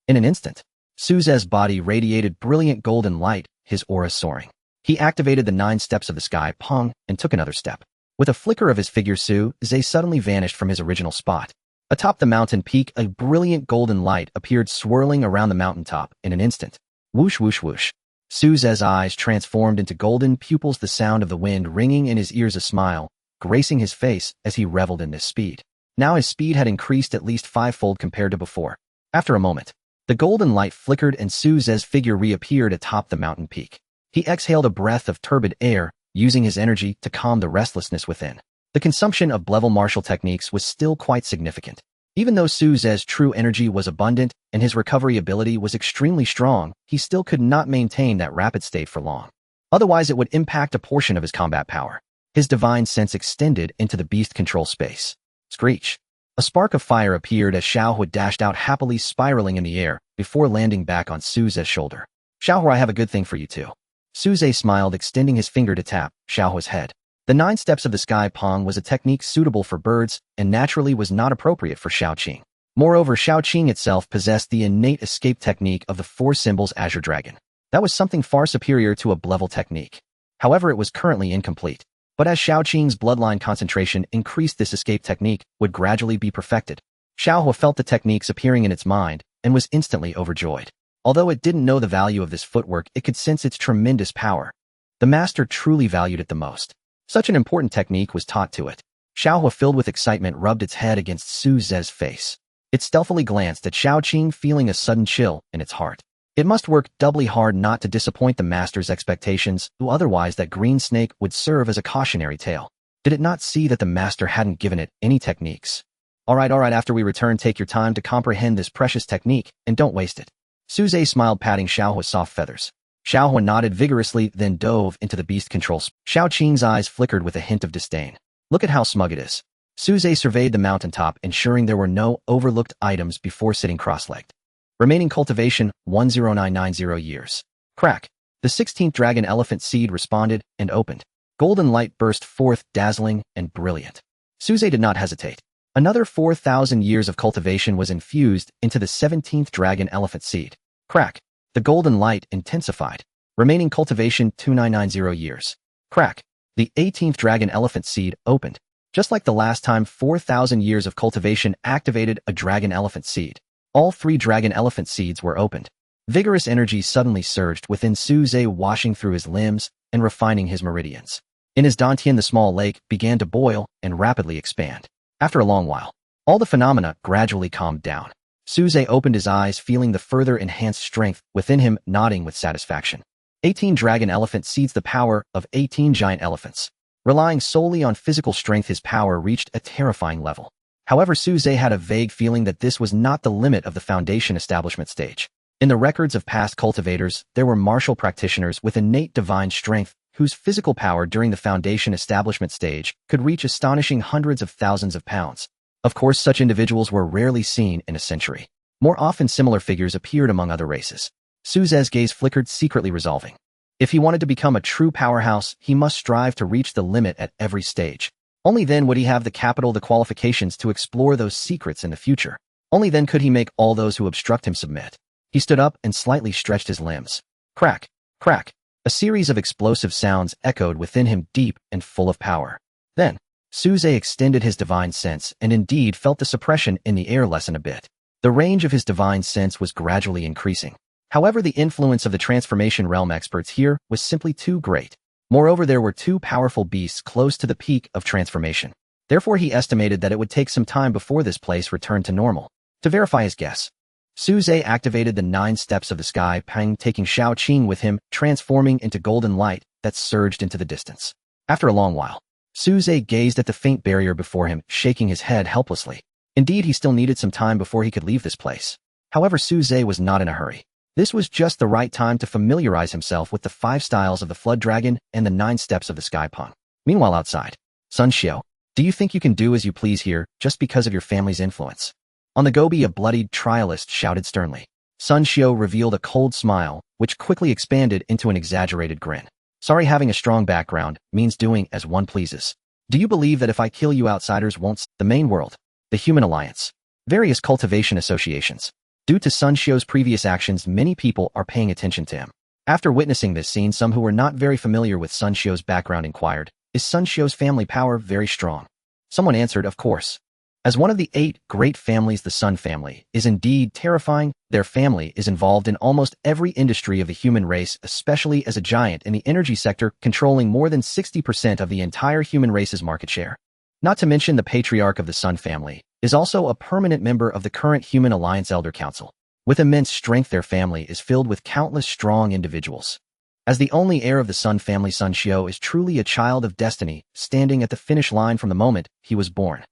In an instant, Su Zhe's body radiated brilliant golden light, his aura soaring. He activated the 9 steps of the sky Peng and took another step. With a flicker of his figure, Su Zhe suddenly vanished from his original spot. Atop the mountain peak, a brilliant golden light appeared, swirling around the mountaintop in an instant. Whoosh, whoosh, whoosh. Su Zhe's eyes transformed into golden pupils, the sound of the wind ringing in his ears, a smile gracing his face as he reveled in this speed. Now his speed had increased at least 5-fold compared to before. After a moment, the golden light flickered and Su Zhe's figure reappeared atop the mountain peak. He exhaled a breath of turbid air, using his energy to calm the restlessness within. The consumption of level martial techniques was still quite significant. Even though Su Ze's true energy was abundant and his recovery ability was extremely strong, he still could not maintain that rapid state for long. Otherwise, it would impact a portion of his combat power. His divine sense extended into the beast control space. Screech. A spark of fire appeared as Xiaohua dashed out, happily spiraling in the air before landing back on Su Ze's shoulder. Xiaohua, I have a good thing for you too. Su Ze smiled, extending his finger to tap Xiaohua's head. The 9 steps of the sky pong was a technique suitable for birds and naturally was not appropriate for Xiaoqing. Moreover, Xiaoqing itself possessed the innate escape technique of the 4 symbols Azure Dragon. That was something far superior to a Blevel technique. However, it was currently incomplete. But as Xiaoqing's bloodline concentration increased, this escape technique would gradually be perfected. Xiaohua felt the techniques appearing in its mind and was instantly overjoyed. Although it didn't know the value of this footwork, it could sense its tremendous power. The master truly valued it the most. Such an important technique was taught to it. Xiaohua, filled with excitement, rubbed its head against Su Ze's face. It stealthily glanced at Xiaoqing, feeling a sudden chill in its heart. It must work doubly hard not to disappoint the master's expectations, who otherwise that green snake would serve as a cautionary tale. Did it not see that the master hadn't given it any techniques? All right, after we return, take your time to comprehend this precious technique, and don't waste it. Su Ze smiled, patting Xiaohua's soft feathers. Xiaohua nodded vigorously, then dove into the beast control. Xiaoqing's eyes flickered with a hint of disdain. Look at how smug it is. Su Ze surveyed the mountaintop, ensuring there were no overlooked items before sitting cross-legged. Remaining cultivation, 10990 years. Crack. The 16th dragon elephant seed responded and opened. Golden light burst forth, dazzling and brilliant. Su Ze did not hesitate. Another 4,000 years of cultivation was infused into the 17th dragon elephant seed. Crack. The golden light intensified. Remaining cultivation, 2990 years. Crack. The 18th dragon elephant seed opened. Just like the last time, 4,000 years of cultivation activated a dragon elephant seed. All 3 dragon elephant seeds were opened. Vigorous energy suddenly surged within Su Ze, washing through his limbs and refining his meridians. In his dantian, the small lake began to boil and rapidly expand. After a long while, all the phenomena gradually calmed down. Su Ze opened his eyes, feeling the further enhanced strength within him, nodding with satisfaction. 18 dragon elephant seeds, the power of 18 giant elephants. Relying solely on physical strength, his power reached a terrifying level. However, Su Ze had a vague feeling that this was not the limit of the foundation establishment stage. In the records of past cultivators, there were martial practitioners with innate divine strength whose physical power during the foundation establishment stage could reach astonishing hundreds of thousands of pounds. Of course, such individuals were rarely seen in a century. More often, similar figures appeared among other races. Su Ze's gaze flickered, secretly resolving. If he wanted to become a true powerhouse, he must strive to reach the limit at every stage. Only then would he have the capital, the qualifications to explore those secrets in the future. Only then could he make all those who obstruct him submit. He stood up and slightly stretched his limbs. Crack, crack. A series of explosive sounds echoed within him, deep and full of power. Then, Su Ze extended his divine sense and indeed felt the suppression in the air lessen a bit. The range of his divine sense was gradually increasing. However, the influence of the transformation realm experts here was simply too great. Moreover, there were 2 powerful beasts close to the peak of transformation. Therefore, he estimated that it would take some time before this place returned to normal. To verify his guess, Su Ze activated the 9 steps of the sky pang, taking Xiaoqing with him, transforming into golden light that surged into the distance. After a long while, Su Ze gazed at the faint barrier before him, shaking his head helplessly. Indeed, he still needed some time before he could leave this place. However, Su Ze was not in a hurry. This was just the right time to familiarize himself with the 5 styles of the Flood Dragon and the 9 steps of the Sky Pong. Meanwhile, outside, Sun Xiao, do you think you can do as you please here just because of your family's influence? On the Gobi, a bloodied trialist shouted sternly. Sun Xiao revealed a cold smile, which quickly expanded into an exaggerated grin. Sorry, having a strong background means doing as one pleases. Do you believe that if I kill you, outsiders won't? The main world, the Human Alliance, various cultivation associations. Due to Sun Xiao's previous actions, many people are paying attention to him. After witnessing this scene, some who were not very familiar with Sun Xiao's background inquired, is Sun Xiao's family power very strong? Someone answered, of course. As one of the 8 great families, the Sun family is indeed terrifying. Their family is involved in almost every industry of the human race, especially as a giant in the energy sector, controlling more than 60% of the entire human race's market share. Not to mention the patriarch of the Sun family is also a permanent member of the current Human Alliance Elder Council. With immense strength, their family is filled with countless strong individuals. As the only heir of the Sun family, Sun Xiao is truly a child of destiny, standing at the finish line from the moment he was born.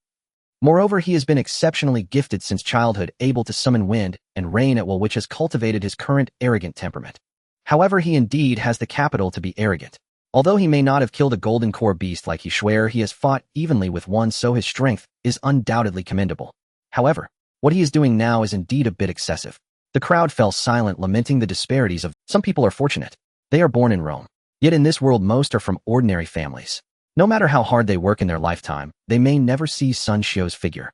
Moreover, he has been exceptionally gifted since childhood, able to summon wind and rain at will, which has cultivated his current arrogant temperament. However, he indeed has the capital to be arrogant. Although he may not have killed a golden core beast like Hishware, he has fought evenly with one, so his strength is undoubtedly commendable. However, what he is doing now is indeed a bit excessive. The crowd fell silent, lamenting the disparities of some people are fortunate. They are born in Rome. Yet in this world most are from ordinary families. No matter how hard they work in their lifetime, they may never see Sun Xiu's figure.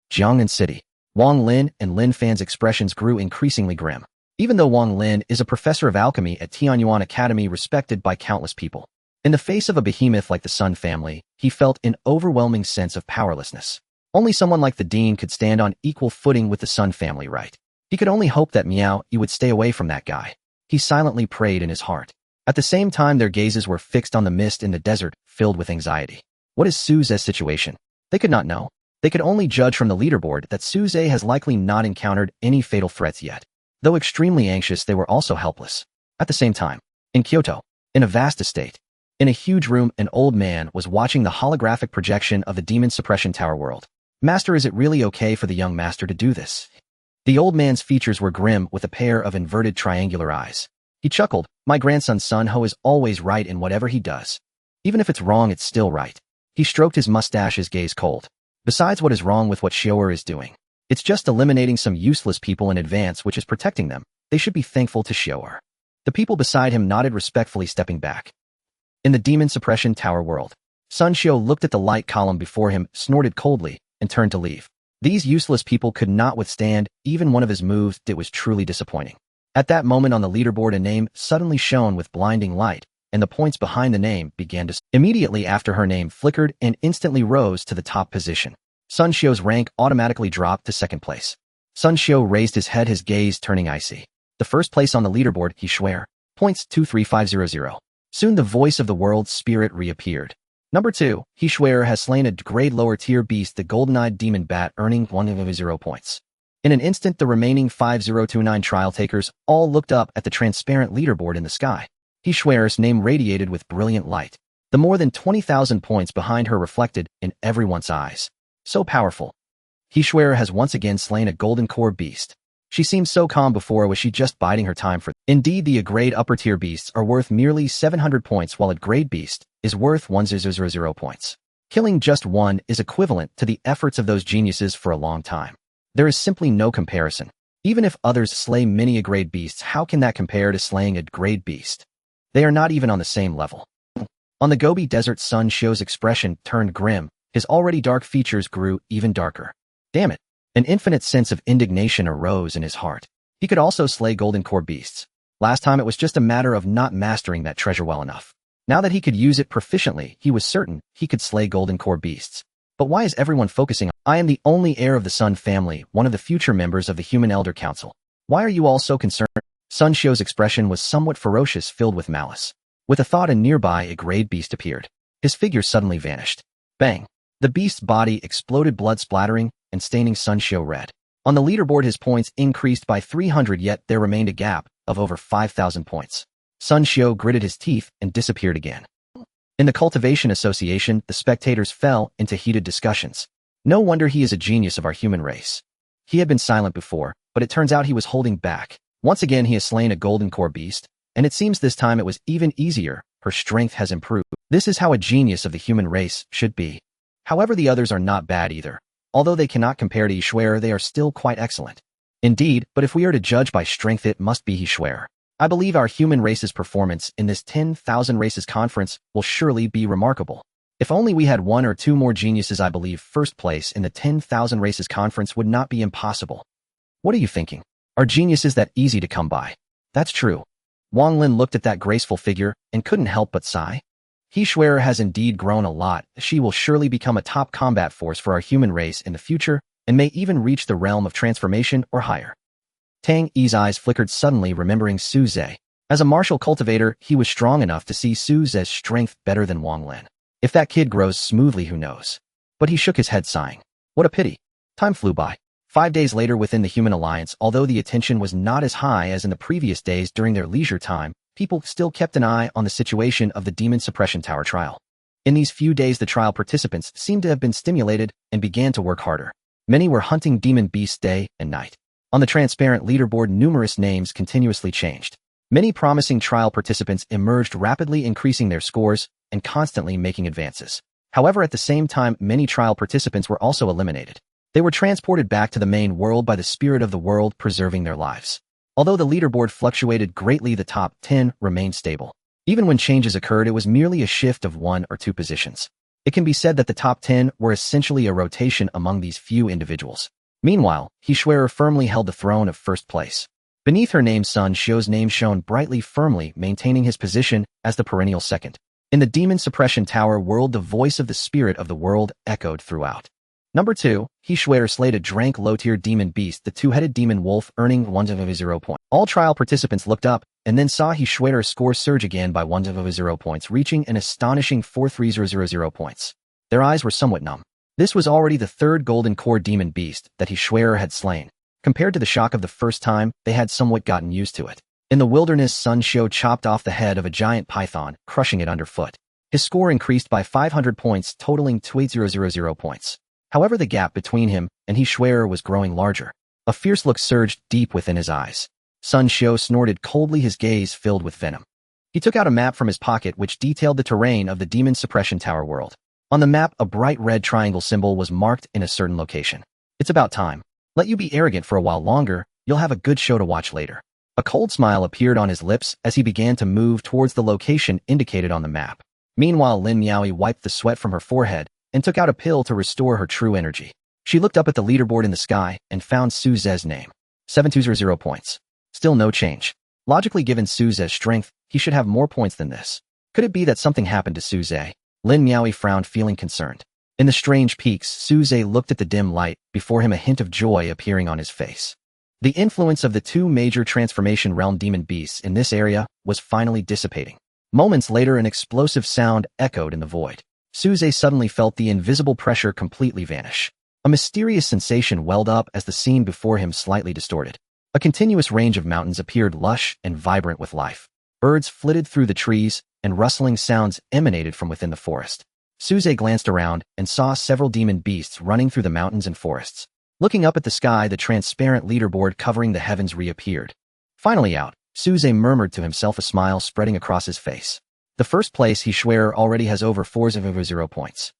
Jiangnan City. Wang Lin and Lin Fan's expressions grew increasingly grim. Even though Wang Lin is a professor of alchemy at Tianyuan Academy respected by countless people, in the face of a behemoth like the Sun family, he felt an overwhelming sense of powerlessness. Only someone like the dean could stand on equal footing with the Sun family, right? He could only hope that Miao Yi would stay away from that guy. He silently prayed in his heart. At the same time, their gazes were fixed on the mist in the desert, filled with anxiety. What is Su Zhe's situation? They could not know. They could only judge from the leaderboard that Su Zhe has likely not encountered any fatal threats yet. Though extremely anxious, they were also helpless. At the same time, in Kyoto, in a vast estate, in a huge room, an old man was watching the holographic projection of the demon suppression tower world. Master, is it really okay for the young master to do this? The old man's features were grim with a pair of inverted triangular eyes. He chuckled, my grandson Sun Ho is always right in whatever he does. Even if it's wrong, it's still right. He stroked his mustache, his gaze cold. Besides, what is wrong with what Xiu'er is doing? It's just eliminating some useless people in advance, which is protecting them. They should be thankful to Xiu'er. The people beside him nodded respectfully, stepping back. In the demon suppression tower world, Sun Xiu looked at the light column before him, snorted coldly, and turned to leave. These useless people could not withstand even one of his moves. It was truly disappointing. At that moment on the leaderboard, a name suddenly shone with blinding light, and the points behind the name began to... Immediately after, her name flickered and instantly rose to the top position. Sun Xiu's rank automatically dropped to second place. Sun Xiu raised his head, his gaze turning icy. The first place on the leaderboard, Hishware, points 23500. Soon the voice of the world spirit reappeared. Number 2, Hishware has slain a grade lower tier beast, the golden-eyed demon bat, earning 100 points. In an instant, the remaining 5029 trial takers all looked up at the transparent leaderboard in the sky. Hishware's name radiated with brilliant light. The more than 20,000 points behind her reflected in everyone's eyes. So powerful. Hishware has once again slain a golden core beast. She seemed so calm before. Was she just biding her time for... Indeed, the grade upper tier beasts are worth merely 700 points, while a grade beast is worth 1000 points. Killing just one is equivalent to the efforts of those geniuses for a long time. There is simply no comparison. Even if others slay many a grade beasts, how can that compare to slaying a grade beast? They are not even on the same level. On the Gobi Desert, Sun Xiu's expression turned grim. His already dark features grew even darker. Damn it. An infinite sense of indignation arose in his heart. He could also slay golden core beasts. Last time it was just a matter of not mastering that treasure well enough. Now that he could use it proficiently, he was certain he could slay golden core beasts. But why is everyone focusing on... I am the only heir of the Sun family, one of the future members of the Human Elder Council. Why are you all so concerned? Sun Xiu's expression was somewhat ferocious, filled with malice. With a thought, and nearby a grade beast appeared. His figure suddenly vanished. Bang! The beast's body exploded, blood splattering and staining Sun Xiu red. On the leaderboard, his points increased by 300, yet there remained a gap of over 5,000 points. Sun Xiu gritted his teeth and disappeared again. In the Cultivation Association, the spectators fell into heated discussions. No wonder he is a genius of our human race. He had been silent before, but it turns out he was holding back. Once again, he has slain a golden core beast, and it seems this time it was even easier. Her strength has improved. This is how a genius of the human race should be. However, the others are not bad either. Although they cannot compare to Hishware, they are still quite excellent. Indeed, but if we are to judge by strength, it must be Hishware. I believe our human race's performance in this 10,000 races conference will surely be remarkable. If only we had one or two more geniuses, I believe first place in the 10,000 races conference would not be impossible. What are you thinking? Are geniuses that easy to come by? That's true. Wang Lin looked at that graceful figure and couldn't help but sigh. Hishware has indeed grown a lot. She will surely become a top combat force for our human race in the future, and may even reach the realm of transformation or higher. Tang Yi's eyes flickered suddenly, remembering Su Zhe. As a martial cultivator, he was strong enough to see Su Zhe's strength better than Wang Lin. If that kid grows smoothly, who knows? But he shook his head, sighing. What a pity. Time flew by. 5 days later, within the Human Alliance, although the attention was not as high as in the previous days during their leisure time, people still kept an eye on the situation of the Demon Suppression Tower trial. In these few days, the trial participants seemed to have been stimulated and began to work harder. Many were hunting demon beasts day and night. On the transparent leaderboard, numerous names continuously changed. Many promising trial participants emerged, rapidly increasing their scores and constantly making advances. However, at the same time, many trial participants were also eliminated. They were transported back to the main world by the spirit of the world, preserving their lives. Although the leaderboard fluctuated greatly, the top 10 remained stable. Even when changes occurred, it was merely a shift of 1 or 2 positions. It can be said that the top 10 were essentially a rotation among these few individuals. Meanwhile, Hishwerer firmly held the throne of first place. Beneath her name, Sun Shou's name shone brightly, firmly maintaining his position as the perennial second. In the Demon Suppression Tower world, the voice of the spirit of the world echoed throughout. Number 2, Hishwerer slayed a rank low-tier demon beast, the two-headed demon wolf, earning 100 points. All trial participants looked up and then saw Hishwerer's score surge again by 100 points, reaching an astonishing 43000 points. Their eyes were somewhat numb. This was already the third golden core demon beast that Hishwerer had slain. Compared to the shock of the first time, they had somewhat gotten used to it. In the wilderness, Sun Shou chopped off the head of a giant python, crushing it underfoot. His score increased by 500 points, totaling 2000 points. However, the gap between him and Hishwerer was growing larger. A fierce look surged deep within his eyes. Sun Shou snorted coldly, his gaze filled with venom. He took out a map from his pocket which detailed the terrain of the Demon Suppression Tower world. On the map, a bright red triangle symbol was marked in a certain location. It's about time. Let you be arrogant for a while longer, you'll have a good show to watch later. A cold smile appeared on his lips as he began to move towards the location indicated on the map. Meanwhile, Lin Miaoyi wiped the sweat from her forehead and took out a pill to restore her true energy. She looked up at the leaderboard in the sky and found Su Ze's name. 720 points. Still no change. Logically, given Su Ze's strength, he should have more points than this. Could it be that something happened to Su Ze? Lin Miaoyi frowned, feeling concerned. In the strange peaks, Su Ze looked at the dim light, before him a hint of joy appearing on his face. The influence of the 2 major transformation realm demon beasts in this area was finally dissipating. Moments later, an explosive sound echoed in the void. Su Ze suddenly felt the invisible pressure completely vanish. A mysterious sensation welled up as the scene before him slightly distorted. A continuous range of mountains appeared, lush and vibrant with life. Birds flitted through the trees, and rustling sounds emanated from within the forest. Su Ze glanced around and saw several demon beasts running through the mountains and forests. Looking up at the sky, the transparent leaderboard covering the heavens reappeared. Finally out, Su Ze murmured to himself, a smile spreading across his face. The first place, Hishwerer, already has over 400 points.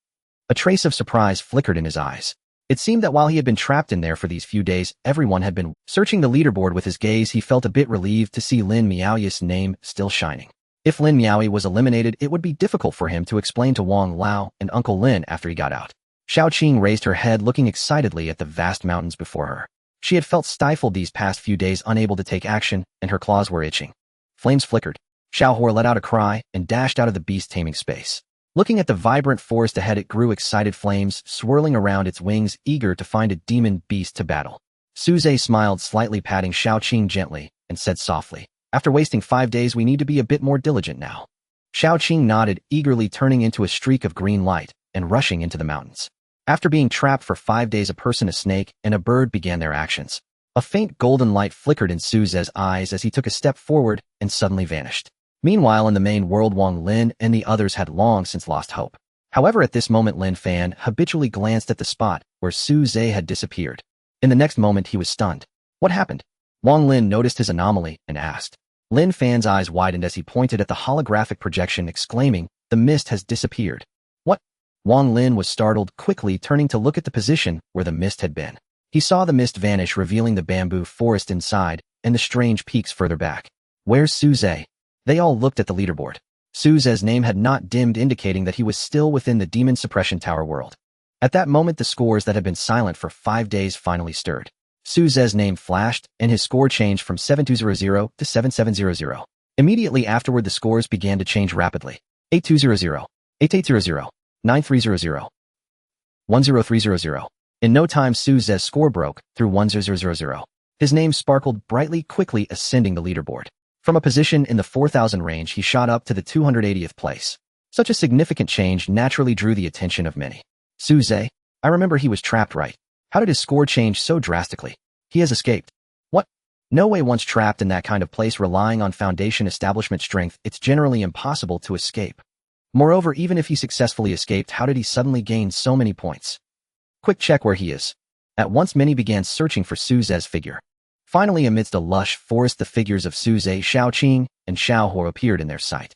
A trace of surprise flickered in his eyes. It seemed that while he had been trapped in there for these few days, everyone had been searching the leaderboard with his gaze. He felt a bit relieved to see Lin Miaoyi's name still shining. If Lin Miaoyi was eliminated, it would be difficult for him to explain to Wang Lao and Uncle Lin after he got out. Xiao Qing raised her head, looking excitedly at the vast mountains before her. She had felt stifled these past few days, unable to take action, and her claws were itching. Flames flickered. Xiao Hor let out a cry and dashed out of the beast taming space. Looking at the vibrant forest ahead, it grew excited, flames swirling around its wings, eager to find a demon beast to battle. Su Ze smiled slightly, patting Xiao Qing gently, and said softly, "After wasting 5 days, we need to be a bit more diligent now." Xiao Qing nodded, eagerly turning into a streak of green light and rushing into the mountains. After being trapped for 5 days, a person, a snake, and a bird began their actions. A faint golden light flickered in Su Ze's eyes as he took a step forward and suddenly vanished. Meanwhile, in the main world, Wang Lin and the others had long since lost hope. However, at this moment, Lin Fan habitually glanced at the spot where Su Ze had disappeared. In the next moment, he was stunned. What happened? Wang Lin noticed his anomaly and asked. Lin Fan's eyes widened as he pointed at the holographic projection, exclaiming, "The mist has disappeared." What? Wang Lin was startled, quickly turning to look at the position where the mist had been. He saw the mist vanish, revealing the bamboo forest inside and the strange peaks further back. Where's Su Ze? They all looked at the leaderboard. Su Ze's name had not dimmed, indicating that he was still within the Demon Suppression Tower world. At that moment, the scores that had been silent for 5 days finally stirred. Su Ze's name flashed, and his score changed from 7200 to 7700. Immediately afterward, the scores began to change rapidly. 8200, 8800, 9300, 10300. In no time, Su Ze's score broke through 1000. His name sparkled brightly, quickly ascending the leaderboard. From a position in the 4000 range, he shot up to the 280th place. Such a significant change naturally drew the attention of many. Su Ze? I remember he was trapped, right? How did his score change so drastically? He has escaped. What? No way. Once trapped in that kind of place, relying on foundation establishment strength, it's generally impossible to escape. Moreover, even if he successfully escaped, how did he suddenly gain so many points? Quick check where he is. At once many began searching for Su Ze's figure. Finally, amidst a lush forest, the figures of Su Ze, Xiaoqing, and Xiaohua appeared in their sight.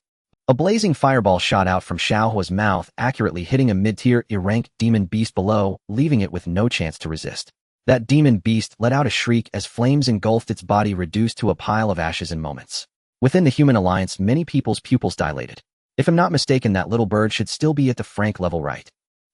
A blazing fireball shot out from Xiaohua's mouth, accurately hitting a mid-tier E-rank demon beast below, leaving it with no chance to resist. That demon beast let out a shriek as flames engulfed its body, reduced to a pile of ashes in moments. Within the human alliance, many people's pupils dilated. If I'm not mistaken, that little bird should still be at the Frank level, right?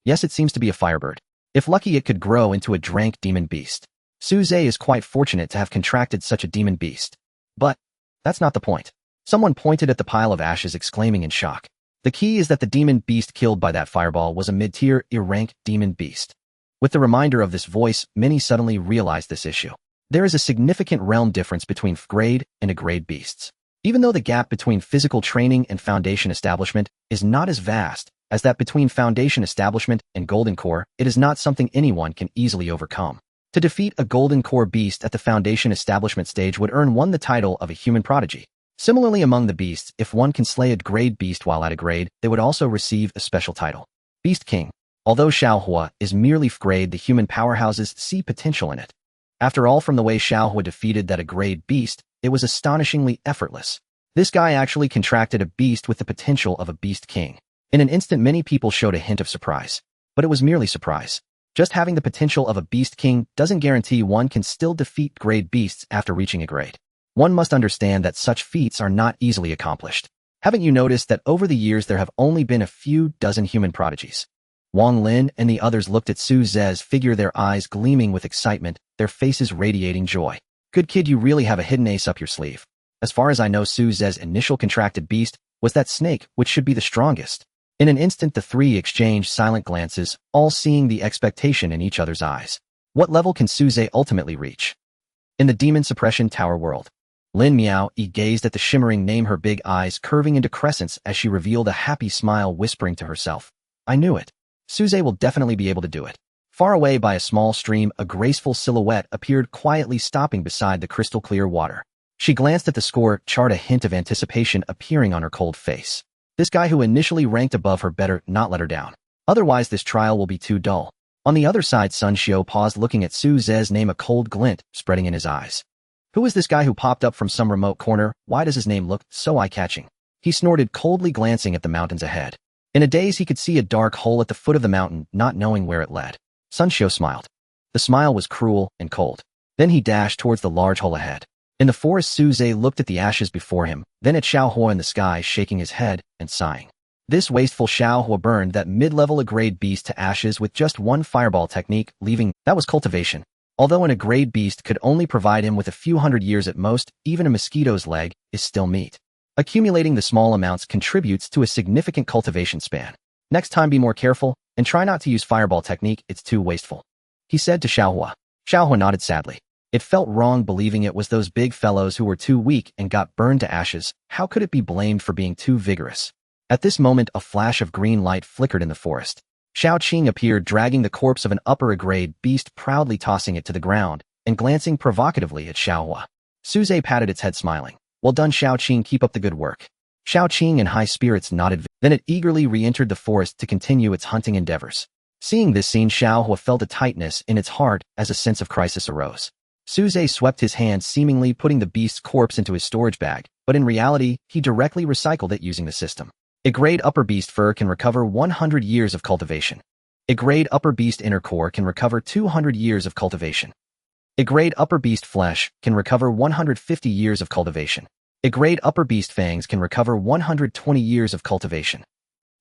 Yes, it seems to be a firebird. If lucky, it could grow into a drank demon beast. Su Ze is quite fortunate to have contracted such a demon beast. But that's not the point. Someone pointed at the pile of ashes, exclaiming in shock. The key is that the demon beast killed by that fireball was a mid-tier E-rank demon beast. With the reminder of this voice, many suddenly realized this issue. There is a significant realm difference between F-grade and A-grade beasts. Even though the gap between physical training and foundation establishment is not as vast as that between foundation establishment and golden core, it is not something anyone can easily overcome. To defeat a golden core beast at the foundation establishment stage would earn one the title of a human prodigy. Similarly, among the beasts, if one can slay a grade beast while at a grade, they would also receive a special title. Beast King. Although Xiaohua is merely F-grade, the human powerhouses see potential in it. After all, from the way Xiaohua defeated that A-grade beast, it was astonishingly effortless. This guy actually contracted a beast with the potential of a Beast King. In an instant, many people showed a hint of surprise. But it was merely surprise. Just having the potential of a Beast King doesn't guarantee one can still defeat grade beasts after reaching a grade. One must understand that such feats are not easily accomplished. Haven't you noticed that over the years there have only been a few dozen human prodigies? Wang Lin and the others looked at Su Ze's figure, their eyes gleaming with excitement, their faces radiating joy. Good kid, you really have a hidden ace up your sleeve. As far as I know, Su Ze's initial contracted beast was that snake, which should be the strongest. In an instant, the three exchanged silent glances, all seeing the expectation in each other's eyes. What level can Su Ze ultimately reach? In the Demon Suppression Tower world, Lin Miao-yi gazed at the shimmering name, her big eyes curving into crescents as she revealed a happy smile, whispering to herself, I knew it. Su Ze will definitely be able to do it. Far away by a small stream, a graceful silhouette appeared, quietly stopping beside the crystal-clear water. She glanced at the score chart, a hint of anticipation appearing on her cold face. This guy who initially ranked above her better not let her down. Otherwise, this trial will be too dull. On the other side, Sun Xiao paused, looking at Su Ze's name, a cold glint spreading in his eyes. Who is this guy who popped up from some remote corner? Why does his name look so eye-catching? He snorted, coldly glancing at the mountains ahead. In a daze, he could see a dark hole at the foot of the mountain, not knowing where it led. Sun Xiao smiled. The smile was cruel and cold. Then he dashed towards the large hole ahead. In the forest, Su Ze looked at the ashes before him, then at Xiaohua in the sky, shaking his head and sighing. This wasteful Xiaohua burned that mid-level A-grade beast to ashes with just one fireball technique, leaving that was cultivation. Although an A-grade beast could only provide him with a few hundred years at most, even a mosquito's leg is still meat. Accumulating the small amounts contributes to a significant cultivation span. Next time, be more careful, and try not to use fireball technique, it's too wasteful, he said to Xiaohua. Xiaohua nodded sadly. It felt wrong believing it was those big fellows who were too weak and got burned to ashes. How could it be blamed for being too vigorous? At this moment, a flash of green light flickered in the forest. Xiaoqing appeared, dragging the corpse of an upper A-grade beast, proudly tossing it to the ground and glancing provocatively at Xiaohua. Su Ze patted its head, smiling. Well done, Xiaoqing, keep up the good work. Xiaoqing, in high spirits, nodded. Then it eagerly re-entered the forest to continue its hunting endeavors. Seeing this scene, Xiaohua felt a tightness in its heart as a sense of crisis arose. Su Ze swept his hands, seemingly putting the beast's corpse into his storage bag, but in reality, he directly recycled it using the system. A-grade upper beast fur can recover 100 years of cultivation. A-grade upper beast inner core can recover 200 years of cultivation. A-grade upper beast flesh can recover 150 years of cultivation. A-grade upper beast fangs can recover 120 years of cultivation.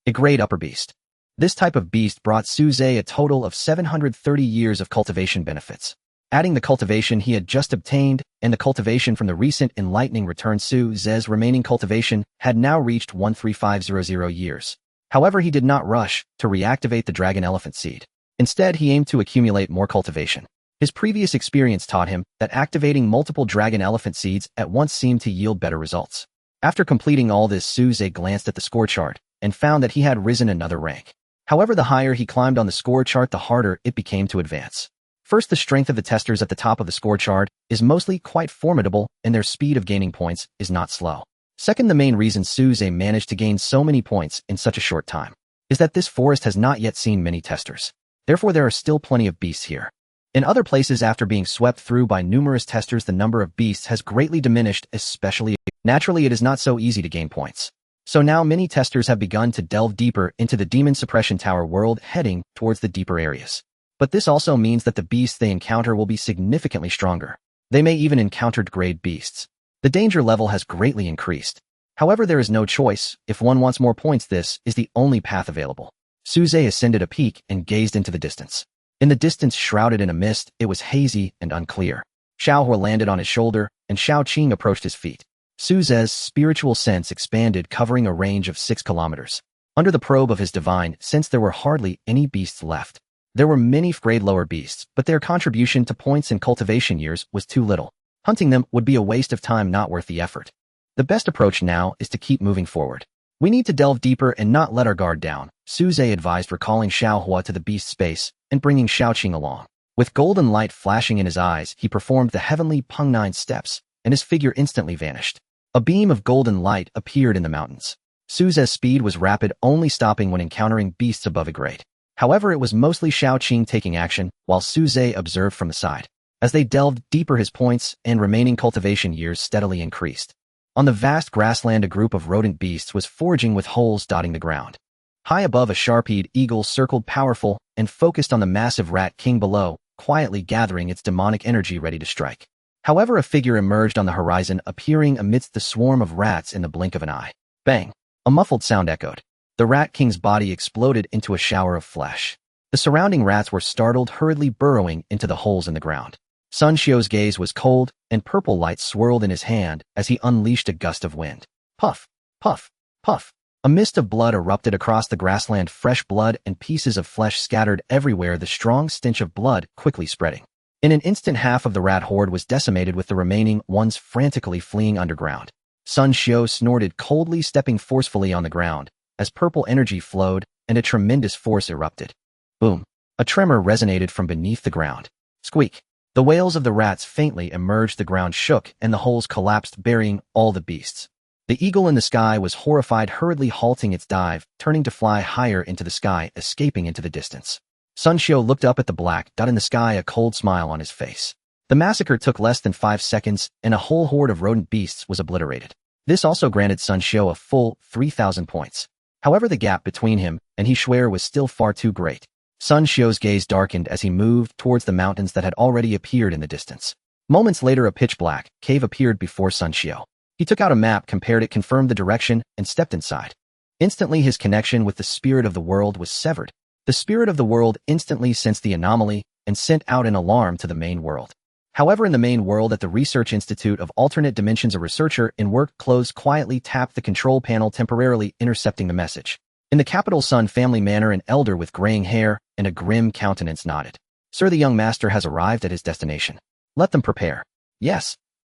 A-grade upper beast. This type of beast brought Su Ze a total of 730 years of cultivation benefits. Adding the cultivation he had just obtained and the cultivation from the recent enlightening return, Su Ze's remaining cultivation had now reached 13500 years. However, he did not rush to reactivate the dragon elephant seed. Instead, he aimed to accumulate more cultivation. His previous experience taught him that activating multiple dragon elephant seeds at once seemed to yield better results. After completing all this, Su Ze glanced at the score chart and found that he had risen another rank. However, the higher he climbed on the score chart, the harder it became to advance. First, the strength of the testers at the top of the score chart is mostly quite formidable, and their speed of gaining points is not slow. Second, the main reason Suze managed to gain so many points in such a short time is that this forest has not yet seen many testers. Therefore, there are still plenty of beasts here. In other places, after being swept through by numerous testers, the number of beasts has greatly diminished, especially naturally it is not so easy to gain points. So now many testers have begun to delve deeper into the Demon Suppression Tower world, heading towards the deeper areas. But this also means that the beasts they encounter will be significantly stronger. They may even encounter grade beasts. The danger level has greatly increased. However, there is no choice. If one wants more points, this is the only path available. Suze ascended a peak and gazed into the distance. In the distance, shrouded in a mist, it was hazy and unclear. Xiaohua landed on his shoulder, and Xiao Qing approached his feet. Suze's spiritual sense expanded, covering a range of 6 kilometers. Under the probe of his divine sense, there were hardly any beasts left. There were many grade lower beasts, but their contribution to points and cultivation years was too little. Hunting them would be a waste of time, not worth the effort. The best approach now is to keep moving forward. We need to delve deeper and not let our guard down, Suze advised, recalling Xiaohua to the beast space and bringing Xiaoqing along. With golden light flashing in his eyes, he performed the heavenly Peng 9 steps, and his figure instantly vanished. A beam of golden light appeared in the mountains. Suze's speed was rapid, only stopping when encountering beasts above a grade. However, it was mostly Xiaoqing taking action, while Suze observed from the side. As they delved deeper, his points and remaining cultivation years steadily increased. On the vast grassland, a group of rodent beasts was foraging with holes dotting the ground. High above, a sharp-eyed eagle circled, powerful and focused on the massive rat king below, quietly gathering its demonic energy ready to strike. However, a figure emerged on the horizon, appearing amidst the swarm of rats in the blink of an eye. Bang! A muffled sound echoed. The rat king's body exploded into a shower of flesh. The surrounding rats were startled, hurriedly burrowing into the holes in the ground. Sun Xiu's gaze was cold, and purple light swirled in his hand as he unleashed a gust of wind. Puff! Puff! Puff! A mist of blood erupted across the grassland, fresh blood and pieces of flesh scattered everywhere, the strong stench of blood quickly spreading. In an instant, half of the rat horde was decimated, with the remaining ones frantically fleeing underground. Sun Xiu snorted coldly, stepping forcefully on the ground, as purple energy flowed and a tremendous force erupted. Boom! A tremor resonated from beneath the ground. Squeak! The wails of the rats faintly emerged, the ground shook, and the holes collapsed, burying all the beasts. The eagle in the sky was horrified, hurriedly halting its dive, turning to fly higher into the sky, escaping into the distance. Sun Xiu looked up at the black dot in the sky, a cold smile on his face. The massacre took less than 5 seconds, and a whole horde of rodent beasts was obliterated. This also granted Sun Xiu a full 3,000 points. However, the gap between him and He Shuer was still far too great. Sun Xiu's gaze darkened as he moved towards the mountains that had already appeared in the distance. Moments later, a pitch-black cave appeared before Sun Xiu. He took out a map, compared it, confirmed the direction, and stepped inside. Instantly, his connection with the spirit of the world was severed. The spirit of the world instantly sensed the anomaly and sent out an alarm to the main world. However, in the main world at the Research Institute of Alternate Dimensions, a researcher in work clothes quietly tapped the control panel, temporarily intercepting the message. In the capital Sun family manor, an elder with graying hair and a grim countenance nodded. Sir, the young master has arrived at his destination. Let them prepare. Yes.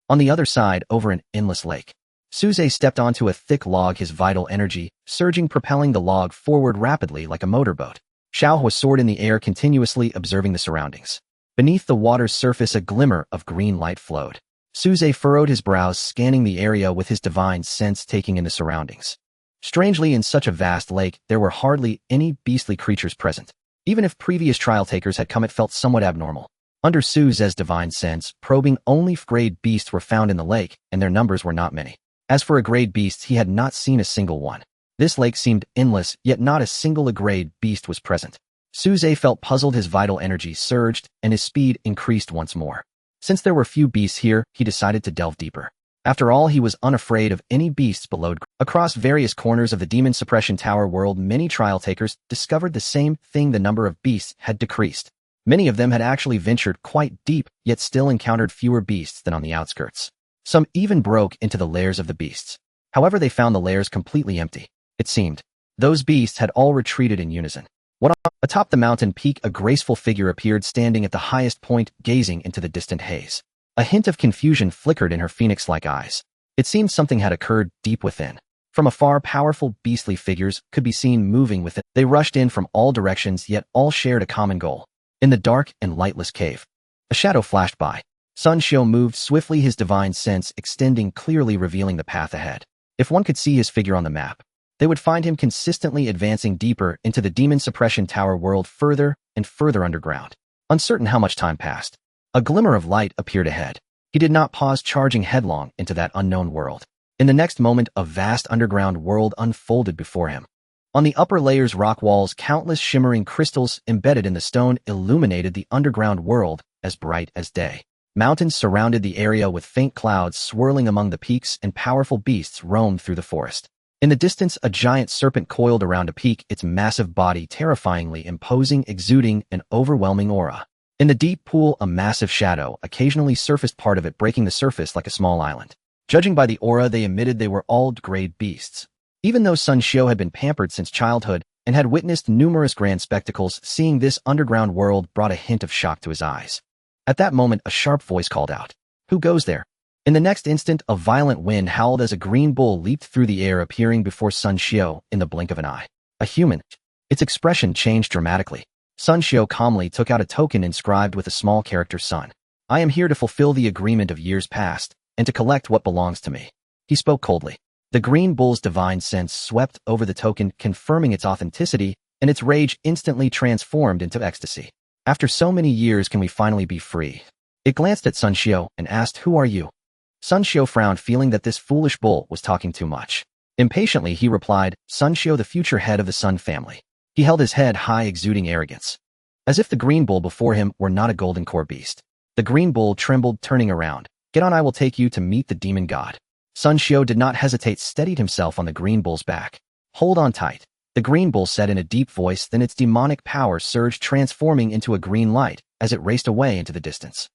On the other side, over an endless lake, Suze stepped onto a thick log, his vital energy surging, propelling the log forward rapidly like a motorboat. Xiaohua soared in the air, continuously observing the surroundings. Beneath the water's surface, a glimmer of green light flowed. Suze furrowed his brows, scanning the area with his divine sense, taking in the surroundings. Strangely, in such a vast lake, there were hardly any beastly creatures present. Even if previous trial takers had come, it felt somewhat abnormal. Under Suze's divine sense, probing, only grade beasts were found in the lake, and their numbers were not many. As for a grade beasts, he had not seen a single one. This lake seemed endless, yet not a single grade beast was present. Suze felt puzzled, his vital energy surged, and his speed increased once more. Since there were few beasts here, he decided to delve deeper. After all, he was unafraid of any beasts below. Across various corners of the Demon Suppression Tower world, many trial takers discovered the same thing: the number of beasts had decreased. Many of them had actually ventured quite deep, yet still encountered fewer beasts than on the outskirts. Some even broke into the lairs of the beasts. However, they found the lairs completely empty. It seemed those beasts had all retreated in unison. Atop the mountain peak, a graceful figure appeared, standing at the highest point, gazing into the distant haze. A hint of confusion flickered in her phoenix-like eyes. It seemed something had occurred deep within. From afar, powerful beastly figures could be seen moving within. They rushed in from all directions, yet all shared a common goal. In the dark and lightless cave, a shadow flashed by. Sun Xiu moved swiftly, his divine sense extending clearly, revealing the path ahead. If one could see his figure on the map, they would find him consistently advancing deeper into the demon suppression tower world, further and further underground. Uncertain how much time passed, a glimmer of light appeared ahead. He did not pause, charging headlong into that unknown world. In the next moment, a vast underground world unfolded before him. On the upper layers, rock walls, countless shimmering crystals embedded in the stone illuminated the underground world as bright as day. Mountains surrounded the area with faint clouds swirling among the peaks, and powerful beasts roamed through the forest. In the distance, a giant serpent coiled around a peak, its massive body terrifyingly imposing, exuding an overwhelming aura. In the deep pool, a massive shadow occasionally surfaced, part of it breaking the surface like a small island. Judging by the aura they emitted, they were all great beasts. Even though Sun Xiu had been pampered since childhood and had witnessed numerous grand spectacles, seeing this underground world brought a hint of shock to his eyes. At that moment, a sharp voice called out, "Who goes there?" In the next instant, a violent wind howled as a green bull leaped through the air, appearing before Sun Xiu in the blink of an eye. A human. Its expression changed dramatically. Sun Xiu calmly took out a token inscribed with a small character, "Sun. I am here to fulfill the agreement of years past and to collect what belongs to me." He spoke coldly. The green bull's divine sense swept over the token, confirming its authenticity, and its rage instantly transformed into ecstasy. "After so many years, can we finally be free?" It glanced at Sun Xiu and asked, "Who are you?" Sun Xiu frowned, feeling that this foolish bull was talking too much. Impatiently, he replied, "Sun Xiu, the future head of the Sun family." He held his head high, exuding arrogance, as if the green bull before him were not a golden core beast. The green bull trembled, turning around. "Get on, I will take you to meet the demon god." Sun Xiu did not hesitate, steadied himself on the green bull's back. "Hold on tight," the green bull said in a deep voice, then its demonic power surged, transforming into a green light as it raced away into the distance.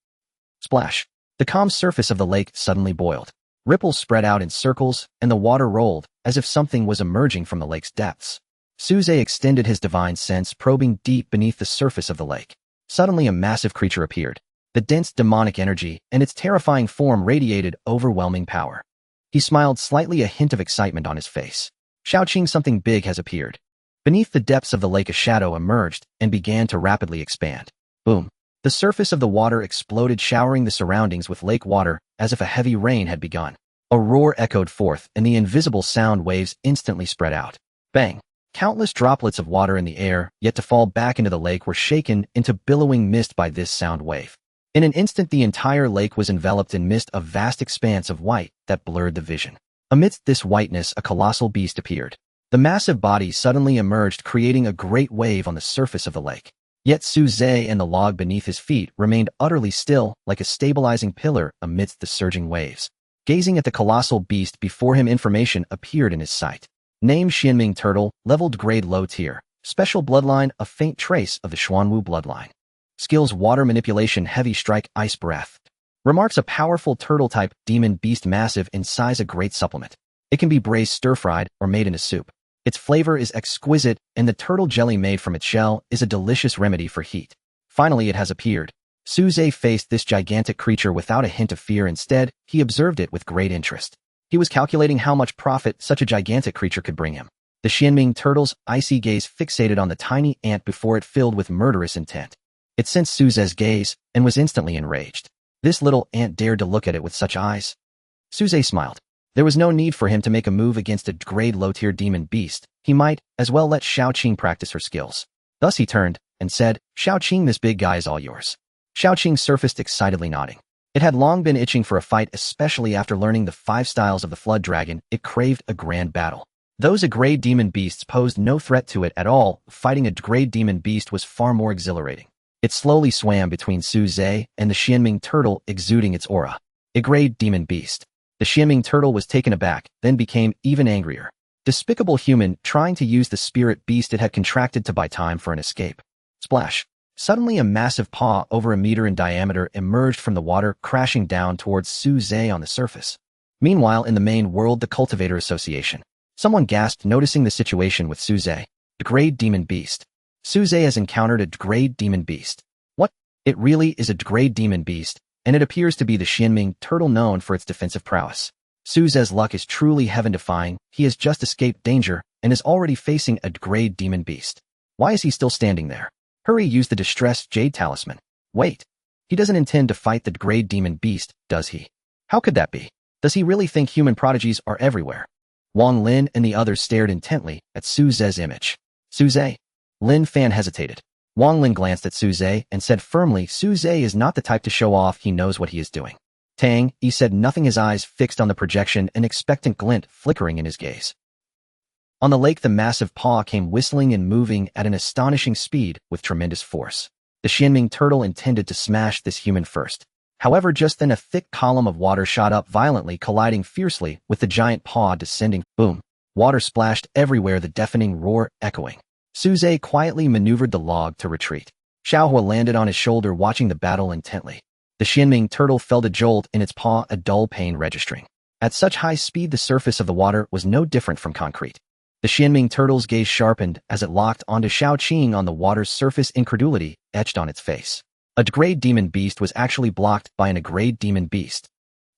Splash! The calm surface of the lake suddenly boiled. Ripples spread out in circles, and the water rolled as if something was emerging from the lake's depths. Suze extended his divine sense, probing deep beneath the surface of the lake. Suddenly, a massive creature appeared. The dense demonic energy and its terrifying form radiated overwhelming power. He smiled slightly, a hint of excitement on his face. "Xiaoqing, something big has appeared." Beneath the depths of the lake, a shadow emerged and began to rapidly expand. Boom! The surface of the water exploded, showering the surroundings with lake water as if a heavy rain had begun. A roar echoed forth, and the invisible sound waves instantly spread out. Bang! Countless droplets of water in the air, yet to fall back into the lake, were shaken into billowing mist by this sound wave. In an instant, the entire lake was enveloped in mist, a vast expanse of white that blurred the vision. Amidst this whiteness, a colossal beast appeared. The massive body suddenly emerged, creating a great wave on the surface of the lake. Yet Suze and the log beneath his feet remained utterly still, like a stabilizing pillar amidst the surging waves. Gazing at the colossal beast before him, information appeared in his sight. Name: Xianming Turtle, leveled grade low tier. Special bloodline: a faint trace of the Xuanwu bloodline. Skills: Water Manipulation, Heavy Strike, Ice Breath. Remarks: a powerful turtle type, demon beast, massive in size, a great supplement. It can be braised, stir-fried, or made into soup. Its flavor is exquisite, and the turtle jelly made from its shell is a delicious remedy for heat. Finally, it has appeared. Suze faced this gigantic creature without a hint of fear. Instead, he observed it with great interest. He was calculating how much profit such a gigantic creature could bring him. The Xianming turtle's icy gaze fixated on the tiny ant before it, filled with murderous intent. It sensed Suze's gaze and was instantly enraged. This little ant dared to look at it with such eyes. Suze smiled. There was no need for him to make a move against a grade low-tier demon beast. He might as well let Xiaoqing practice her skills. Thus he turned and said, "Xiaoqing, this big guy is all yours." Xiaoqing surfaced, excitedly nodding. It had long been itching for a fight, especially after learning the 5 styles of the Flood Dragon. It craved a grand battle. Those grade demon beasts posed no threat to it at all. Fighting a grade demon beast was far more exhilarating. It slowly swam between Suze and the Xianming turtle, exuding its aura. A grade demon beast. The Xianming turtle was taken aback, then became even angrier. Despicable human, trying to use the spirit beast it had contracted to buy time for an escape. Splash! Suddenly, a massive paw over a meter in diameter emerged from the water, crashing down towards Suze on the surface. Meanwhile, in the main world, the Cultivator Association. Someone gasped, noticing the situation with Suze. "A grade demon beast. Suze has encountered a grade demon beast." "What? It really is a grade demon beast, and it appears to be the Xianming turtle, known for its defensive prowess. Suze's luck is truly heaven-defying. He has just escaped danger and is already facing a grade demon beast. Why is he still standing there? Hurry, use the distressed jade talisman." "Wait. He doesn't intend to fight the grade demon beast, does he? How could that be? Does he really think human prodigies are everywhere?" Wang Lin and the others stared intently at Su Ze's image. Su Ze? Lin Fan hesitated. Wang Lin glanced at Su Ze and said firmly, Su Ze is not the type to show off, he knows what he is doing. Tang, he said, nothing, his eyes fixed on the projection, an expectant glint flickering in his gaze. On the lake, the massive paw came whistling and moving at an astonishing speed with tremendous force. The Xianming turtle intended to smash this human first. However, just then a thick column of water shot up violently, colliding fiercely with the giant paw descending. Boom! Water splashed everywhere, the deafening roar echoing. Su Ze quietly maneuvered the log to retreat. Xiaohua landed on his shoulder, watching the battle intently. The Xianming turtle felt a jolt in its paw, a dull pain registering. At such high speed, the surface of the water was no different from concrete. The Xianming turtle's gaze sharpened as it locked onto Xiaoqing on the water's surface, incredulity etched on its face. A grade demon beast was actually blocked by an grade demon beast.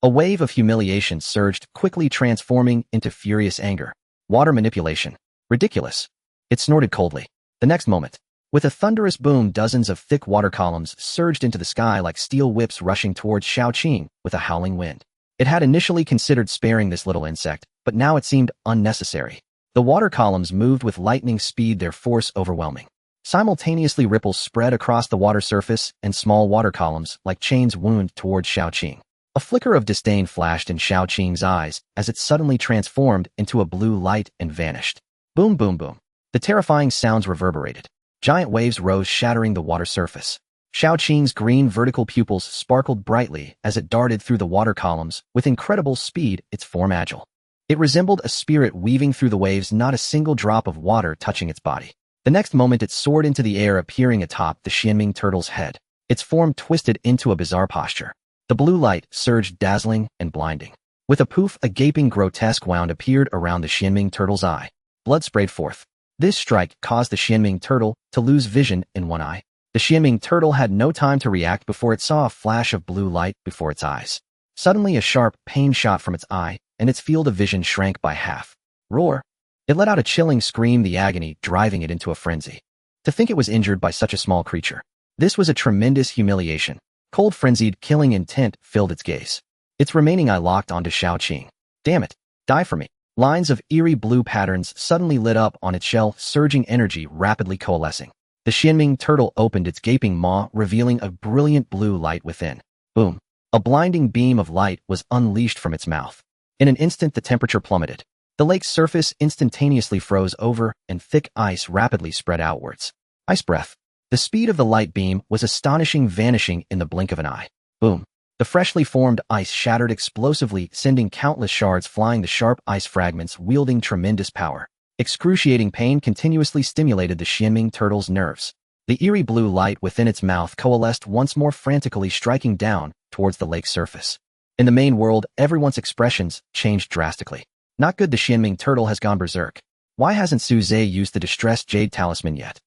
A wave of humiliation surged, quickly transforming into furious anger. Water manipulation. Ridiculous. It snorted coldly. The next moment, with a thunderous boom, dozens of thick water columns surged into the sky like steel whips, rushing towards Xiaoqing with a howling wind. It had initially considered sparing this little insect, but now it seemed unnecessary. The water columns moved with lightning speed, their force overwhelming. Simultaneously, ripples spread across the water surface, and small water columns, like chains, wound towards Xiaoqing. A flicker of disdain flashed in Xiaoqing's eyes as it suddenly transformed into a blue light and vanished. Boom, boom, boom. The terrifying sounds reverberated. Giant waves rose, shattering the water surface. Xiaoqing's green vertical pupils sparkled brightly as it darted through the water columns with incredible speed, its form agile. It resembled a spirit weaving through the waves, not a single drop of water touching its body. The next moment, it soared into the air, appearing atop the Xianming turtle's head. Its form twisted into a bizarre posture. The blue light surged, dazzling and blinding. With a poof, a gaping, grotesque wound appeared around the Xianming turtle's eye. Blood sprayed forth. This strike caused the Xianming turtle to lose vision in one eye. The Xianming turtle had no time to react before it saw a flash of blue light before its eyes. Suddenly, a sharp pain shot from its eye, and its field of vision shrank by half. Roar! It let out a chilling scream, the agony driving it into a frenzy. To think it was injured by such a small creature. This was a tremendous humiliation. Cold, frenzied, killing intent filled its gaze. Its remaining eye locked onto Xiaoqing. Damn it! Die for me! Lines of eerie blue patterns suddenly lit up on its shell, surging energy rapidly coalescing. The Xianming turtle opened its gaping maw, revealing a brilliant blue light within. Boom! A blinding beam of light was unleashed from its mouth. In an instant, the temperature plummeted. The lake's surface instantaneously froze over, and thick ice rapidly spread outwards. Ice breath. The speed of the light beam was astonishing, vanishing in the blink of an eye. Boom. The freshly formed ice shattered explosively, sending countless shards flying, the sharp ice fragments wielding tremendous power. Excruciating pain continuously stimulated the Xianming turtle's nerves. The eerie blue light within its mouth coalesced once more, frantically striking down towards the lake's surface. In the main world, everyone's expressions changed drastically. Not good, the Xianming turtle has gone berserk. Why hasn't Su Ze used the distressed jade talisman yet?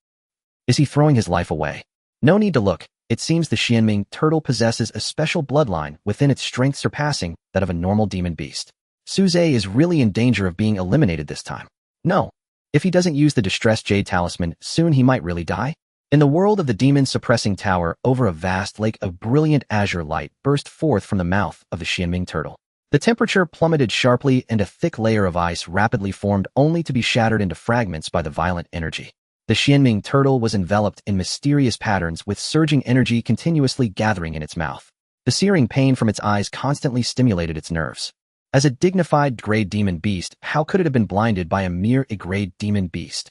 Is he throwing his life away? No need to look. It seems the Xianming turtle possesses a special bloodline within its strength surpassing that of a normal demon beast. Su Ze is really in danger of being eliminated this time. No. If he doesn't use the distressed jade talisman, soon he might really die. In the world of the demon-suppressing tower, over a vast lake, of brilliant azure light burst forth from the mouth of the Xianming turtle. The temperature plummeted sharply, and a thick layer of ice rapidly formed, only to be shattered into fragments by the violent energy. The Xianming turtle was enveloped in mysterious patterns, with surging energy continuously gathering in its mouth. The searing pain from its eyes constantly stimulated its nerves. As a dignified grade demon beast, how could it have been blinded by a mere grade demon beast?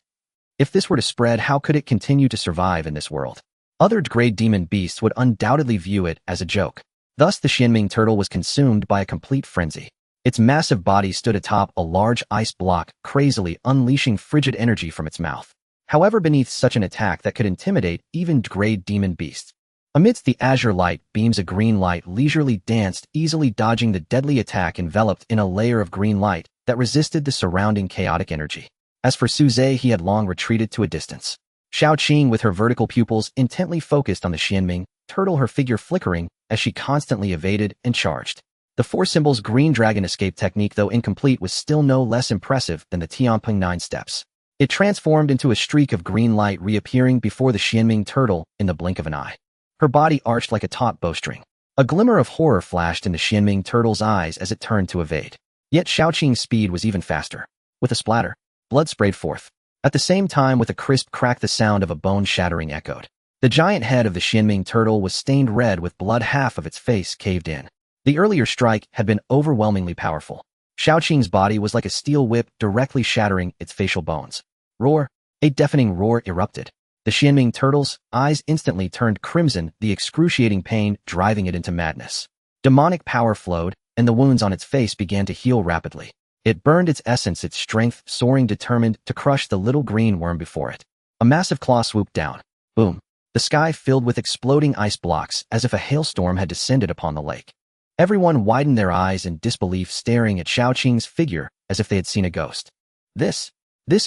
If this were to spread, how could it continue to survive in this world? Other grade demon beasts would undoubtedly view it as a joke. Thus, the Xianming turtle was consumed by a complete frenzy. Its massive body stood atop a large ice block, crazily unleashing frigid energy from its mouth. However, beneath such an attack that could intimidate even grade demon beasts. Amidst the azure light beams, a green light leisurely danced, easily dodging the deadly attack, enveloped in a layer of green light that resisted the surrounding chaotic energy. As for Su Ze, he had long retreated to a distance. Xiaoqing, with her vertical pupils intently focused on the Xianming turtle, her figure flickering as she constantly evaded and charged. The four symbols green dragon escape technique, though incomplete, was still no less impressive than the Tianping 9 steps. It transformed into a streak of green light, reappearing before the Xianming turtle in the blink of an eye. Her body arched like a taut bowstring. A glimmer of horror flashed in the Xianming turtle's eyes as it turned to evade. Yet Shaoqing's speed was even faster. With a splatter, blood sprayed forth. At the same time, with a crisp crack, the sound of a bone shattering echoed. The giant head of the Xianming turtle was stained red with blood, half of its face caved in. The earlier strike had been overwhelmingly powerful. Shaoqing's body was like a steel whip, directly shattering its facial bones. Roar! A deafening roar erupted. The Xianming turtle's eyes instantly turned crimson, the excruciating pain driving it into madness. Demonic power flowed, and the wounds on its face began to heal rapidly. It burned its essence, its strength soaring, determined to crush the little green worm before it. A massive claw swooped down. Boom! The sky filled with exploding ice blocks, as if a hailstorm had descended upon the lake. Everyone widened their eyes in disbelief, staring at Shaoqing's figure as if they had seen a ghost. This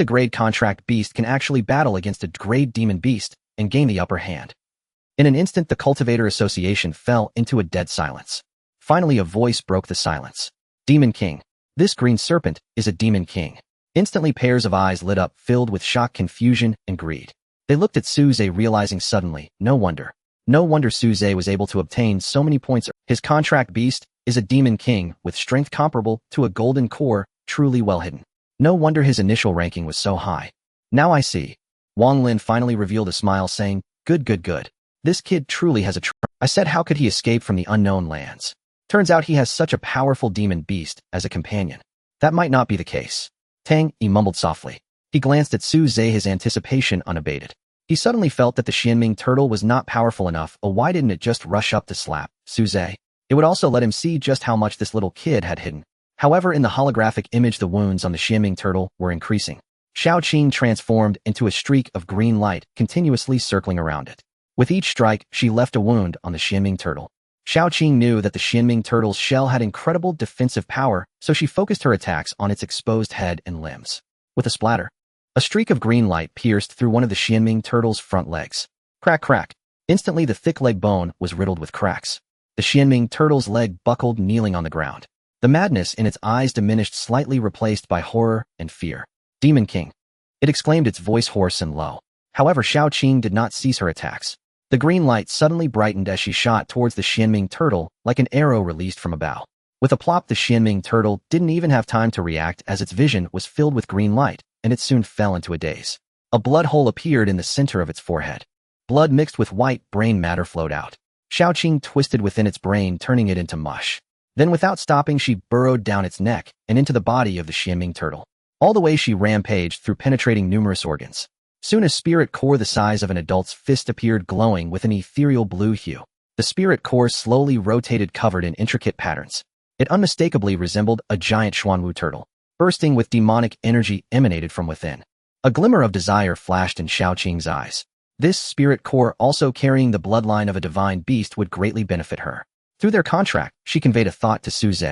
a grade contract beast can actually battle against a grade demon beast and gain the upper hand. In an instant, the Cultivator Association fell into a dead silence. Finally, a voice broke the silence. Demon King. This green serpent is a demon king. Instantly, pairs of eyes lit up, filled with shock, confusion, and greed. They looked at Suze, realizing suddenly, no wonder Suze was able to obtain so many points. His contract beast is a demon king with strength comparable to a golden core, truly well hidden. No wonder his initial ranking was so high. Now I see. Wang Lin finally revealed a smile, saying, Good. This kid truly has I said, how could he escape from the unknown lands? Turns out he has such a powerful demon beast as a companion. That might not be the case. Tang, he mumbled softly. He glanced at Suze, his anticipation unabated. He suddenly felt that the Xianming turtle was not powerful enough. Why didn't it just rush up to slap Suze? It would also let him see just how much this little kid had hidden. However, in the holographic image, the wounds on the Xianming turtle were increasing. Shaoqing transformed into a streak of green light, continuously circling around it. With each strike, she left a wound on the Xianming turtle. Shaoqing knew that the Xianming turtle's shell had incredible defensive power, so she focused her attacks on its exposed head and limbs. With a splatter, a streak of green light pierced through one of the Xianming turtle's front legs. Crack, crack. Instantly, the thick leg bone was riddled with cracks. The Xianming turtle's leg buckled, kneeling on the ground. The madness in its eyes diminished slightly, replaced by horror and fear. Demon King! It exclaimed, its voice hoarse and low. However, Shaoqing did not cease her attacks. The green light suddenly brightened as she shot towards the Xianming turtle like an arrow released from a bow. With a plop, the Xianming turtle didn't even have time to react, as its vision was filled with green light, and it soon fell into a daze. A blood hole appeared in the center of its forehead. Blood mixed with white brain matter flowed out. Shaoqing twisted within its brain, turning it into mush. Then, without stopping, she burrowed down its neck and into the body of the Xianming turtle. All the way she rampaged through, penetrating numerous organs. Soon a spirit core the size of an adult's fist appeared, glowing with an ethereal blue hue. The spirit core slowly rotated, covered in intricate patterns. It unmistakably resembled a giant Xuanwu turtle. Bursting with demonic energy emanated from within. A glimmer of desire flashed in Shaoqing's eyes. This spirit core, also carrying the bloodline of a divine beast, would greatly benefit her. Through their contract, she conveyed a thought to Suze.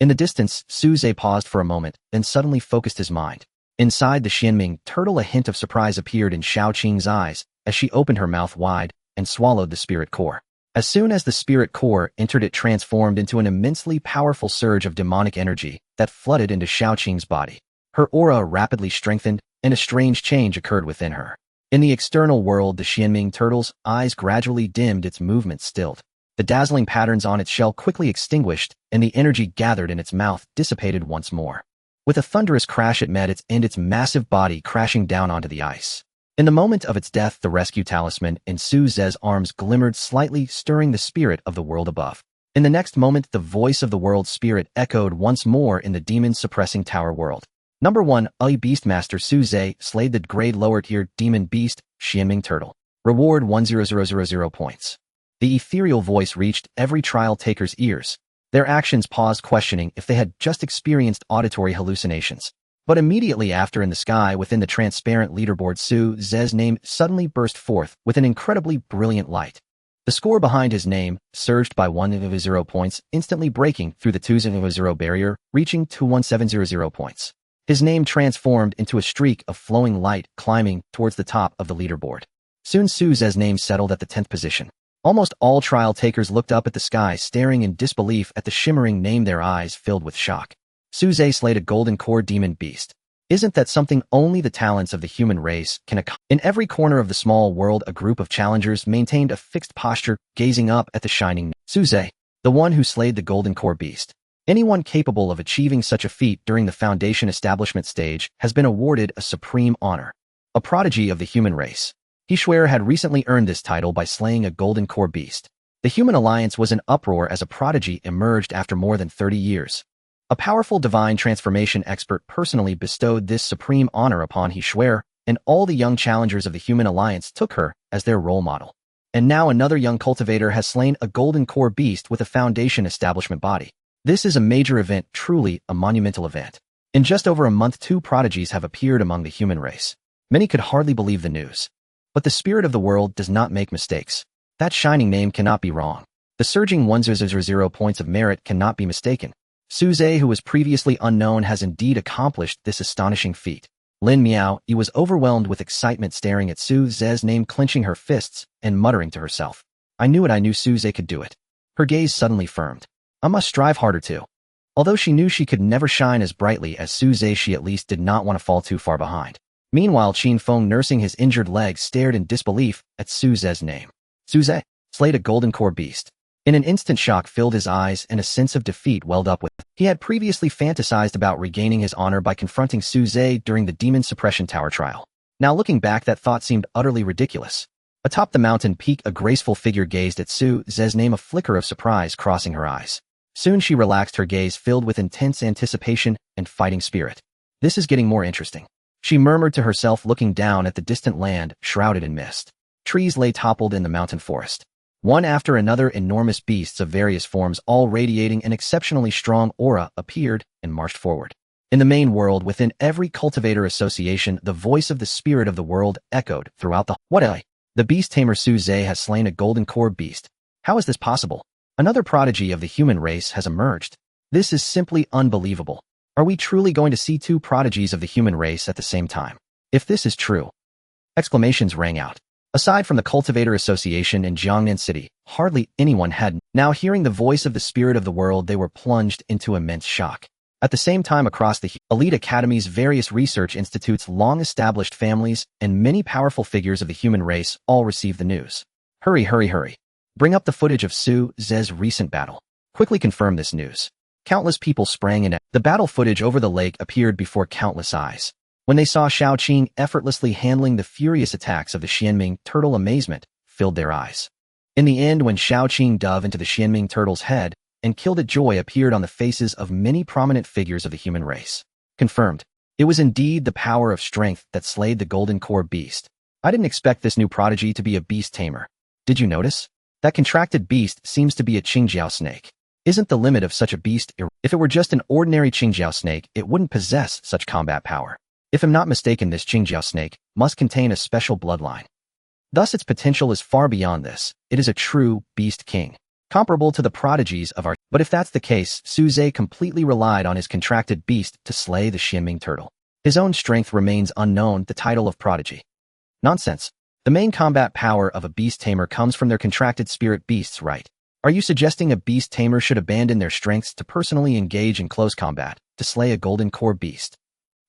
In the distance, Suze paused for a moment, then suddenly focused his mind. Inside the Xianming turtle, a hint of surprise appeared in Shaoqing's eyes as she opened her mouth wide and swallowed the spirit core. As soon as the spirit core entered, it transformed into an immensely powerful surge of demonic energy that flooded into Shaoqing's body. Her aura rapidly strengthened, and a strange change occurred within her. In the external world, the Xianming turtle's eyes gradually dimmed, its movements stilled. The dazzling patterns on its shell quickly extinguished, and the energy gathered in its mouth dissipated once more. With a thunderous crash, it met its end, its massive body crashing down onto the ice. In the moment of its death, the rescue talisman in Suze's arms glimmered slightly, stirring the spirit of the world above. In the next moment, the voice of the world spirit echoed once more in the demon-suppressing tower world. Number 1, A Beastmaster Suze slayed the grade lower tier demon beast, Xianming turtle. Reward 100,000 points. The ethereal voice reached every trial taker's ears. Their actions paused, questioning if they had just experienced auditory hallucinations. But immediately after, in the sky within the transparent leaderboard, Suze's name suddenly burst forth with an incredibly brilliant light. The score behind his name surged by 1,000 points, instantly breaking through the 2,000 barrier, reaching 2,1700 points. His name transformed into a streak of flowing light, climbing towards the top of the leaderboard. Soon Suze's name settled at the 10th position. Almost all trial takers looked up at the sky, staring in disbelief at the shimmering name, their eyes filled with shock. Suze slayed a golden core demon beast. Isn't that something only the talents of the human race can accomplish? In every corner of the small world, a group of challengers maintained a fixed posture, gazing up at the shining Suze, the one who slayed the golden core beast. Anyone capable of achieving such a feat during the Foundation establishment stage has been awarded a supreme honor. A prodigy of the human race. Hishware had recently earned this title by slaying a golden core beast. The human alliance was in uproar as a prodigy emerged after more than 30 years. A powerful divine transformation expert personally bestowed this supreme honor upon Hishware, and all the young challengers of the human alliance took her as their role model. And now another young cultivator has slain a golden core beast with a Foundation establishment body. This is a major event, truly a monumental event. In just over a month, 2 prodigies have appeared among the human race. Many could hardly believe the news. But the spirit of the world does not make mistakes. That shining name cannot be wrong. The surging 100 points of merit cannot be mistaken. Suze, who was previously unknown, has indeed accomplished this astonishing feat. Lin Miao was overwhelmed with excitement, staring at Suze's name, clenching her fists and muttering to herself. I knew Suze could do it. Her gaze suddenly firmed. I must strive harder too. Although she knew she could never shine as brightly as Suze, she at least did not want to fall too far behind. Meanwhile, Qin Feng, nursing his injured leg, stared in disbelief at Suze's name. Suze slayed a golden core beast. In an instant, shock filled his eyes and a sense of defeat welled up within. He had previously fantasized about regaining his honor by confronting Suze during the Demon Suppression Tower trial. Now looking back, that thought seemed utterly ridiculous. Atop the mountain peak, a graceful figure gazed at Suze's name, a flicker of surprise crossing her eyes. Soon she relaxed, her gaze filled with intense anticipation and fighting spirit. This is getting more interesting, she murmured to herself, looking down at the distant land shrouded in mist. Trees lay toppled in the mountain forest. One after another, enormous beasts of various forms, all radiating an exceptionally strong aura, appeared and marched forward. In the main world, within every cultivator association, the voice of the spirit of the world echoed throughout the The beast tamer Suze has slain a golden core beast. How is this possible? Another prodigy of the human race has emerged. This is simply unbelievable. Are we truly going to see 2 prodigies of the human race at the same time? If this is true, exclamations rang out. Aside from the Cultivator Association in Jiangnan City, hardly anyone had. Now hearing the voice of the spirit of the world, they were plunged into immense shock. At the same time, across the elite academies, various research institutes, long-established families, and many powerful figures of the human race all received the news. Hurry, hurry, hurry. Bring up the footage of Suze's recent battle. Quickly confirm this news. Countless people sprang in. The battle footage over the lake appeared before countless eyes. When they saw Shao Qing effortlessly handling the furious attacks of the Xianming turtle, amazement filled their eyes. In the end, when Shao Qing dove into the Xianming turtle's head and killed it, joy appeared on the faces of many prominent figures of the human race. Confirmed. It was indeed the power of strength that slayed the golden core beast. I didn't expect this new prodigy to be a beast tamer. Did you notice? That contracted beast seems to be a Qingjiao snake. Isn't the limit of such a beast? If it were just an ordinary Qingjiao snake, it wouldn't possess such combat power. If I'm not mistaken, this Qingjiao snake must contain a special bloodline. Thus its potential is far beyond this. It is a true beast king, comparable to the prodigies of our. But if that's the case, Suze completely relied on his contracted beast to slay the Xianming turtle. His own strength remains unknown, the title of prodigy. Nonsense. The main combat power of a beast tamer comes from their contracted spirit beasts, right? Are you suggesting a beast tamer should abandon their strengths to personally engage in close combat, to slay a golden core beast?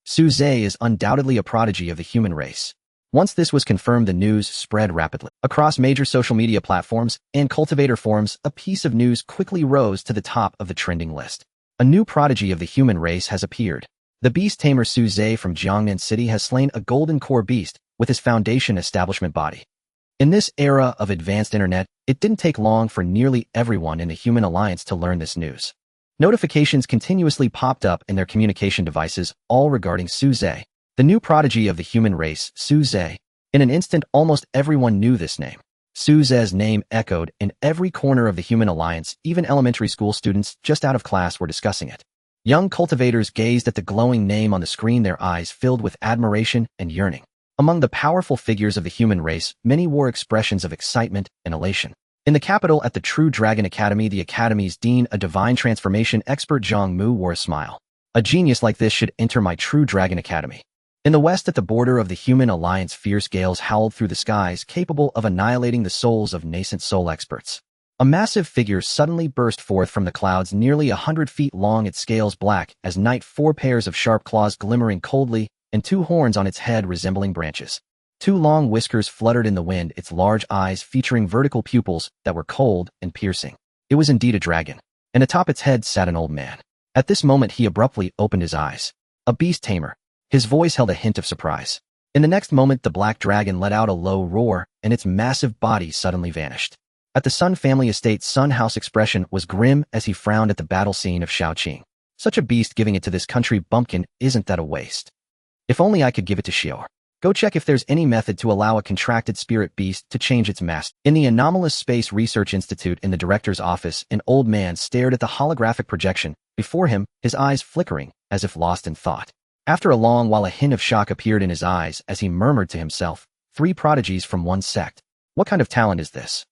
Suze is undoubtedly a prodigy of the human race. Once this was confirmed, the news spread rapidly. Across major social media platforms and cultivator forums, a piece of news quickly rose to the top of the trending list. A new prodigy of the human race has appeared. The beast tamer Suze from Jiangnan City has slain a golden core beast with his Foundation establishment body. In this era of advanced internet, it didn't take long for nearly everyone in the human alliance to learn this news. Notifications continuously popped up in their communication devices, all regarding Suze, the new prodigy of the human race, Suze. In an instant, almost everyone knew this name. Suze's name echoed in every corner of the human alliance. Even elementary school students just out of class were discussing it. Young cultivators gazed at the glowing name on the screen, their eyes filled with admiration and yearning. Among the powerful figures of the human race, many wore expressions of excitement and elation. In the capital, at the True Dragon Academy, the Academy's dean, a divine transformation expert, Zhang Mu, wore a smile. A genius like this should enter my True Dragon Academy. In the west, at the border of the human alliance, fierce gales howled through the skies, capable of annihilating the souls of nascent soul experts. A massive figure suddenly burst forth from the clouds, nearly 100 feet long, its scales black as night, 4 pairs of sharp claws glimmering coldly, and 2 horns on its head resembling branches. 2 long whiskers fluttered in the wind, its large eyes featuring vertical pupils that were cold and piercing. It was indeed a dragon, and atop its head sat an old man. At this moment he abruptly opened his eyes. A beast tamer. His voice held a hint of surprise. In the next moment the black dragon let out a low roar, and its massive body suddenly vanished. At the Sun family estate's Sun House expression was grim as he frowned at the battle scene of Shaoqing. Such a beast giving it to this country bumpkin, isn't that a waste? If only I could give it to Xiao. Go check if there's any method to allow a contracted spirit beast to change its master. In the Anomalous Space Research Institute in the director's office, an old man stared at the holographic projection before him, his eyes flickering, as if lost in thought. After a long while a hint of shock appeared in his eyes as he murmured to himself, 3 prodigies from one sect. What kind of talent is this?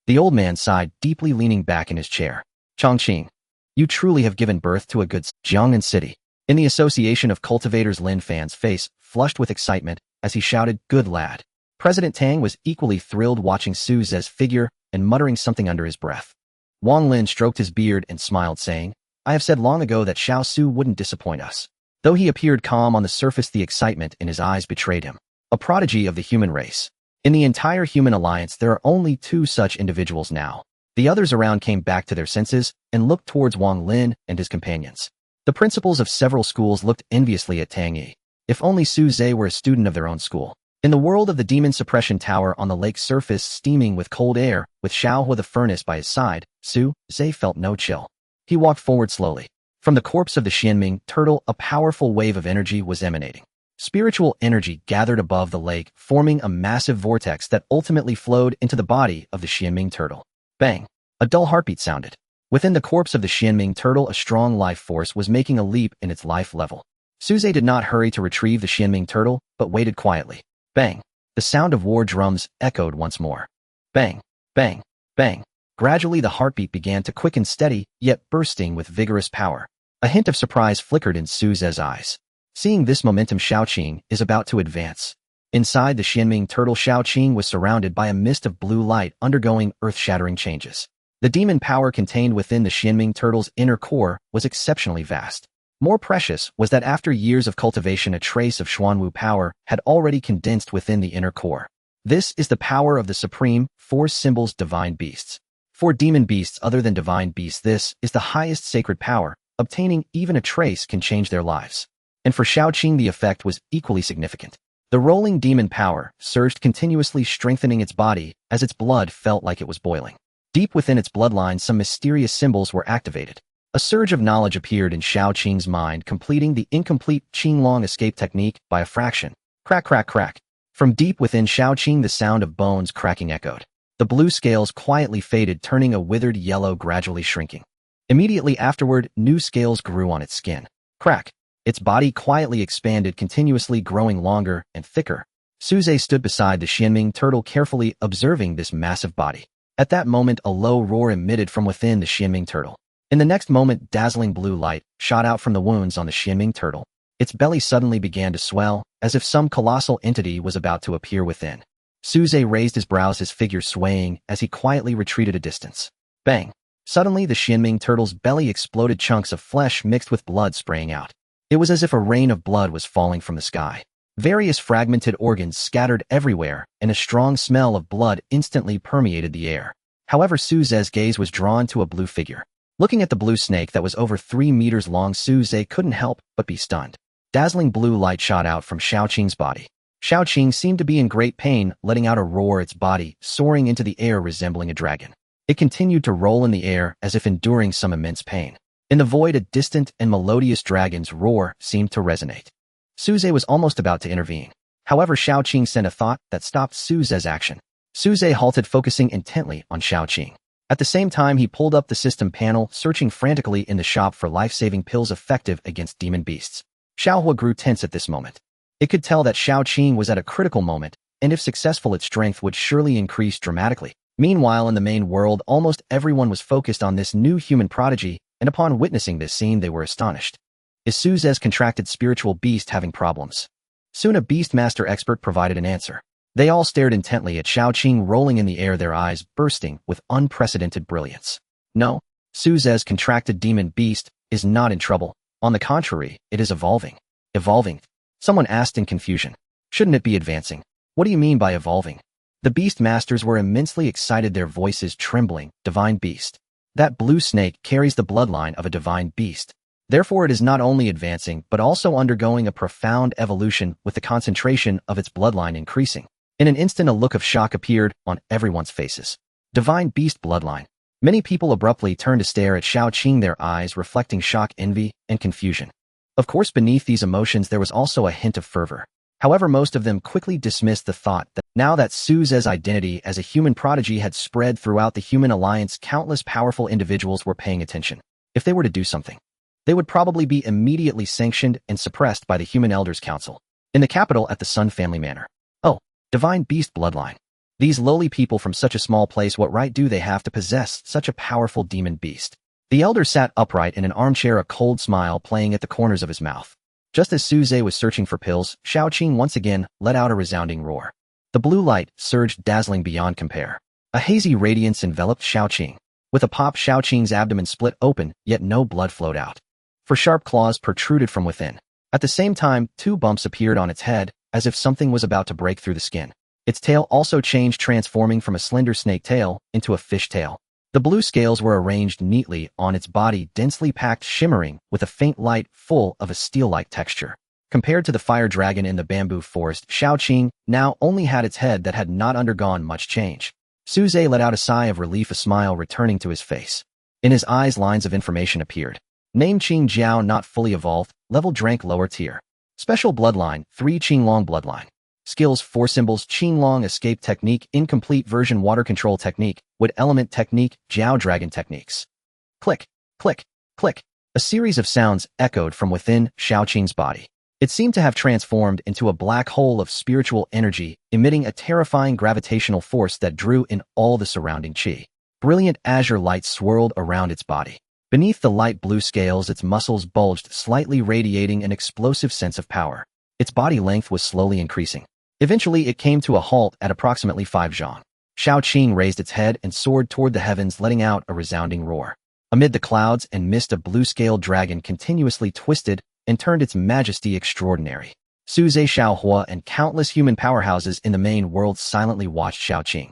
The old man sighed, deeply leaning back in his chair. Chongqing, you truly have given birth to a good Jiangnan city. In the Association of Cultivators, Lin Fan's face flushed with excitement as he shouted, good lad. President Tang was equally thrilled watching Su Ze's figure and muttering something under his breath. Wang Lin stroked his beard and smiled, saying, I have said long ago that Xiao Su wouldn't disappoint us. Though he appeared calm on the surface, the excitement in his eyes betrayed him. A prodigy of the human race. In the entire human alliance, there are only 2 such individuals now. The others around came back to their senses and looked towards Wang Lin and his companions. The principals of several schools looked enviously at Tang Yi. If only Su Ze were a student of their own school. In the world of the Demon Suppression Tower on the lake's surface steaming with cold air, with Xiaohua the furnace by his side, Su Ze felt no chill. He walked forward slowly. From the corpse of the Xianming turtle, a powerful wave of energy was emanating. Spiritual energy gathered above the lake, forming a massive vortex that ultimately flowed into the body of the Xianming turtle. Bang! A dull heartbeat sounded. Within the corpse of the Xianming turtle, a strong life force was making a leap in its life level. Su Ze did not hurry to retrieve the Xianming turtle, but waited quietly. Bang! The sound of war drums echoed once more. Bang! Bang! Bang! Gradually the heartbeat began to quicken, steady, yet bursting with vigorous power. A hint of surprise flickered in Su Ze's eyes. Seeing this momentum, Shaoqing is about to advance. Inside the Xianming turtle, Shaoqing was surrounded by a mist of blue light undergoing earth-shattering changes. The demon power contained within the Xianming turtle's inner core was exceptionally vast. More precious was that after years of cultivation, a trace of Xuanwu power had already condensed within the inner core. This is the power of the supreme, 4 symbols divine beasts. For demon beasts other than divine beasts, this is the highest sacred power. Obtaining even a trace can change their lives. And for Shaoqing the effect was equally significant. The rolling demon power surged continuously, strengthening its body as its blood felt like it was boiling. Deep within its bloodline, some mysterious symbols were activated. A surge of knowledge appeared in Shaoqing's mind, completing the incomplete Qinglong escape technique by a fraction. Crack, crack, crack. From deep within Shaoqing, the sound of bones cracking echoed. The blue scales quietly faded, turning a withered yellow, gradually shrinking. Immediately afterward, new scales grew on its skin. Crack. Its body quietly expanded, continuously growing longer and thicker. Su Ze stood beside the Xianming turtle, carefully observing this massive body. At that moment, a low roar emitted from within the Xianming turtle. In the next moment, dazzling blue light shot out from the wounds on the Xianming turtle. Its belly suddenly began to swell, as if some colossal entity was about to appear within. Su Ze raised his brows, his figure swaying as he quietly retreated a distance. Bang! Suddenly, the Xianming turtle's belly exploded, chunks of flesh mixed with blood spraying out. It was as if a rain of blood was falling from the sky. Various fragmented organs scattered everywhere, and a strong smell of blood instantly permeated the air. However, Su Ze's gaze was drawn to a blue figure. Looking at the blue snake that was over 3 meters long, Su Ze couldn't help but be stunned. Dazzling blue light shot out from Shaoqing's body. Shaoqing seemed to be in great pain, letting out a roar, its body soaring into the air resembling a dragon. It continued to roll in the air as if enduring some immense pain. In the void, a distant and melodious dragon's roar seemed to resonate. Su Ze was almost about to intervene. However, Shaoqing sent a thought that stopped Su Ze's action. Su Ze halted, focusing intently on Shaoqing. At the same time, he pulled up the system panel, searching frantically in the shop for life-saving pills effective against demon beasts. Xiaohua grew tense at this moment. It could tell that Shaoqing was at a critical moment, and if successful, its strength would surely increase dramatically. Meanwhile, in the main world, almost everyone was focused on this new human prodigy, and upon witnessing this scene, they were astonished. Is Su Ze's contracted spiritual beast having problems? Soon a Beastmaster expert provided an answer. They all stared intently at Shaoqing, rolling in the air, their eyes bursting with unprecedented brilliance. No, Su Ze's contracted demon beast is not in trouble. On the contrary, it is evolving. Evolving? Someone asked in confusion. Shouldn't it be advancing? What do you mean by evolving? The Beastmasters were immensely excited, their voices trembling. Divine Beast. That blue snake carries the bloodline of a divine beast. Therefore, it is not only advancing, but also undergoing a profound evolution with the concentration of its bloodline increasing. In an instant, a look of shock appeared on everyone's faces. Divine Beast Bloodline. Many people abruptly turned to stare at Shaoqing, their eyes reflecting shock, envy, and confusion. Of course, beneath these emotions there was also a hint of fervor. However, most of them quickly dismissed the thought that now that Su Ze's identity as a human prodigy had spread throughout the human alliance, countless powerful individuals were paying attention. If they were to do something, they would probably be immediately sanctioned and suppressed by the Human Elders Council. In the capital at the Sun family manor. Oh, Divine Beast Bloodline. These lowly people from such a small place, what right do they have to possess such a powerful demon beast? The elder sat upright in an armchair, a cold smile playing at the corners of his mouth. Just as Su Ze was searching for pills, Shaoqing once again let out a resounding roar. The blue light surged, dazzling beyond compare. A hazy radiance enveloped Shaoqing. With a pop, Shaoqing's abdomen split open, yet no blood flowed out. For sharp claws protruded from within. At the same time, 2 bumps appeared on its head, as if something was about to break through the skin. Its tail also changed, transforming from a slender snake tail into a fish tail. The blue scales were arranged neatly on its body, densely packed, shimmering, with a faint light full of a steel-like texture. Compared to the fire dragon in the bamboo forest, Shaoqing now only had its head that had not undergone much change. Su Ze let out a sigh of relief, a smile returning to his face. In his eyes, lines of information appeared. Name Qing Jiao, not fully evolved, level drank, lower tier. Special bloodline, 3 Qinglong bloodline. Skills, 4 symbols, Qinglong escape technique, incomplete version, water control technique, wood element technique, Jiao dragon techniques. Click, click, click. A series of sounds echoed from within Shaoqing's body. It seemed to have transformed into a black hole of spiritual energy, emitting a terrifying gravitational force that drew in all the surrounding qi. Brilliant azure light swirled around its body. Beneath the light blue scales, its muscles bulged slightly, radiating an explosive sense of power. Its body length was slowly increasing. Eventually, it came to a halt at approximately 5 zhang. Shaoqing raised its head and soared toward the heavens, letting out a resounding roar. Amid the clouds and mist, a blue-scaled dragon continuously twisted and turned its majesty extraordinary. Su Ze, Xiaohua, and countless human powerhouses in the main world silently watched Shaoqing.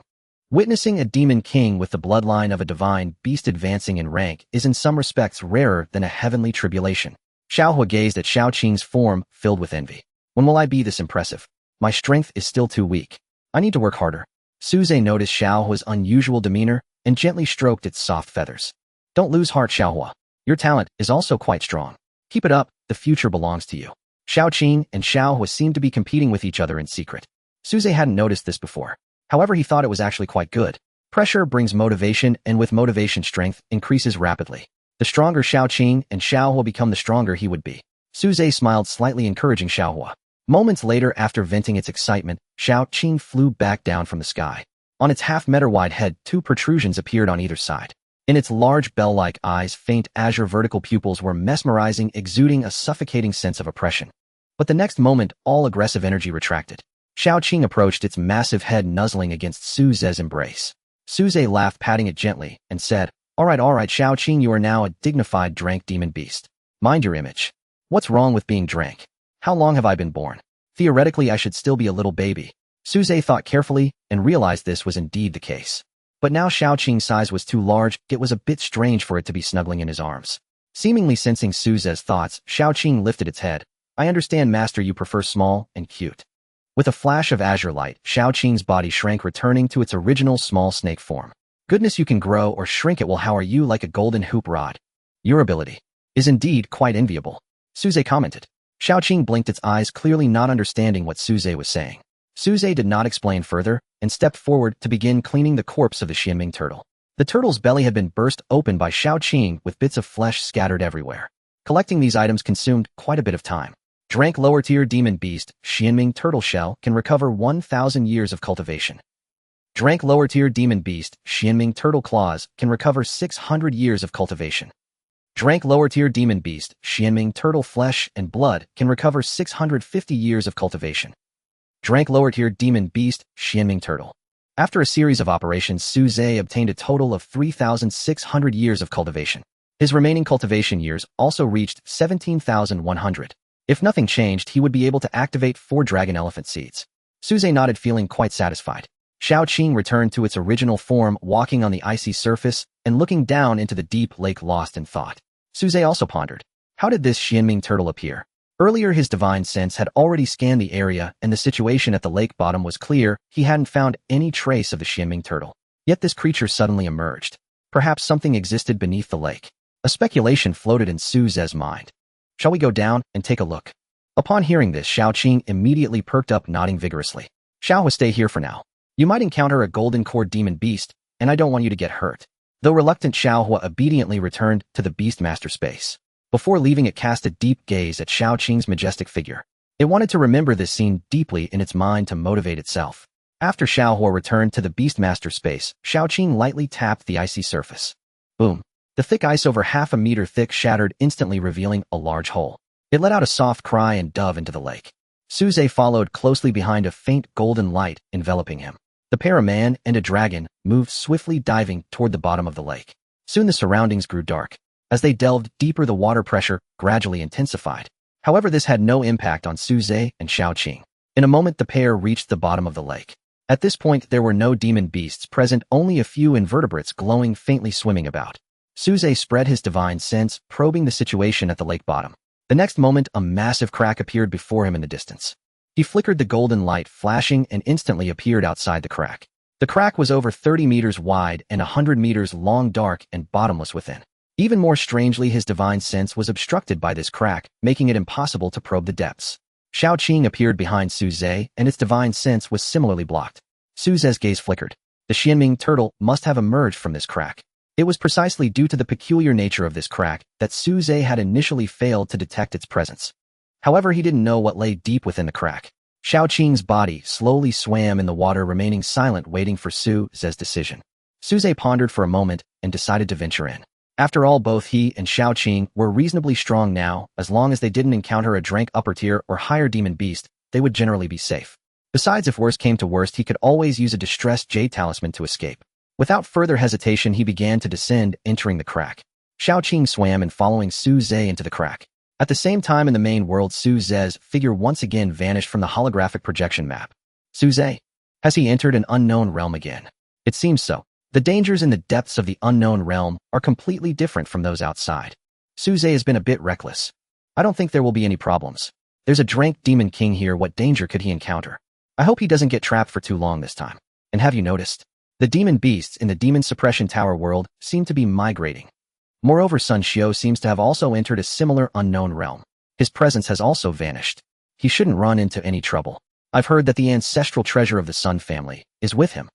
Witnessing a demon king with the bloodline of a divine beast advancing in rank is in some respects rarer than a heavenly tribulation. Xiaohua gazed at Shaoqing's form, filled with envy. When will I be this impressive? My strength is still too weak. I need to work harder. Su Ze noticed Xiaohua's unusual demeanor and gently stroked its soft feathers. Don't lose heart, Xiaohua. Your talent is also quite strong. Keep it up, the future belongs to you. Shaoqing and Xiaohua seemed to be competing with each other in secret. Su Ze hadn't noticed this before. However, he thought it was actually quite good. Pressure brings motivation, and with motivation, strength increases rapidly. The stronger Shaoqing and Xiaohua become, the stronger he would be. Su Ze smiled slightly, encouraging Xiaohua. Moments later, after venting its excitement, Shaoqing flew back down from the sky. On its half-meter-wide head, 2 protrusions appeared on either side. In its large bell-like eyes, faint azure vertical pupils were mesmerizing, exuding a suffocating sense of oppression. But the next moment, all aggressive energy retracted. Shaoqing approached, its massive head nuzzling against Su Ze's embrace. Su Ze laughed, patting it gently, and said, all right, Shaoqing, you are now a dignified drank demon beast. Mind your image. What's wrong with being drank? How long have I been born? Theoretically, I should still be a little baby. Su Ze thought carefully and realized this was indeed the case. But now Shaoqing's size was too large, it was a bit strange for it to be snuggling in his arms. Seemingly sensing Su Ze's thoughts, Shaoqing lifted its head. I understand, master, you prefer small and cute. With a flash of azure light, Shaoqing's body shrank, returning to its original small snake form. Goodness, you can grow or shrink at will. How are you, like a golden hoop rod? Your ability is indeed quite enviable, Su Ze commented. Shaoqing blinked its eyes, clearly not understanding what Su Ze was saying. Su Ze did not explain further and stepped forward to begin cleaning the corpse of the Xianming turtle. The turtle's belly had been burst open by Shaoqing, with bits of flesh scattered everywhere. Collecting these items consumed quite a bit of time. Drank lower tier demon beast, Xianming turtle shell can recover 1,000 years of cultivation. Drank lower tier demon beast, Xianming turtle claws can recover 600 years of cultivation. Drank lower tier demon beast, Xianming turtle flesh and blood can recover 650 years of cultivation. Drank lower tier demon beast, Xianming turtle. After a series of operations, Su Ze obtained a total of 3,600 years of cultivation. His remaining cultivation years also reached 17,100. If nothing changed, he would be able to activate 4 dragon elephant seeds. Su Ze nodded, feeling quite satisfied. Shaoqing returned to its original form, walking on the icy surface and looking down into the deep lake, lost in thought. Su Ze also pondered. How did this Xianming turtle appear? Earlier, his divine sense had already scanned the area and the situation at the lake bottom was clear. He hadn't found any trace of the Xianming turtle. Yet this creature suddenly emerged. Perhaps something existed beneath the lake. A speculation floated in Su Ze's mind. Shall we go down and take a look? Upon hearing this, Xiaoqing immediately perked up, nodding vigorously. Xiaohua, stay here for now. You might encounter a golden core demon beast, and I don't want you to get hurt. Though reluctant, Xiaohua obediently returned to the Beastmaster space. Before leaving, it cast a deep gaze at Xiaoqing's majestic figure. It wanted to remember this scene deeply in its mind to motivate itself. After Xiaohua returned to the Beastmaster space, Xiaoqing lightly tapped the icy surface. Boom. The thick ice over half a meter thick shattered, instantly revealing a large hole. It let out a soft cry and dove into the lake. Su Ze followed closely behind, a faint golden light enveloping him. The pair, a man and a dragon, moved swiftly, diving toward the bottom of the lake. Soon the surroundings grew dark. As they delved deeper, the water pressure gradually intensified. However, this had no impact on Su Ze and Xiaoqing. In a moment, the pair reached the bottom of the lake. At this point, there were no demon beasts present, only a few invertebrates glowing faintly, swimming about. Su Ze spread his divine sense, probing the situation at the lake bottom. The next moment, a massive crack appeared before him in the distance. He flickered the golden light, flashing, and instantly appeared outside the crack. The crack was over 30 meters wide and 100 meters long, dark and bottomless within. Even more strangely, his divine sense was obstructed by this crack, making it impossible to probe the depths. Xiaoqing appeared behind Su Ze, and its divine sense was similarly blocked. Su Ze's gaze flickered. The Xianming turtle must have emerged from this crack. It was precisely due to the peculiar nature of this crack that Su Ze had initially failed to detect its presence. However, he didn't know what lay deep within the crack. Xiaoqing's body slowly swam in the water, remaining silent, waiting for Su Ze's decision. Su Ze pondered for a moment and decided to venture in. After all, both he and Xiaoqing were reasonably strong now. As long as they didn't encounter a rank upper tier or higher demon beast, they would generally be safe. Besides, if worst came to worst, he could always use a distressed jade talisman to escape. Without further hesitation, he began to descend, entering the crack. Xiaoqing swam and following Su Ze into the crack. At the same time, in the main world, Su Ze's figure once again vanished from the holographic projection map. Su Ze? Has he entered an unknown realm again? It seems so. The dangers in the depths of the unknown realm are completely different from those outside. Su Ze has been a bit reckless. I don't think there will be any problems. There's a Drank Demon King here. What danger could he encounter? I hope he doesn't get trapped for too long this time. And have you noticed? The demon beasts in the Demon Suppression Tower world seem to be migrating. Moreover, Sun Xiao seems to have also entered a similar unknown realm. His presence has also vanished. He shouldn't run into any trouble. I've heard that the ancestral treasure of the Sun family is with him.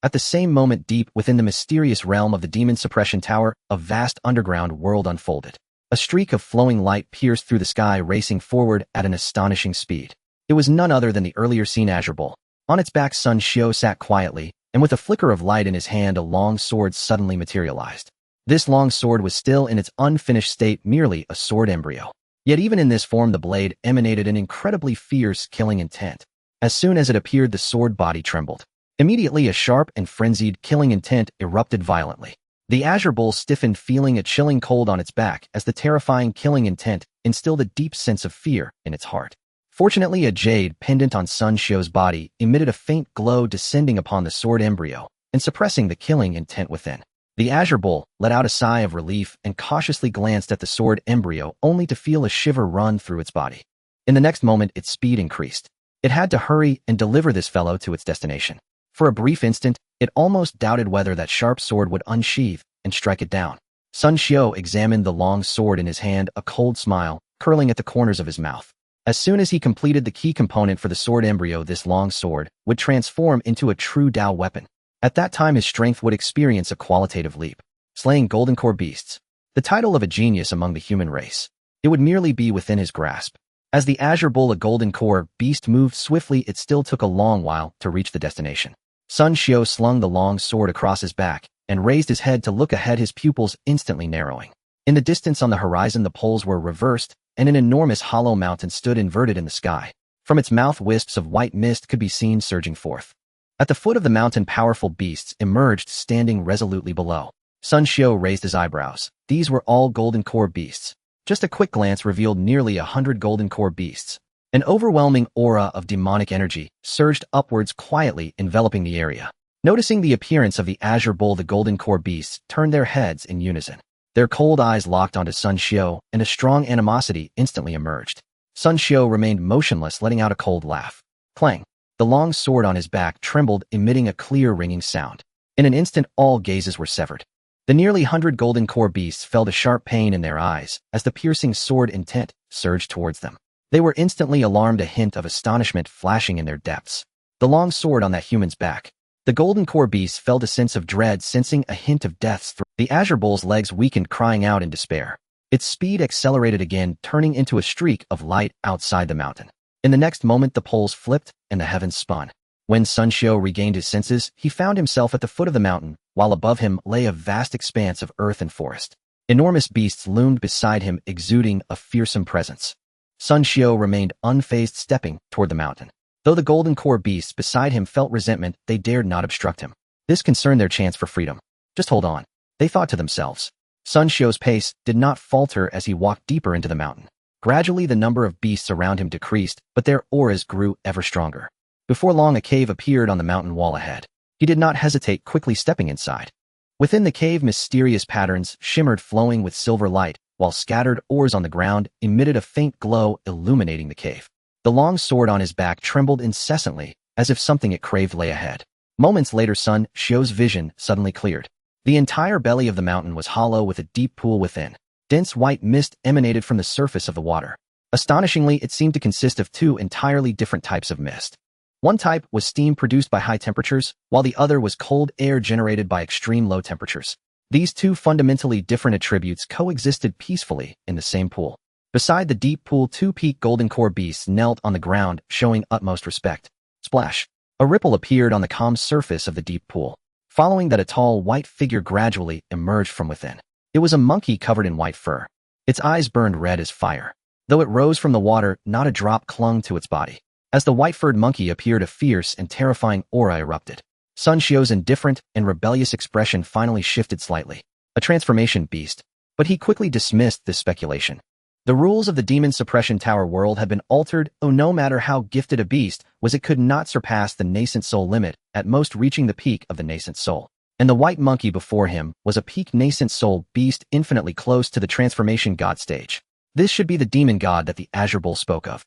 At the same moment, deep within the mysterious realm of the Demon Suppression Tower, a vast underground world unfolded. A streak of flowing light pierced through the sky, racing forward at an astonishing speed. It was none other than the earlier seen Azure Bull. On its back, Sun Xiao sat quietly, and with a flicker of light in his hand, a long sword suddenly materialized. This long sword was still in its unfinished state, merely a sword embryo. Yet even in this form, the blade emanated an incredibly fierce, killing intent. As soon as it appeared, the sword body trembled. Immediately, a sharp and frenzied killing intent erupted violently. The Azure Bull stiffened, feeling a chilling cold on its back as the terrifying killing intent instilled a deep sense of fear in its heart. Fortunately, a jade pendant on Sun Xiao's body emitted a faint glow, descending upon the sword embryo and suppressing the killing intent within. The Azure Bull let out a sigh of relief and cautiously glanced at the sword embryo, only to feel a shiver run through its body. In the next moment, its speed increased. It had to hurry and deliver this fellow to its destination. For a brief instant, it almost doubted whether that sharp sword would unsheath and strike it down. Sun Xiao examined the long sword in his hand, a cold smile curling at the corners of his mouth. As soon as he completed the key component for the sword embryo, this long sword would transform into a true Dao weapon. At that time, his strength would experience a qualitative leap. Slaying golden core beasts, the title of a genius among the human race. It would merely be within his grasp. As the Azure Bull, a golden core beast, moved swiftly, it still took a long while to reach the destination. Sun Xiao slung the long sword across his back and raised his head to look ahead, his pupils instantly narrowing. In the distance on the horizon, the poles were reversed, and an enormous hollow mountain stood inverted in the sky. From its mouth, wisps of white mist could be seen surging forth. At the foot of the mountain, powerful beasts emerged, standing resolutely below. Sun Xiao raised his eyebrows. These were all golden core beasts. Just a quick glance revealed nearly 100 golden core beasts. An overwhelming aura of demonic energy surged upwards, quietly enveloping the area. Noticing the appearance of the Azure Bull, the golden core beasts turned their heads in unison. Their cold eyes locked onto Sun Xiao, and a strong animosity instantly emerged. Sun Xiao remained motionless, letting out a cold laugh. Clang! The long sword on his back trembled, emitting a clear ringing sound. In an instant, all gazes were severed. The nearly 100 golden core beasts felt a sharp pain in their eyes as the piercing sword intent surged towards them. They were instantly alarmed, a hint of astonishment flashing in their depths. The long sword on that human's back. The golden core beast felt a sense of dread, sensing a hint of death's threat. The Azure Bull's legs weakened, crying out in despair. Its speed accelerated again, turning into a streak of light outside the mountain. In the next moment, the poles flipped and the heavens spun. When Sun Xiao regained his senses, he found himself at the foot of the mountain, while above him lay a vast expanse of earth and forest. Enormous beasts loomed beside him, exuding a fearsome presence. Sun Xiao remained unfazed, stepping toward the mountain. Though the golden core beasts beside him felt resentment, they dared not obstruct him. This concerned their chance for freedom. Just hold on, they thought to themselves. Sun Xiao's pace did not falter as he walked deeper into the mountain. Gradually, the number of beasts around him decreased, but their auras grew ever stronger. Before long, a cave appeared on the mountain wall ahead. He did not hesitate, quickly stepping inside. Within the cave, mysterious patterns shimmered, flowing with silver light, while scattered ores on the ground emitted a faint glow, illuminating the cave. The long sword on his back trembled incessantly, as if something it craved lay ahead. Moments later, Sun Xiao's vision suddenly cleared. The entire belly of the mountain was hollow, with a deep pool within. Dense white mist emanated from the surface of the water. Astonishingly, it seemed to consist of two entirely different types of mist. One type was steam produced by high temperatures, while the other was cold air generated by extreme low temperatures. These two fundamentally different attributes coexisted peacefully in the same pool. Beside the deep pool, two peak golden core beasts knelt on the ground, showing utmost respect. Splash! A ripple appeared on the calm surface of the deep pool. Following that, a tall white figure gradually emerged from within. It was a monkey covered in white fur. Its eyes burned red as fire. Though it rose from the water, not a drop clung to its body. As the white-furred monkey appeared, a fierce and terrifying aura erupted. Sun Xiao's indifferent and rebellious expression finally shifted slightly. A transformation beast. But he quickly dismissed this speculation. The rules of the Demon Suppression Tower world had been altered, no matter how gifted a beast was, it could not surpass the nascent soul limit, at most reaching the peak of the nascent soul. And the white monkey before him was a peak nascent soul beast, infinitely close to the transformation god stage. This should be the demon god that the Azure Bull spoke of.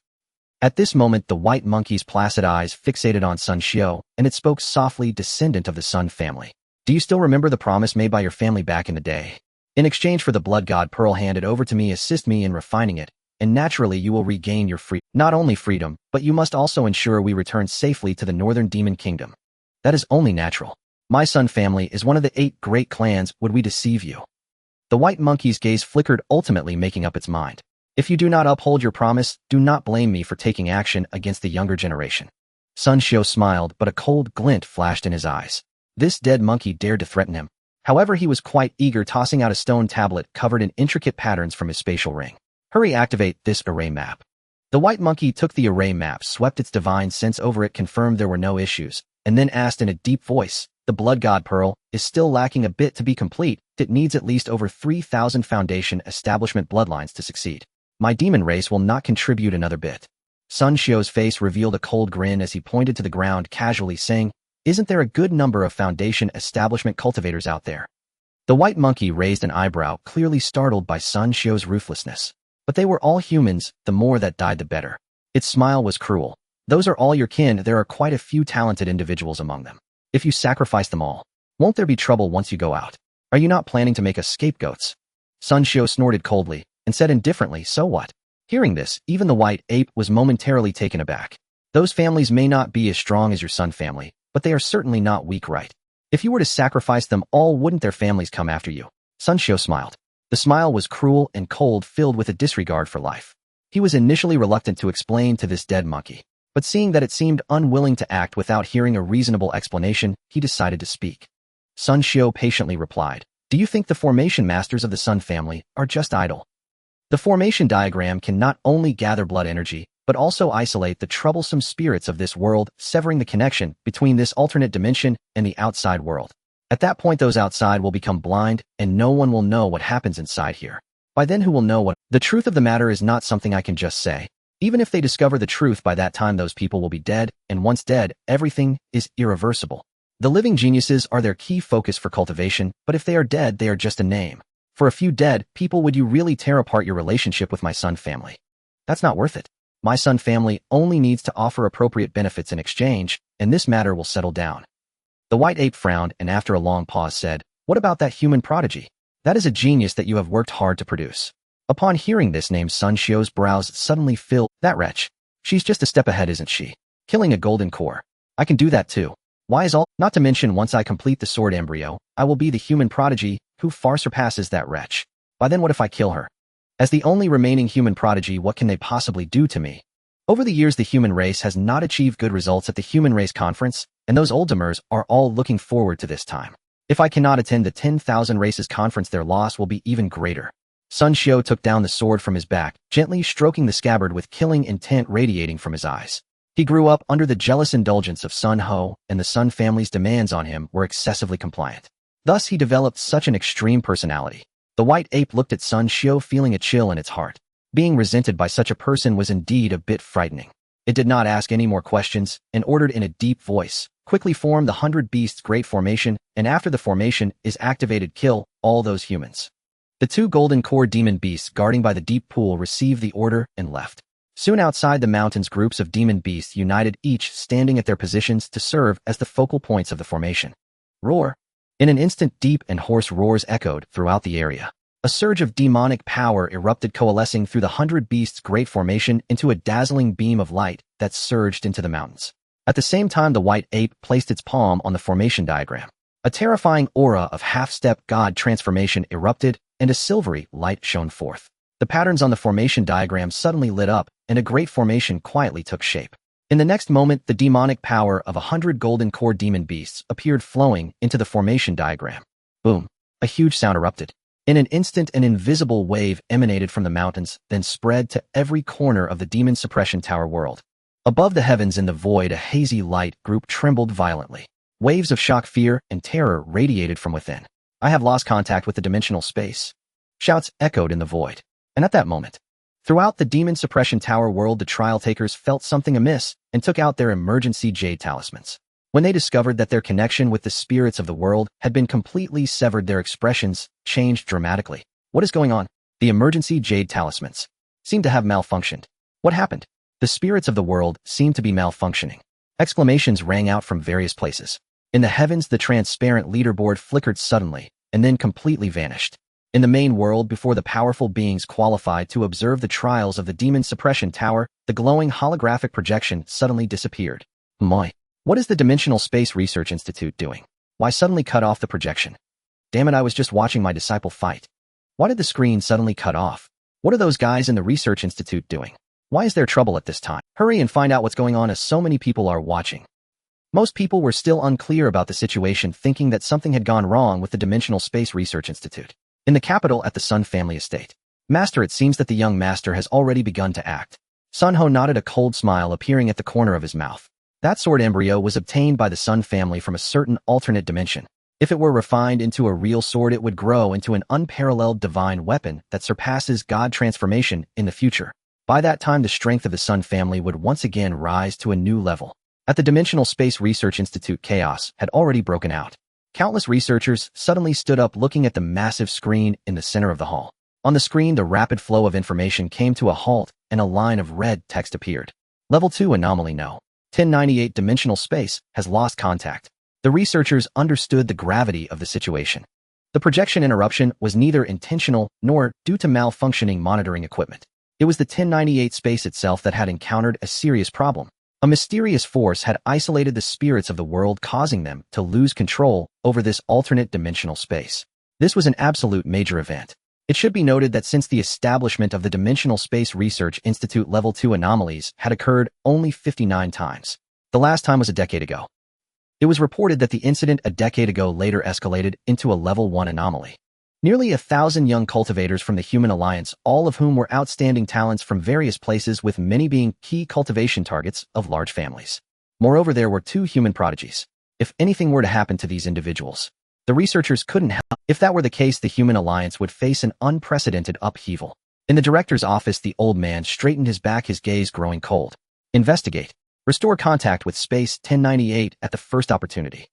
At this moment, the white monkey's placid eyes fixated on Sun Xiao, and it spoke softly, descendant of the Sun family. Do you still remember the promise made by your family back in the day? In exchange for the blood god pearl handed over to me, assist me in refining it, and naturally you will regain your not only freedom, but you must also ensure we return safely to the Northern Demon Kingdom. That is only natural. My Sun family is one of the 8 great clans. Would we deceive you? The white monkey's gaze flickered, ultimately making up its mind. If you do not uphold your promise, do not blame me for taking action against the younger generation. Sun Xiao smiled, but a cold glint flashed in his eyes. This dead monkey dared to threaten him. However, he was quite eager, tossing out a stone tablet covered in intricate patterns from his spatial ring. Hurry, activate this array map. The white monkey took the array map, swept its divine sense over it, confirmed there were no issues, and then asked in a deep voice, the blood god pearl is still lacking a bit to be complete. It needs at least over 3,000 foundation establishment bloodlines to succeed. My demon race will not contribute another bit. Sun Xiao's face revealed a cold grin as he pointed to the ground, casually saying, isn't there a good number of foundation establishment cultivators out there? The white monkey raised an eyebrow, clearly startled by Sun Xiao's ruthlessness. But they were all humans, the more that died the better. Its smile was cruel. Those are all your kin, there are quite a few talented individuals among them. If you sacrifice them all, won't there be trouble once you go out? Are you not planning to make us scapegoats? Sun Xiao snorted coldly, and said indifferently, so what? Hearing this, even the white ape was momentarily taken aback. Those families may not be as strong as your Sun family, but they are certainly not weak, right? If you were to sacrifice them all, wouldn't their families come after you? Sun Xiao smiled. The smile was cruel and cold, filled with a disregard for life. He was initially reluctant to explain to this dead monkey, but seeing that it seemed unwilling to act without hearing a reasonable explanation, he decided to speak. Sun Xiao patiently replied, do you think the formation masters of the Sun family are just idle? The formation diagram can not only gather blood energy, but also isolate the troublesome spirits of this world, severing the connection between this alternate dimension and the outside world. At that point, those outside will become blind, and no one will know what happens inside here. By then, who will know what? The truth of the matter is not something I can just say. Even if they discover the truth, by that time those people will be dead, and once dead, everything is irreversible. The living geniuses are their key focus for cultivation, but if they are dead, they are just a name. For a few dead people, would you really tear apart your relationship with my son family? That's not worth it. My son family only needs to offer appropriate benefits in exchange, and this matter will settle down. The white ape frowned and after a long pause said, what about that human prodigy? That is a genius that you have worked hard to produce. Upon hearing this name, Sun Shio's brows suddenly filled. That wretch. She's just a step ahead, isn't she? Killing a golden core. I can do that too. Why is all? Not to mention, once I complete the sword embryo, I will be the human prodigy who far surpasses that wretch. By then, what if I kill her? As the only remaining human prodigy, what can they possibly do to me? Over the years, the human race has not achieved good results at the Human Race Conference, and those old tamers are all looking forward to this time. If I cannot attend the 10,000 Races Conference, their loss will be even greater. Sun Shio took down the sword from his back, gently stroking the scabbard with killing intent radiating from his eyes. He grew up under the jealous indulgence of Sun Ho, and the Sun family's demands on him were excessively compliant. Thus, he developed such an extreme personality. The white ape looked at Sun Shio, feeling a chill in its heart. Being resented by such a person was indeed a bit frightening. It did not ask any more questions and ordered in a deep voice, quickly form the 100 Beasts Great Formation, and after the formation is activated, kill all those humans. The 2 golden core demon beasts guarding by the deep pool received the order and left. Soon outside the mountains, groups of demon beasts united, each standing at their positions to serve as the focal points of the formation. Roar! In an instant, deep and hoarse roars echoed throughout the area. A surge of demonic power erupted, coalescing through the 100 Beasts Great Formation into a dazzling beam of light that surged into the mountains. At the same time, the white ape placed its palm on the formation diagram. A terrifying aura of half-step god transformation erupted, and a silvery light shone forth. The patterns on the formation diagram suddenly lit up, and a great formation quietly took shape. In the next moment, the demonic power of 100 golden core demon beasts appeared, flowing into the formation diagram. Boom! A huge sound erupted. In an instant, an invisible wave emanated from the mountains, then spread to every corner of the Demon Suppression Tower world. Above the heavens, in the void, a hazy light group trembled violently. Waves of shock, fear, and terror radiated from within. I have lost contact with the dimensional space. Shouts echoed in the void. And at that moment, throughout the Demon Suppression Tower world, the trial takers felt something amiss and took out their emergency jade talismans. When they discovered that their connection with the spirits of the world had been completely severed, their expressions changed dramatically. What is going on? The emergency jade talismans seemed to have malfunctioned. What happened? The spirits of the world seemed to be malfunctioning. Exclamations rang out from various places. In the heavens, the transparent leaderboard flickered suddenly and then completely vanished. In the main world, before the powerful beings qualified to observe the trials of the Demon Suppression Tower, the glowing holographic projection suddenly disappeared. Moi. What is the Dimensional Space Research Institute doing? Why suddenly cut off the projection? Damn it, I was just watching my disciple fight. Why did the screen suddenly cut off? What are those guys in the Research Institute doing? Why is there trouble at this time? Hurry and find out what's going on, as so many people are watching. Most people were still unclear about the situation, thinking that something had gone wrong with the Dimensional Space Research Institute. In the capital, at the Sun family estate. Master, it seems that the young master has already begun to act. Sun Ho nodded, a cold smile appearing at the corner of his mouth. That sword embryo was obtained by the Sun family from a certain alternate dimension. If it were refined into a real sword, it would grow into an unparalleled divine weapon that surpasses God transformation in the future. By that time, the strength of the Sun family would once again rise to a new level. At the Dimensional Space Research Institute, chaos had already broken out. Countless researchers suddenly stood up, looking at the massive screen in the center of the hall. On the screen, the rapid flow of information came to a halt, and a line of red text appeared. Level 2 anomaly, no. 1098 dimensional space has lost contact. The researchers understood the gravity of the situation. The projection interruption was neither intentional nor due to malfunctioning monitoring equipment. It was the 1098 space itself that had encountered a serious problem. A mysterious force had isolated the spirits of the world, causing them to lose control over this alternate dimensional space. This was an absolute major event. It should be noted that since the establishment of the Dimensional Space Research Institute, Level 2 anomalies had occurred only 59 times. The last time was a decade ago. It was reported that the incident a decade ago later escalated into a Level 1 anomaly. Nearly 1,000 young cultivators from the Human Alliance, all of whom were outstanding talents from various places, with many being key cultivation targets of large families. Moreover, there were 2 human prodigies. If anything were to happen to these individuals, the researchers couldn't help. If that were the case, the Human Alliance would face an unprecedented upheaval. In the director's office, the old man straightened his back, his gaze growing cold. Investigate. Restore contact with Space 1098 at the first opportunity.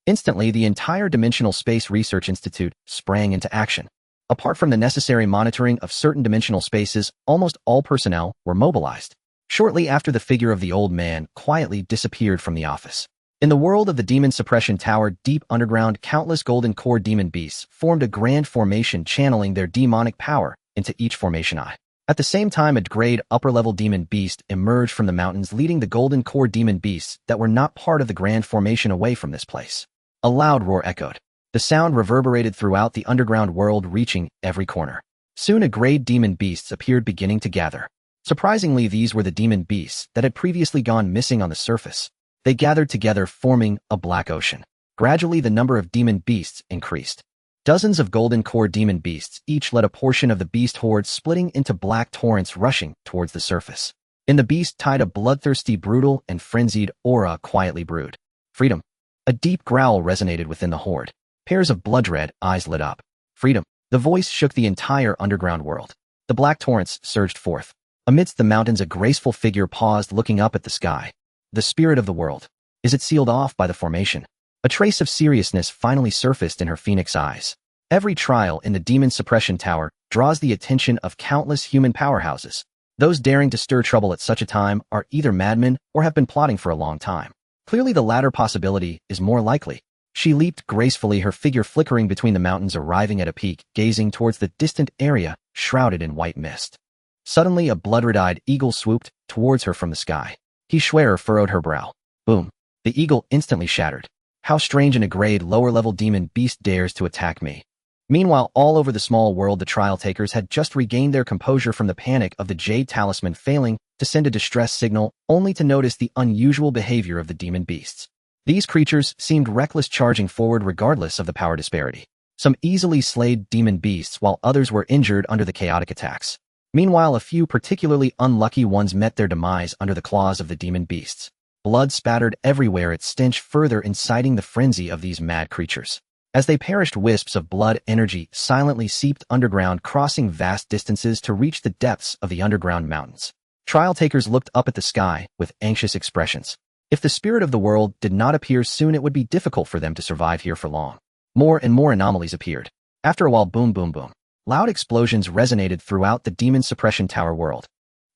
Instantly, the entire Dimensional Space Research Institute sprang into action. Apart from the necessary monitoring of certain dimensional spaces, almost all personnel were mobilized. Shortly after, the figure of the old man quietly disappeared from the office. In the world of the Demon Suppression Tower, deep underground, countless golden core demon beasts formed a grand formation, channeling their demonic power into each formation eye. At the same time, a grade upper-level demon beast emerged from the mountains, leading the golden core demon beasts that were not part of the grand formation away from this place. A loud roar echoed. The sound reverberated throughout the underground world, reaching every corner. Soon a grade demon beasts appeared, beginning to gather. Surprisingly, these were the demon beasts that had previously gone missing on the surface. They gathered together, forming a black ocean. Gradually, the number of demon beasts increased. Dozens of golden core demon beasts each led a portion of the beast horde, splitting into black torrents rushing towards the surface. In the beast tide, a bloodthirsty, brutal, and frenzied aura quietly brewed. Freedom. A deep growl resonated within the horde. Pairs of blood-red eyes lit up. Freedom. The voice shook the entire underground world. The black torrents surged forth. Amidst the mountains, a graceful figure paused, looking up at the sky. The spirit of the world. Is it sealed off by the formation? A trace of seriousness finally surfaced in her phoenix eyes. Every trial in the Demon Suppression Tower draws the attention of countless human powerhouses. Those daring to stir trouble at such a time are either madmen or have been plotting for a long time. Clearly, the latter possibility is more likely. She leaped gracefully, her figure flickering between the mountains, arriving at a peak, gazing towards the distant area shrouded in white mist. Suddenly, a blood-red-eyed eagle swooped towards her from the sky. He Schwerer furrowed her brow. Boom. The eagle instantly shattered. How strange, a grade lower-level demon beast dares to attack me. Meanwhile, all over the small world, the trial takers had just regained their composure from the panic of the Jade Talisman failing to send a distress signal, only to notice the unusual behavior of the demon beasts. These creatures seemed reckless, charging forward regardless of the power disparity. Some easily slayed demon beasts, while others were injured under the chaotic attacks. Meanwhile, a few particularly unlucky ones met their demise under the claws of the demon beasts. Blood spattered everywhere, its stench further inciting the frenzy of these mad creatures. As they perished, wisps of blood energy silently seeped underground, crossing vast distances to reach the depths of the underground mountains. Trial takers looked up at the sky with anxious expressions. If the spirit of the world did not appear soon, it would be difficult for them to survive here for long. More and more anomalies appeared. After a while, boom, boom, boom. Loud explosions resonated throughout the Demon Suppression Tower world.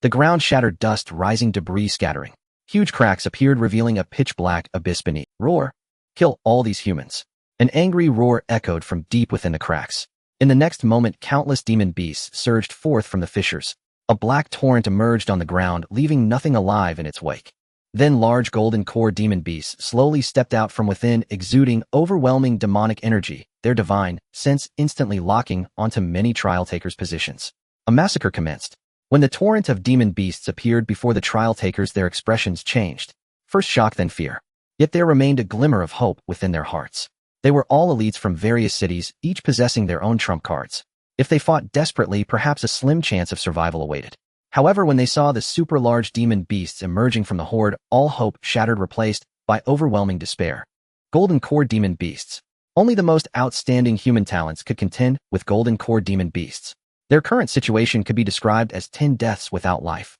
The ground shattered, dust rising, debris scattering. Huge cracks appeared, revealing a pitch-black abyss beneath. Roar! Kill all these humans. An angry roar echoed from deep within the cracks. In the next moment, countless demon beasts surged forth from the fissures. A black torrent emerged on the ground, leaving nothing alive in its wake. Then large golden core demon beasts slowly stepped out from within, exuding overwhelming demonic energy, their divine sense instantly locking onto many trial takers' positions. A massacre commenced. When the torrent of demon beasts appeared before the trial takers, their expressions changed. First shock, then fear. Yet there remained a glimmer of hope within their hearts. They were all elites from various cities, each possessing their own trump cards. If they fought desperately, perhaps a slim chance of survival awaited. However, when they saw the super-large demon beasts emerging from the horde, all hope shattered, replaced by overwhelming despair. Golden core demon beasts. Only the most outstanding human talents could contend with golden core demon beasts. Their current situation could be described as 10 deaths without life.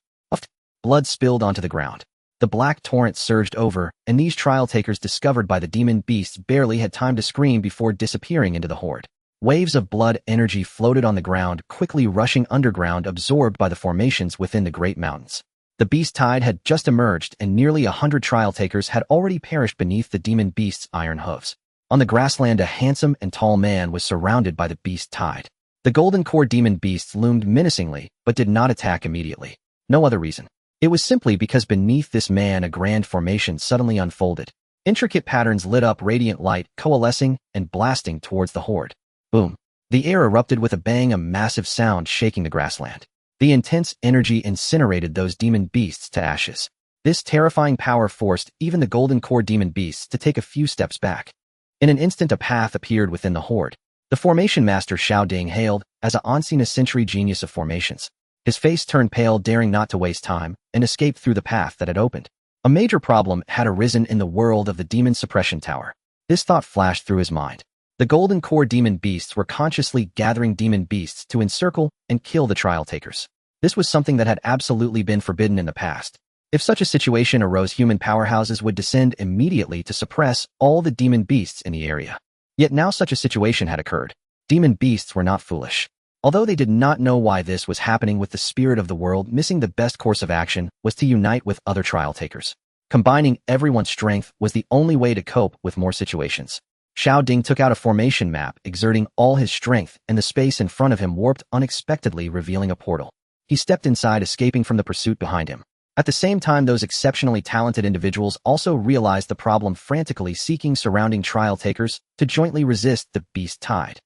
Blood spilled onto the ground. The black torrent surged over, and these trial takers, discovered by the demon beasts, barely had time to scream before disappearing into the horde. Waves of blood energy floated on the ground, quickly rushing underground, absorbed by the formations within the great mountains. The beast tide had just emerged, and nearly 100 trial takers had already perished beneath the demon beast's iron hooves. On the grassland, a handsome and tall man was surrounded by the beast tide. The golden core demon beasts loomed menacingly, but did not attack immediately. No other reason. It was simply because beneath this man a grand formation suddenly unfolded. Intricate patterns lit up, radiant light coalescing and blasting towards the horde. Boom. The air erupted with a bang, a massive sound shaking the grassland. The intense energy incinerated those demon beasts to ashes. This terrifying power forced even the golden core demon beasts to take a few steps back. In an instant, a path appeared within the horde. The formation master Xiao Ding hailed as an unseen-a-century genius of formations. His face turned pale, daring not to waste time, and escaped through the path that had opened. A major problem had arisen in the world of the Demon Suppression Tower. This thought flashed through his mind. The golden core demon beasts were consciously gathering demon beasts to encircle and kill the trial takers. This was something that had absolutely been forbidden in the past. If such a situation arose, human powerhouses would descend immediately to suppress all the demon beasts in the area. Yet now such a situation had occurred. Demon beasts were not foolish. Although they did not know why this was happening with the spirit of the world missing, the best course of action was to unite with other trial takers. Combining everyone's strength was the only way to cope with more situations. Xiao Ding took out a formation map, exerting all his strength, and the space in front of him warped unexpectedly, revealing a portal. He stepped inside, escaping from the pursuit behind him. At the same time, those exceptionally talented individuals also realized the problem, frantically seeking surrounding trial takers to jointly resist the beast tide.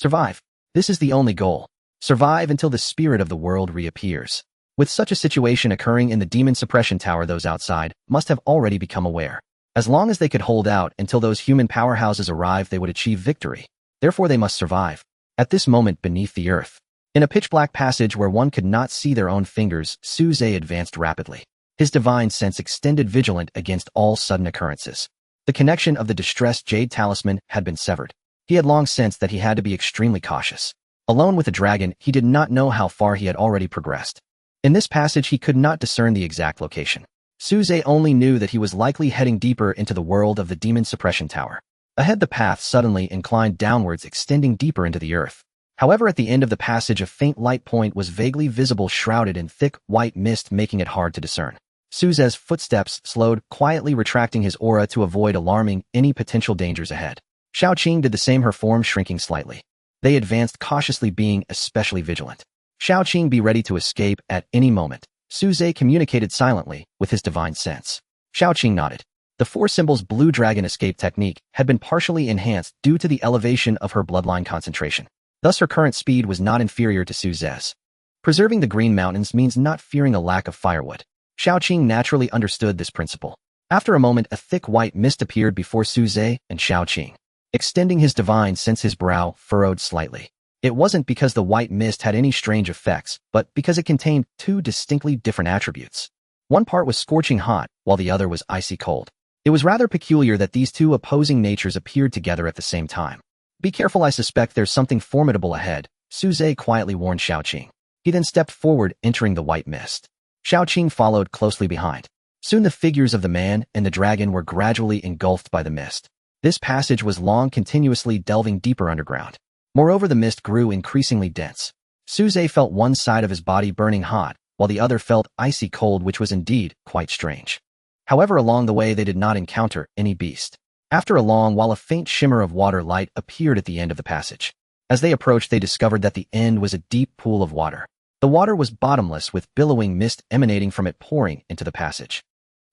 Survive. This is the only goal. Survive until the spirit of the world reappears. With such a situation occurring in the demon suppression tower, those outside must have already become aware. As long as they could hold out until those human powerhouses arrived, they would achieve victory. Therefore, they must survive. At this moment, beneath the earth, in a pitch-black passage where one could not see their own fingers, Su Zhe advanced rapidly. His divine sense extended, vigilant against all sudden occurrences. The connection of the distressed jade talisman had been severed. He had long sensed that he had to be extremely cautious. Alone with the dragon, he did not know how far he had already progressed. In this passage, he could not discern the exact location. Su Zhe only knew that he was likely heading deeper into the world of the demon suppression tower. Ahead, the path suddenly inclined downwards, extending deeper into the earth. However, at the end of the passage, a faint light point was vaguely visible, shrouded in thick, white mist, making it hard to discern. Su Zhe's footsteps slowed, quietly retracting his aura to avoid alarming any potential dangers ahead. Xiao Qing did the same, her form shrinking slightly. They advanced cautiously, being especially vigilant. Xiao Qing be ready to escape at any moment. Su Zhe communicated silently with his divine sense. Xiao Qing nodded. The four symbols blue dragon escape technique had been partially enhanced due to the elevation of her bloodline concentration. Thus, her current speed was not inferior to Su Zhe's. Preserving the Green Mountains means not fearing a lack of firewood. Xiao Qing naturally understood this principle. After a moment, a thick white mist appeared before Su Zhe and Xiao Qing. Extending his divine sense, his brow furrowed slightly. It wasn't because the white mist had any strange effects, but because it contained two distinctly different attributes. One part was scorching hot, while the other was icy cold. It was rather peculiar that these two opposing natures appeared together at the same time. Be careful, I suspect there's something formidable ahead, Su Zhe quietly warned Xiao Qing. He then stepped forward, entering the white mist. Xiao Qing followed closely behind. Soon the figures of the man and the dragon were gradually engulfed by the mist. This passage was long, continuously delving deeper underground. Moreover, the mist grew increasingly dense. Su Zhe felt one side of his body burning hot, while the other felt icy cold, which was indeed quite strange. However, along the way they did not encounter any beast. After a long while, a faint shimmer of water light appeared at the end of the passage. As they approached, they discovered that the end was a deep pool of water. The water was bottomless, with billowing mist emanating from it, pouring into the passage.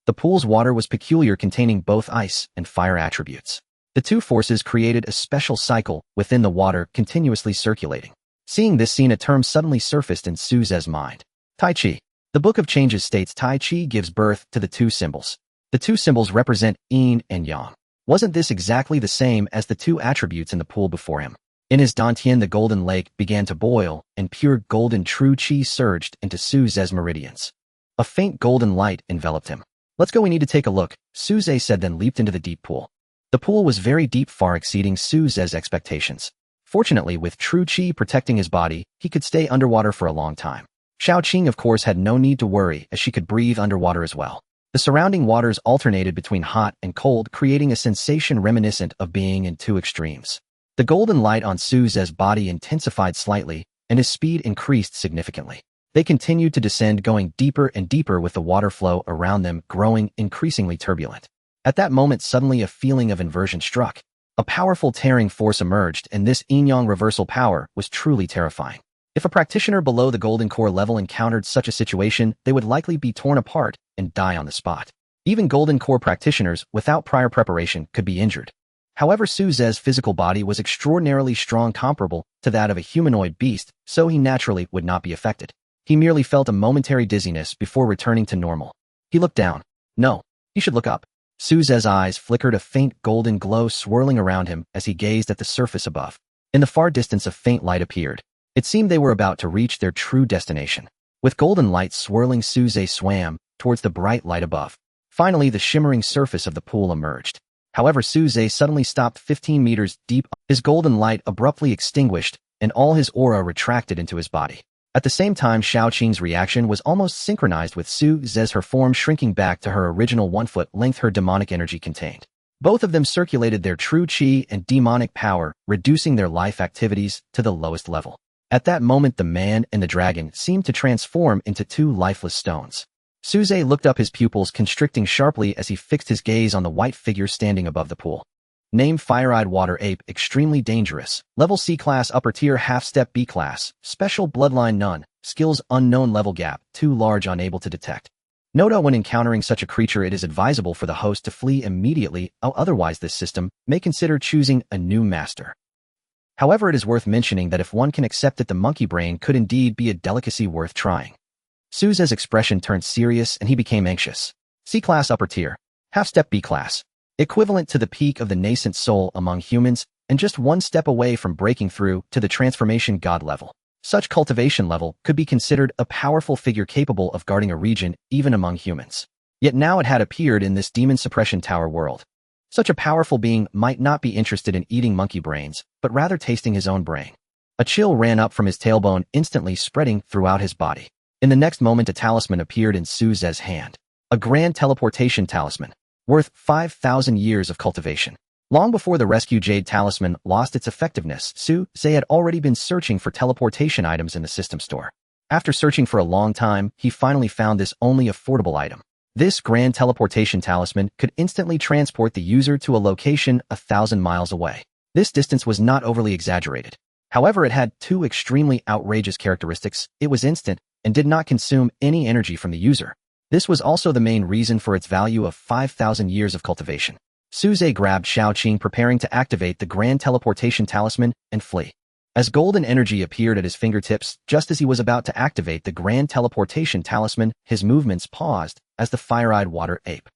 The pool's water was peculiar, containing both ice and fire attributes. The two forces created a special cycle within the water, continuously circulating. Seeing this scene, a term suddenly surfaced in Su Zhe's mind. Tai Chi. The Book of Changes states Tai Chi gives birth to the two symbols. The two symbols represent yin and yang. Wasn't this exactly the same as the two attributes in the pool before him? In his dantian, the golden lake began to boil, and pure golden true chi surged into Su Zhe's meridians. A faint golden light enveloped him. Let's go, we need to take a look, Su Zhe said, then leaped into the deep pool. The pool was very deep, far exceeding Su Zhe's expectations. Fortunately, with true chi protecting his body, he could stay underwater for a long time. Xiao Qing, of course, had no need to worry, as she could breathe underwater as well. The surrounding waters alternated between hot and cold, creating a sensation reminiscent of being in two extremes. The golden light on Su Zhe's body intensified slightly, and his speed increased significantly. They continued to descend, going deeper and deeper, with the water flow around them growing increasingly turbulent. At that moment, suddenly a feeling of inversion struck. A powerful tearing force emerged, and this yin-yang reversal power was truly terrifying. If a practitioner below the golden core level encountered such a situation, they would likely be torn apart and die on the spot. Even golden core practitioners, without prior preparation, could be injured. However, Su Zhe's physical body was extraordinarily strong, comparable to that of a humanoid beast, so he naturally would not be affected. He merely felt a momentary dizziness before returning to normal. He looked down. No, he should look up. Su Zhe's eyes flickered, a faint golden glow swirling around him as he gazed at the surface above. In the far distance, a faint light appeared. It seemed they were about to reach their true destination. With golden light swirling, Su Zhe swam towards the bright light above. Finally, the shimmering surface of the pool emerged. However, Su Zhe suddenly stopped 15 meters deep. His golden light abruptly extinguished, and all his aura retracted into his body. At the same time, Xiao Qing's reaction was almost synchronized with Su Zhe's, her form shrinking back to her original 1 foot length, her demonic energy contained. Both of them circulated their true chi and demonic power, reducing their life activities to the lowest level. At that moment, the man and the dragon seemed to transform into two lifeless stones. Suze looked up, his pupils constricting sharply as he fixed his gaze on the white figure standing above the pool. Name: Fire-Eyed Water Ape. Extremely dangerous. Level C class, upper tier, half-step B class. Special bloodline none. Skills unknown. Level gap too large, unable to detect. Note: when encountering such a creature, it is advisable for the host to flee immediately, otherwise this system may consider choosing a new master. However, it is worth mentioning that if one can accept it, the monkey brain could indeed be a delicacy worth trying. Suze's expression turned serious and he became anxious. C-class, upper tier. Half-step B class. Equivalent to the peak of the nascent soul among humans, and just one step away from breaking through to the transformation god level. Such cultivation level could be considered a powerful figure capable of guarding a region even among humans. Yet now it had appeared in this demon suppression tower world. Such a powerful being might not be interested in eating monkey brains, but rather tasting his own brain. A chill ran up from his tailbone, instantly spreading throughout his body. In the next moment, a talisman appeared in Suze's hand. A grand teleportation talisman, worth 5,000 years of cultivation. Long before the rescue jade talisman lost its effectiveness, Suze had already been searching for teleportation items in the system store. After searching for a long time, he finally found this only affordable item. This grand teleportation talisman could instantly transport the user to a location 1,000 miles away. This distance was not overly exaggerated. However, it had two extremely outrageous characteristics. It was instant and did not consume any energy from the user. This was also the main reason for its value of 5,000 years of cultivation. Suze grabbed Xiaoqing, preparing to activate the grand teleportation talisman and flee. As golden energy appeared at his fingertips, just as he was about to activate the grand teleportation talisman, his movements paused as the fire-eyed water ape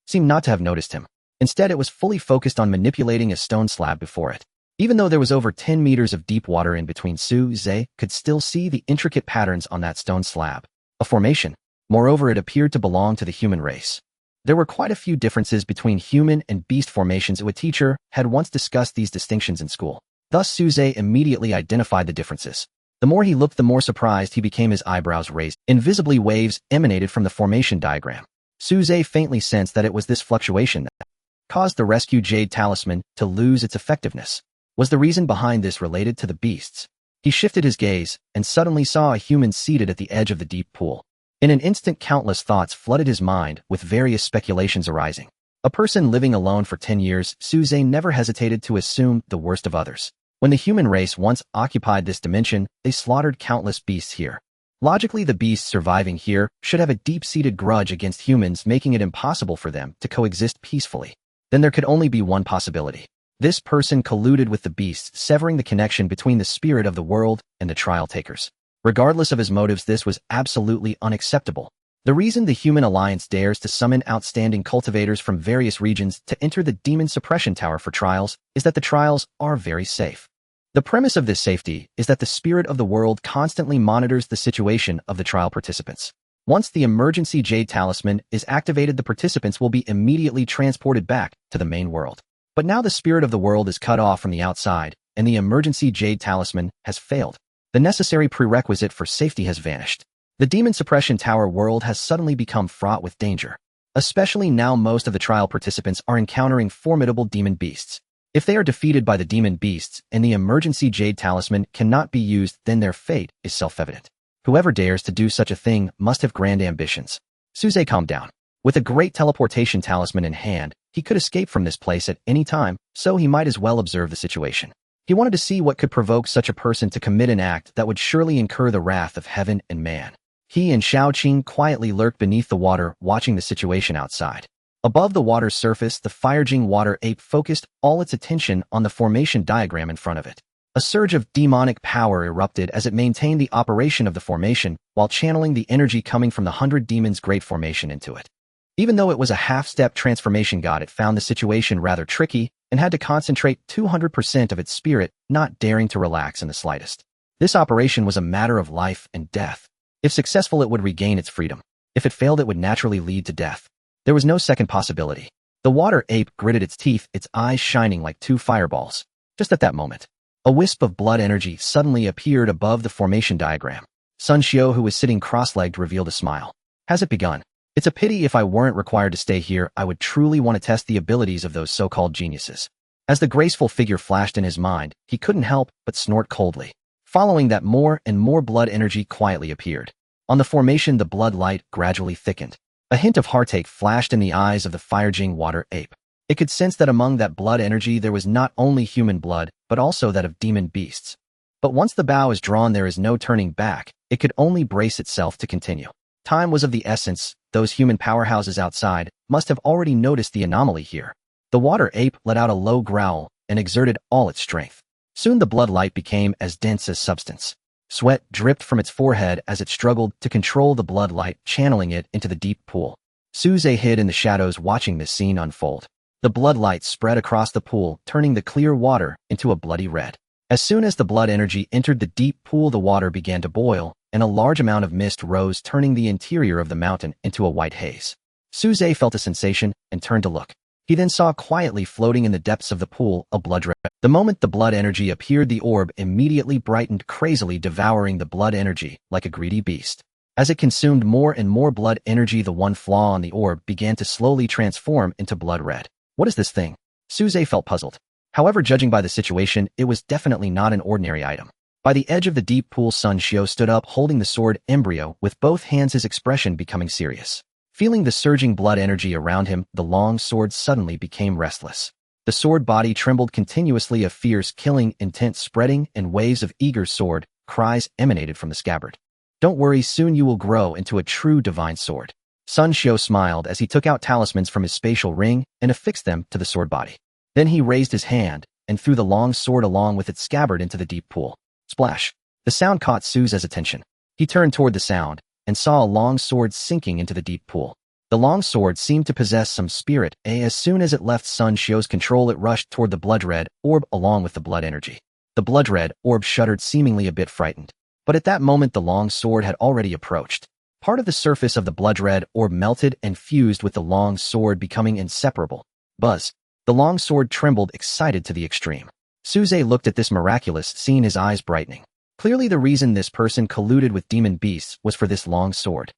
seemed not to have noticed him. Instead, it was fully focused on manipulating a stone slab before it. Even though there was over 10 meters of deep water in between, Suze could still see the intricate patterns on that stone slab. A formation. Moreover, it appeared to belong to the human race. There were quite a few differences between human and beast formations. A teacher had once discussed these distinctions in school. Thus, Suze immediately identified the differences. The more he looked, the more surprised he became. His eyebrows raised. Invisibly, waves emanated from the formation diagram. Suze faintly sensed that it was this fluctuation that caused the rescue jade talisman to lose its effectiveness. Was the reason behind this related to the beasts? He shifted his gaze and suddenly saw a human seated at the edge of the deep pool. In an instant, countless thoughts flooded his mind, with various speculations arising. A person living alone for 10 years, Suze never hesitated to assume the worst of others. When the human race once occupied this dimension, they slaughtered countless beasts here. Logically, the beasts surviving here should have a deep-seated grudge against humans, making it impossible for them to coexist peacefully. Then there could only be one possibility. This person colluded with the beasts, severing the connection between the spirit of the world and the trial takers. Regardless of his motives, this was absolutely unacceptable. The reason the human alliance dares to summon outstanding cultivators from various regions to enter the demon suppression tower for trials is that the trials are very safe. The premise of this safety is that the spirit of the world constantly monitors the situation of the trial participants. Once the emergency jade talisman is activated, the participants will be immediately transported back to the main world. But now the spirit of the world is cut off from the outside, and the emergency jade talisman has failed. The necessary prerequisite for safety has vanished. The demon suppression tower world has suddenly become fraught with danger. Especially now, most of the trial participants are encountering formidable demon beasts. If they are defeated by the demon beasts and the emergency jade talisman cannot be used, then their fate is self-evident. Whoever dares to do such a thing must have grand ambitions. Suze calmed down. With a great teleportation talisman in hand, he could escape from this place at any time, so he might as well observe the situation. He wanted to see what could provoke such a person to commit an act that would surely incur the wrath of heaven and man. He and Xiaoqing quietly lurked beneath the water, watching the situation outside. Above the water's surface, the fire-eyed water ape focused all its attention on the formation diagram in front of it. A surge of demonic power erupted as it maintained the operation of the formation while channeling the energy coming from the 100 demons' great formation into it. Even though it was a half-step transformation god, it found the situation rather tricky and had to concentrate 200% of its spirit, not daring to relax in the slightest. This operation was a matter of life and death. If successful, it would regain its freedom. If it failed, it would naturally lead to death. There was no second possibility. The water ape gritted its teeth, its eyes shining like two fireballs. Just at that moment, a wisp of blood energy suddenly appeared above the formation diagram. Sun Xiao, who was sitting cross-legged, revealed a smile. Has it begun? It's a pity if I weren't required to stay here, I would truly want to test the abilities of those so-called geniuses. As the graceful figure flashed in his mind, he couldn't help but snort coldly. Following that, more and more blood energy quietly appeared. On the formation, the blood light gradually thickened. A hint of heartache flashed in the eyes of the fire-jing water ape. It could sense that among that blood energy there was not only human blood, but also that of demon beasts. But once the bow is drawn, there is no turning back. It could only brace itself to continue. Time was of the essence. Those human powerhouses outside must have already noticed the anomaly here. The water ape let out a low growl and exerted all its strength. Soon the blood light became as dense as substance. Sweat dripped from its forehead as it struggled to control the blood light, channeling it into the deep pool. Suze hid in the shadows watching this scene unfold. The blood light spread across the pool, turning the clear water into a bloody red. As soon as the blood energy entered the deep pool, the water began to boil, and a large amount of mist rose, turning the interior of the mountain into a white haze. Suze felt a sensation and turned to look. He then saw quietly floating in the depths of the pool a blood red. The moment the blood energy appeared, the orb immediately brightened, crazily devouring the blood energy like a greedy beast. As it consumed more and more blood energy, the one flaw on the orb began to slowly transform into blood red. What is this thing? Suze felt puzzled. However, judging by the situation, it was definitely not an ordinary item. By the edge of the deep pool, Sun Xiao stood up holding the sword embryo with both hands, his expression becoming serious. Feeling the surging blood energy around him, the long sword suddenly became restless. The sword body trembled continuously, a fierce, killing intent spreading, and waves of eager sword cries emanated from the scabbard. Don't worry, soon you will grow into a true divine sword. Sun Xiao smiled as he took out talismans from his spatial ring and affixed them to the sword body. Then he raised his hand and threw the long sword along with its scabbard into the deep pool. Splash! The sound caught Suze's attention. He turned toward the sound and saw a long sword sinking into the deep pool. The long sword seemed to possess some spirit, as soon as it left Sun Xiao's control, it rushed toward the blood-red orb along with the blood energy. The blood-red orb shuddered, seemingly a bit frightened. But at that moment, the long sword had already approached. Part of the surface of the blood-red orb melted and fused with the long sword, becoming inseparable. Buzz! The long sword trembled, excited to the extreme. Suze looked at this miraculous scene, his eyes brightening. Clearly the reason this person colluded with demon beasts was for this long sword.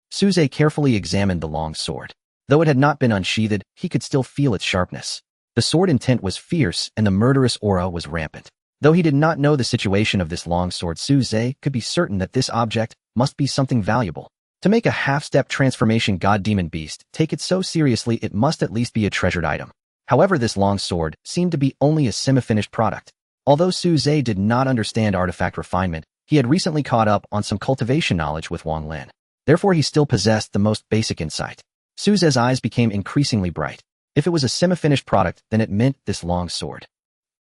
Suze carefully examined the long sword. Though it had not been unsheathed, he could still feel its sharpness. The sword intent was fierce and the murderous aura was rampant. Though he did not know the situation of this long sword, Suze could be certain that this object must be something valuable. To make a half-step transformation god demon beast take it so seriously, it must at least be a treasured item. However, this long sword seemed to be only a semi-finished product. Although Suze did not understand artifact refinement, he had recently caught up on some cultivation knowledge with Wang Lin. Therefore, he still possessed the most basic insight. Suze's eyes became increasingly bright. If it was a semi-finished product, then it meant this long sword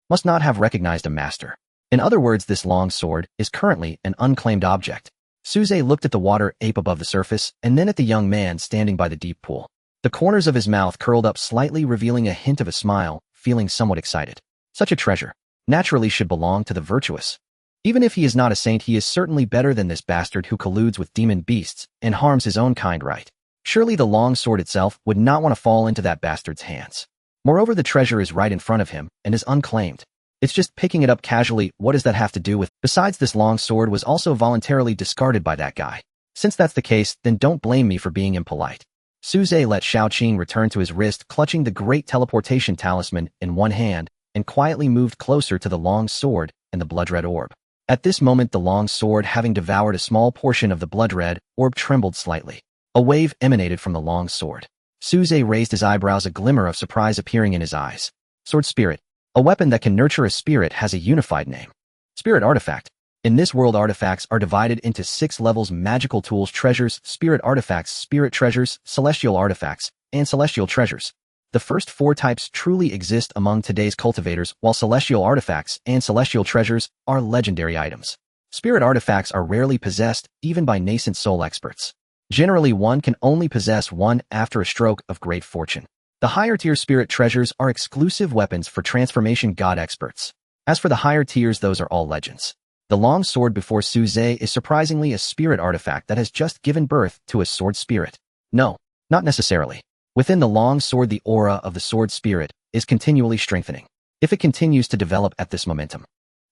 must not have recognized a master. In other words, this long sword is currently an unclaimed object. Suze looked at the water ape above the surface and then at the young man standing by the deep pool. The corners of his mouth curled up slightly, revealing a hint of a smile, feeling somewhat excited. Such a treasure naturally should belong to the virtuous. Even if he is not a saint, he is certainly better than this bastard who colludes with demon beasts and harms his own kind, right? Surely the long sword itself would not want to fall into that bastard's hands. Moreover, the treasure is right in front of him and is unclaimed. It's just picking it up casually. What does that have to do with? Besides, this long sword was also voluntarily discarded by that guy. Since that's the case, then don't blame me for being impolite. Suze let Xiaoqing return to his wrist, clutching the great teleportation talisman in one hand, and quietly moved closer to the long sword and the blood-red orb. At this moment, the long sword, having devoured a small portion of the blood-red orb, trembled slightly. A wave emanated from the long sword. Suze raised his eyebrows, a glimmer of surprise appearing in his eyes. Sword spirit. A weapon that can nurture a spirit has a unified name. Spirit artifact. In this world, artifacts are divided into 6 levels: magical tools, treasures, spirit artifacts, spirit treasures, celestial artifacts, and celestial treasures. The first 4 types truly exist among today's cultivators, while celestial artifacts and celestial treasures are legendary items. Spirit artifacts are rarely possessed, even by nascent soul experts. Generally, one can only possess one after a stroke of great fortune. The higher-tier spirit treasures are exclusive weapons for transformation god experts. As for the higher tiers, those are all legends. The long sword before Suze is surprisingly a spirit artifact that has just given birth to a sword spirit. No, not necessarily. Within the long sword, the aura of the sword spirit is continually strengthening. If it continues to develop at this momentum,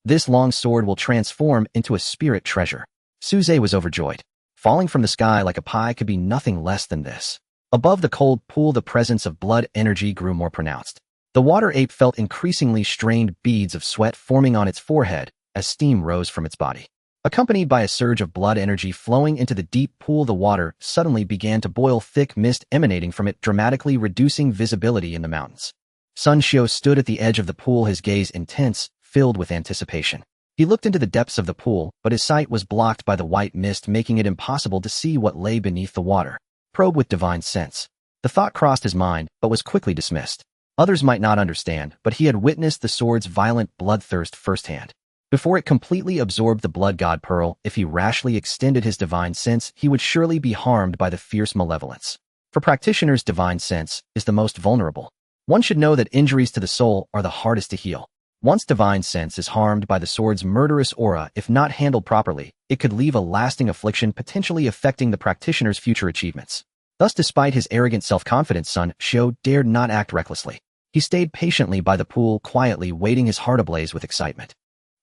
this long sword will transform into a spirit treasure. Suze was overjoyed. Falling from the sky like a pie could be nothing less than this. Above the cold pool, the presence of blood energy grew more pronounced. The water ape felt increasingly strained beads of sweat forming on its forehead as steam rose from its body. Accompanied by a surge of blood energy flowing into the deep pool, the water suddenly began to boil, thick mist emanating from it, dramatically reducing visibility in the mountains. Sun Xiao stood at the edge of the pool, his gaze intense, filled with anticipation. He looked into the depths of the pool, but his sight was blocked by the white mist, making it impossible to see what lay beneath the water. Probe with divine sense. The thought crossed his mind, but was quickly dismissed. Others might not understand, but he had witnessed the sword's violent bloodthirst firsthand. Before it completely absorbed the blood god pearl, if he rashly extended his divine sense, he would surely be harmed by the fierce malevolence. For practitioners, divine sense is the most vulnerable. One should know that injuries to the soul are the hardest to heal. Once divine sense is harmed by the sword's murderous aura, if not handled properly, it could leave a lasting affliction, potentially affecting the practitioner's future achievements. Thus, despite his arrogant self-confidence, Sun Xiao dared not act recklessly. He stayed patiently by the pool, quietly waiting, his heart ablaze with excitement.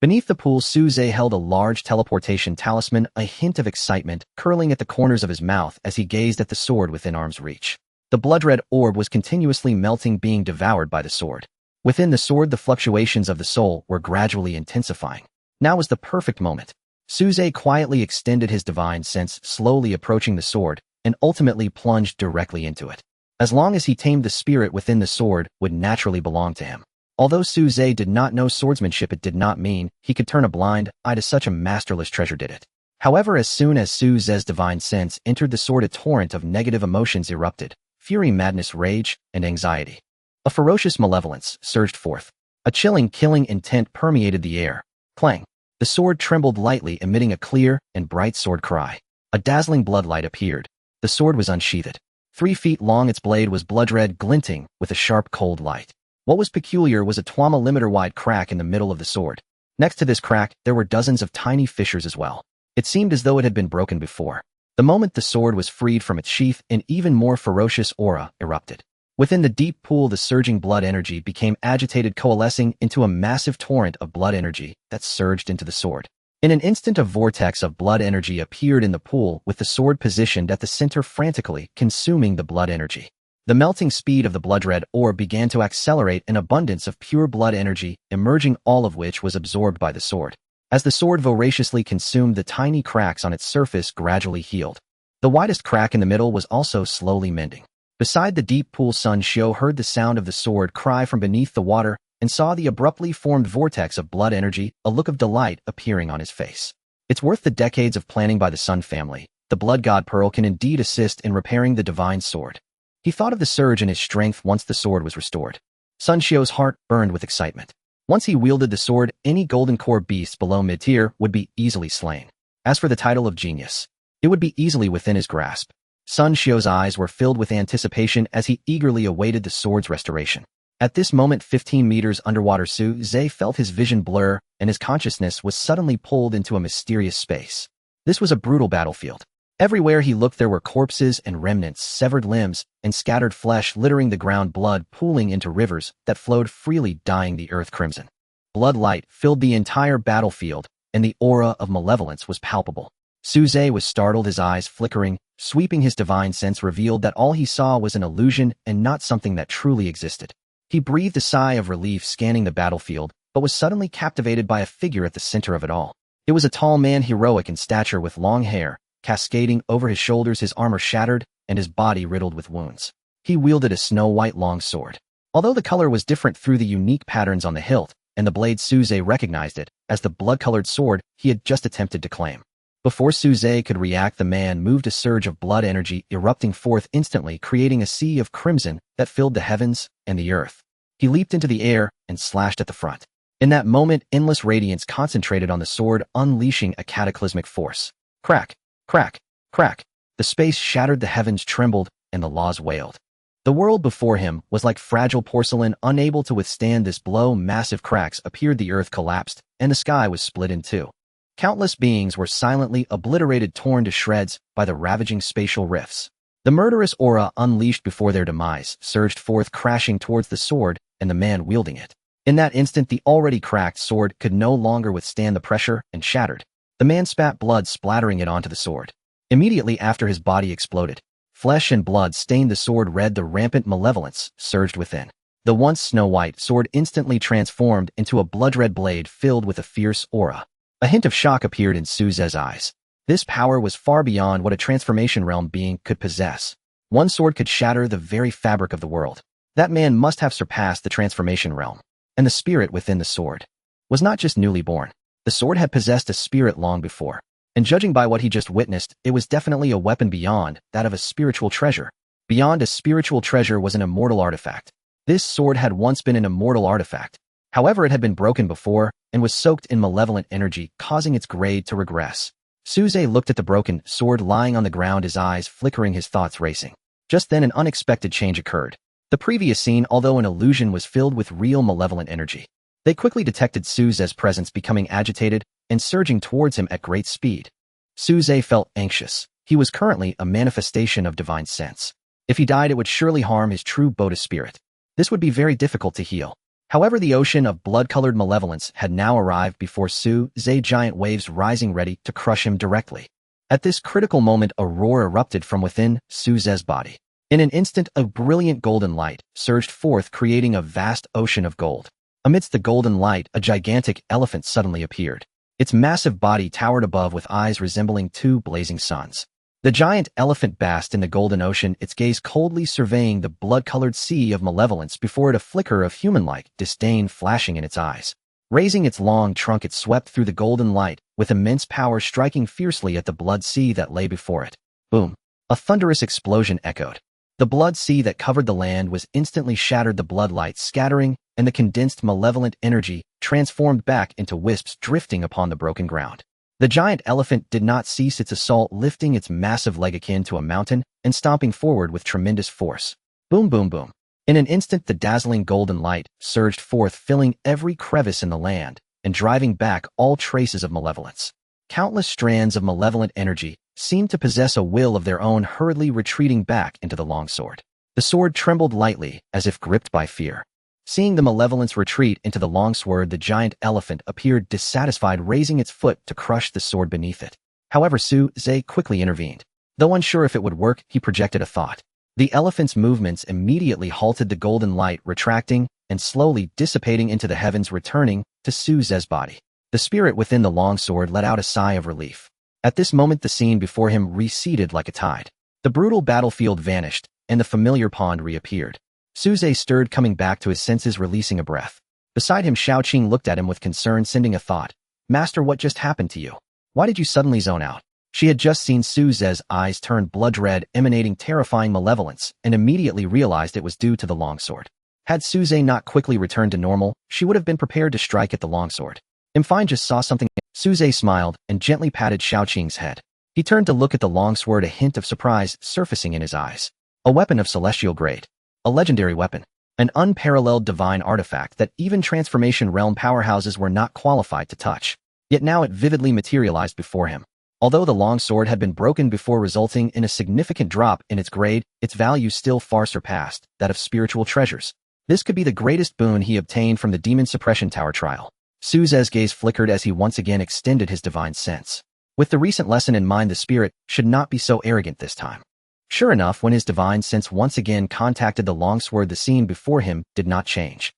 Beneath the pool, Su Zhe held a large teleportation talisman, a hint of excitement curling at the corners of his mouth as he gazed at the sword within arm's reach. The blood-red orb was continuously melting, being devoured by the sword. Within the sword, the fluctuations of the soul were gradually intensifying. Now was the perfect moment. Su Zhe quietly extended his divine sense, slowly approaching the sword, and ultimately plunged directly into it. As long as he tamed the spirit within the sword would naturally belong to him. Although Su Zhe did not know swordsmanship, it did not mean he could turn a blind eye to such a masterless treasure, did it? However, as soon as Su Zhe's divine sense entered the sword, a torrent of negative emotions erupted: fury, madness, rage, and anxiety. A ferocious malevolence surged forth. A chilling, killing intent permeated the air. Clang! The sword trembled lightly, emitting a clear and bright sword cry. A dazzling bloodlight appeared. The sword was unsheathed. 3 feet long, its blade was blood-red, glinting with a sharp, cold light. What was peculiar was a 20-millimeter-wide crack in the middle of the sword. Next to this crack, there were dozens of tiny fissures as well. It seemed as though it had been broken before. The moment the sword was freed from its sheath, an even more ferocious aura erupted. Within the deep pool, the surging blood energy became agitated, coalescing into a massive torrent of blood energy that surged into the sword. In an instant, a vortex of blood energy appeared in the pool, with the sword positioned at the center, frantically consuming the blood energy. The melting speed of the blood-red orb began to accelerate, an abundance of pure blood energy emerging, all of which was absorbed by the sword. As the sword voraciously consumed, the tiny cracks on its surface gradually healed. The widest crack in the middle was also slowly mending. Beside the deep pool, Sun Xiao heard the sound of the sword cry from beneath the water and saw the abruptly formed vortex of blood energy, a look of delight appearing on his face. It's worth the decades of planning by the Sun family. The blood god pearl can indeed assist in repairing the divine sword. He thought of the surge in his strength once the sword was restored. Sun Xiao's heart burned with excitement. Once he wielded the sword, any golden core beast below mid-tier would be easily slain. As for the title of genius, it would be easily within his grasp. Sun Xiao's eyes were filled with anticipation as he eagerly awaited the sword's restoration. At this moment, 15 meters underwater, Su Zhe felt his vision blur, and his consciousness was suddenly pulled into a mysterious space. This was a brutal battlefield. Everywhere he looked, there were corpses and remnants, severed limbs, and scattered flesh littering the ground, blood pooling into rivers that flowed freely, dyeing the earth crimson. Blood light filled the entire battlefield, and the aura of malevolence was palpable. Su Zhe was startled, his eyes flickering. Sweeping, his divine sense revealed that all he saw was an illusion and not something that truly existed. He breathed a sigh of relief, scanning the battlefield, but was suddenly captivated by a figure at the center of it all. It was a tall man, heroic in stature, with long hair cascading over his shoulders, his armor shattered, and his body riddled with wounds. He wielded a snow-white long sword. Although the color was different through the unique patterns on the hilt and the blade, Su Zhe recognized it as the blood-colored sword he had just attempted to claim. Before Su Zhe could react, the man moved, a surge of blood energy erupting forth instantly, creating a sea of crimson that filled the heavens and the earth. He leaped into the air and slashed at the front. In that moment, endless radiance concentrated on the sword, unleashing a cataclysmic force. Crack! Crack! Crack! The space shattered, the heavens trembled, and the laws wailed. The world before him was like fragile porcelain, unable to withstand this blow. Massive cracks appeared, the earth collapsed, and the sky was split in two. Countless beings were silently obliterated, torn to shreds by the ravaging spatial rifts. The murderous aura unleashed before their demise surged forth, crashing towards the sword and the man wielding it. In that instant, the already cracked sword could no longer withstand the pressure and shattered. The man spat blood, splattering it onto the sword. Immediately after his body exploded, flesh and blood stained the sword red. The rampant malevolence surged within. The once snow-white sword instantly transformed into a blood-red blade filled with a fierce aura. A hint of shock appeared in Su Ze's eyes. This power was far beyond what a transformation realm being could possess. One sword could shatter the very fabric of the world. That man must have surpassed the transformation realm. And the spirit within the sword was not just newly born. The sword had possessed a spirit long before. And judging by what he just witnessed, it was definitely a weapon beyond that of a spiritual treasure. Beyond a spiritual treasure was an immortal artifact. This sword had once been an immortal artifact. However, it had been broken before and was soaked in malevolent energy, causing its grade to regress. Su Ze looked at the broken sword lying on the ground, his eyes flickering, his thoughts racing. Just then an unexpected change occurred. The previous scene, although an illusion, was filled with real malevolent energy. They quickly detected Su Ze's presence, becoming agitated and surging towards him at great speed. Su Ze felt anxious. He was currently a manifestation of divine sense. If he died, it would surely harm his true Buddha spirit. This would be very difficult to heal. However, the ocean of blood-colored malevolence had now arrived before Su Ze, giant waves rising ready to crush him directly. At this critical moment, a roar erupted from within Su Ze's body. In an instant, a brilliant golden light surged forth, creating a vast ocean of gold. Amidst the golden light, a gigantic elephant suddenly appeared. Its massive body towered above with eyes resembling two blazing suns. The giant elephant basked in the golden ocean, its gaze coldly surveying the blood-colored sea of malevolence before it, a flicker of human-like disdain flashing in its eyes. Raising its long trunk, it swept through the golden light, with immense power striking fiercely at the blood sea that lay before it. Boom! A thunderous explosion echoed. The blood sea that covered the land was instantly shattered, the blood light scattering, and the condensed malevolent energy transformed back into wisps drifting upon the broken ground. The giant elephant did not cease its assault, lifting its massive leg akin to a mountain and stomping forward with tremendous force. Boom, boom, boom. In an instant, the dazzling golden light surged forth, filling every crevice in the land and driving back all traces of malevolence. Countless strands of malevolent energy seemed to possess a will of their own, hurriedly retreating back into the longsword. The sword trembled lightly, as if gripped by fear. Seeing the malevolence retreat into the longsword, the giant elephant appeared dissatisfied, raising its foot to crush the sword beneath it. However, Su Ze quickly intervened. Though unsure if it would work, he projected a thought. The elephant's movements immediately halted, the golden light retracting and slowly dissipating into the heavens, returning to Su Ze's body. The spirit within the longsword let out a sigh of relief. At this moment, the scene before him receded like a tide. The brutal battlefield vanished, and the familiar pond reappeared. Su Ze stirred, coming back to his senses, releasing a breath. Beside him, Xiaoqing looked at him with concern, sending a thought. Master, what just happened to you? Why did you suddenly zone out? She had just seen Su Ze's eyes turn blood red, emanating terrifying malevolence, and immediately realized it was due to the longsword. Had Su Ze not quickly returned to normal, she would have been prepared to strike at the longsword. I'm fine, just saw something. Su Ze smiled and gently patted Xiaoqing's head. He turned to look at the longsword, a hint of surprise surfacing in his eyes. A weapon of celestial grade. A legendary weapon. An unparalleled divine artifact that even transformation realm powerhouses were not qualified to touch. Yet now it vividly materialized before him. Although the longsword had been broken before, resulting in a significant drop in its grade, its value still far surpassed that of spiritual treasures. This could be the greatest boon he obtained from the Demon Suppression Tower trial. Su Ze's gaze flickered as he once again extended his divine sense. With the recent lesson in mind, the spirit should not be so arrogant this time. Sure enough, when his divine sense once again contacted the longsword, the scene before him did not change.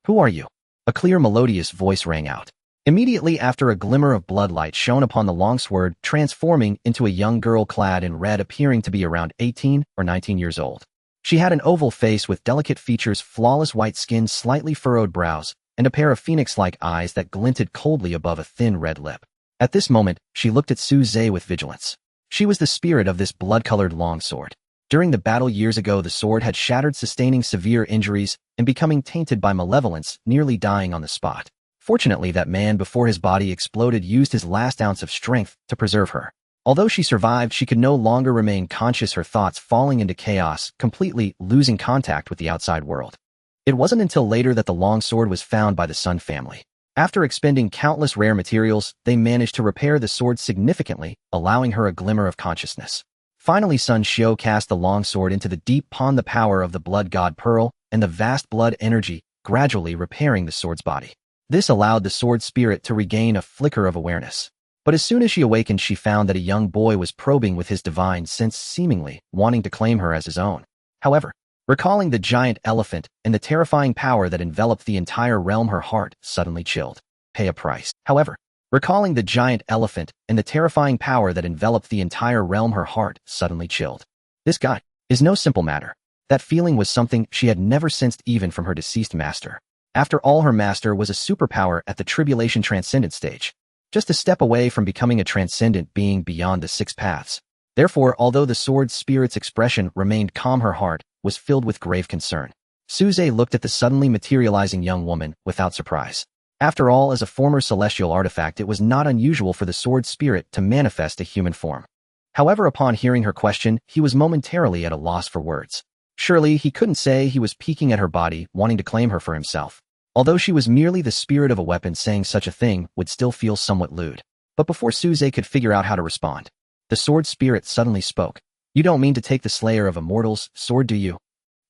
Who are you? A clear, melodious voice rang out. Immediately after, a glimmer of bloodlight shone upon the longsword, transforming into a young girl clad in red, appearing to be around 18 or 19 years old. She had an oval face with delicate features, flawless white skin, slightly furrowed brows, and a pair of phoenix-like eyes that glinted coldly above a thin red lip. At this moment, she looked at Su Ze with vigilance. She was the spirit of this blood-colored longsword. During the battle years ago, the sword had shattered, sustaining severe injuries and becoming tainted by malevolence, nearly dying on the spot. Fortunately, that man, before his body exploded, used his last ounce of strength to preserve her. Although she survived, she could no longer remain conscious, her thoughts falling into chaos, completely losing contact with the outside world. It wasn't until later that the longsword was found by the Sun family. After expending countless rare materials, they managed to repair the sword significantly, allowing her a glimmer of consciousness. Finally, Sun Xiao cast the longsword into the deep pond, the power of the blood god Pearl and the vast blood energy gradually repairing the sword's body. This allowed the sword spirit to regain a flicker of awareness. But as soon as she awakened, she found that a young boy was probing with his divine sense, seemingly wanting to claim her as his own. However, recalling the giant elephant and the terrifying power that enveloped the entire realm, her heart suddenly chilled. Pay a price. However, recalling the giant elephant and the terrifying power that enveloped the entire realm, her heart suddenly chilled. This guy is no simple matter. That feeling was something she had never sensed even from her deceased master. After all, her master was a superpower at the tribulation transcendent stage, just a step away from becoming a transcendent being beyond the six paths. Therefore, although the sword spirit's expression remained calm, her heart was filled with grave concern. Suze looked at the suddenly materializing young woman without surprise. After all, as a former celestial artifact, it was not unusual for the sword spirit to manifest a human form. However, upon hearing her question, he was momentarily at a loss for words. Surely, he couldn't say he was peeking at her body, wanting to claim her for himself. Although she was merely the spirit of a weapon, saying such a thing would still feel somewhat lewd. But before Suze could figure out how to respond, the sword spirit suddenly spoke. You don't mean to take the Slayer of Immortals' sword, do you?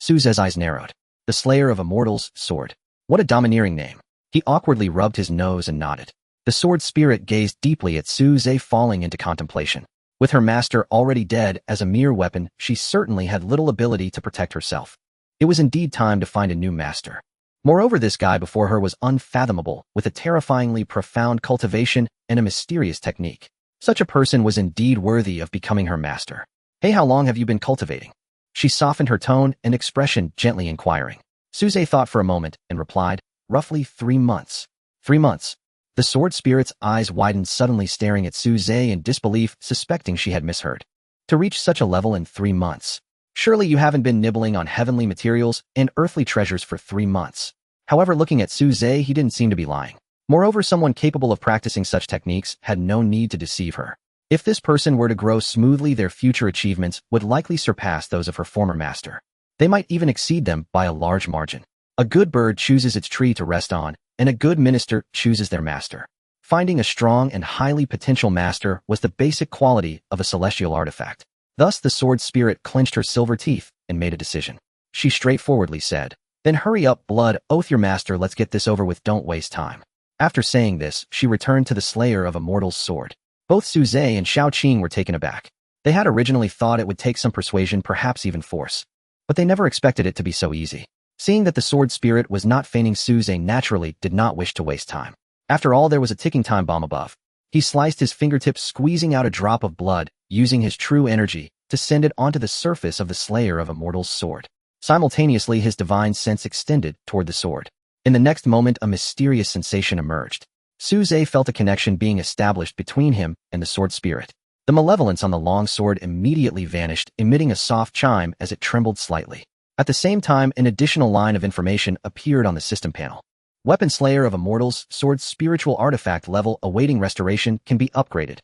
Suze's eyes narrowed. The Slayer of Immortals' sword. What a domineering name. He awkwardly rubbed his nose and nodded. The sword spirit gazed deeply at Suze, falling into contemplation. With her master already dead as a mere weapon, she certainly had little ability to protect herself. It was indeed time to find a new master. Moreover, this guy before her was unfathomable, with a terrifyingly profound cultivation and a mysterious technique. Such a person was indeed worthy of becoming her master. Hey, how long have you been cultivating? She softened her tone and expression, gently inquiring. Suze thought for a moment and replied, roughly 3 months. 3 months. The sword spirit's eyes widened, suddenly staring at Suze in disbelief, suspecting she had misheard. To reach such a level in 3 months. Surely you haven't been nibbling on heavenly materials and earthly treasures for 3 months. However, looking at Suze, he didn't seem to be lying. Moreover, someone capable of practicing such techniques had no need to deceive her. If this person were to grow smoothly, their future achievements would likely surpass those of her former master. They might even exceed them by a large margin. A good bird chooses its tree to rest on, and a good minister chooses their master. Finding a strong and highly potential master was the basic quality of a celestial artifact. Thus, the sword spirit clenched her silver teeth and made a decision. She straightforwardly said, Then hurry up, blood oath your master, let's get this over with, don't waste time. After saying this, she returned to the Slayer of Immortals' sword. Both Suze and Xiaoqing were taken aback. They had originally thought it would take some persuasion, perhaps even force. But they never expected it to be so easy. Seeing that the sword spirit was not feigning, Suze naturally did not wish to waste time. After all, there was a ticking time bomb above. He sliced his fingertips, squeezing out a drop of blood, using his true energy to send it onto the surface of the Slayer of Immortals' sword. Simultaneously, his divine sense extended toward the sword. In the next moment, a mysterious sensation emerged. Suze felt a connection being established between him and the sword spirit. The malevolence on the long sword immediately vanished, emitting a soft chime as it trembled slightly. At the same time, an additional line of information appeared on the system panel. Weapon Slayer of Immortals, sword spiritual artifact level awaiting restoration can be upgraded.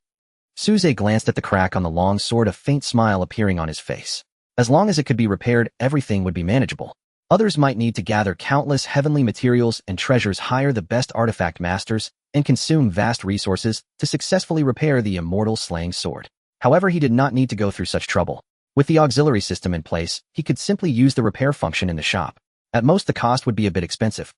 Suze glanced at the crack on the long sword, a faint smile appearing on his face. As long as it could be repaired, everything would be manageable. Others might need to gather countless heavenly materials and treasures, hire the best artifact masters, and consume vast resources to successfully repair the immortal slaying sword. However, he did not need to go through such trouble. With the auxiliary system in place, he could simply use the repair function in the shop. At most, the cost would be a bit expensive.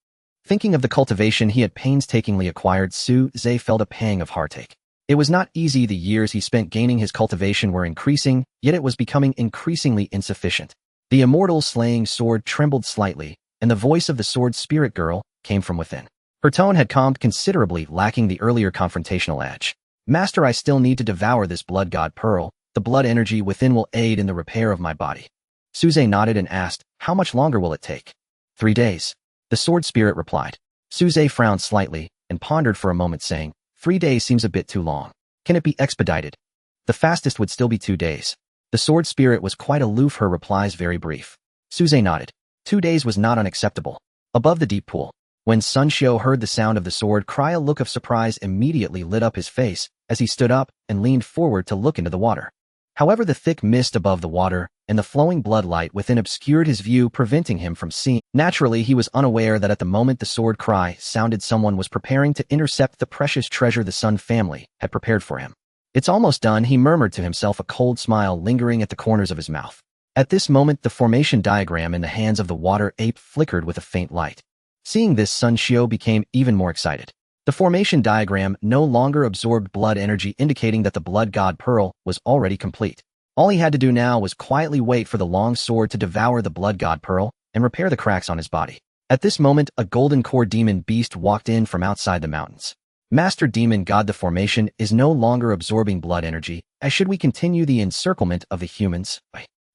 Thinking of the cultivation he had painstakingly acquired, Suze felt a pang of heartache. It was not easy. The years he spent gaining his cultivation were increasing, yet it was becoming increasingly insufficient. The immortal slaying sword trembled slightly, and the voice of the sword spirit girl came from within. Her tone had calmed considerably, lacking the earlier confrontational edge. Master, I still need to devour this blood god pearl. The blood energy within will aid in the repair of my body. Suze nodded and asked, How much longer will it take? 3 days. The sword spirit replied. Suze frowned slightly and pondered for a moment, saying, 3 days seems a bit too long. Can it be expedited? The fastest would still be 2 days. The sword spirit was quite aloof, her replies very brief. Suze nodded. 2 days was not unacceptable. Above the deep pool, when Sun Xiu heard the sound of the sword cry, a look of surprise immediately lit up his face as he stood up and leaned forward to look into the water. However, the thick mist above the water and the flowing blood light within obscured his view, preventing him from seeing. Naturally, he was unaware that at the moment the sword cry sounded, someone was preparing to intercept the precious treasure the Sun family had prepared for him. It's almost done, he murmured to himself, a cold smile lingering at the corners of his mouth. At this moment, the formation diagram in the hands of the water ape flickered with a faint light. Seeing this, Sun Xiu became even more excited. The formation diagram no longer absorbed blood energy, indicating that the blood god pearl was already complete. All he had to do now was quietly wait for the long sword to devour the blood god pearl and repair the cracks on his body. At this moment, a golden core demon beast walked in from outside the mountains. Master Demon God, the formation is no longer absorbing blood energy, as should we continue the encirclement of the humans?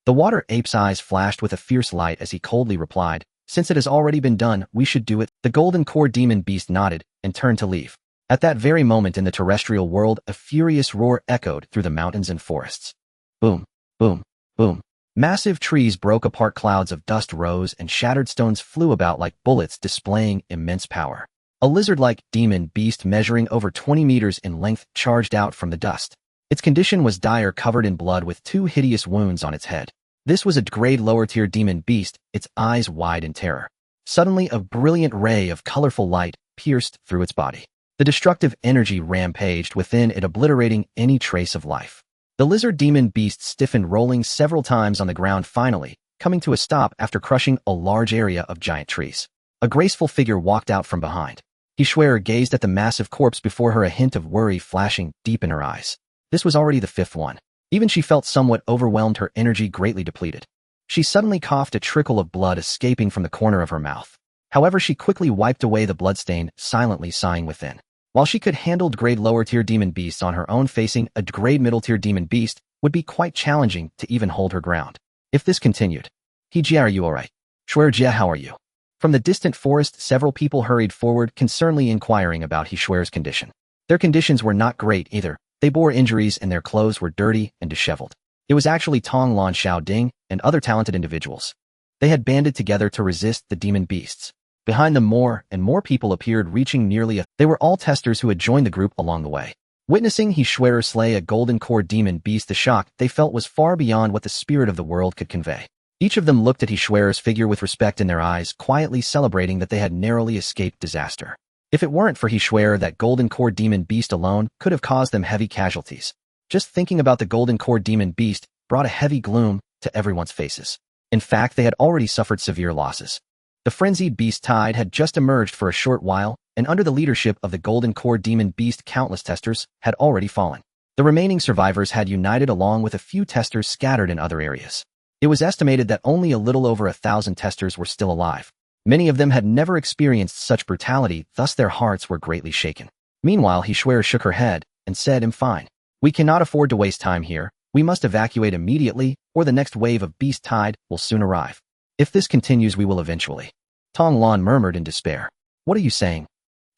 The water ape's eyes flashed with a fierce light as he coldly replied, since it has already been done, we should do it. The golden core demon beast nodded and turned to leave. At that very moment in the terrestrial world, a furious roar echoed through the mountains and forests. Boom, boom, boom. Massive trees broke apart, clouds of dust rose, and shattered stones flew about like bullets, displaying immense power. A lizard-like demon beast measuring over 20 meters in length charged out from the dust. Its condition was dire, covered in blood with 2 hideous wounds on its head. This was a grade lower-tier demon beast, its eyes wide in terror. Suddenly, a brilliant ray of colorful light pierced through its body. The destructive energy rampaged within it, obliterating any trace of life. The lizard demon beast stiffened, rolling several times on the ground, finally coming to a stop after crushing a large area of giant trees. A graceful figure walked out from behind. Hishwerer gazed at the massive corpse before her, a hint of worry flashing deep in her eyes. This was already the 5th one. Even she felt somewhat overwhelmed, her energy greatly depleted. She suddenly coughed, a trickle of blood escaping from the corner of her mouth. However, she quickly wiped away the bloodstain, silently sighing within. While she could handle grade lower-tier demon beasts on her own, facing a grade middle-tier demon beast would be quite challenging to even hold her ground. If this continued. Jia, are you alright? Jia, how are you? From the distant forest, several people hurried forward, concernedly inquiring about Hishwerer's condition. Their conditions were not great either. They bore injuries and their clothes were dirty and disheveled. It was actually Tong Lan, Xiao Ding, and other talented individuals. They had banded together to resist the demon beasts. Behind them, more and more people appeared, reaching nearly They were all testers who had joined the group along the way. Witnessing Hishwerer slay a golden core demon beast, the shock they felt was far beyond what the spirit of the world could convey. Each of them looked at Hishwerer's figure with respect in their eyes, quietly celebrating that they had narrowly escaped disaster. If it weren't for Hishwerer, that golden core demon beast alone could have caused them heavy casualties. Just thinking about the golden core demon beast brought a heavy gloom to everyone's faces. In fact, they had already suffered severe losses. The frenzied beast tide had just emerged for a short while, and under the leadership of the golden core demon beast, countless testers had already fallen. The remaining survivors had united along with a few testers scattered in other areas. It was estimated that only a little over 1,000 testers were still alive. Many of them had never experienced such brutality, thus their hearts were greatly shaken. Meanwhile, Hishwerer shook her head and said, I'm fine. We cannot afford to waste time here. We must evacuate immediately, or the next wave of beast tide will soon arrive. If this continues, we will eventually. Tong Lan murmured in despair. What are you saying?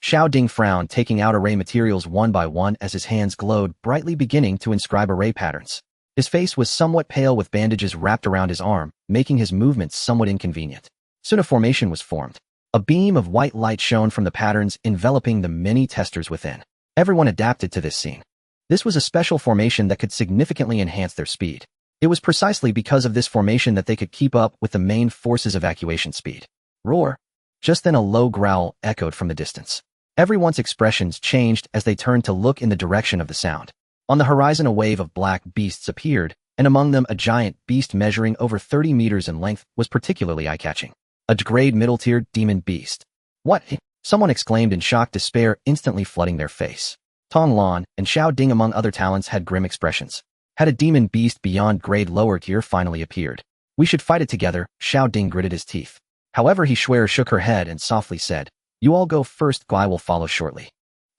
Xiao Ding frowned, taking out array materials one by one as his hands glowed brightly, beginning to inscribe array patterns. His face was somewhat pale, with bandages wrapped around his arm, making his movements somewhat inconvenient. Soon a formation was formed. A beam of white light shone from the patterns, enveloping the many testers within. Everyone adapted to this scene. This was a special formation that could significantly enhance their speed. It was precisely because of this formation that they could keep up with the main force's evacuation speed. Roar! Just then a low growl echoed from the distance. Everyone's expressions changed as they turned to look in the direction of the sound. On the horizon, a wave of black beasts appeared, and among them a giant beast measuring over 30 meters in length was particularly eye-catching. A grade middle-tier demon beast. What? Someone exclaimed in shocked despair, instantly flooding their face. Tong Lan and Xiao Ding, among other talents, had grim expressions. Had a demon beast beyond grade lower tier finally appeared. We should fight it together, Xiao Ding gritted his teeth. However, Hishwerer shook her head and softly said, You all go first, I will follow shortly.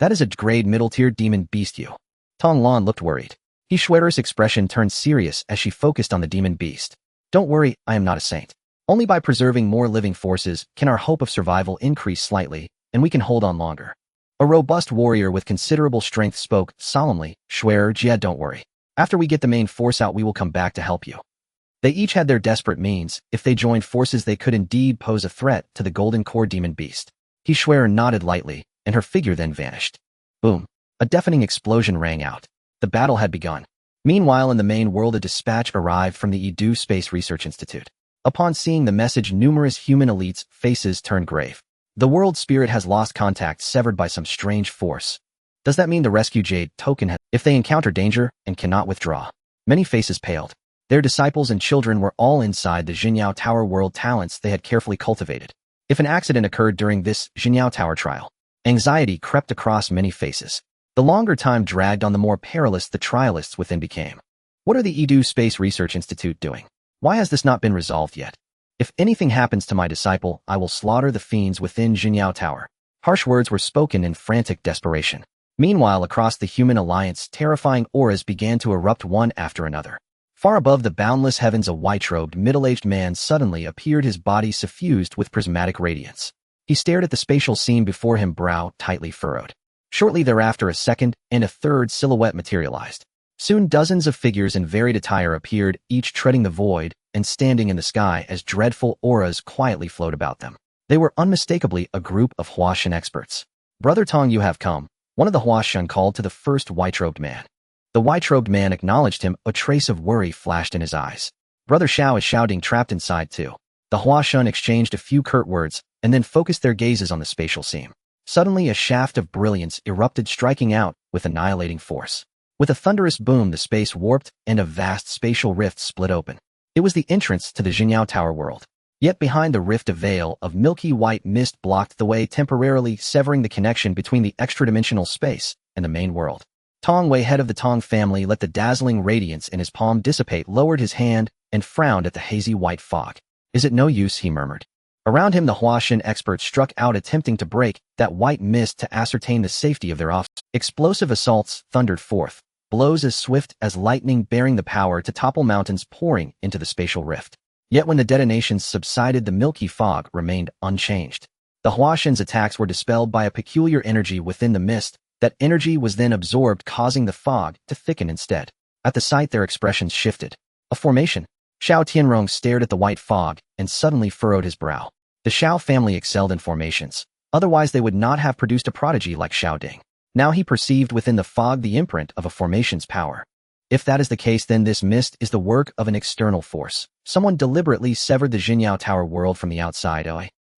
That is a grade middle-tier demon beast, you. Tong Lan looked worried. Hishwerer's expression turned serious as she focused on the demon beast. Don't worry, I am not a saint. Only by preserving more living forces can our hope of survival increase slightly, and we can hold on longer. A robust warrior with considerable strength spoke solemnly, Hishwerer, Jia, don't worry. After we get the main force out, we will come back to help you. They each had their desperate means. If they joined forces, they could indeed pose a threat to the golden core demon beast. Hishwerer nodded lightly, and her figure then vanished. Boom. A deafening explosion rang out. The battle had begun. Meanwhile, in the main world, a dispatch arrived from the Edu Space Research Institute. Upon seeing the message, numerous human elites' faces turned grave. The world spirit has lost contact, severed by some strange force. Does that mean the rescue jade token has... If they encounter danger and cannot withdraw? Many faces paled. Their disciples and children were all inside the Jinyao Tower world talents they had carefully cultivated. If an accident occurred during this Jinyao Tower trial, Anxiety crept across many faces. The longer time dragged on, the more perilous the trialists within became. What are the Edu Space Research Institute doing? Why has this not been resolved yet? If anything happens to my disciple, I will slaughter the fiends within Jinyao Tower. Harsh words were spoken in frantic desperation. Meanwhile, across the human alliance, terrifying auras began to erupt one after another. Far above the boundless heavens, a white-robed, middle-aged man suddenly appeared, his body suffused with prismatic radiance. He stared at the spatial scene before him, brow tightly furrowed. Shortly thereafter, a second and a third silhouette materialized. Soon dozens of figures in varied attire appeared, each treading the void and standing in the sky as dreadful auras quietly flowed about them. They were unmistakably a group of Huashan experts. "Brother Tong, you have come," one of the Huashan called to the first white-robed man. The white-robed man acknowledged him, a trace of worry flashed in his eyes. "Brother Xiao is shouting, trapped inside too." The Huashan exchanged a few curt words and then focused their gazes on the spatial scene. Suddenly, a shaft of brilliance erupted, striking out with annihilating force. With a thunderous boom, the space warped and a vast spatial rift split open. It was the entrance to the Jinyao Tower world. Yet behind the rift, a veil of milky white mist blocked the way, temporarily severing the connection between the extra-dimensional space and the main world. Tong Wei, head of the Tong family, let the dazzling radiance in his palm dissipate, lowered his hand, and frowned at the hazy white fog. "Is it no use?" he murmured. Around him, the Huashan experts struck out, attempting to break that white mist to ascertain the safety of their offspring. Explosive assaults thundered forth, blows as swift as lightning, bearing the power to topple mountains, pouring into the spatial rift. Yet when the detonations subsided, the milky fog remained unchanged. The Huashan's attacks were dispelled by a peculiar energy within the mist. That energy was then absorbed, causing the fog to thicken instead. At the sight, their expressions shifted. "A formation." Xiao Tianrong stared at the white fog and suddenly furrowed his brow. The Xiao family excelled in formations. Otherwise, they would not have produced a prodigy like Xiao Ding. Now he perceived within the fog the imprint of a formation's power. If that is the case, then this mist is the work of an external force. Someone deliberately severed the Jinyao Tower world from the outside.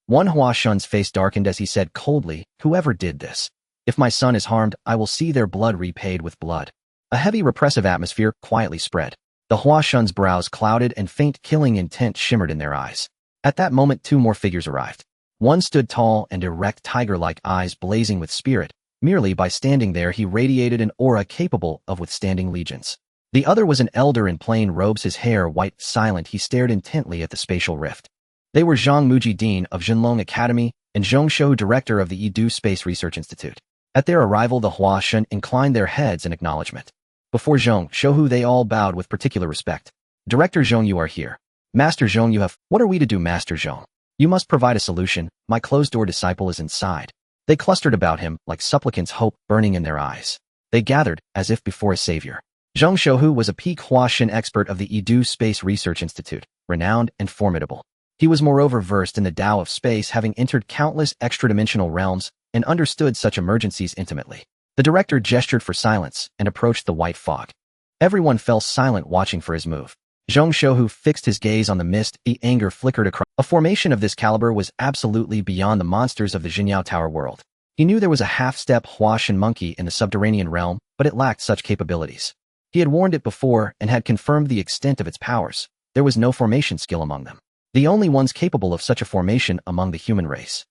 One Huashan's face darkened as he said coldly, "Whoever did this. If my son is harmed, I will see their blood repaid with blood." A heavy repressive atmosphere quietly spread. The Huashan's brows clouded and faint killing intent shimmered in their eyes. At that moment, two more figures arrived. One stood tall and erect, tiger-like eyes blazing with spirit. Merely by standing there, he radiated an aura capable of withstanding legions. The other was an elder in plain robes, his hair white, silent. He stared intently at the spatial rift. They were Zhang Muji, dean of Zhenlong Academy, and Zhong Shou, director of the Edu Space Research Institute. At their arrival, the Huashan inclined their heads in acknowledgement. Before Zhong Shou, they all bowed with particular respect. "Director Zhong, you are here. Master Zhong, you have..." "What are we to do, Master Zhong?" "You must provide a solution. My closed-door disciple is inside." They clustered about him like supplicants, hope burning in their eyes. They gathered as if before a savior. Zhong Shou was a peak Huashan expert of the Edu Space Research Institute, renowned and formidable. He was moreover versed in the Tao of space, having entered countless extra-dimensional realms and understood such emergencies intimately. The director gestured for silence and approached the white fog. Everyone fell silent, watching for his move. Zhong Shou fixed his gaze on the mist. The anger flickered across. A formation of this caliber was absolutely beyond the monsters of the Jinyao Tower world. He knew there was a half-step Huashan monkey in the subterranean realm, but it lacked such capabilities. He had warned it before and had confirmed the extent of its powers. There was no formation skill among them. The only ones capable of such a formation among the human race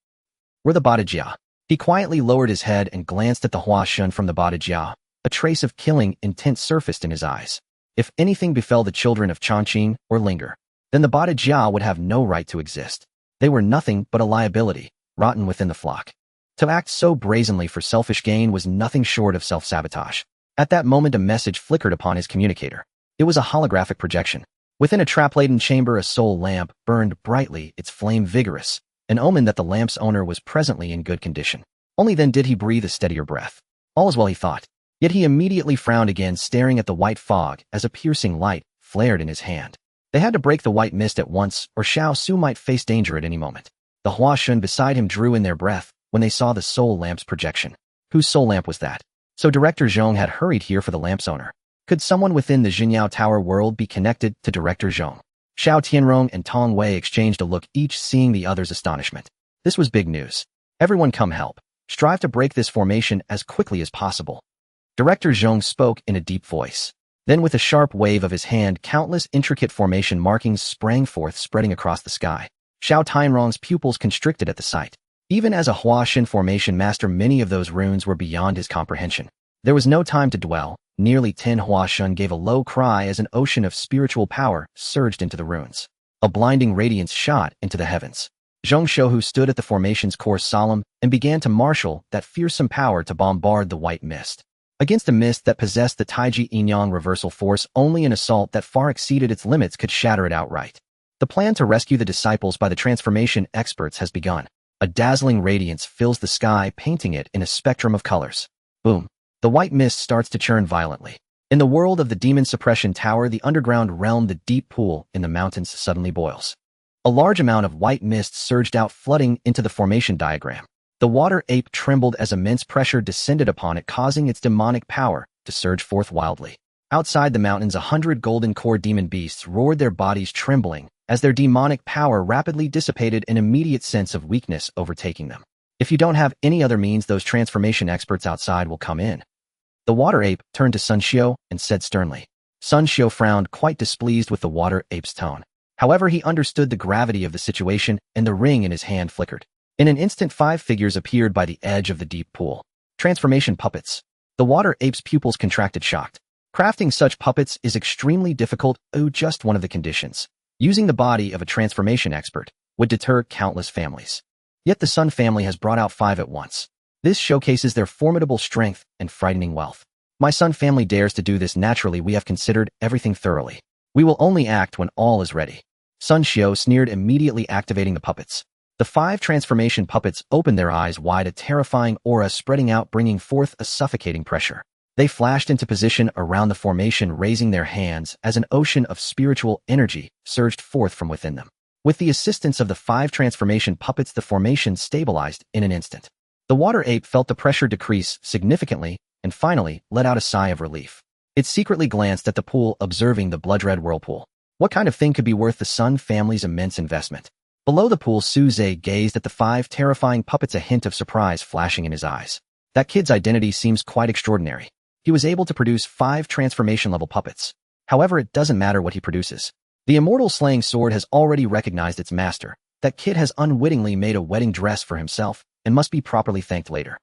were the Badajia. He quietly lowered his head and glanced at the Huashan from the Badajia. A trace of killing intent surfaced in his eyes. If anything befell the children of Chongqing or Linger, then the Badajia would have no right to exist. They were nothing but a liability, rotten within the flock. To act so brazenly for selfish gain was nothing short of self-sabotage. At that moment, a message flickered upon his communicator. It was a holographic projection. Within a trap-laden chamber, a soul lamp burned brightly, its flame vigorous, an omen that the lamp's owner was presently in good condition. Only then did he breathe a steadier breath. All is well, he thought. Yet he immediately frowned again, staring at the white fog as a piercing light flared in his hand. They had to break the white mist at once, or Xiao Su might face danger at any moment. The Huashan beside him drew in their breath when they saw the soul lamp's projection. Whose soul lamp was that? So Director Zhong had hurried here for the lamp's owner. Could someone within the Jinyao Tower world be connected to Director Zhong? Xiao Tianrong and Tong Wei exchanged a look, each seeing the other's astonishment. This was big news. Everyone come help. Strive to break this formation as quickly as possible. Director Zhong spoke in a deep voice. Then with a sharp wave of his hand, countless intricate formation markings sprang forth, spreading across the sky. Xiao Tianrong's pupils constricted at the sight. Even as a Huashan formation master, many of those runes were beyond his comprehension. There was no time to dwell. Nearly 10 Huashan gave a low cry as an ocean of spiritual power surged into the runes. A blinding radiance shot into the heavens. Zhong Shouhu stood at the formation's core solemn and began to marshal that fearsome power to bombard the white mist. Against a mist that possessed the Taiji Yinyang reversal force, only an assault that far exceeded its limits could shatter it outright. The plan to rescue the disciples by the transformation experts has begun. A dazzling radiance fills the sky, painting it in a spectrum of colors. Boom. The white mist starts to churn violently. In the world of the Demon Suppression Tower, the underground realm, the deep pool in the mountains suddenly boils. A large amount of white mist surged out, flooding into the formation diagram. The water ape trembled as immense pressure descended upon it, causing its demonic power to surge forth wildly. Outside the mountains, 100 golden core demon beasts roared, their bodies trembling as their demonic power rapidly dissipated, an immediate sense of weakness overtaking them. If you don't have any other means, those transformation experts outside will come in. The water ape turned to Sun Xiu and said sternly. Sun Xiu frowned, quite displeased with the water ape's tone. However, he understood the gravity of the situation, and the ring in his hand flickered. In an instant, 5 figures appeared by the edge of the deep pool. Transformation puppets. The water ape's pupils contracted, shocked. Crafting such puppets is extremely difficult. Just one of the conditions. Using the body of a transformation expert would deter countless families. Yet the Sun family has brought out 5 at once. This showcases their formidable strength and frightening wealth. My Sun family dares to do this. Naturally, we have considered everything thoroughly. We will only act when all is ready. Sun Xiu sneered, immediately activating the puppets. The 5 transformation puppets opened their eyes wide, a terrifying aura spreading out, bringing forth a suffocating pressure. They flashed into position around the formation, raising their hands as an ocean of spiritual energy surged forth from within them. With the assistance of the 5 transformation puppets, the formation stabilized in an instant. The water ape felt the pressure decrease significantly and finally let out a sigh of relief. It secretly glanced at the pool, observing the blood-red whirlpool. What kind of thing could be worth the Sun family's immense investment? Below the pool, Su Zhe gazed at the 5 terrifying puppets, a hint of surprise flashing in his eyes. That kid's identity seems quite extraordinary. He was able to produce 5 transformation-level puppets. However, it doesn't matter what he produces. The immortal slaying sword has already recognized its master. That kid has unwittingly made a wedding dress for himself and must be properly thanked later.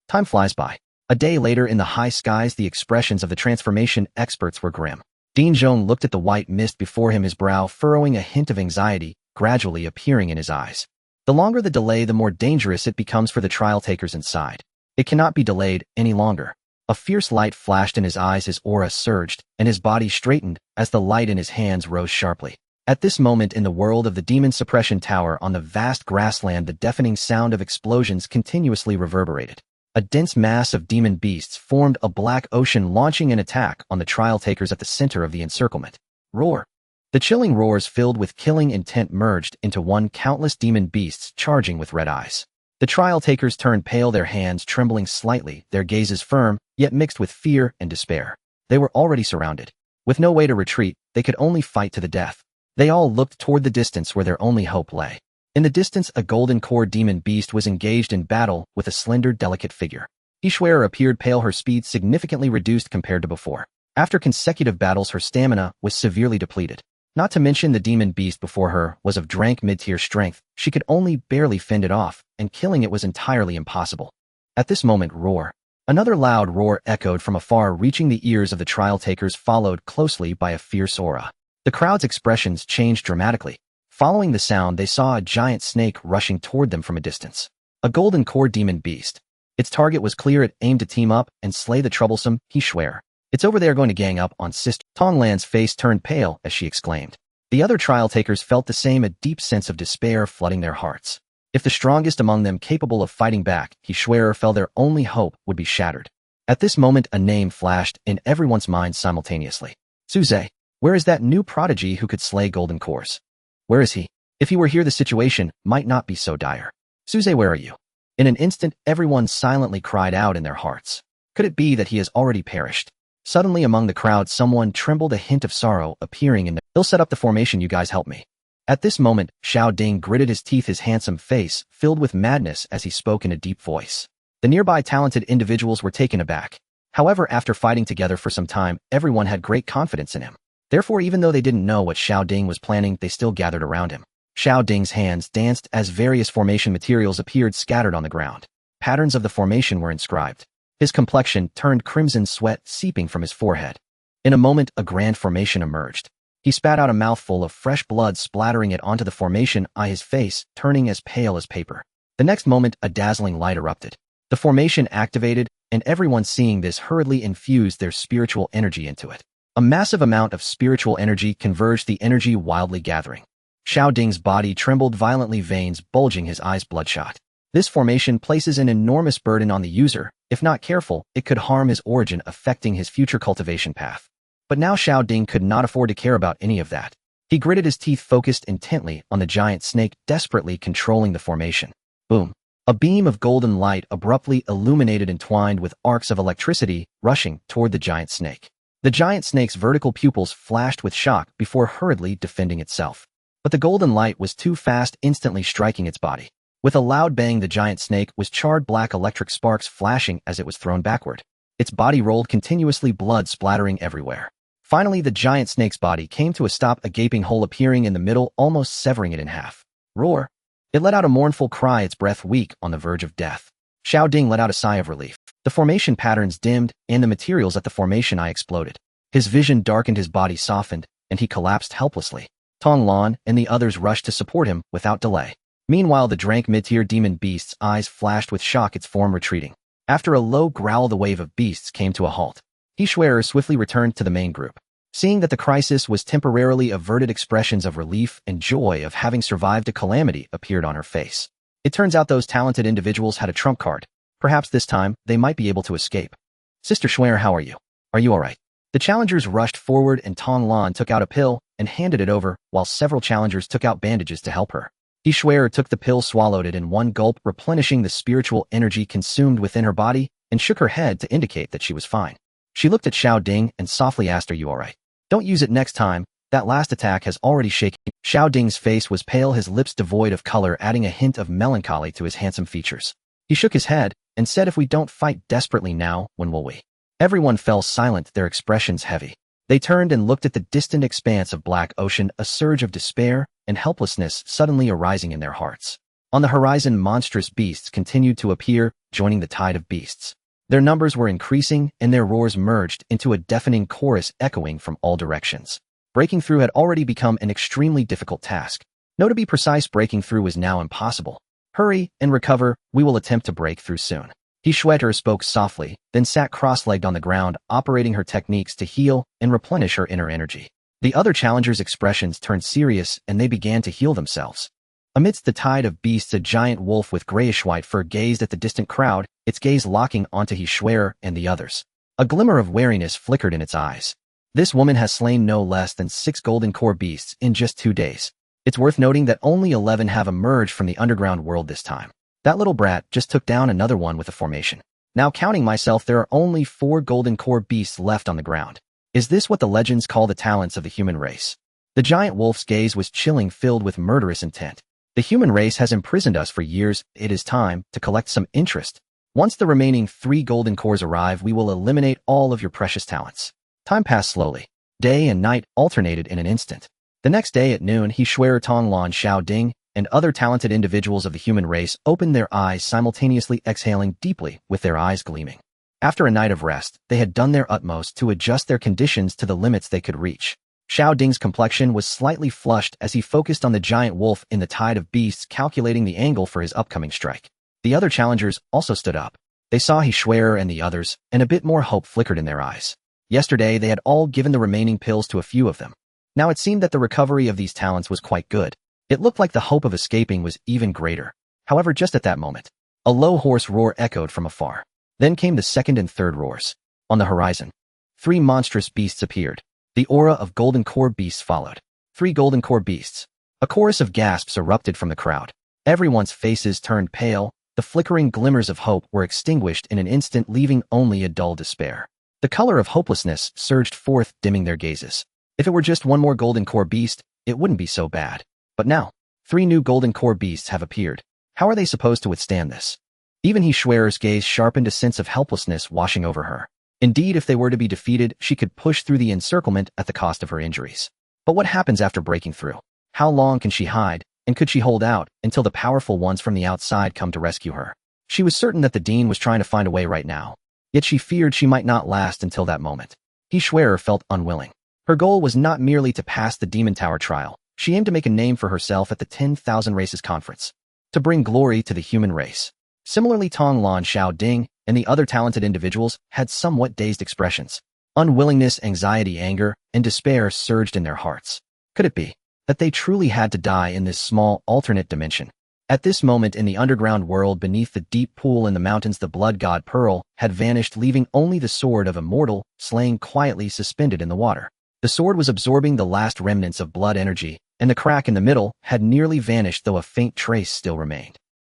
Time flies by. A day later, in the high skies, the expressions of the transformation experts were grim. Dean Zhong looked at the white mist before him, his brow furrowing, a hint of anxiety gradually appearing in his eyes. The longer the delay, the more dangerous it becomes for the trial takers inside. It cannot be delayed any longer. A fierce light flashed in his eyes, his aura surged, and his body straightened as the light in his hands rose sharply. At this moment in the world of the Demon Suppression Tower, on the vast grassland, the deafening sound of explosions continuously reverberated. A dense mass of demon beasts formed a black ocean, launching an attack on the trial takers at the center of the encirclement. Roar! The chilling roars filled with killing intent merged into one, countless demon beasts charging with red eyes. The trial takers turned pale, their hands trembling slightly, their gazes firm, yet mixed with fear and despair. They were already surrounded. With no way to retreat, they could only fight to the death. They all looked toward the distance where their only hope lay. In the distance, a golden core demon beast was engaged in battle with a slender, delicate figure. Ishwara appeared pale, her speed significantly reduced compared to before. After consecutive battles, her stamina was severely depleted. Not to mention the demon beast before her was of rank mid-tier strength. She could only barely fend it off, and killing it was entirely impossible. At this moment, roar. Another loud roar echoed from afar, reaching the ears of the trial takers, followed closely by a fierce aura. The crowd's expressions changed dramatically. Following the sound, they saw a giant snake rushing toward them from a distance. A golden core demon beast. Its target was clear. It aimed to team up and slay the troublesome Ishwara. It's over there, going to gang up on Sister. Tonglan's face turned pale as she exclaimed. The other trial takers felt the same, a deep sense of despair flooding their hearts. If the strongest among them capable of fighting back, Ishwara felt their only hope would be shattered. At this moment, a name flashed in everyone's mind simultaneously. Su Zhe. Where is that new prodigy who could slay golden cores? Where is he? If he were here, the situation might not be so dire. Su Zhe, where are you? In an instant, everyone silently cried out in their hearts. Could it be that he has already perished? Suddenly, among the crowd, someone trembled, a hint of sorrow appearing in the... He'll set up the formation, you guys help me. At this moment, Xiao Ding gritted his teeth, his handsome face filled with madness as he spoke in a deep voice. The nearby talented individuals were taken aback. However, after fighting together for some time, everyone had great confidence in him. Therefore, even though they didn't know what Xiao Ding was planning, they still gathered around him. Xiao Ding's hands danced as various formation materials appeared scattered on the ground. Patterns of the formation were inscribed. His complexion turned crimson, sweat seeping from his forehead. In a moment, a grand formation emerged. He spat out a mouthful of fresh blood, splattering it onto the formation, his face turning as pale as paper. The next moment, a dazzling light erupted. The formation activated, and everyone seeing this hurriedly infused their spiritual energy into it. A massive amount of spiritual energy converged, the energy wildly gathering. Xiao Ding's body trembled violently, veins bulging, his eyes bloodshot. This formation places an enormous burden on the user. If not careful, it could harm his origin, affecting his future cultivation path. But now Xiao Ding could not afford to care about any of that. He gritted his teeth, focused intently on the giant snake, desperately controlling the formation. Boom. A beam of golden light abruptly illuminated, entwined with arcs of electricity, rushing toward the giant snake. The giant snake's vertical pupils flashed with shock before hurriedly defending itself. But the golden light was too fast, instantly striking its body. With a loud bang, the giant snake was charred, black electric sparks flashing as it was thrown backward. Its body rolled continuously, blood splattering everywhere. Finally, the giant snake's body came to a stop, a gaping hole appearing in the middle, almost severing it in half. Roar! It let out a mournful cry, its breath weak, on the verge of death. Xiao Ding let out a sigh of relief. The formation patterns dimmed, and the materials at the formation eye exploded. His vision darkened, his body softened, and he collapsed helplessly. Tong Lan and the others rushed to support him without delay. Meanwhile, the drank mid-tier demon beast's eyes flashed with shock, its form retreating. After a low growl, the wave of beasts came to a halt. He swiftly returned to the main group. Seeing that the crisis was temporarily averted, expressions of relief and joy of having survived a calamity appeared on her face. It turns out those talented individuals had a trump card. Perhaps this time, they might be able to escape. Sister Schwer, how are you? Are you alright? The challengers rushed forward, and Tong Lan took out a pill and handed it over, while several challengers took out bandages to help her. Schwer took the pill, swallowed it in one gulp, replenishing the spiritual energy consumed within her body, and shook her head to indicate that she was fine. She looked at Xiao Ding and softly asked, "Are you alright? Don't use it next time. That last attack has already shaken." Xiao Ding's face was pale, his lips devoid of color, adding a hint of melancholy to his handsome features. He shook his head and said, "If we don't fight desperately now, when will we?" Everyone fell silent, their expressions heavy. They turned and looked at the distant expanse of black ocean, a surge of despair and helplessness suddenly arising in their hearts. On the horizon, monstrous beasts continued to appear, joining the tide of beasts. Their numbers were increasing, and their roars merged into a deafening chorus echoing from all directions. Breaking through had already become an extremely difficult task. No, to be precise, breaking through was now impossible. "Hurry and recover, we will attempt to break through soon." Schwer spoke softly, then sat cross-legged on the ground, operating her techniques to heal and replenish her inner energy. The other challengers' expressions turned serious, and they began to heal themselves. Amidst the tide of beasts, a giant wolf with grayish-white fur gazed at the distant crowd, its gaze locking onto Schwer and the others. A glimmer of wariness flickered in its eyes. This woman has slain no less than 6 golden core beasts in just 2 days. It's worth noting that only 11 have emerged from the underground world this time. That little brat just took down another one with a formation. Now, counting myself, there are only 4 golden core beasts left on the ground. Is this what the legends call the talents of the human race? The giant wolf's gaze was chilling, filled with murderous intent. The human race has imprisoned us for years. It is time to collect some interest. Once the remaining 3 golden cores arrive, we will eliminate all of your precious talents. Time passed slowly. Day and night alternated in an instant. The next day at noon, Schwer, Tong Lan, Xiao Ding, and other talented individuals of the human race opened their eyes, simultaneously exhaling deeply with their eyes gleaming. After a night of rest, they had done their utmost to adjust their conditions to the limits they could reach. Xiao Ding's complexion was slightly flushed as he focused on the giant wolf in the tide of beasts, calculating the angle for his upcoming strike. The other challengers also stood up. They saw Schwer and the others, and a bit more hope flickered in their eyes. Yesterday, they had all given the remaining pills to a few of them. Now it seemed that the recovery of these talents was quite good. It looked like the hope of escaping was even greater. However, just at that moment, a low hoarse roar echoed from afar. Then came the second and third roars. On the horizon, 3 monstrous beasts appeared. The aura of golden core beasts followed. 3 golden core beasts. A chorus of gasps erupted from the crowd. Everyone's faces turned pale. The flickering glimmers of hope were extinguished in an instant, leaving only a dull despair. The color of hopelessness surged forth, dimming their gazes. If it were just one more golden core beast, it wouldn't be so bad. But now, 3 new golden core beasts have appeared. How are they supposed to withstand this? Even Schwer's gaze sharpened, a sense of helplessness washing over her. Indeed, if they were to be defeated, she could push through the encirclement at the cost of her injuries. But what happens after breaking through? How long can she hide? And could she hold out until the powerful ones from the outside come to rescue her? She was certain that the Dean was trying to find a way right now. Yet she feared she might not last until that moment. He Schwerer felt unwilling. Her goal was not merely to pass the Demon Tower trial. She aimed to make a name for herself at the 10,000 Races Conference. To bring glory to the human race. Similarly, Tong Lan Xiao Ding and the other talented individuals had somewhat dazed expressions. Unwillingness, anxiety, anger, and despair surged in their hearts. Could it be that they truly had to die in this small, alternate dimension? At this moment in the underground world beneath the deep pool in the mountains, the blood god Pearl had vanished, leaving only the sword of Immortal Slaying quietly suspended in the water. The sword was absorbing the last remnants of blood energy, and the crack in the middle had nearly vanished, though a faint trace still remained.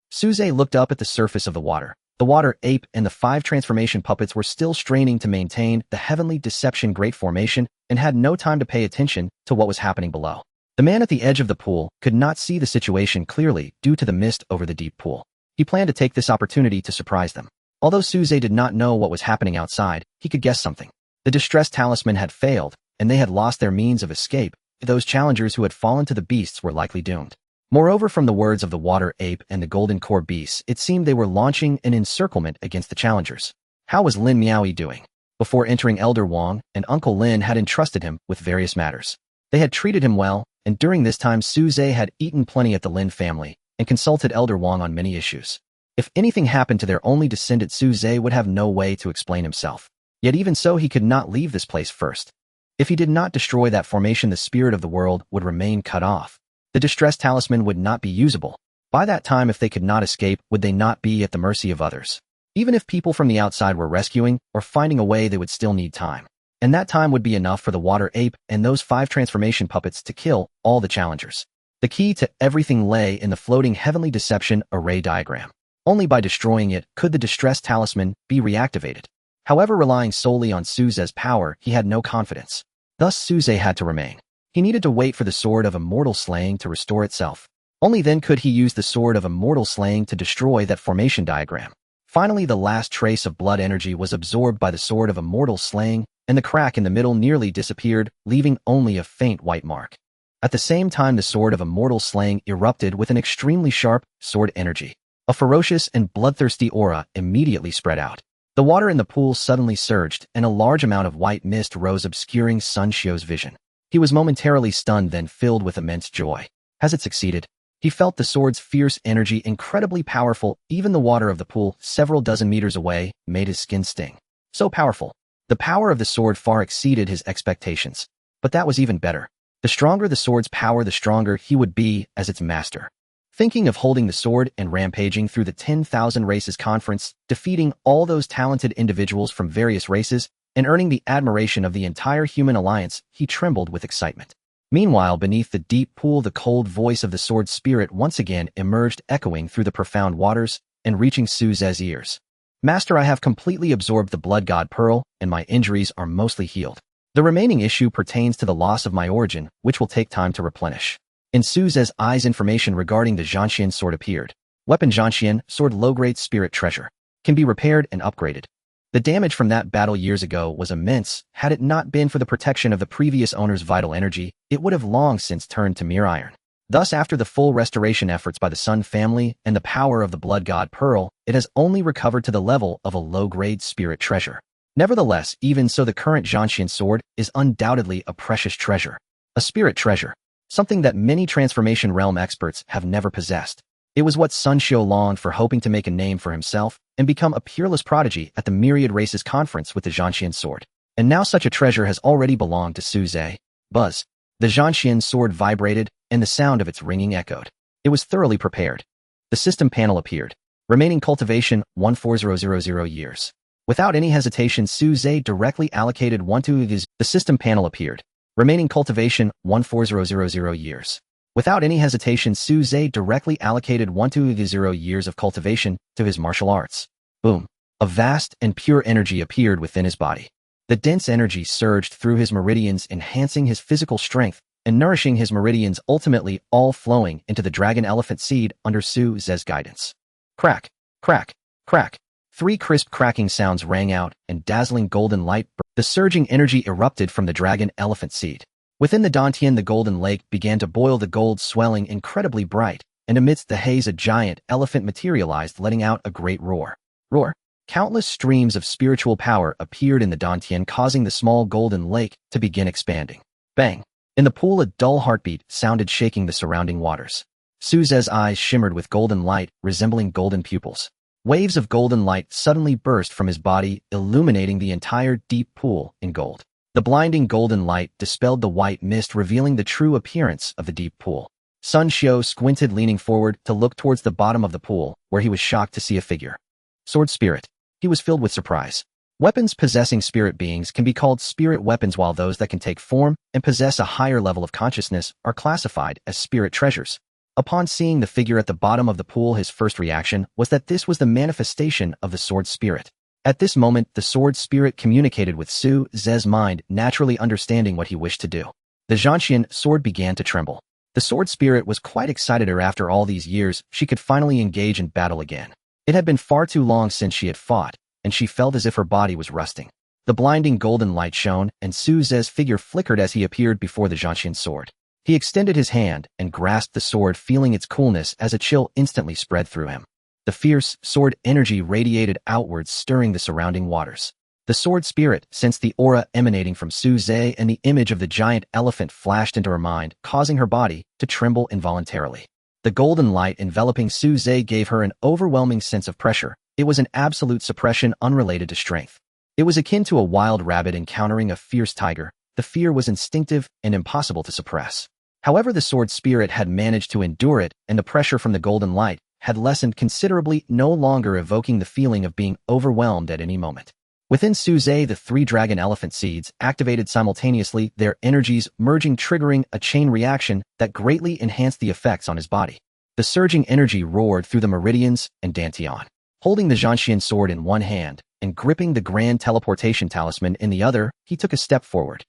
Suze looked up at the surface of the water. The water ape and the 5 transformation puppets were still straining to maintain the heavenly deception great formation and had no time to pay attention to what was happening below. The man at the edge of the pool could not see the situation clearly due to the mist over the deep pool. He planned to take this opportunity to surprise them. Although Suze did not know what was happening outside, he could guess something. The distress talisman had failed, and they had lost their means of escape. Those challengers who had fallen to the beasts were likely doomed. Moreover, from the words of the water ape and the golden core beasts, it seemed they were launching an encirclement against the challengers. How was Lin Miaoyi doing? Before entering, Elder Wang and Uncle Lin had entrusted him with various matters. They had treated him well, and during this time Suze had eaten plenty at the Lin family and consulted Elder Wang on many issues. If anything happened to their only descendant, Suze would have no way to explain himself. Yet even so, he could not leave this place first. If he did not destroy that formation, the spirit of the world would remain cut off. The distress talisman would not be usable. By that time, if they could not escape, would they not be at the mercy of others? Even if people from the outside were rescuing or finding a way, they would still need time. And that time would be enough for the water ape and those 5 transformation puppets to kill all the challengers. The key to everything lay in the floating heavenly deception array diagram. Only by destroying it could the distress talisman be reactivated. However, relying solely on Suze's power, he had no confidence. Thus, Suze had to remain. He needed to wait for the sword of Immortal Slaying to restore itself. Only then could he use the sword of Immortal Slaying to destroy that formation diagram. Finally, the last trace of blood energy was absorbed by the sword of Immortal Slaying, and the crack in the middle nearly disappeared, leaving only a faint white mark. At the same time, the sword of Immortal Slaying erupted with an extremely sharp sword energy. A ferocious and bloodthirsty aura immediately spread out. The water in the pool suddenly surged, and a large amount of white mist rose, obscuring Sun Xiu's vision. He was momentarily stunned, then filled with immense joy. Has it succeeded? He felt the sword's fierce energy incredibly powerful. Even the water of the pool, several dozen meters away, made his skin sting. So powerful. The power of the sword far exceeded his expectations. But that was even better. The stronger the sword's power, the stronger he would be as its master. Thinking of holding the sword and rampaging through the 10,000 Races Conference, defeating all those talented individuals from various races, and earning the admiration of the entire human alliance, he trembled with excitement. Meanwhile, beneath the deep pool, the cold voice of the sword spirit once again emerged, echoing through the profound waters and reaching Suze's ears. Master, I have completely absorbed the blood god Pearl, and my injuries are mostly healed. The remaining issue pertains to the loss of my origin, which will take time to replenish. In Suze's eyes, information regarding the Zhanxian sword appeared. Weapon Zhanxian, sword low-grade spirit treasure. Can be repaired and upgraded. The damage from that battle years ago was immense. Had it not been for the protection of the previous owner's vital energy, it would have long since turned to mere iron. Thus, after the full restoration efforts by the Sun family and the power of the blood god Pearl, it has only recovered to the level of a low-grade spirit treasure. Nevertheless, even so, the current Zhanxian sword is undoubtedly a precious treasure. A spirit treasure. Something that many transformation realm experts have never possessed. It was what Sun Xiu longed for, hoping to make a name for himself and become a peerless prodigy at the Myriad Races Conference with the Zhanxian sword. And now such a treasure has already belonged to Suze. Buzz. The Zhanxian sword vibrated, and the sound of its ringing echoed. It was thoroughly prepared. The system panel appeared. Remaining cultivation, 14000 years. Without any hesitation, Suze directly allocated one to his. The system panel appeared. Remaining cultivation, 14000 years. Without any hesitation, Suze directly allocated 120 years of cultivation to his martial arts. Boom. A vast and pure energy appeared within his body. The dense energy surged through his meridians, enhancing his physical strength and nourishing his meridians, ultimately all flowing into the dragon elephant seed under Suze's guidance. Crack, crack, crack. 3 crisp cracking sounds rang out, and dazzling golden light. The surging energy erupted from the dragon elephant seed. Within the Dantian, the golden lake began to boil, the gold swelling incredibly bright, and amidst the haze a giant elephant materialized, letting out a great roar. Roar! Countless streams of spiritual power appeared in the Dantian, causing the small golden lake to begin expanding. Bang! In the pool, a dull heartbeat sounded, shaking the surrounding waters. Suze's eyes shimmered with golden light, resembling golden pupils. Waves of golden light suddenly burst from his body, illuminating the entire deep pool in gold. The blinding golden light dispelled the white mist, revealing the true appearance of the deep pool. Sun Xiao squinted, leaning forward to look towards the bottom of the pool, where he was shocked to see a figure. Sword spirit. He was filled with surprise. Weapons possessing spirit beings can be called spirit weapons, while those that can take form and possess a higher level of consciousness are classified as spirit treasures. Upon seeing the figure at the bottom of the pool, his first reaction was that this was the manifestation of the sword spirit. At this moment, the sword spirit communicated with Su Ze's mind, naturally understanding what he wished to do. The Zhanxian sword began to tremble. The sword spirit was quite excited. After all these years, she could finally engage in battle again. It had been far too long since she had fought, and she felt as if her body was rusting. The blinding golden light shone, and Su Ze's figure flickered as he appeared before the Zhanxian sword. He extended his hand and grasped the sword, feeling its coolness as a chill instantly spread through him. The fierce sword energy radiated outwards, stirring the surrounding waters. The sword spirit sensed the aura emanating from Su Ze, and the image of the giant elephant flashed into her mind, causing her body to tremble involuntarily. The golden light enveloping Su Ze gave her an overwhelming sense of pressure. It was an absolute suppression unrelated to strength. It was akin to a wild rabbit encountering a fierce tiger. The fear was instinctive and impossible to suppress. However, the sword spirit had managed to endure it, and the pressure from the golden light had lessened considerably, no longer evoking the feeling of being overwhelmed at any moment. Within Su Ze, the 3 dragon elephant seeds activated simultaneously, their energies merging, triggering a chain reaction that greatly enhanced the effects on his body. The surging energy roared through the meridians and Dantian. Holding the Zhanxian sword in one hand and gripping the grand teleportation talisman in the other, he took a step forward.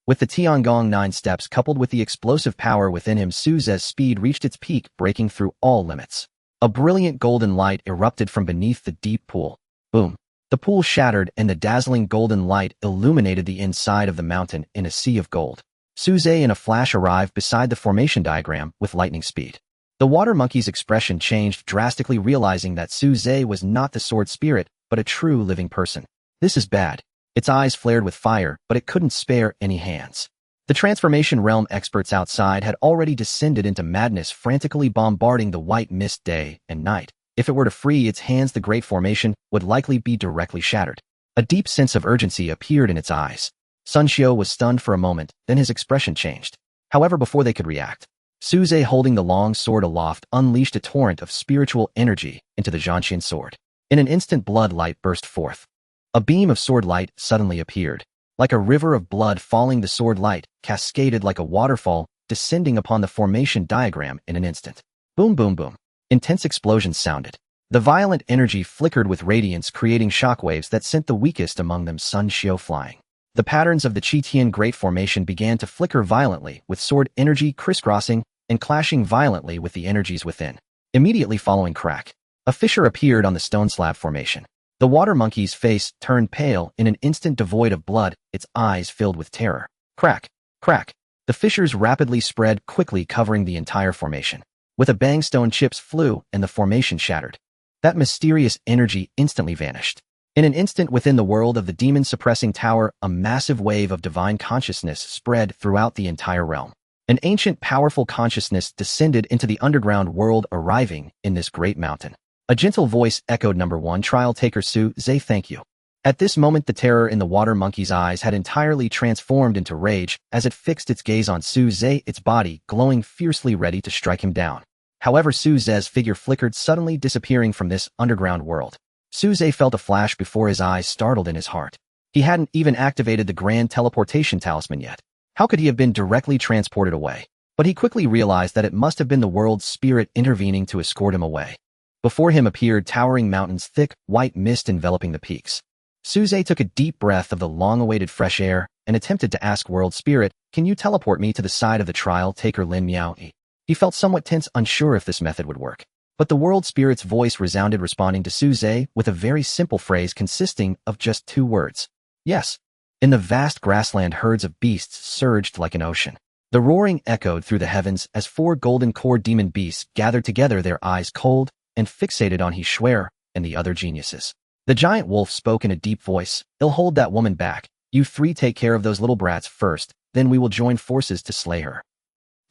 With the Tiangong 9 steps coupled with the explosive power within him, Su Ze's speed reached its peak, breaking through all limits. A brilliant golden light erupted from beneath the deep pool. Boom! The pool shattered, and the dazzling golden light illuminated the inside of the mountain in a sea of gold. Su Ze in a flash arrived beside the formation diagram with lightning speed. The water monkey's expression changed drastically, realizing that Su Ze was not the sword spirit, but a true living person. This is bad. Its eyes flared with fire, but it couldn't spare any hands. The transformation realm experts outside had already descended into madness, frantically bombarding the white mist day and night. If it were to free its hands, the great formation would likely be directly shattered. A deep sense of urgency appeared in its eyes. Sun Xiao was stunned for a moment, then his expression changed. However, before they could react, Su Ze, holding the long sword aloft, unleashed a torrent of spiritual energy into the Zhanxian sword. In an instant, blood light burst forth. A beam of sword light suddenly appeared. Like a river of blood falling, the sword light cascaded like a waterfall, descending upon the formation diagram in an instant. Boom, boom, boom. Intense explosions sounded. The violent energy flickered with radiance, creating shockwaves that sent the weakest among them Sun Xiao flying. The patterns of the Qitian Great Formation began to flicker violently, with sword energy crisscrossing and clashing violently with the energies within. Immediately following crack, a fissure appeared on the stone slab formation. The water monkey's face turned pale in an instant, devoid of blood, its eyes filled with terror. Crack! Crack! The fissures rapidly spread, quickly covering the entire formation. With a bang, stone chips flew and the formation shattered. That mysterious energy instantly vanished. In an instant, within the world of the demon-suppressing tower, a massive wave of divine consciousness spread throughout the entire realm. An ancient, powerful consciousness descended into the underground world, arriving in this great mountain. A gentle voice echoed, "Number 1 trial taker Su Ze, thank you." At this moment, the terror in the water monkey's eyes had entirely transformed into rage as it fixed its gaze on Su Ze, its body glowing fiercely, ready to strike him down. However, Su Ze's figure flickered, suddenly disappearing from this underground world. Su Ze felt a flash before his eyes startled in his heart. He hadn't even activated the grand teleportation talisman yet. How could he have been directly transported away? But he quickly realized that it must have been the world's spirit intervening to escort him away. Before him appeared towering mountains, thick, white mist enveloping the peaks. Su Ze took a deep breath of the long-awaited fresh air and attempted to ask World Spirit, "Can you teleport me to the side of the trial taker Lin Miao?" He felt somewhat tense, unsure if this method would work. But the World Spirit's voice resounded, responding to Su Ze with a very simple phrase consisting of just 2 words. "Yes." In the vast grassland, herds of beasts surged like an ocean. The roaring echoed through the heavens as 4 golden core demon beasts gathered together, their eyes cold and fixated on Hishwer and the other geniuses. The giant wolf spoke in a deep voice. "I'll hold that woman back. You 3 take care of those little brats first, then we will join forces to slay her."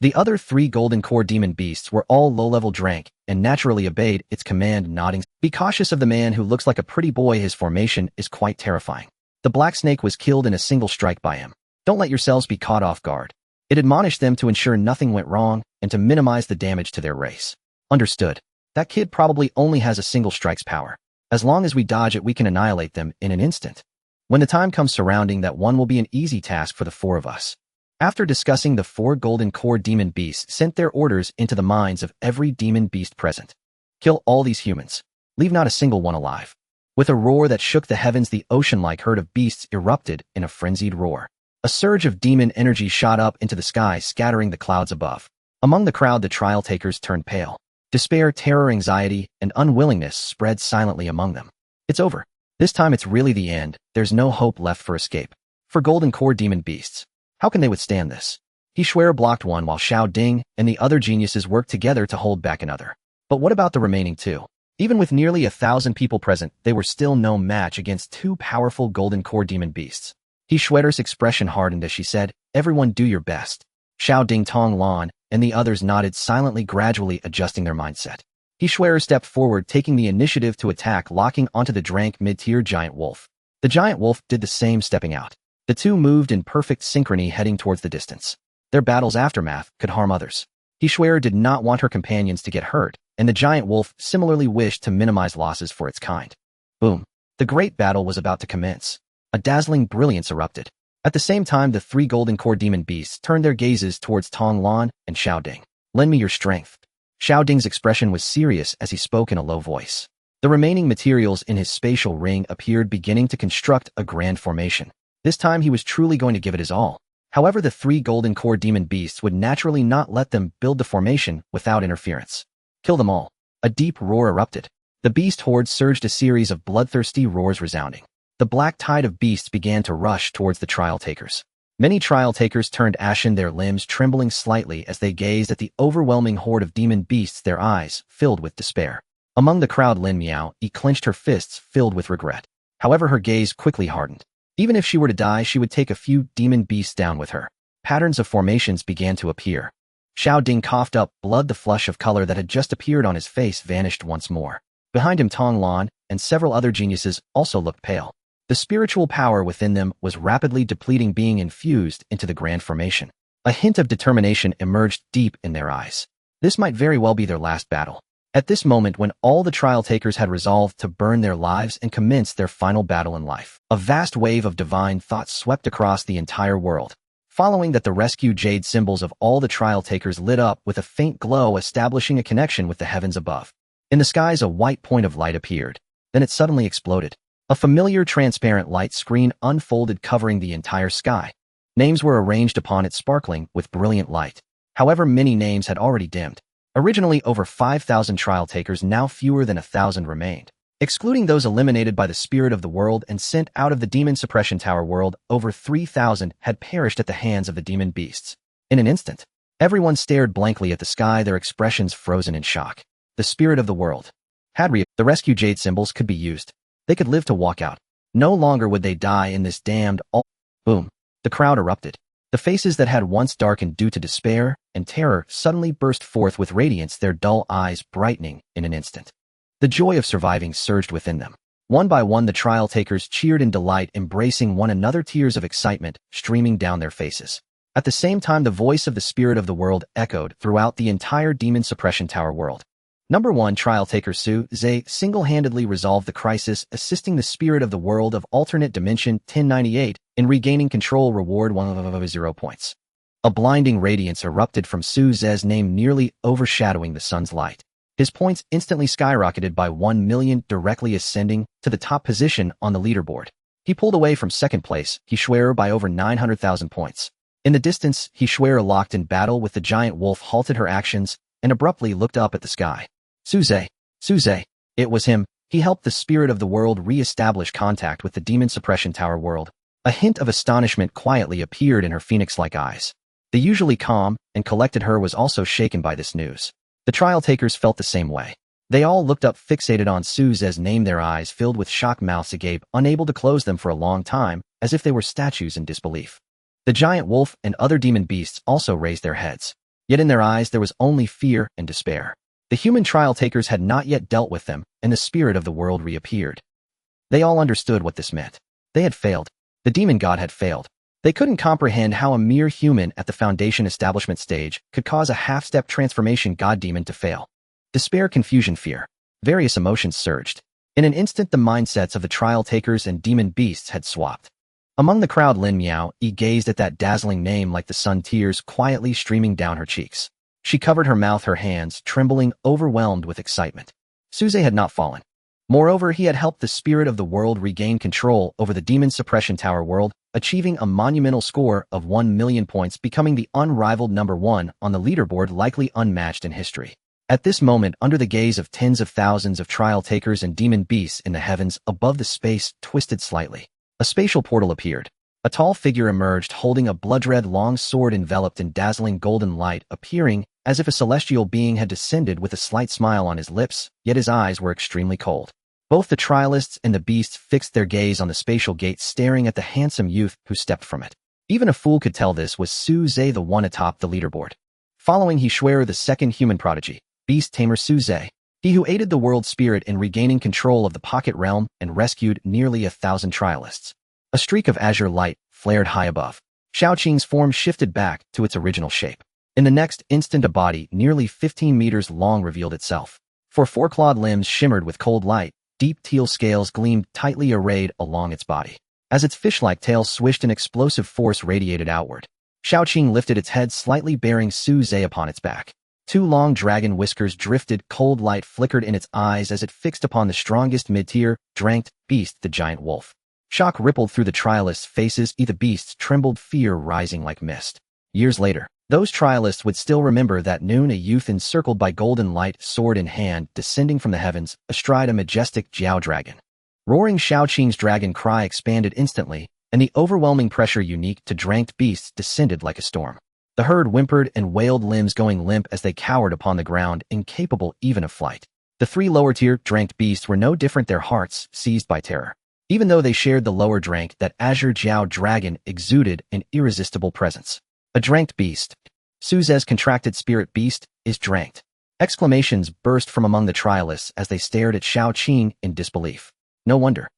The other 3 golden core demon beasts were all low-level drank and naturally obeyed its command, nodding. "Be cautious of the man who looks like a pretty boy. His formation is quite terrifying. The black snake was killed in a single strike by him. Don't let yourselves be caught off guard." It admonished them to ensure nothing went wrong and to minimize the damage to their race. "Understood. That kid probably only has a single strike's power. As long as we dodge it, we can annihilate them in an instant. When the time comes, surrounding that one will be an easy task for the 4 of us." After discussing, the 4 golden core demon beasts sent their orders into the minds of every demon beast present. "Kill all these humans. Leave not a single one alive." With a roar that shook the heavens, the ocean-like herd of beasts erupted in a frenzied roar. A surge of demon energy shot up into the sky, scattering the clouds above. Among the crowd, the trial takers turned pale. Despair, terror, anxiety, and unwillingness spread silently among them. "It's over. This time it's really the end. There's no hope left for escape. For golden core demon beasts. How can they withstand this?" Hishwer blocked one while Xiao Ding and the other geniuses worked together to hold back another. But what about the remaining 2? Even with nearly 1,000 people present, they were still no match against 2 powerful golden core demon beasts. Hishwer's expression hardened as she said, "Everyone do your best." Xiao Ding, Tong Lan, and the others nodded silently, gradually adjusting their mindset. Hishwer stepped forward, taking the initiative to attack, locking onto the drank mid-tier giant wolf. The giant wolf did the same, stepping out. The 2 moved in perfect synchrony, heading towards the distance. Their battle's aftermath could harm others. Hishwer did not want her companions to get hurt, and the giant wolf similarly wished to minimize losses for its kind. Boom. The great battle was about to commence. A dazzling brilliance erupted. At the same time, the 3 golden core demon beasts turned their gazes towards Tong Lan and Xiao Ding. "Lend me your strength." Xiao Ding's expression was serious as he spoke in a low voice. The remaining materials in his spatial ring appeared, beginning to construct a grand formation. This time he was truly going to give it his all. However, the 3 golden core demon beasts would naturally not let them build the formation without interference. "Kill them all." A deep roar erupted. The beast horde surged, a series of bloodthirsty roars resounding. The black tide of beasts began to rush towards the trial takers. Many trial takers turned ashen, their limbs trembling slightly as they gazed at the overwhelming horde of demon beasts, their eyes filled with despair. Among the crowd, Lin Miao clenched her fists, filled with regret. However, her gaze quickly hardened. Even if she were to die, she would take a few demon beasts down with her. Patterns of formations began to appear. Xiao Ding coughed up blood. The flush of color that had just appeared on his face vanished once more. Behind him, Tong Lan and several other geniuses also looked pale. The spiritual power within them was rapidly depleting, being infused into the grand formation. A hint of determination emerged deep in their eyes. This might very well be their last battle. At this moment, when all the trial takers had resolved to burn their lives and commence their final battle in life, a vast wave of divine thought swept across the entire world. Following that, the rescue jade symbols of all the trial takers lit up with a faint glow, establishing a connection with the heavens above. In the skies, a white point of light appeared. Then it suddenly exploded. A familiar transparent light screen unfolded, covering the entire sky. Names were arranged upon it, sparkling with brilliant light. However, many names had already dimmed. Originally over 5,000 trial takers, now fewer than 1,000 remained. Excluding those eliminated by the spirit of the world and sent out of the demon suppression tower world, over 3,000 had perished at the hands of the demon beasts. In an instant, everyone stared blankly at the sky, their expressions frozen in shock. The spirit of the world had the rescue jade symbols could be used. They could live to walk out. No longer would they die in this damned Boom. The crowd erupted. The faces that had once darkened due to despair and terror suddenly burst forth with radiance, their dull eyes brightening in an instant. The joy of surviving surged within them. One by one, the trial takers cheered in delight, embracing one another, tears of excitement streaming down their faces. At the same time, the voice of the spirit of the world echoed throughout the entire demon suppression tower world. Number 1 trial taker Su Zhe single-handedly resolved the crisis, assisting the spirit of the world of alternate dimension 1098 in regaining control. Reward 100 points. A blinding radiance erupted from Su Zhe's name, nearly overshadowing the sun's light. His points instantly skyrocketed by 1 million, directly ascending to the top position on the leaderboard. He pulled away from second place, Hishwer, by over 900,000 points. In the distance, Hishwer, locked in battle with the giant wolf, halted her actions and abruptly looked up at the sky. Su Zhe. It was him. He helped the spirit of the world re-establish contact with the demon suppression tower world. A hint of astonishment quietly appeared in her phoenix-like eyes. The usually calm and collected her was also shaken by this news. The trial takers felt the same way. They all looked up fixated on Suze's name, their eyes filled with shocked mouths agape, unable to close them for a long time, as if they were statues in disbelief. The giant wolf and other demon beasts also raised their heads. Yet in their eyes there was only fear and despair. The human trial takers had not yet dealt with them, and the spirit of the world reappeared. They all understood what this meant. They had failed. The demon god had failed. They couldn't comprehend how a mere human at the foundation establishment stage could cause a half-step transformation god-demon to fail. Despair, confusion, fear. Various emotions surged. In an instant, the mindsets of the trial takers and demon beasts had swapped. Among the crowd, Lin Miao gazed at that dazzling name like the sun, tears quietly streaming down her cheeks. She covered her mouth, her hands trembling, overwhelmed with excitement. Suze had not fallen. Moreover, he had helped the spirit of the world regain control over the demon suppression tower world, achieving a monumental score of 1,000,000 points, becoming the unrivaled #1 on the leaderboard, likely unmatched in history. At this moment, under the gaze of tens of thousands of trial takers and demon beasts in the heavens above, the space twisted slightly. A spatial portal appeared. A tall figure emerged holding a blood-red long sword enveloped in dazzling golden light, appearing as if a celestial being had descended with a slight smile on his lips, yet his eyes were extremely cold. Both the trialists and the beasts fixed their gaze on the spatial gate, staring at the handsome youth who stepped from it. Even a fool could tell this was Suze, the one atop the leaderboard. Following he Schwerer, the second human prodigy, Beast Tamer Suze, he who aided the world spirit in regaining control of the pocket realm and rescued nearly 1,000 trialists. A streak of azure light flared high above. Shaoqing's form shifted back to its original shape. In the next instant, a body nearly 15 meters long revealed itself. Four-clawed limbs shimmered with cold light. Deep teal scales gleamed tightly arrayed along its body. As its fish-like tail swished, an explosive force radiated outward. Shaoqing lifted its head slightly, bearing Suze upon its back. Two long dragon whiskers drifted, cold light flickered in its eyes as it fixed upon the strongest mid-tier, dranked beast, the giant wolf. Shock rippled through the trialists' faces, the beasts trembled, fear rising like mist. Years later, those trialists would still remember that noon, a youth encircled by golden light, sword in hand, descending from the heavens, astride a majestic Jiao dragon. Roaring Shaoqing's dragon cry expanded instantly, and the overwhelming pressure unique to dranked beasts descended like a storm. The herd whimpered and wailed, limbs going limp as they cowered upon the ground, incapable even of flight. The three lower-tier dranked beasts were no different, their hearts seized by terror. Even though they shared the lower drank, that azure Jiao dragon exuded an irresistible presence. A dranked beast. Suze's contracted spirit beast is dranked. Exclamations burst from among the trialists as they stared at Shaoqing in disbelief. No wonder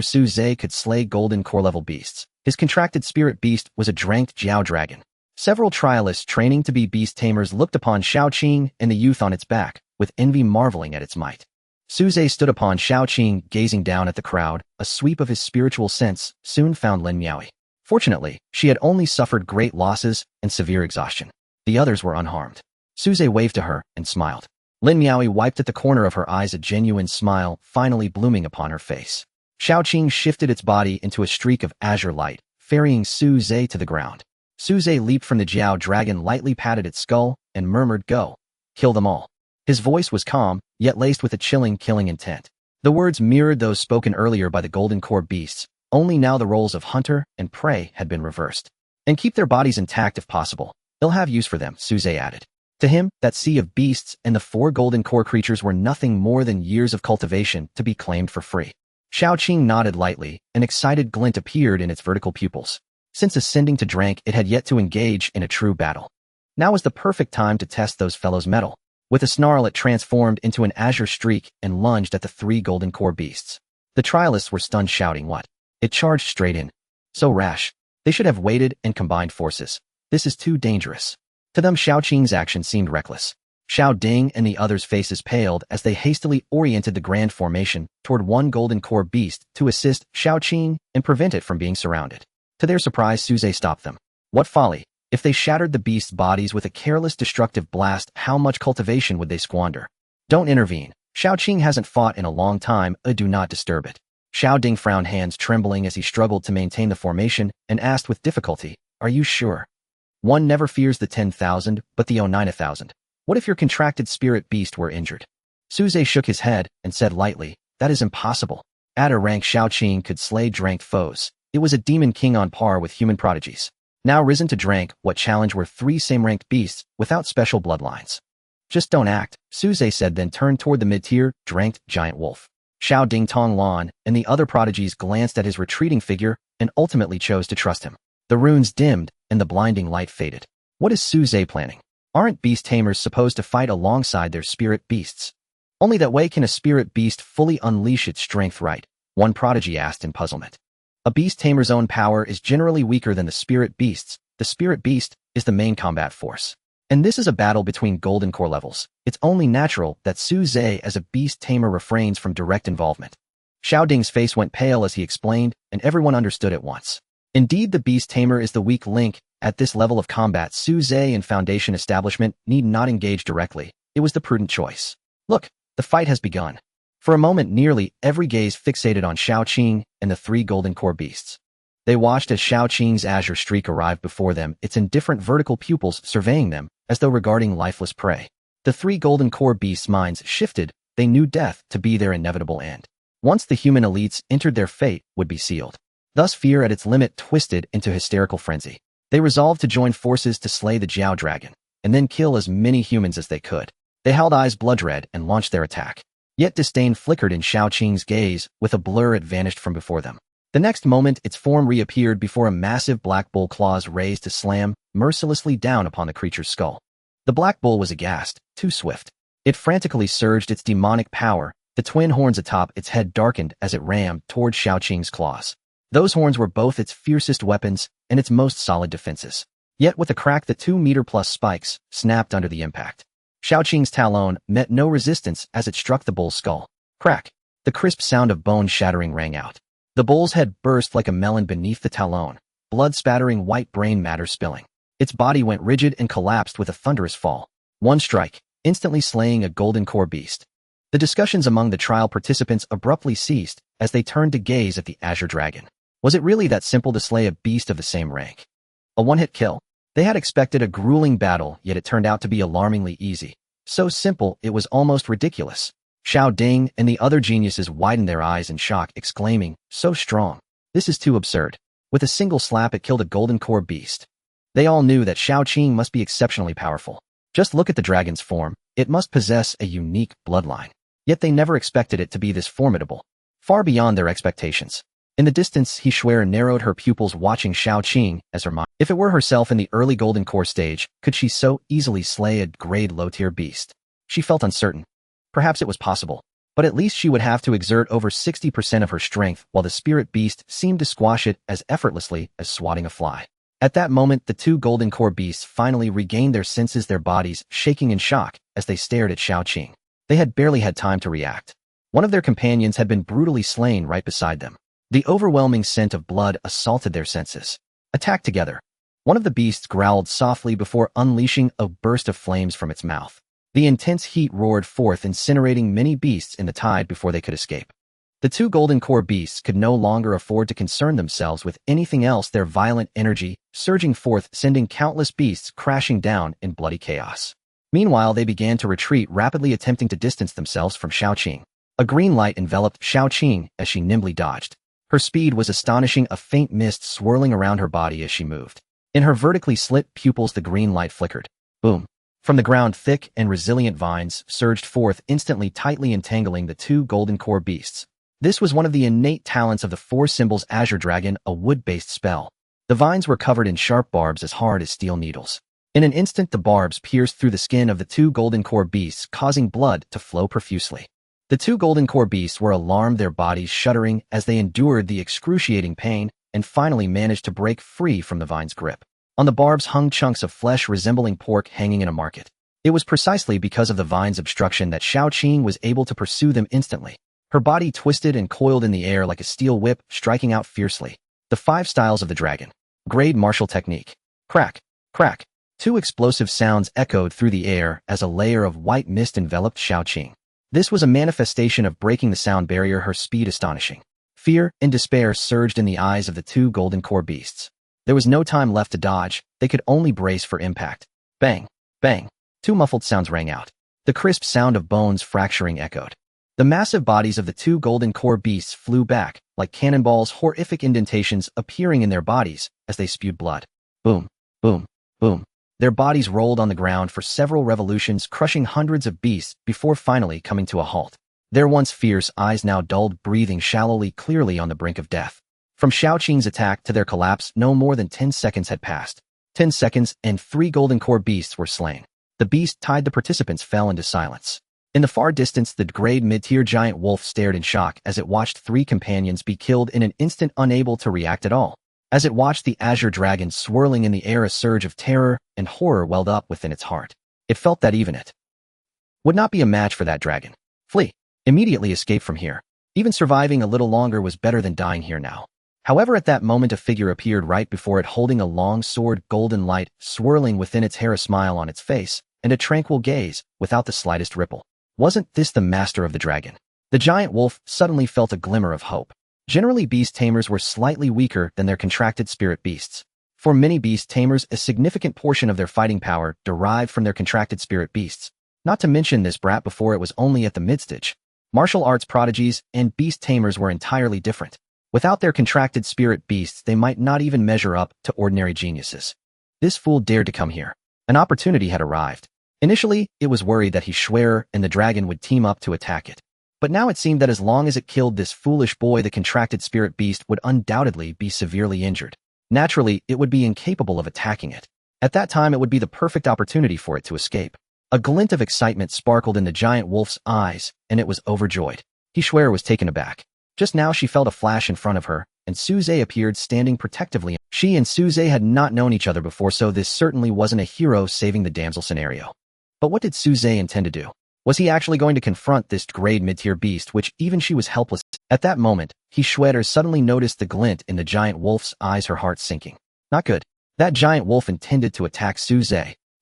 Suze could slay golden core-level beasts. His contracted spirit beast was a dranked Jiao dragon. Several trialists training to be beast tamers looked upon Shaoqing and the youth on its back, with envy, marveling at its might. Suze stood upon Shaoqing, gazing down at the crowd. A sweep of his spiritual sense soon found Lin Miaoi. Fortunately, she had only suffered great losses and severe exhaustion. The others were unharmed. Suze waved to her and smiled. Lin Miaoi wiped at the corner of her eyes, a genuine smile finally blooming upon her face. Shaoqing shifted its body into a streak of azure light, ferrying Suze to the ground. Suze leaped from the Jiao dragon, lightly patted its skull, and murmured, "Go. Kill them all." His voice was calm, yet laced with a chilling, killing intent. The words mirrored those spoken earlier by the golden core beasts, only now the roles of hunter and prey had been reversed. "And keep their bodies intact if possible. They'll have use for them," Suze added. To him, that sea of beasts and the 4 golden core creatures were nothing more than years of cultivation to be claimed for free. Shaoqing nodded lightly, an excited glint appeared in its vertical pupils. Since ascending to drank, it had yet to engage in a true battle. Now was the perfect time to test those fellows' mettle. With a snarl, it transformed into an azure streak and lunged at the 3 golden core beasts. The trialists were stunned, shouting, "What?" It charged straight in. So rash. They should have waited and combined forces. This is too dangerous. To them, Shaoqing's action seemed reckless. Xiao Ding and the others' faces paled as they hastily oriented the grand formation toward one golden core beast to assist Shaoqing and prevent it from being surrounded. To their surprise, Suze stopped them. What folly! If they shattered the beasts' bodies with a careless, destructive blast, how much cultivation would they squander? Don't intervene. Shaoqing hasn't fought in a long time. Do not disturb it. Xiao Ding frowned, hands trembling as he struggled to maintain the formation, and asked with difficulty, "Are you sure? One never fears the 10,000, but the 9,000. What if your contracted spirit beast were injured?" Suze shook his head and said lightly, "That is impossible. At a rank, Shaoqing could slay dranked foes. It was a demon king on par with human prodigies, now risen to rank what challenge were 3 same-ranked beasts without special bloodlines. Just don't act, Suze said, then turned toward the mid-tier, dranked giant wolf. Xiao Ding Tong Lan and the other prodigies glanced at his retreating figure and ultimately chose to trust him. The runes dimmed and the blinding light faded. What is Suze planning? Aren't beast tamers supposed to fight alongside their spirit beasts? Only that way can a spirit beast fully unleash its strength, right? One prodigy asked in puzzlement. A beast tamer's own power is generally weaker than the spirit beasts. The spirit beast is the main combat force. And this is a battle between golden core levels. It's only natural that Suze as a beast tamer refrains from direct involvement. Xiao Ding's face went pale as he explained, and everyone understood at once. Indeed, the beast tamer is the weak link. At this level of combat, Suze and Foundation establishment need not engage directly. It was the prudent choice. Look, the fight has begun. For a moment, nearly every gaze fixated on Xiao Qing and the 3 golden core beasts. They watched as Xiao Qing's azure streak arrived before them, its indifferent vertical pupils surveying them, as though regarding lifeless prey. The 3 golden core beasts' minds shifted. They knew death to be their inevitable end. Once the human elites entered, their fate would be sealed. Thus, fear at its limit twisted into hysterical frenzy. They resolved to join forces to slay the Jiao dragon, and then kill as many humans as they could. They held eyes blood red and launched their attack. Yet disdain flickered in Xiao Qing's gaze. With a blur, it vanished from before them. The next moment, its form reappeared before a massive black bull, claws raised to slam mercilessly down upon the creature's skull. The black bull was aghast, too swift. It frantically surged its demonic power. The twin horns atop its head darkened as it rammed toward Xiao Qing's claws. Those horns were both its fiercest weapons and its most solid defenses. Yet with a crack, the 2-meter-plus spikes snapped under the impact. Xiao Qing's talon met no resistance as it struck the bull's skull. Crack! The crisp sound of bone shattering rang out. The bull's head burst like a melon beneath the talon, blood spattering, white brain matter spilling. Its body went rigid and collapsed with a thunderous fall. One strike, instantly slaying a golden core beast. The discussions among the trial participants abruptly ceased as they turned to gaze at the azure dragon. Was it really that simple to slay a beast of the same rank? A one-hit kill? They had expected a grueling battle, yet it turned out to be alarmingly easy. So simple, it was almost ridiculous. Xiao Ding and the other geniuses widened their eyes in shock, exclaiming, "So strong. This is too absurd." With a single slap, it killed a golden core beast. They all knew that Xiao Qing must be exceptionally powerful. Just look at the dragon's form. It must possess a unique bloodline. Yet they never expected it to be this formidable. Far beyond their expectations. In the distance, He Shuer narrowed her pupils, watching Xiao Qing as her mind. If it were herself in the early golden core stage, could she so easily slay a grade low-tier beast? She felt uncertain. Perhaps it was possible, but at least she would have to exert over 60% of her strength, while the spirit beast seemed to squash it as effortlessly as swatting a fly. At that moment, the 2 golden core beasts finally regained their senses, their bodies shaking in shock as they stared at Xiao Qing. They had barely had time to react. One of their companions had been brutally slain right beside them. The overwhelming scent of blood assaulted their senses. Attack together. One of the beasts growled softly before unleashing a burst of flames from its mouth. The intense heat roared forth, incinerating many beasts in the tide before they could escape. The 2 golden core beasts could no longer afford to concern themselves with anything else, their violent energy surging forth, sending countless beasts crashing down in bloody chaos. Meanwhile, they began to retreat, rapidly attempting to distance themselves from Xiao Qing. A green light enveloped Xiao Qing as she nimbly dodged. Her speed was astonishing, a faint mist swirling around her body as she moved. In her vertically slit pupils, the green light flickered. Boom! From the ground, thick and resilient vines surged forth, instantly tightly entangling the 2 golden core beasts. This was one of the innate talents of the 4 symbols azure dragon, a wood-based spell. The vines were covered in sharp barbs as hard as steel needles. In an instant, the barbs pierced through the skin of the 2 golden core beasts, causing blood to flow profusely. The 2 golden core beasts were alarmed, their bodies shuddering as they endured the excruciating pain, and finally managed to break free from the vine's grip. On the barbs hung chunks of flesh resembling pork hanging in a market. It was precisely because of the vine's obstruction that Xiao Qing was able to pursue them instantly. Her body twisted and coiled in the air like a steel whip, striking out fiercely. The 5 styles of the dragon. Grade martial technique. Crack, crack. 2 explosive sounds echoed through the air as a layer of white mist enveloped Xiao Qing. This was a manifestation of breaking the sound barrier, her speed astonishing. Fear and despair surged in the eyes of the 2 golden core beasts. There was no time left to dodge, they could only brace for impact. Bang, bang. 2 muffled sounds rang out. The crisp sound of bones fracturing echoed. The massive bodies of the 2 golden core beasts flew back, like cannonballs, horrific indentations appearing in their bodies as they spewed blood. Boom, boom, boom. Their bodies rolled on the ground for several revolutions, crushing hundreds of beasts before finally coming to a halt. Their once fierce eyes now dulled, breathing shallowly, clearly on the brink of death. From Shaoqing's attack to their collapse, no more than 10 seconds had passed. 10 seconds, and 3 golden core beasts were slain. The beast tied the participants fell into silence. In the far distance, the grade mid-tier giant wolf stared in shock as it watched 3 companions be killed in an instant, unable to react at all. As it watched the azure dragon swirling in the air, a surge of terror and horror welled up within its heart. It felt that even it would not be a match for that dragon. Flee. Immediately escape from here. Even surviving a little longer was better than dying here now. However, at that moment a figure appeared right before it, holding a long sword, golden light swirling within its hair, a smile on its face, and a tranquil gaze, without the slightest ripple. Wasn't this the master of the dragon? The giant wolf suddenly felt a glimmer of hope. Generally, beast tamers were slightly weaker than their contracted spirit beasts. For many beast tamers, a significant portion of their fighting power derived from their contracted spirit beasts. Not to mention this brat before it was only at the mid-stage. Martial arts prodigies and beast tamers were entirely different. Without their contracted spirit beasts, they might not even measure up to ordinary geniuses. This fool dared to come here. An opportunity had arrived. Initially, it was worried that Schwerer and the dragon would team up to attack it. But now it seemed that as long as it killed this foolish boy, the contracted spirit beast would undoubtedly be severely injured. Naturally, it would be incapable of attacking it. At that time, it would be the perfect opportunity for it to escape. A glint of excitement sparkled in the giant wolf's eyes, and it was overjoyed. Schwerer was taken aback. Just now she felt a flash in front of her, and Suze appeared standing protectively. She and Suze had not known each other before, so this certainly wasn't a hero saving the damsel scenario. But what did Suze intend to do? Was he actually going to confront this grade mid-tier beast, which even she was helpless? At that moment, Schwerer suddenly noticed the glint in the giant wolf's eyes, her heart sinking. Not good. That giant wolf intended to attack Suze.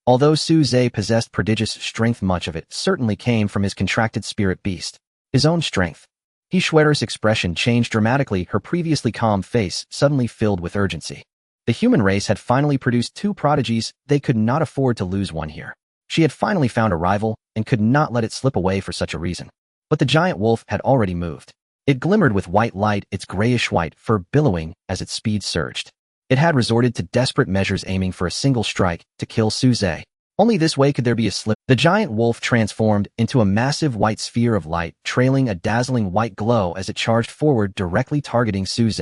Although Suze possessed prodigious strength, much of it certainly came from his contracted spirit beast. His own strength. Schwerer's expression changed dramatically, her previously calm face suddenly filled with urgency. The human race had finally produced 2 prodigies, they could not afford to lose one here. She had finally found a rival, and could not let it slip away for such a reason. But the giant wolf had already moved. It glimmered with white light, its grayish-white fur billowing as its speed surged. It had resorted to desperate measures, aiming for a single strike to kill Suze. Only this way could there be a slip. The giant wolf transformed into a massive white sphere of light, trailing a dazzling white glow as it charged forward, directly targeting Suze.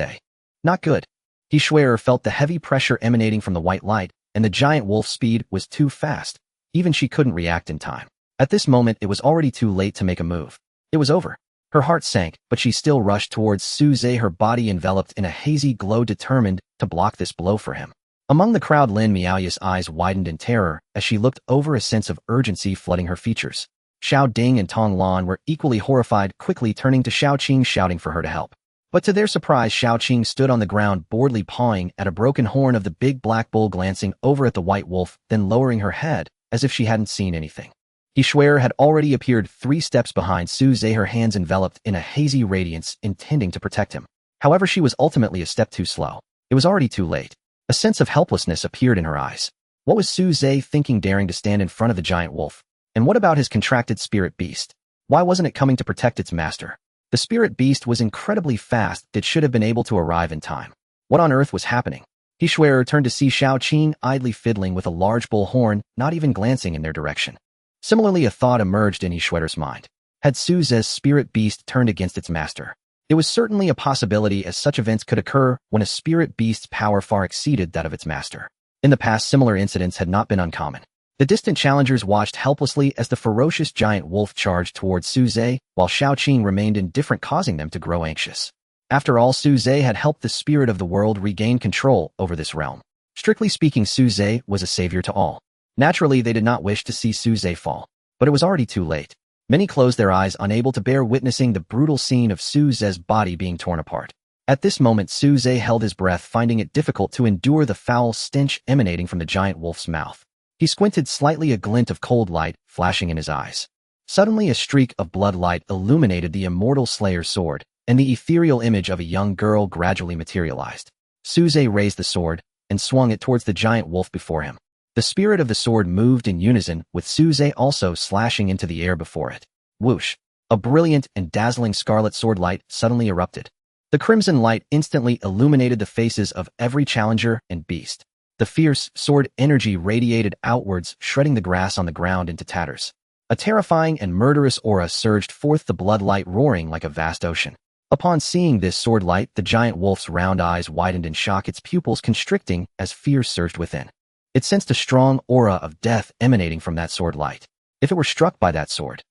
Not good. Schwerer felt the heavy pressure emanating from the white light, and the giant wolf's speed was too fast. Even she couldn't react in time. At this moment, it was already too late to make a move. It was over. Her heart sank, but she still rushed towards Suze, her body enveloped in a hazy glow, determined to block this blow for him. Among the crowd, Lin Miaoya's eyes widened in terror as she looked over, a sense of urgency flooding her features. Xiao Ding and Tong Lan were equally horrified, quickly turning to Shaoqing, shouting for her to help. But to their surprise, Shaoqing stood on the ground, boredly pawing at a broken horn of the big black bull, glancing over at the white wolf, then lowering her head, as if she hadn't seen anything. Schwerer had already appeared 3 steps behind Suze, her hands enveloped in a hazy radiance, intending to protect him. However, she was ultimately a step too slow. It was already too late. A sense of helplessness appeared in her eyes. What was Suze thinking, daring to stand in front of the giant wolf? And what about his contracted spirit beast? Why wasn't it coming to protect its master? The spirit beast was incredibly fast, it should have been able to arrive in time. What on earth was happening? Schwerer turned to see Shaoqing idly fiddling with a large bull horn, not even glancing in their direction. Similarly, a thought emerged in Schwerer's mind. Had Suze's spirit beast turned against its master? It was certainly a possibility, as such events could occur when a spirit beast's power far exceeded that of its master. In the past, similar incidents had not been uncommon. The distant challengers watched helplessly as the ferocious giant wolf charged towards Suze, while Shaoqing remained indifferent, causing them to grow anxious. After all, Suze had helped the spirit of the world regain control over this realm. Strictly speaking, Suze was a savior to all. Naturally, they did not wish to see Suze fall, but it was already too late. Many closed their eyes, unable to bear witnessing the brutal scene of Suze's body being torn apart. At this moment, Suze held his breath, finding it difficult to endure the foul stench emanating from the giant wolf's mouth. He squinted slightly, a glint of cold light flashing in his eyes. Suddenly, a streak of blood light illuminated the immortal Slayer's sword, and the ethereal image of a young girl gradually materialized. Suze raised the sword and swung it towards the giant wolf before him. The spirit of the sword moved in unison, with Suze also slashing into the air before it. Whoosh! A brilliant and dazzling scarlet sword light suddenly erupted. The crimson light instantly illuminated the faces of every challenger and beast. The fierce sword energy radiated outwards, shredding the grass on the ground into tatters. A terrifying and murderous aura surged forth, the blood light roaring like a vast ocean. Upon seeing this sword light, the giant wolf's round eyes widened in shock, its pupils constricting as fear surged within. It sensed a strong aura of death emanating from that sword light. If it were struck by that sword,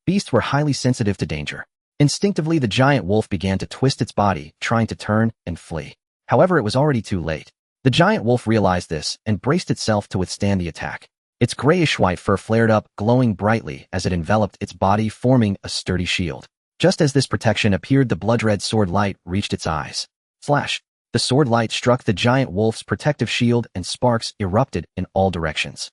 beasts were highly sensitive to danger. Instinctively, the giant wolf began to twist its body, trying to turn and flee. However, it was already too late. The giant wolf realized this and braced itself to withstand the attack. Its grayish-white fur flared up, glowing brightly as it enveloped its body, forming a sturdy shield. Just as this protection appeared, the blood-red sword light reached its eyes. Flash! The sword light struck the giant wolf's protective shield and sparks erupted in all directions.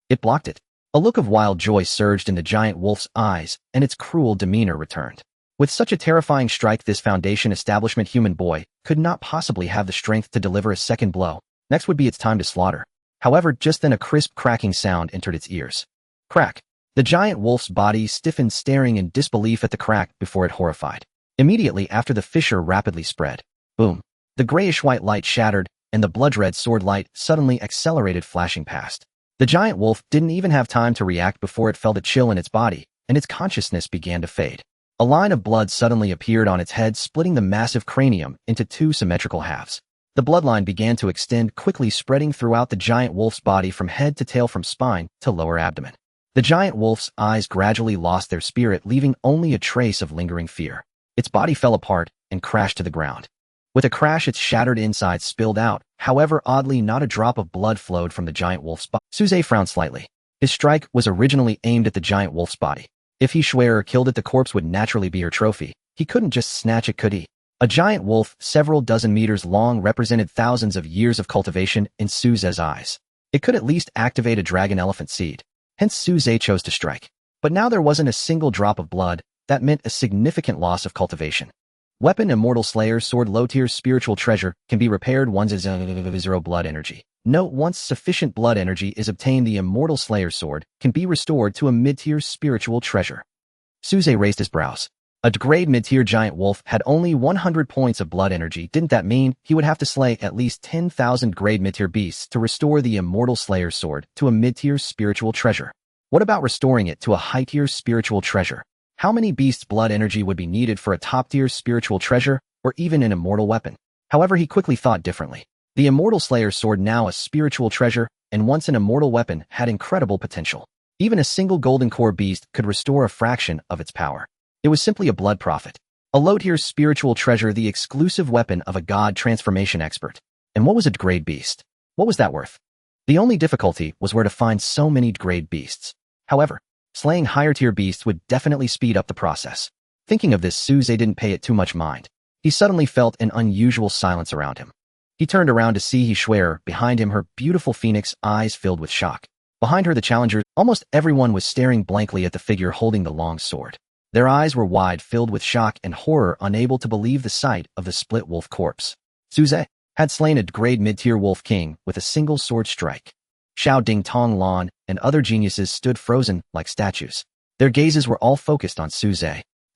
It blocked it. A look of wild joy surged in the giant wolf's eyes, and its cruel demeanor returned. With such a terrifying strike, this Foundation establishment human boy could not possibly have the strength to deliver a second blow. Next would be its time to slaughter. However, just then a crisp cracking sound entered its ears. Crack! The giant wolf's body stiffened, staring in disbelief at the crack before it horrified. Immediately after, the fissure rapidly spread. Boom! The grayish-white light shattered, and the blood-red sword light suddenly accelerated, flashing past. The giant wolf didn't even have time to react before it felt a chill in its body, and its consciousness began to fade. A line of blood suddenly appeared on its head, splitting the massive cranium into two symmetrical halves. The bloodline began to extend, quickly spreading throughout the giant wolf's body from head to tail, from spine to lower abdomen. The giant wolf's eyes gradually lost their spirit, leaving only a trace of lingering fear. Its body fell apart and crashed to the ground. With a crash, its shattered insides spilled out. However, oddly, not a drop of blood flowed from the giant wolf's body. Suze frowned slightly. His strike was originally aimed at the giant wolf's body. If he Schwerer killed it, the corpse would naturally be her trophy. He couldn't just snatch it, could he? A giant wolf, several dozen meters long, represented thousands of years of cultivation in Suze's eyes. It could at least activate a dragon elephant seed. Hence, Suze chose to strike. But now there wasn't a single drop of blood. That meant a significant loss of cultivation. Weapon: Immortal Slayer Sword. Low tier spiritual treasure, can be repaired once as 0 blood energy. Note: once sufficient blood energy is obtained, the Immortal Slayer Sword can be restored to a mid-tier spiritual treasure. Suze raised his brows. A grade mid-tier giant wolf had only 100 points of blood energy. Didn't that mean he would have to slay at least 10,000 grade mid-tier beasts to restore the Immortal Slayer Sword to a mid-tier spiritual treasure? What about restoring it to a high-tier spiritual treasure? How many beasts' blood energy would be needed for a top-tier spiritual treasure, or even an immortal weapon? However, he quickly thought differently. The Immortal Slayer Sword, now a spiritual treasure, and once an immortal weapon, had incredible potential. Even a single golden core beast could restore a fraction of its power. It was simply a blood prophet. A low-tier spiritual treasure, the exclusive weapon of a god transformation expert. And what was a grade beast? What was that worth? The only difficulty was where to find so many grade beasts. However, slaying higher-tier beasts would definitely speed up the process. Thinking of this, Suze didn't pay it too much mind. He suddenly felt an unusual silence around him. He turned around to see Schwerer behind him, her beautiful phoenix eyes filled with shock. Behind her, the challengers, almost everyone was staring blankly at the figure holding the long sword. Their eyes were wide, filled with shock and horror, unable to believe the sight of the split wolf corpse. Suze had slain a grade mid-tier wolf king with a single sword strike. Xiao Ding Tong Lan and other geniuses stood frozen like statues. Their gazes were all focused on Suze.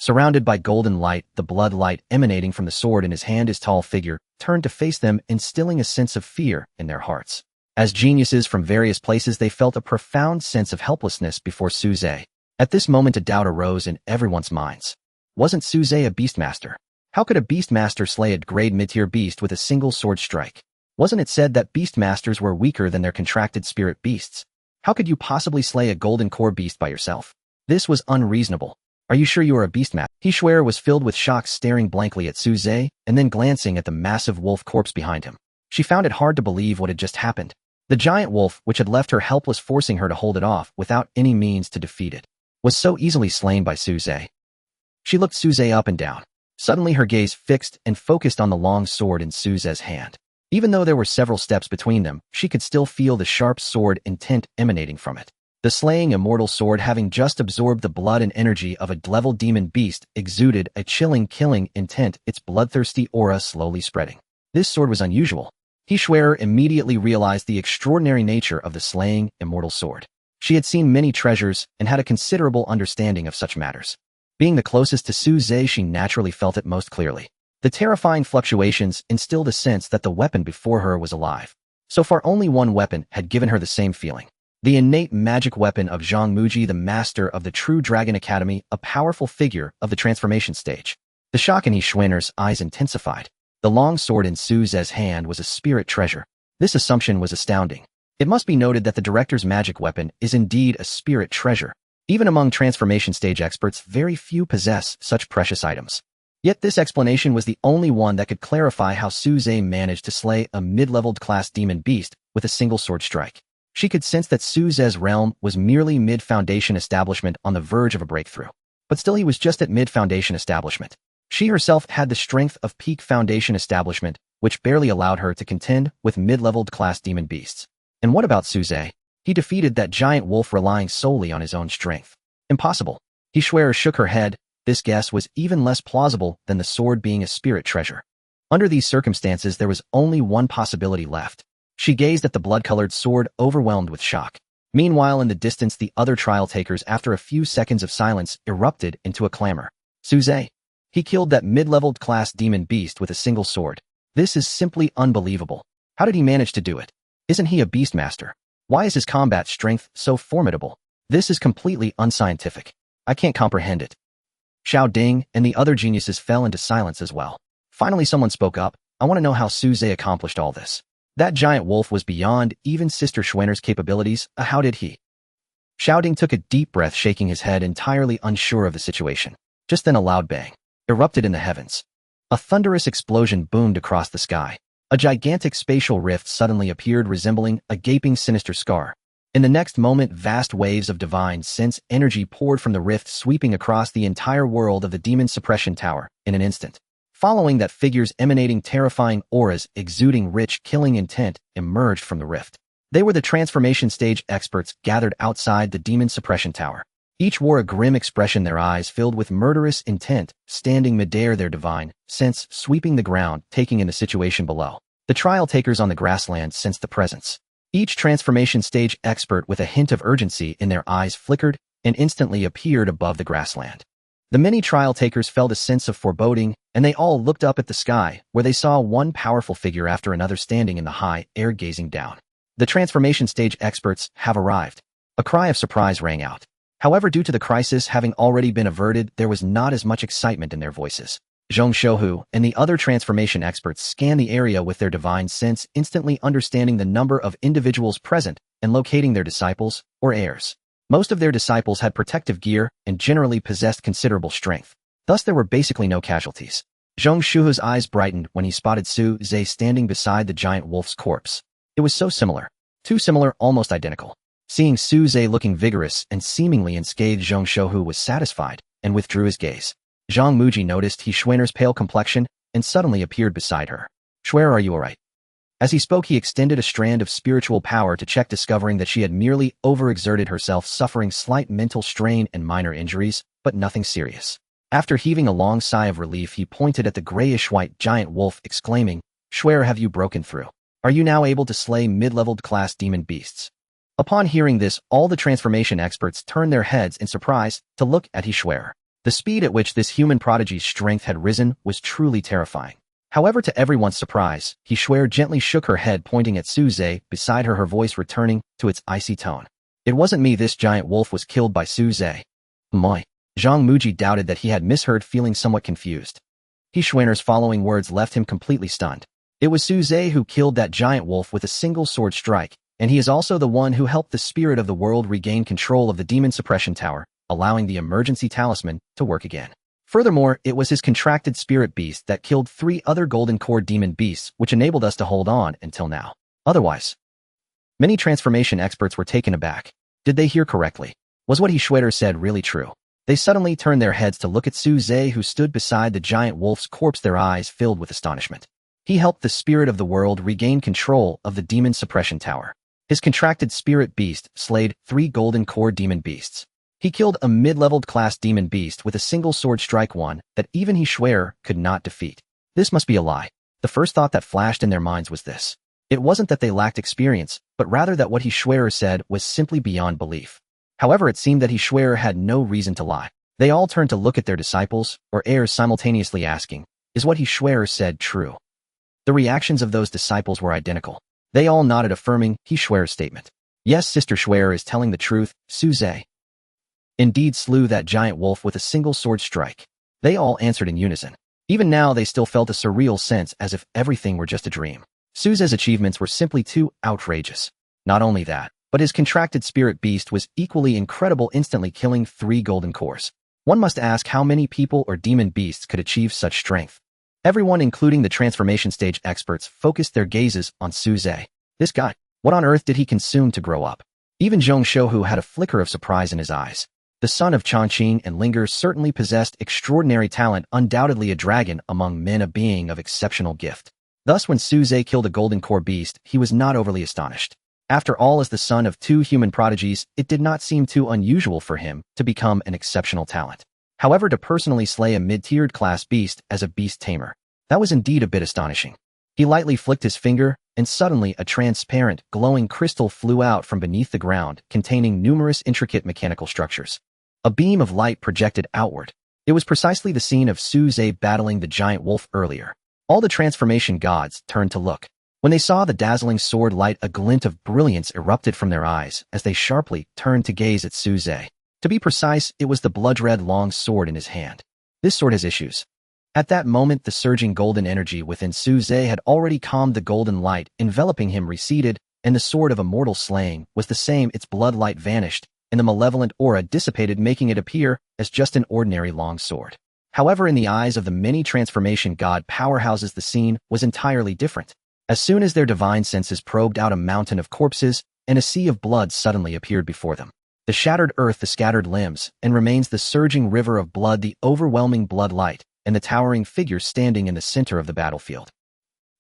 Surrounded by golden light, the blood light emanating from the sword in his hand, his tall figure turned to face them, instilling a sense of fear in their hearts. As geniuses from various places, they felt a profound sense of helplessness before Suze. At this moment, a doubt arose in everyone's minds. Wasn't Suze a beastmaster? How could a beastmaster slay a grade mid-tier beast with a single sword strike? Wasn't it said that beastmasters were weaker than their contracted spirit beasts? How could you possibly slay a golden core beast by yourself? This was unreasonable. Are you sure you are a beastmaster? Schwerer was filled with shock, staring blankly at Suze and then glancing at the massive wolf corpse behind him. She found it hard to believe what had just happened. The giant wolf, which had left her helpless, forcing her to hold it off without any means to defeat it, was so easily slain by Suze. She looked Suze up and down. Suddenly her gaze fixed and focused on the long sword in Suze's hand. Even though there were several steps between them, she could still feel the sharp sword intent emanating from it. The slaying immortal sword, having just absorbed the blood and energy of a level demon beast, exuded a chilling, killing intent, its bloodthirsty aura slowly spreading. This sword was unusual. Schwerer immediately realized the extraordinary nature of the slaying immortal sword. She had seen many treasures and had a considerable understanding of such matters. Being the closest to Suze, she naturally felt it most clearly. The terrifying fluctuations instilled a sense that the weapon before her was alive. So far only one weapon had given her the same feeling. The innate magic weapon of Zhang Muji, the master of the True Dragon Academy, a powerful figure of the transformation stage. The shock in He Xuaner's eyes intensified. The long sword in Su Ze's hand was a spirit treasure. This assumption was astounding. It must be noted that the director's magic weapon is indeed a spirit treasure. Even among transformation stage experts, very few possess such precious items. Yet this explanation was the only one that could clarify how Su Ze managed to slay a mid-leveled class demon beast with a single sword strike. She could sense that Su Ze's realm was merely mid-foundation establishment on the verge of a breakthrough. But still he was just at mid-foundation establishment. She herself had the strength of peak foundation establishment, which barely allowed her to contend with mid-leveled class demon beasts. And what about Su Ze? He defeated that giant wolf relying solely on his own strength. Impossible. He Xuer shook her head. This guess was even less plausible than the sword being a spirit treasure. Under these circumstances, there was only one possibility left. She gazed at the blood-colored sword, overwhelmed with shock. Meanwhile, in the distance, the other trial takers, after a few seconds of silence, erupted into a clamor. Su Ze. He killed that mid-leveled class demon beast with a single sword. This is simply unbelievable. How did he manage to do it? Isn't he a beastmaster? Why is his combat strength so formidable? This is completely unscientific. I can't comprehend it. Xiao Ding and the other geniuses fell into silence as well. Finally someone spoke up. I want to know how Su Ze accomplished all this. That giant wolf was beyond even Sister Xuaner's capabilities. How did he? Xiao Ding took a deep breath, shaking his head, entirely unsure of the situation. Just then a loud bang erupted in the heavens. A thunderous explosion boomed across the sky. A gigantic spatial rift suddenly appeared, resembling a gaping sinister scar. In the next moment, vast waves of divine sense energy poured from the rift, sweeping across the entire world of the demon suppression tower in an instant. Following that, figures emanating terrifying auras, exuding rich, killing intent, emerged from the rift. They were the transformation stage experts gathered outside the demon suppression tower. Each wore a grim expression, their eyes filled with murderous intent, standing midair, their divine sense sweeping the ground, taking in the situation below. The trial takers on the grassland sensed the presence. Each transformation stage expert with a hint of urgency in their eyes flickered and instantly appeared above the grassland. The many trial takers felt a sense of foreboding, and they all looked up at the sky, where they saw one powerful figure after another standing in the high air, gazing down. The transformation stage experts have arrived. A cry of surprise rang out. However, due to the crisis having already been averted, there was not as much excitement in their voices. Zhong Shouhu and the other transformation experts scanned the area with their divine sense, instantly understanding the number of individuals present and locating their disciples or heirs. Most of their disciples had protective gear and generally possessed considerable strength. Thus, there were basically no casualties. Zhong Shouhu's eyes brightened when he spotted Su Ze standing beside the giant wolf's corpse. It was so similar. Too similar, almost identical. Seeing Su Ze looking vigorous and seemingly unscathed, Zhong Shouhu was satisfied and withdrew his gaze. Zhang Muji noticed He Xuaner's pale complexion and suddenly appeared beside her. Xuer, are you alright? As he spoke, he extended a strand of spiritual power to check, discovering that she had merely overexerted herself, suffering slight mental strain and minor injuries, but nothing serious. After heaving a long sigh of relief, he pointed at the grayish-white giant wolf, exclaiming, Xuer, have you broken through? Are you now able to slay mid-leveled class demon beasts? Upon hearing this, all the transformation experts turned their heads in surprise to look at He Xuer. The speed at which this human prodigy's strength had risen was truly terrifying. However, to everyone's surprise, He Xuer gently shook her head, pointing at Su Ze beside her, her voice returning to its icy tone. It wasn't me. This giant wolf was killed by Su Ze. Moi. Zhang Muji doubted that he had misheard, feeling somewhat confused. He Xuaner's following words left him completely stunned. It was Su Ze who killed that giant wolf with a single sword strike, and he is also the one who helped the spirit of the world regain control of the demon suppression tower, allowing the emergency talisman to work again. Furthermore, it was his contracted spirit beast that killed 3 other golden core demon beasts, which enabled us to hold on until now. Otherwise, many transformation experts were taken aback. Did they hear correctly? Was what He Xuer said really true? They suddenly turned their heads to look at Su Ze, who stood beside the giant wolf's corpse, their eyes filled with astonishment. He helped the spirit of the world regain control of the demon suppression tower. His contracted spirit beast slayed 3 golden core demon beasts. He killed a mid-leveled class demon beast with a single sword strike, one that even He Xuer could not defeat. This must be a lie. The first thought that flashed in their minds was this. It wasn't that they lacked experience, but rather that what He Xuer said was simply beyond belief. However, it seemed that He Xuer had no reason to lie. They all turned to look at their disciples or heirs, simultaneously asking, Is what he Schwerer said true? The reactions of those disciples were identical. They all nodded, affirming he Schwerer's statement. Yes, Sister Schwerer is telling the truth. Suze indeed slew that giant wolf with a single sword strike. They all answered in unison. Even now they still felt a surreal sense as if everything were just a dream. Suze's achievements were simply too outrageous. Not only that, but his contracted spirit beast was equally incredible, instantly killing 3 golden cores. One must ask how many people or demon beasts could achieve such strength. Everyone, including the transformation stage experts, focused their gazes on Suze. This guy, what on earth did he consume to grow up? Even Zhong Shouhu had a flicker of surprise in his eyes. The son of Changqing and Linger certainly possessed extraordinary talent, undoubtedly a dragon among men, a being of exceptional gift. Thus, when Suze killed a golden core beast, he was not overly astonished. After all, as the son of 2 human prodigies, it did not seem too unusual for him to become an exceptional talent. However, to personally slay a mid-tiered class beast as a beast tamer, that was indeed a bit astonishing. He lightly flicked his finger, and suddenly a transparent, glowing crystal flew out from beneath the ground, containing numerous intricate mechanical structures. A beam of light projected outward. It was precisely the scene of Suze battling the giant wolf earlier. All the transformation gods turned to look. When they saw the dazzling sword light, a glint of brilliance erupted from their eyes as they sharply turned to gaze at Suze. To be precise, it was the blood-red long sword in his hand. This sword has issues. At that moment, the surging golden energy within Suze had already calmed. The golden light enveloping him receded, and the sword of immortal slaying was the same. Its blood light vanished, and the malevolent aura dissipated, making it appear as just an ordinary long sword. However, in the eyes of the many transformation god powerhouses, the scene was entirely different. As soon as their divine senses probed out, a mountain of corpses and a sea of blood suddenly appeared before them. The shattered earth, the scattered limbs, and remains, the surging river of blood, the overwhelming blood light, and the towering figure standing in the center of the battlefield.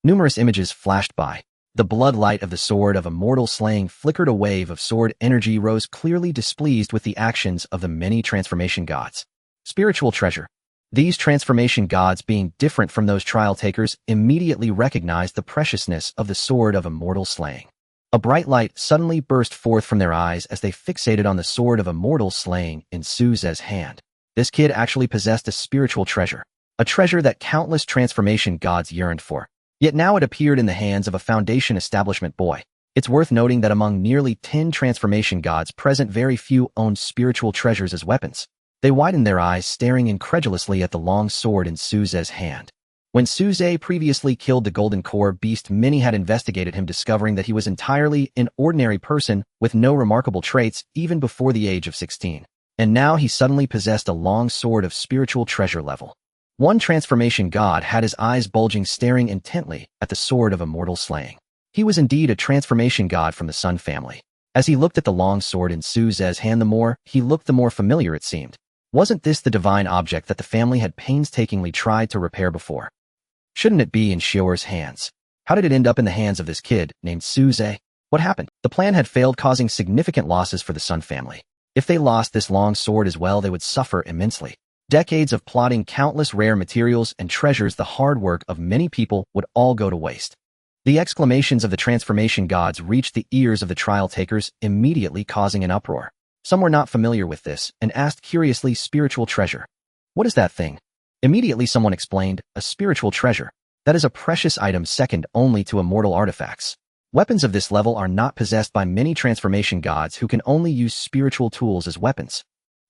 Numerous images flashed by. The blood light of the sword of immortal slaying flickered. A wave of sword energy rose, clearly displeased with the actions of the many transformation gods. Spiritual treasure. These transformation gods, being different from those trial takers, immediately recognized the preciousness of the sword of immortal slaying. A bright light suddenly burst forth from their eyes as they fixated on the sword of immortal slaying in Suze's hand. This kid actually possessed a spiritual treasure, a treasure that countless transformation gods yearned for. Yet now it appeared in the hands of a Foundation establishment boy. It's worth noting that among nearly 10 transformation gods present, very few owned spiritual treasures as weapons. They widened their eyes, staring incredulously at the long sword in Suze's hand. When Suze previously killed the golden core beast, many had investigated him, discovering that he was entirely an ordinary person with no remarkable traits even before the age of 16. And now he suddenly possessed a long sword of spiritual treasure level. One transformation god had his eyes bulging, staring intently at the sword of immortal slaying. He was indeed a transformation god from the Sun family. As he looked at the long sword in Suze's hand, the more he looked, the more familiar it seemed. Wasn't this the divine object that the family had painstakingly tried to repair before? Shouldn't it be in Xior's hands? How did it end up in the hands of this kid named Suze? What happened? The plan had failed, causing significant losses for the Sun family. If they lost this long sword as well, they would suffer immensely. Decades of plotting, countless rare materials and treasures, the hard work of many people would all go to waste. The exclamations of the transformation gods reached the ears of the trial takers, immediately causing an uproar. Some were not familiar with this and asked curiously, "Spiritual treasure? What is that thing?" Immediately someone explained, "A spiritual treasure. That is a precious item second only to immortal artifacts. Weapons of this level are not possessed by many transformation gods who can only use spiritual tools as weapons.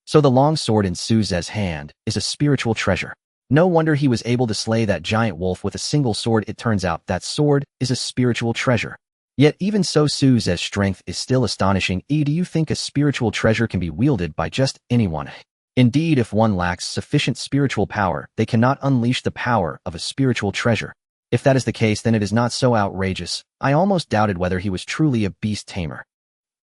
So the long sword in Suze's hand is a spiritual treasure. No wonder he was able to slay that giant wolf with a single sword. It turns out that sword is a spiritual treasure. Yet even so, Suze's strength is still astonishing. Do you think a spiritual treasure can be wielded by just anyone? Indeed, if one lacks sufficient spiritual power, they cannot unleash the power of a spiritual treasure. If that is the case, then it is not so outrageous. I almost doubted whether he was truly a beast tamer."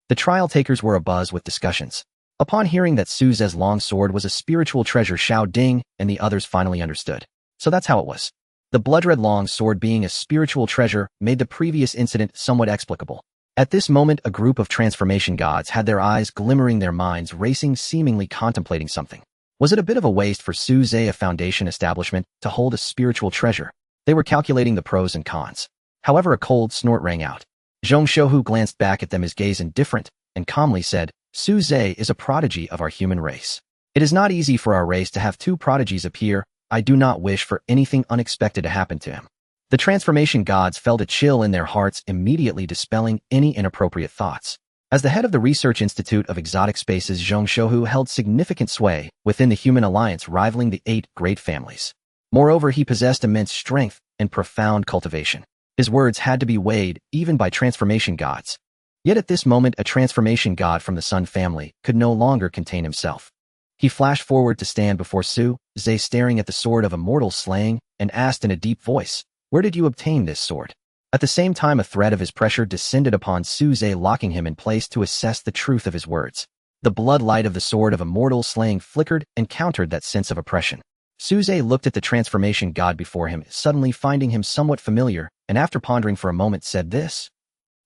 The trial takers were abuzz with discussions. Upon hearing that Suze's long sword was a spiritual treasure, Xiao Ding and the others finally understood. So that's how it was. The blood-red long sword being a spiritual treasure made the previous incident somewhat explicable. At this moment, a group of transformation gods had their eyes glimmering, their minds racing, seemingly contemplating something. Was it a bit of a waste for Suze, a Foundation establishment, to hold a spiritual treasure? They were calculating the pros and cons. However, a cold snort rang out. Zhong Shouhu glanced back at them, his gaze indifferent, and calmly said, "Suze is a prodigy of our human race. It is not easy for our race to have 2 prodigies appear I do not wish for anything unexpected to happen to him. The transformation gods felt a chill in their hearts, immediately dispelling any inappropriate thoughts. As the head of the Research Institute of Exotic Spaces, Zhong Shouhu held significant sway within the human alliance, rivaling the 8 great families. Moreover, he possessed immense strength and profound cultivation. His words had to be weighed even by transformation gods. Yet at this moment, a transformation god from the Sun family could no longer contain himself. He flashed forward to stand before Su Zhe, staring at the sword of immortal slaying, and asked in a deep voice, "Where did you obtain this sword?" At the same time, a threat of his pressure descended upon Su Zhe, locking him in place to assess the truth of his words. The blood light of the sword of immortal slaying flickered and countered that sense of oppression. Su Zhe looked at the transformation god before him, suddenly finding him somewhat familiar, and after pondering for a moment said this.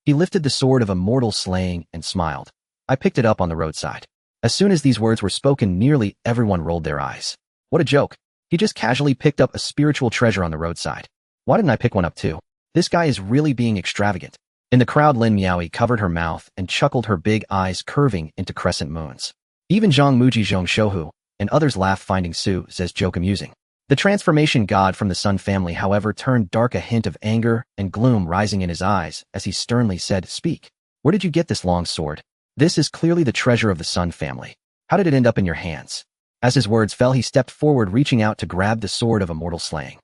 He lifted the sword of immortal slaying and smiled. "I picked it up on the roadside." As soon as these words were spoken, nearly everyone rolled their eyes. What a joke. He just casually picked up a spiritual treasure on the roadside. Why didn't I pick one up too? This guy is really being extravagant. In the crowd, Lin Miaoi covered her mouth and chuckled, her big eyes curving into crescent moons. Even Zhang Muji, Zhong Shouhu, and others laughed, finding Su Zhe's joke amusing. The transformation god from the Sun family, however, turned dark, a hint of anger and gloom rising in his eyes as he sternly said, "Speak. Where did you get this long sword? This is clearly the treasure of the Sun family. How did it end up in your hands?" As his words fell, he stepped forward, reaching out to grab the sword of immortal slaying.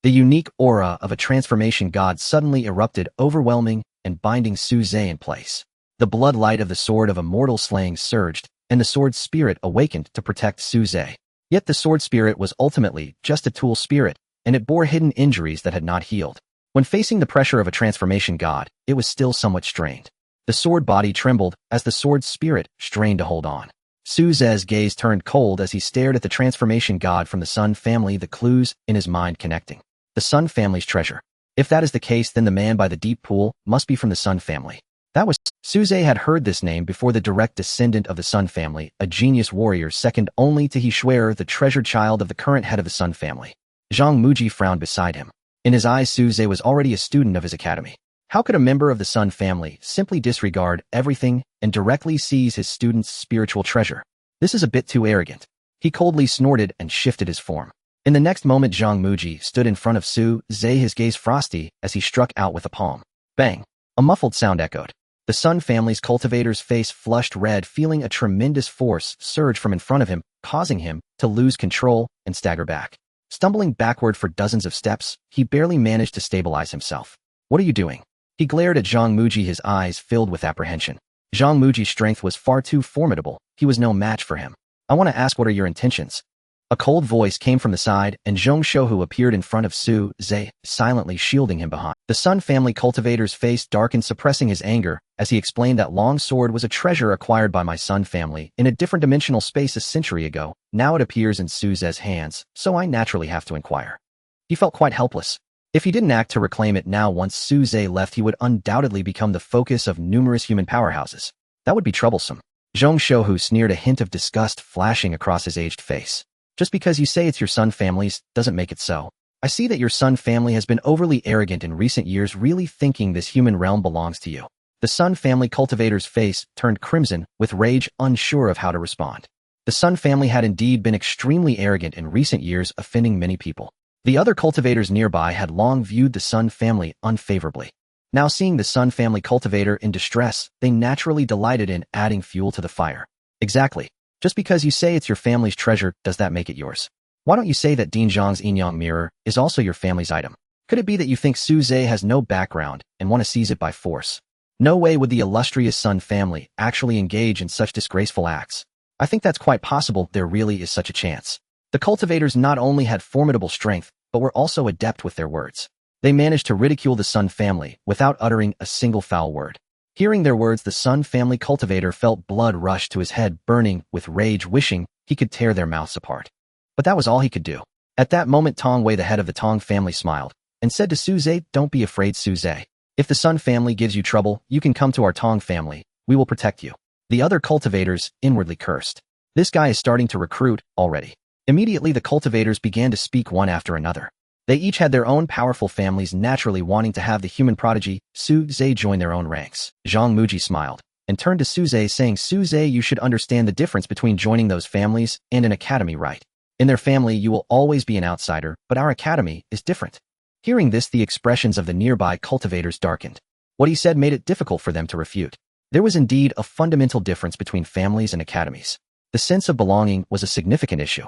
The unique aura of a transformation god suddenly erupted, overwhelming and binding Su Zhe in place. The blood light of the sword of immortal slaying surged, and the sword spirit awakened to protect Su Zhe. Yet the sword spirit was ultimately just a tool spirit, and it bore hidden injuries that had not healed. When facing the pressure of a transformation god, it was still somewhat strained. The sword body trembled as the sword spirit strained to hold on. Su Zhe's gaze turned cold as he stared at the transformation god from the Sun family, the clues in his mind connecting. The Sun family's treasure. If that is the case, then the man by the deep pool must be from the Sun family. That was Su Zhe had heard this name before, the direct descendant of the Sun family, a genius warrior second only to He Shui'er, the treasured child of the current head of the Sun family. Zhang Muji frowned beside him. In his eyes, Su Zhe was already a student of his academy. How could a member of the Sun family simply disregard everything and directly seize his student's spiritual treasure? This is a bit too arrogant. He coldly snorted and shifted his form. In the next moment, Zhang Muji stood in front of Su Zhe, his gaze frosty as he struck out with a palm. Bang! A muffled sound echoed. The Sun family's cultivator's face flushed red, feeling a tremendous force surge from in front of him, causing him to lose control and stagger back. Stumbling backward for dozens of steps, he barely managed to stabilize himself. What are you doing? He glared at Zhang Muji, his eyes filled with apprehension. Zhang Muji's strength was far too formidable. He was no match for him. I want to ask, what are your intentions? A cold voice came from the side, and Zhong Shouhu appeared in front of Su Zhe, silently shielding him behind. The Sun family cultivator's face darkened, suppressing his anger, as he explained that long sword was a treasure acquired by my Sun family in a different dimensional space a century ago. Now it appears in Su Zhe's hands, so I naturally have to inquire. He felt quite helpless. If he didn't act to reclaim it now, once Su Zhe left, he would undoubtedly become the focus of numerous human powerhouses. That would be troublesome. Zhong Shouhu sneered, a hint of disgust flashing across his aged face. Just because you say it's your Sun family's doesn't make it so. I see that your Sun family has been overly arrogant in recent years, really thinking this human realm belongs to you. The Sun family cultivator's face turned crimson with rage, unsure of how to respond. The Sun family had indeed been extremely arrogant in recent years, offending many people. The other cultivators nearby had long viewed the Sun family unfavorably. Now seeing the Sun family cultivator in distress, they naturally delighted in adding fuel to the fire. Exactly. Just because you say it's your family's treasure, does that make it yours? Why don't you say that Dean Zhang's Yinyang mirror is also your family's item? Could it be that you think Su Zhe has no background and want to seize it by force? No way would the illustrious Sun family actually engage in such disgraceful acts. I think that's quite possible. There really is such a chance. The cultivators not only had formidable strength, but were also adept with their words. They managed to ridicule the Sun family without uttering a single foul word. Hearing their words, the Sun family cultivator felt blood rush to his head, burning with rage, wishing he could tear their mouths apart. But that was all he could do. At that moment, Tong Wei, the head of the Tong family, smiled and said to Su Zhe, "Don't be afraid, Su Zhe. If the Sun family gives you trouble, you can come to our Tong family. We will protect you." The other cultivators inwardly cursed. This guy is starting to recruit already. Immediately, the cultivators began to speak one after another. They each had their own powerful families, naturally wanting to have the human prodigy, Su Zhe, join their own ranks. Zhang Muji smiled and turned to Su Zhe, saying, "Su Zhe, you should understand the difference between joining those families and an academy, right? In their family, you will always be an outsider, but our academy is different. Hearing this, the expressions of the nearby cultivators darkened. What he said made it difficult for them to refute. There was indeed a fundamental difference between families and academies. The sense of belonging was a significant issue.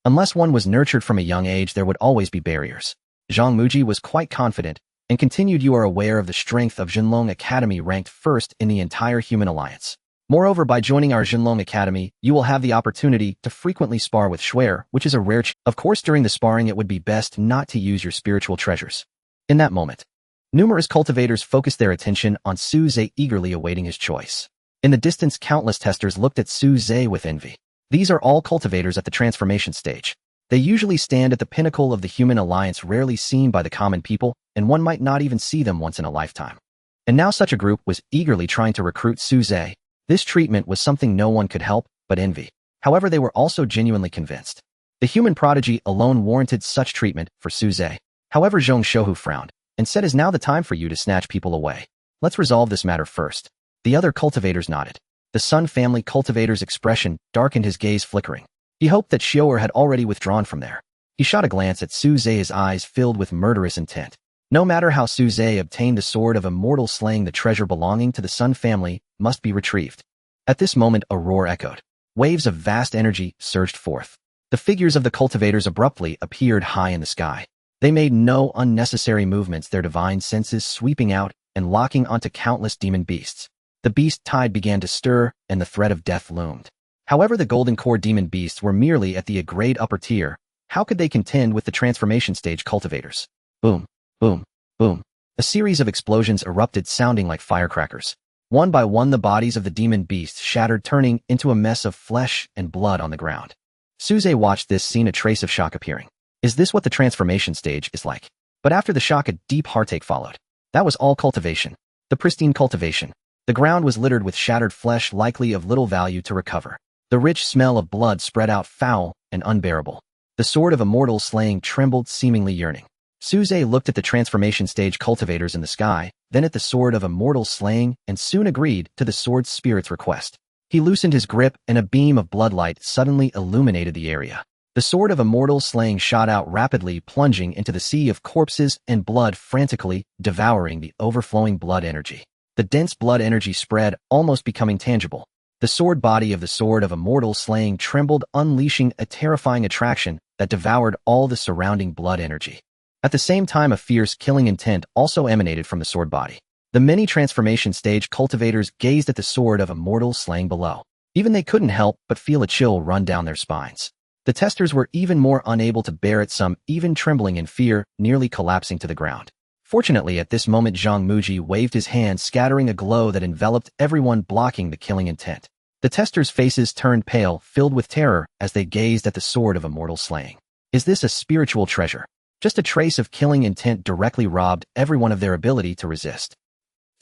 Unless one was nurtured from a young age, there would always be barriers. Zhang Muji was quite confident and continued, "You are aware of the strength of Jinlong Academy, ranked first in the entire human alliance. Moreover, by joining our Jinlong Academy, you will have the opportunity to frequently spar with Shuer, which is a rare Of course, during the sparring, it would be best not to use your spiritual treasures." In that moment, numerous cultivators focused their attention on Su Zhe, eagerly awaiting his choice. In the distance, countless testers looked at Su Zhe with envy. These are all cultivators at the transformation stage. They usually stand at the pinnacle of the human alliance, rarely seen by the common people, and one might not even see them once in a lifetime. And now such a group was eagerly trying to recruit Su Zhe. This treatment was something no one could help but envy. However, they were also genuinely convinced. The human prodigy alone warranted such treatment for Su Zhe. However, Zhong Shouhu frowned and said, "Is now the time for you to snatch people away? Let's resolve this matter first." The other cultivators nodded. The Sun family cultivator's expression darkened, his gaze flickering. He hoped that Xiu'er had already withdrawn from there. He shot a glance at Su Zhe, his eyes filled with murderous intent. No matter how Su Zhe obtained the sword of immortal slaying, the treasure belonging to the Sun family must be retrieved. At this moment, a roar echoed. Waves of vast energy surged forth. The figures of the cultivators abruptly appeared high in the sky. They made no unnecessary movements, their divine senses sweeping out and locking onto countless demon beasts. The beast tide began to stir, and the threat of death loomed. However, the golden core demon beasts were merely at the grade upper tier. How could they contend with the transformation stage cultivators? Boom, boom, boom. A series of explosions erupted, sounding like firecrackers. One by one, the bodies of the demon beasts shattered, turning into a mess of flesh and blood on the ground. Su Zhe watched this scene, a trace of shock appearing. Is this what the transformation stage is like? But after the shock, a deep heartache followed. That was all cultivation. The pristine cultivation. The ground was littered with shattered flesh, likely of little value to recover. The rich smell of blood spread out, foul and unbearable. The sword of immortal slaying trembled, seemingly yearning. Su Zhe looked at the transformation stage cultivators in the sky, then at the sword of immortal slaying, and soon agreed to the sword spirit's request. He loosened his grip, and a beam of bloodlight suddenly illuminated the area. The sword of immortal slaying shot out rapidly, plunging into the sea of corpses and blood, frantically devouring the overflowing blood energy. The dense blood energy spread, almost becoming tangible. The sword body of the sword of immortal slaying trembled, unleashing a terrifying attraction that devoured all the surrounding blood energy. At the same time, a fierce, killing intent also emanated from the sword body. The many transformation stage cultivators gazed at the sword of immortal slaying below. Even they couldn't help but feel a chill run down their spines. The testers were even more unable to bear it, some even trembling in fear, nearly collapsing to the ground. Fortunately, at this moment, Zhang Muji waved his hand, scattering a glow that enveloped everyone, blocking the killing intent. The testers' faces turned pale, filled with terror, as they gazed at the sword of immortal slaying. Is this a spiritual treasure? Just a trace of killing intent directly robbed everyone of their ability to resist.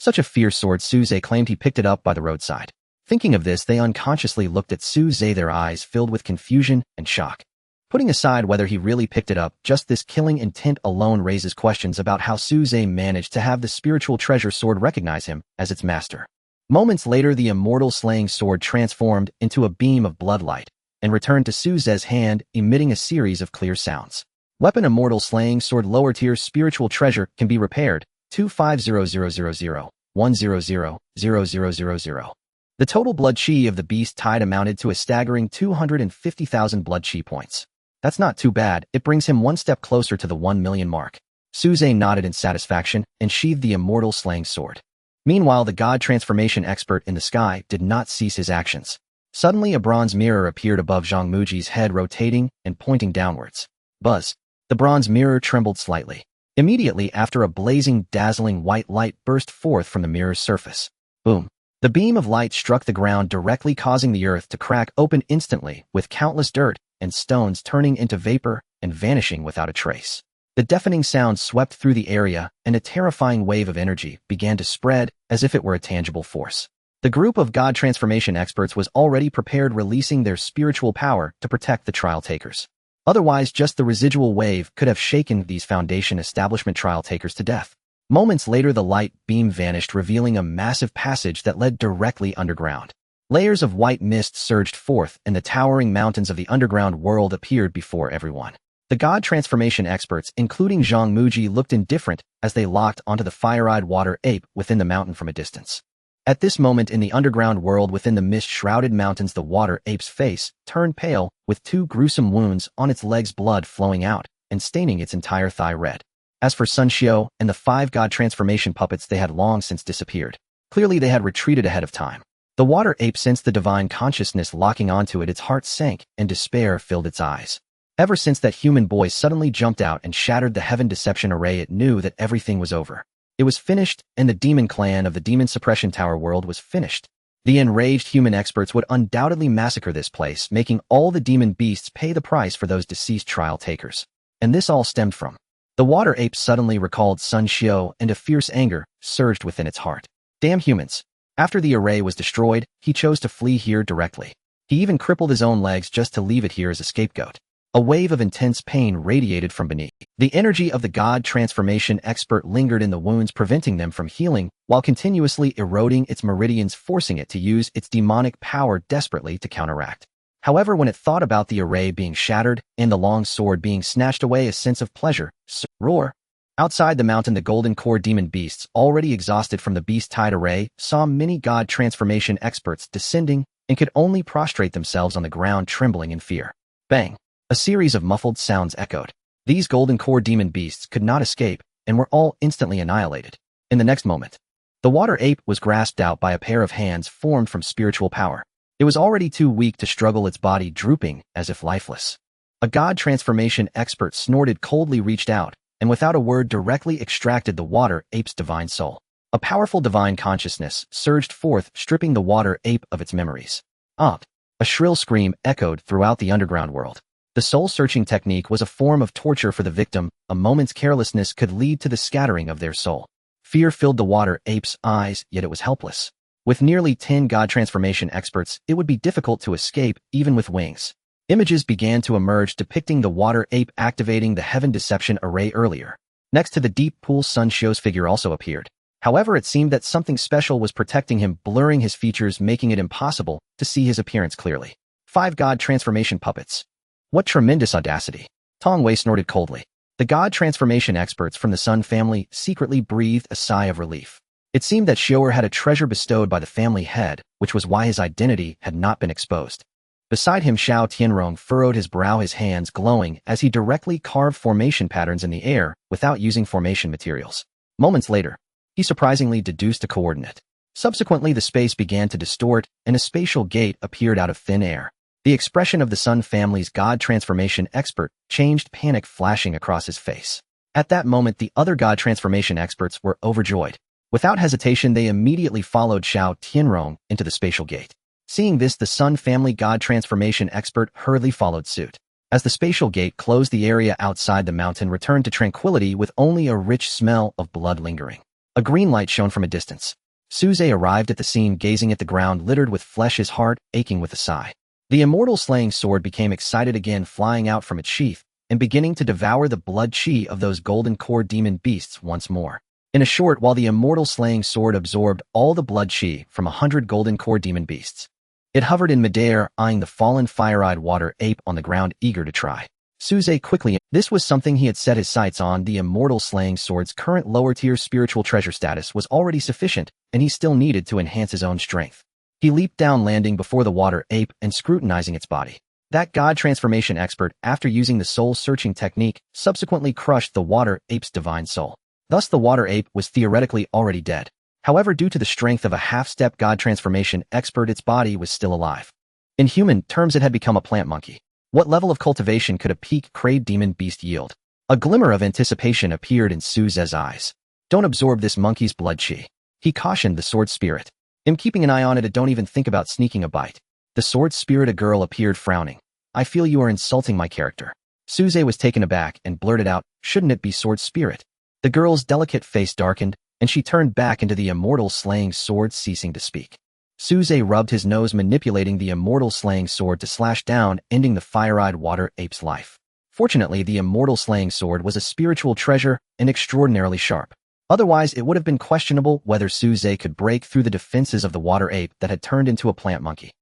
Such a fierce sword, Su Zhe claimed he picked it up by the roadside. Thinking of this, they unconsciously looked at Su Zhe, their eyes filled with confusion and shock. Putting aside whether he really picked it up, just this killing intent alone raises questions about how Su Zhe managed to have the spiritual treasure sword recognize him as its master. Moments later, the immortal slaying sword transformed into a beam of bloodlight and returned to Su Zhe's hand, emitting a series of clear sounds. Weapon: immortal slaying sword, lower tier, spiritual treasure, can be repaired. 250000100000. The total blood chi of the beast tide amounted to a staggering 250,000 blood chi points. That's not too bad. It brings him one step closer to the 1 million mark. Su Zhe nodded in satisfaction and sheathed the immortal slaying sword. Meanwhile, the god transformation expert in the sky did not cease his actions. Suddenly, a bronze mirror appeared above Zhang Muji's head, rotating and pointing downwards. Buzz. The bronze mirror trembled slightly. Immediately after, a blazing, dazzling white light burst forth from the mirror's surface. Boom. The beam of light struck the ground directly, causing the earth to crack open instantly, with countless dirt and stones turning into vapor and vanishing without a trace. The deafening sound swept through the area, and a terrifying wave of energy began to spread as if it were a tangible force. The group of god transformation experts was already prepared, releasing their spiritual power to protect the trial takers. Otherwise, just the residual wave could have shaken these foundation establishment trial takers to death. Moments later, the light beam vanished, revealing a massive passage that led directly underground. Layers of white mist surged forth, and the towering mountains of the underground world appeared before everyone. The god transformation experts, including Zhang Muji, looked indifferent as they locked onto the fire-eyed water ape within the mountain from a distance. At this moment in the underground world within the mist-shrouded mountains, the water ape's face turned pale, with 2 gruesome wounds on its legs, blood flowing out and staining its entire thigh red. As for Sun Xiao and the 5 god transformation puppets, they had long since disappeared. Clearly they had retreated ahead of time. The water ape sensed the divine consciousness locking onto it. Its heart sank, and despair filled its eyes. Ever since that human boy suddenly jumped out and shattered the heaven deception array, it knew that everything was over. It was finished, and the demon clan of the Demon Suppression Tower world was finished. The enraged human experts would undoubtedly massacre this place, making all the demon beasts pay the price for those deceased trial takers. And this all stemmed from. The water ape suddenly recalled Sun Xiao, and a fierce anger surged within its heart. Damn humans. After the array was destroyed, he chose to flee here directly. He even crippled his own legs just to leave it here as a scapegoat. A wave of intense pain radiated from beneath. The energy of the god transformation expert lingered in the wounds, preventing them from healing, while continuously eroding its meridians, forcing it to use its demonic power desperately to counteract. However, when it thought about the array being shattered and the long sword being snatched away, a sense of pleasure roar. Outside the mountain, the golden core demon beasts, already exhausted from the beast-tied array, saw many god transformation experts descending and could only prostrate themselves on the ground, trembling in fear. Bang! A series of muffled sounds echoed. These golden core demon beasts could not escape and were all instantly annihilated. In the next moment, the water ape was grasped out by a pair of hands formed from spiritual power. It was already too weak to struggle, its body drooping as if lifeless. A god transformation expert snorted coldly, reached out, and without a word directly extracted the water ape's divine soul. A powerful divine consciousness surged forth, stripping the water ape of its memories. A shrill scream echoed throughout the underground world. The soul-searching technique was a form of torture for the victim. A moment's carelessness could lead to the scattering of their soul. Fear filled the water ape's eyes, yet it was helpless. With nearly 10 god transformation experts, it would be difficult to escape, even with wings. Images began to emerge depicting the water ape activating the heaven deception array earlier. Next to the deep pool, Sun Xiao's figure also appeared. However, it seemed that something special was protecting him, blurring his features, making it impossible to see his appearance clearly. 5 god transformation puppets. What tremendous audacity! Tong Wei snorted coldly. The god transformation experts from the Sun family secretly breathed a sigh of relief. It seemed that Xiao'er had a treasure bestowed by the family head, which was why his identity had not been exposed. Beside him, Xiao Tianrong furrowed his brow, his hands glowing as he directly carved formation patterns in the air without using formation materials. Moments later, he surprisingly deduced a coordinate. Subsequently, the space began to distort, and a spatial gate appeared out of thin air. The expression of the Sun family's god transformation expert changed, panic flashing across his face. At that moment, the other god transformation experts were overjoyed. Without hesitation, they immediately followed Xiao Tianrong into the spatial gate. Seeing this, the Sun family god transformation expert hurriedly followed suit. As the spatial gate closed, the area outside the mountain returned to tranquility, with only a rich smell of blood lingering. A green light shone from a distance. Suze arrived at the scene, gazing at the ground littered with flesh, his heart aching with a sigh. The immortal slaying sword became excited again, flying out from its sheath and beginning to devour the blood chi of those golden core demon beasts once more. In a short while, the immortal slaying sword absorbed all the blood chi from 100 golden core demon beasts. It hovered in midair, eyeing the fallen fire-eyed water ape on the ground, eager to try. Suze quickly. This was something he had set his sights on. The immortal slaying sword's current lower-tier spiritual treasure status was already sufficient, and he still needed to enhance his own strength. He leaped down, landing before the water ape and scrutinizing its body. That god transformation expert, after using the soul-searching technique, subsequently crushed the water ape's divine soul. Thus, the water ape was theoretically already dead. However, due to the strength of a half-step god transformation expert, its body was still alive. In human terms, it had become a plant monkey. What level of cultivation could a peak crave demon beast yield? A glimmer of anticipation appeared in Suze's eyes. Don't absorb this monkey's blood chi. He cautioned the sword spirit. I'm keeping an eye on it. Don't even think about sneaking a bite. The sword spirit, a girl, appeared, frowning. I feel you are insulting my character. Suze was taken aback and blurted out, shouldn't it be sword spirit? The girl's delicate face darkened, and she turned back into the immortal slaying sword, ceasing to speak. Suze rubbed his nose, manipulating the immortal slaying sword to slash down, ending the fire-eyed water ape's life. Fortunately, the immortal slaying sword was a spiritual treasure and extraordinarily sharp. Otherwise, it would have been questionable whether Suze could break through the defenses of the water ape that had turned into a plant monkey.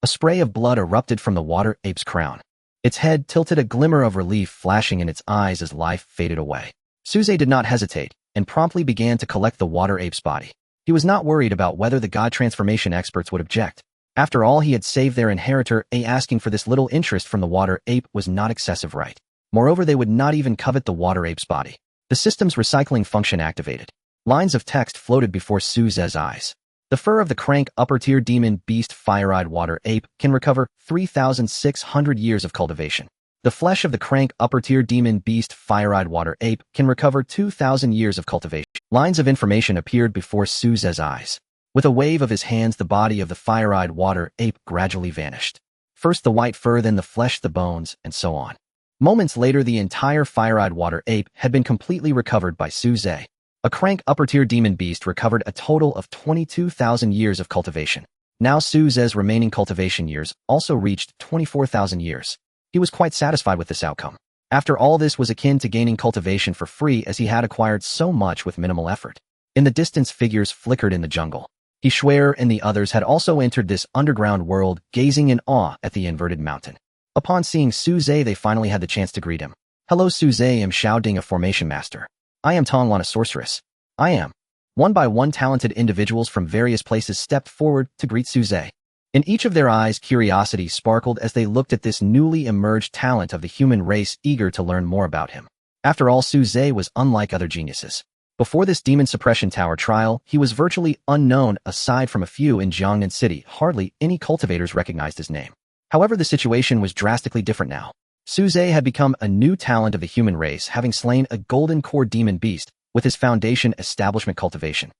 A spray of blood erupted from the water ape's crown. Its head tilted, a glimmer of relief flashing in its eyes as life faded away. Suze did not hesitate and promptly began to collect the water ape's body. He was not worried about whether the god transformation experts would object. After all, he had saved their inheritor. Asking for this little interest from the water ape was not excessive, right? Moreover, they would not even covet the water ape's body. The system's recycling function activated. Lines of text floated before Suze's eyes. The fur of the crank upper-tier demon beast fire-eyed water ape can recover 3,600 years of cultivation. The flesh of the crank upper-tier demon beast fire-eyed water ape can recover 2,000 years of cultivation. Lines of information appeared before Suze's eyes. With a wave of his hands, the body of the fire-eyed water ape gradually vanished. First the white fur, then the flesh, the bones, and so on. Moments later, the entire fire-eyed water ape had been completely recovered by Suze. A crank upper-tier demon beast recovered a total of 22,000 years of cultivation. Now Suze's remaining cultivation years also reached 24,000 years. He was quite satisfied with this outcome. After all, this was akin to gaining cultivation for free, as he had acquired so much with minimal effort. In the distance, figures flickered in the jungle. He, Schwer, and the others had also entered this underground world, gazing in awe at the inverted mountain. Upon seeing Suze, they finally had the chance to greet him. "Hello, Suze, I am Xiao Ding, a formation master. I am Tong Lan, a sorceress. I am." One by one, talented individuals from various places stepped forward to greet Suze. In each of their eyes, curiosity sparkled as they looked at this newly emerged talent of the human race, eager to learn more about him. After all, Suze was unlike other geniuses. Before this demon suppression tower trial, he was virtually unknown. Aside from a few in Jiangnan City, hardly any cultivators recognized his name. However, the situation was drastically different now. Suze had become a new talent of the human race, having slain a golden core demon beast with his foundation establishment cultivation.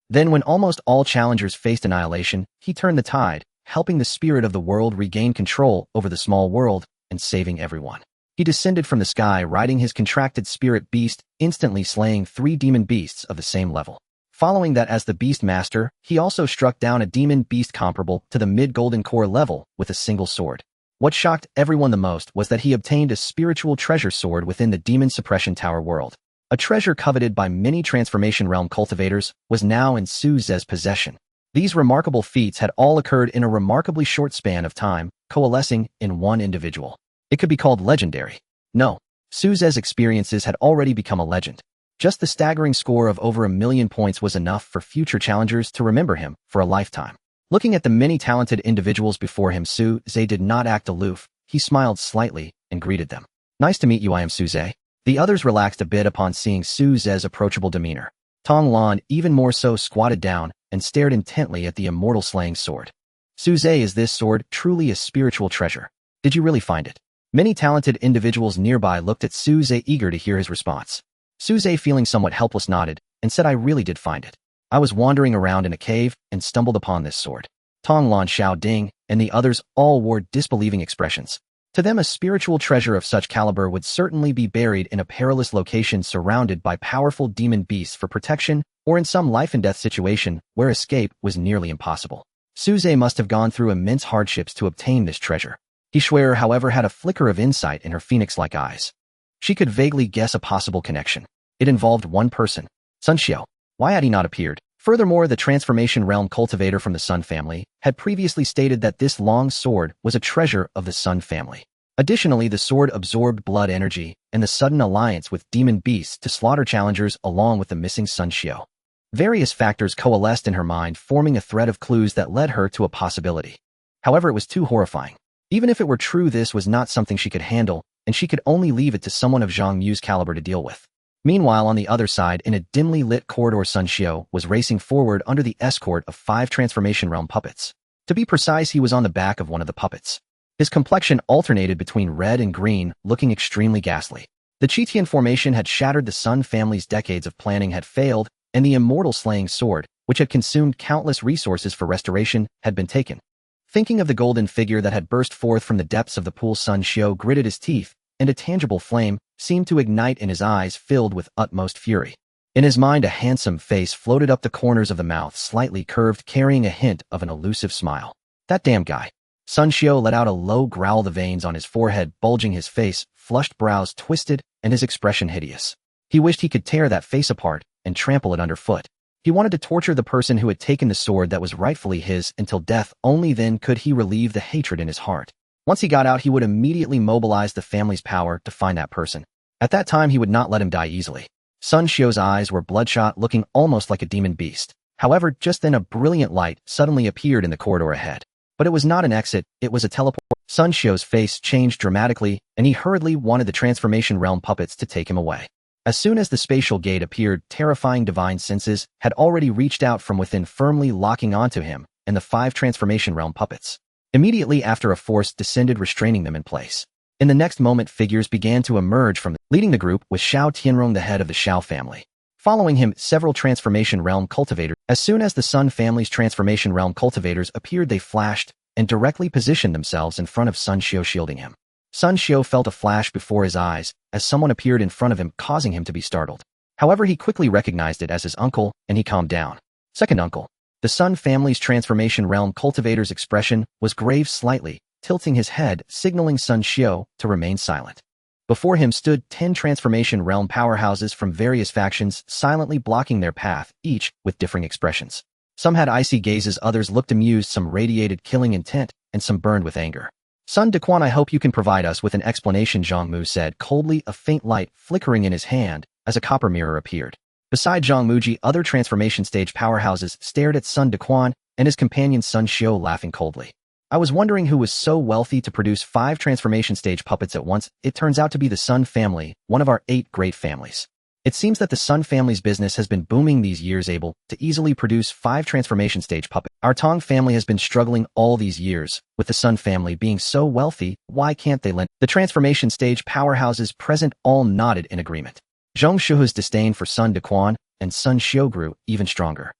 Then, when almost all challengers faced annihilation, he turned the tide, helping the spirit of the world regain control over the small world and saving everyone. He descended from the sky, riding his contracted spirit beast, instantly slaying 3 demon beasts of the same level. Following that, as the beast master, he also struck down a demon beast comparable to the mid-golden core level with a single sword. What shocked everyone the most was that he obtained a spiritual treasure sword within the demon suppression tower world. A treasure coveted by many transformation realm cultivators was now in Suze's possession. These remarkable feats had all occurred in a remarkably short span of time, coalescing in one individual. It could be called legendary. No, Suze's experiences had already become a legend. Just the staggering score of over 1,000,000 points was enough for future challengers to remember him for a lifetime. Looking at the many talented individuals before him, Suze did not act aloof. He smiled slightly and greeted them. "Nice to meet you, I am Suze." The others relaxed a bit upon seeing Suze's approachable demeanor. Tong Lan, even more so, squatted down and stared intently at the immortal slaying sword. "Suze, is this sword truly a spiritual treasure? Did you really find it?" Many talented individuals nearby looked at Suze, eager to hear his response. Suze, feeling somewhat helpless, nodded and said, "I really did find it. I was wandering around in a cave and stumbled upon this sword." Tong Lan, Xiao Ding, and the others all wore disbelieving expressions. To them, a spiritual treasure of such caliber would certainly be buried in a perilous location, surrounded by powerful demon beasts for protection, or in some life-and-death situation where escape was nearly impossible. Suze must have gone through immense hardships to obtain this treasure. He, Schwer, however, had a flicker of insight in her phoenix-like eyes. She could vaguely guess a possible connection. It involved one person, Sun Xiao. Why had he not appeared? Furthermore, the transformation realm cultivator from the Sun family had previously stated that this long sword was a treasure of the Sun family. Additionally, the sword absorbed blood energy and the sudden alliance with demon beasts to slaughter challengers, along with the missing Sun Xiao. Various factors coalesced in her mind, forming a thread of clues that led her to a possibility. However, it was too horrifying. Even if it were true, this was not something she could handle, and she could only leave it to someone of Zhang Yu's caliber to deal with. Meanwhile, on the other side, in a dimly lit corridor, Sun Xiao was racing forward under the escort of 5 transformation realm puppets. To be precise, he was on the back of one of the puppets. His complexion alternated between red and green, looking extremely ghastly. The Qitian formation had shattered, the Sun family's decades of planning had failed, and the immortal slaying sword, which had consumed countless resources for restoration, had been taken. Thinking of the golden figure that had burst forth from the depths of the pool, Sun Xiao gritted his teeth, and a tangible flame seemed to ignite in his eyes, filled with utmost fury. In his mind, a handsome face floated up the corners of the mouth, slightly curved, carrying a hint of an elusive smile. "That damn guy." Sun Xiao let out a low growl, the veins on his forehead bulging, his face, flushed brows twisted, and his expression hideous. He wished he could tear that face apart and trample it underfoot. He wanted to torture the person who had taken the sword that was rightfully his until death. Only then could he relieve the hatred in his heart. Once he got out, he would immediately mobilize the family's power to find that person. At that time, he would not let him die easily. Sun Xiu's eyes were bloodshot, looking almost like a demon beast. However, just then a brilliant light suddenly appeared in the corridor ahead. But it was not an exit, it was a teleport. Sun Xiu's face changed dramatically, and he hurriedly wanted the transformation realm puppets to take him away. As soon as the spatial gate appeared, terrifying divine senses had already reached out from within, firmly locking onto him and the 5 transformation realm puppets. Immediately after, a force descended, restraining them in place. In the next moment, figures began to emerge from leading the group was Xiao Tianrong, the head of the Xiao family. Following him, several transformation realm cultivators. As soon as the Sun family's transformation realm cultivators appeared, they flashed and directly positioned themselves in front of Sun Xiu, shielding him. Sun Xiu felt a flash before his eyes as someone appeared in front of him, causing him to be startled. However, he quickly recognized it as his uncle, and he calmed down. Second uncle. The Sun family's transformation realm cultivator's expression was grave, slightly tilting his head, signaling Sun Xiu to remain silent. Before him stood 10 transformation realm powerhouses from various factions, silently blocking their path, each with differing expressions. Some had icy gazes, others looked amused, some radiated killing intent, and some burned with anger. Sun Dequan, I hope you can provide us with an explanation, Zhang Mu said coldly, a faint light flickering in his hand as a copper mirror appeared. Beside Zhang Muji, other transformation stage powerhouses stared at Sun Dequan and his companion Sun Xiu, laughing coldly. I was wondering who was so wealthy to produce 5 transformation stage puppets at once. It turns out to be the Sun family, one of our 8 great families. It seems that the Sun family's business has been booming these years, able to easily produce 5 transformation stage puppets. Our Tong family has been struggling all these years. With the Sun family being so wealthy, why can't they lend? The transformation stage powerhouses present all nodded in agreement. Zhong Shuhu's disdain for Sun Dequan and Sun Xiu grew even stronger.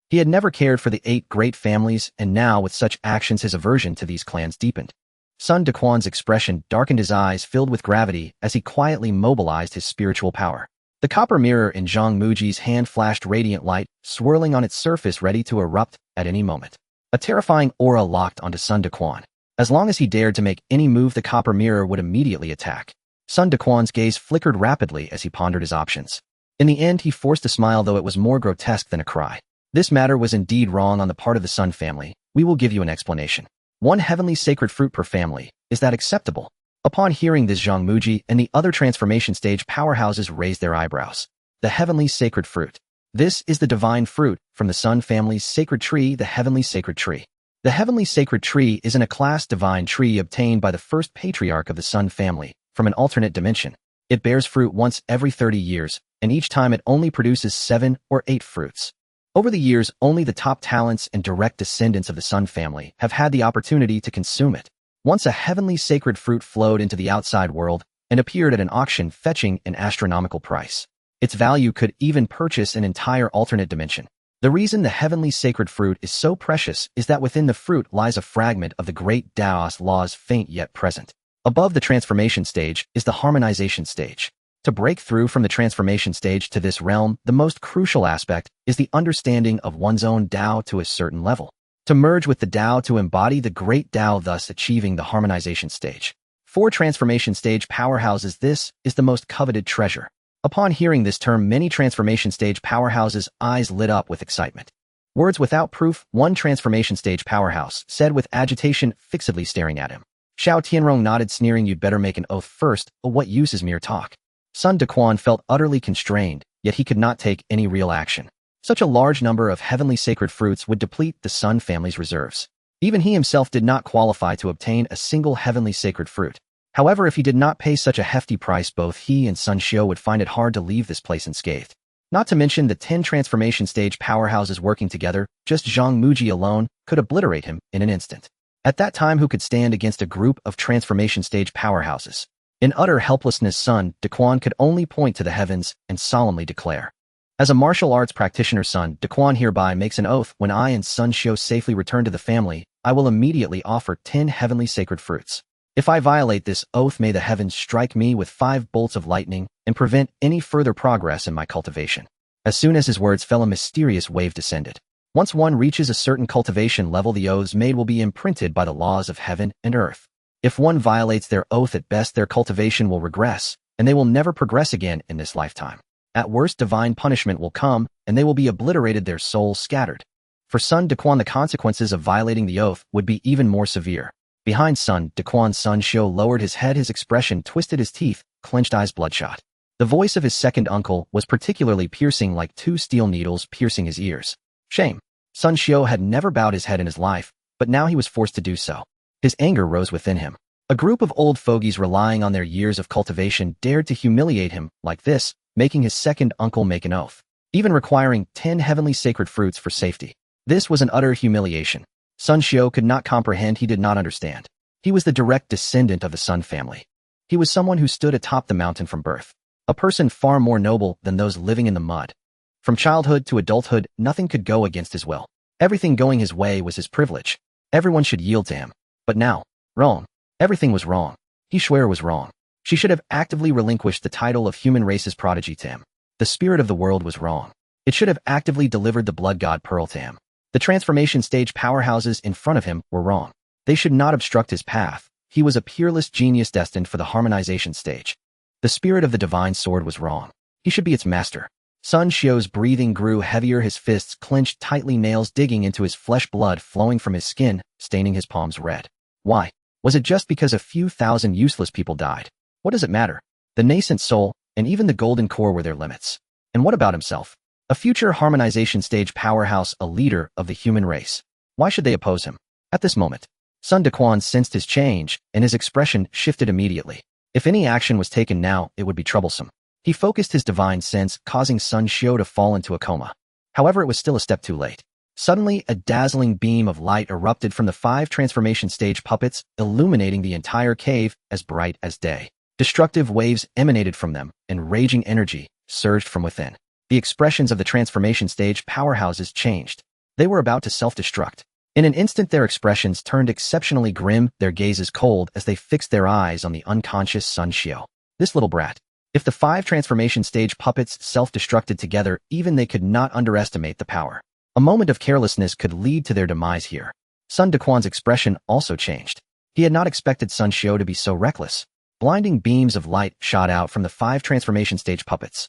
He had never cared for the 8 great families, and now with such actions his aversion to these clans deepened. Sun Dequan's expression darkened, his eyes filled with gravity as he quietly mobilized his spiritual power. The copper mirror in Zhang Muji's hand flashed radiant light, swirling on its surface, ready to erupt at any moment. A terrifying aura locked onto Sun Dequan. As long as he dared to make any move, the copper mirror would immediately attack. Sun Dequan's gaze flickered rapidly as he pondered his options. In the end, he forced a smile, though it was more grotesque than a cry. This matter was indeed wrong on the part of the Sun family. We will give you an explanation. 1 heavenly sacred fruit per family. Is that acceptable? Upon hearing this, Zhang Muji and the other transformation stage powerhouses raised their eyebrows. The heavenly sacred fruit. This is the divine fruit from the Sun family's sacred tree, the heavenly sacred tree. The heavenly sacred tree is an A-class divine tree obtained by the first patriarch of the Sun family from an alternate dimension. It bears fruit once every 30 years, and each time it only produces 7 or 8 fruits. Over the years, only the top talents and direct descendants of the Sun family have had the opportunity to consume it. Once a heavenly sacred fruit flowed into the outside world and appeared at an auction, fetching an astronomical price. Its value could even purchase an entire alternate dimension. The reason the heavenly sacred fruit is so precious is that within the fruit lies a fragment of the great Taoist laws, faint yet present. Above the transformation stage is the harmonization stage. To break through from the transformation stage to this realm, the most crucial aspect is the understanding of one's own Tao to a certain level. To merge with the Tao to embody the great Tao, thus achieving the harmonization stage. 4 transformation stage powerhouses. This is the most coveted treasure. Upon hearing this term, many transformation stage powerhouses' eyes lit up with excitement. Words without proof, 1 transformation stage powerhouse said with agitation, fixedly staring at him. Xiao Tianrong nodded, sneering, you'd better make an oath first, or what use is mere talk? Sun Dequan felt utterly constrained, yet he could not take any real action. Such a large number of heavenly sacred fruits would deplete the Sun family's reserves. Even he himself did not qualify to obtain a single heavenly sacred fruit. However, if he did not pay such a hefty price, both he and Sun Xiu would find it hard to leave this place unscathed. Not to mention the 10 transformation stage powerhouses working together, just Zhang Muji alone could obliterate him in an instant. At that time, who could stand against a group of transformation stage powerhouses? In utter helplessness, Sun Dequan could only point to the heavens and solemnly declare, as a martial arts practitioner, Sun Dequan hereby makes an oath, when I and Sun Xiu safely return to the family, I will immediately offer 10 heavenly sacred fruits. If I violate this oath, may the heavens strike me with 5 bolts of lightning and prevent any further progress in my cultivation. As soon as his words fell, a mysterious wave descended. Once one reaches a certain cultivation level, the oaths made will be imprinted by the laws of heaven and earth. If one violates their oath, at best their cultivation will regress, and they will never progress again in this lifetime. At worst, divine punishment will come, and they will be obliterated, their souls scattered. For Sun Dequan, the consequences of violating the oath would be even more severe. Behind Sun Dequan, Sun Xiu lowered his head, his expression twisted, his teeth, clenched eyes bloodshot. The voice of his second uncle was particularly piercing, like two steel needles piercing his ears. Shame. Sun Xiu had never bowed his head in his life, but now he was forced to do so. His anger rose within him. A group of old fogies relying on their years of cultivation dared to humiliate him like this, making his second uncle make an oath, even requiring 10 heavenly sacred fruits for safety. This was an utter humiliation. Sun Xiu could not comprehend, he did not understand. He was the direct descendant of the Sun family. He was someone who stood atop the mountain from birth, a person far more noble than those living in the mud. From childhood to adulthood, nothing could go against his will. Everything going his way was his privilege. Everyone should yield to him. But now, wrong. Everything was wrong. He swear was wrong. She should have actively relinquished the title of human race's prodigy to him. The spirit of the world was wrong. It should have actively delivered the blood god pearl to him. The transformation stage powerhouses in front of him were wrong. They should not obstruct his path. He was a peerless genius destined for the harmonization stage. The spirit of the divine sword was wrong. He should be its master. Sun Xiu's breathing grew heavier, his fists clenched tightly, nails digging into his flesh, blood flowing from his skin, staining his palms red. Why? Was it just because a few thousand useless people died? What does it matter? The nascent soul, and even the golden core were their limits. And what about himself? A future harmonization stage powerhouse, a leader of the human race. Why should they oppose him? At this moment, Sun Dequan sensed his change, and his expression shifted immediately. If any action was taken now, it would be troublesome. He focused his divine sense, causing Sun Xiu to fall into a coma. However, it was still a step too late. Suddenly, a dazzling beam of light erupted from the 5 transformation stage puppets, illuminating the entire cave as bright as day. Destructive waves emanated from them, and raging energy surged from within. The expressions of the transformation stage powerhouses changed. They were about to self-destruct. In an instant, their expressions turned exceptionally grim, their gazes cold as they fixed their eyes on the unconscious Sun Xiu. This little brat. If the 5 transformation stage puppets self-destructed together, even they could not underestimate the power. A moment of carelessness could lead to their demise here. Sun Dequan's expression also changed. He had not expected Sun Xiu to be so reckless. Blinding beams of light shot out from the 5 transformation stage puppets.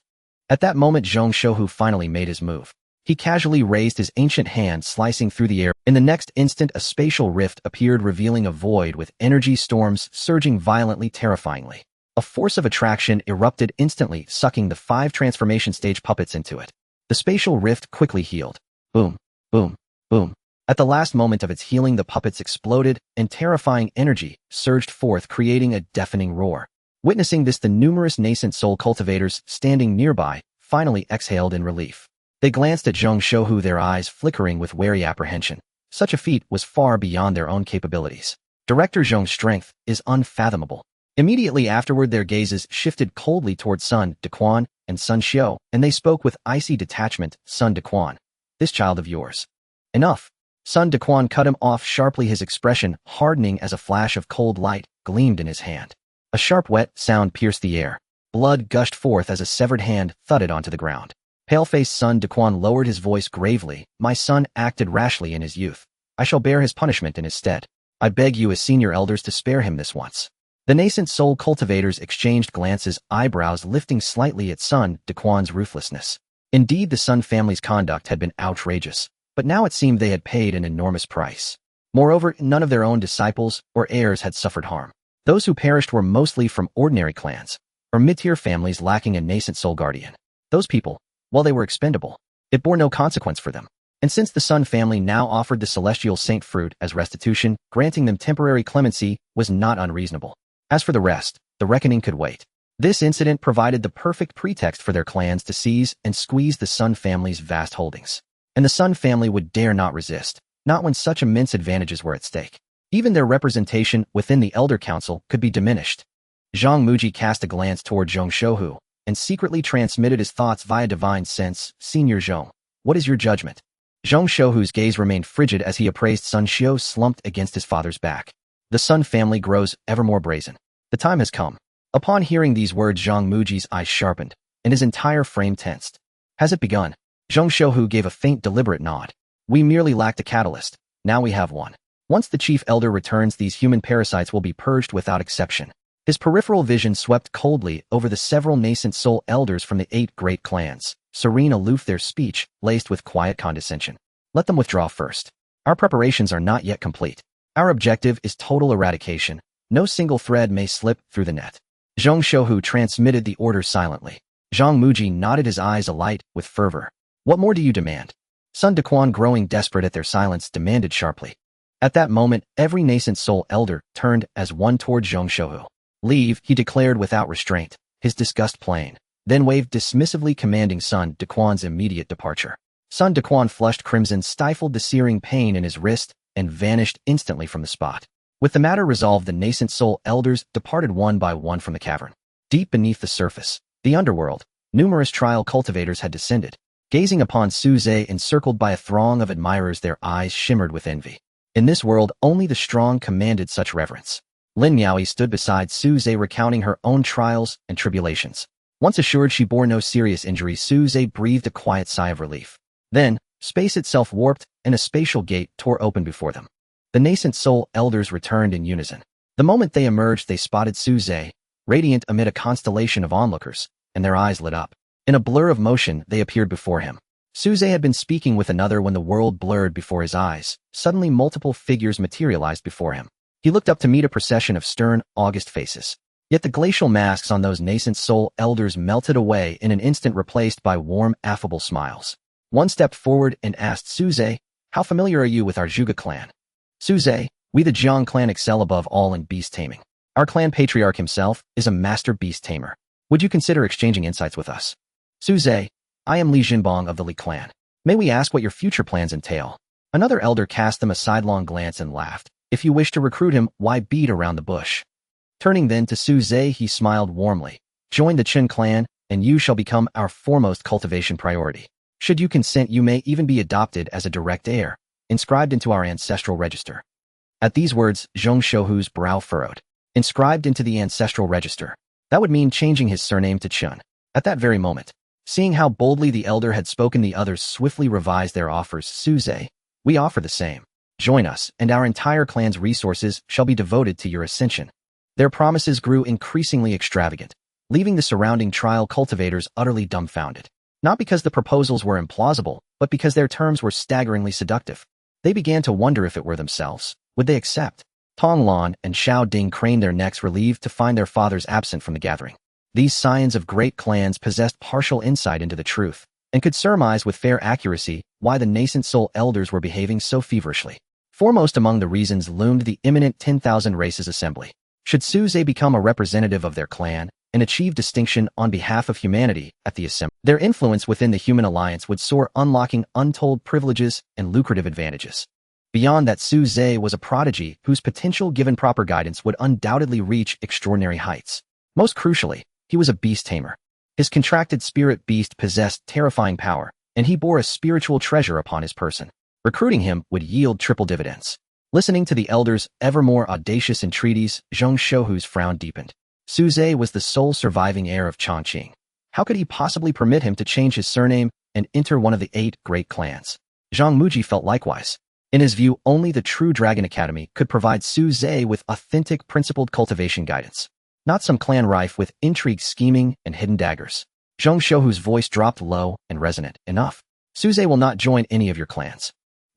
At that moment, Zhong Shouhu finally made his move. He casually raised his ancient hand, slicing through the air. In the next instant, a spatial rift appeared, revealing a void with energy storms surging violently, terrifyingly. A force of attraction erupted instantly, sucking the 5 transformation stage puppets into it. The spatial rift quickly healed. Boom, boom, boom. At the last moment of its healing, the puppets exploded, and terrifying energy surged forth, creating a deafening roar. Witnessing this, the numerous nascent soul cultivators standing nearby finally exhaled in relief. They glanced at Zhong Shouhu, their eyes flickering with wary apprehension. Such a feat was far beyond their own capabilities. Director Zhong's strength is unfathomable. Immediately afterward, their gazes shifted coldly towards Sun Dequan and Sun Xiu, and they spoke with icy detachment. Sun Dequan, this child of yours. Enough. Sun Dequan cut him off sharply, his expression hardening as a flash of cold light gleamed in his hand. A sharp wet sound pierced the air. Blood gushed forth as a severed hand thudded onto the ground. Pale-faced Sun Dequan lowered his voice gravely. My son acted rashly in his youth. I shall bear his punishment in his stead. I beg you as senior elders to spare him this once. The nascent soul cultivators exchanged glances, eyebrows lifting slightly at Sun Dequan's ruthlessness. Indeed, the Sun family's conduct had been outrageous, but now it seemed they had paid an enormous price. Moreover, none of their own disciples or heirs had suffered harm. Those who perished were mostly from ordinary clans, or mid-tier families lacking a nascent soul guardian. Those people, while they were expendable, it bore no consequence for them. And since the Sun family now offered the celestial saint fruit as restitution, granting them temporary clemency was not unreasonable. As for the rest, the reckoning could wait. This incident provided the perfect pretext for their clans to seize and squeeze the Sun family's vast holdings. And the Sun family would dare not resist, not when such immense advantages were at stake. Even their representation within the Elder Council could be diminished. Zhang Muji cast a glance toward Zhong Shouhu and secretly transmitted his thoughts via divine sense. Senior Zhong, what is your judgment? Zhong Shouhu's gaze remained frigid as he appraised Sun Xiu slumped against his father's back. The Sun family grows ever more brazen. The time has come. Upon hearing these words, Zhang Muji's eyes sharpened, and his entire frame tensed. Has it begun? Zhong Shouhu gave a faint, deliberate nod. We merely lacked a catalyst. Now we have one. Once the chief elder returns, these human parasites will be purged without exception. His peripheral vision swept coldly over the several nascent soul elders from the 8 great clans, serene aloof, their speech laced with quiet condescension. Let them withdraw first. Our preparations are not yet complete. Our objective is total eradication. No single thread may slip through the net. Zhong Shouhu transmitted the order silently. Zhang Muji nodded, his eyes alight with fervor. What more do you demand? Sun Dequan, growing desperate at their silence, demanded sharply. At that moment, every nascent soul elder turned as one toward Zhong Shouhu. Leave, he declared without restraint, his disgust plain, then waved dismissively, commanding Sun Dequan's immediate departure. Sun Dequan flushed crimson, stifled the searing pain in his wrist, and vanished instantly from the spot. With the matter resolved, the nascent soul elders departed one by one from the cavern. Deep beneath the surface, the underworld, numerous trial cultivators had descended. Gazing upon Su Zhe encircled by a throng of admirers, their eyes shimmered with envy. In this world, only the strong commanded such reverence. Lin Miaoyi stood beside Su Zhe, recounting her own trials and tribulations. Once assured she bore no serious injury, Su Zhe breathed a quiet sigh of relief. Then, space itself warped, and a spatial gate tore open before them. The nascent soul elders returned in unison. The moment they emerged, they spotted Su Zhe, radiant amid a constellation of onlookers, and their eyes lit up. In a blur of motion, they appeared before him. Su Zhe had been speaking with another when the world blurred before his eyes. Suddenly, multiple figures materialized before him. He looked up to meet a procession of stern, august faces. Yet the glacial masks on those nascent soul elders melted away in an instant, replaced by warm, affable smiles. One stepped forward and asked Su Zhe, "How familiar are you with our Zhuge clan?" "Su Zhe, we the Jiang clan excel above all in beast taming. Our clan patriarch himself is a master beast tamer. Would you consider exchanging insights with us?" "Su Zhe, I am Li Jinbong of the Li clan. May we ask what your future plans entail?" Another elder cast them a sidelong glance and laughed. "If you wish to recruit him, why beat around the bush?" Turning then to Su Zhe, he smiled warmly. "Join the Chen clan, and you shall become our foremost cultivation priority. Should you consent, you may even be adopted as a direct heir, inscribed into our ancestral register." At these words, Zhong Shouhu's brow furrowed. Inscribed into the ancestral register. That would mean changing his surname to Chen. At that very moment, seeing how boldly the elder had spoken, the others swiftly revised their offers. "Su Zhe, we offer the same. Join us, and our entire clan's resources shall be devoted to your ascension." Their promises grew increasingly extravagant, leaving the surrounding trial cultivators utterly dumbfounded. Not because the proposals were implausible, but because their terms were staggeringly seductive. They began to wonder if it were themselves. Would they accept? Tong Lan and Xiao Ding craned their necks, relieved to find their fathers absent from the gathering. These scions of great clans possessed partial insight into the truth, and could surmise with fair accuracy why the nascent soul elders were behaving so feverishly. Foremost among the reasons loomed the imminent 10,000 races assembly. Should Su Zhe become a representative of their clan and achieve distinction on behalf of humanity at the assembly, their influence within the human alliance would soar, unlocking untold privileges and lucrative advantages. Beyond that, Su Zhe was a prodigy whose potential, given proper guidance, would undoubtedly reach extraordinary heights. Most crucially, he was a beast tamer. His contracted spirit beast possessed terrifying power, and he bore a spiritual treasure upon his person. Recruiting him would yield triple dividends. Listening to the elders' ever more audacious entreaties, Zhong Shouhu's frown deepened. Su Zhe was the sole surviving heir of Chongqing. How could he possibly permit him to change his surname and enter one of the 8 great clans? Zhang Muji felt likewise. In his view, only the true Dragon Academy could provide Su Zhe with authentic, principled cultivation guidance. Not some clan rife with intrigue, scheming, and hidden daggers. Zhong Shouhu's voice dropped low and resonant. "Enough. Su Zhe will not join any of your clans.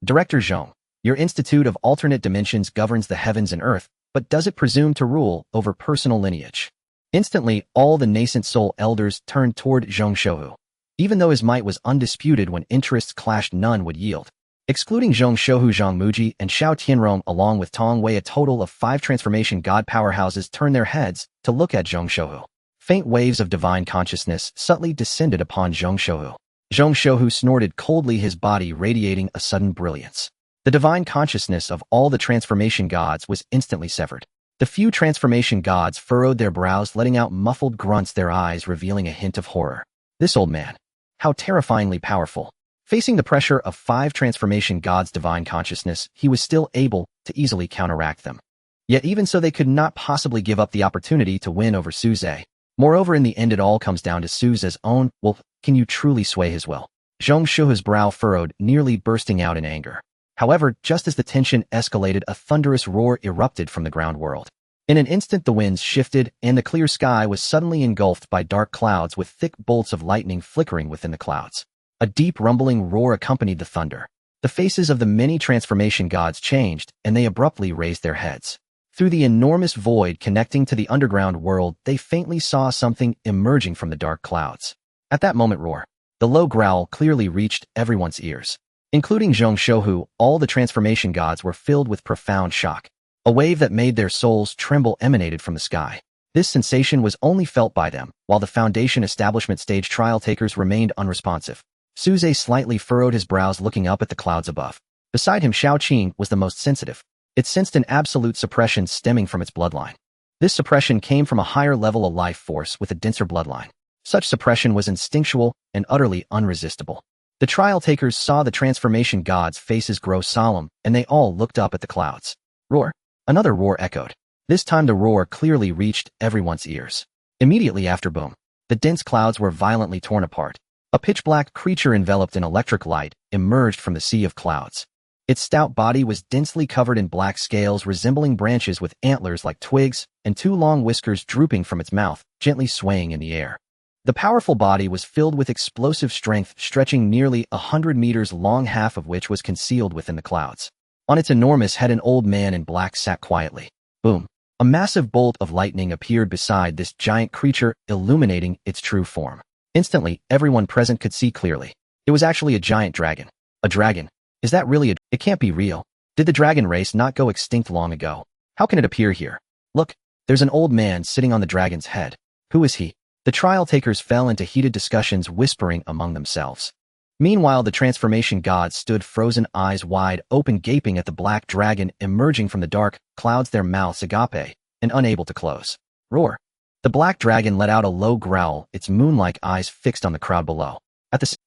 Director Zhong, your Institute of Alternate Dimensions governs the heavens and earth, but does it presume to rule over personal lineage?" Instantly, all the nascent soul elders turned toward Zhong Shouhu. Even though his might was undisputed, when interests clashed, none would yield. Excluding Zhong Shouhu, Zhang Muji and Xiao Tianrong, along with Tong Wei, a total of 5 transformation god powerhouses turned their heads to look at Zhong Shouhu. Faint waves of divine consciousness subtly descended upon Zhong Shouhu. Zhong Shouhu snorted coldly, his body radiating a sudden brilliance. The divine consciousness of all the transformation gods was instantly severed. The few transformation gods furrowed their brows, letting out muffled grunts, their eyes revealing a hint of horror. This old man. How terrifyingly powerful. Facing the pressure of 5 transformation gods' divine consciousness, he was still able to easily counteract them. Yet even so, they could not possibly give up the opportunity to win over Su Zhe. Moreover, in the end, it all comes down to Su Zhe's own will. Can you truly sway his will? Zhong Shouhu's brow furrowed, nearly bursting out in anger. However, just as the tension escalated, a thunderous roar erupted from the ground world. In an instant the winds shifted, and the clear sky was suddenly engulfed by dark clouds with thick bolts of lightning flickering within the clouds. A deep rumbling roar accompanied the thunder. The faces of the many transformation gods changed, and they abruptly raised their heads. Through the enormous void connecting to the underground world, they faintly saw something emerging from the dark clouds. At that moment, roar. The low growl clearly reached everyone's ears. Including Zhong Shouhu, all the transformation gods were filled with profound shock. A wave that made their souls tremble emanated from the sky. This sensation was only felt by them, while the Foundation Establishment stage trial takers remained unresponsive. Suze slightly furrowed his brows looking up at the clouds above. Beside him, Xiaoqing was the most sensitive. It sensed an absolute suppression stemming from its bloodline. This suppression came from a higher level of life force with a denser bloodline. Such suppression was instinctual and utterly unresistible. The trial takers saw the transformation gods' faces grow solemn, and they all looked up at the clouds. Roar. Another roar echoed. This time the roar clearly reached everyone's ears. Immediately after boom, the dense clouds were violently torn apart. A pitch-black creature enveloped in electric light emerged from the sea of clouds. Its stout body was densely covered in black scales resembling branches with antlers like twigs, and two long whiskers drooping from its mouth, gently swaying in the air. The powerful body was filled with explosive strength stretching nearly 100 meters long, half of which was concealed within the clouds. On its enormous head an old man in black sat quietly. Boom. A massive bolt of lightning appeared beside this giant creature, illuminating its true form. Instantly, everyone present could see clearly. It was actually a giant dragon. A dragon? Is that really a... It can't be real. Did the dragon race not go extinct long ago? How can it appear here? Look, there's an old man sitting on the dragon's head. Who is he? The trial takers fell into heated discussions, whispering among themselves. Meanwhile, the transformation gods stood frozen, eyes wide open, gaping at the black dragon emerging from the dark clouds, their mouths agape and unable to close. Roar. The black dragon let out a low growl, its moon-like eyes fixed on the crowd below.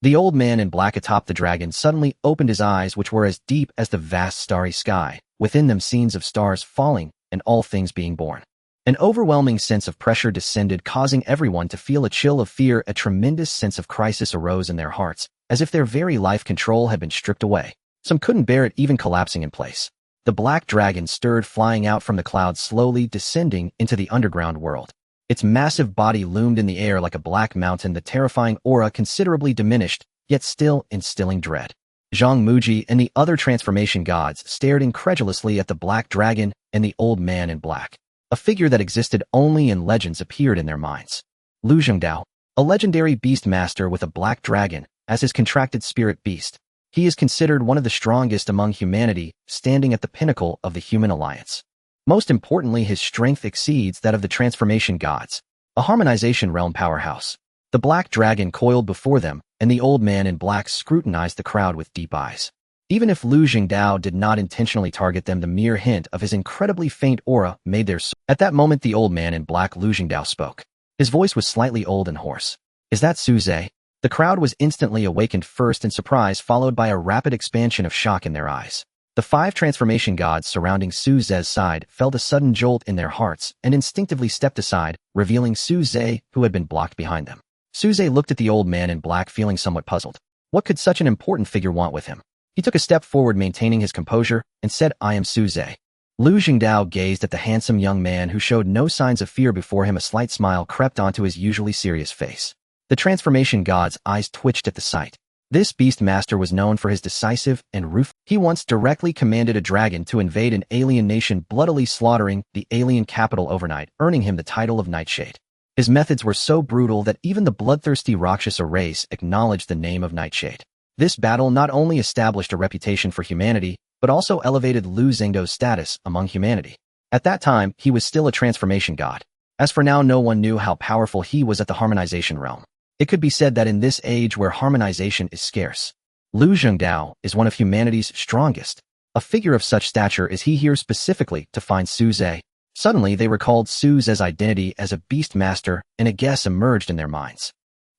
The old man in black atop the dragon suddenly opened his eyes, which were as deep as the vast starry sky, within them scenes of stars falling and all things being born. An overwhelming sense of pressure descended, causing everyone to feel a chill of fear. A tremendous sense of crisis arose in their hearts, as if their very life control had been stripped away. Some couldn't bear it, even collapsing in place. The black dragon stirred, flying out from the clouds, slowly descending into the underground world. Its massive body loomed in the air like a black mountain, the terrifying aura considerably diminished, yet still instilling dread. Zhang Muji and the other transformation gods stared incredulously at the black dragon and the old man in black. A figure that existed only in legends appeared in their minds. Lu Zhengdao, a legendary beast master with a black dragon as his contracted spirit beast. He is considered one of the strongest among humanity, standing at the pinnacle of the human alliance. Most importantly, his strength exceeds that of the transformation gods, a harmonization realm powerhouse. The black dragon coiled before them, and the old man in black scrutinized the crowd with deep eyes. Even if Lu Zhengdao did not intentionally target them, the mere hint of his incredibly faint aura made their... At that moment, the old man in black, Lu Zhengdao, spoke. His voice was slightly old and hoarse. Is that Suze? The crowd was instantly awakened, first in surprise, followed by a rapid expansion of shock in their eyes. The 5 transformation gods surrounding Suze's side felt a sudden jolt in their hearts and instinctively stepped aside, revealing Suze, who had been blocked behind them. Suze looked at the old man in black, feeling somewhat puzzled. What could such an important figure want with him? He took a step forward, maintaining his composure, and said, I am Suze. Lu Zhengdao gazed at the handsome young man who showed no signs of fear before him. A slight smile crept onto his usually serious face. The transformation god's eyes twitched at the sight. This beast master was known for his decisive and ruthless. He once directly commanded a dragon to invade an alien nation, bloodily slaughtering the alien capital overnight, earning him the title of Nightshade. His methods were so brutal that even the bloodthirsty Rakshasa race acknowledged the name of Nightshade. This battle not only established a reputation for humanity, but also elevated Lu Zhengdao's status among humanity. At that time, he was still a transformation god. As for now, no one knew how powerful he was at the harmonization realm. It could be said that in this age where harmonization is scarce, Lu Zhengdao is one of humanity's strongest. A figure of such stature is he here specifically to find Suze. Suddenly, they recalled Suze's identity as a beast master, and a guess emerged in their minds.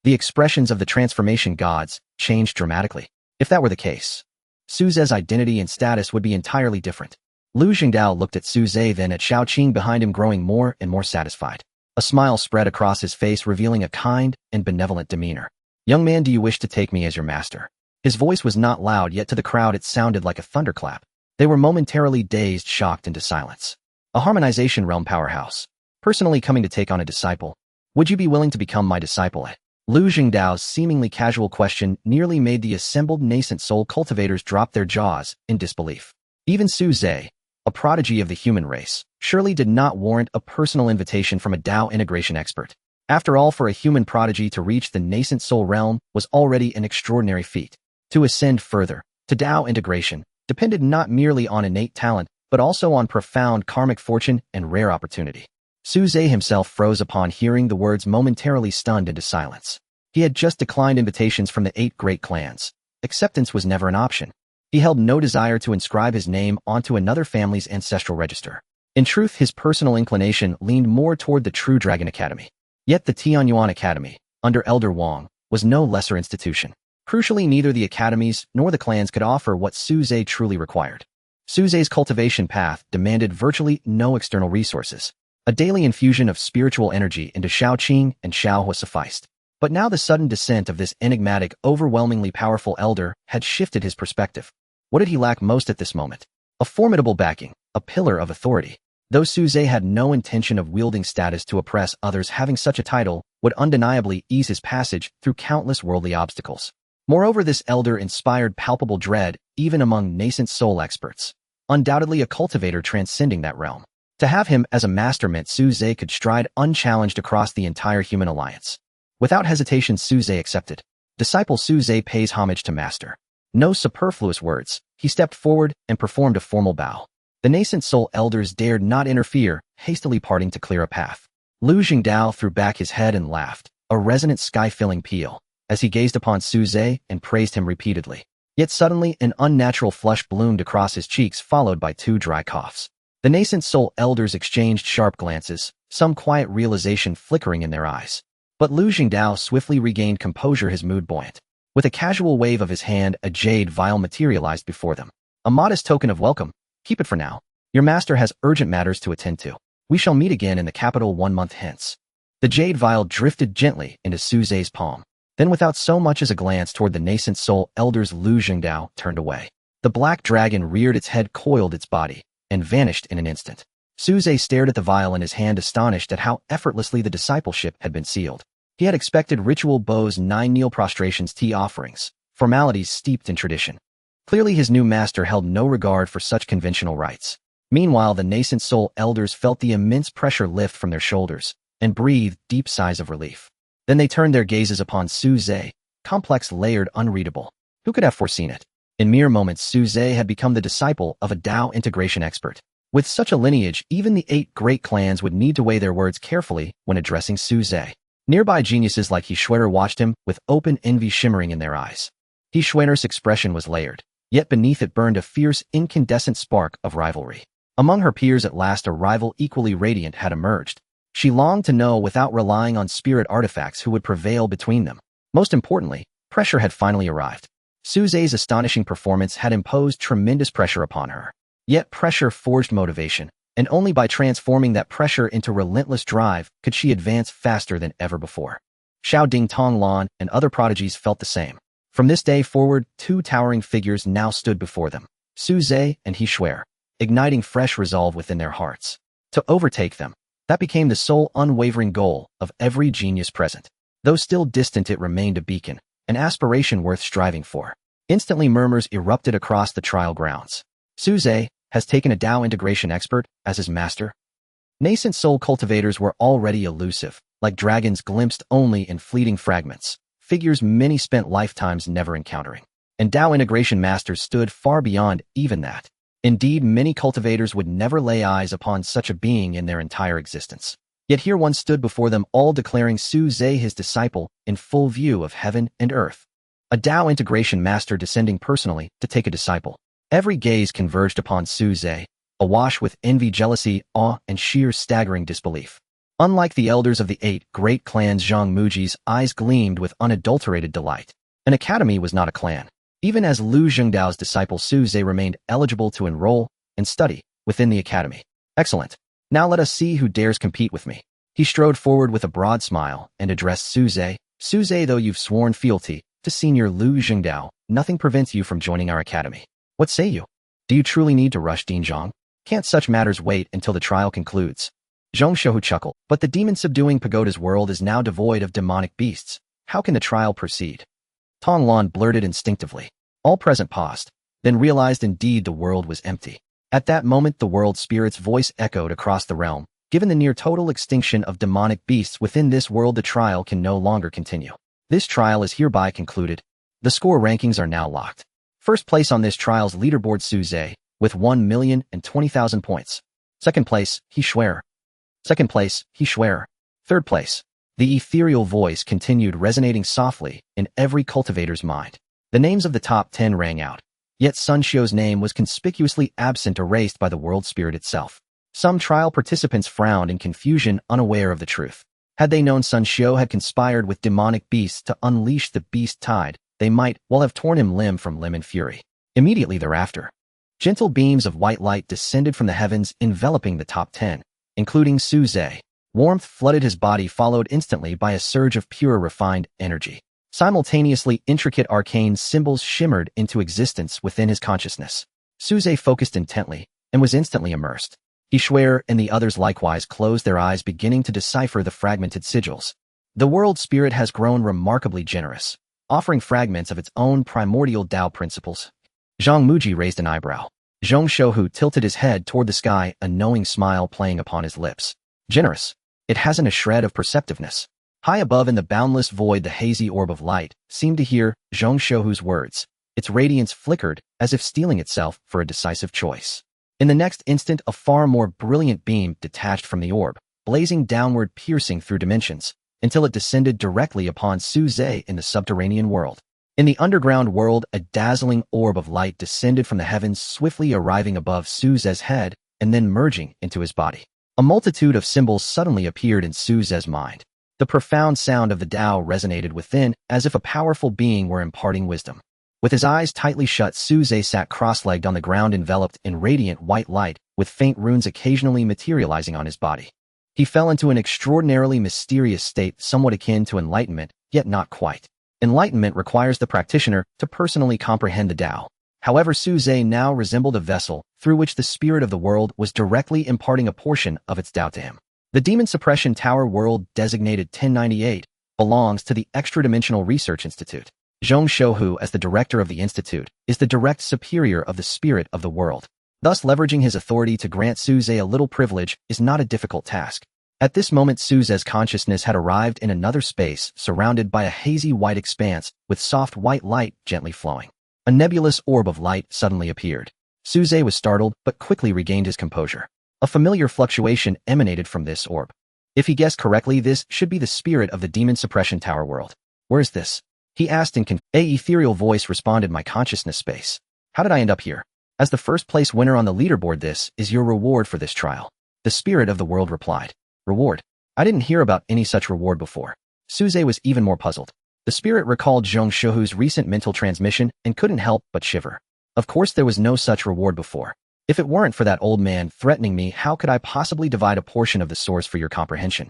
The expressions of the transformation gods changed dramatically. If that were the case, Suze's identity and status would be entirely different. Lu Zhengdao looked at Suze, then at Xiaoqing behind him, growing more and more satisfied. A smile spread across his face, revealing a kind and benevolent demeanor. Young man, do you wish to take me as your master? His voice was not loud, yet to the crowd it sounded like a thunderclap. They were momentarily dazed, shocked into silence. a harmonization realm powerhouse. Personally coming to take on a disciple. Would you be willing to become my disciple? Lu Jingdao's seemingly casual question nearly made the assembled nascent soul cultivators drop their jaws in disbelief. Even Su Zhe, a prodigy of the human race, surely did not warrant a personal invitation from a Dao integration expert. After all, for a human prodigy to reach the nascent soul realm was already an extraordinary feat. To ascend further, to Dao integration, depended not merely on innate talent, but also on profound karmic fortune and rare opportunity. Su Zhe himself froze upon hearing the words, momentarily stunned into silence. He had just declined invitations from the 8 great clans. Acceptance was never an option. He held no desire to inscribe his name onto another family's ancestral register. In truth, his personal inclination leaned more toward the True Dragon Academy. Yet the Tianyuan Academy, under Elder Wang, was no lesser institution. Crucially, neither the academies nor the clans could offer what Su Zhe truly required. Su Zhe's cultivation path demanded virtually no external resources. A daily infusion of spiritual energy into Shaoqing and Xiaohua sufficed. But now the sudden descent of this enigmatic, overwhelmingly powerful elder had shifted his perspective. What did he lack most at this moment? A formidable backing, a pillar of authority. Though Su Zhe had no intention of wielding status to oppress others, having such a title would undeniably ease his passage through countless worldly obstacles. Moreover, this elder inspired palpable dread even among nascent soul experts. Undoubtedly a cultivator transcending that realm. To have him as a master meant Su Zhe could stride unchallenged across the entire human alliance. Without hesitation, Su Zhe accepted. Disciple Su Zhe pays homage to master. No superfluous words, he stepped forward and performed a formal bow. The nascent soul elders dared not interfere, hastily parting to clear a path. Lu Jingdao threw back his head and laughed, a resonant sky-filling peal, as he gazed upon Su Zhe and praised him repeatedly. Yet suddenly an unnatural flush bloomed across his cheeks, followed by 2 dry coughs. The nascent soul elders exchanged sharp glances, some quiet realization flickering in their eyes. But Lu Jingdao swiftly regained composure, his mood buoyant. With a casual wave of his hand, a jade vial materialized before them. A modest token of welcome. Keep it for now. Your master has urgent matters to attend to. We shall meet again in the capital 1 month hence. The jade vial drifted gently into Su Zhe's palm. Then, without so much as a glance toward the nascent soul elders, Lu Jingdao turned away. The black dragon reared its head, coiled its body, and vanished in an instant. Su Zhe stared at the vial in his hand, astonished at how effortlessly the discipleship had been sealed. He had expected ritual bows, 9 kneel prostrations, tea offerings, formalities steeped in tradition. Clearly his new master held no regard for such conventional rites. Meanwhile, the nascent soul elders felt the immense pressure lift from their shoulders and breathed deep sighs of relief. Then they turned their gazes upon Su Zhe, complex, layered, unreadable. Who could have foreseen it? In mere moments, Su Zhe had become the disciple of a Dao integration expert. With such a lineage, even the 8 great clans would need to weigh their words carefully when addressing Su Zhe. Nearby geniuses like He Xuener watched him with open envy shimmering in their eyes. He Xuener's expression was layered, yet beneath it burned a fierce, incandescent spark of rivalry. Among her peers, at last a rival equally radiant had emerged. She longed to know, without relying on spirit artifacts, who would prevail between them. Most importantly, pressure had finally arrived. Su Zhe's astonishing performance had imposed tremendous pressure upon her. Yet pressure forged motivation, and only by transforming that pressure into relentless drive could she advance faster than ever before. Xiao Ding Tonglan and other prodigies felt the same. From this day forward, 2 towering figures now stood before them, Su Zhe and He Xuer, igniting fresh resolve within their hearts. To overtake them, that became the sole unwavering goal of every genius present. Though still distant, it remained a beacon, an aspiration worth striving for. Instantly murmurs erupted across the trial grounds. Su Zhe has taken a Dao integration expert as his master. Nascent soul cultivators were already elusive, like dragons glimpsed only in fleeting fragments, figures many spent lifetimes never encountering. And Dao integration masters stood far beyond even that. Indeed, many cultivators would never lay eyes upon such a being in their entire existence. Yet here one stood before them, all declaring Su Zhe his disciple, in full view of heaven and earth. A Dao integration master descending personally to take a disciple. Every gaze converged upon Su Zhe, awash with envy, jealousy, awe, and sheer staggering disbelief. Unlike the elders of the 8 great clans, Zhang Muji's eyes gleamed with unadulterated delight. An academy was not a clan. Even as Lu Jingdao's disciple, Su Zhe remained eligible to enroll and study within the academy. Excellent. Now let us see who dares compete with me. He strode forward with a broad smile and addressed Su Zhe. Su Zhe, though you've sworn fealty to Senior Lu Jingdao, nothing prevents you from joining our academy. What say you? Do you truly need to rush Dinzhong? Can't such matters wait until the trial concludes? Zhong Shouhu chuckled. But the demon-subduing pagoda's world is now devoid of demonic beasts. How can the trial proceed? Tong Lan blurted instinctively. All present paused, then realized indeed the world was empty. At that moment the world spirit's voice echoed across the realm. Given the near-total extinction of demonic beasts within this world, the trial can no longer continue. This trial is hereby concluded. The score rankings are now locked. First place on this trial's leaderboard Su Zhe, with 1,020,000 points. Second place, He Shuer. Second place, He Shuer. Third place. The ethereal voice continued resonating softly in every cultivator's mind. The names of the top 10 rang out. Yet Sun Xiu's name was conspicuously absent, erased by the world spirit itself. Some trial participants frowned in confusion, unaware of the truth. Had they known Sun Xiu had conspired with demonic beasts to unleash the beast tide, they might well have torn him limb from limb in fury. Immediately thereafter, gentle beams of white light descended from the heavens, enveloping the top 10, including Su Zhe. Warmth flooded his body, followed instantly by a surge of pure, refined energy. Simultaneously, intricate arcane symbols shimmered into existence within his consciousness. Su Zhe focused intently and was instantly immersed. He Shuer and the others likewise closed their eyes, beginning to decipher the fragmented sigils. The world spirit has grown remarkably generous, offering fragments of its own primordial Tao principles. Zhang Muji raised an eyebrow. Zhong Shouhu tilted his head toward the sky, a knowing smile playing upon his lips. Generous. It hasn't a shred of perceptiveness. High above in the boundless void, the hazy orb of light seemed to hear Zhong Shouhu's words. Its radiance flickered, as if steeling itself for a decisive choice. In the next instant, a far more brilliant beam detached from the orb, blazing downward, piercing through dimensions, until it descended directly upon Su Zhe in the subterranean world. In the underground world, a dazzling orb of light descended from the heavens, swiftly arriving above Su Zhe's head and then merging into his body. A multitude of symbols suddenly appeared in Su Zhe's mind. The profound sound of the Tao resonated within, as if a powerful being were imparting wisdom. With his eyes tightly shut, Su Zhe sat cross-legged on the ground, enveloped in radiant white light, with faint runes occasionally materializing on his body. He fell into an extraordinarily mysterious state, somewhat akin to enlightenment, yet not quite. Enlightenment requires the practitioner to personally comprehend the Tao. However, Su Zhe now resembled a vessel through which the spirit of the world was directly imparting a portion of its Tao to him. The Demon Suppression Tower world, designated 1098, belongs to the Extra-Dimensional Research Institute. Zhong Shouhu, as the director of the institute, is the direct superior of the spirit of the world. Thus, leveraging his authority to grant Su Zhe a little privilege is not a difficult task. At this moment, Su Zhe's consciousness had arrived in another space, surrounded by a hazy white expanse, with soft white light gently flowing. A nebulous orb of light suddenly appeared. Su Zhe was startled, but quickly regained his composure. A familiar fluctuation emanated from this orb. If he guessed correctly, this should be the spirit of the Demon Suppression Tower world. Where is this? He asked in a ethereal voice responded, my consciousness space. How did I end up here? As the first place winner on the leaderboard, this is your reward for this trial. The spirit of the world replied. Reward? I didn't hear about any such reward before. Su Zhe was even more puzzled. The spirit recalled Zhong Shouhu's recent mental transmission and couldn't help but shiver. Of course there was no such reward before. If it weren't for that old man threatening me, how could I possibly divide a portion of the source for your comprehension?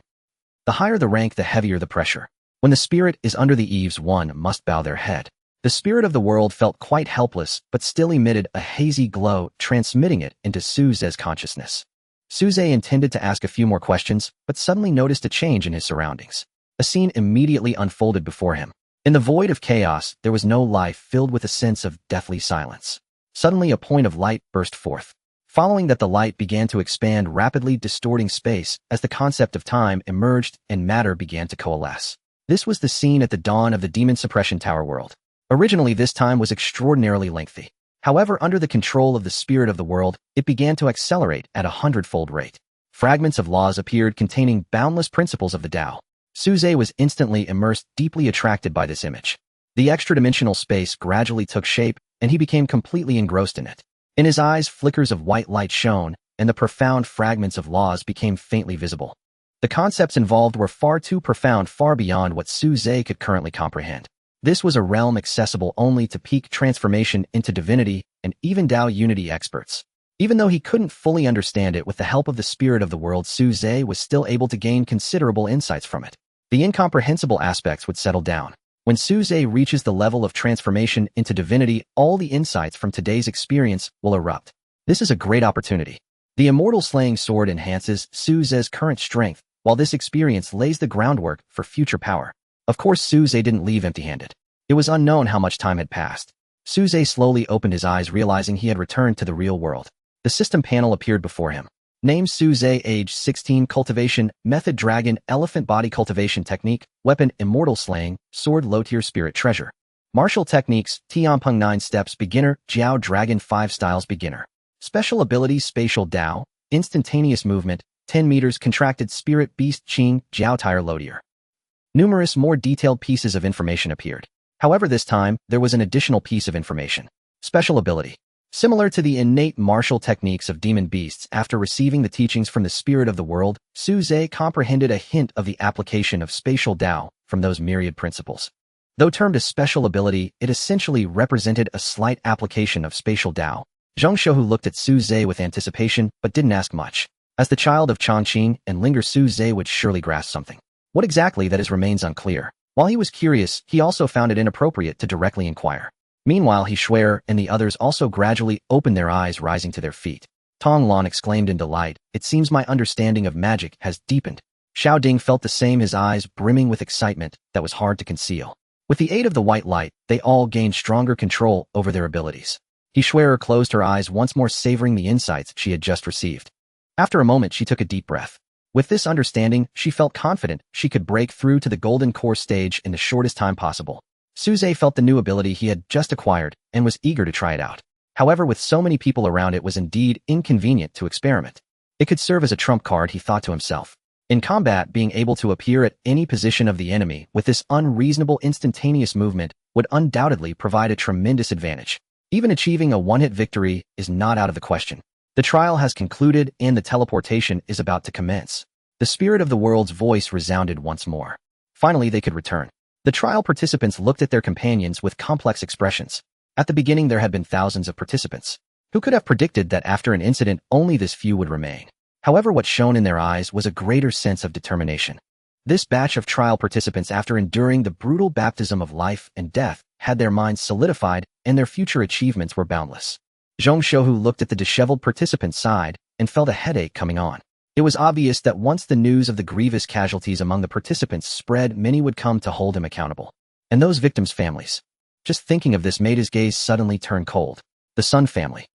The higher the rank, the heavier the pressure. When the spirit is under the eaves, one must bow their head. The spirit of the world felt quite helpless, but still emitted a hazy glow, transmitting it into Su Zhe's consciousness. Su Zhe intended to ask a few more questions, but suddenly noticed a change in his surroundings. A scene immediately unfolded before him. In the void of chaos, there was no life, filled with a sense of deathly silence. Suddenly a point of light burst forth. Following that, the light began to expand, rapidly distorting space as the concept of time emerged and matter began to coalesce. This was the scene at the dawn of the Demon Suppression Tower world. Originally, this time was extraordinarily lengthy. However, under the control of the spirit of the world, it began to accelerate at a 100-fold rate. Fragments of laws appeared containing boundless principles of the Tao. Su Zhe was instantly immersed, deeply attracted by this image. The extra-dimensional space gradually took shape, and he became completely engrossed in it. In his eyes, flickers of white light shone, and the profound fragments of laws became faintly visible. The concepts involved were far too profound, far beyond what Su Zhe could currently comprehend. This was a realm accessible only to peak transformation into divinity and even Tao unity experts. Even though he couldn't fully understand it, with the help of the spirit of the world, Su Zhe was still able to gain considerable insights from it. The incomprehensible aspects would settle down. When Su Zhe reaches the level of transformation into divinity, all the insights from today's experience will erupt. This is a great opportunity. The immortal slaying sword enhances Su Ze's current strength, while this experience lays the groundwork for future power. Of course, Su Ze didn't leave empty-handed. It was unknown how much time had passed. Su Ze slowly opened his eyes, realizing he had returned to the real world. The system panel appeared before him. Name: Su Ze, age 16, cultivation, method dragon, elephant body cultivation technique, weapon immortal slaying, sword low-tier spirit treasure. Martial techniques, Tianpeng 9 steps beginner, Jiao dragon 5 styles beginner. Special abilities: spatial Dao, instantaneous movement, 10 meters contracted spirit beast Qing, Jiao tire low-tier. Numerous more detailed pieces of information appeared. However, this time, there was an additional piece of information. Special ability. Similar to the innate martial techniques of demon beasts, after receiving the teachings from the spirit of the world, Su Ze comprehended a hint of the application of spatial Dao from those myriad principles. Though termed a special ability, it essentially represented a slight application of spatial Dao. Zhang Shouhu looked at Su Ze with anticipation, but didn't ask much. As the child of Chongqing and Linger, Su Ze would surely grasp something. What exactly that is remains unclear. While he was curious, he also found it inappropriate to directly inquire. Meanwhile, He Shuer and the others also gradually opened their eyes, rising to their feet. Tong Lan exclaimed in delight, "It seems my understanding of magic has deepened." Xiao Ding felt the same, his eyes brimming with excitement that was hard to conceal. With the aid of the white light, they all gained stronger control over their abilities. He Shuer closed her eyes once more, savoring the insights she had just received. After a moment, she took a deep breath. With this understanding, she felt confident she could break through to the golden core stage in the shortest time possible. Su Ze felt the new ability he had just acquired and was eager to try it out. However, with so many people around, it was indeed inconvenient to experiment. It could serve as a trump card, he thought to himself. In combat, being able to appear at any position of the enemy with this unreasonable instantaneous movement would undoubtedly provide a tremendous advantage. Even achieving a one-hit victory is not out of the question. The trial has concluded and the teleportation is about to commence. The spirit of the world's voice resounded once more. Finally, they could return. The trial participants looked at their companions with complex expressions. At the beginning, there had been thousands of participants. Who could have predicted that after an incident, only this few would remain? However, what shone in their eyes was a greater sense of determination. This batch of trial participants, after enduring the brutal baptism of life and death, had their minds solidified and their future achievements were boundless. Zhang Shouhu looked at the disheveled participants' side and felt a headache coming on. It was obvious that once the news of the grievous casualties among the participants spread, many would come to hold him accountable. And those victims' families. Just thinking of this made his gaze suddenly turn cold. The Sun family.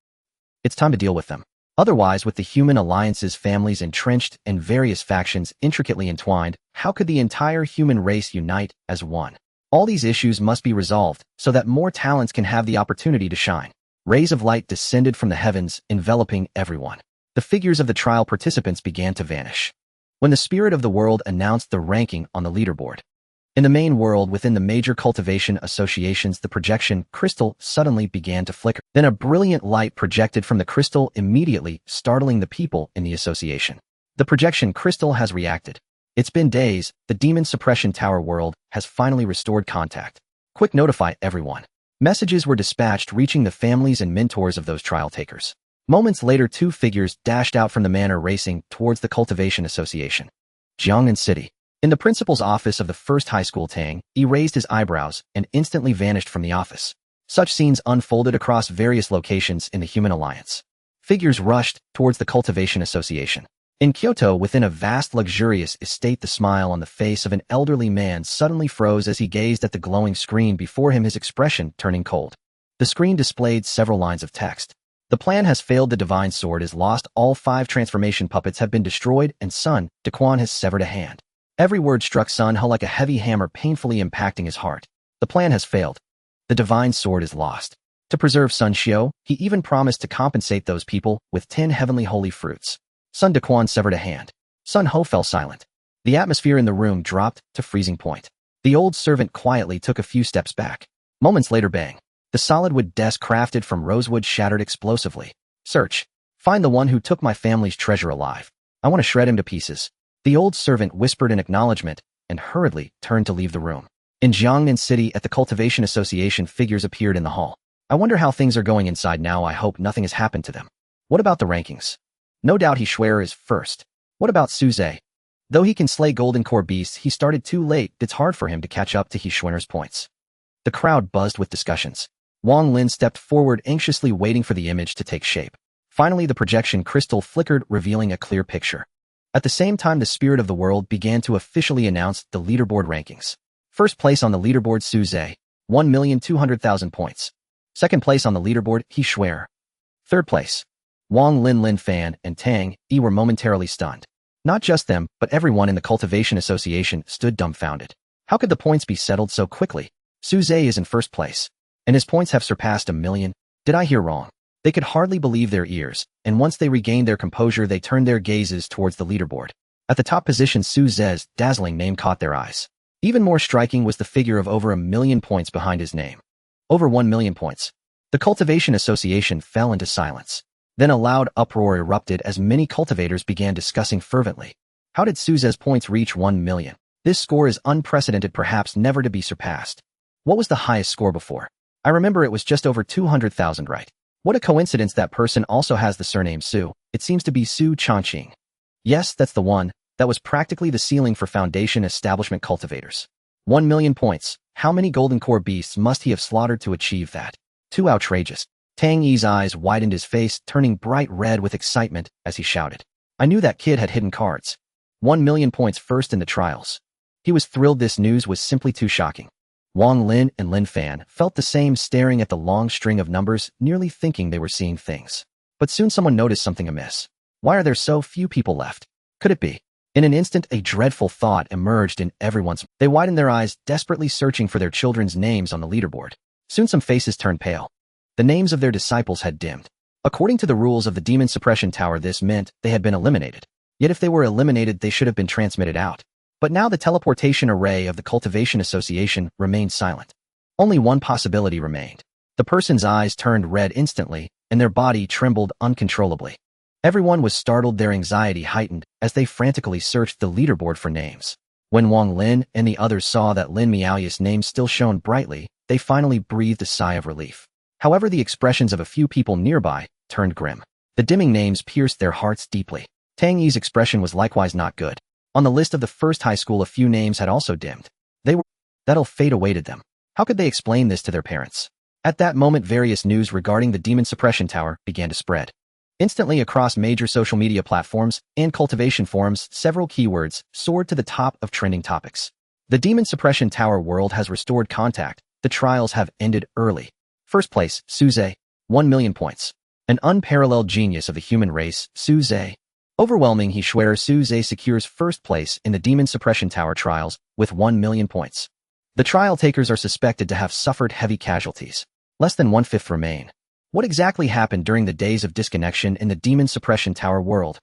It's time to deal with them. Otherwise, with the human alliance's families entrenched and various factions intricately entwined, how could the entire human race unite as one? All these issues must be resolved so that more talents can have the opportunity to shine. Rays of light descended from the heavens, enveloping everyone. The figures of the trial participants began to vanish. When the spirit of the world announced the ranking on the leaderboard. In the main world within the major cultivation associations, the projection crystal suddenly began to flicker. Then a brilliant light projected from the crystal, immediately startling the people in the association. The projection crystal has reacted. It's been days. The demon suppression tower world has finally restored contact. Quick, notify everyone. Messages were dispatched, reaching the families and mentors of those trial takers. Moments later, two figures dashed out from the manor, racing towards the cultivation association. Jiangnan City. In the principal's office of the first high school, Tang, he raised his eyebrows and instantly vanished from the office. Such scenes unfolded across various locations in the Human Alliance. Figures rushed towards the cultivation association. In Kyoto, within a vast luxurious estate, the smile on the face of an elderly man suddenly froze as he gazed at the glowing screen before him, his expression turning cold. The screen displayed several lines of text. The plan has failed. The divine sword is lost. All 5 transformation puppets have been destroyed, and Sun Dequan has severed a hand. Every word struck Sun He like a heavy hammer, painfully impacting his heart. The plan has failed. The divine sword is lost. To preserve Sun Xiao, he even promised to compensate those people with 10 heavenly holy fruits. Sun Dequan severed a hand. Sun Ho fell silent. The atmosphere in the room dropped to freezing point. The old servant quietly took a few steps back. Moments later, bang. The solid wood desk crafted from rosewood shattered explosively. Search. Find the one who took my family's treasure alive. I want to shred him to pieces. The old servant whispered in acknowledgement and hurriedly turned to leave the room. In Jiangnan City, at the Cultivation Association, figures appeared in the hall. I wonder how things are going inside now. I hope nothing has happened to them. What about the rankings? No doubt He Shuer is first. What about Su Ze? Though he can slay golden core beasts, he started too late. It's hard for him to catch up to He Shuer's points. The crowd buzzed with discussions. Wang Lin stepped forward, anxiously waiting for the image to take shape. Finally, the projection crystal flickered, revealing a clear picture. At the same time, the spirit of the world began to officially announce the leaderboard rankings. First place on the leaderboard, Suze, 1,200,000 points. Second place on the leaderboard, He Shuer. Third place, Wang Lin Fan and Tang Yi were momentarily stunned. Not just them, but everyone in the Cultivation Association stood dumbfounded. How could the points be settled so quickly? Suze is in first place, and his points have surpassed 1,000,000. Did I hear wrong? They could hardly believe their ears, and once they regained their composure, they turned their gazes towards the leaderboard. At the top position, Suze's dazzling name caught their eyes. Even more striking was the figure of over 1,000,000 points behind his name. Over 1,000,000 points. The Cultivation Association fell into silence. Then a loud uproar erupted as many cultivators began discussing fervently. How did Suze's points reach 1,000,000? This score is unprecedented, perhaps never to be surpassed. What was the highest score before? I remember it was just over 200,000, right? What a coincidence that person also has the surname Su. It seems to be Su Changqing. Yes, that's the one. That was practically the ceiling for Foundation Establishment cultivators. 1,000,000 points. How many golden core beasts must he have slaughtered to achieve that? Too outrageous. Tang Yi's eyes widened, his face turning bright red with excitement as he shouted. I knew that kid had hidden cards. 1,000,000 points first in the trials. He was thrilled. This news was simply too shocking. Wang Lin and Lin Fan felt the same, staring at the long string of numbers, nearly thinking they were seeing things. But soon someone noticed something amiss. Why are there so few people left? Could it be? In an instant, a dreadful thought emerged in everyone's. They widened their eyes, desperately searching for their children's names on the leaderboard. Soon some faces turned pale. The names of their disciples had dimmed. According to the rules of the Demon Suppression Tower, this meant they had been eliminated. Yet if they were eliminated, they should have been transmitted out. But now the teleportation array of the Cultivation Association remained silent. Only one possibility remained. The person's eyes turned red instantly, and their body trembled uncontrollably. Everyone was startled, their anxiety heightened as they frantically searched the leaderboard for names. When Wang Lin and the others saw that Lin Miaoya's name still shone brightly, they finally breathed a sigh of relief. However, the expressions of a few people nearby turned grim. The dimming names pierced their hearts deeply. Tang Yi's expression was likewise not good. On the list of the first high school, a few names had also dimmed. That'll fate awaited them. How could they explain this to their parents? At that moment, various news regarding the Demon Suppression Tower began to spread. Instantly across major social media platforms and cultivation forums, several keywords soared to the top of trending topics. The Demon Suppression Tower world has restored contact. The trials have ended early. First place, Suze, 1,000,000 points. An unparalleled genius of the human race, Suze. Overwhelming, He Shuer. Suze secures first place in the Demon Suppression Tower trials with 1,000,000 points. The trial takers are suspected to have suffered heavy casualties. Less than 1/5 remain. What exactly happened during the days of disconnection in the Demon Suppression Tower world?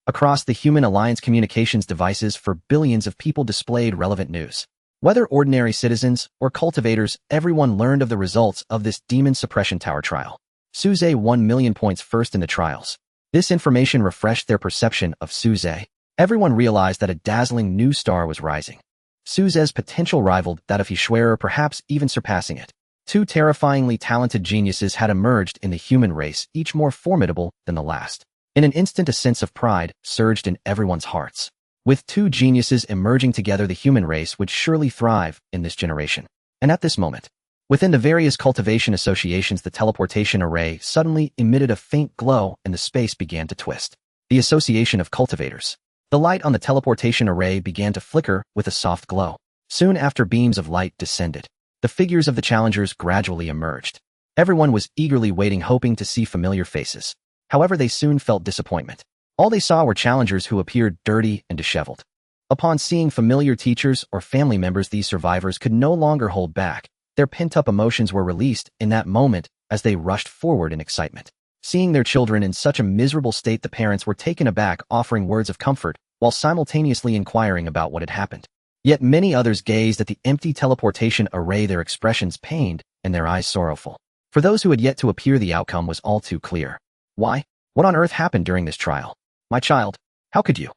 Across the Human Alliance communications devices for billions of people displayed relevant news. Whether ordinary citizens or cultivators, everyone learned of the results of this Demon Suppression Tower trial. Suze 1,000,000 points first in the trials. This information refreshed their perception of Suze. Everyone realized that a dazzling new star was rising. Suze's potential rivaled that of He Shuer, perhaps even surpassing it. Two terrifyingly talented geniuses had emerged in the human race, each more formidable than the last. In an instant, a sense of pride surged in everyone's hearts. With two geniuses emerging together, the human race would surely thrive in this generation. And at this moment, within the various cultivation associations, the teleportation array suddenly emitted a faint glow and the space began to twist. The Association of Cultivators. The light on the teleportation array began to flicker with a soft glow. Soon after, beams of light descended. The figures of the challengers gradually emerged. Everyone was eagerly waiting, hoping to see familiar faces. However, they soon felt disappointment. All they saw were challengers who appeared dirty and disheveled. Upon seeing familiar teachers or family members, these survivors could no longer hold back. Their pent-up emotions were released in that moment as they rushed forward in excitement. Seeing their children in such a miserable state, the parents were taken aback, offering words of comfort while simultaneously inquiring about what had happened. Yet many others gazed at the empty teleportation array, their expressions pained and their eyes sorrowful. For those who had yet to appear, the outcome was all too clear. Why? What on earth happened during this trial? My child, how could you?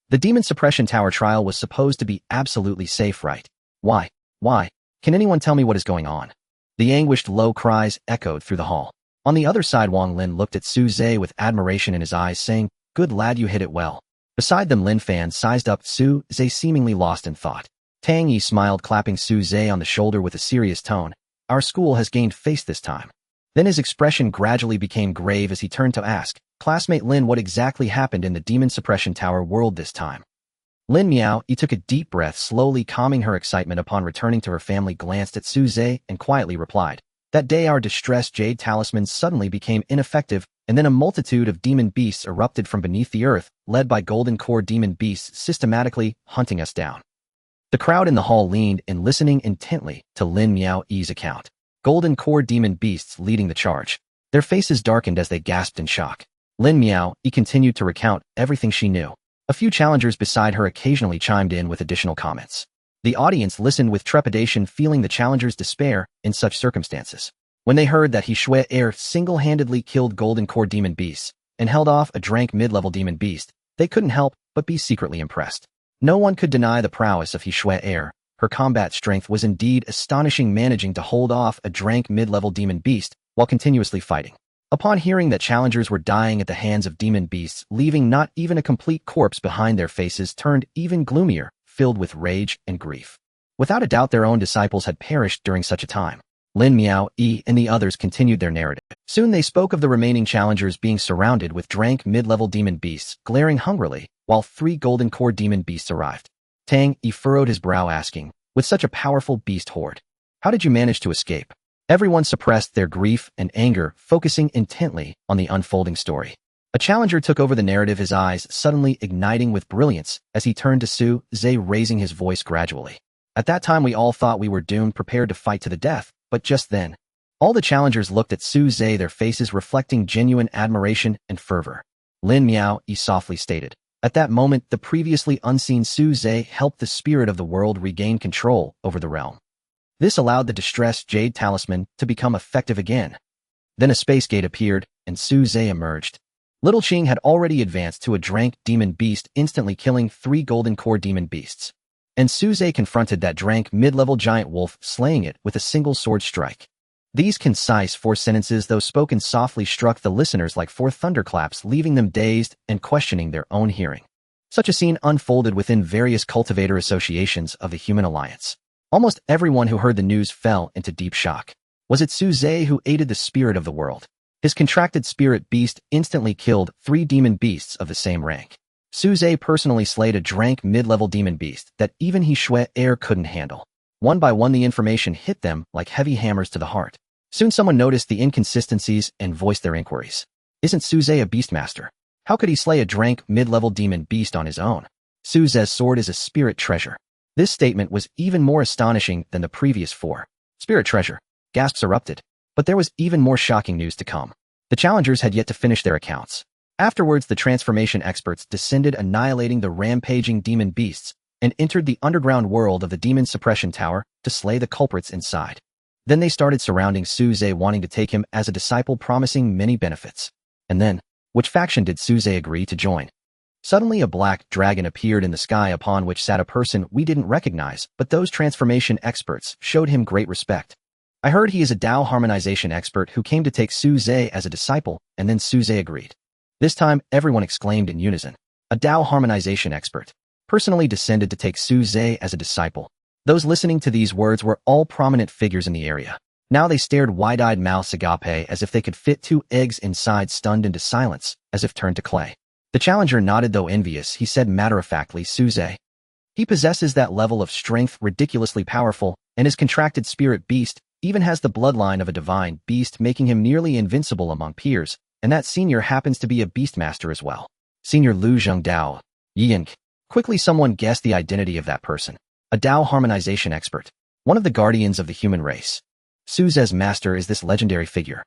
The Demon Suppression Tower trial was supposed to be absolutely safe, right? Why? Why? Can anyone tell me what is going on? The anguished low cries echoed through the hall. On the other side, Wang Lin looked at Suze with admiration in his eyes, saying, "Good lad, you hit it well." Beside them, Lin Fan sized up Suze, seemingly lost in thought. Tang Yi smiled, clapping Suze on the shoulder with a serious tone. "Our school has gained face this time." Then his expression gradually became grave as he turned to ask, "Classmate Lin, what exactly happened in the Demon Suppression Tower world this time?" Lin Miao Yi took a deep breath, slowly calming her excitement upon returning to her family, glanced at Su Zhe, and quietly replied, "That day our distressed jade talismans suddenly became ineffective, and then a multitude of demon beasts erupted from beneath the earth, led by golden core demon beasts systematically hunting us down." The crowd in the hall leaned in, listening intently to Lin Miao Yi's account. Golden core demon beasts leading the charge. Their faces darkened as they gasped in shock. Lin Miao Yi continued to recount everything she knew. A few challengers beside her occasionally chimed in with additional comments. The audience listened with trepidation, feeling the challengers' despair in such circumstances. When they heard that He Shui Er single-handedly killed golden core demon beasts and held off a drank mid-level demon beast, they couldn't help but be secretly impressed. No one could deny the prowess of He Shui Er. Her combat strength was indeed astonishing, managing to hold off a drank mid-level demon beast while continuously fighting. Upon hearing that challengers were dying at the hands of demon beasts, leaving not even a complete corpse behind, their faces turned even gloomier, filled with rage and grief. Without a doubt, their own disciples had perished during such a time. Lin Miao Yi and the others continued their narrative. Soon they spoke of the remaining challengers being surrounded with drank mid-level demon beasts, glaring hungrily, while 3 golden core demon beasts arrived. Tang Yi furrowed his brow, asking, "With such a powerful beast horde, how did you manage to escape?" Everyone suppressed their grief and anger, focusing intently on the unfolding story. A challenger took over the narrative, his eyes suddenly igniting with brilliance as he turned to Su Zhe, raising his voice gradually. "At that time we all thought we were doomed, prepared to fight to the death, but just then." All the challengers looked at Su Zhe, their faces reflecting genuine admiration and fervor. Lin Miao Yi softly stated, "At that moment, the previously unseen Su Zhe helped the spirit of the world regain control over the realm. This allowed the distressed jade talisman to become effective again." Then a space gate appeared, and Su Zhe emerged. Little Qing had already advanced to a drank demon beast, instantly killing 3 golden core demon beasts. And Su Zhe confronted that drank mid-level giant wolf, slaying it with a single sword strike. These concise 4 sentences, though spoken softly, struck the listeners like 4 thunderclaps, leaving them dazed and questioning their own hearing. Such a scene unfolded within various cultivator associations of the Human Alliance. Almost everyone who heard the news fell into deep shock. Was it Su Zhe who aided the spirit of the world? His contracted spirit beast instantly killed 3 demon beasts of the same rank. Su Zhe personally slayed a drank mid-level demon beast that even He Shui Er couldn't handle. One by one, the information hit them like heavy hammers to the heart. Soon someone noticed the inconsistencies and voiced their inquiries. Isn't Su Zhe a beastmaster? How could he slay a drank mid-level demon beast on his own? Su Zhe's sword is a spirit treasure. This statement was even more astonishing than the previous 4. Spirit treasure. Gasps erupted. But there was even more shocking news to come. The challengers had yet to finish their accounts. Afterwards, the transformation experts descended, annihilating the rampaging demon beasts, and entered the underground world of the Demon Suppression Tower to slay the culprits inside. Then they started surrounding Su Zhe, wanting to take him as a disciple, promising many benefits. And then, which faction did Su Zhe agree to join? Suddenly a black dragon appeared in the sky, upon which sat a person we didn't recognize, but those transformation experts showed him great respect. "I heard he is a Dao harmonization expert who came to take Su Zhe as a disciple," and then Su Zhe agreed. This time, everyone exclaimed in unison. A Dao harmonization expert personally descended to take Su Zhe as a disciple. Those listening to these words were all prominent figures in the area. Now they stared wide-eyed, mouths agape, as if they could fit 2 eggs inside, stunned into silence, as if turned to clay. The challenger nodded, though envious. He said matter-of-factly, "Su Zhe. He possesses that level of strength, ridiculously powerful, and his contracted spirit beast even has the bloodline of a divine beast, making him nearly invincible among peers, and that senior happens to be a beastmaster as well. Senior Lu Zhengdao. Yink." Quickly someone guessed the identity of that person. A Dao harmonization expert. One of the guardians of the human race. Su Zhe's master is this legendary figure.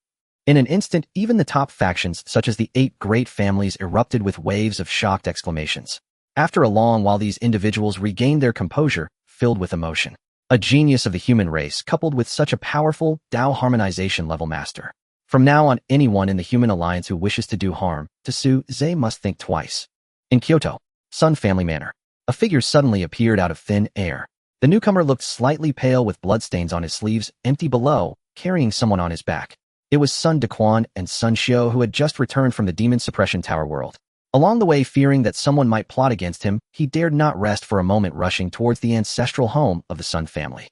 In an instant, even the top factions, such as the 8 great families, erupted with waves of shocked exclamations. After a long while, these individuals regained their composure, filled with emotion. A genius of the human race, coupled with such a powerful Dao harmonization level master. From now on, anyone in the Human Alliance who wishes to do harm to Su Zhe must think twice. In Kyoto, Sun Family Manor, a figure suddenly appeared out of thin air. The newcomer looked slightly pale, with bloodstains on his sleeves, empty below, carrying someone on his back. It was Sun Dequan and Sun Xiao, who had just returned from the Demon Suppression Tower world. Along the way, fearing that someone might plot against him, he dared not rest for a moment, rushing towards the ancestral home of the Sun family.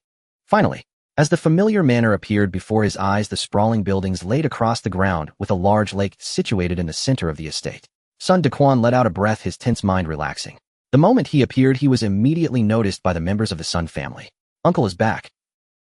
Finally, As the familiar manor appeared before his eyes, the sprawling buildings laid across the ground with a large lake situated in the center of the estate. Sun Daquan let out a breath, his tense mind relaxing. The moment he appeared, he was immediately noticed by the members of the Sun family. Uncle is back.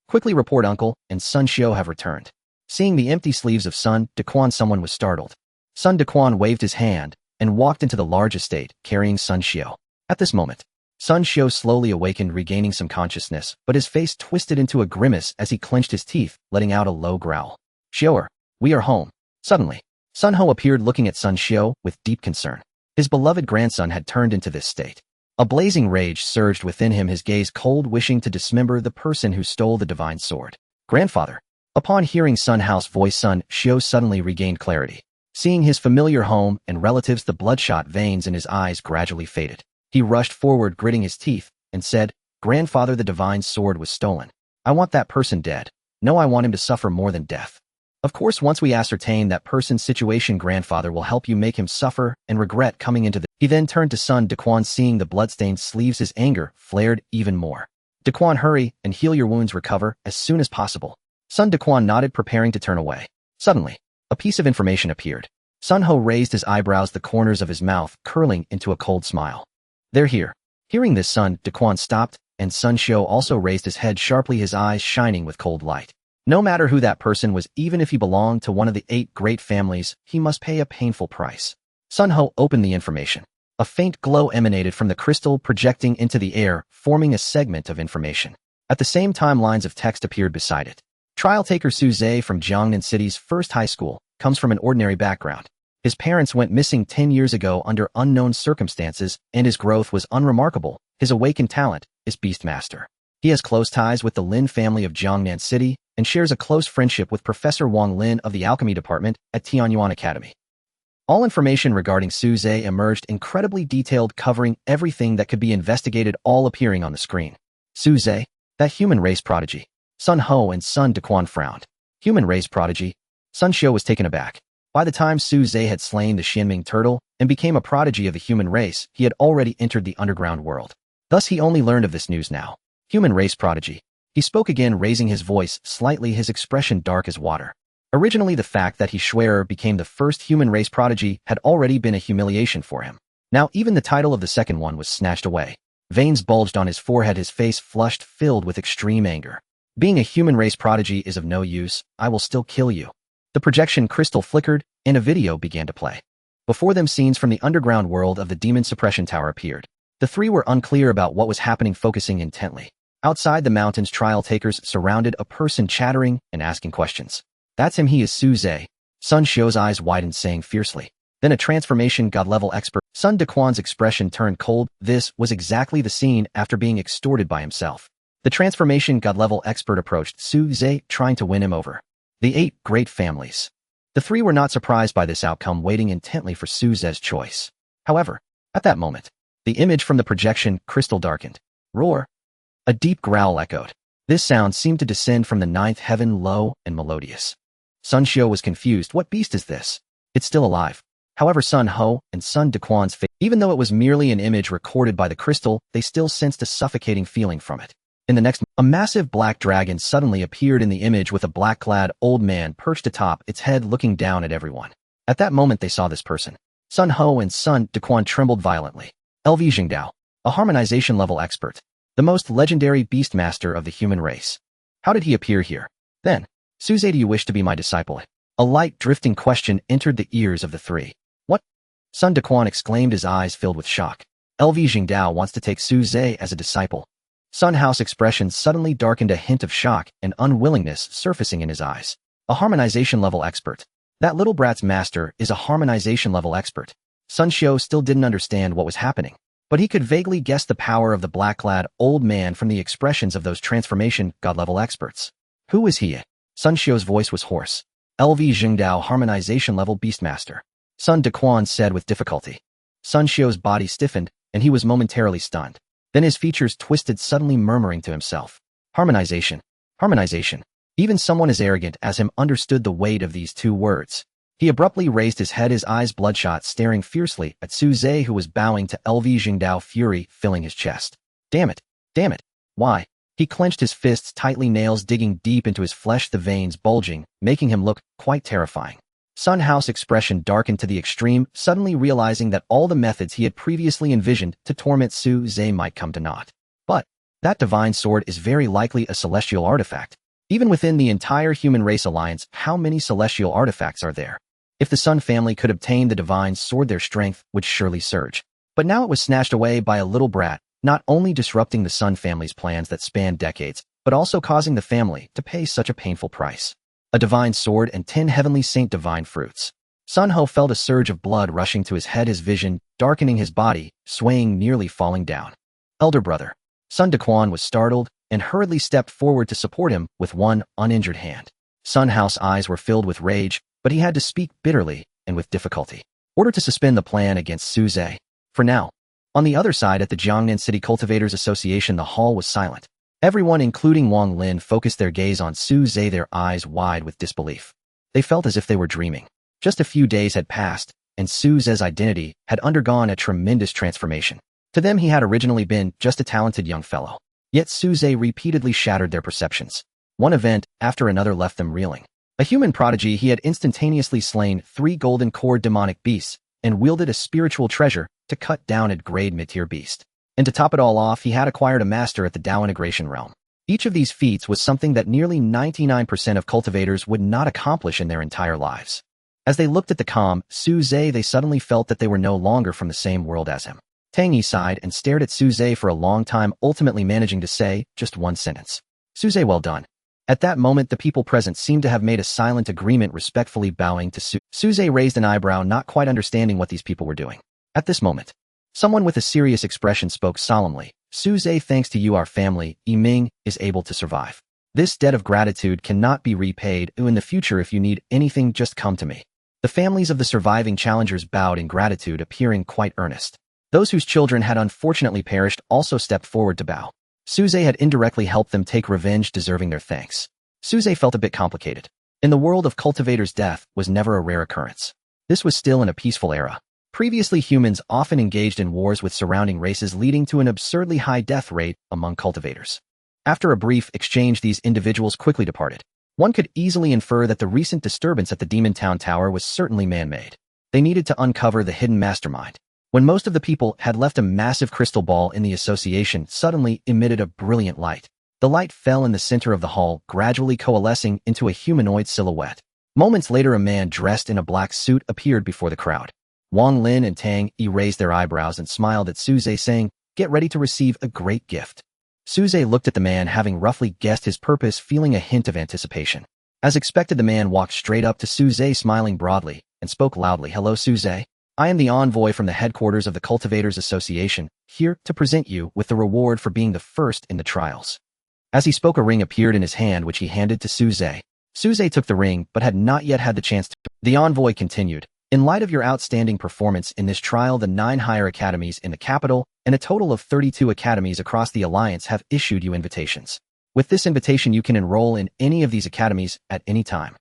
Quickly report Uncle and Sun Xiao have returned. Seeing the empty sleeves of Sun Daquan, someone was startled. Sun Daquan waved his hand and walked into the large estate, carrying Sun Xiao. At this moment, Sun Xiao slowly awakened, regaining some consciousness, but his face twisted into a grimace as he clenched his teeth, letting out a low growl. Xiao, we are home. Suddenly, Sun Ho appeared, looking at Sun Xiao with deep concern. His beloved grandson had turned into this state. A blazing rage surged within him, his gaze cold, wishing to dismember the person who stole the divine sword. Grandfather. Upon hearing Sun Hao's voice, Sun Xiao suddenly regained clarity. Seeing his familiar home and relatives, the bloodshot veins in his eyes gradually faded. He rushed forward, gritting his teeth, and said, Grandfather, the divine sword was stolen. I want that person dead. No, I want him to suffer more than death. Of course, once we ascertain that person's situation, Grandfather will help you make him suffer and regret coming into the... He then turned to Sun Daquan, seeing the bloodstained sleeves, his anger flared even more. Daquan, hurry and heal your wounds, recover as soon as possible. Sun Daquan nodded, preparing to turn away. Suddenly, a piece of information appeared. Sun Ho raised his eyebrows, the corners of his mouth curling into a cold smile. They're here. Hearing this, Sun Daquan stopped, and Sun Xiao also raised his head sharply, his eyes shining with cold light. No matter who that person was, even if he belonged to one of the 8 great families, he must pay a painful price. Sun Ho opened the information. A faint glow emanated from the crystal, projecting into the air, forming a segment of information. At the same time, lines of text appeared beside it. Trial taker Su Zhe from Jiangnan City's first high school comes from an ordinary background. His parents went missing 10 years ago under unknown circumstances, and his growth was unremarkable. His awakened talent is Beastmaster. He has close ties with the Lin family of Jiangnan City and shares a close friendship with Professor Wang Lin of the Alchemy Department at Tianyuan Academy. All information regarding Su Zhe emerged, incredibly detailed, covering everything that could be investigated, all appearing on the screen. Su Zhe, that human race prodigy. Sun Ho and Sun Daquan frowned. Human race prodigy? Sun Xiao was taken aback. By the time Su Zhe had slain the Xianming turtle and became a prodigy of the human race, he had already entered the underground world. Thus he only learned of this news now. Human race prodigy. He spoke again, raising his voice slightly, his expression dark as water. Originally, the fact that he Shue'er became the first human race prodigy had already been a humiliation for him. Now even the title of the second one was snatched away. Veins bulged on his forehead, his face flushed, filled with extreme anger. Being a human race prodigy is of no use. I will still kill you. The projection crystal flickered, and a video began to play. Before them, scenes from the underground world of the Demon Suppression Tower appeared. The three were unclear about what was happening, focusing intently. Outside the mountains, trial takers surrounded a person, chattering and asking questions. That's him, he is Su Zhe. Sun Xiao's eyes widened, saying fiercely. Then a transformation god-level expert. Sun Daquan's expression turned cold. This was exactly the scene after being extorted by himself. The transformation god-level expert approached Su Zhe, trying to win him over. The 8 great families. The three were not surprised by this outcome, waiting intently for Su Zhe's choice. However, at that moment, the image from the projection crystal darkened. Roar! A deep growl echoed. This sound seemed to descend from the 9th heaven, low and melodious. Sun Xiao was confused. What beast is this? It's still alive. However, Sun Ho and Sun Daquan's face, even though it was merely an image recorded by the crystal, they still sensed a suffocating feeling from it. In the next, a massive black dragon suddenly appeared in the image with a black-clad old man perched atop its head, looking down at everyone. At that moment, they saw this person. Sun Ho and Sun Daquan trembled violently. LV Jingdao, a harmonization level expert, the most legendary beastmaster of the human race. How did he appear here? Then, Su Zhe, do you wish to be my disciple? A light, drifting question entered the ears of the three. What? Sun Daquan exclaimed, his eyes filled with shock. LV Jingdao wants to take Su Zhe as a disciple. Sun Hao's expression suddenly darkened, a hint of shock and unwillingness surfacing in his eyes. A harmonization level expert. That little brat's master is a harmonization level expert. Sun Xiao still didn't understand what was happening, but he could vaguely guess the power of the black-clad old man from the expressions of those transformation god-level experts. Who is he? Sun Xiao's voice was hoarse. LV Jingdao, harmonization level beastmaster. Sun Daquan said with difficulty. Sun Xiao's body stiffened, and he was momentarily stunned. Then his features twisted, suddenly murmuring to himself. Harmonization. Harmonization. Even someone as arrogant as him understood the weight of these 2 words. He abruptly raised his head, his eyes bloodshot, staring fiercely at Su Zhe, who was bowing to LV Jingdao, fury filling his chest. Damn it. Damn it. Why? He clenched his fists tightly, nails digging deep into his flesh, the veins bulging, making him look quite terrifying. Sun Hao's expression darkened to the extreme, suddenly realizing that all the methods he had previously envisioned to torment Su Zhe might come to naught. But that divine sword is very likely a celestial artifact. Even within the entire human race alliance, how many celestial artifacts are there? If the Sun family could obtain the divine sword, their strength would surely surge. But now it was snatched away by a little brat, not only disrupting the Sun family's plans that spanned decades, but also causing the family to pay such a painful price. A divine sword and 10 heavenly saint divine fruits. Sun Ho felt a surge of blood rushing to his head, his vision darkening, his body swaying, nearly falling down. Elder brother. Sun Dequan was startled and hurriedly stepped forward to support him with one uninjured hand. Sun Hao's eyes were filled with rage, but he had to speak bitterly and with difficulty. Order to suspend the plan against Su Zhe. For now. On the other side at the Jiangnan City Cultivators Association, the hall was silent. Everyone, including Wang Lin, focused their gaze on Su Zhe, their eyes wide with disbelief. They felt as if they were dreaming. Just a few days had passed, and Su Zhe's identity had undergone a tremendous transformation. To them, he had originally been just a talented young fellow. Yet Su Zhe repeatedly shattered their perceptions. One event after another left them reeling. A human prodigy, he had instantaneously slain 3 golden core demonic beasts and wielded a spiritual treasure to cut down a grade mid-tier beast. And to top it all off, he had acquired a master at the Dao integration realm. Each of these feats was something that nearly 99% of cultivators would not accomplish in their entire lives. As they looked at the calm Su Zhe, they suddenly felt that they were no longer from the same world as him. Tang Yi sighed and stared at Su Zhe for a long time, ultimately managing to say just one sentence. Su Zhe, well done. At that moment, the people present seemed to have made a silent agreement, respectfully bowing to Su. Su Zhe raised an eyebrow, not quite understanding what these people were doing. At this moment, someone with a serious expression spoke solemnly. Su Zhe, thanks to you, our family, Yiming, is able to survive. This debt of gratitude cannot be repaid. In the future, if you need anything, just come to me. The families of the surviving challengers bowed in gratitude, appearing quite earnest. Those whose children had unfortunately perished also stepped forward to bow. Su Zhe had indirectly helped them take revenge, deserving their thanks. Su Zhe felt a bit complicated. In the world of cultivators, death was never a rare occurrence. This was still in a peaceful era. Previously, humans often engaged in wars with surrounding races, leading to an absurdly high death rate among cultivators. After a brief exchange, these individuals quickly departed. One could easily infer that the recent disturbance at the Demon Town Tower was certainly man-made. They needed to uncover the hidden mastermind. When most of the people had left, a massive crystal ball in the association suddenly emitted a brilliant light. The light fell in the center of the hall, gradually coalescing into a humanoid silhouette. Moments later, a man dressed in a black suit appeared before the crowd. Wang Lin and Tang Yi raised their eyebrows and smiled at Su Zhe, saying, "Get ready to receive a great gift." Su Zhe looked at the man, having roughly guessed his purpose, feeling a hint of anticipation. As expected, the man walked straight up to Su Zhe, smiling broadly, and spoke loudly. "Hello, Su Zhe. I am the envoy from the headquarters of the Cultivators Association, here to present you with the reward for being the first in the trials." As he spoke, a ring appeared in his hand, which he handed to Su Zhe. Su Zhe took the ring, but had not yet had the chance to. The envoy continued, "In light of your outstanding performance in this trial, the 9 higher academies in the capital and a total of 32 academies across the alliance have issued you invitations. With this invitation, you can enroll in any of these academies at any time."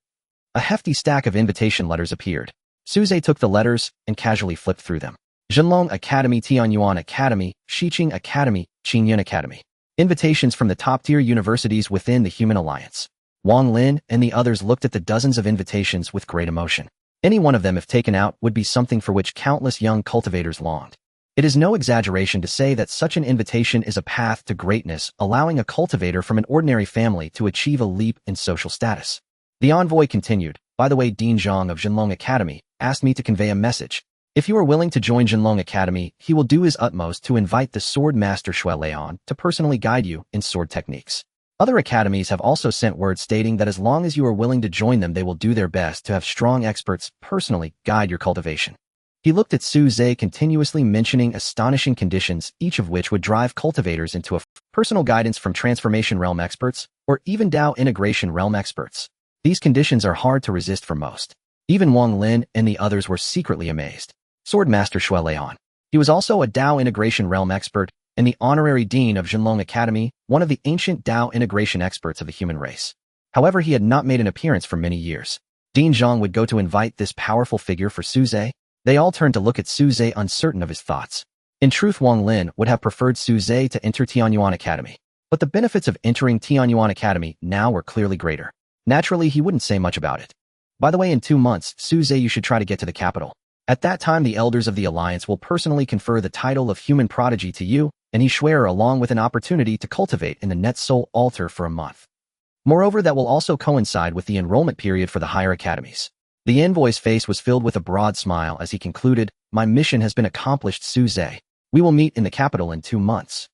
A hefty stack of invitation letters appeared. Su Zhe took the letters and casually flipped through them. Zhenlong Academy, Tianyuan Academy, Xiqing Academy, Qingyun Academy. Invitations from the top-tier universities within the Human Alliance. Wang Lin and the others looked at the dozens of invitations with great emotion. Any one of them, if taken out, would be something for which countless young cultivators longed. It is no exaggeration to say that such an invitation is a path to greatness, allowing a cultivator from an ordinary family to achieve a leap in social status. The envoy continued, "By the way, Dean Zhang of Zhenlong Academy asked me to convey a message. If you are willing to join Zhenlong Academy, he will do his utmost to invite the sword master Shui Leon to personally guide you in sword techniques. Other academies have also sent word stating that as long as you are willing to join them, they will do their best to have strong experts personally guide your cultivation." He looked at Su Zhe, continuously mentioning astonishing conditions, each of which would drive cultivators into a personal guidance from transformation realm experts or even Dao integration realm experts. These conditions are hard to resist for most. Even Wang Lin and the others were secretly amazed. Swordmaster Shui Leon. He was also a Dao integration realm expert and the honorary dean of Zhenlong Academy, one of the ancient Dao integration experts of the human race. However, he had not made an appearance for many years. Dean Zhang would go to invite this powerful figure for Su Zhe. They all turned to look at Su Zhe, uncertain of his thoughts. In truth, Wang Lin would have preferred Su Zhe to enter Tianyuan Academy. But the benefits of entering Tianyuan Academy now were clearly greater. Naturally, he wouldn't say much about it. By the way, in 2 months, Suze, you should try to get to the capital. At that time, the elders of the Alliance will personally confer the title of Human Prodigy to you, and he swear along with an opportunity to cultivate in the Net Soul Altar for a month. Moreover, that will also coincide with the enrollment period for the higher academies. The envoy's face was filled with a broad smile as he concluded, my mission has been accomplished, Suze. We will meet in the capital in 2 months.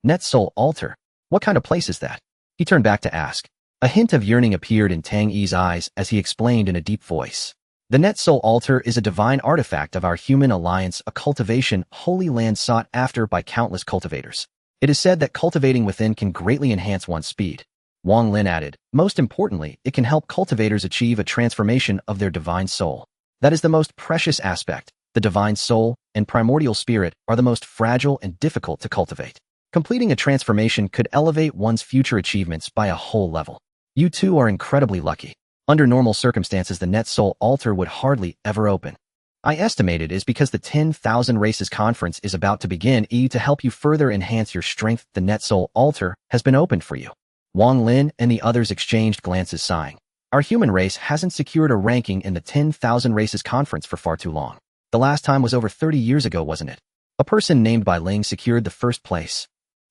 Net Soul Altar? What kind of place is that? He turned back to ask. A hint of yearning appeared in Tang Yi's eyes as he explained in a deep voice. The Net Soul Altar is a divine artifact of our human alliance, a cultivation holy land sought after by countless cultivators. It is said that cultivating within can greatly enhance one's speed. Wang Lin added, most importantly, it can help cultivators achieve a transformation of their divine soul. That is the most precious aspect. The divine soul and primordial spirit are the most fragile and difficult to cultivate. Completing a transformation could elevate one's future achievements by a whole level. You two are incredibly lucky. Under normal circumstances, the Net Soul Altar would hardly ever open. I estimate it is because the 10,000 Races Conference is about to begin. To help you further enhance your strength, the Net Soul Altar has been opened for you. Wang Lin and the others exchanged glances, sighing. Our human race hasn't secured a ranking in the 10,000 Races Conference for far too long. The last time was over 30 years ago, wasn't it? A person named Bai Ling secured the first place.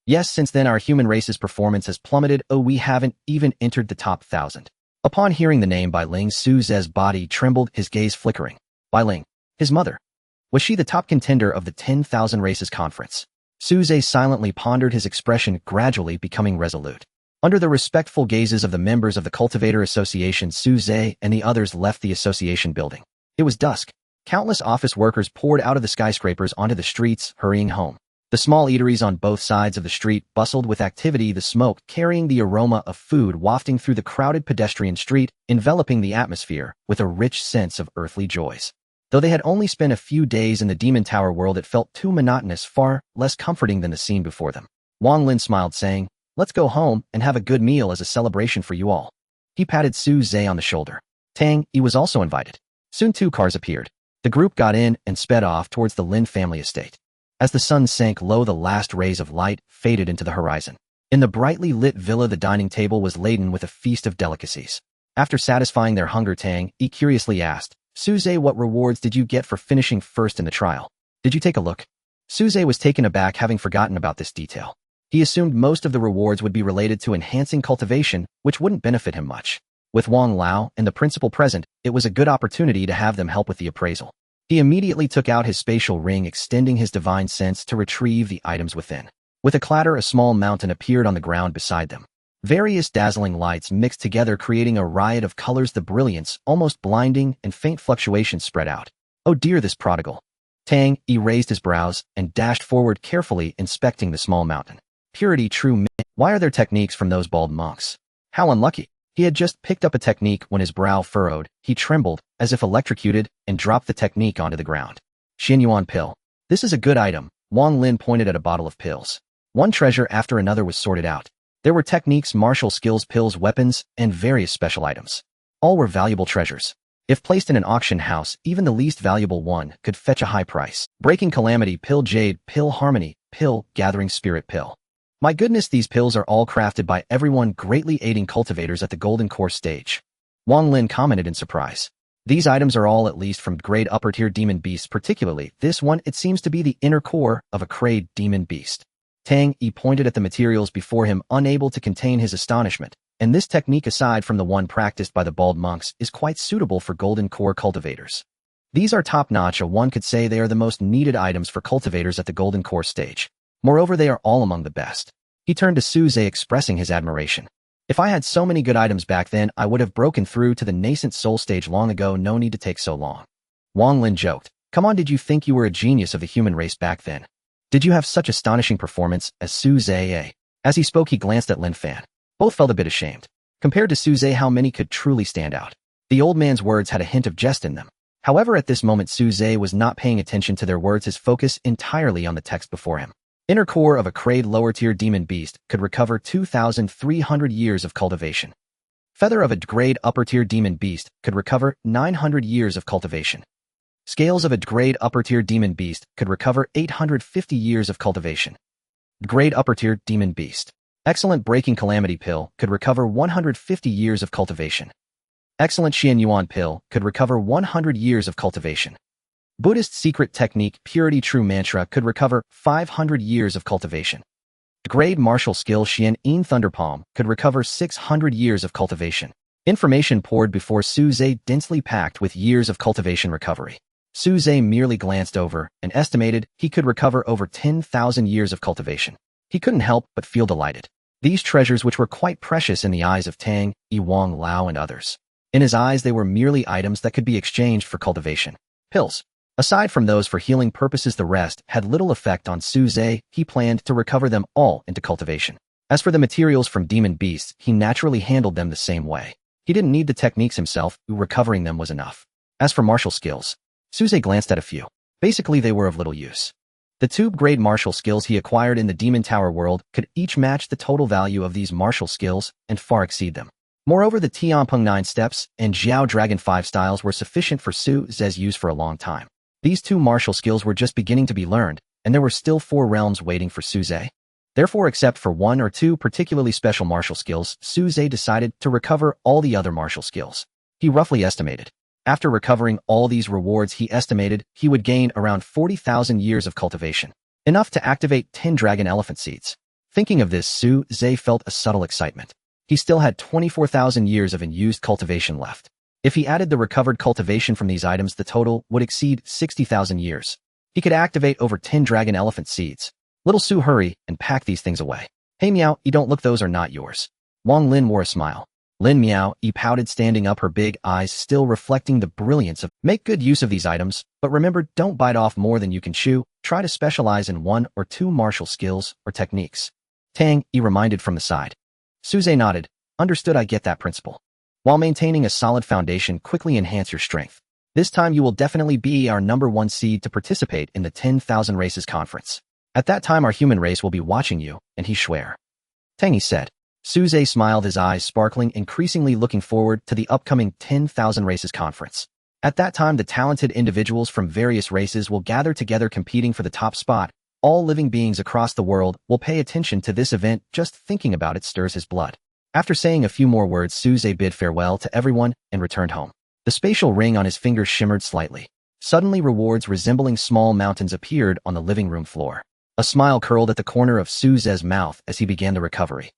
Yes, since then our human race's performance has plummeted. We haven't even entered the top 1,000. Upon hearing the name Bai Ling, Suze's body trembled, his gaze flickering. Bai Ling, his mother. Was she the top contender of the 10,000 Races Conference? Suze silently pondered, his expression gradually becoming resolute. Under the respectful gazes of the members of the Cultivator Association, Suze and the others left the association building. It was dusk. Countless office workers poured out of the skyscrapers onto the streets, hurrying home. The small eateries on both sides of the street bustled with activity, the smoke carrying the aroma of food wafting through the crowded pedestrian street, enveloping the atmosphere with a rich sense of earthly joys. Though they had only spent a few days in the Demon Tower world, it felt too monotonous, far less comforting than the scene before them. Wang Lin smiled, saying, let's go home and have a good meal as a celebration for you all. He patted Suze on the shoulder. Tang Yi was also invited. Soon 2 cars appeared. The group got in and sped off towards the Lin family estate. As the sun sank low, the last rays of light faded into the horizon. In the brightly lit villa, the dining table was laden with a feast of delicacies. After satisfying their hunger, Tang Yi curiously asked, Suze, what rewards did you get for finishing first in the trial? Did you take a look? Suze was taken aback, having forgotten about this detail. He assumed most of the rewards would be related to enhancing cultivation, which wouldn't benefit him much. With Wang Lao and the principal present, it was a good opportunity to have them help with the appraisal. He immediately took out his spatial ring, extending his divine sense to retrieve the items within. With a clatter, a small mountain appeared on the ground beside them. Various dazzling lights mixed together, creating a riot of colors, the brilliance, almost blinding, and faint fluctuations spread out. Oh dear, this prodigal. Tang Yi raised his brows and dashed forward, carefully inspecting the small mountain. Purity, true. Why are there techniques from those bald monks? How unlucky. He had just picked up a technique when his brow furrowed. He trembled, as if electrocuted, and dropped the technique onto the ground. Xinyuan pill. This is a good item. Wang Lin pointed at a bottle of pills. One treasure after another was sorted out. There were techniques, martial skills, pills, weapons, and various special items. All were valuable treasures. If placed in an auction house, even the least valuable one could fetch a high price. Breaking calamity, pill jade, pill harmony, pill gathering spirit, pill. My goodness, these pills are all crafted by everyone, greatly aiding cultivators at the Golden Core stage. Wang Lin commented in surprise. These items are all at least from grade upper tier demon beasts, particularly this one. It seems to be the inner core of a grade demon beast. Tang Yi pointed at the materials before him, unable to contain his astonishment. And this technique, aside from the one practiced by the bald monks, is quite suitable for Golden Core cultivators. These are top-notch. One could say they are the most needed items for cultivators at the Golden Core stage. Moreover, they are all among the best. He turned to Suze, expressing his admiration. If I had so many good items back then, I would have broken through to the nascent soul stage long ago. No need to take so long. Wang Lin joked. Come on, did you think you were a genius of the human race back then? Did you have such astonishing performance as Suze? As he spoke, he glanced at Lin Fan. Both felt a bit ashamed. Compared to Suze, how many could truly stand out? The old man's words had a hint of jest in them. However, at this moment, Suze was not paying attention to their words, his focus entirely on the text before him. Inner core of a grade lower tier demon beast could recover 2,300 years of cultivation. Feather of a grade upper tier demon beast could recover 900 years of cultivation. Scales of a grade upper tier demon beast could recover 850 years of cultivation. Grade upper tier demon beast. Excellent Breaking Calamity Pill could recover 150 years of cultivation. Excellent Xian Yuan Pill could recover 100 years of cultivation. Buddhist Secret Technique Purity True Mantra could recover 500 years of cultivation. Grade Martial Skill Xian Yin Thunderpalm could recover 600 years of cultivation. Information poured before Su Zhe densely packed with years of cultivation recovery. Su Zhe merely glanced over and estimated he could recover over 10,000 years of cultivation. He couldn't help but feel delighted. These treasures, which were quite precious in the eyes of Tang, Yi Wang Lao and others. In his eyes, they were merely items that could be exchanged for cultivation. Pills. Aside from those for healing purposes, the rest had little effect on Su Zhe. He planned to recover them all into cultivation. As for the materials from demon beasts, he naturally handled them the same way. He didn't need the techniques himself, recovering them was enough. As for martial skills, Su Zhe glanced at a few. Basically, they were of little use. The tube-grade martial skills he acquired in the Demon Tower world could each match the total value of these martial skills and far exceed them. Moreover, the Tianpeng 9 Steps and Jiao Dragon 5 styles were sufficient for Su Zhe's use for a long time. These two martial skills were just beginning to be learned, and there were still 4 realms waiting for Su Zhe. Therefore, except for 1 or 2 particularly special martial skills, Su Zhe decided to recover all the other martial skills. He roughly estimated. After recovering all these rewards, he estimated he would gain around 40,000 years of cultivation, enough to activate 10 dragon elephant seeds. Thinking of this, Su Zhe felt a subtle excitement. He still had 24,000 years of unused cultivation left. If he added the recovered cultivation from these items, the total would exceed 60,000 years. He could activate over 10 dragon elephant seeds. Little Su, hurry and pack these things away. Hey Meow, you don't look, those are not yours. Wang Lin wore a smile. Lin Meow pouted, standing up, her big eyes still reflecting the brilliance of make good use of these items, but remember, don't bite off more than you can chew. Try to specialize in 1 or 2 martial skills or techniques. Tang, Yi reminded from the side. Su Zhe nodded. Understood, I get that principle. While maintaining a solid foundation, quickly enhance your strength. This time you will definitely be our #1 seed to participate in the 10,000 Races Conference. At that time our human race will be watching you, and he swear. Tangy said. Su Zhe smiled, his eyes sparkling, increasingly looking forward to the upcoming 10,000 Races Conference. At that time the talented individuals from various races will gather together competing for the top spot. All living beings across the world will pay attention to this event. Just thinking about it stirs his blood. After saying a few more words, Su Zhe bid farewell to everyone and returned home. The spatial ring on his finger shimmered slightly. Suddenly rewards resembling small mountains appeared on the living room floor. A smile curled at the corner of Su Zhe's mouth as he began the recovery.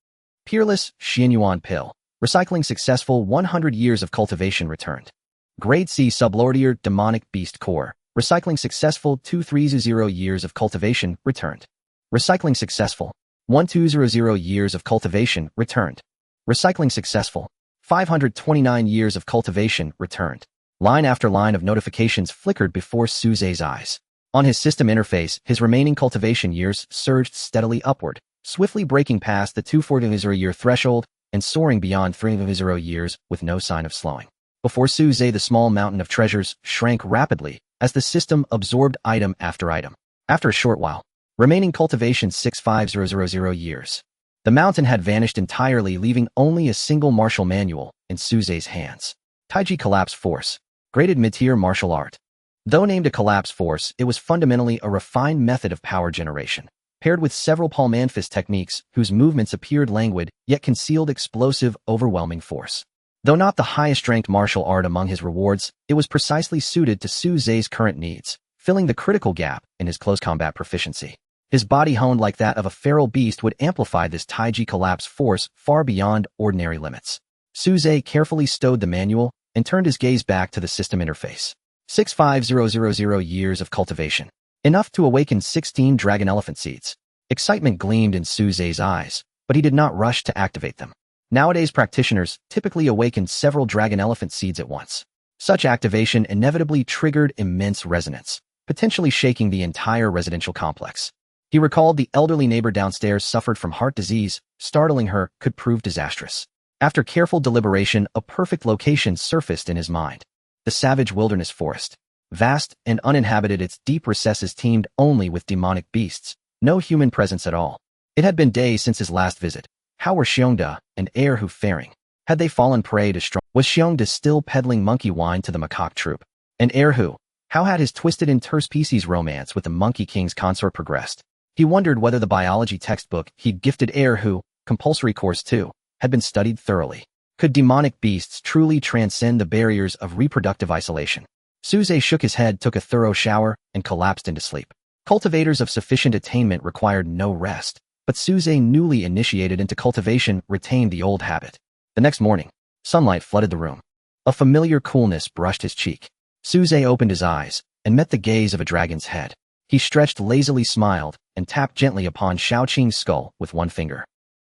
Peerless Xian Yuan Pill. Recycling successful, 100 years of cultivation returned. Grade C Sublordier Demonic Beast Core. Recycling successful, 2300 years of cultivation returned. Recycling successful, 1200 years of cultivation returned. Recycling successful, 529 years of cultivation returned. Line after line of notifications flickered before Su Zhe's eyes. On his system interface, his remaining cultivation years surged steadily upward, swiftly breaking past the 240 year threshold and soaring beyond 300 years with no sign of slowing. Before Su Zhe, the small mountain of treasures shrank rapidly as the system absorbed item after item. After a short while, remaining cultivation 65000 years. The mountain had vanished entirely, leaving only a single martial manual in Su Zhe's hands. Taiji Collapse Force. Graded mid-tier martial art. Though named a collapse force, it was fundamentally a refined method of power generation, paired with several palm-and-fist techniques whose movements appeared languid, yet concealed explosive, overwhelming force. Though not the highest-ranked martial art among his rewards, it was precisely suited to Su Zhe's current needs, filling the critical gap in his close combat proficiency. His body, honed like that of a feral beast, would amplify this Taiji Collapse force far beyond ordinary limits. Su Zhe carefully stowed the manual and turned his gaze back to the system interface. 65000 years of cultivation. Enough to awaken 16 dragon elephant seeds. Excitement gleamed in Su Zhe's eyes, but he did not rush to activate them. Nowadays, practitioners typically awakened several dragon elephant seeds at once. Such activation inevitably triggered immense resonance, potentially shaking the entire residential complex. He recalled the elderly neighbor downstairs suffered from heart disease. Startling her could prove disastrous. After careful deliberation, a perfect location surfaced in his mind. The savage wilderness forest. Vast and uninhabited, its deep recesses teemed only with demonic beasts. No human presence at all. It had been days since his last visit. How were Xiongda and Erhu faring? Had they fallen prey to strong? Was Xiongda still peddling monkey wine to the macaque troop? And Erhu? How had his twisted interspecies romance with the Monkey King's consort progressed? He wondered whether the biology textbook he'd gifted Erhu compulsory course 2, had been studied thoroughly. Could demonic beasts truly transcend the barriers of reproductive isolation? Suze shook his head, took a thorough shower, and collapsed into sleep. Cultivators of sufficient attainment required no rest, but Suze, newly initiated into cultivation, retained the old habit. The next morning, sunlight flooded the room. A familiar coolness brushed his cheek. Suze opened his eyes and met the gaze of a dragon's head. He stretched lazily, smiled, and tapped gently upon Shaoqing's skull with one finger.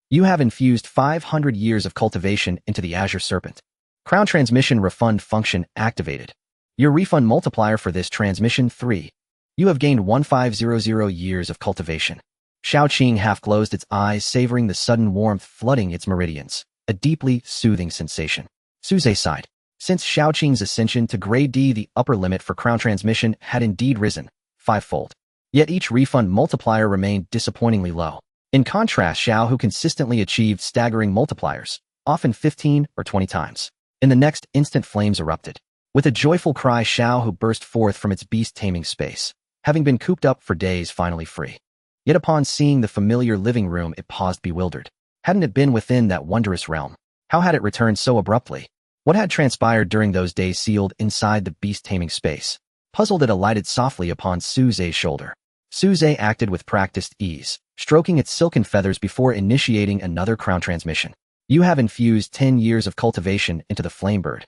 You have infused 500 years of cultivation into the Azure Serpent. Crown transmission refund function activated. Your refund multiplier for this transmission 3. You have gained 1500 years of cultivation. Shaoqing half closed its eyes, savoring the sudden warmth flooding its meridians, a deeply soothing sensation. Suze sighed. Since Shaoqing's ascension to Grade D, the upper limit for crown transmission had indeed risen, 5-fold. Yet each refund multiplier remained disappointingly low. In contrast, Xiao, who consistently achieved staggering multipliers, often 15 or 20 times. In the next instant, flames erupted. With a joyful cry, Xiao, who burst forth from its beast-taming space, having been cooped up for days, finally free. Yet upon seeing the familiar living room, it paused bewildered. Hadn't it been within that wondrous realm? How had it returned so abruptly? What had transpired during those days sealed inside the beast-taming space? Puzzled, it alighted softly upon Suze's shoulder. Suze acted with practiced ease, stroking its silken feathers before initiating another crown transmission. You have infused 10 years of cultivation into the flamebird.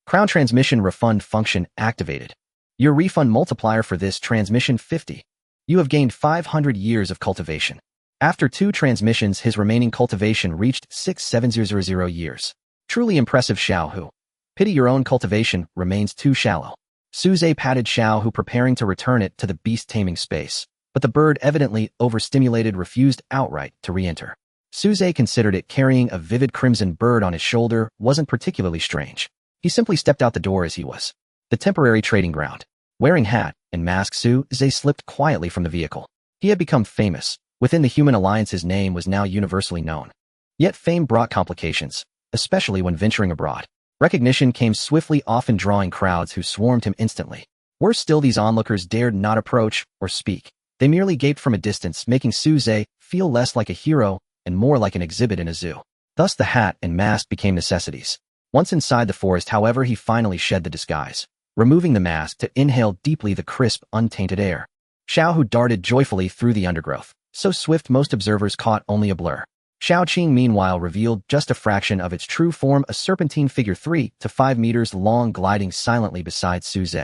Crown transmission refund function activated. Your refund multiplier for this transmission 50. You have gained 500 years of cultivation. After 2 transmissions, his remaining cultivation reached 6700 years. Truly impressive, Xiao Hu. Pity your own cultivation remains too shallow. Suze patted Xiao Hu, preparing to return it to the beast-taming space, but the bird, evidently overstimulated, refused outright to re-enter. Suze considered it. Carrying a vivid crimson bird on his shoulder wasn't particularly strange. He simply stepped out the door as he was. The temporary trading ground. Wearing hat and mask, Suze slipped quietly from the vehicle. He had become famous. Within the human alliance, his name was now universally known. Yet fame brought complications, especially when venturing abroad. Recognition came swiftly, often drawing crowds who swarmed him instantly. Worse still, these onlookers dared not approach or speak. They merely gaped from a distance, making Suze feel less like a hero and more like an exhibit in a zoo. Thus the hat and mask became necessities. Once inside the forest, however, he finally shed the disguise, removing the mask to inhale deeply the crisp, untainted air. Xiao Hu darted joyfully through the undergrowth, so swift most observers caught only a blur. Shaoqing, meanwhile, revealed just a fraction of its true form, a serpentine figure 3 to 5 meters long, gliding silently beside Suze.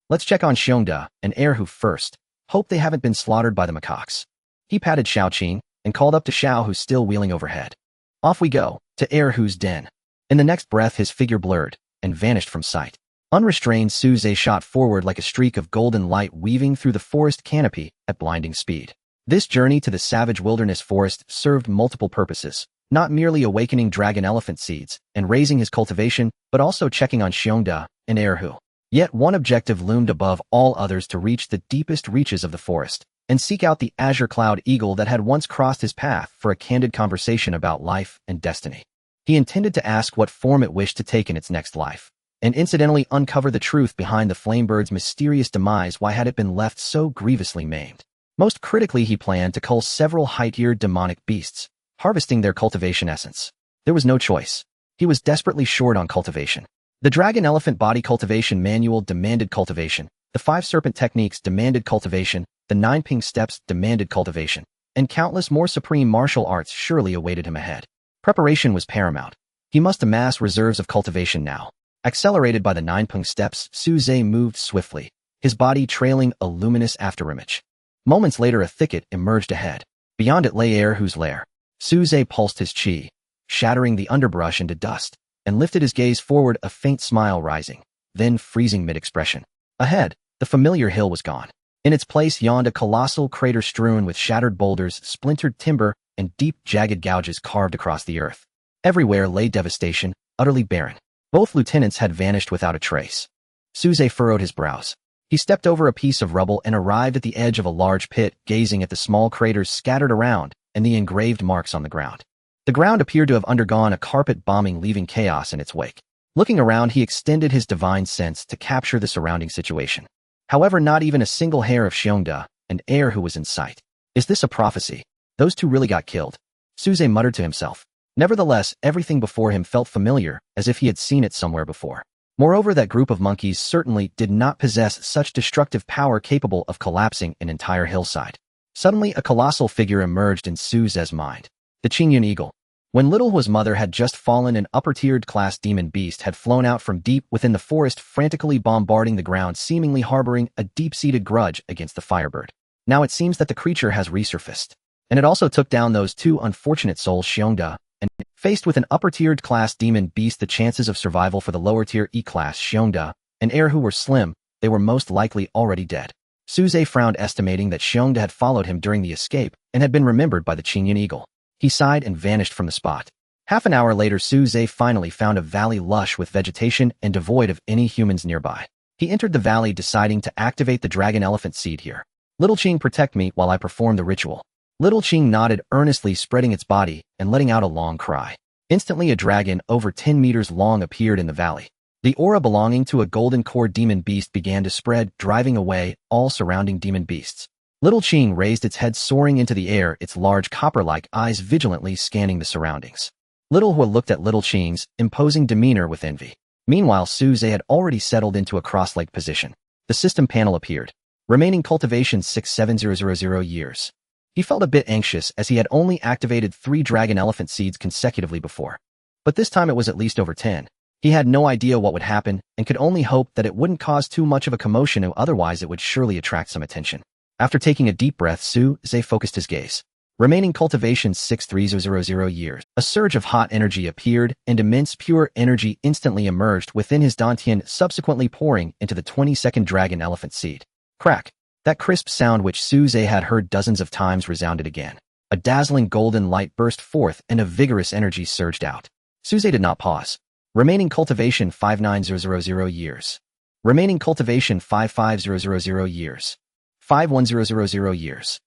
Let's check on Xiongda and Erhu first. Hope they haven't been slaughtered by the macaques. He patted Shaoqing and called up to Xiao, who's still wheeling overhead. Off we go, to Erhu's den. In the next breath, his figure blurred and vanished from sight. Unrestrained, Suze shot forward like a streak of golden light weaving through the forest canopy at blinding speed. This journey to the savage wilderness forest served multiple purposes, not merely awakening dragon elephant seeds and raising his cultivation, but also checking on Xiongda and Erhu. Yet one objective loomed above all others: to reach the deepest reaches of the forest and seek out the azure cloud eagle that had once crossed his path for a candid conversation about life and destiny. He intended to ask what form it wished to take in its next life, and incidentally uncover the truth behind the flamebird's mysterious demise. Why had it been left so grievously maimed? Most critically, he planned to cull several height-year demonic beasts, harvesting their cultivation essence. There was no choice. He was desperately short on cultivation. The Dragon Elephant Body Cultivation Manual demanded cultivation, the 5 Serpent Techniques demanded cultivation, the 9 Pink Steps demanded cultivation, and countless more supreme martial arts surely awaited him ahead. Preparation was paramount. He must amass reserves of cultivation now. Accelerated by the 9 Pink Steps, Suze moved swiftly, his body trailing a luminous afterimage. Moments later, a thicket emerged ahead. Beyond it lay Erhu's lair. Suze pulsed his chi, shattering the underbrush into dust, and lifted his gaze forward, a faint smile rising, then freezing mid-expression. Ahead, the familiar hill was gone. In its place yawned a colossal crater strewn with shattered boulders, splintered timber, and deep, jagged gouges carved across the earth. Everywhere lay devastation, utterly barren. Both lieutenants had vanished without a trace. Suze furrowed his brows. He stepped over a piece of rubble and arrived at the edge of a large pit, gazing at the small craters scattered around and the engraved marks on the ground. The ground appeared to have undergone a carpet bombing, leaving chaos in its wake. Looking around, he extended his divine sense to capture the surrounding situation. However, not even a single hair of Xiongda and Erhu was in sight. Is this a prophecy? Those two really got killed? Suze muttered to himself. Nevertheless, everything before him felt familiar, as if he had seen it somewhere before. Moreover, that group of monkeys certainly did not possess such destructive power capable of collapsing an entire hillside. Suddenly, a colossal figure emerged in Suze's mind. The Qingyun Eagle. When Little's mother had just fallen, an upper-tiered class demon beast had flown out from deep within the forest, frantically bombarding the ground, seemingly harboring a deep-seated grudge against the Firebird. Now it seems that the creature has resurfaced. And it also took down those two unfortunate souls, Xiongda, and faced with an upper-tiered class demon beast, the chances of survival for the lower-tier E-class Xiongda and heir who were slim, they were most likely already dead. Suze frowned, estimating that Xiongda had followed him during the escape and had been remembered by the Qingyun Eagle. He sighed and vanished from the spot. Half an hour later, Suze finally found a valley lush with vegetation and devoid of any humans nearby. He entered the valley, deciding to activate the dragon elephant seed here. Little Qing, protect me while I perform the ritual. Little Qing nodded earnestly, spreading its body and letting out a long cry. Instantly, a dragon over 10 meters long appeared in the valley. The aura belonging to a golden core demon beast began to spread, driving away all surrounding demon beasts. Little Qing raised its head, soaring into the air, its large copper-like eyes vigilantly scanning the surroundings. Little Hua looked at Little Qing's imposing demeanor with envy. Meanwhile, Suze had already settled into a cross-legged position. The system panel appeared. Remaining cultivation 67000 years. He felt a bit anxious, as he had only activated 3 dragon elephant seeds consecutively before. But this time it was at least over 10. He had no idea what would happen, and could only hope that it wouldn't cause too much of a commotion, otherwise it would surely attract some attention. After taking a deep breath, Suze focused his gaze. Remaining cultivation 63000 years. A surge of hot energy appeared, and immense pure energy instantly emerged within his dantian, subsequently pouring into the 22nd dragon elephant seed. Crack! That crisp sound which Suze had heard dozens of times resounded again. A dazzling golden light burst forth, and a vigorous energy surged out. Suze did not pause. Remaining cultivation 59000 years. Remaining cultivation 55000 years. 51000 years.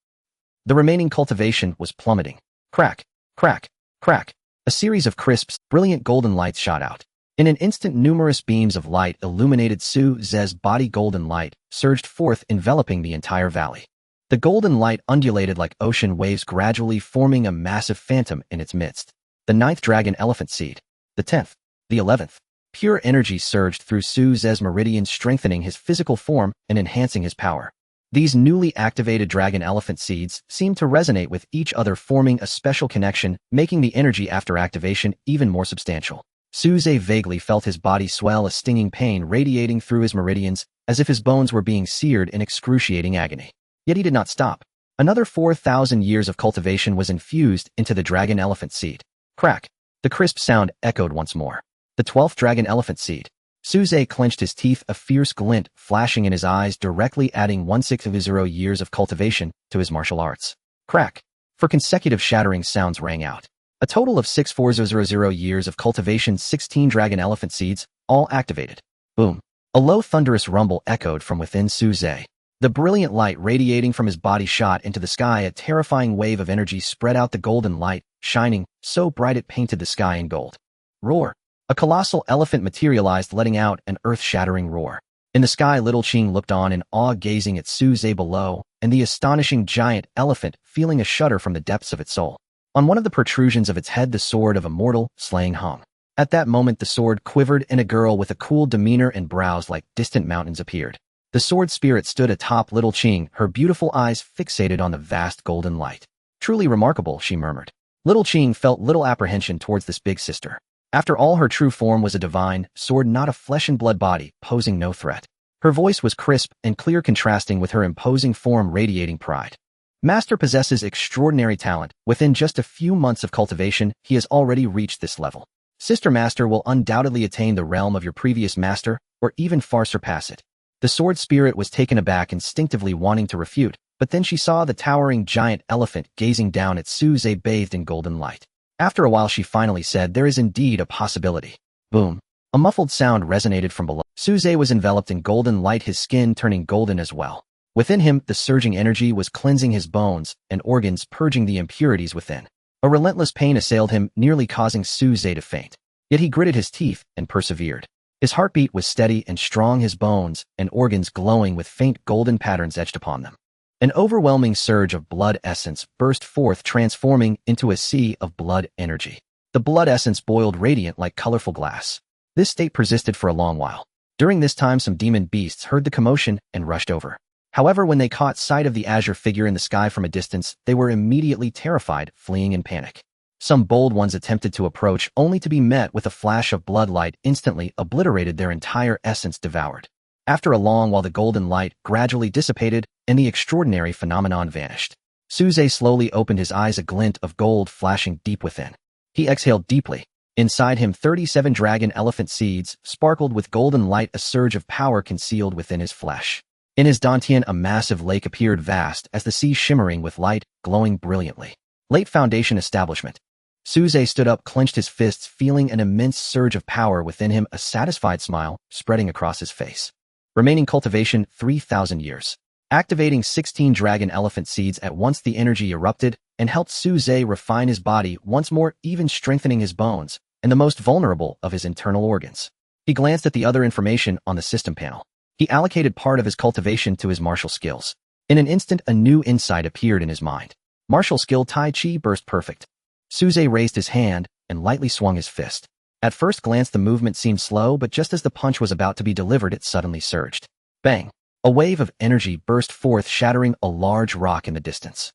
The remaining cultivation was plummeting. Crack, crack, crack. A series of crisp, brilliant golden lights shot out. In an instant, numerous beams of light illuminated Suze's body. Golden light surged forth, enveloping the entire valley. The golden light undulated like ocean waves, gradually forming a massive phantom in its midst. The 9th dragon elephant seed. The 10th. The 11th. Pure energy surged through Suze's meridians, strengthening his physical form and enhancing his power. These newly activated dragon elephant seeds seemed to resonate with each other, forming a special connection, making the energy after activation even more substantial. Suze vaguely felt his body swell, a stinging pain radiating through his meridians, as if his bones were being seared in excruciating agony. Yet he did not stop. Another 4,000 years of cultivation was infused into the dragon elephant seed. Crack! The crisp sound echoed once more. The 12th dragon elephant seed. Suze clenched his teeth, a fierce glint flashing in his eyes, directly adding 1/6 years of cultivation to his martial arts. Crack! For consecutive shattering sounds rang out. A total of 6,400 years of cultivation, 16 dragon elephant seeds, all activated. Boom! A low thunderous rumble echoed from within Suze. The brilliant light radiating from his body shot into the sky. A terrifying wave of energy spread out, the golden light, shining so bright it painted the sky in gold. Roar! A colossal elephant materialized, letting out an earth-shattering roar. In the sky, Little Qing looked on in awe, gazing at Suze below, and the astonishing giant elephant feeling a shudder from the depths of its soul. On one of the protrusions of its head, the sword of a mortal slaying hung. At that moment, the sword quivered, and a girl with a cool demeanor and brows like distant mountains appeared. The sword spirit stood atop Little Qing, her beautiful eyes fixated on the vast golden light. Truly remarkable, she murmured. Little Qing felt little apprehension towards this big sister. After all, her true form was a divine sword, not a flesh-and-blood body, posing no threat. Her voice was crisp and clear, contrasting with her imposing form, radiating pride. Master possesses extraordinary talent. Within just a few months of cultivation, he has already reached this level. Sister Master will undoubtedly attain the realm of your previous master, or even far surpass it. The sword spirit was taken aback, instinctively wanting to refute, but then she saw the towering giant elephant gazing down at Suze, bathed in golden light. After a while, she finally said, "There is indeed a possibility." Boom. A muffled sound resonated from below. Suze was enveloped in golden light, his skin turning golden as well. Within him, the surging energy was cleansing his bones and organs, purging the impurities within. A relentless pain assailed him, nearly causing Suze to faint. Yet he gritted his teeth and persevered. His heartbeat was steady and strong, his bones and organs glowing with faint golden patterns etched upon them. An overwhelming surge of blood essence burst forth, transforming into a sea of blood energy. The blood essence boiled radiant like colorful glass. This state persisted for a long while. During this time, some demon beasts heard the commotion and rushed over. However, when they caught sight of the azure figure in the sky from a distance, they were immediately terrified, fleeing in panic. Some bold ones attempted to approach, only to be met with a flash of blood light instantly obliterated, their entire essence devoured. After a long while, the golden light gradually dissipated, and the extraordinary phenomenon vanished. Suze slowly opened his eyes, a glint of gold flashing deep within. He exhaled deeply. Inside him, 37 dragon elephant seeds sparkled with golden light, a surge of power concealed within his flesh. In his dantian, a massive lake appeared, vast as the sea, shimmering with light, glowing brilliantly. Late Foundation Establishment. Suze stood up, clenched his fists, feeling an immense surge of power within him, a satisfied smile spreading across his face. Remaining cultivation, 3,000 years. Activating 16 dragon elephant seeds at once, the energy erupted and helped Suze refine his body once more, even strengthening his bones and the most vulnerable of his internal organs. He glanced at the other information on the system panel. He allocated part of his cultivation to his martial skills. In an instant, a new insight appeared in his mind. Martial skill Tai Chi burst perfect. Suze raised his hand and lightly swung his fist. At first glance, the movement seemed slow, but just as the punch was about to be delivered, it suddenly surged. Bang! A wave of energy burst forth, shattering a large rock in the distance.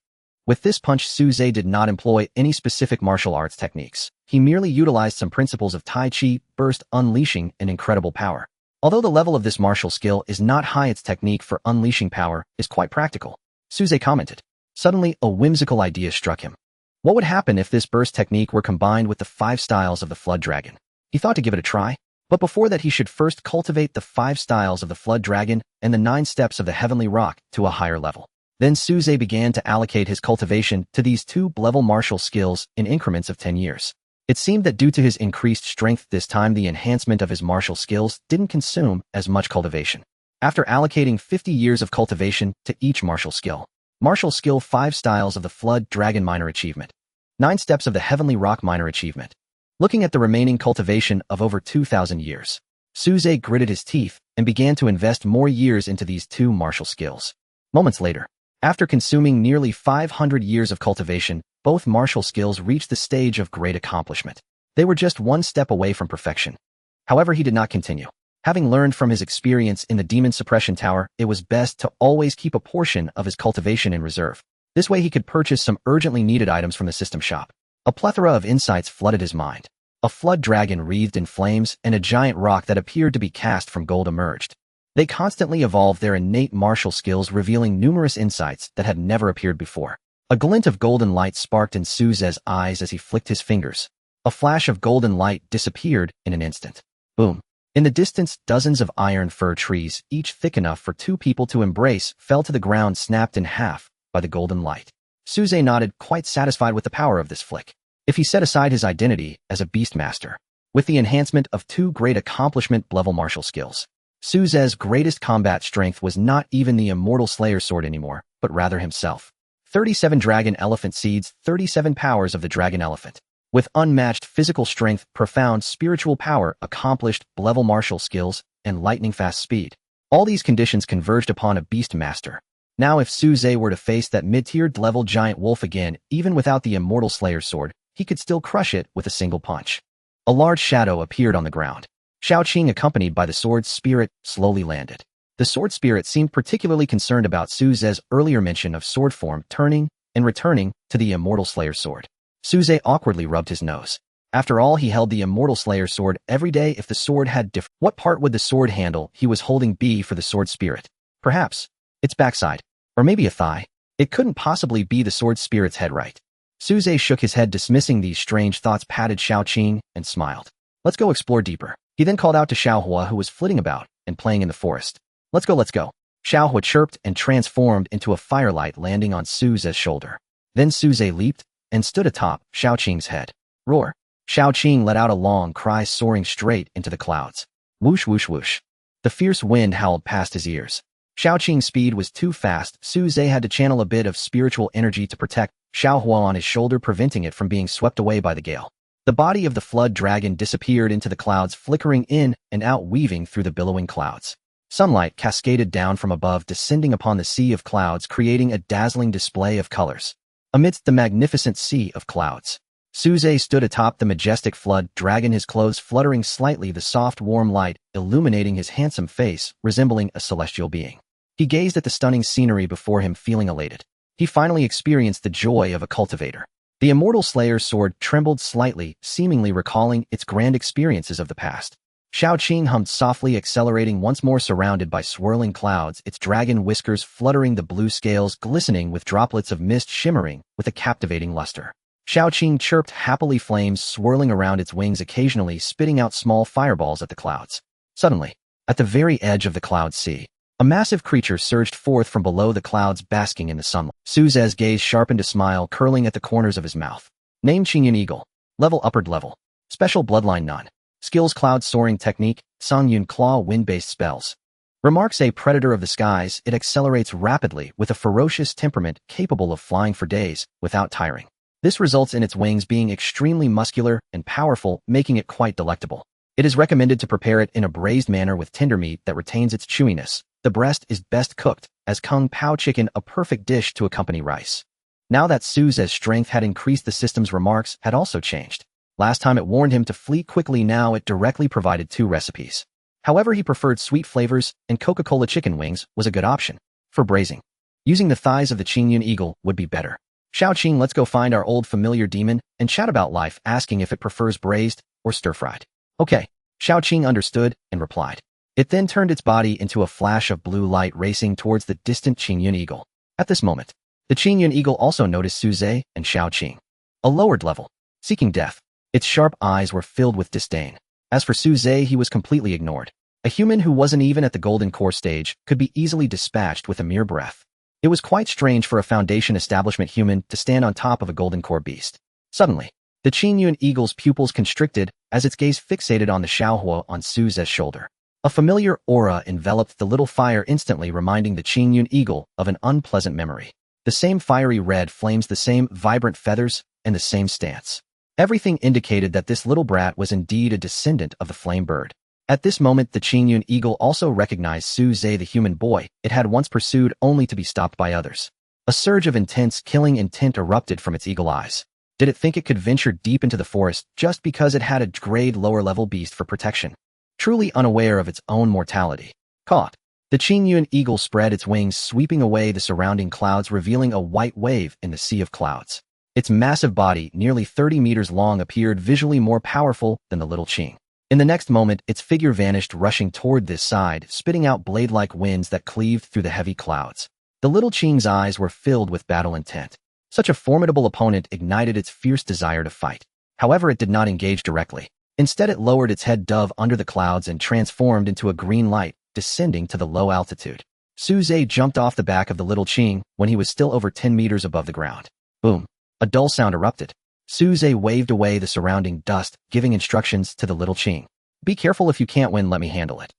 With this punch, Suze did not employ any specific martial arts techniques. He merely utilized some principles of Tai Chi burst, unleashing an incredible power. Although the level of this martial skill is not high, its technique for unleashing power is quite practical. Suze commented. Suddenly, a whimsical idea struck him. What would happen if this burst technique were combined with the 5 styles of the Flood Dragon? He thought to give it a try, but before that he should first cultivate the 5 styles of the Flood Dragon and the 9 steps of the Heavenly Rock to a higher level. Then Suze began to allocate his cultivation to these 2-level martial skills in increments of 10 years. It seemed that due to his increased strength this time, the enhancement of his martial skills didn't consume as much cultivation. After allocating 50 years of cultivation to each martial skill, Martial Skill 5 Styles of the Flood Dragon Minor Achievement, 9 Steps of the Heavenly Rock Minor Achievement. Looking at the remaining cultivation of over 2,000 years, Suze gritted his teeth and began to invest more years into these 2 martial skills. Moments later, after consuming nearly 500 years of cultivation, both martial skills reached the stage of great accomplishment. They were just 1 step away from perfection. However, he did not continue. Having learned from his experience in the Demon Suppression Tower, it was best to always keep a portion of his cultivation in reserve. This way he could purchase some urgently needed items from the system shop. A plethora of insights flooded his mind. A flood dragon wreathed in flames and a giant rock that appeared to be cast from gold emerged. They constantly evolved their innate martial skills, revealing numerous insights that had never appeared before. A glint of golden light sparked in Suze's eyes as he flicked his fingers. A flash of golden light disappeared in an instant. Boom. In the distance, dozens of iron fir trees, each thick enough for 2 people to embrace, fell to the ground, snapped in half by the golden light. Suze nodded, quite satisfied with the power of this flick. If he set aside his identity as a beastmaster, with the enhancement of 2 great accomplishment-level martial skills, Suze's greatest combat strength was not even the Immortal Slayer sword anymore, but rather himself. 37 Dragon Elephant Seeds, 37 Powers of the Dragon Elephant. With unmatched physical strength, profound spiritual power, accomplished level martial skills, and lightning-fast speed. All these conditions converged upon a beastmaster. Now if Suze were to face that mid-tiered level giant wolf again, even without the Immortal Slayer sword, he could still crush it with a single punch. A large shadow appeared on the ground. Shaoqing, accompanied by the sword spirit, slowly landed. The sword spirit seemed particularly concerned about Suze's earlier mention of sword form turning and returning to the Immortal Slayer sword. Suze awkwardly rubbed his nose. After all, he held the Immortal Slayer sword every day. If the sword had what part would the sword handle he was holding be for the sword spirit? Perhaps its backside, or maybe a thigh. It couldn't possibly be the sword spirit's head, right? Suze shook his head, dismissing these strange thoughts, patted Shaoqing, and smiled. Let's go explore deeper. He then called out to Xiaohua, who was flitting about and playing in the forest. Let's go, let's go. Xiaohua chirped and transformed into a firelight, landing on Suze's shoulder. Then Suze leaped and stood atop Shaoqing's head. Roar! Shaoqing let out a long cry, soaring straight into the clouds. Whoosh, whoosh, whoosh. The fierce wind howled past his ears. Shaoqing's speed was too fast. Suze had to channel a bit of spiritual energy to protect Xiaohua on his shoulder, preventing it from being swept away by the gale. The body of the flood dragon disappeared into the clouds, flickering in and out, weaving through the billowing clouds. Sunlight cascaded down from above, descending upon the sea of clouds, creating a dazzling display of colors. Amidst the magnificent sea of clouds, Suze stood atop the majestic flood dragon, his clothes fluttering slightly, the soft, warm light illuminating his handsome face, resembling a celestial being. He gazed at the stunning scenery before him, feeling elated. He finally experienced the joy of a cultivator. The immortal Slayer's sword trembled slightly, seemingly recalling its grand experiences of the past. Xiao Qing hummed softly, accelerating once more, surrounded by swirling clouds, its dragon whiskers fluttering, the blue scales glistening with droplets of mist shimmering with a captivating luster. Xiao Qing chirped happily, flames swirling around its wings, occasionally spitting out small fireballs at the clouds. Suddenly, at the very edge of the cloud sea, a massive creature surged forth from below the clouds, basking in the sunlight. Suze's gaze sharpened, a smile curling at the corners of his mouth. Name: Qingyun Eagle. Level: upward level. Special: bloodline none. Skills: cloud soaring technique, Songyun claw, wind-based spells. Remarks: a predator of the skies, it accelerates rapidly with a ferocious temperament capable of flying for days without tiring. This results in its wings being extremely muscular and powerful, making it quite delectable. It is recommended to prepare it in a braised manner with tender meat that retains its chewiness. The breast is best cooked as Kung Pao chicken, a perfect dish to accompany rice. Now that Suze's strength had increased, the system's remarks had also changed. Last time it warned him to flee quickly, now it directly provided 2 recipes. However, he preferred sweet flavors, and Coca-Cola chicken wings was a good option. For braising, using the thighs of the Qingyun Eagle would be better. Xiao Qing, let's go find our old familiar demon and chat about life, asking if it prefers braised or stir-fried. Okay, Xiao Qing understood and replied. It then turned its body into a flash of blue light, racing towards the distant Qingyun Eagle. At this moment, the Qingyun Eagle also noticed Suze and Xiao Qing. A lowered level, seeking death. Its sharp eyes were filled with disdain. As for Suze, he was completely ignored. A human who wasn't even at the Golden Core stage could be easily dispatched with a mere breath. It was quite strange for a Foundation establishment human to stand on top of a Golden Core beast. Suddenly, the Qingyun Eagle's pupils constricted as its gaze fixated on the Xiaohua on Suze's shoulder. A familiar aura enveloped the little fire, instantly reminding the Qingyun Eagle of an unpleasant memory. The same fiery red flames, the same vibrant feathers, and the same stance. Everything indicated that this little brat was indeed a descendant of the flame bird. At this moment, the Qingyun Eagle also recognized Suze, the human boy it had once pursued, only to be stopped by others. A surge of intense killing intent erupted from its eagle eyes. Did it think it could venture deep into the forest just because it had a grade lower-level beast for protection? Truly unaware of its own mortality. Caught. The Qingyun Eagle spread its wings, sweeping away the surrounding clouds, revealing a white wave in the sea of clouds. Its massive body, nearly 30 meters long, appeared visually more powerful than the little Qing. In the next moment, its figure vanished, rushing toward this side, spitting out blade-like winds that cleaved through the heavy clouds. The little Qing's eyes were filled with battle intent. Such a formidable opponent ignited its fierce desire to fight. However, it did not engage directly. Instead, it lowered its head, dove under the clouds, and transformed into a green light, descending to the low altitude. Suze jumped off the back of the little Qing when he was still over 10 meters above the ground. Boom! A dull sound erupted. Suze waved away the surrounding dust, giving instructions to the little Qing. Be careful, if you can't win, let me handle it.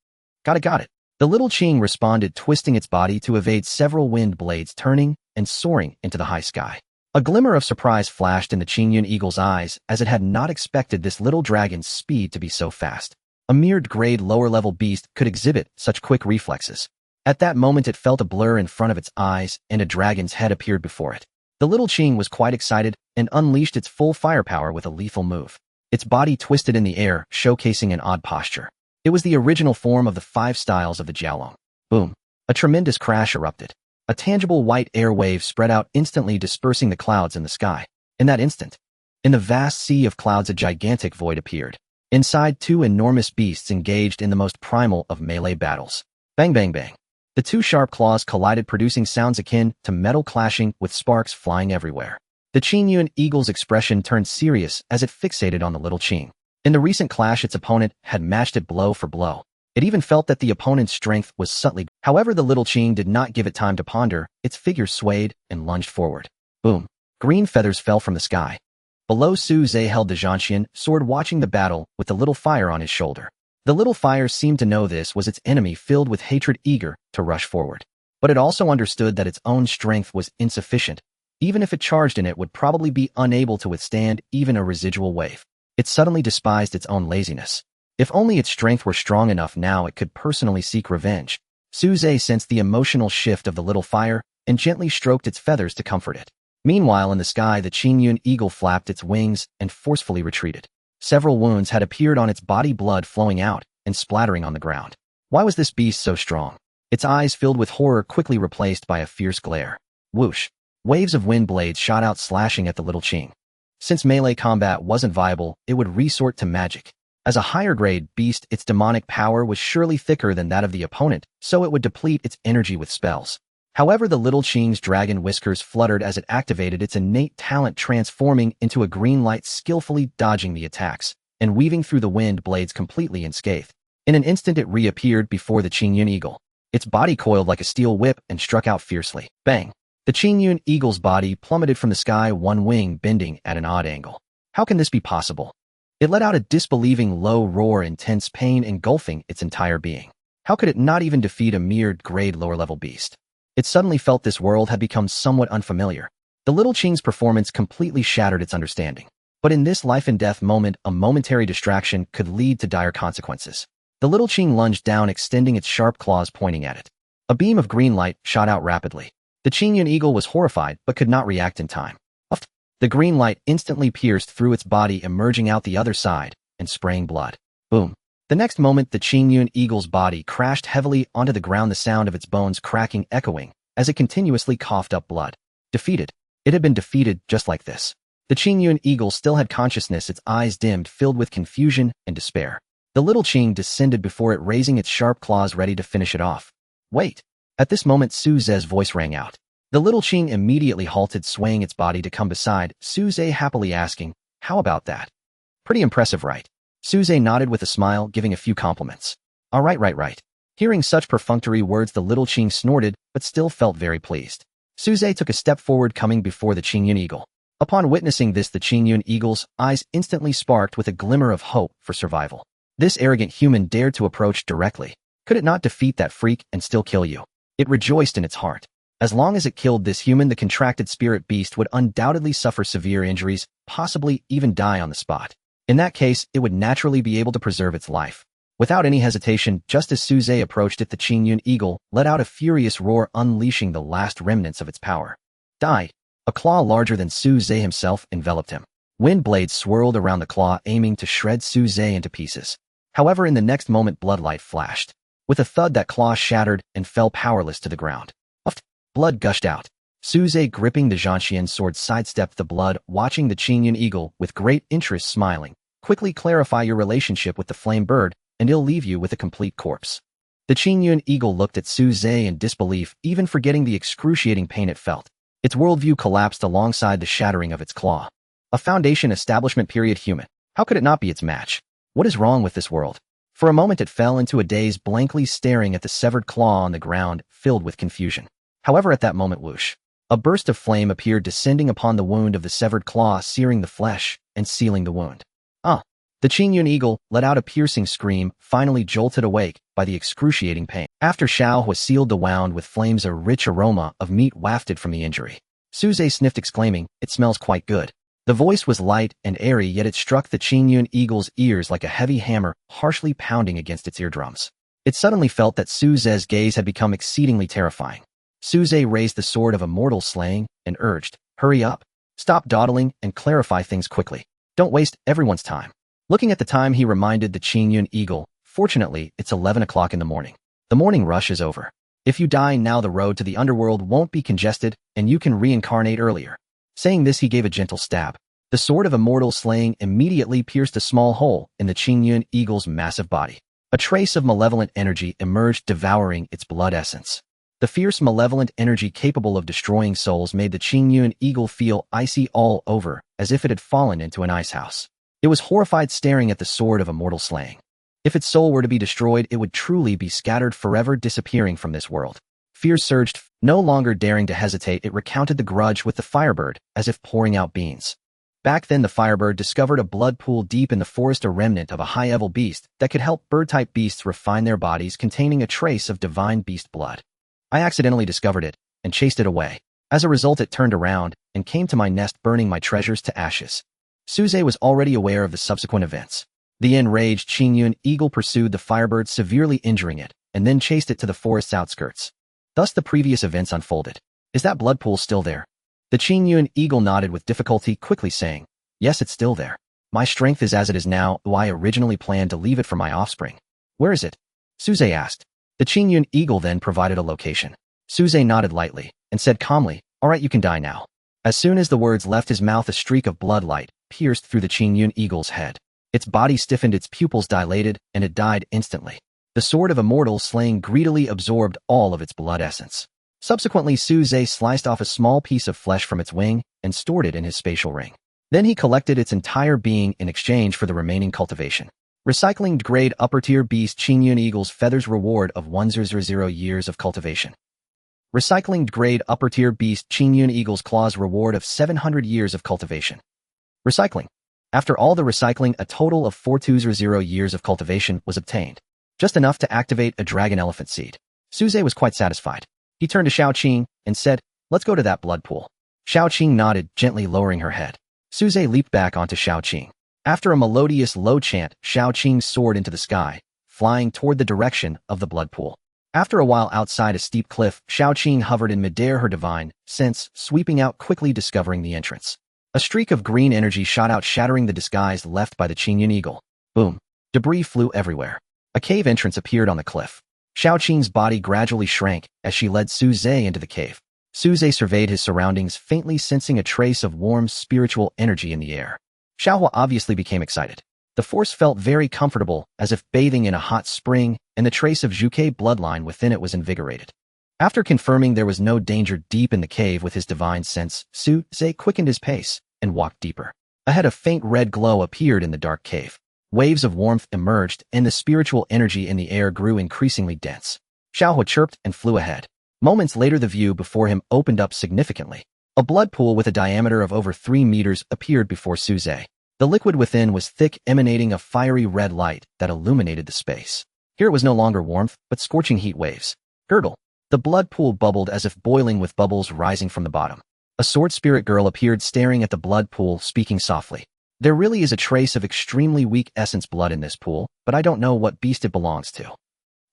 Got it. The little Qing responded, twisting its body to evade several wind blades, turning and soaring into the high sky. A glimmer of surprise flashed in the Qingyun Eagle's eyes, as it had not expected this little dragon's speed to be so fast. A mere grade lower-level beast could exhibit such quick reflexes. At that moment, it felt a blur in front of its eyes, and a dragon's head appeared before it. The little Qing was quite excited and unleashed its full firepower with a lethal move. Its body twisted in the air, showcasing an odd posture. It was the original form of the 5 styles of the Jiaolong. Boom! A tremendous crash erupted. A tangible white air wave spread out, instantly dispersing the clouds in the sky. In that instant, in the vast sea of clouds, a gigantic void appeared. Inside, 2 enormous beasts engaged in the most primal of melee battles. Bang, bang, bang. The 2 sharp claws collided, producing sounds akin to metal clashing, with sparks flying everywhere. The Qingyun Eagle's expression turned serious as it fixated on the little Qing. In the recent clash, its opponent had matched it blow for blow. It even felt that the opponent's strength was subtly. However, the little Qing did not give it time to ponder. Its figure swayed and lunged forward. Boom! Green feathers fell from the sky. Below, Suze held the Zhanxian sword, watching the battle with the little fire on his shoulder. The little fire seemed to know this was its enemy, filled with hatred, eager to rush forward. But it also understood that its own strength was insufficient. Even if it charged in, it would probably be unable to withstand even a residual wave. It suddenly despised its own laziness. If only its strength were strong enough now it could personally seek revenge. Suze sensed the emotional shift of the little fire and gently stroked its feathers to comfort it. Meanwhile, in the sky, the Qingyun eagle flapped its wings and forcefully retreated. Several wounds had appeared on its body, blood flowing out and splattering on the ground. Why was this beast so strong? Its eyes filled with horror, quickly replaced by a fierce glare. Whoosh! Waves of wind blades shot out, slashing at the little Qing. Since melee combat wasn't viable, it would resort to magic. As a higher-grade beast, its demonic power was surely thicker than that of the opponent, so it would deplete its energy with spells. However, the little Qing's dragon whiskers fluttered as it activated its innate talent, transforming into a green light, skillfully dodging the attacks and weaving through the wind blades completely unscathed. In an instant, it reappeared before the Qingyun eagle. Its body coiled like a steel whip and struck out fiercely. Bang! The Qingyun eagle's body plummeted from the sky, one wing bending at an odd angle. How can this be possible? It let out a disbelieving low roar, intense pain engulfing its entire being. How could it not even defeat a mere grade lower-level beast? It suddenly felt this world had become somewhat unfamiliar. The little Qing's performance completely shattered its understanding. But in this life-and-death moment, a momentary distraction could lead to dire consequences. The little Qing lunged down, extending its sharp claws pointing at it. A beam of green light shot out rapidly. The Qingyun eagle was horrified but could not react in time. The green light instantly pierced through its body, emerging out the other side and spraying blood. Boom! The next moment, the Qingyun eagle's body crashed heavily onto the ground, the sound of its bones cracking echoing as it continuously coughed up blood. Defeated. It had been defeated just like this. The Qingyun eagle still had consciousness, its eyes dimmed, filled with confusion and despair. The little Qing descended before it, raising its sharp claws ready to finish it off. Wait! At this moment, Suze's voice rang out. The little Qing immediately halted, swaying its body to come beside Suze, happily asking, "How about that? Pretty impressive, right?" Suze nodded with a smile, giving a few compliments. "All right, right. Hearing such perfunctory words, the little Qing snorted, but still felt very pleased. Suze took a step forward, coming before the Qingyun eagle. Upon witnessing this, the Qingyun eagle's eyes instantly sparked with a glimmer of hope for survival. This arrogant human dared to approach directly. Could it not defeat that freak and still kill you? It rejoiced in its heart. As long as it killed this human, the contracted spirit beast would undoubtedly suffer severe injuries, possibly even die on the spot. In that case, it would naturally be able to preserve its life. Without any hesitation, just as Suze approached it, the Qingyun eagle let out a furious roar, unleashing the last remnants of its power. Die! A claw larger than Suze himself enveloped him. Wind blades swirled around the claw, aiming to shred Suze into pieces. However, in the next moment, bloodlight flashed. With a thud, that claw shattered and fell powerless to the ground. Blood gushed out. Suze, gripping the Zhanxian sword, sidestepped the blood, watching the Qingyun eagle with great interest, smiling. "Quickly clarify your relationship with the flame bird, and he'll leave you with a complete corpse." The Qingyun eagle looked at Suze in disbelief, even forgetting the excruciating pain it felt. Its worldview collapsed alongside the shattering of its claw. A Foundation establishment period human. How could it not be its match? What is wrong with this world? For a moment it fell into a daze, blankly staring at the severed claw on the ground, filled with confusion. However, at that moment, whoosh! A burst of flame appeared, descending upon the wound of the severed claw, searing the flesh and sealing the wound. The Qingyun eagle let out a piercing scream, finally jolted awake by the excruciating pain. After Xiao was sealed the wound with flames, a rich aroma of meat wafted from the injury. Suze sniffed, exclaiming, "It smells quite good." The voice was light and airy, yet it struck the Qingyun eagle's ears like a heavy hammer, harshly pounding against its eardrums. It suddenly felt that Suze's gaze had become exceedingly terrifying. Suze raised the sword of immortal slaying and urged, "Hurry up. Stop dawdling and clarify things quickly. Don't waste everyone's time." Looking at the time, he reminded the Qingyun eagle, "Fortunately, it's 11 o'clock in the morning. The morning rush is over. If you die now, the road to the underworld won't be congested, and you can reincarnate earlier." Saying this, he gave a gentle stab. The sword of immortal slaying immediately pierced a small hole in the Qingyun eagle's massive body. A trace of malevolent energy emerged, devouring its blood essence. The fierce, malevolent energy capable of destroying souls made the Qingyun eagle feel icy all over, as if it had fallen into an icehouse. It was horrified, staring at the sword of immortal slaying. If its soul were to be destroyed, it would truly be scattered, forever disappearing from this world. Fear surged. No longer daring to hesitate, it recounted the grudge with the firebird, as if pouring out beans. Back then, the firebird discovered a blood pool deep in the forest, a remnant of a high-level beast that could help bird-type beasts refine their bodies, containing a trace of divine beast blood. I accidentally discovered it and chased it away. As a result, it turned around and came to my nest, burning my treasures to ashes. Suze was already aware of the subsequent events. The enraged Qingyun eagle pursued the firebird, severely injuring it, and then chased it to the forest's outskirts. Thus the previous events unfolded. Is that blood pool still there? The Qingyun eagle nodded with difficulty, quickly saying, yes, it's still there. My strength is as it is now, though I originally planned to leave it for my offspring. Where is it? Suze asked. The Qingyun eagle then provided a location. Suze nodded lightly, and said calmly, all right, you can die now. As soon as the words left his mouth, a streak of blood light pierced through the Qingyun eagle's head. Its body stiffened, its pupils dilated, and it died instantly. The sword of immortal slaying greedily absorbed all of its blood essence. Subsequently, Suze sliced off a small piece of flesh from its wing and stored it in his spatial ring. Then he collected its entire being in exchange for the remaining cultivation. Recycling grade upper tier beast Qingyun eagle's feathers, reward of 100 years of cultivation. Recycling grade upper tier beast Qingyun eagle's claws, reward of 700 years of cultivation. Recycling. After all the recycling, a total of 420 years of cultivation was obtained. Just enough to activate a dragon elephant seed. Suze was quite satisfied. He turned to Xiaoqing and said, let's go to that blood pool. Xiaoqing nodded, gently lowering her head. Suze leaped back onto Xiaoqing. After a melodious low chant, Xiaoqing soared into the sky, flying toward the direction of the blood pool. After a while outside a steep cliff, Xiaoqing hovered in midair, her divine sense sweeping out, quickly discovering the entrance. A streak of green energy shot out, shattering the disguise left by the Qingyun eagle. Boom. Debris flew everywhere. A cave entrance appeared on the cliff. Xiaoqing's body gradually shrank as she led Suze into the cave. Suze surveyed his surroundings, faintly sensing a trace of warm spiritual energy in the air. Xiaohua obviously became excited. The force felt very comfortable, as if bathing in a hot spring, and the trace of Zhuke bloodline within it was invigorated. After confirming there was no danger deep in the cave with his divine sense, Suze quickened his pace and walked deeper. Ahead, a faint red glow appeared in the dark cave. Waves of warmth emerged, and the spiritual energy in the air grew increasingly dense. Xiaohua chirped and flew ahead. Moments later, the view before him opened up significantly. A blood pool with a diameter of over 3 meters appeared before Suze. The liquid within was thick, emanating a fiery red light that illuminated the space. Here it was no longer warmth, but scorching heat waves. Gurgle. The blood pool bubbled as if boiling, with bubbles rising from the bottom. A sword spirit girl appeared, staring at the blood pool, speaking softly. There really is a trace of extremely weak essence blood in this pool, but I don't know what beast it belongs to.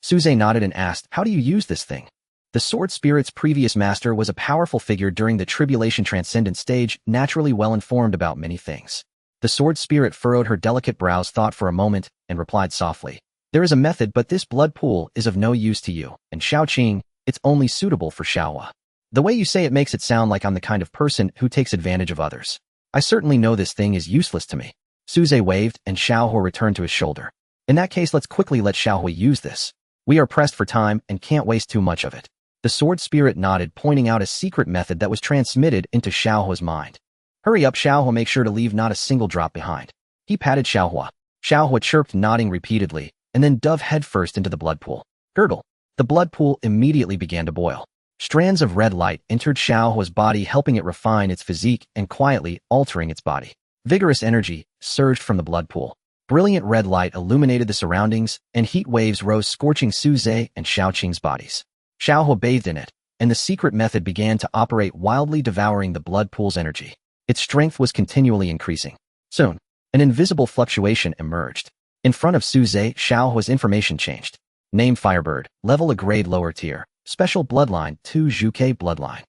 Suze nodded and asked, how do you use this thing? The sword spirit's previous master was a powerful figure during the tribulation transcendent stage, naturally well informed about many things. The sword spirit furrowed her delicate brows, thought for a moment, and replied softly, there is a method, but this blood pool is of no use to you, and Xiaoqing, it's only suitable for Xiaohua. The way you say it makes it sound like I'm the kind of person who takes advantage of others. I certainly know this thing is useless to me. Suze waved, and Xiaohua returned to his shoulder. In that case, let's quickly let Xiaohua use this. We are pressed for time and can't waste too much of it. The sword spirit nodded, pointing out a secret method that was transmitted into Xiaohua's mind. Hurry up, Xiaohua, make sure to leave not a single drop behind. He patted Xiaohua. Xiaohua chirped, nodding repeatedly, and then dove headfirst into the blood pool. Gurgle. The blood pool immediately began to boil. Strands of red light entered Xiaohua's body, helping it refine its physique and quietly altering its body. Vigorous energy surged from the blood pool. Brilliant red light illuminated the surroundings, and heat waves rose, scorching Suze and Xiaoqing's bodies. Xiaohua bathed in it, and the secret method began to operate, wildly devouring the blood pool's energy. Its strength was continually increasing. Soon, an invisible fluctuation emerged. In front of Suze, Xiaohua's information changed. Name Firebird, level a grade lower tier. Special bloodline 2 Zhuke bloodline.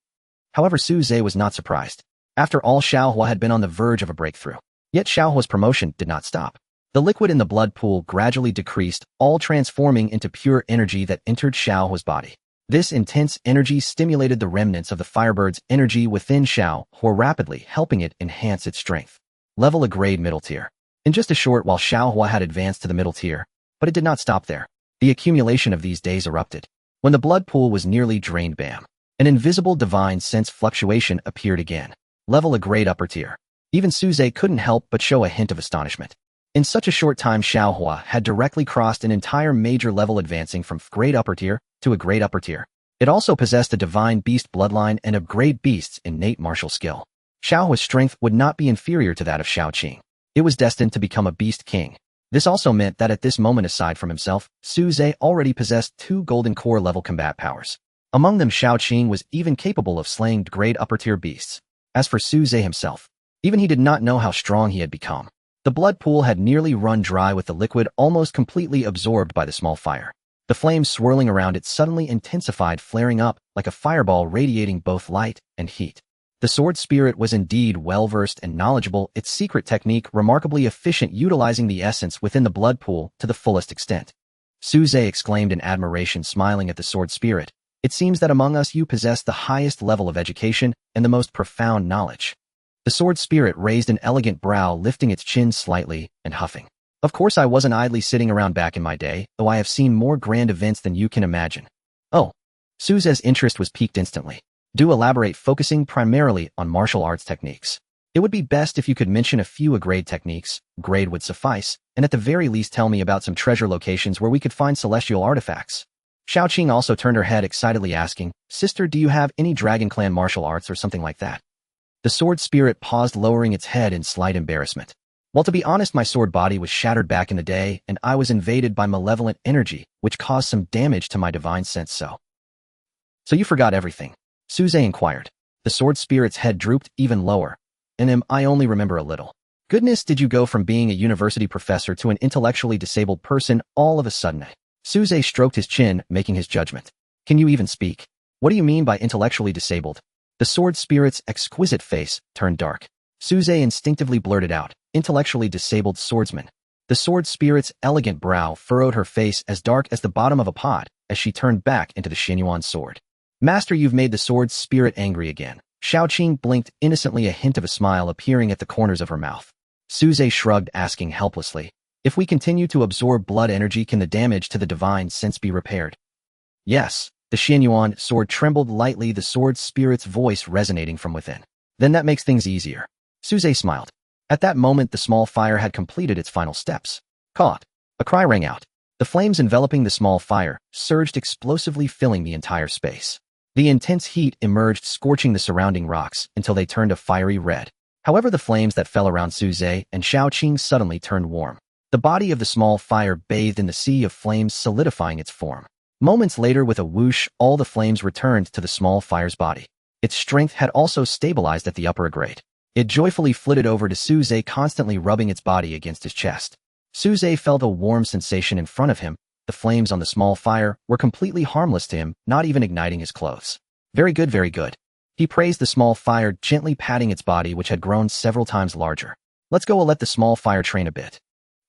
However, Suze was not surprised. After all, Xiaohua had been on the verge of a breakthrough. Yet Xiaohua's promotion did not stop. The liquid in the blood pool gradually decreased, all transforming into pure energy that entered Xiaohua's body. This intense energy stimulated the remnants of the Firebird's energy within Xiaohua rapidly, helping it enhance its strength. Level a grade middle tier. In just a short while, Xiaohua had advanced to the middle tier, but it did not stop there. The accumulation of these days erupted. When the blood pool was nearly drained, bam! An invisible divine sense fluctuation appeared again. Level a grade upper tier. Even Suze couldn't help but show a hint of astonishment. In such a short time, Xiaohua had directly crossed an entire major level, advancing from grade upper tier to a grade upper tier. It also possessed a divine beast bloodline and a great beast's innate martial skill. Xiaohua's strength would not be inferior to that of Xiaoqing. It was destined to become a beast king. This also meant that at this moment, aside from himself, Suze already possessed 2 golden core level combat powers. Among them, Xiaoqing was even capable of slaying grade upper tier beasts. As for Suze himself, even he did not know how strong he had become. The blood pool had nearly run dry with the liquid almost completely absorbed by the small fire. The flames swirling around it suddenly intensified, flaring up like a fireball radiating both light and heat. The sword spirit was indeed well-versed and knowledgeable, its secret technique remarkably efficient, utilizing the essence within the blood pool to the fullest extent. Suze exclaimed in admiration, smiling at the sword spirit. It seems that among us you possess the highest level of education and the most profound knowledge. The sword spirit raised an elegant brow, lifting its chin slightly and huffing. Of course I wasn't idly sitting around back in my day, though I have seen more grand events than you can imagine. Oh. Suze's interest was piqued instantly. Do elaborate, focusing primarily on martial arts techniques. It would be best if you could mention a few grade techniques. Grade would suffice, and at the very least tell me about some treasure locations where we could find celestial artifacts. Xiaoqing also turned her head excitedly, asking, Sister, do you have any Dragon Clan martial arts or something like that? The sword spirit paused, lowering its head in slight embarrassment. Well, to be honest, my sword body was shattered back in the day, and I was invaded by malevolent energy, which caused some damage to my divine sense. So you forgot everything? Suze inquired. The sword spirit's head drooped even lower. And I only remember a little. Goodness, did you go from being a university professor to an intellectually disabled person all of a sudden? Suze stroked his chin, making his judgment. Can you even speak? What do you mean by intellectually disabled? The sword spirit's exquisite face turned dark. Suze instinctively blurted out, intellectually disabled swordsman. The sword spirit's elegant brow furrowed, her face as dark as the bottom of a pot as she turned back into the Xinyuan sword. Master, you've made the sword spirit angry again. Xiaoqing blinked innocently, a hint of a smile appearing at the corners of her mouth. Suze shrugged, asking helplessly, if we continue to absorb blood energy, can the damage to the divine sense be repaired? Yes. The Xinyuan sword trembled lightly, the sword spirit's voice resonating from within. Then that makes things easier. Suze smiled. At that moment, the small fire had completed its final steps. Caught. A cry rang out. The flames enveloping the small fire surged explosively, filling the entire space. The intense heat emerged, scorching the surrounding rocks until they turned a fiery red. However, the flames that fell around Suze and Xiaoqing suddenly turned warm. The body of the small fire bathed in the sea of flames, solidifying its form. Moments later, with a whoosh, all the flames returned to the small fire's body. Its strength had also stabilized at the upper grade. It joyfully flitted over to Suze, constantly rubbing its body against his chest. Suze felt a warm sensation in front of him. The flames on the small fire were completely harmless to him, not even igniting his clothes. Very good, very good. He praised the small fire, gently patting its body, which had grown several times larger. Let's go, let the small fire train a bit.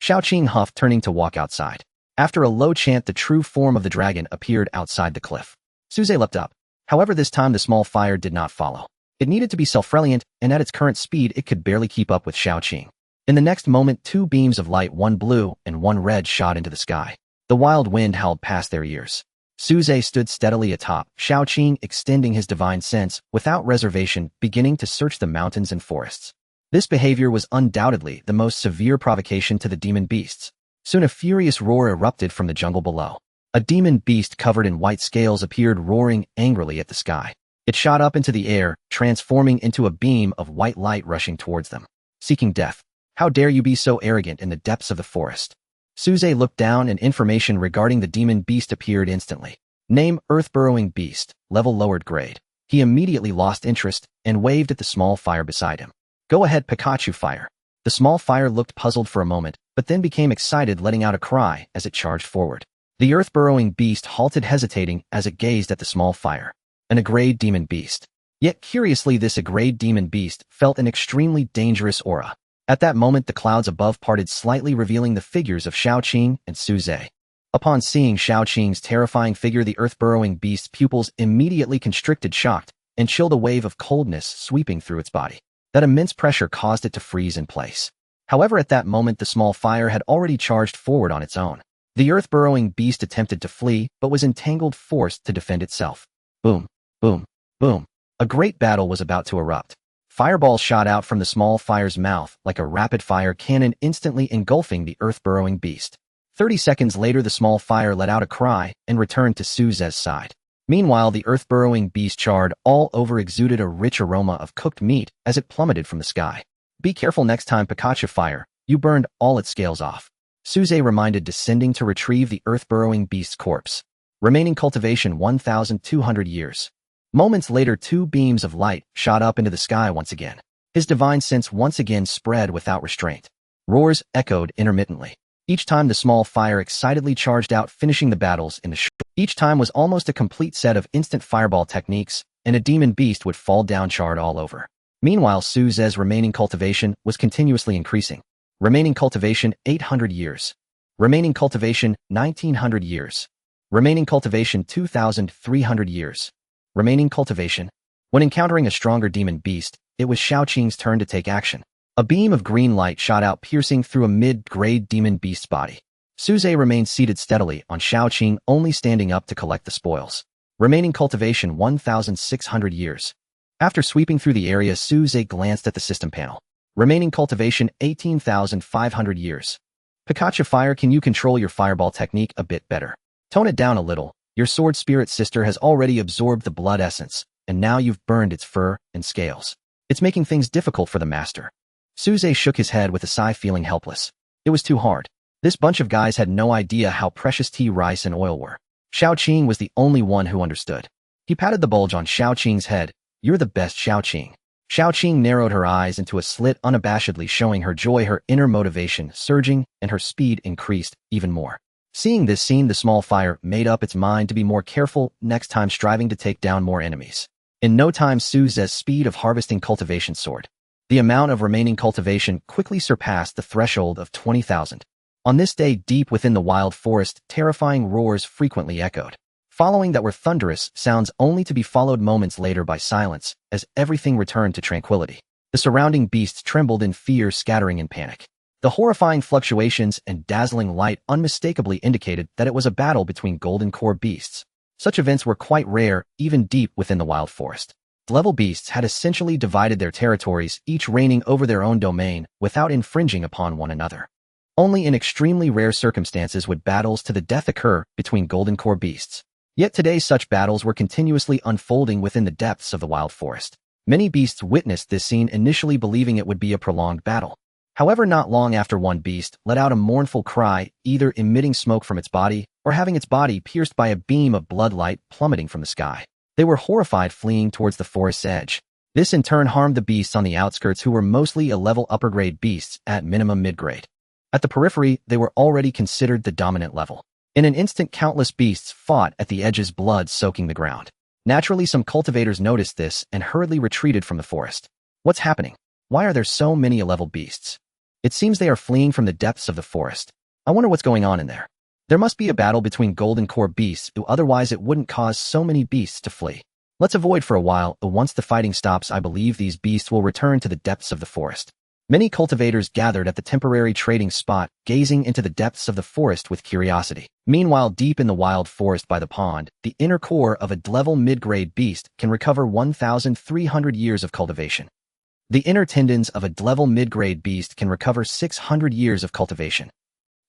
Xiaoqing huffed, turning to walk outside. After a low chant, the true form of the dragon appeared outside the cliff. Suze leapt up. However, this time the small fire did not follow. It needed to be self-reliant, and at its current speed it could barely keep up with Xiaoqing. In the next moment, two beams of light, one blue and one red, shot into the sky. The wild wind howled past their ears. Suze stood steadily atop, Xiaoqing extending his divine sense, without reservation, beginning to search the mountains and forests. This behavior was undoubtedly the most severe provocation to the demon beasts. Soon a furious roar erupted from the jungle below. A demon beast covered in white scales appeared, roaring angrily at the sky. It shot up into the air, transforming into a beam of white light rushing towards them. Seeking death. How dare you be so arrogant in the depths of the forest? Suze looked down, and information regarding the demon beast appeared instantly. Name: Earth-burrowing beast, level lowered grade. He immediately lost interest and waved at the small fire beside him. Go ahead, Pikachu fire. The small fire looked puzzled for a moment, but then became excited, letting out a cry as it charged forward. The earth-burrowing beast halted, hesitating as it gazed at the small fire. An A-grade demon beast. Yet curiously, this A-grade demon beast felt an extremely dangerous aura. At that moment, the clouds above parted slightly, revealing the figures of Xiaoqing and Suze. Upon seeing Xiaoqing's terrifying figure, the earth-burrowing beast's pupils immediately constricted, shocked, and chilled, a wave of coldness sweeping through its body. That immense pressure caused it to freeze in place. However, at that moment, the small fire had already charged forward on its own. The earth-burrowing beast attempted to flee, but was entangled, forced to defend itself. Boom, boom, boom. A great battle was about to erupt. Fireballs shot out from the small fire's mouth like a rapid-fire cannon, instantly engulfing the earth-burrowing beast. 30 seconds later, the small fire let out a cry and returned to Suze's side. Meanwhile, the earth-burrowing beast, charred all over, exuded a rich aroma of cooked meat as it plummeted from the sky. Be careful next time, Pikachu fire. You burned all its scales off. Suze reminded, descending to retrieve the earth-burrowing beast's corpse. Remaining cultivation 1,200 years. Moments later, two beams of light shot up into the sky once again. His divine sense once again spread without restraint. Roars echoed intermittently. Each time the small fire excitedly charged out, finishing the battles in the Each time was almost a complete set of instant fireball techniques, and a demon beast would fall down charred all over. Meanwhile, Suze's remaining cultivation was continuously increasing. Remaining cultivation 800 years. Remaining cultivation 1900 years. Remaining cultivation 2300 years. Remaining cultivation. When encountering a stronger demon beast, it was Xiaoqing's turn to take action. A beam of green light shot out, piercing through a mid-grade demon beast's body. Suze remained seated steadily on Xiaoqing, only standing up to collect the spoils. Remaining cultivation 1600 years. After sweeping through the area, Suze glanced at the system panel. Remaining cultivation 18,500 years. Pikachu Fire, can you control your fireball technique a bit better? Tone it down a little. Your sword spirit sister has already absorbed the blood essence, and now you've burned its fur and scales. It's making things difficult for the master. Suze shook his head with a sigh, feeling helpless. It was too hard. This bunch of guys had no idea how precious tea, rice, and oil were. Xiaoqing was the only one who understood. He patted the bulge on Xiaoqing's head. You're the best, Xiaoqing. Xiaoqing narrowed her eyes into a slit, unabashedly showing her joy, her inner motivation surging, and her speed increased even more. Seeing this scene, the small fire made up its mind to be more careful next time, striving to take down more enemies. In no time, Suze's speed of harvesting cultivation soared. The amount of remaining cultivation quickly surpassed the threshold of 20,000. On this day, deep within the wild forest, terrifying roars frequently echoed. Following that were thunderous sounds, only to be followed moments later by silence, as everything returned to tranquility. The surrounding beasts trembled in fear, scattering in panic. The horrifying fluctuations and dazzling light unmistakably indicated that it was a battle between golden core beasts. Such events were quite rare, even deep within the wild forest. Level beasts had essentially divided their territories, each reigning over their own domain, without infringing upon one another. Only in extremely rare circumstances would battles to the death occur between golden core beasts. Yet today such battles were continuously unfolding within the depths of the wild forest. Many beasts witnessed this scene, initially believing it would be a prolonged battle. However, not long after, one beast let out a mournful cry, either emitting smoke from its body or having its body pierced by a beam of blood light plummeting from the sky. They were horrified, fleeing towards the forest's edge. This in turn harmed the beasts on the outskirts, who were mostly a level upper-grade beasts, at minimum mid-grade. At the periphery, they were already considered the dominant level. In an instant, countless beasts fought at the edges, blood soaking the ground. Naturally, some cultivators noticed this and hurriedly retreated from the forest. What's happening? Why are there so many A-level beasts? It seems they are fleeing from the depths of the forest. I wonder what's going on in there. There must be a battle between golden core beasts, otherwise it wouldn't cause so many beasts to flee. Let's avoid for a while, but once the fighting stops, I believe these beasts will return to the depths of the forest. Many cultivators gathered at the temporary trading spot, gazing into the depths of the forest with curiosity. Meanwhile, deep in the wild forest by the pond, the inner core of a level mid-grade beast can recover 1,300 years of cultivation. The inner tendons of a level mid-grade beast can recover 600 years of cultivation.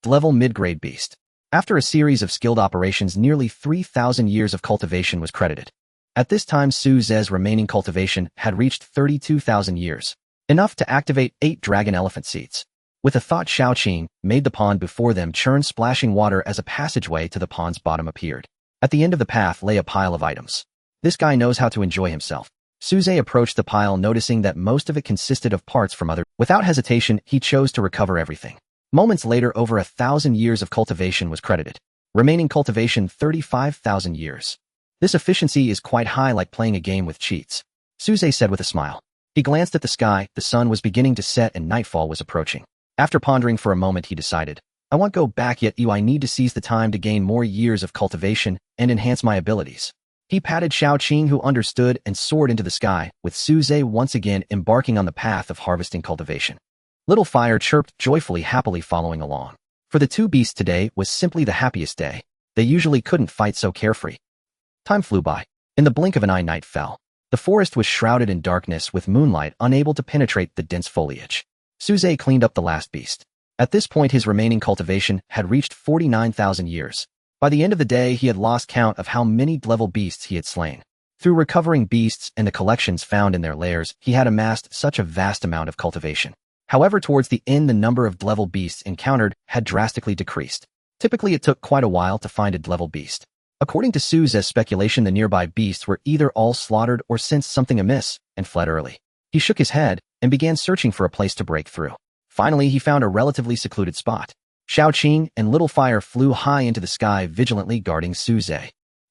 Level mid-grade beast. After a series of skilled operations, nearly 3,000 years of cultivation was credited. At this time, Suze's remaining cultivation had reached 32,000 years. Enough to activate 8 dragon elephant seeds. With a thought, Xiaoqing made the pond before them churn, splashing water as a passageway to the pond's bottom appeared. At the end of the path lay a pile of items. This guy knows how to enjoy himself. Suze approached the pile, noticing that most of it consisted of parts from other. Without hesitation, he chose to recover everything. Moments later, over 1,000 years of cultivation was credited. Remaining cultivation 35,000 years. This efficiency is quite high, like playing a game with cheats, Suze said with a smile. He glanced at the sky. The sun was beginning to set and nightfall was approaching. After pondering for a moment, he decided, I won't go back yet. I need to seize the time to gain more years of cultivation and enhance my abilities. He patted Xiaoqing, who understood, and soared into the sky, with Suze once again embarking on the path of harvesting cultivation. Little Fire chirped joyfully, happily following along. For the two beasts, today was simply the happiest day. They usually couldn't fight so carefree. Time flew by. In the blink of an eye, night fell. The forest was shrouded in darkness, with moonlight unable to penetrate the dense foliage. Suze cleaned up the last beast. At this point, his remaining cultivation had reached 49,000 years. By the end of the day, he had lost count of how many level beasts he had slain. Through recovering beasts and the collections found in their lairs, he had amassed such a vast amount of cultivation. However, towards the end, the number of level beasts encountered had drastically decreased. Typically, it took quite a while to find a level beast. According to Suze's speculation, the nearby beasts were either all slaughtered or sensed something amiss and fled early. He shook his head and began searching for a place to break through. Finally, he found a relatively secluded spot. Xiaoqing and Little Fire flew high into the sky, vigilantly guarding Suze.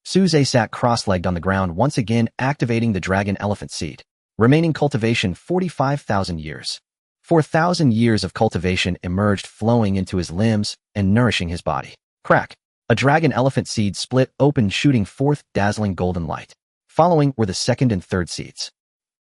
Suze sat cross-legged on the ground, once again activating the dragon elephant seed. Remaining cultivation 45,000 years. 4,000 years of cultivation emerged, flowing into his limbs and nourishing his body. Crack! A dragon elephant seed split open, shooting forth dazzling golden light. Following were the second and third seeds.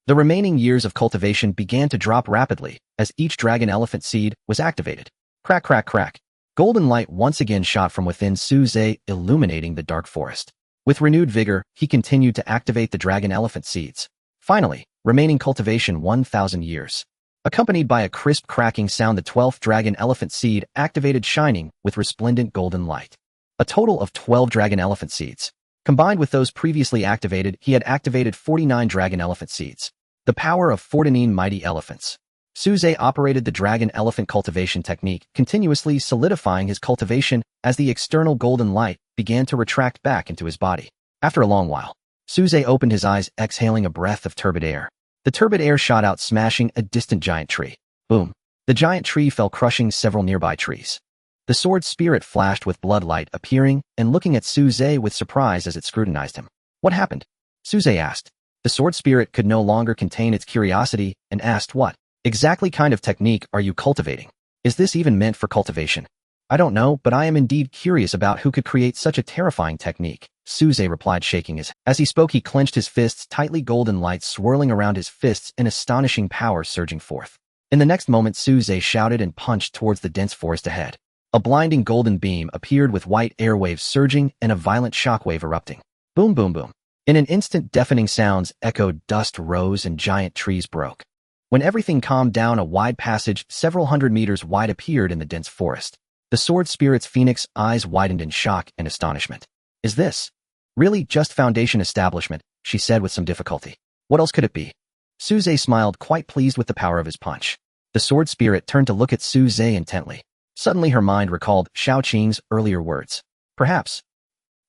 The remaining years of cultivation began to drop rapidly as each dragon elephant seed was activated. Crack, crack, crack. Golden light once again shot from within Suze, illuminating the dark forest. With renewed vigor, he continued to activate the dragon elephant seeds. Finally, remaining cultivation 1,000 years. Accompanied by a crisp cracking sound, the 12th dragon elephant seed activated, shining with resplendent golden light. A total of 12 dragon elephant seeds. Combined with those previously activated, he had activated 49 dragon elephant seeds. The power of 49 mighty elephants. Suze operated the dragon elephant cultivation technique, continuously solidifying his cultivation as the external golden light began to retract back into his body. After a long while, Suze opened his eyes, exhaling a breath of turbid air. The turbid air shot out, smashing a distant giant tree. Boom! The giant tree fell, crushing several nearby trees. The sword spirit flashed with blood light, appearing and looking at Suze with surprise as it scrutinized him. What happened? Suze asked. The sword spirit could no longer contain its curiosity and asked, what exactly kind of technique are you cultivating? Is this even meant for cultivation? I don't know, but I am indeed curious about who could create such a terrifying technique, Suze replied, shaking his. As he spoke, he clenched his fists tightly, golden light swirling around his fists and astonishing power surging forth. In the next moment, Suze shouted and punched towards the dense forest ahead. A blinding golden beam appeared with white airwaves surging and a violent shockwave erupting. Boom, boom, boom. In an instant, deafening sounds echoed, dust rose, and giant trees broke. When everything calmed down, a wide passage several hundred meters wide appeared in the dense forest. The sword spirit's phoenix eyes widened in shock and astonishment. Is this really just foundation establishment? She said with some difficulty. What else could it be? Suze smiled, quite pleased with the power of his punch. The sword spirit turned to look at Suze intently. Suddenly her mind recalled Xiaoqing's earlier words. Perhaps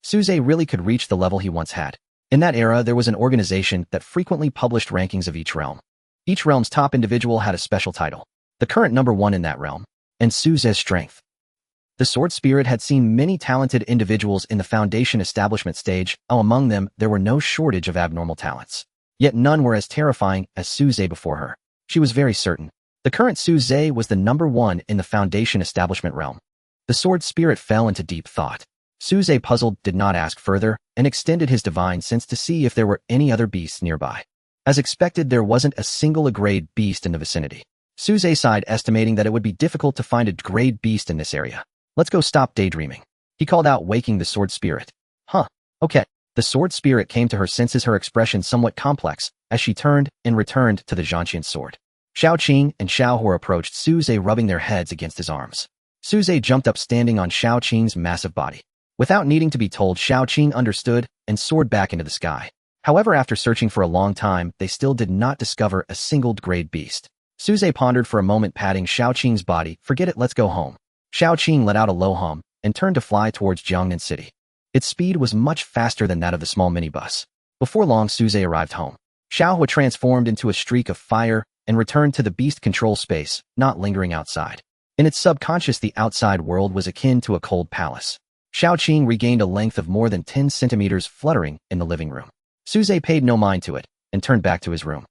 Suze really could reach the level he once had. In that era, there was an organization that frequently published rankings of each realm. Each realm's top individual had a special title. The current number one in that realm, and Suze's strength. The sword spirit had seen many talented individuals in the foundation establishment stage, among them there were no shortage of abnormal talents. Yet none were as terrifying as Suze before her. She was very certain. The current Suze was the number one in the foundation establishment realm. The sword spirit fell into deep thought. Suze, puzzled, did not ask further and extended his divine sense to see if there were any other beasts nearby. As expected, there wasn't a single grade beast in the vicinity. Suze sighed, estimating that it would be difficult to find a grade beast in this area. Let's go, stop daydreaming, he called out, waking the sword spirit. Huh, okay. The sword spirit came to her senses, her expression somewhat complex, as she turned and returned to the Zhanqian sword. Xiaoqing and Xiaohua approached Suze, rubbing their heads against his arms. Suze jumped up, standing on Xiaoqing's massive body. Without needing to be told, Xiaoqing understood and soared back into the sky. However, after searching for a long time, they still did not discover a single grade beast. Suze pondered for a moment, patting Xiaoqing's body. Forget it, let's go home. Xiaoqing let out a low hum and turned to fly towards Jiangnan City. Its speed was much faster than that of the small minibus. Before long, Suze arrived home. Xiaohua transformed into a streak of fire and returned to the beast control space, not lingering outside. In its subconscious, the outside world was akin to a cold palace. Xiaoqing regained a length of more than 10 centimeters, fluttering in the living room. Suze paid no mind to it and turned back to his room.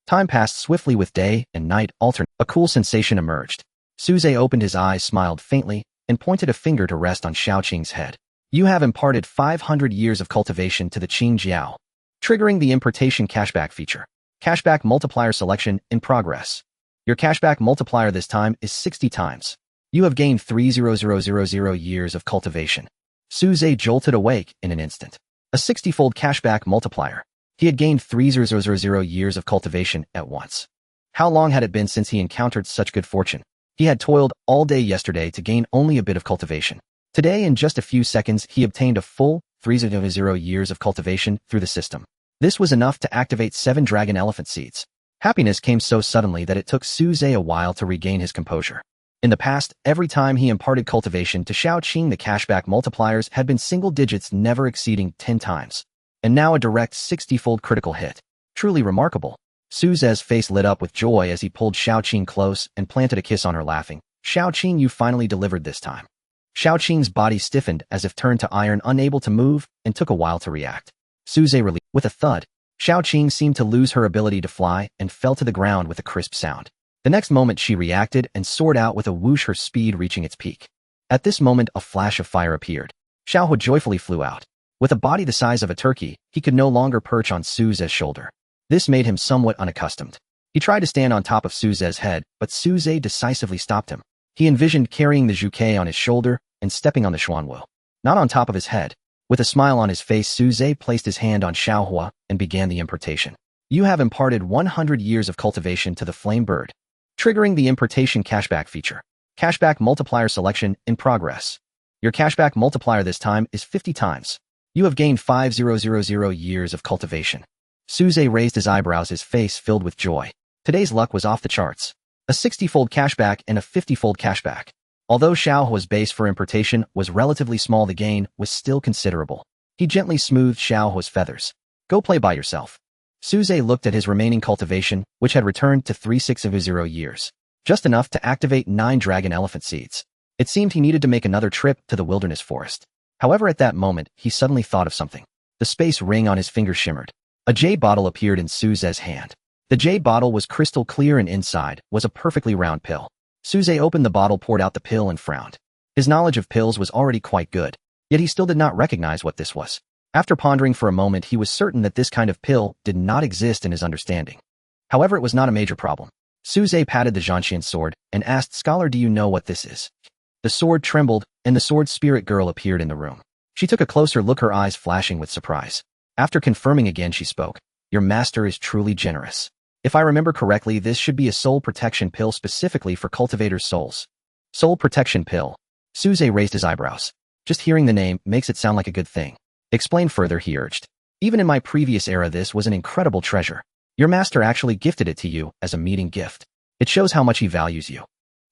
Time passed swiftly with day and night alternate. A cool sensation emerged. Suze opened his eyes, smiled faintly, and pointed a finger to rest on Xiaoqing's head. You have imparted 500 years of cultivation to the Qing Jiao, triggering the importation cashback feature. Cashback multiplier selection in progress. Your cashback multiplier this time is 60 times. You have gained 3,000 years of cultivation. Suze jolted awake in an instant. A 60-fold cashback multiplier. He had gained 3,000 years of cultivation at once. How long had it been since he encountered such good fortune? He had toiled all day yesterday to gain only a bit of cultivation. Today, in just a few seconds, he obtained a full 3,000 years of cultivation through the system. This was enough to activate 7 dragon elephant seeds. Happiness came so suddenly that it took Suze a while to regain his composure. In the past, every time he imparted cultivation to Xiaoqing, the cashback multipliers had been single digits, never exceeding 10 times. And now a direct 60-fold critical hit. Truly remarkable. Su Ze's face lit up with joy as he pulled Xiaoqing close and planted a kiss on her, laughing. Xiaoqing, you finally delivered this time. Xiaoqing's body stiffened as if turned to iron, unable to move, and took a while to react. Su Ze released. With a thud, Xiaoqing seemed to lose her ability to fly and fell to the ground with a crisp sound. The next moment she reacted and soared out with a whoosh, her speed reaching its peak. At this moment a flash of fire appeared. Xiaohua joyfully flew out. With a body the size of a turkey, he could no longer perch on Su Ze's shoulder. This made him somewhat unaccustomed. He tried to stand on top of Su Ze's head, but Su Ze decisively stopped him. He envisioned carrying the Zhuke on his shoulder and stepping on the Xuanwu, not on top of his head. With a smile on his face, Su Ze placed his hand on Xiaohua and began the importation. You have imparted 100 years of cultivation to the flame bird, triggering the importation cashback feature. Cashback multiplier selection in progress. Your cashback multiplier this time is 50 times. You have gained 5000 years of cultivation. Su Ze raised his eyebrows, his face filled with joy. Today's luck was off the charts. A 60-fold cashback and a 50-fold cashback. Although Xiaohua's base for importation was relatively small, the gain was still considerable. He gently smoothed Xiaohua's feathers. Go play by yourself. Su Ze looked at his remaining cultivation, which had returned to 3600 years. Just enough to activate 9 dragon elephant seeds. It seemed he needed to make another trip to the wilderness forest. However, at that moment, he suddenly thought of something. The space ring on his finger shimmered. A jade bottle appeared in Su Ze's hand. The jade bottle was crystal clear and inside was a perfectly round pill. Su Ze opened the bottle, poured out the pill, and frowned. His knowledge of pills was already quite good, yet he still did not recognize what this was. After pondering for a moment, he was certain that this kind of pill did not exist in his understanding. However, it was not a major problem. Su Ze patted the Zhanxian sword and asked, Scholar, do you know what this is? The sword trembled, and the sword spirit girl appeared in the room. She took a closer look, her eyes flashing with surprise. After confirming again, she spoke. Your master is truly generous. If I remember correctly, this should be a soul protection pill specifically for cultivators' souls. Soul protection pill. Su Ze raised his eyebrows. Just hearing the name makes it sound like a good thing. Explain further, he urged. Even in my previous era, this was an incredible treasure. Your master actually gifted it to you as a meeting gift. It shows how much he values you.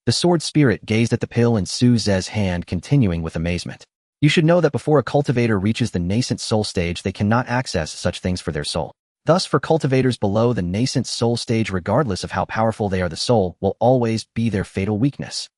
The sword spirit gazed at the pill in Su Ze's hand, continuing with amazement. You should know that before a cultivator reaches the nascent soul stage, they cannot access such things for their soul. Thus, for cultivators below the nascent soul stage, regardless of how powerful they are, the soul will always be their fatal weakness.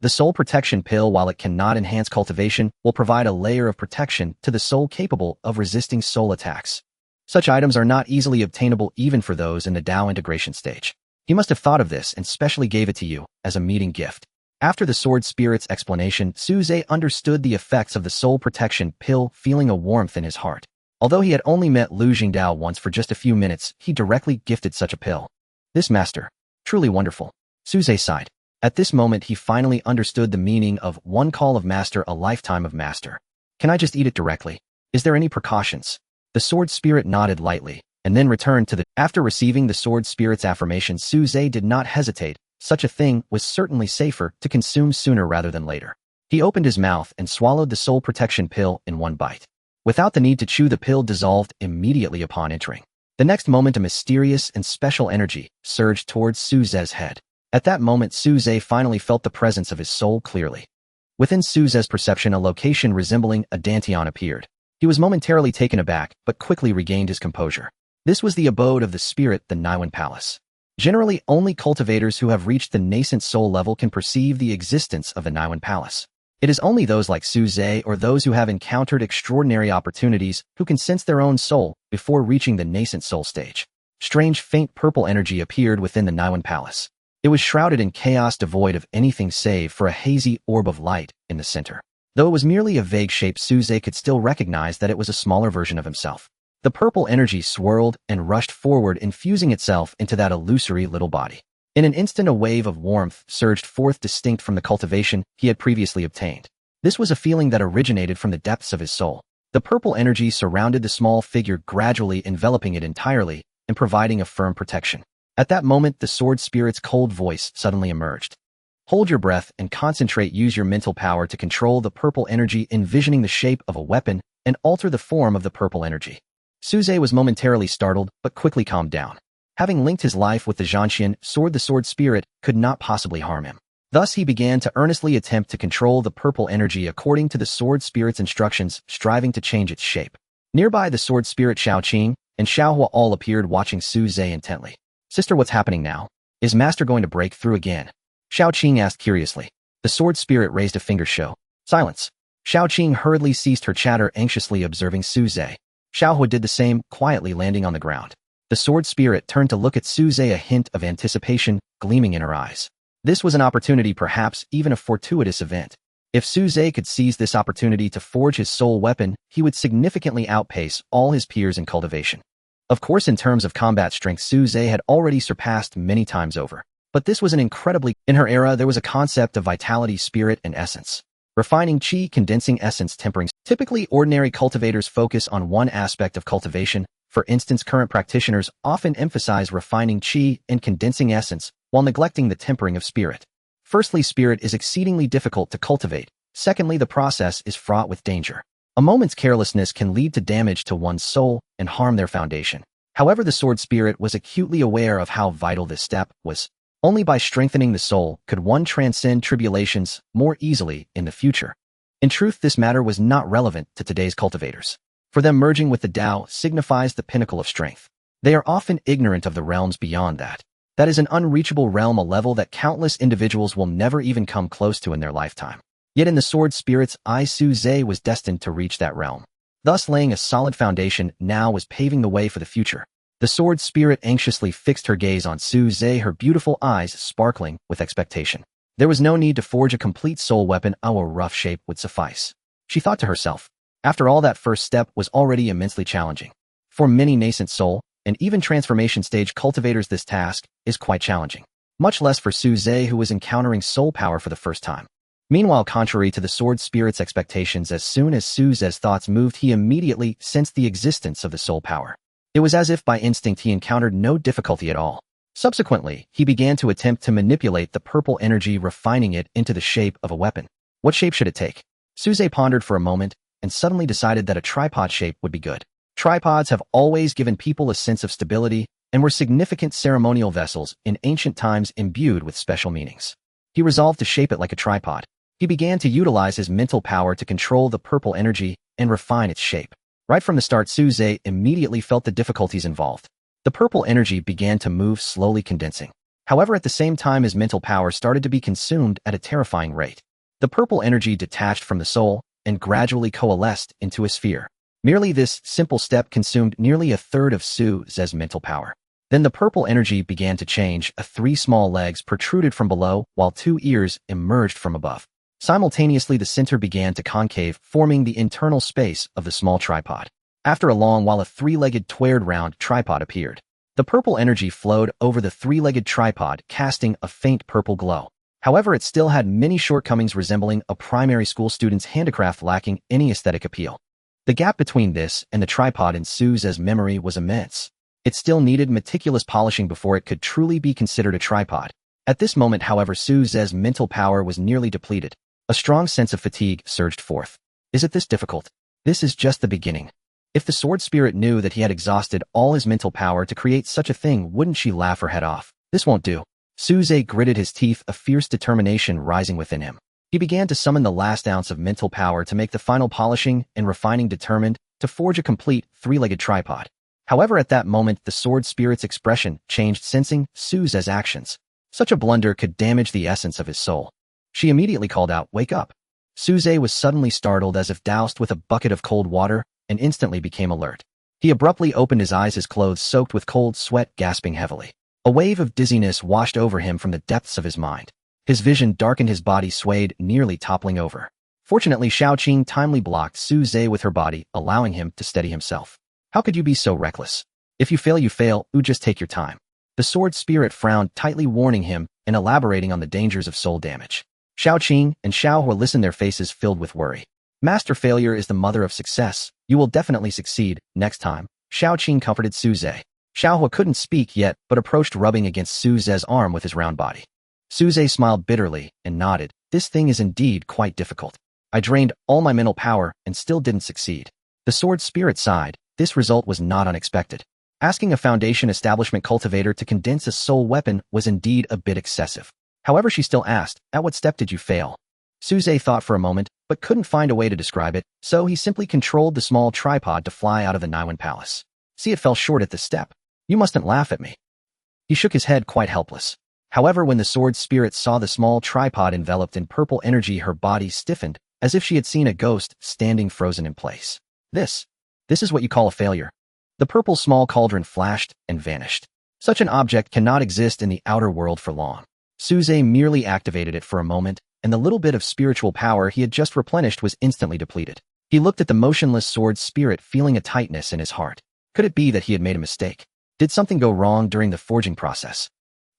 The soul protection pill, while it cannot enhance cultivation, will provide a layer of protection to the soul capable of resisting soul attacks. Such items are not easily obtainable even for those in the Dao integration stage. He must have thought of this and specially gave it to you as a meeting gift. After the sword spirit's explanation, Su Ze understood the effects of the soul protection pill, feeling a warmth in his heart. Although he had only met Lu Jingdao once for just a few minutes, he directly gifted such a pill. This master. Truly wonderful. Su Ze sighed. At this moment, he finally understood the meaning of one call of master, a lifetime of master. Can I just eat it directly? Is there any precautions? The sword spirit nodded lightly, and then returned to the... After receiving the sword spirit's affirmation, Su Ze did not hesitate. Such a thing was certainly safer to consume sooner rather than later. He opened his mouth and swallowed the soul protection pill in one bite. Without the need to chew, the pill dissolved immediately upon entering. The next moment, a mysterious and special energy surged towards Su Ze's head. At that moment, Su Ze finally felt the presence of his soul clearly. Within Su Ze's perception, a location resembling a Dantian appeared. He was momentarily taken aback, but quickly regained his composure. This was the abode of the spirit, the Niwen Palace. Generally, only cultivators who have reached the nascent soul level can perceive the existence of the Niwen Palace. It is only those like Su Ze or those who have encountered extraordinary opportunities who can sense their own soul before reaching the nascent soul stage. Strange, faint purple energy appeared within the Niwen Palace. It was shrouded in chaos, devoid of anything save for a hazy orb of light in the center. Though it was merely a vague shape, Su Ze could still recognize that it was a smaller version of himself. The purple energy swirled and rushed forward, infusing itself into that illusory little body. In an instant, a wave of warmth surged forth, distinct from the cultivation he had previously obtained. This was a feeling that originated from the depths of his soul. The purple energy surrounded the small figure, gradually enveloping it entirely and providing a firm protection. At that moment, the sword spirit's cold voice suddenly emerged. Hold your breath and concentrate. Use your mental power to control the purple energy, envisioning the shape of a weapon, and alter the form of the purple energy. Su Ze was momentarily startled, but quickly calmed down. Having linked his life with the Zhanxian sword, the sword spirit could not possibly harm him. Thus, he began to earnestly attempt to control the purple energy according to the sword spirit's instructions, striving to change its shape. Nearby, the sword spirit Xiaoqing and Xiaohua all appeared, watching Su Ze intently. Sister, what's happening now? Is Master going to break through again? Xiao Qing asked curiously. The sword spirit raised a finger show. Silence. Xiao Qing hurriedly ceased her chatter, anxiously observing Su Zhe. Xiao Hua did the same, quietly landing on the ground. The sword spirit turned to look at Su Zhe, a hint of anticipation gleaming in her eyes. This was an opportunity, perhaps even a fortuitous event. If Su Zhe could seize this opportunity to forge his soul weapon, he would significantly outpace all his peers in cultivation. Of course, in terms of combat strength, Su Zhe had already surpassed many times over. But this was an incredibly... In her era, there was a concept of vitality, spirit, and essence. Refining qi, condensing essence, tempering. Typically, ordinary cultivators focus on one aspect of cultivation. For instance, current practitioners often emphasize refining qi and condensing essence while neglecting the tempering of spirit. Firstly, spirit is exceedingly difficult to cultivate. Secondly, the process is fraught with danger. A moment's carelessness can lead to damage to one's soul and harm their foundation. However, the sword spirit was acutely aware of how vital this step was. Only by strengthening the soul could one transcend tribulations more easily in the future. In truth, this matter was not relevant to today's cultivators. For them, merging with the Tao signifies the pinnacle of strength. They are often ignorant of the realms beyond that. That is an unreachable realm, a level that countless individuals will never even come close to in their lifetime. Yet in the sword spirit's eye, Su Zhe was destined to reach that realm. Thus, laying a solid foundation now was paving the way for the future. The sword spirit anxiously fixed her gaze on Su Zhe, her beautiful eyes sparkling with expectation. There was no need to forge a complete soul weapon. Our rough shape would suffice. She thought to herself. After all, that first step was already immensely challenging. For many nascent soul, and even transformation stage cultivators, this task is quite challenging. Much less for Su Zhe, who was encountering soul power for the first time. Meanwhile, contrary to the sword spirit's expectations, as soon as Su Zhe's thoughts moved, he immediately sensed the existence of the soul power. It was as if by instinct he encountered no difficulty at all. Subsequently, he began to attempt to manipulate the purple energy, refining it into the shape of a weapon. What shape should it take? Su Zhe pondered for a moment and suddenly decided that a tripod shape would be good. Tripods have always given people a sense of stability and were significant ceremonial vessels in ancient times imbued with special meanings. He resolved to shape it like a tripod. He began to utilize his mental power to control the purple energy and refine its shape. Right from the start, Su Zhe immediately felt the difficulties involved. The purple energy began to move, slowly condensing. However, at the same time, his mental power started to be consumed at a terrifying rate. The purple energy detached from the soul and gradually coalesced into a sphere. Merely this simple step consumed nearly a third of Su Zhe's mental power. Then the purple energy began to change. Three small legs protruded from below, while two ears emerged from above. Simultaneously, the center began to concave, forming the internal space of the small tripod. After a long while, a three-legged twelve round tripod appeared. The purple energy flowed over the three-legged tripod, casting a faint purple glow. However, it still had many shortcomings, resembling a primary school student's handicraft, lacking any aesthetic appeal. The gap between this and the tripod in Su Zhe's memory was immense. It still needed meticulous polishing before it could truly be considered a tripod. At this moment, however, Su Zhe's mental power was nearly depleted. A strong sense of fatigue surged forth. Is it this difficult? This is just the beginning. If the sword spirit knew that he had exhausted all his mental power to create such a thing, wouldn't she laugh her head off? This won't do. Su Zhe gritted his teeth, a fierce determination rising within him. He began to summon the last ounce of mental power to make the final polishing and refining, determined to forge a complete three-legged tripod. However, at that moment, the sword spirit's expression changed, sensing Su Zhe's actions. Such a blunder could damage the essence of his soul. She immediately called out, "Wake up!" Su Zhe was suddenly startled, as if doused with a bucket of cold water, and instantly became alert. He abruptly opened his eyes, his clothes soaked with cold sweat, gasping heavily. A wave of dizziness washed over him from the depths of his mind. His vision darkened, his body swayed, nearly toppling over. Fortunately, Xiao Qing timely blocked Su Zhe with her body, allowing him to steady himself. How could you be so reckless? If you fail, you fail. Just take your time. The sword spirit frowned, tightly warning him and elaborating on the dangers of soul damage. Xiao Qing and Xiao Hua listened, their faces filled with worry. Master, failure is the mother of success. You will definitely succeed next time. Xiao Qing comforted Su Zhe. Xiao Hua couldn't speak yet, but approached, rubbing against Su Zhe's arm with his round body. Su Zhe smiled bitterly and nodded. This thing is indeed quite difficult. I drained all my mental power and still didn't succeed. The sword spirit sighed. This result was not unexpected. Asking a foundation establishment cultivator to condense a soul weapon was indeed a bit excessive. However, she still asked, "At what step did you fail?" Su Zhe thought for a moment, but couldn't find a way to describe it, so he simply controlled the small tripod to fly out of the Niwen Palace. See, it fell short at this step. You mustn't laugh at me. He shook his head quite helpless. However, when the sword spirit saw the small tripod enveloped in purple energy, her body stiffened, as if she had seen a ghost standing frozen in place. This is what you call a failure. The purple small cauldron flashed and vanished. Such an object cannot exist in the outer world for long. Suze merely activated it for a moment, and the little bit of spiritual power he had just replenished was instantly depleted. He looked at the motionless sword spirit, feeling a tightness in his heart. Could it be that he had made a mistake? Did something go wrong during the forging process?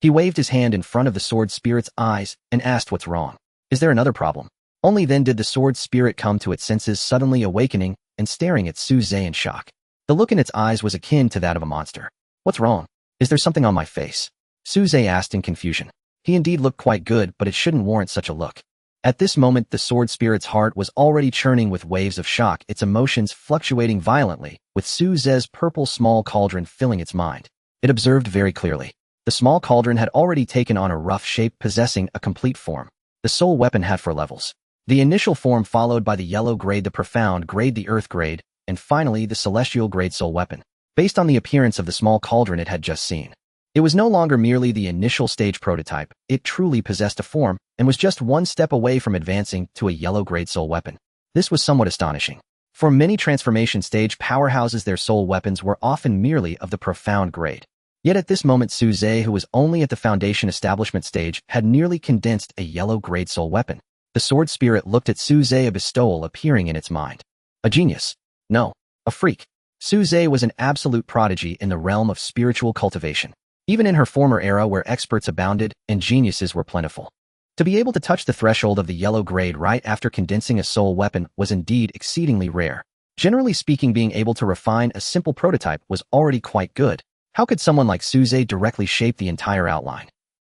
He waved his hand in front of the sword spirit's eyes and asked what's wrong. Is there another problem? Only then did the sword spirit come to its senses, suddenly awakening and staring at Suze in shock. The look in its eyes was akin to that of a monster. What's wrong? Is there something on my face? Suze asked in confusion. He indeed looked quite good, but it shouldn't warrant such a look. At this moment, the sword spirit's heart was already churning with waves of shock, its emotions fluctuating violently, with Suze's purple small cauldron filling its mind. It observed very clearly. The small cauldron had already taken on a rough shape, possessing a complete form. The soul weapon had 4 levels. The initial form, followed by the yellow grade, the profound grade, the earth grade, and finally the celestial grade soul weapon. Based on the appearance of the small cauldron it had just seen, it was no longer merely the initial stage prototype. It truly possessed a form and was just one step away from advancing to a yellow grade soul weapon. This was somewhat astonishing. For many transformation stage powerhouses, their soul weapons were often merely of the profound grade. Yet at this moment, Suze, who was only at the foundation establishment stage, had nearly condensed a yellow grade soul weapon. The sword spirit looked at Suze, a bestowal appearing in its mind. A genius. No, a freak. Suze was an absolute prodigy in the realm of spiritual cultivation. Even in her former era, where experts abounded and geniuses were plentiful, to be able to touch the threshold of the yellow grade right after condensing a soul weapon was indeed exceedingly rare. Generally speaking, being able to refine a simple prototype was already quite good. How could someone like Suze directly shape the entire outline?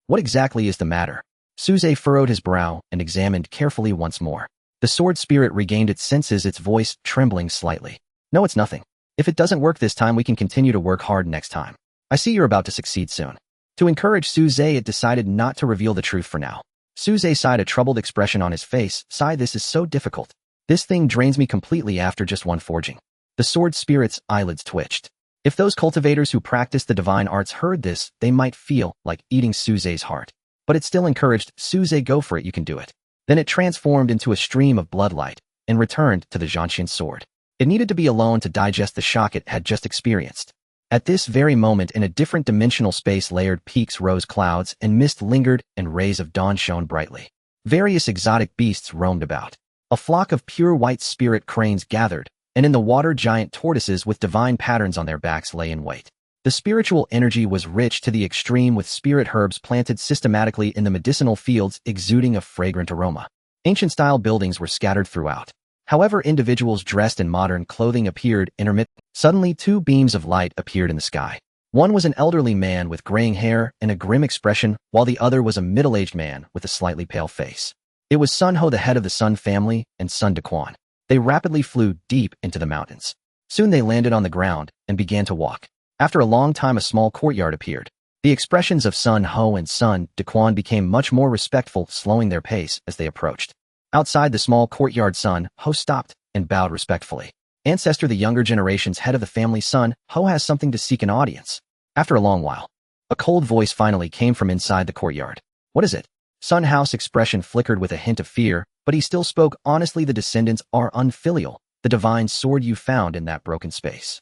What exactly is the matter? Suze furrowed his brow and examined carefully once more. The sword spirit regained its senses, its voice trembling slightly. No, it's nothing. If it doesn't work this time, we can continue to work hard next time. I see you're about to succeed soon. To encourage Suze, it decided not to reveal the truth for now. Suze sighed, a troubled expression on his face. This is so difficult. This thing drains me completely after just one forging. The sword spirit's eyelids twitched. If those cultivators who practice the divine arts heard this, they might feel like eating Suze's heart. But it still encouraged, Suze, go for it, you can do it. Then it transformed into a stream of bloodlight and returned to the Zhanshan sword. It needed to be alone to digest the shock it had just experienced. At this very moment, in a different dimensional space, layered peaks rose, clouds and mist lingered, and rays of dawn shone brightly. Various exotic beasts roamed about. A flock of pure white spirit cranes gathered, and in the water, giant tortoises with divine patterns on their backs lay in wait. The spiritual energy was rich to the extreme, with spirit herbs planted systematically in the medicinal fields, exuding a fragrant aroma. Ancient-style buildings were scattered throughout. However, individuals dressed in modern clothing appeared intermittent. Suddenly, 2 beams of light appeared in the sky. One was an elderly man with graying hair and a grim expression, while the other was a middle-aged man with a slightly pale face. It was Sun Ho, the head of the Sun family, and Sun Daquan. They rapidly flew deep into the mountains. Soon they landed on the ground and began to walk. After a long time, a small courtyard appeared. The expressions of Sun Ho and Sun Daquan became much more respectful, slowing their pace as they approached. Outside the small courtyard, Sun Ho stopped and bowed respectfully. Ancestor, the younger generation's head of the family, Sun Ho has something to seek an audience. After a long while, a cold voice finally came from inside the courtyard. What is it? Sun Ho's expression flickered with a hint of fear, but he still spoke honestly. The descendants are unfilial. The divine sword you found in that broken space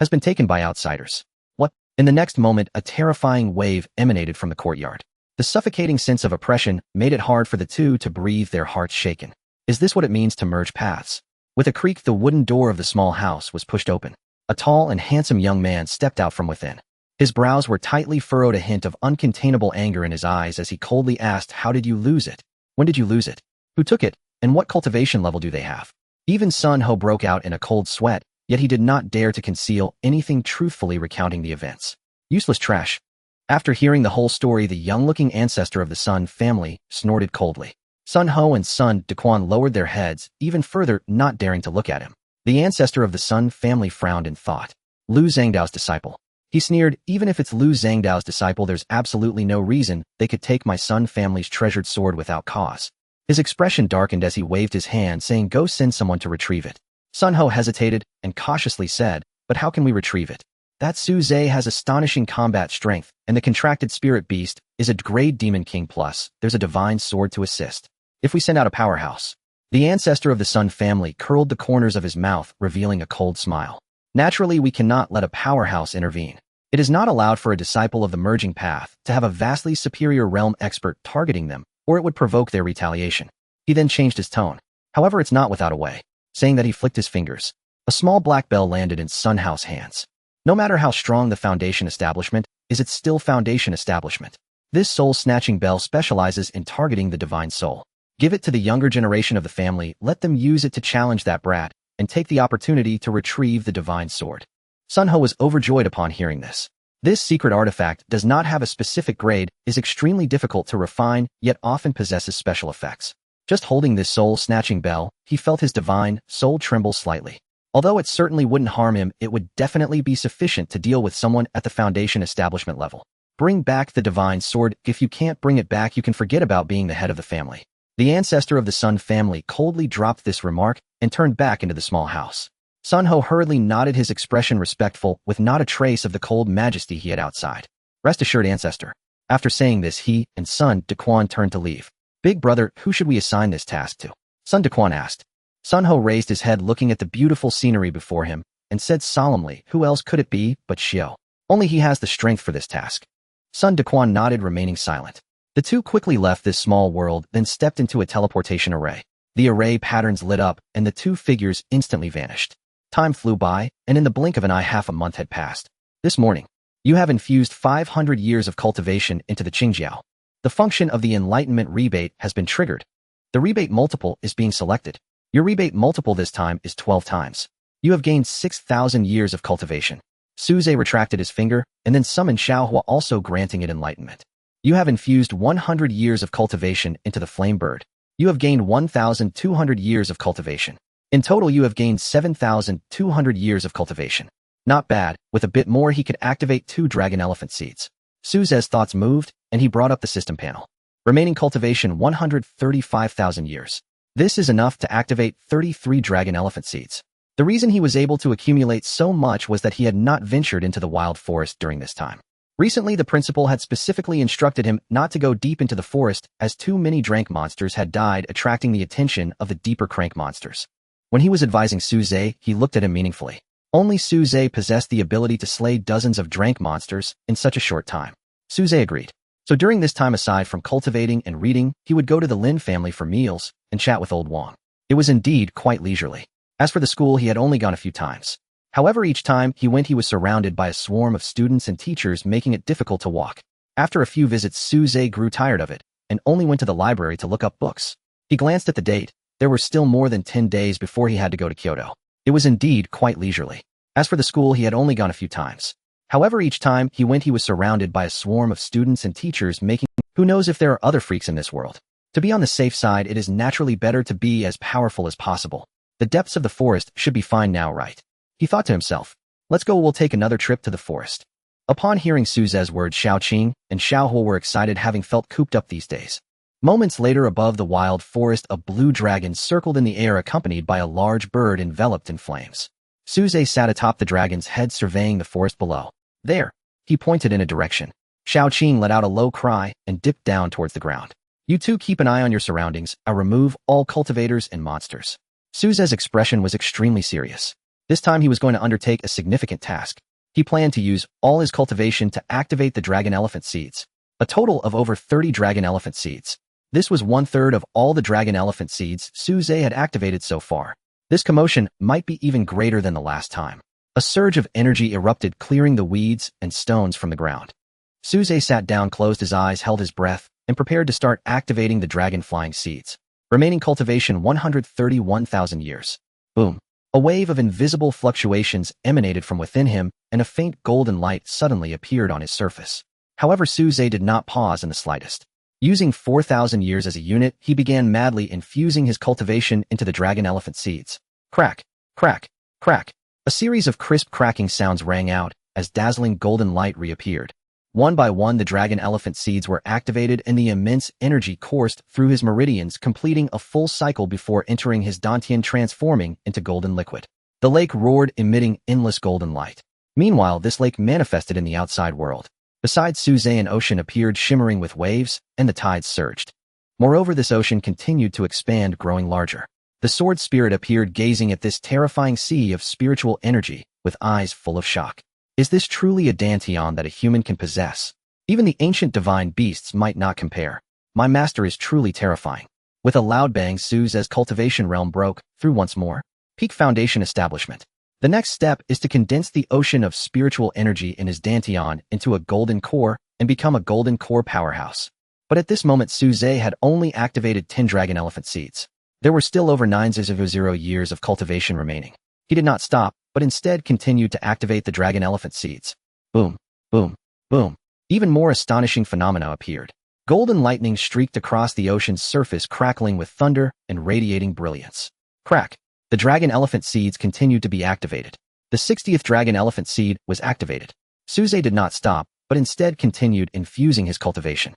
has been taken by outsiders. What? In the next moment, a terrifying wave emanated from the courtyard. The suffocating sense of oppression made it hard for the two to breathe, their hearts shaken. Is this what it means to merge paths? With a creak, the wooden door of the small house was pushed open. A tall and handsome young man stepped out from within. His brows were tightly furrowed, a hint of uncontainable anger in his eyes as he coldly asked, how did you lose it? When did you lose it? Who took it? And what cultivation level do they have? Even Sun Ho broke out in a cold sweat, yet he did not dare to conceal anything, truthfully recounting the events. Useless trash. After hearing the whole story, the young-looking ancestor of the Sun family snorted coldly. Sun Ho and Sun Daquan lowered their heads even further, not daring to look at him. The ancestor of the Sun family frowned in thought. Lu Zhangdao's disciple. He sneered, even if it's Lu Zhangdao's disciple, there's absolutely no reason they could take my Sun family's treasured sword without cause. His expression darkened as he waved his hand, saying, go send someone to retrieve it. Sun Ho hesitated and cautiously said, but how can we retrieve it? That Suze has astonishing combat strength, and the contracted spirit beast is a grade demon king plus. There's a divine sword to assist. If we send out a powerhouse. The ancestor of the Sun family curled the corners of his mouth, revealing a cold smile. Naturally, we cannot let a powerhouse intervene. It is not allowed for a disciple of the merging path to have a vastly superior realm expert targeting them, or it would provoke their retaliation. He then changed his tone. However, it's not without a way, saying that he flicked his fingers. A small black bell landed in Sunhouse hands. No matter how strong the Foundation establishment, is it still Foundation establishment? This soul-snatching bell specializes in targeting the divine soul. Give it to the younger generation of the family, let them use it to challenge that brat, and take the opportunity to retrieve the divine sword. Sunho was overjoyed upon hearing this. This secret artifact does not have a specific grade, is extremely difficult to refine, yet often possesses special effects. Just holding this soul-snatching bell, he felt his divine soul tremble slightly. Although it certainly wouldn't harm him, it would definitely be sufficient to deal with someone at the Foundation establishment level. Bring back the divine sword. If you can't bring it back, you can forget about being the head of the family. The ancestor of the Sun family coldly dropped this remark and turned back into the small house. Sunho hurriedly nodded, his expression respectful, with not a trace of the cold majesty he had outside. Rest assured, ancestor. After saying this, he and Sun Daquan turned to leave. Big brother, who should we assign this task to? Sun Daquan asked. Sunho raised his head, looking at the beautiful scenery before him, and said solemnly, who else could it be but Xiao? Only he has the strength for this task. Sun Daquan nodded, remaining silent. The two quickly left this small world, then stepped into a teleportation array. The array patterns lit up, and the two figures instantly vanished. Time flew by, and in the blink of an eye half a month had passed. This morning, you have infused 500 years of cultivation into the Qingjiao. The function of the enlightenment rebate has been triggered. The rebate multiple is being selected. Your rebate multiple this time is 12 times. You have gained 6,000 years of cultivation. Suze retracted his finger, and then summoned Xiaohua, also granting it enlightenment. You have infused 100 years of cultivation into the flame bird. You have gained 1,200 years of cultivation. In total, you have gained 7,200 years of cultivation. Not bad. With a bit more, he could activate 2 dragon elephant seeds. Suze's thoughts moved, and he brought up the system panel. Remaining cultivation 135,000 years. This is enough to activate 33 dragon elephant seeds. The reason he was able to accumulate so much was that he had not ventured into the wild forest during this time. Recently, the principal had specifically instructed him not to go deep into the forest, as too many drank monsters had died, attracting the attention of the deeper crank monsters. When he was advising Suze, he looked at him meaningfully. Only Suze possessed the ability to slay dozens of drank monsters in such a short time. Suze agreed. So during this time, aside from cultivating and reading, he would go to the Lin family for meals and chat with old Wang. It was indeed quite leisurely. As for the school, he had only gone a few times. However, each time he went, he was surrounded by a swarm of students and teachers, making it difficult to walk. After a few visits, Suze grew tired of it and only went to the library to look up books. He glanced at the date. There were still more than 10 days before he had to go to Kyoto. It was indeed quite leisurely. As for the school, he had only gone a few times. However, each time he went, he was surrounded by a swarm of students and teachers, making who knows if there are other freaks in this world. To be on the safe side, it is naturally better to be as powerful as possible. The depths of the forest should be fine now, right? He thought to himself. Let's go, we'll take another trip to the forest. Upon hearing Suze's words, Xiaoqing and Xiaohua were excited, having felt cooped up these days. Moments later, above the wild forest, a blue dragon circled in the air, accompanied by a large bird enveloped in flames. Suze sat atop the dragon's head, surveying the forest below. There, he pointed in a direction. Xiaoqing let out a low cry and dipped down towards the ground. You two keep an eye on your surroundings. I'll remove all cultivators and monsters. Suze's expression was extremely serious. This time he was going to undertake a significant task. He planned to use all his cultivation to activate the dragon elephant seeds. A total of over 30 dragon elephant seeds. This was 1/3 of all the dragon elephant seeds Suze had activated so far. This commotion might be even greater than the last time. A surge of energy erupted, clearing the weeds and stones from the ground. Suze sat down, closed his eyes, held his breath, and prepared to start activating the dragon flying seeds. Remaining cultivation 131,000 years. Boom. A wave of invisible fluctuations emanated from within him, and a faint golden light suddenly appeared on his surface. However, Suze did not pause in the slightest. Using 4,000 years as a unit, he began madly infusing his cultivation into the dragon elephant seeds. Crack, crack, crack. A series of crisp cracking sounds rang out as dazzling golden light reappeared. One by one, the dragon elephant seeds were activated, and the immense energy coursed through his meridians, completing a full cycle before entering his dantian, transforming into golden liquid. The lake roared, emitting endless golden light. Meanwhile, this lake manifested in the outside world. Beside Suze, an ocean appeared shimmering with waves, and the tides surged. Moreover, this ocean continued to expand, growing larger. The sword spirit appeared gazing at this terrifying sea of spiritual energy, with eyes full of shock. Is this truly a dantian that a human can possess? Even the ancient divine beasts might not compare. My master is truly terrifying. With a loud bang, Suze's cultivation realm broke through once more. Peak foundation establishment. The next step is to condense the ocean of spiritual energy in his dantian into a golden core and become a golden core powerhouse. But at this moment, Suze had only activated 10 dragon elephant seeds. There were still over 9,000 years of cultivation remaining. He did not stop, but instead continued to activate the dragon elephant seeds. Boom, boom, boom. Even more astonishing phenomena appeared. Golden lightning streaked across the ocean's surface, crackling with thunder and radiating brilliance. Crack. The dragon elephant seeds continued to be activated. The 60th dragon elephant seed was activated. Suze did not stop, but instead continued infusing his cultivation.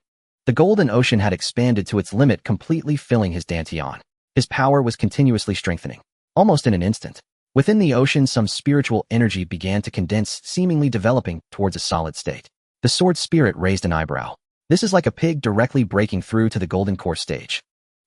The golden ocean had expanded to its limit, completely filling his dantian. His power was continuously strengthening. Almost in an instant, within the ocean, some spiritual energy began to condense, seemingly developing towards a solid state. The sword spirit raised an eyebrow. This is like a pig directly breaking through to the golden core stage.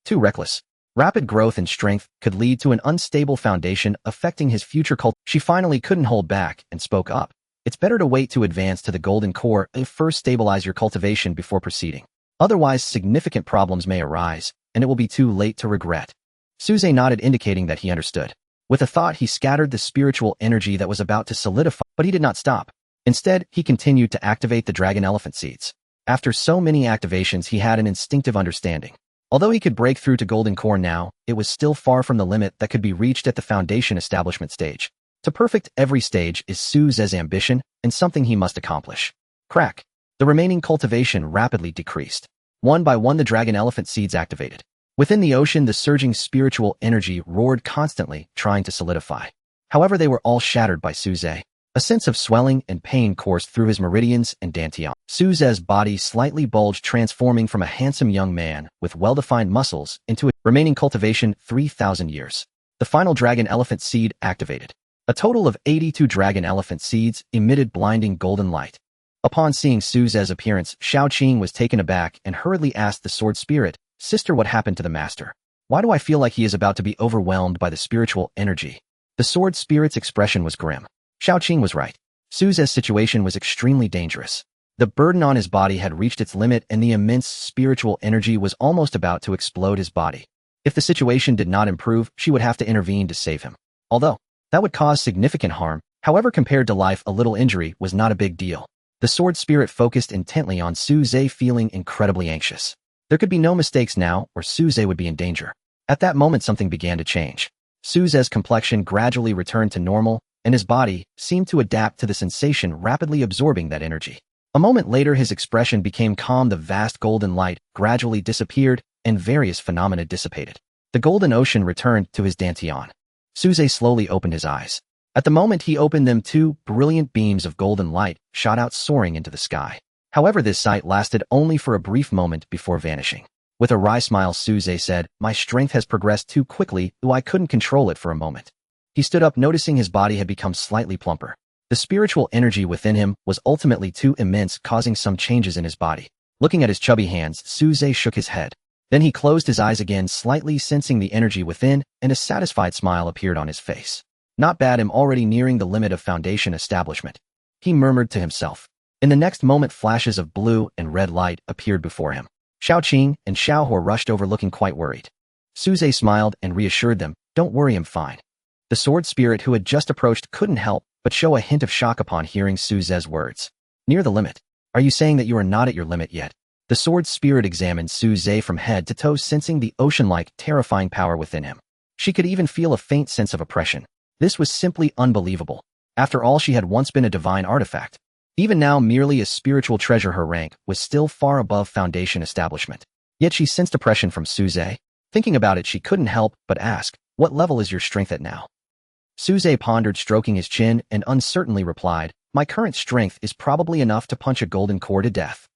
Too reckless. Rapid growth and strength could lead to an unstable foundation affecting his future cult. She finally couldn't hold back and spoke up. It's better to wait to advance to the golden core and first stabilize your cultivation before proceeding. Otherwise, significant problems may arise, and it will be too late to regret. Suze nodded, indicating that he understood. With a thought, he scattered the spiritual energy that was about to solidify, but he did not stop. Instead, he continued to activate the dragon elephant seeds. After so many activations, he had an instinctive understanding. Although he could break through to golden core now, it was still far from the limit that could be reached at the foundation establishment stage. To perfect every stage is Suze's ambition and something he must accomplish. Crack. The remaining cultivation rapidly decreased. One by one, the dragon elephant seeds activated. Within the ocean, the surging spiritual energy roared constantly, trying to solidify. However, they were all shattered by Suze. A sense of swelling and pain coursed through his meridians and dantian. Suze's body slightly bulged, transforming from a handsome young man with well-defined muscles into a remaining cultivation 3,000 years. The final dragon elephant seed activated. A total of 82 dragon elephant seeds emitted blinding golden light. Upon seeing Suze's appearance, Shaoqing was taken aback and hurriedly asked the sword spirit, "Sister, what happened to the master? Why do I feel like he is about to be overwhelmed by the spiritual energy?" The sword spirit's expression was grim. Shaoqing was right. Suze's situation was extremely dangerous. The burden on his body had reached its limit, and the immense spiritual energy was almost about to explode his body. If the situation did not improve, she would have to intervene to save him. Although that would cause significant harm, however, compared to life, a little injury was not a big deal. The sword spirit focused intently on Suze, feeling incredibly anxious. There could be no mistakes now, or Suze would be in danger. At that moment, something began to change. Suze's complexion gradually returned to normal, and his body seemed to adapt to the sensation, rapidly absorbing that energy. A moment later, his expression became calm. The vast golden light gradually disappeared, and various phenomena dissipated. The golden ocean returned to his dantian. Suze slowly opened his eyes. At the moment he opened them, 2 brilliant beams of golden light shot out, soaring into the sky. However, this sight lasted only for a brief moment before vanishing. With a wry smile, Suze said, "My strength has progressed too quickly, though I couldn't control it for a moment." He stood up, noticing his body had become slightly plumper. The spiritual energy within him was ultimately too immense, causing some changes in his body. Looking at his chubby hands, Suze shook his head. Then he closed his eyes again, slightly sensing the energy within, and a satisfied smile appeared on his face. "Not bad, I'm already nearing the limit of foundation establishment," he murmured to himself. In the next moment, flashes of blue and red light appeared before him. Shaoqing and Xiaohua rushed over, looking quite worried. Suze smiled and reassured them, "Don't worry, I'm fine." The sword spirit, who had just approached, couldn't help but show a hint of shock upon hearing Suze's words. "Near the limit? Are you saying that you are not at your limit yet?" The sword spirit examined Suze from head to toe, sensing the ocean-like, terrifying power within him. She could even feel a faint sense of oppression. This was simply unbelievable. After all, she had once been a divine artifact. Even now, merely a spiritual treasure, her rank was still far above foundation establishment. Yet she sensed oppression from Suze. Thinking about it, she couldn't help but ask, "What level is your strength at now?" Suze pondered, stroking his chin, and uncertainly replied, "My current strength is probably enough to punch a golden core to death."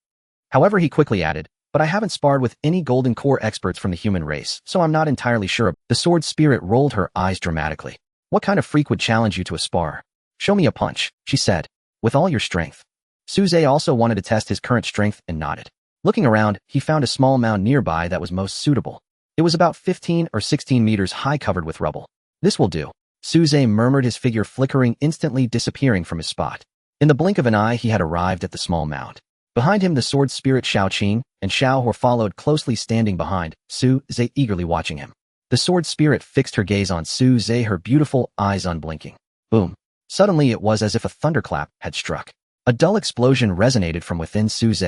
However, he quickly added, "But I haven't sparred with any golden core experts from the human race, so I'm not entirely sure." The sword spirit rolled her eyes dramatically. "What kind of freak would challenge you to a spar?" Show me a punch, she said. With all your strength. Suze also wanted to test his current strength and nodded. Looking around, he found a small mound nearby that was most suitable. It was about 15 or 16 meters high, covered with rubble. This will do, Suze murmured, his figure flickering, instantly disappearing from his spot. In the blink of an eye, he had arrived at the small mound. Behind him, the sword spirit Xiaoqing and Xiaohua followed closely, standing behind Suze, eagerly watching him. The sword spirit fixed her gaze on Suze, her beautiful eyes unblinking. Boom. Suddenly, it was as if a thunderclap had struck. A dull explosion resonated from within Suze.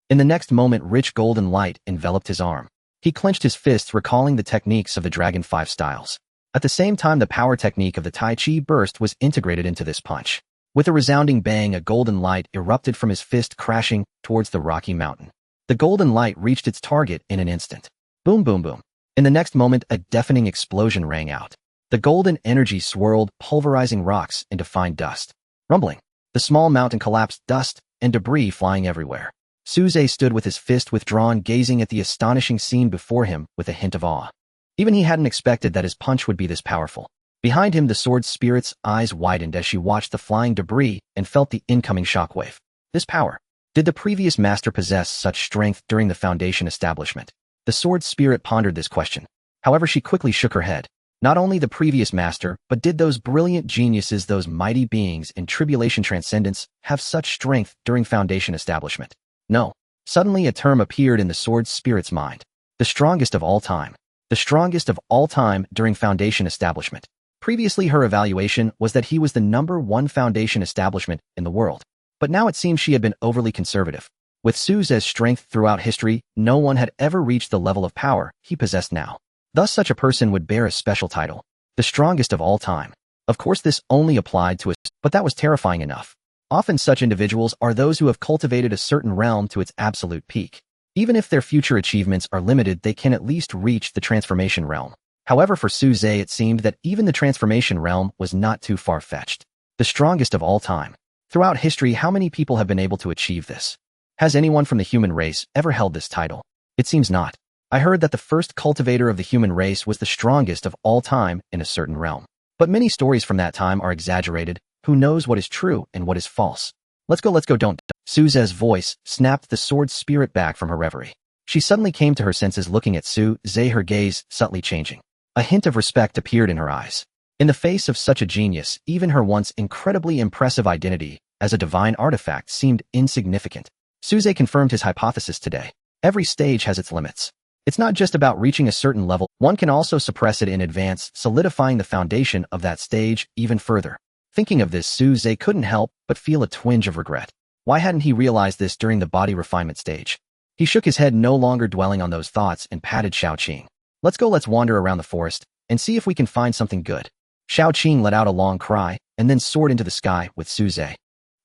In the next moment, rich golden light enveloped his arm. He clenched his fists, recalling the techniques of the Dragon 5 styles. At the same time, the power technique of the Tai Chi burst was integrated into this punch. With a resounding bang, a golden light erupted from his fist, crashing towards the rocky mountain. The golden light reached its target in an instant. Boom, boom, boom. In the next moment, a deafening explosion rang out. The golden energy swirled, pulverizing rocks into fine dust. Rumbling. The small mountain collapsed, dust and debris flying everywhere. Suze stood with his fist withdrawn, gazing at the astonishing scene before him with a hint of awe. Even he hadn't expected that his punch would be this powerful. Behind him, the sword spirit's eyes widened as she watched the flying debris and felt the incoming shockwave. This power. Did the previous master possess such strength during the Foundation establishment? The sword spirit pondered this question. However, she quickly shook her head. Not only the previous master, but did those brilliant geniuses, those mighty beings in tribulation transcendence, have such strength during Foundation establishment? No. Suddenly, a term appeared in the sword spirit's mind. The strongest of all time. The strongest of all time during Foundation establishment. Previously, her evaluation was that he was the #1 Foundation establishment in the world. But now it seems she had been overly conservative. With Suze's strength throughout history, no one had ever reached the level of power he possessed now. Thus, such a person would bear a special title. The strongest of all time. Of course, this only applied to us, but that was terrifying enough. Often such individuals are those who have cultivated a certain realm to its absolute peak. Even if their future achievements are limited, they can at least reach the transformation realm. However, for Suze, it seemed that even the transformation realm was not too far-fetched. The strongest of all time. Throughout history, how many people have been able to achieve this? Has anyone from the human race ever held this title? It seems not. I heard that the first cultivator of the human race was the strongest of all time in a certain realm. But many stories from that time are exaggerated. Who knows what is true and what is false? Let's go, don't. Suze's voice snapped the sword spirit back from her reverie. She suddenly came to her senses, looking at Suze, her gaze subtly changing. A hint of respect appeared in her eyes. In the face of such a genius, even her once incredibly impressive identity as a divine artifact seemed insignificant. Suze confirmed his hypothesis today. Every stage has its limits. It's not just about reaching a certain level, one can also suppress it in advance, solidifying the foundation of that stage even further. Thinking of this, Suze couldn't help but feel a twinge of regret. Why hadn't he realized this during the body refinement stage? He shook his head, no longer dwelling on those thoughts, and patted Xiaoqing. Let's wander around the forest and see if we can find something good. Xiaoqing let out a long cry and then soared into the sky with Suze.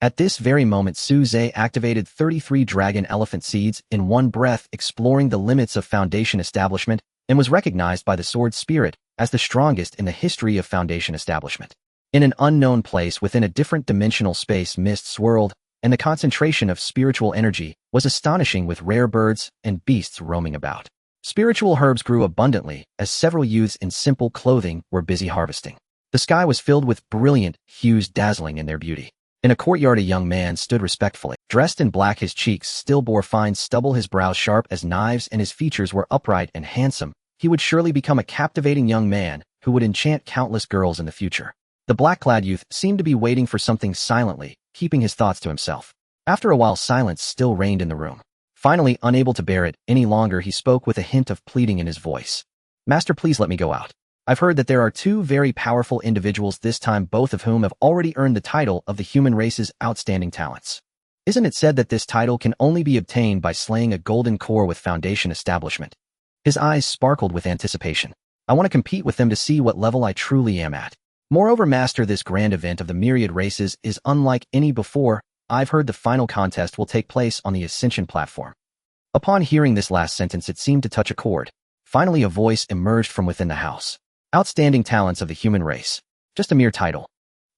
At this very moment, Suze activated 33 dragon elephant seeds in one breath, exploring the limits of Foundation establishment, and was recognized by the sword spirit as the strongest in the history of Foundation establishment. In an unknown place within a different dimensional space, mist swirled, and the concentration of spiritual energy was astonishing, with rare birds and beasts roaming about. Spiritual herbs grew abundantly as several youths in simple clothing were busy harvesting. The sky was filled with brilliant hues, dazzling in their beauty. In a courtyard, a young man stood respectfully. Dressed in black, his cheeks still bore fine stubble, his brows sharp as knives, and his features were upright and handsome. He would surely become a captivating young man who would enchant countless girls in the future. The black-clad youth seemed to be waiting for something silently, keeping his thoughts to himself. After a while, silence still reigned in the room. Finally, unable to bear it any longer, he spoke with a hint of pleading in his voice. Master, please let me go out. I've heard that there are two very powerful individuals this time, both of whom have already earned the title of the human race's outstanding talents. Isn't it said that this title can only be obtained by slaying a golden core with Foundation establishment? His eyes sparkled with anticipation. I want to compete with them to see what level I truly am at. Moreover, Master, this grand event of the myriad races is unlike any before. I've heard the final contest will take place on the Ascension platform. Upon hearing this last sentence, it seemed to touch a chord. Finally, a voice emerged from within the house. Outstanding talents of the human race. Just a mere title.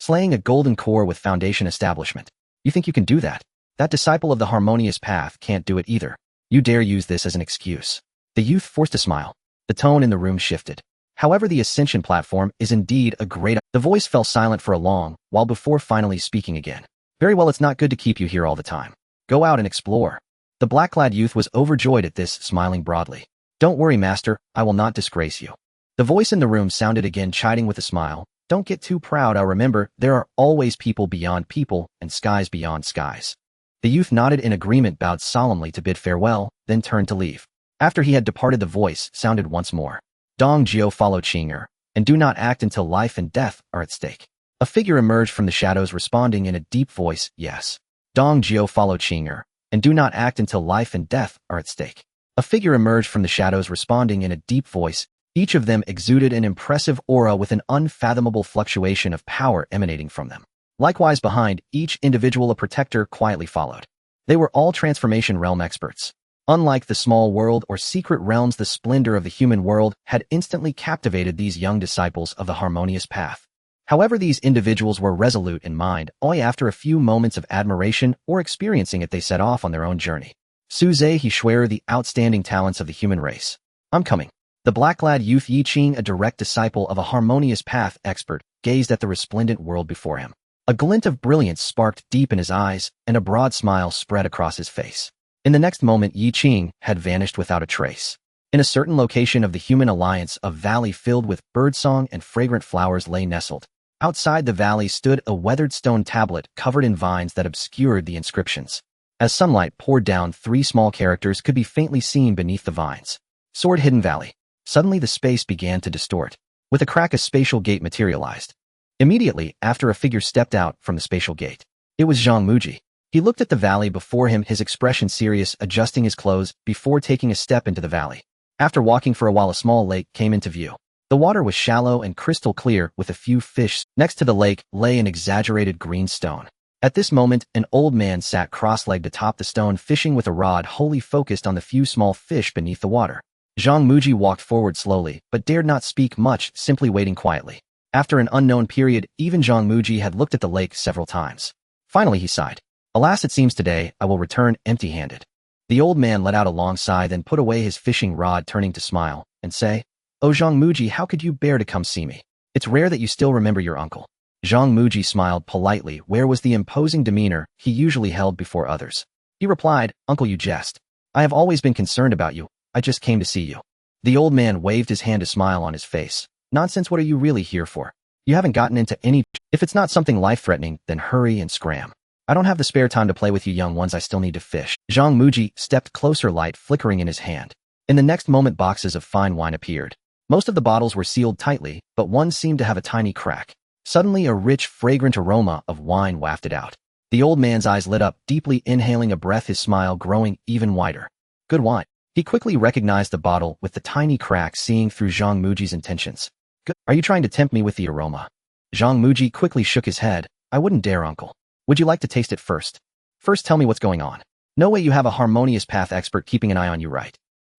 Slaying a golden core with Foundation establishment. You think you can do that? That disciple of the harmonious path can't do it either. You dare use this as an excuse. The youth forced a smile. The tone in the room shifted. However, the ascension platform is indeed a great... The voice fell silent for a long while before finally speaking again. Very well, it's not good to keep you here all the time. Go out and explore. The black-clad youth was overjoyed at this, smiling broadly. Don't worry, master, I will not disgrace you. The voice in the room sounded again, chiding with a smile. Don't get too proud. I'll remember, there are always people beyond people and skies beyond skies. The youth nodded in agreement, bowed solemnly to bid farewell, then turned to leave. After he had departed, the voice sounded once more. Dong Jiao, follow Qing'er, and do not act until life and death are at stake. A figure emerged from the shadows, responding in a deep voice, yes. Dong Jiao, follow Qing'er, and do not act until life and death are at stake. A figure emerged from the shadows, responding in a deep voice. Each of them exuded an impressive aura with an unfathomable fluctuation of power emanating from them. Likewise, behind each individual, a protector quietly followed. They were all transformation realm experts. Unlike the small world or secret realms, the splendor of the human world had instantly captivated these young disciples of the harmonious path. However, these individuals were resolute in mind. Only after a few moments of admiration or experiencing it, they set off on their own journey. Su Zhe, he schwere the outstanding talents of the human race. I'm coming. The black-clad youth Yi Qing, a direct disciple of a harmonious path expert, gazed at the resplendent world before him. A glint of brilliance sparked deep in his eyes, and a broad smile spread across his face. In the next moment, Yi Qing had vanished without a trace. In a certain location of the human alliance, a valley filled with birdsong and fragrant flowers lay nestled. Outside the valley stood a weathered stone tablet covered in vines that obscured the inscriptions. As sunlight poured down, 3 small characters could be faintly seen beneath the vines. Sword Hidden Valley. Suddenly the space began to distort. With a crack, a spatial gate materialized. Immediately after, a figure stepped out from the spatial gate. It was Zhang Muji. He looked at the valley before him, his expression serious, adjusting his clothes before taking a step into the valley. After walking for a while, a small lake came into view. The water was shallow and crystal clear with a few fish. Next to the lake lay an exaggerated green stone. At this moment, an old man sat cross-legged atop the stone, fishing with a rod, wholly focused on the few small fish beneath the water. Zhang Muji walked forward slowly, but dared not speak much, simply waiting quietly. After an unknown period, even Zhang Muji had looked at the lake several times. Finally, he sighed. Alas, it seems today I will return empty-handed. The old man let out a long sigh, then put away his fishing rod, turning to smile and say, Oh, Zhang Muji, how could you bear to come see me? It's rare that you still remember your uncle. Zhang Muji smiled politely. Where was the imposing demeanor he usually held before others? He replied, Uncle, you jest. I have always been concerned about you. I just came to see you. The old man waved his hand, a smile on his face. Nonsense, what are you really here for? You haven't gotten into any... If it's not something life-threatening, then hurry and scram. I don't have the spare time to play with you young ones, I still need to fish. Zhang Muji stepped closer, light flickering in his hand. In the next moment, boxes of fine wine appeared. Most of the bottles were sealed tightly, but one seemed to have a tiny crack. Suddenly, a rich, fragrant aroma of wine wafted out. The old man's eyes lit up, deeply inhaling a breath, his smile growing even wider. Good wine. He quickly recognized the bottle with the tiny crack, seeing through Zhang Muji's intentions. Good. Are you trying to tempt me with the aroma? Zhang Muji quickly shook his head. I wouldn't dare, uncle. Would you like to taste it first? First, tell me what's going on. No way, you have a harmonious path expert keeping an eye on you, right?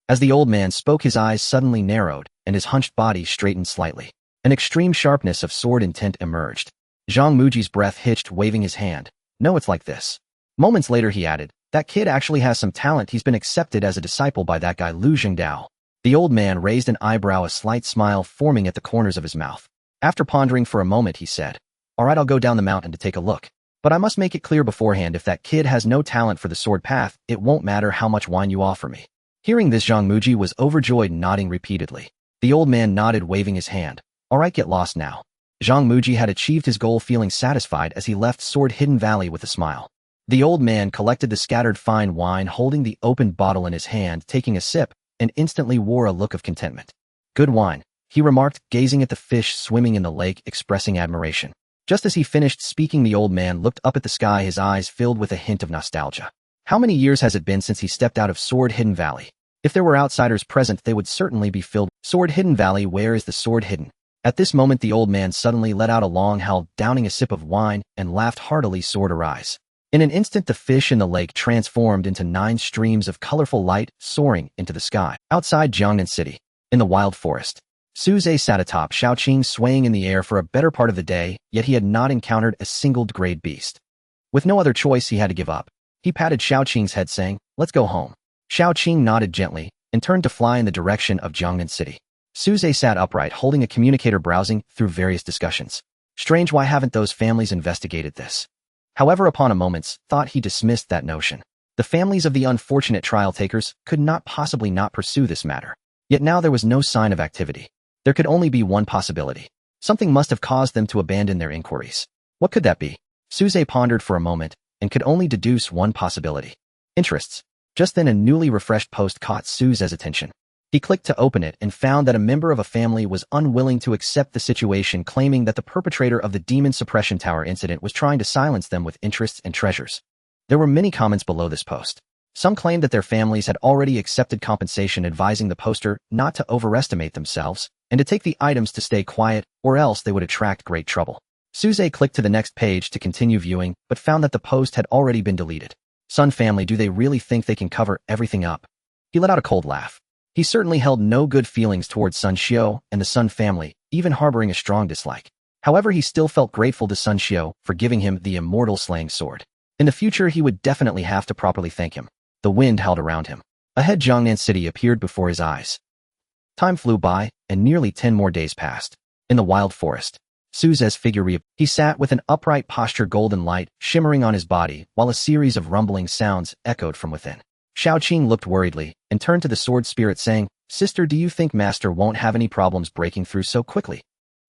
As the old man spoke, his eyes suddenly narrowed, and his hunched body straightened slightly. An extreme sharpness of sword intent emerged. Zhang Muji's breath hitched, waving his hand. No, it's like this. Moments later, he added, that kid actually has some talent. He's been accepted as a disciple by that guy Lu Jingdao. The old man raised an eyebrow, a slight smile forming at the corners of his mouth. After pondering for a moment, he said, All right, I'll go down the mountain to take a look. But I must make it clear beforehand, if that kid has no talent for the sword path, it won't matter how much wine you offer me. Hearing this, Zhang Muji was overjoyed, nodding repeatedly. The old man nodded, waving his hand. All right, get lost now. Zhang Muji had achieved his goal, feeling satisfied as he left Sword Hidden Valley with a smile. The old man collected the scattered fine wine, holding the opened bottle in his hand, taking a sip, and instantly wore a look of contentment. Good wine, he remarked, gazing at the fish swimming in the lake, expressing admiration. Just as he finished speaking, the old man looked up at the sky, his eyes filled with a hint of nostalgia. How many years has it been since he stepped out of Sword Hidden Valley? If there were outsiders present, they would certainly be filled. Sword Hidden Valley, where is the sword hidden? At this moment, the old man suddenly let out a long howl, downing a sip of wine, and laughed heartily. Sword arise. In an instant, the fish in the lake transformed into 9 streams of colorful light, soaring into the sky. Outside Jiangnan City, in the wild forest, Su Zhe sat atop Shaoqing, swaying in the air for a better part of the day, yet he had not encountered a single great beast. With no other choice, he had to give up. He patted Shaoqing's head, saying, Let's go home. Shaoqing nodded gently and turned to fly in the direction of Jiangnan City. Suze sat upright, holding a communicator, browsing through various discussions. Strange, why haven't those families investigated this? However, upon a moment's thought, he dismissed that notion. The families of the unfortunate trial takers could not possibly not pursue this matter. Yet now there was no sign of activity. There could only be one possibility. Something must have caused them to abandon their inquiries. What could that be? Suze pondered for a moment and could only deduce one possibility. Interests. Just then a newly refreshed post caught Suze's attention. He clicked to open it and found that a member of a family was unwilling to accept the situation, claiming that the perpetrator of the Demon Suppression Tower incident was trying to silence them with interests and treasures. There were many comments below this post. Some claimed that their families had already accepted compensation, advising the poster not to overestimate themselves and to take the items to stay quiet, or else they would attract great trouble. Suze clicked to the next page to continue viewing, but found that the post had already been deleted. Sun family, do they really think they can cover everything up? He let out a cold laugh. He certainly held no good feelings towards Sun Xiao and the Sun family, even harboring a strong dislike. However, he still felt grateful to Sun Xiao for giving him the immortal slaying sword. In the future, he would definitely have to properly thank him. The wind howled around him. Ahead, Jiangnan City appeared before his eyes. Time flew by, and nearly 10 more days passed. In the wild forest, Suze's figure reappeared. He sat with an upright posture, golden light shimmering on his body, while a series of rumbling sounds echoed from within. Xiaoqing looked worriedly and turned to the sword spirit, saying, "Sister, do you think Master won't have any problems breaking through so quickly?"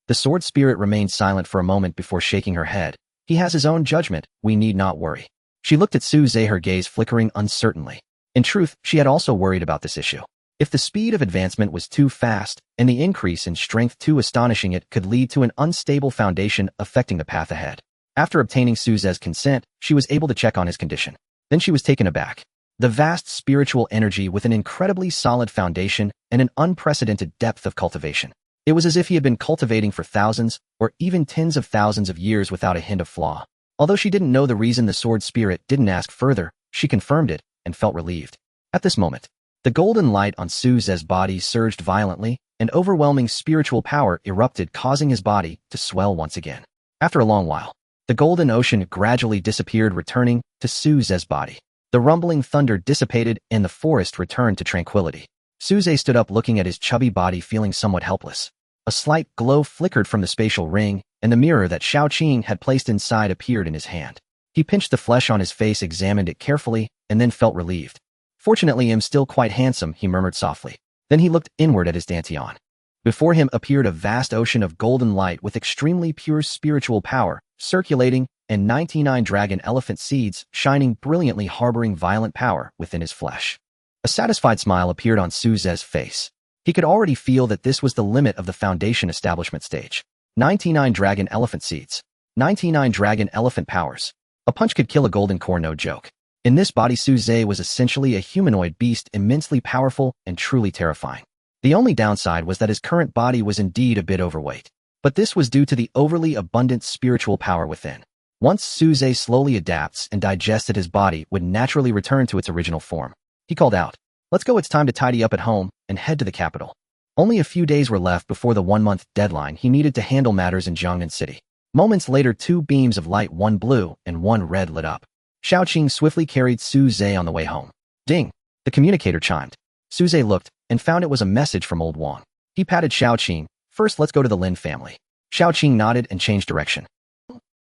The sword spirit remained silent for a moment before shaking her head. "He has his own judgment, we need not worry." She looked at Suze, her gaze flickering uncertainly. In truth, she had also worried about this issue. If the speed of advancement was too fast, and the increase in strength too astonishing, it could lead to an unstable foundation affecting the path ahead. After obtaining Suze's consent, she was able to check on his condition. Then she was taken aback. The vast spiritual energy with an incredibly solid foundation and an unprecedented depth of cultivation. It was as if he had been cultivating for thousands, or even tens of thousands of years without a hint of flaw. Although she didn't know the reason, the sword spirit didn't ask further, she confirmed it and felt relieved. At this moment, the golden light on Suze's body surged violently, and overwhelming spiritual power erupted, causing his body to swell once again. After a long while, the golden ocean gradually disappeared, returning to Suze's body. The rumbling thunder dissipated, and the forest returned to tranquility. Suze stood up, looking at his chubby body, feeling somewhat helpless. A slight glow flickered from the spatial ring, and the mirror that Xiaoqing had placed inside appeared in his hand. He pinched the flesh on his face, examined it carefully, and then felt relieved. "Fortunately, I'm still quite handsome," he murmured softly. Then he looked inward at his dantian. Before him appeared a vast ocean of golden light with extremely pure spiritual power circulating, and 99 dragon elephant seeds shining brilliantly, harboring violent power within his flesh. A satisfied smile appeared on Suze's face. He could already feel that this was the limit of the foundation establishment stage. 99 dragon elephant seeds. 99 dragon elephant powers. A punch could kill a golden core, no joke. In this body, Suze was essentially a humanoid beast, immensely powerful and truly terrifying. The only downside was that his current body was indeed a bit overweight. But this was due to the overly abundant spiritual power within. Once Suze slowly adapts and digested, his body would naturally return to its original form. He called out, "Let's go, it's time to tidy up at home and head to the capital." Only a few days were left before the 1-month deadline. He needed to handle matters in Jiangnan City. Moments later, 2 beams of light, one blue and one red, lit up. Xiaoqing swiftly carried Suze on the way home. Ding! The communicator chimed. Suze looked and found it was a message from old Wang. He patted Xiaoqing. "First, let's go to the Lin family." Xiaoqing nodded and changed direction.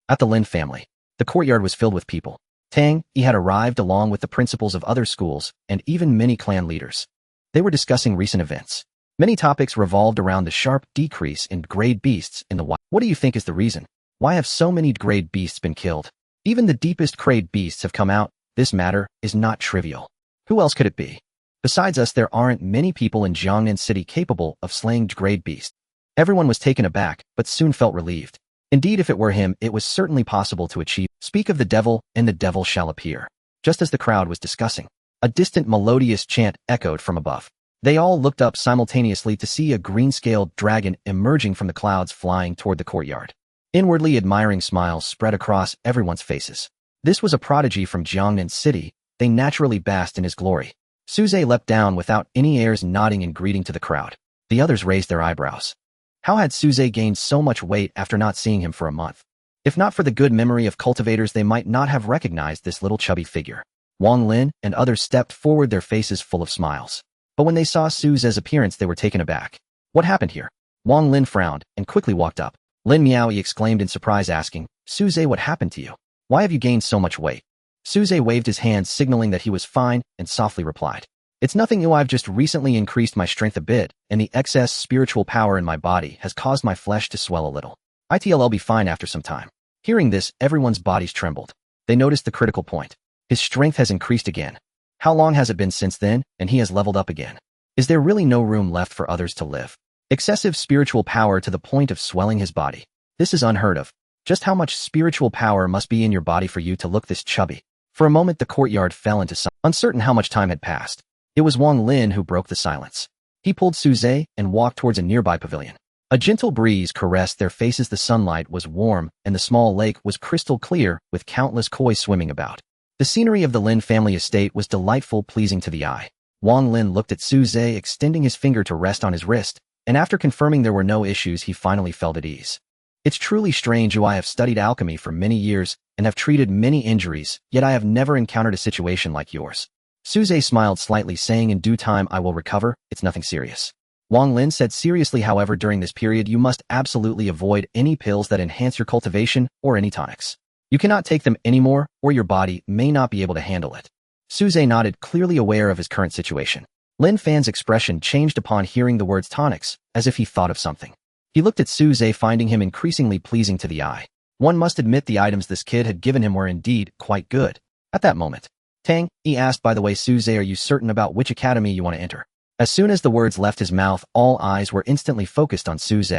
At the Lin family, the courtyard was filled with people. Tang Yi had arrived along with the principals of other schools and even many clan leaders. They were discussing recent events. Many topics revolved around the sharp decrease in grade beasts in the wild. What do you think is the reason? Why have so many grade beasts been killed? Even the deepest grade beasts have come out. This matter is not trivial. Who else could it be? Besides us, there aren't many people in Jiangnan City capable of slaying grade beasts. Everyone was taken aback, but soon felt relieved. Indeed, if it were him, it was certainly possible to achieve. Speak of the devil, and the devil shall appear. Just as the crowd was discussing, a distant melodious chant echoed from above. They all looked up simultaneously to see a green-scaled dragon emerging from the clouds, flying toward the courtyard. Inwardly, admiring smiles spread across everyone's faces. This was a prodigy from Jiangnan City. They naturally basked in his glory. Suze leapt down without any airs, nodding in greeting to the crowd. The others raised their eyebrows. How had Suze gained so much weight after not seeing him for a month? If not for the good memory of cultivators, they might not have recognized this little chubby figure. Wang Lin and others stepped forward, their faces full of smiles. But when they saw Suze's appearance, they were taken aback. What happened here? Wang Lin frowned and quickly walked up. Lin Miao, he exclaimed in surprise, asking, Suze, what happened to you? Why have you gained so much weight? Suze waved his hand, signaling that he was fine, and softly replied, It's nothing new. I've just recently increased my strength a bit, and the excess spiritual power in my body has caused my flesh to swell a little. I'll be fine after some time. Hearing this, everyone's bodies trembled. They noticed the critical point. His strength has increased again. How long has it been since then, and he has leveled up again? Is there really no room left for others to live? Excessive spiritual power to the point of swelling his body. This is unheard of. Just how much spiritual power must be in your body for you to look this chubby? For a moment the courtyard fell into silence, uncertain how much time had passed. It was Wang Lin who broke the silence. He pulled Suze and walked towards a nearby pavilion. A gentle breeze caressed their faces. The sunlight was warm, and the small lake was crystal clear, with countless koi swimming about. The scenery of the Lin family estate was delightful, pleasing to the eye. Wang Lin looked at Suze, extending his finger to rest on his wrist, and after confirming there were no issues, he finally felt at ease. It's truly strange. I have studied alchemy for many years and have treated many injuries, yet I have never encountered a situation like yours. Suze smiled slightly, saying, In due time I will recover, it's nothing serious. Wang Lin said seriously, however, during this period you must absolutely avoid any pills that enhance your cultivation or any tonics. You cannot take them anymore, or your body may not be able to handle it. Suze nodded, clearly aware of his current situation. Lin Fan's expression changed upon hearing the words tonics, as if he thought of something. He looked at Suze, finding him increasingly pleasing to the eye. One must admit the items this kid had given him were indeed quite good. At that moment, Tang, he asked, By the way, Suze, are you certain about which academy you want to enter? As soon as the words left his mouth, all eyes were instantly focused on Suze.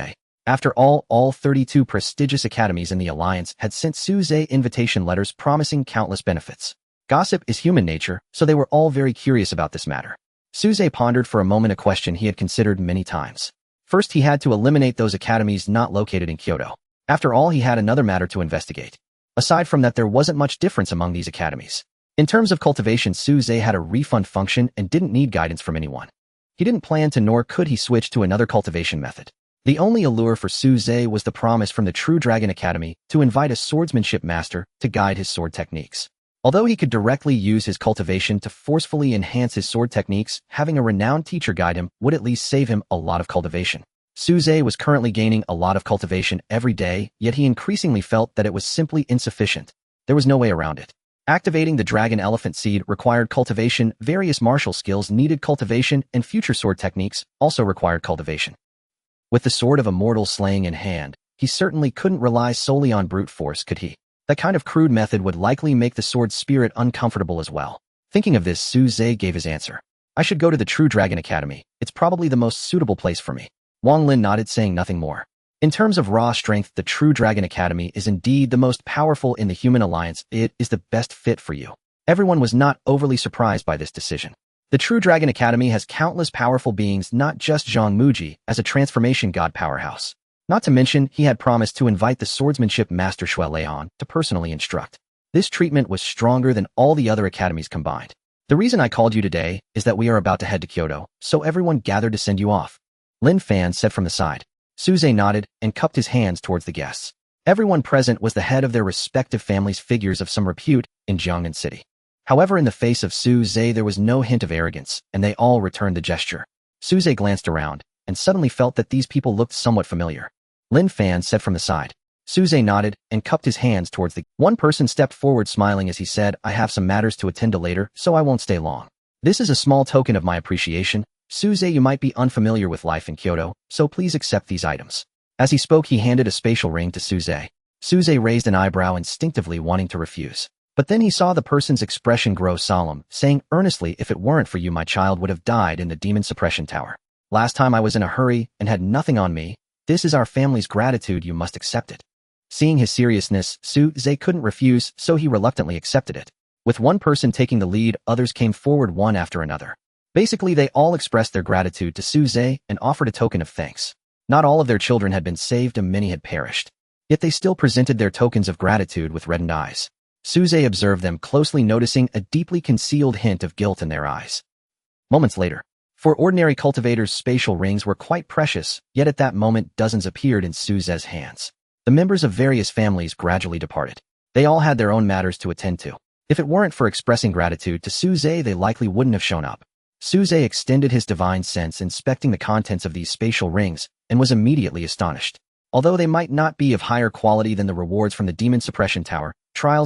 After all 32 prestigious academies in the Alliance had sent Suze invitation letters promising countless benefits. Gossip is human nature, so they were all very curious about this matter. Suze pondered for a moment, a question he had considered many times. First, he had to eliminate those academies not located in Kyoto. After all, he had another matter to investigate. Aside from that, there wasn't much difference among these academies. In terms of cultivation, Suze had a refund function and didn't need guidance from anyone. He didn't plan to, nor could he switch to another cultivation method. The only allure for Suze was the promise from the True Dragon Academy to invite a swordsmanship master to guide his sword techniques. Although he could directly use his cultivation to forcefully enhance his sword techniques, having a renowned teacher guide him would at least save him a lot of cultivation. Suze was currently gaining a lot of cultivation every day, yet he increasingly felt that it was simply insufficient. There was no way around it. Activating the Dragon Elephant Seed required cultivation, various martial skills needed cultivation, and future sword techniques also required cultivation. With the Sword of Immortal Slaying in hand, he certainly couldn't rely solely on brute force, could he? That kind of crude method would likely make the sword spirit uncomfortable as well. Thinking of this, Suze gave his answer. I should go to the True Dragon Academy. It's probably the most suitable place for me. Wang Lin nodded, saying nothing more. In terms of raw strength, the True Dragon Academy is indeed the most powerful in the human alliance. It is the best fit for you. Everyone was not overly surprised by this decision. The True Dragon Academy has countless powerful beings, not just Zhang Muji, as a transformation god powerhouse. Not to mention, he had promised to invite the swordsmanship master Shui Leon to personally instruct. This treatment was stronger than all the other academies combined. The reason I called you today is that we are about to head to Kyoto, so everyone gathered to send you off. Lin Fan said from the side. Suze nodded and cupped his hands towards the guests. Everyone present was the head of their respective families, figures of some repute in Jiangnan City. However, in the face of Suze, there was no hint of arrogance, and they all returned the gesture. Suze glanced around and suddenly felt that these people looked somewhat familiar. Lin Fan said from the side. Suze nodded and cupped his hands towards the... One person stepped forward, smiling as he said, I have some matters to attend to later, so I won't stay long. This is a small token of my appreciation. Suze, you might be unfamiliar with life in Kyoto, so please accept these items. As he spoke, he handed a spatial ring to Suze. Suze raised an eyebrow, instinctively wanting to refuse. But then he saw the person's expression grow solemn, saying earnestly, if it weren't for you, my child would have died in the demon suppression tower. Last time I was in a hurry and had nothing on me. This is our family's gratitude, you must accept it. Seeing his seriousness, Suze couldn't refuse, so he reluctantly accepted it. With one person taking the lead, others came forward one after another. Basically, they all expressed their gratitude to Suze and offered a token of thanks. Not all of their children had been saved and many had perished. Yet they still presented their tokens of gratitude with reddened eyes. Suze observed them closely, noticing a deeply concealed hint of guilt in their eyes. Moments later, for ordinary cultivators, spatial rings were quite precious, yet at that moment dozens appeared in Suze's hands. The members of various families gradually departed. They all had their own matters to attend to. If it weren't for expressing gratitude to Suze, they likely wouldn't have shown up. Suze extended his divine sense, inspecting the contents of these spatial rings, and was immediately astonished. Although they might not be of higher quality than the rewards from the Demon Suppression Tower,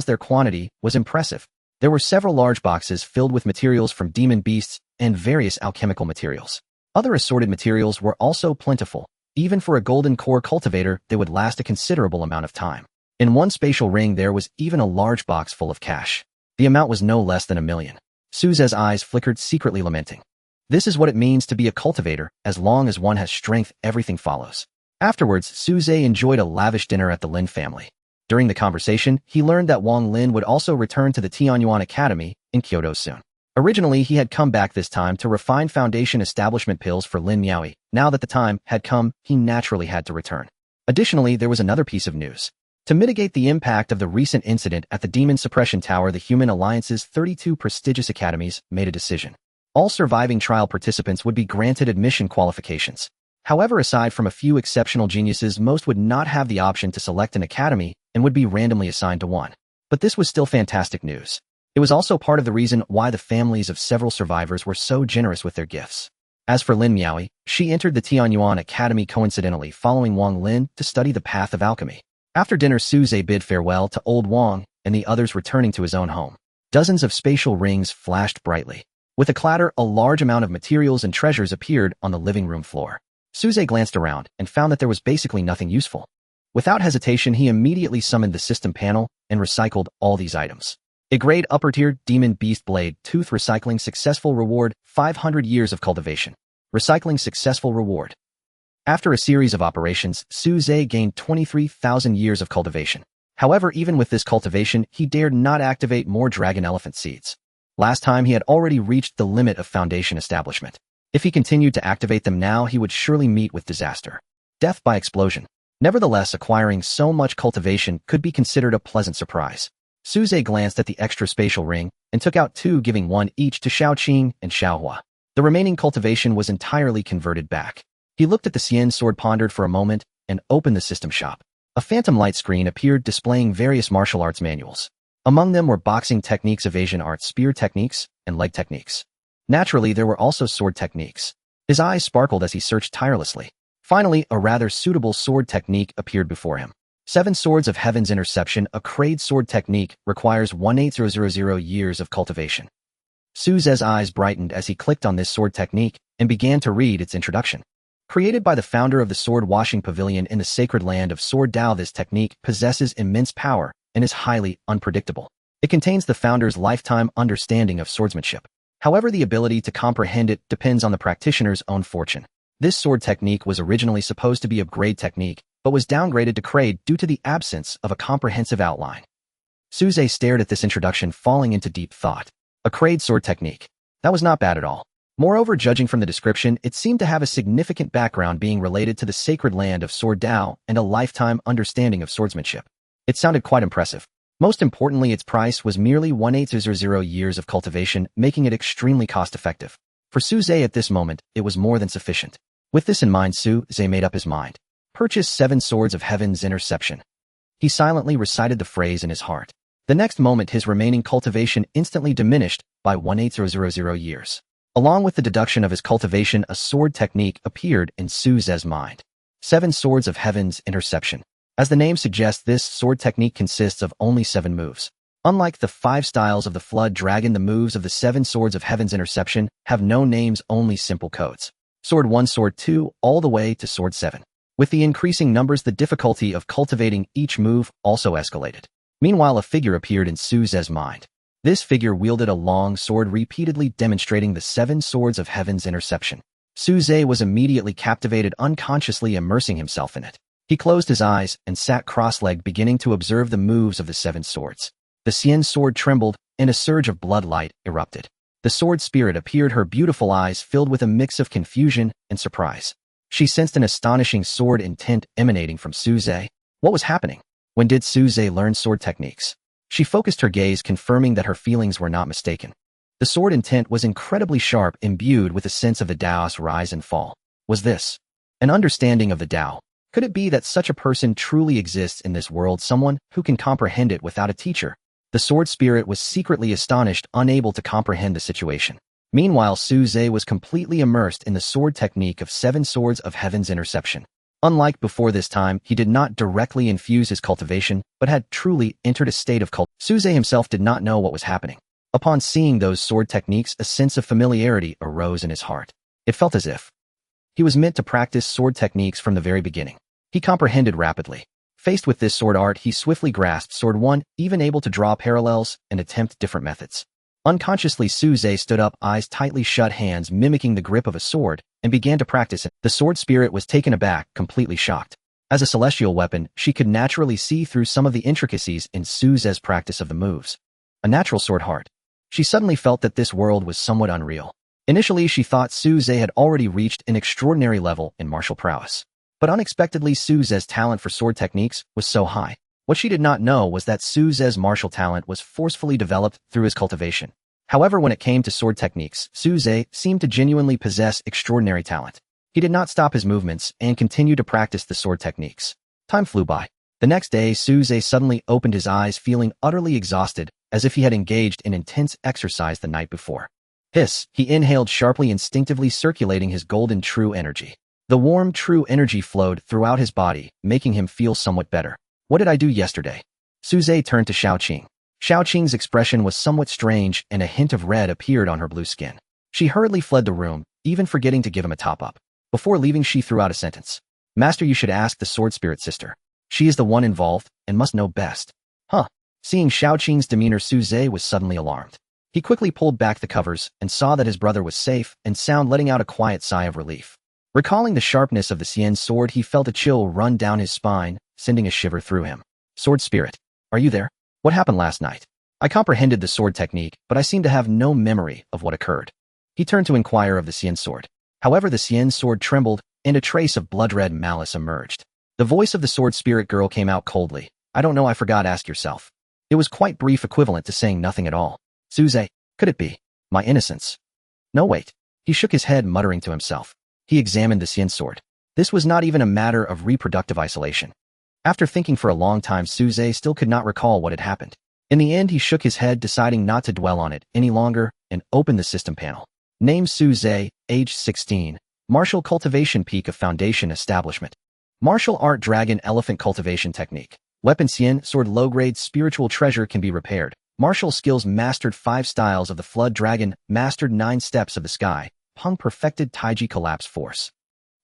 their quantity was impressive. There were several large boxes filled with materials from demon beasts and various alchemical materials. Other assorted materials were also plentiful. Even for a golden core cultivator, they would last a considerable amount of time. In one spatial ring there was even a large box full of cash. The amount was no less than 1,000,000. Suze's eyes flickered, secretly lamenting. This is what it means to be a cultivator. As long as one has strength, everything follows. Afterwards, Suze enjoyed a lavish dinner at the Lin family. During the conversation, he learned that Wang Lin would also return to the Tianyuan Academy in Kyoto soon. Originally, he had come back this time to refine foundation establishment pills for Lin Miaoi. Now that the time had come, he naturally had to return. Additionally, there was another piece of news. To mitigate the impact of the recent incident at the Demon Suppression Tower, the Human Alliance's 32 prestigious academies made a decision. All surviving trial participants would be granted admission qualifications. However, aside from a few exceptional geniuses, most would not have the option to select an academy and would be randomly assigned to one. But this was still fantastic news. It was also part of the reason why the families of several survivors were so generous with their gifts. As for Lin Miaoi, she entered the Tianyuan Academy coincidentally following Wang Lin to study the path of alchemy. After dinner, Suze bid farewell to old Wang and the others, returning to his own home. Dozens of spatial rings flashed brightly. With a clatter, a large amount of materials and treasures appeared on the living room floor. Suze glanced around and found that there was basically nothing useful. Without hesitation, he immediately summoned the system panel and recycled all these items. A grade upper tier Demon Beast Blade Tooth recycling successful reward, 500 years of cultivation. Recycling successful reward. After a series of operations, Suze gained 23,000 years of cultivation. However, even with this cultivation, he dared not activate more dragon elephant seeds. Last time he had already reached the limit of foundation establishment. If he continued to activate them now, he would surely meet with disaster. Death by explosion. Nevertheless, acquiring so much cultivation could be considered a pleasant surprise. Suze glanced at the extra spatial ring and took out 2, giving 1 each to Xiaoqing and Xiaohua. The remaining cultivation was entirely converted back. He looked at the Xian sword, pondered for a moment, and opened the system shop. A phantom light screen appeared displaying various martial arts manuals. Among them were boxing techniques, evasion arts, spear techniques, and leg techniques. Naturally, there were also sword techniques. His eyes sparkled as he searched tirelessly. Finally, a rather suitable sword technique appeared before him. 7 Swords of Heaven's Interception, a crade sword technique, requires 18,000 years of cultivation. Suze's eyes brightened as he clicked on this sword technique and began to read its introduction. Created by the founder of the Sword Washing Pavilion in the sacred land of Sword Dao, this technique possesses immense power and is highly unpredictable. It contains the founder's lifetime understanding of swordsmanship. However, the ability to comprehend it depends on the practitioner's own fortune. This sword technique was originally supposed to be a grade technique, but was downgraded to crade due to the absence of a comprehensive outline. Suze stared at this introduction, falling into deep thought. A crade sword technique. That was not bad at all. Moreover, judging from the description, it seemed to have a significant background being related to the sacred land of Sword Dao and a lifetime understanding of swordsmanship. It sounded quite impressive. Most importantly, its price was merely 18,000 years of cultivation, making it extremely cost-effective. For Suze at this moment, it was more than sufficient. With this in mind, Suze made up his mind. Purchase 7 Swords of Heaven's Interception. He silently recited the phrase in his heart. The next moment, his remaining cultivation instantly diminished by 18,000 years. Along with the deduction of his cultivation, a sword technique appeared in Suze's mind. 7 Swords of Heaven's Interception. As the name suggests, this sword technique consists of only 7 moves. Unlike the 5 styles of the Flood Dragon, the moves of the 7 Swords of Heaven's Interception have no names, only simple codes. Sword 1, Sword 2, all the way to Sword 7. With the increasing numbers, the difficulty of cultivating each move also escalated. Meanwhile, a figure appeared in Suze's mind. This figure wielded a long sword, repeatedly demonstrating the 7 Swords of Heaven's Interception. Suze was immediately captivated, unconsciously immersing himself in it. He closed his eyes and sat cross-legged, beginning to observe the moves of the 7 swords. The Xian sword trembled, and a surge of blood light erupted. The sword spirit appeared, her beautiful eyes filled with a mix of confusion and surprise. She sensed an astonishing sword intent emanating from Suze. What was happening? When did Suze learn sword techniques? She focused her gaze, confirming that her feelings were not mistaken. The sword intent was incredibly sharp, imbued with a sense of the Dao's rise and fall. Was this an understanding of the Dao? Could it be that such a person truly exists in this world, someone who can comprehend it without a teacher? The sword spirit was secretly astonished, unable to comprehend the situation. Meanwhile, Su Zhe was completely immersed in the sword technique of 7 Swords of Heaven's Interception. Unlike before this time, he did not directly infuse his cultivation, but had truly entered a state of Su Zhe himself did not know what was happening. Upon seeing those sword techniques, a sense of familiarity arose in his heart. It felt as if he was meant to practice sword techniques from the very beginning. He comprehended rapidly. Faced with this sword art, he swiftly grasped Sword 1, even able to draw parallels and attempt different methods. Unconsciously, Su Zhe stood up, eyes tightly shut, hands mimicking the grip of a sword, and began to practice it. The sword spirit was taken aback, completely shocked. As a celestial weapon, she could naturally see through some of the intricacies in Su Zhe's practice of the moves. A natural sword heart. She suddenly felt that this world was somewhat unreal. Initially, she thought Su Zhe had already reached an extraordinary level in martial prowess. But unexpectedly, Su Zhe's talent for sword techniques was so high. What she did not know was that Su Zhe's martial talent was forcefully developed through his cultivation. However, when it came to sword techniques, Su Zhe seemed to genuinely possess extraordinary talent. He did not stop his movements and continued to practice the sword techniques. Time flew by. The next day, Su Zhe suddenly opened his eyes, feeling utterly exhausted, as if he had engaged in intense exercise the night before. Hiss, he inhaled sharply, instinctively circulating his golden true energy. The warm true energy flowed throughout his body, making him feel somewhat better. What did I do yesterday? Su Zhe turned to Xiaoqing. Xiaoqing's expression was somewhat strange, and a hint of red appeared on her blue skin. She hurriedly fled the room, even forgetting to give him a top-up. Before leaving, she threw out a sentence. Master, you should ask the sword spirit sister. She is the one involved, and must know best. Huh. Seeing Xiaoqing's demeanor, Su Zhe was suddenly alarmed. He quickly pulled back the covers and saw that his brother was safe and sound, letting out a quiet sigh of relief. Recalling the sharpness of the Xian sword, he felt a chill run down his spine, sending a shiver through him. Sword spirit, are you there? What happened last night? I comprehended the sword technique, but I seem to have no memory of what occurred. He turned to inquire of the Xian sword. However, the Xian sword trembled, and a trace of blood-red malice emerged. The voice of the sword spirit girl came out coldly. I don't know, I forgot, ask yourself. It was quite brief, equivalent to saying nothing at all. Su Zhe, could it be my innocence? No, wait. He shook his head, muttering to himself. He examined the Xian sword. This was not even a matter of reproductive isolation. After thinking for a long time, Su Zhe still could not recall what had happened. In the end, he shook his head, deciding not to dwell on it any longer, and opened the system panel. Name Su Zhe, age 16. Martial cultivation, peak of foundation establishment. Martial art, dragon elephant cultivation technique. Weapon, Xian sword, low grade, spiritual treasure, can be repaired. Martial skills, mastered 5 styles of the flood dragon, mastered 9 steps of the sky, Peng perfected Taiji collapse force.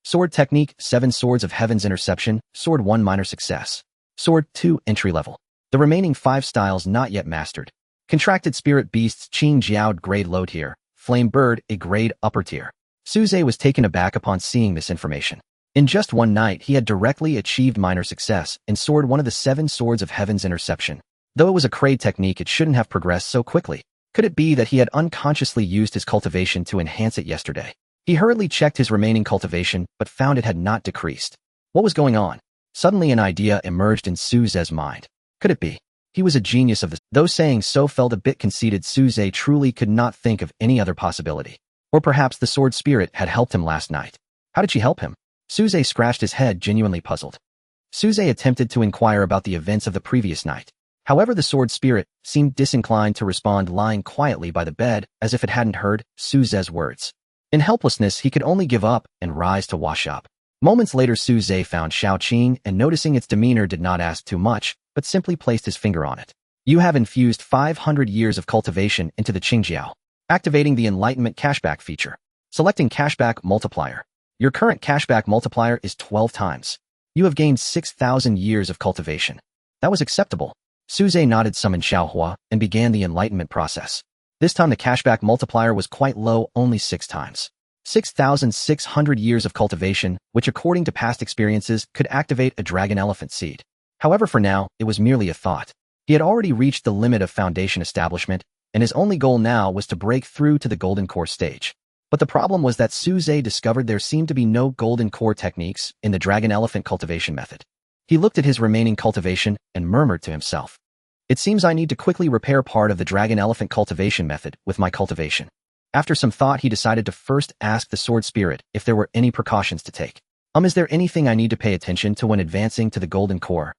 Sword technique, 7 Swords of Heaven's Interception, Sword 1 minor success. Sword 2 entry level. The remaining 5 styles not yet mastered. Contracted spirit beasts, Qing Jiao grade low tier, Flame bird a grade upper tier. Su Zhe was taken aback upon seeing this information. In just one night, he had directly achieved minor success in Sword 1 of the 7 Swords of Heaven's Interception. Though it was a grade technique, it shouldn't have progressed so quickly. Could it be that he had unconsciously used his cultivation to enhance it yesterday? He hurriedly checked his remaining cultivation, but found it had not decreased. What was going on? Suddenly an idea emerged in Su Zhe's mind. Could it be he was a genius of this? Though saying so felt a bit conceited, Su Zhe truly could not think of any other possibility. Or perhaps the sword spirit had helped him last night. How did she help him? Su Zhe scratched his head, genuinely puzzled. Su Zhe attempted to inquire about the events of the previous night. However, the sword spirit seemed disinclined to respond, lying quietly by the bed as if it hadn't heard Su Zhe's words. In helplessness, he could only give up and rise to wash up. Moments later, Su Zhe found Xiaoqing and, noticing its demeanor, did not ask too much, but simply placed his finger on it. You have infused 500 years of cultivation into the Qingjiao. Activating the Enlightenment Cashback feature. Selecting Cashback Multiplier. Your current cashback multiplier is 12 times. You have gained 6,000 years of cultivation. That was acceptable. Su Zhe nodded, summoned Xiaohua, and began the enlightenment process. This time the cashback multiplier was quite low, only 6 times. 6,600 years of cultivation, which according to past experiences could activate a dragon elephant seed. However, for now, it was merely a thought. He had already reached the limit of foundation establishment, and his only goal now was to break through to the golden core stage. But the problem was that Su Zhe discovered there seemed to be no golden core techniques in the dragon elephant cultivation method. He looked at his remaining cultivation and murmured to himself. It seems I need to quickly repair part of the dragon elephant cultivation method with my cultivation. After some thought, he decided to first ask the sword spirit if there were any precautions to take. Is there anything I need to pay attention to when advancing to the golden core?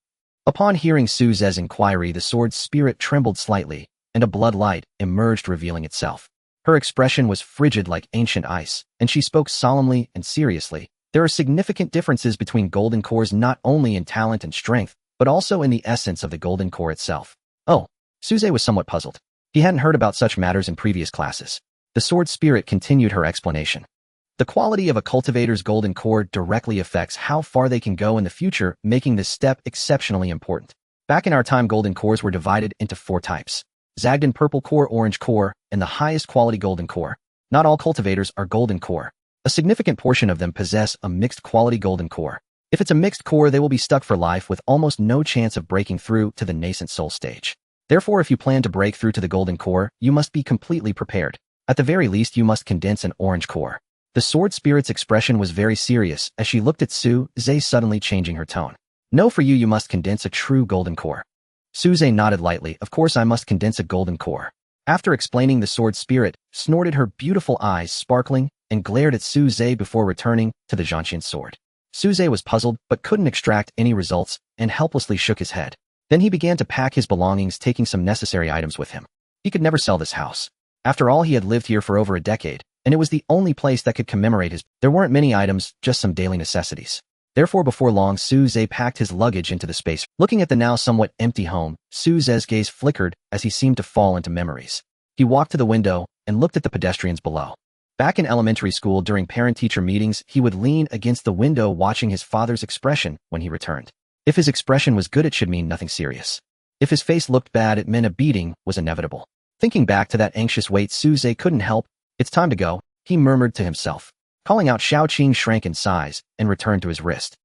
Upon hearing Su Zhe's inquiry, the sword spirit trembled slightly, and a blood light emerged, revealing itself. Her expression was frigid like ancient ice, and she spoke solemnly and seriously. There are significant differences between golden cores not only in talent and strength, but also in the essence of the golden core itself. Oh, Suze was somewhat puzzled. He hadn't heard about such matters in previous classes. The sword spirit continued her explanation. The quality of a cultivator's golden core directly affects how far they can go in the future, making this step exceptionally important. Back in our time, golden cores were divided into 4 types. Zagden purple core, orange core, and the highest quality golden core. Not all cultivators are golden core. A significant portion of them possess a mixed quality golden core. If it's a mixed core, they will be stuck for life with almost no chance of breaking through to the nascent soul stage. Therefore, if you plan to break through to the golden core, you must be completely prepared. At the very least, you must condense an orange core. The sword spirit's expression was very serious as she looked at Suze, suddenly changing her tone. No, for you must condense a true golden core. Suze nodded lightly. Of course I must condense a golden core. After explaining, the sword spirit snorted, her beautiful eyes sparkling, and glared at Suze before returning to the Zhanshan sword. Suze was puzzled but couldn't extract any results and helplessly shook his head. Then he began to pack his belongings, taking some necessary items with him. He could never sell this house. After all, he had lived here for over a decade, and it was the only place that could commemorate his. There weren't many items, just some daily necessities. Therefore, before long, Suze packed his luggage into the space. Looking at the now somewhat empty home, Suze's gaze flickered as he seemed to fall into memories. He walked to the window and looked at the pedestrians below. Back in elementary school, during parent-teacher meetings, he would lean against the window watching his father's expression when he returned. If his expression was good, it should mean nothing serious. If his face looked bad, it meant a beating was inevitable. Thinking back to that anxious wait, Suze couldn't help. It's time to go, he murmured to himself. Calling out, Xiaoqing shrank in size and returned to his wrist.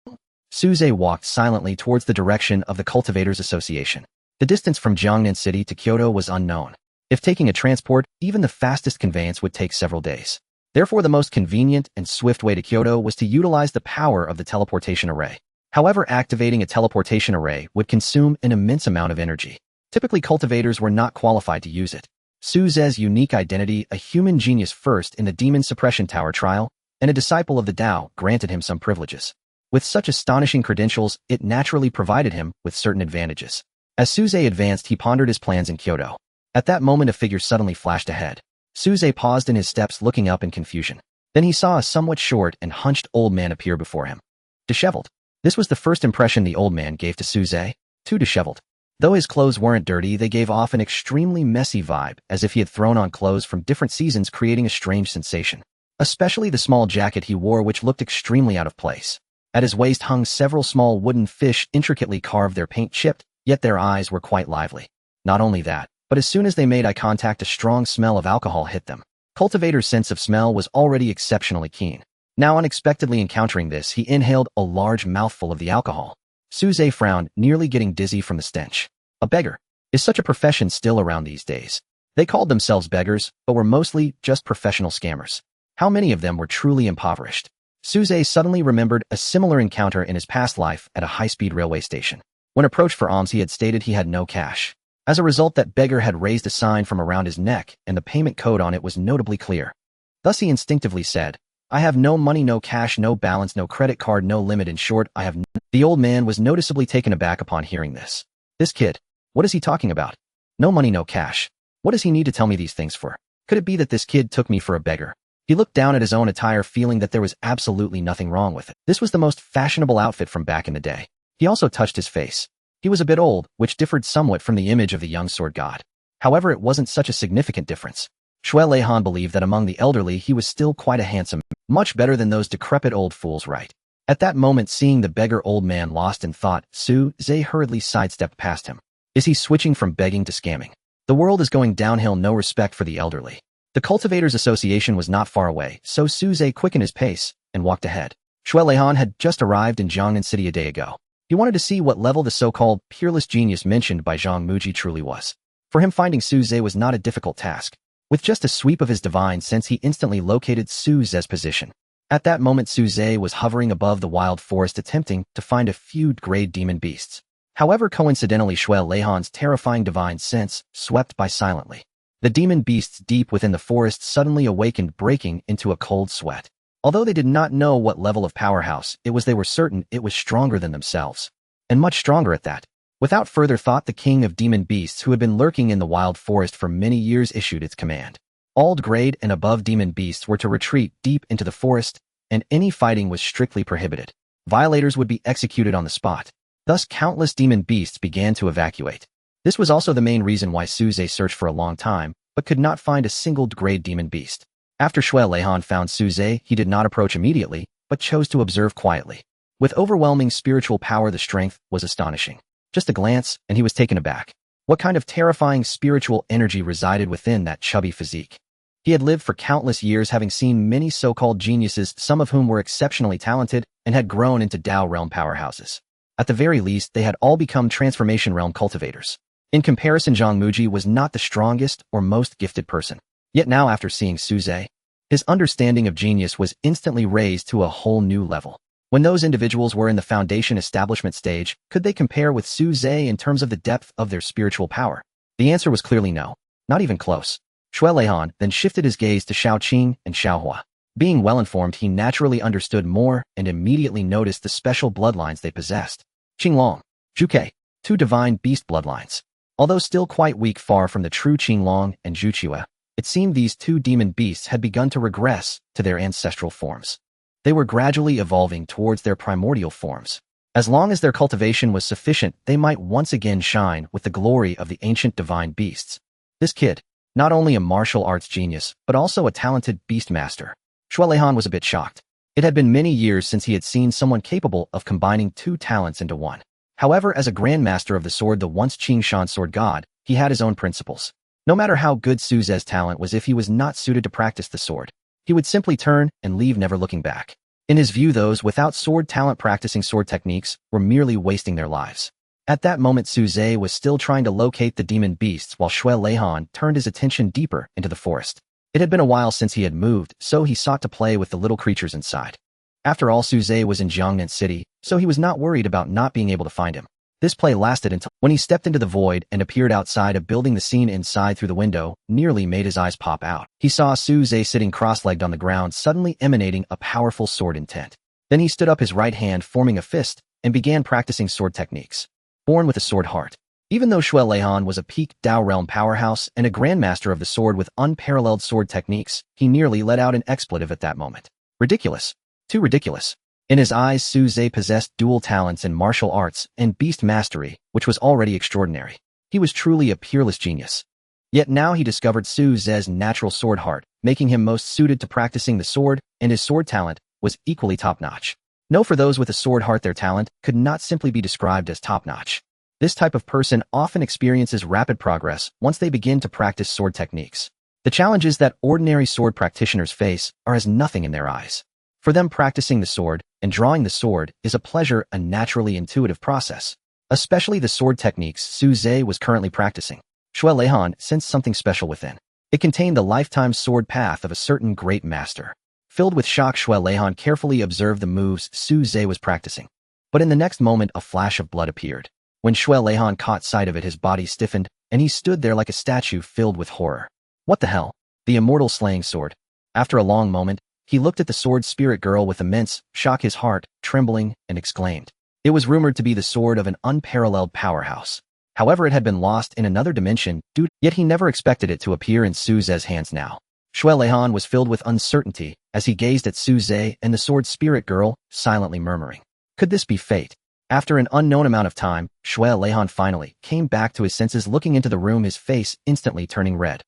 Suze walked silently towards the direction of the Cultivators Association. The distance from Jiangnan City to Kyoto was unknown. If taking a transport, even the fastest conveyance would take several days. Therefore, the most convenient and swift way to Kyoto was to utilize the power of the teleportation array. However, activating a teleportation array would consume an immense amount of energy. Typically, cultivators were not qualified to use it. Suze's unique identity, a human genius first in the Demon Suppression Tower trial, and a disciple of the Tao, granted him some privileges. With such astonishing credentials, it naturally provided him with certain advantages. As Suze advanced, he pondered his plans in Kyoto. At that moment, a figure suddenly flashed ahead. Suze paused in his steps, looking up in confusion. Then he saw a somewhat short and hunched old man appear before him. Disheveled. This was the first impression the old man gave to Suze. Too disheveled. Though his clothes weren't dirty, they gave off an extremely messy vibe, as if he had thrown on clothes from different seasons, creating a strange sensation. Especially the small jacket he wore, which looked extremely out of place. At his waist hung several small wooden fish, intricately carved, their paint chipped, yet their eyes were quite lively. Not only that, but as soon as they made eye contact, a strong smell of alcohol hit them. Cultivator's sense of smell was already exceptionally keen. Now, unexpectedly encountering this, he inhaled a large mouthful of the alcohol. Suze frowned, nearly getting dizzy from the stench. A beggar. Is such a profession still around these days? They called themselves beggars, but were mostly just professional scammers. How many of them were truly impoverished? Suze suddenly remembered a similar encounter in his past life at a high-speed railway station. When approached for alms, he had stated he had no cash. As a result, that beggar had raised a sign from around his neck, and the payment code on it was notably clear. Thus he instinctively said, "I have no money, no cash, no balance, no credit card, no limit. In short, I have no." The old man was noticeably taken aback upon hearing this. This kid, what is he talking about? No money, no cash. What does he need to tell me these things for? Could it be that this kid took me for a beggar? He looked down at his own attire, feeling that there was absolutely nothing wrong with it. This was the most fashionable outfit from back in the day. He also touched his face. He was a bit old, which differed somewhat from the image of the young sword god. However, it wasn't such a significant difference. Shui Leihan believed that among the elderly he was still quite a handsome, much better than those decrepit old fools, right? At that moment, seeing the beggar old man lost in thought, Suze hurriedly sidestepped past him. Is he switching from begging to scamming? The world is going downhill, no respect for the elderly. The Cultivators Association was not far away, so Suze quickened his pace and walked ahead. Shui Leihan had just arrived in Jiangnan City a day ago. He wanted to see what level the so-called peerless genius mentioned by Zhang Muji truly was. For him, finding Suze was not a difficult task. With just a sweep of his divine sense, he instantly located Suze's position. At that moment, Suze was hovering above the wild forest, attempting to find a few great demon beasts. However, coincidentally, Shui Leihan's terrifying divine sense swept by silently. The demon beasts deep within the forest suddenly awakened, breaking into a cold sweat. Although they did not know what level of powerhouse it was, they were certain it was stronger than themselves. And much stronger at that. Without further thought, the king of demon beasts, who had been lurking in the wild forest for many years, issued its command. All grade and above demon beasts were to retreat deep into the forest, and any fighting was strictly prohibited. Violators would be executed on the spot. Thus, countless demon beasts began to evacuate. This was also the main reason why Suze searched for a long time, but could not find a single grade demon beast. After Xue Leihan found Suze, he did not approach immediately, but chose to observe quietly. With overwhelming spiritual power, the strength was astonishing. Just a glance, and he was taken aback. What kind of terrifying spiritual energy resided within that chubby physique? He had lived for countless years, having seen many so-called geniuses, some of whom were exceptionally talented and had grown into Dao realm powerhouses. At the very least, they had all become transformation realm cultivators. In comparison, Zhang Muji was not the strongest or most gifted person. Yet now, after seeing Suze, his understanding of genius was instantly raised to a whole new level. When those individuals were in the foundation establishment stage, could they compare with Suze in terms of the depth of their spiritual power? The answer was clearly no. Not even close. Xue Leihan then shifted his gaze to Xiao Qing and Xiao Hua. Being well-informed, he naturally understood more and immediately noticed the special bloodlines they possessed. Qinglong, Zhuke, two divine beast bloodlines. Although still quite weak, far from the true Qinglong and Zhuqiue, it seemed these two demon beasts had begun to regress to their ancestral forms. They were gradually evolving towards their primordial forms. As long as their cultivation was sufficient, they might once again shine with the glory of the ancient divine beasts. This kid, not only a martial arts genius, but also a talented beast master. Xue Leihan was a bit shocked. It had been many years since he had seen someone capable of combining two talents into one. However, as a grandmaster of the sword, the once Qingshan sword god, he had his own principles. No matter how good Suze's talent was, if he was not suited to practice the sword, he would simply turn and leave, never looking back. In his view, those without sword talent practicing sword techniques were merely wasting their lives. At that moment, Suze was still trying to locate the demon beasts while Xue Leihan turned his attention deeper into the forest. It had been a while since he had moved, so he sought to play with the little creatures inside. After all, Suze was in Jiangnan City, so he was not worried about not being able to find him. This play lasted until when he stepped into the void and appeared outside a building. The scene inside through the window nearly made his eyes pop out. He saw Suze sitting cross-legged on the ground, suddenly emanating a powerful sword intent. Then he stood up, his right hand forming a fist, and began practicing sword techniques. Born with a sword heart. Even though Xue Leihan was a peak Dao realm powerhouse and a grandmaster of the sword with unparalleled sword techniques, he nearly let out an expletive at that moment. Ridiculous. Too ridiculous. In his eyes, Suze possessed dual talents in martial arts and beast mastery, which was already extraordinary. He was truly a peerless genius. Yet now he discovered Suze's natural sword heart, making him most suited to practicing the sword, and his sword talent was equally top-notch. No, for those with a sword heart, their talent could not simply be described as top-notch. This type of person often experiences rapid progress once they begin to practice sword techniques. The challenges that ordinary sword practitioners face are as nothing in their eyes. For them, practicing the sword and drawing the sword is a pleasure, a naturally intuitive process. Especially the sword techniques Suze was currently practicing. Xue Leihan sensed something special within. It contained the lifetime sword path of a certain great master. Filled with shock, Xue Leihan carefully observed the moves Suze was practicing. But in the next moment, a flash of blood appeared. When Xue Leihan caught sight of it, his body stiffened, and he stood there like a statue filled with horror. What the hell? The immortal slaying sword. After a long moment, he looked at the sword spirit girl with immense shock, his heart trembling, and exclaimed. It was rumored to be the sword of an unparalleled powerhouse. However, it had been lost in another dimension, yet he never expected it to appear in Suze's hands now. Xue Leihan was filled with uncertainty as he gazed at Suze and the sword spirit girl, silently murmuring. Could this be fate? After an unknown amount of time, Xue Leihan finally came back to his senses, looking into the room, his face instantly turning red.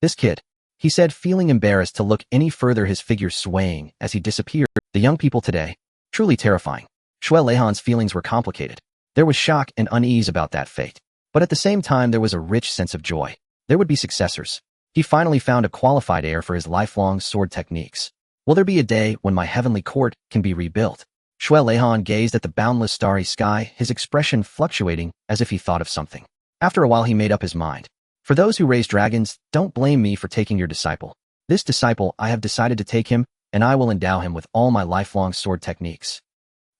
This kid, he said, feeling embarrassed to look any further, his figure swaying as he disappeared. The young people today, truly terrifying. Xue Leihan's feelings were complicated. There was shock and unease about that fate. But at the same time, there was a rich sense of joy. There would be successors. He finally found a qualified heir for his lifelong sword techniques. Will there be a day when my heavenly court can be rebuilt? Xue Leihan gazed at the boundless starry sky, his expression fluctuating as if he thought of something. After a while, he made up his mind. For those who raise dragons, don't blame me for taking your disciple. This disciple, I have decided to take him, and I will endow him with all my lifelong sword techniques.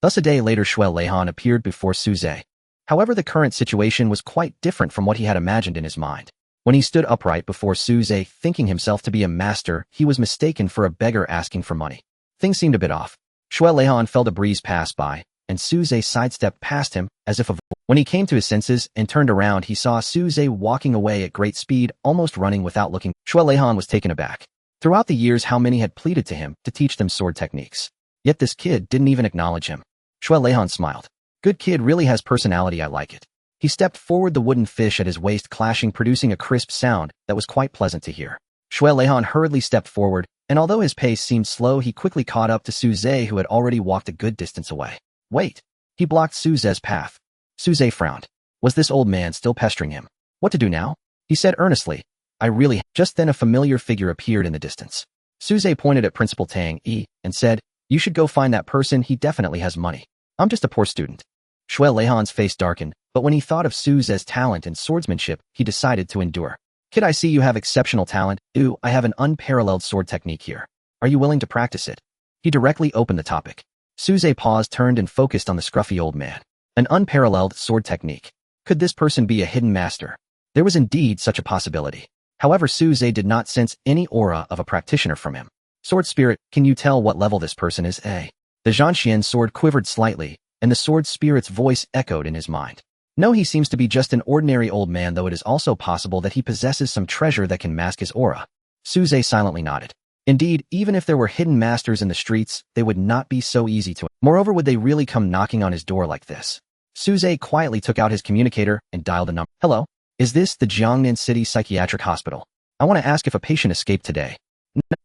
Thus a day later, Xue Leihan appeared before Suze. However, the current situation was quite different from what he had imagined in his mind. When he stood upright before Suze, thinking himself to be a master, he was mistaken for a beggar asking for money. Things seemed a bit off. Xue Leihan felt a breeze pass by, and Suze sidestepped past him as if When he came to his senses and turned around, he saw Su Zhe walking away at great speed, almost running without looking. Shui Leihan was taken aback. Throughout the years, how many had pleaded to him to teach them sword techniques. Yet this kid didn't even acknowledge him. Shui Leihan smiled. Good kid, really has personality, I like it. He stepped forward, the wooden fish at his waist clashing, producing a crisp sound that was quite pleasant to hear. Shui Leihan hurriedly stepped forward, and although his pace seemed slow, he quickly caught up to Su Zhe, who had already walked a good distance away. Wait! He blocked Su Zhe's path. Su Zhe frowned. Was this old man still pestering him? What to do now? He said earnestly. I really... Just then a familiar figure appeared in the distance. Su Zhe pointed at Principal Tang Yi and said, You should go find that person, he definitely has money. I'm just a poor student. Shui Leihan's face darkened, but when he thought of Su Zhe's talent and swordsmanship, he decided to endure. Kid, I see you have exceptional talent. Ooh, I have an unparalleled sword technique here. Are you willing to practice it? He directly opened the topic. Su Zhe paused, turned and focused on the scruffy old man. An unparalleled sword technique. Could this person be a hidden master? There was indeed such a possibility. However, Su Zhe did not sense any aura of a practitioner from him. Sword spirit, can you tell what level this person is? The Zhanxian sword quivered slightly, and the sword spirit's voice echoed in his mind. No, he seems to be just an ordinary old man, though it is also possible that he possesses some treasure that can mask his aura. Su Zhe silently nodded. Indeed, even if there were hidden masters in the streets, they would not be so easy to... Moreover, would they really come knocking on his door like this? Su Zhe quietly took out his communicator and dialed a number. Hello? Is this the Jiangnan City Psychiatric Hospital? I want to ask if a patient escaped today.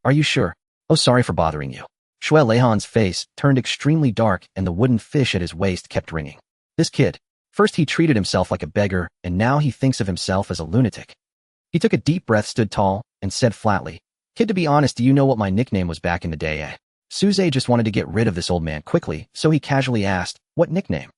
Are you sure? Oh, sorry for bothering you. Shui Leihan's face turned extremely dark and the wooden fish at his waist kept ringing. This kid. First he treated himself like a beggar, and now he thinks of himself as a lunatic. He took a deep breath, stood tall, and said flatly, Kid, to be honest, do you know what my nickname was back in the day? Su Zhe just wanted to get rid of this old man quickly, so he casually asked, What nickname?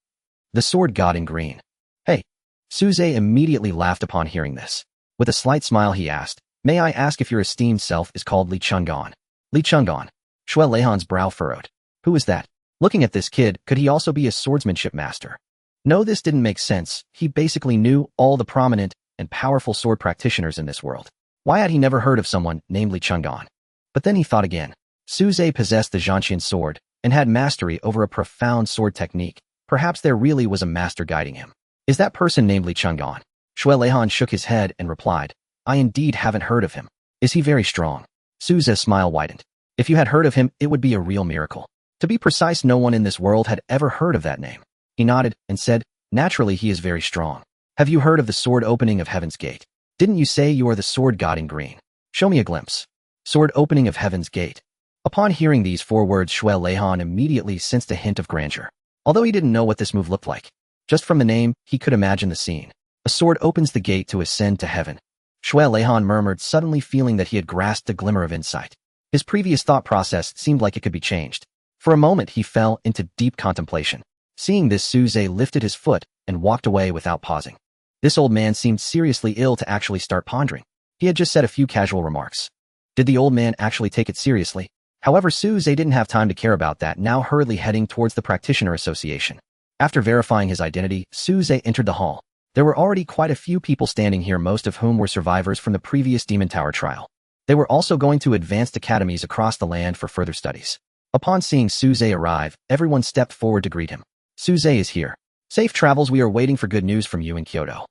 The Sword God in Green. Hey. Su Zhe immediately laughed upon hearing this. With a slight smile he asked, May I ask if your esteemed self is called Li Chungan? Li Chungan. Shui Leihan's brow furrowed. Who is that? Looking at this kid, could he also be a swordsmanship master? No, this didn't make sense. He basically knew all the prominent and powerful sword practitioners in this world. Why had he never heard of someone named Li Chungan? But then he thought again. Su Zhe possessed the Zhanxian sword and had mastery over a profound sword technique. Perhaps there really was a master guiding him. Is that person named Li Chungan? Shui Leihan shook his head and replied, I indeed haven't heard of him. Is he very strong? Su Zhe's smile widened. If you had heard of him, it would be a real miracle. To be precise, no one in this world had ever heard of that name. He nodded and said, Naturally, he is very strong. Have you heard of the sword opening of Heaven's Gate? Didn't you say you are the sword god in green? Show me a glimpse. Sword opening of Heaven's Gate. Upon hearing these 4 words, Shui Leihan immediately sensed a hint of grandeur. Although he didn't know what this move looked like. Just from the name, he could imagine the scene. A sword opens the gate to ascend to heaven. Shui Leihan murmured, suddenly feeling that he had grasped a glimmer of insight. His previous thought process seemed like it could be changed. For a moment, he fell into deep contemplation. Seeing this, Su Zhe lifted his foot and walked away without pausing. This old man seemed seriously ill to actually start pondering. He had just said a few casual remarks. Did the old man actually take it seriously? However, Su Zhe didn't have time to care about that, now hurriedly heading towards the Practitioner Association. After verifying his identity, Su Zhe entered the hall. There were already quite a few people standing here, most of whom were survivors from the previous Demon Tower trial. They were also going to advanced academies across the land for further studies. Upon seeing Su Zhe arrive, everyone stepped forward to greet him. Su Zhe is here. Safe travels, we are waiting for good news from you in Kyoto.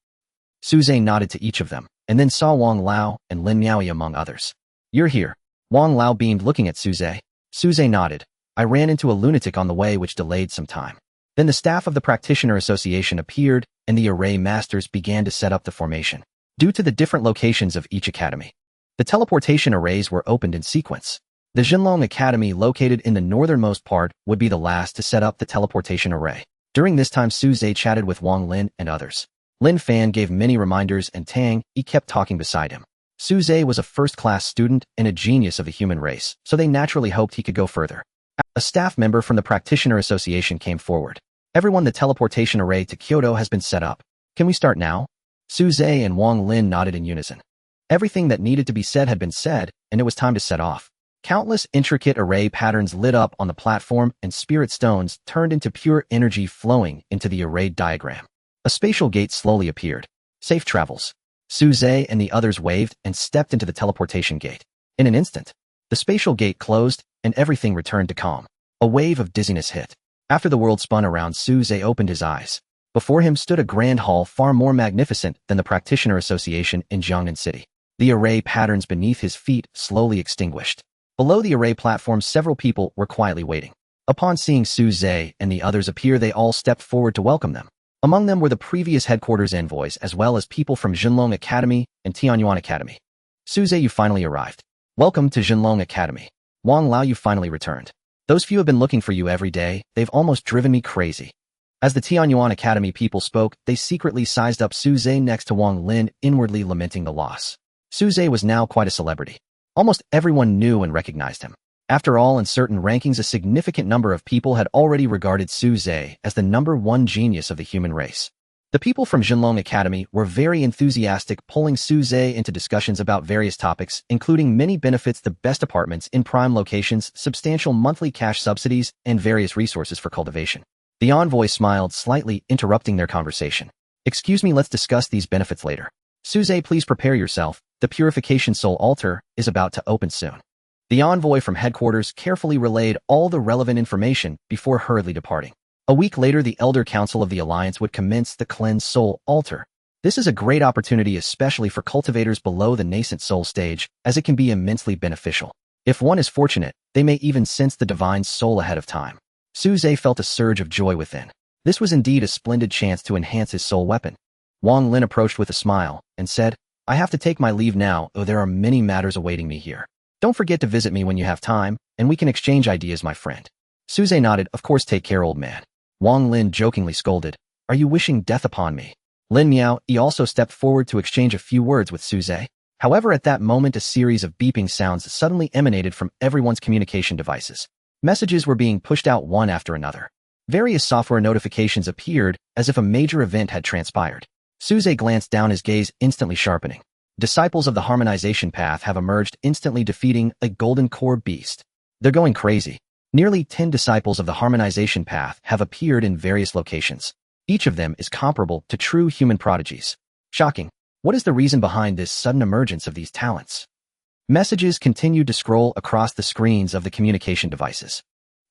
Su Zhe nodded to each of them, and then saw Wang Lao and Lin Miaoyi among others. You're here. Wang Lao beamed, looking at Su Zhe. Su Zhe nodded. I ran into a lunatic on the way, which delayed some time. Then the staff of the Practitioner Association appeared, and the array masters began to set up the formation. Due to the different locations of each academy, the teleportation arrays were opened in sequence. The Jinlong Academy, located in the northernmost part, would be the last to set up the teleportation array. During this time, Su Zhe chatted with Wang Lin and others. Lin Fan gave many reminders, and Tang Yi kept talking beside him. Su Zhe was a first-class student and a genius of the human race, so they naturally hoped he could go further. A staff member from the Practitioner Association came forward. Everyone, the teleportation array to Kyoto has been set up. Can we start now? Su Zhe and Wang Lin nodded in unison. Everything that needed to be said had been said, and it was time to set off. Countless intricate array patterns lit up on the platform, and spirit stones turned into pure energy flowing into the arrayed diagram. A spatial gate slowly appeared. Safe travels. Su Zhe and the others waved and stepped into the teleportation gate. In an instant, the spatial gate closed, and everything returned to calm. A wave of dizziness hit. After the world spun around, Su Zhe opened his eyes. Before him stood a grand hall far more magnificent than the Practitioner Association in Jiangnan City. The array patterns beneath his feet slowly extinguished. Below the array platform, several people were quietly waiting. Upon seeing Su Zhe and the others appear, they all stepped forward to welcome them. Among them were the previous headquarters envoys, as well as people from Jinlong Academy and Tianyuan Academy. Su Zhe, you finally arrived. Welcome to Jinlong Academy. Wang Lao, you finally returned. Those few have been looking for you every day. They've almost driven me crazy. As the Tianyuan Academy people spoke, they secretly sized up Su Zhe next to Wang Lin, inwardly lamenting the loss. Su Zhe was now quite a celebrity. Almost everyone knew and recognized him. After all, in certain rankings, a significant number of people had already regarded Su Zhe as the #1 genius of the human race. The people from Jinlong Academy were very enthusiastic, pulling Su Zhe into discussions about various topics, including many benefits, the best apartments in prime locations, substantial monthly cash subsidies, and various resources for cultivation. The envoy smiled slightly, interrupting their conversation. Excuse me, let's discuss these benefits later. Su Zhe, please prepare yourself. The Purification Soul Altar is about to open soon. The envoy from headquarters carefully relayed all the relevant information before hurriedly departing. A week later, the Elder Council of the Alliance would commence the Cleansed Soul Altar. This is a great opportunity, especially for cultivators below the nascent soul stage, as it can be immensely beneficial. If one is fortunate, they may even sense the divine soul ahead of time. Su Zhe felt a surge of joy within. This was indeed a splendid chance to enhance his soul weapon. Wang Lin approached with a smile and said, I have to take my leave now, though there are many matters awaiting me here. Don't forget to visit me when you have time, and we can exchange ideas, my friend. Su Zhe nodded. Of course, take care, old man. Wang Lin jokingly scolded, Are you wishing death upon me? Lin Miao, he also stepped forward to exchange a few words with Su Zhe. However, at that moment, a series of beeping sounds suddenly emanated from everyone's communication devices. Messages were being pushed out one after another. Various software notifications appeared as if a major event had transpired. Su Zhe glanced down, his gaze instantly sharpening. Disciples of the harmonization path have emerged, instantly defeating a golden core beast. They're going crazy. Nearly 10 disciples of the harmonization path have appeared in various locations. Each of them is comparable to true human prodigies. Shocking. What is the reason behind this sudden emergence of these talents? Messages continued to scroll across the screens of the communication devices.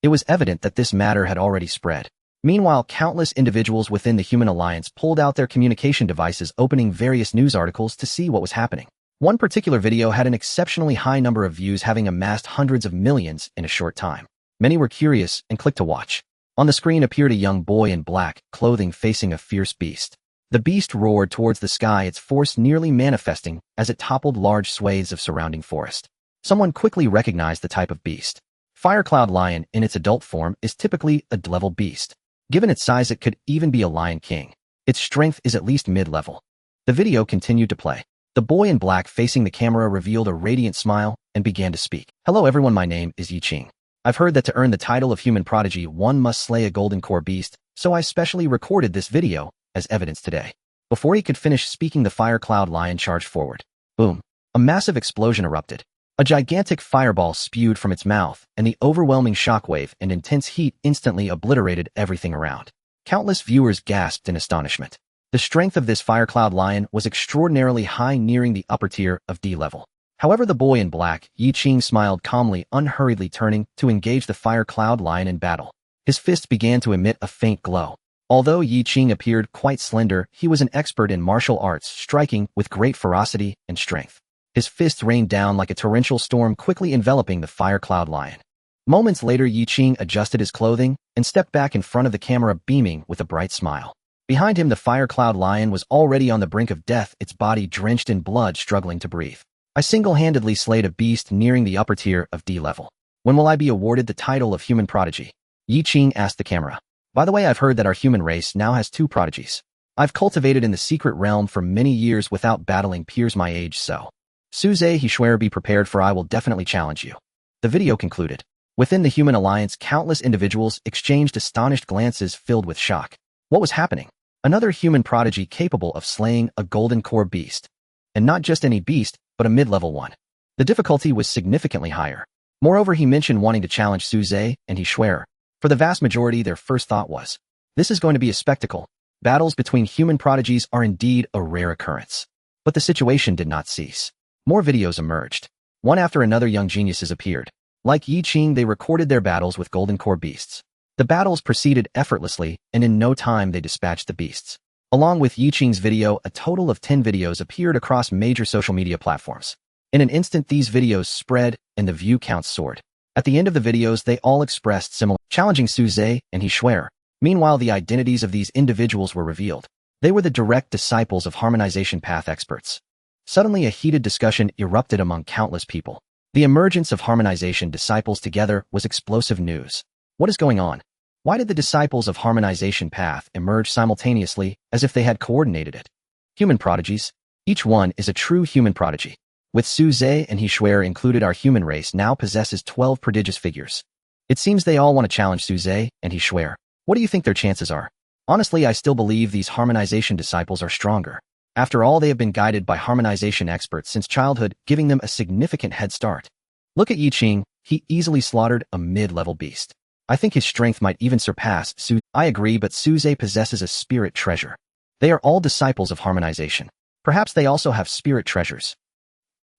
It was evident that this matter had already spread. Meanwhile, countless individuals within the Human Alliance pulled out their communication devices, opening various news articles to see what was happening. One particular video had an exceptionally high number of views, having amassed hundreds of millions in a short time. Many were curious and clicked to watch. On the screen appeared a young boy in black clothing facing a fierce beast. The beast roared towards the sky, its force nearly manifesting as it toppled large swathes of surrounding forest. Someone quickly recognized the type of beast. Firecloud lion in its adult form is typically a level beast. Given its size, it could even be a lion king. Its strength is at least mid-level. The video continued to play. The boy in black facing the camera revealed a radiant smile and began to speak. Hello everyone, my name is Yi Qing. I've heard that to earn the title of human prodigy, one must slay a golden core beast, so I specially recorded this video as evidence today. Before he could finish speaking, the Firecloud lion charged forward. Boom. A massive explosion erupted. A gigantic fireball spewed from its mouth, and the overwhelming shockwave and intense heat instantly obliterated everything around. Countless viewers gasped in astonishment. The strength of this Firecloud lion was extraordinarily high, nearing the upper tier of D level. However, the boy in black, Yi Qing, smiled calmly, unhurriedly turning to engage the Firecloud lion in battle. His fists began to emit a faint glow. Although Yi Qing appeared quite slender, he was an expert in martial arts, striking with great ferocity and strength. His fists rained down like a torrential storm, quickly enveloping the Firecloud lion. Moments later, Yi Qing adjusted his clothing and stepped back in front of the camera, beaming with a bright smile. Behind him, the Firecloud lion was already on the brink of death, its body drenched in blood, struggling to breathe. I single-handedly slayed a beast nearing the upper tier of D level. When will I be awarded the title of human prodigy? Yi Qing asked the camera. By the way, I've heard that our human race now has 2 prodigies. I've cultivated in the secret realm for many years without battling peers my age, so. Su Zhe, he swear, be prepared, for I will definitely challenge you. The video concluded. Within the Human Alliance, countless individuals exchanged astonished glances filled with shock. What was happening? Another human prodigy capable of slaying a golden core beast. And not just any beast, but a mid-level one. The difficulty was significantly higher. Moreover, he mentioned wanting to challenge Su Zhe and he swear. For the vast majority, their first thought was, this is going to be a spectacle. Battles between human prodigies are indeed a rare occurrence. But the situation did not cease. More videos emerged. One after another, young geniuses appeared. Like Yi Qing, they recorded their battles with golden core beasts. The battles proceeded effortlessly, and in no time they dispatched the beasts. Along with Yiqing's video, a total of 10 videos appeared across major social media platforms. In an instant, these videos spread, and the view counts soared. At the end of the videos, they all expressed similar, challenging Su Zhe and He Shuer. Meanwhile, the identities of these individuals were revealed. They were the direct disciples of harmonization path experts. Suddenly, a heated discussion erupted among countless people. The emergence of harmonization disciples together was explosive news. What is going on? Why did the disciples of harmonization path emerge simultaneously, as if they had coordinated it? Human prodigies. Each one is a true human prodigy. With Su Zhe and He Shuer included, our human race now possesses 12 prodigious figures. It seems they all want to challenge Su Zhe and He Shuer. What do you think their chances are? Honestly, I still believe these harmonization disciples are stronger. After all, they have been guided by harmonization experts since childhood, giving them a significant head start. Look at Yiqing. He easily slaughtered a mid-level beast. I think his strength might even surpass Su. I agree, but Su Zhe possesses a spirit treasure. They are all disciples of harmonization. Perhaps they also have spirit treasures.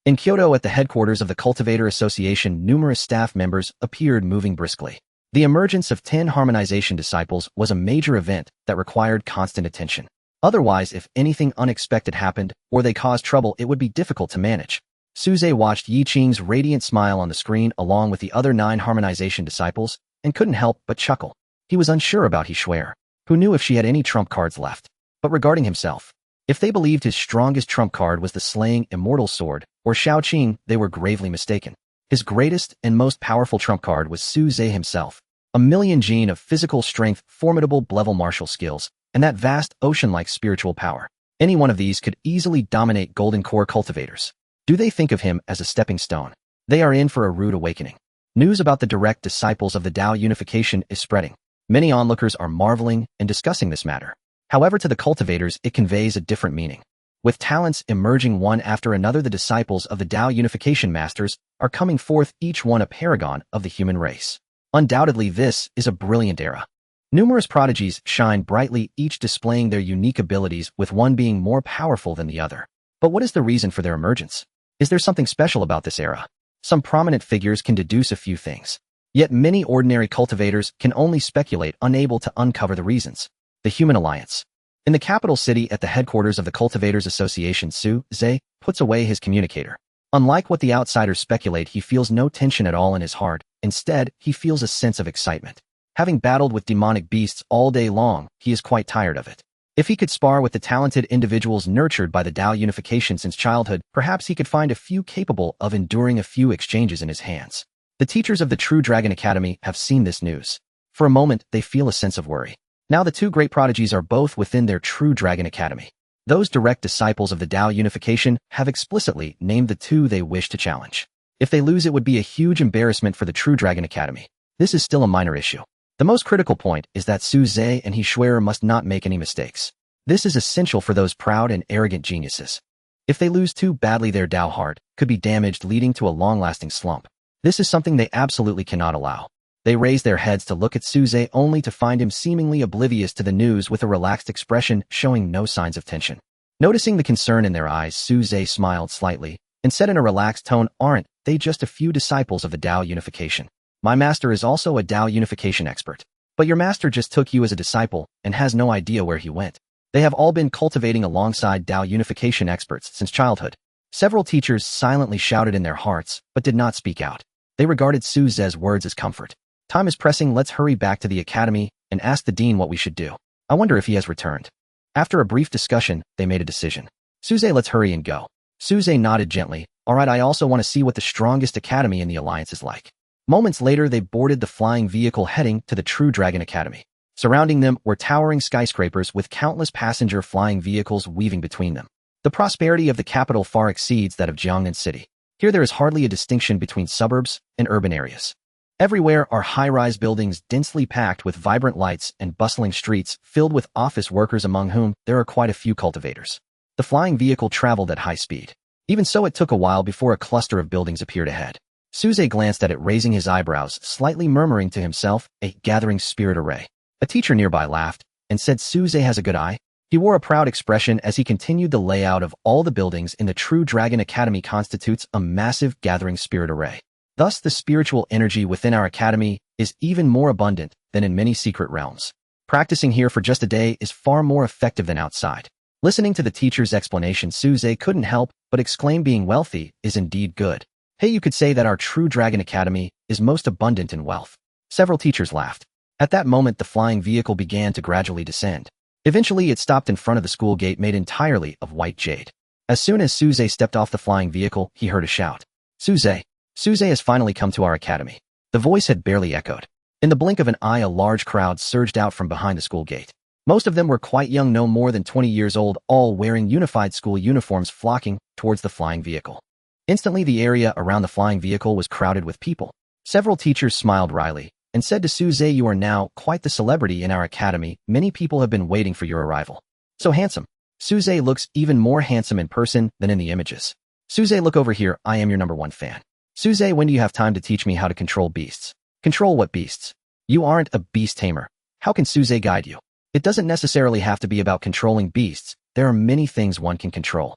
In Kyoto, at the headquarters of the Cultivator Association, numerous staff members appeared moving briskly. The emergence of 10 harmonization disciples was a major event that required constant attention. Otherwise, if anything unexpected happened or they caused trouble, it would be difficult to manage. Su Zhe watched Yiqing's radiant smile on the screen along with the other 9 harmonization disciples and couldn't help but chuckle. He was unsure about He Shuer, who knew if she had any trump cards left. But regarding himself, if they believed his strongest trump card was the slaying immortal sword or Shaoqing, they were gravely mistaken. His greatest and most powerful trump card was Su Zhe himself. A million gene of physical strength, formidable level martial skills, and that vast ocean-like spiritual power. Any one of these could easily dominate Golden Core cultivators. Do they think of him as a stepping stone? They are in for a rude awakening. News about the direct disciples of the Tao unification is spreading. Many onlookers are marveling and discussing this matter. However, to the cultivators, it conveys a different meaning. With talents emerging one after another, the disciples of the Tao unification masters are coming forth, each one a paragon of the human race. Undoubtedly, this is a brilliant era. Numerous prodigies shine brightly, each displaying their unique abilities, with one being more powerful than the other. But what is the reason for their emergence? Is there something special about this era? Some prominent figures can deduce a few things. Yet many ordinary cultivators can only speculate, unable to uncover the reasons. The Human Alliance. In the capital city at the headquarters of the Cultivators Association, Su Zhe puts away his communicator. Unlike what the outsiders speculate, he feels no tension at all in his heart. Instead, he feels a sense of excitement. Having battled with demonic beasts all day long, he is quite tired of it. If he could spar with the talented individuals nurtured by the Tao unification since childhood, perhaps he could find a few capable of enduring a few exchanges in his hands. The teachers of the True Dragon Academy have seen this news. For a moment, they feel a sense of worry. Now the 2 great prodigies are both within their True Dragon Academy. Those direct disciples of the Tao unification have explicitly named the 2 they wish to challenge. If they lose, it would be a huge embarrassment for the True Dragon Academy. This is still a minor issue. The most critical point is that Su Zhe and He Shuer must not make any mistakes. This is essential for those proud and arrogant geniuses. If they lose too badly, their Tao heart could be damaged, leading to a long-lasting slump. This is something they absolutely cannot allow. They raise their heads to look at Su Zhe only to find him seemingly oblivious to the news with a relaxed expression, showing no signs of tension. Noticing the concern in their eyes, Su Zhe smiled slightly and said in a relaxed tone, "Aren't they just a few disciples of the Tao unification? My master is also a Tao unification expert. But your master just took you as a disciple and has no idea where he went. They have all been cultivating alongside Tao unification experts since childhood." Several teachers silently shouted in their hearts, but did not speak out. They regarded Su Zhe's words as comfort. Time is pressing, let's hurry back to the academy and ask the dean what we should do. I wonder if he has returned. After a brief discussion, they made a decision. Su Zhe, let's hurry and go. Su Zhe nodded gently. Alright, I also want to see what the strongest academy in the alliance is like. Moments later, they boarded the flying vehicle heading to the True Dragon Academy. Surrounding them were towering skyscrapers with countless passenger flying vehicles weaving between them. The prosperity of the capital far exceeds that of Jiangnan City. Here there is hardly a distinction between suburbs and urban areas. Everywhere are high-rise buildings densely packed with vibrant lights and bustling streets filled with office workers, among whom there are quite a few cultivators. The flying vehicle traveled at high speed. Even so, it took a while before a cluster of buildings appeared ahead. Su Zhe glanced at it, raising his eyebrows, slightly murmuring to himself, "A gathering spirit array." A teacher nearby laughed and said, "Su Zhe has a good eye." He wore a proud expression as he continued. The layout of all the buildings in the True Dragon Academy constitutes a massive gathering spirit array. Thus, the spiritual energy within our academy is even more abundant than in many secret realms. Practicing here for just a day is far more effective than outside. Listening to the teacher's explanation, Suze couldn't help but exclaim, being wealthy is indeed good. Hey, you could say that our true Dragon Academy is most abundant in wealth. Several teachers laughed. At that moment, the flying vehicle began to gradually descend. Eventually, it stopped in front of the school gate made entirely of white jade. As soon as Suze stepped off the flying vehicle, he heard a shout. Suze has finally come to our academy. The voice had barely echoed. In the blink of an eye, a large crowd surged out from behind the school gate. Most of them were quite young, no more than 20 years old, all wearing unified school uniforms, flocking towards the flying vehicle. Instantly, the area around the flying vehicle was crowded with people. Several teachers smiled wryly and said to Suze, "You are now quite the celebrity in our academy. Many people have been waiting for your arrival. So handsome." Suze looks even more handsome in person than in the images. Suze, look over here. I am your #1 fan. Suze, when do you have time to teach me how to control beasts? Control what beasts? You aren't a beast tamer. How can Suze guide you? It doesn't necessarily have to be about controlling beasts. There are many things one can control.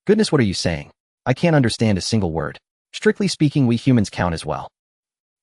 Goodness, what are you saying? I can't understand a single word. Strictly speaking, we humans count as well.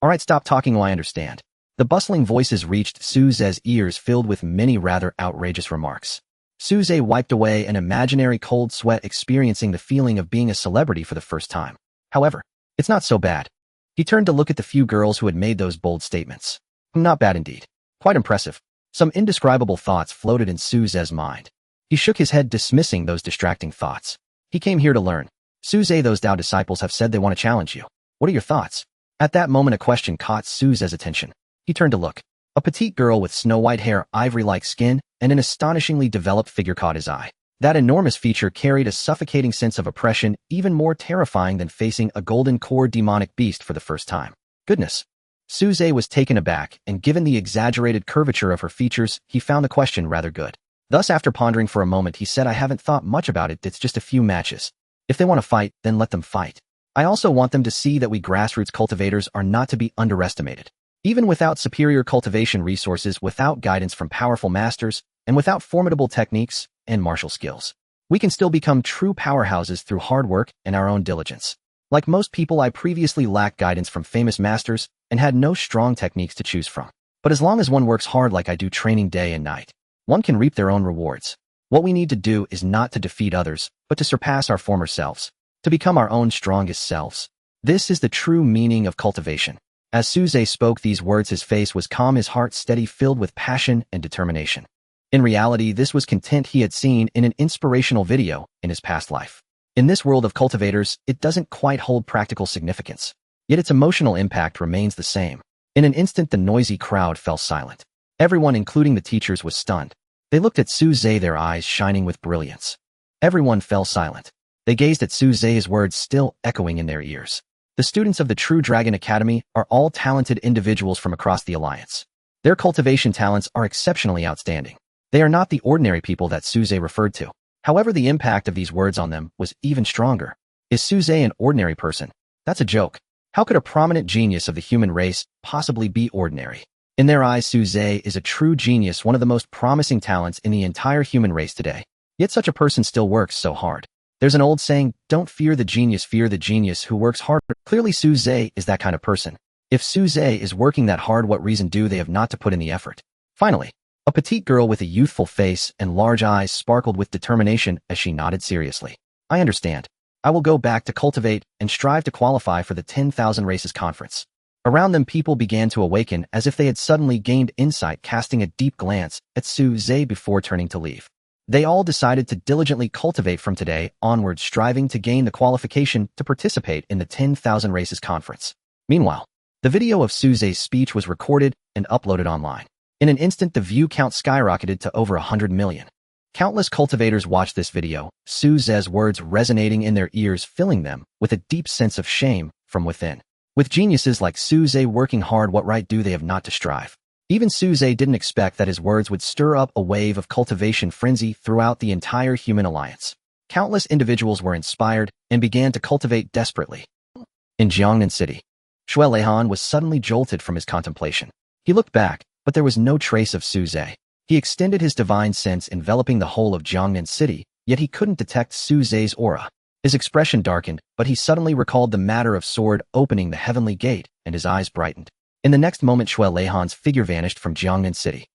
All right, stop talking. I understand. The bustling voices reached Suze's ears, filled with many rather outrageous remarks. Suze wiped away an imaginary cold sweat, experiencing the feeling of being a celebrity for the first time. However, it's not so bad. He turned to look at the few girls who had made those bold statements. Not bad indeed. Quite impressive. Some indescribable thoughts floated in Suze's mind. He shook his head, dismissing those distracting thoughts. He came here to learn. Suze, those Tao disciples have said they want to challenge you. What are your thoughts? At that moment, a question caught Suze's attention. He turned to look. A petite girl with snow-white hair, ivory-like skin, and an astonishingly developed figure caught his eye. That enormous feature carried a suffocating sense of oppression, even more terrifying than facing a golden core demonic beast for the first time. Goodness. Suze was taken aback, and given the exaggerated curvature of her features, he found the question rather good. Thus, after pondering for a moment, he said, I haven't thought much about it. It's just a few matches. If they want to fight, then let them fight. I also want them to see that we grassroots cultivators are not to be underestimated. Even without superior cultivation resources, without guidance from powerful masters, and without formidable techniques and martial skills, we can still become true powerhouses through hard work and our own diligence. Like most people, I previously lacked guidance from famous masters and had no strong techniques to choose from. But as long as one works hard like I do, training day and night, one can reap their own rewards. What we need to do is not to defeat others, but to surpass our former selves, to become our own strongest selves. This is the true meaning of cultivation. As Suze spoke these words, his face was calm, his heart steady, filled with passion and determination. In reality, this was content he had seen in an inspirational video in his past life. In this world of cultivators, it doesn't quite hold practical significance, yet its emotional impact remains the same. In an instant, the noisy crowd fell silent. Everyone, including the teachers, was stunned. They looked at Suze, their eyes shining with brilliance. Everyone fell silent. They gazed at Suze's words, still echoing in their ears. The students of the True Dragon Academy are all talented individuals from across the Alliance. Their cultivation talents are exceptionally outstanding. They are not the ordinary people that Suze referred to. However, the impact of these words on them was even stronger. Is Suze an ordinary person? That's a joke. How could a prominent genius of the human race possibly be ordinary? In their eyes, Suze is a true genius, one of the most promising talents in the entire human race today. Yet such a person still works so hard. There's an old saying, don't fear the genius, fear the genius who works hard. Clearly, Suze is that kind of person. If Suze is working that hard, what reason do they have not to put in the effort? Finally, a petite girl with a youthful face and large eyes sparkled with determination as she nodded seriously. I understand. I will go back to cultivate and strive to qualify for the 10,000 Races Conference. Around them, people began to awaken as if they had suddenly gained insight, casting a deep glance at Suze before turning to leave. They all decided to diligently cultivate from today onward, striving to gain the qualification to participate in the 10,000 Races Conference. Meanwhile, the video of Suze's speech was recorded and uploaded online. In an instant, the view count skyrocketed to over 100 million. Countless cultivators watched this video, Suze's words resonating in their ears, filling them with a deep sense of shame from within. With geniuses like Suze working hard, what right do they have not to strive? Even Suze didn't expect that his words would stir up a wave of cultivation frenzy throughout the entire human alliance. Countless individuals were inspired and began to cultivate desperately. In Jiangnan City, Shui Leihan was suddenly jolted from his contemplation. He looked back, but there was no trace of Suze. He extended his divine sense, enveloping the whole of Jiangnan City, yet he couldn't detect Suze's aura. His expression darkened, but he suddenly recalled the matter of sword opening the heavenly gate, and his eyes brightened. In the next moment, Shui Leihan's figure vanished from Jiangnan City.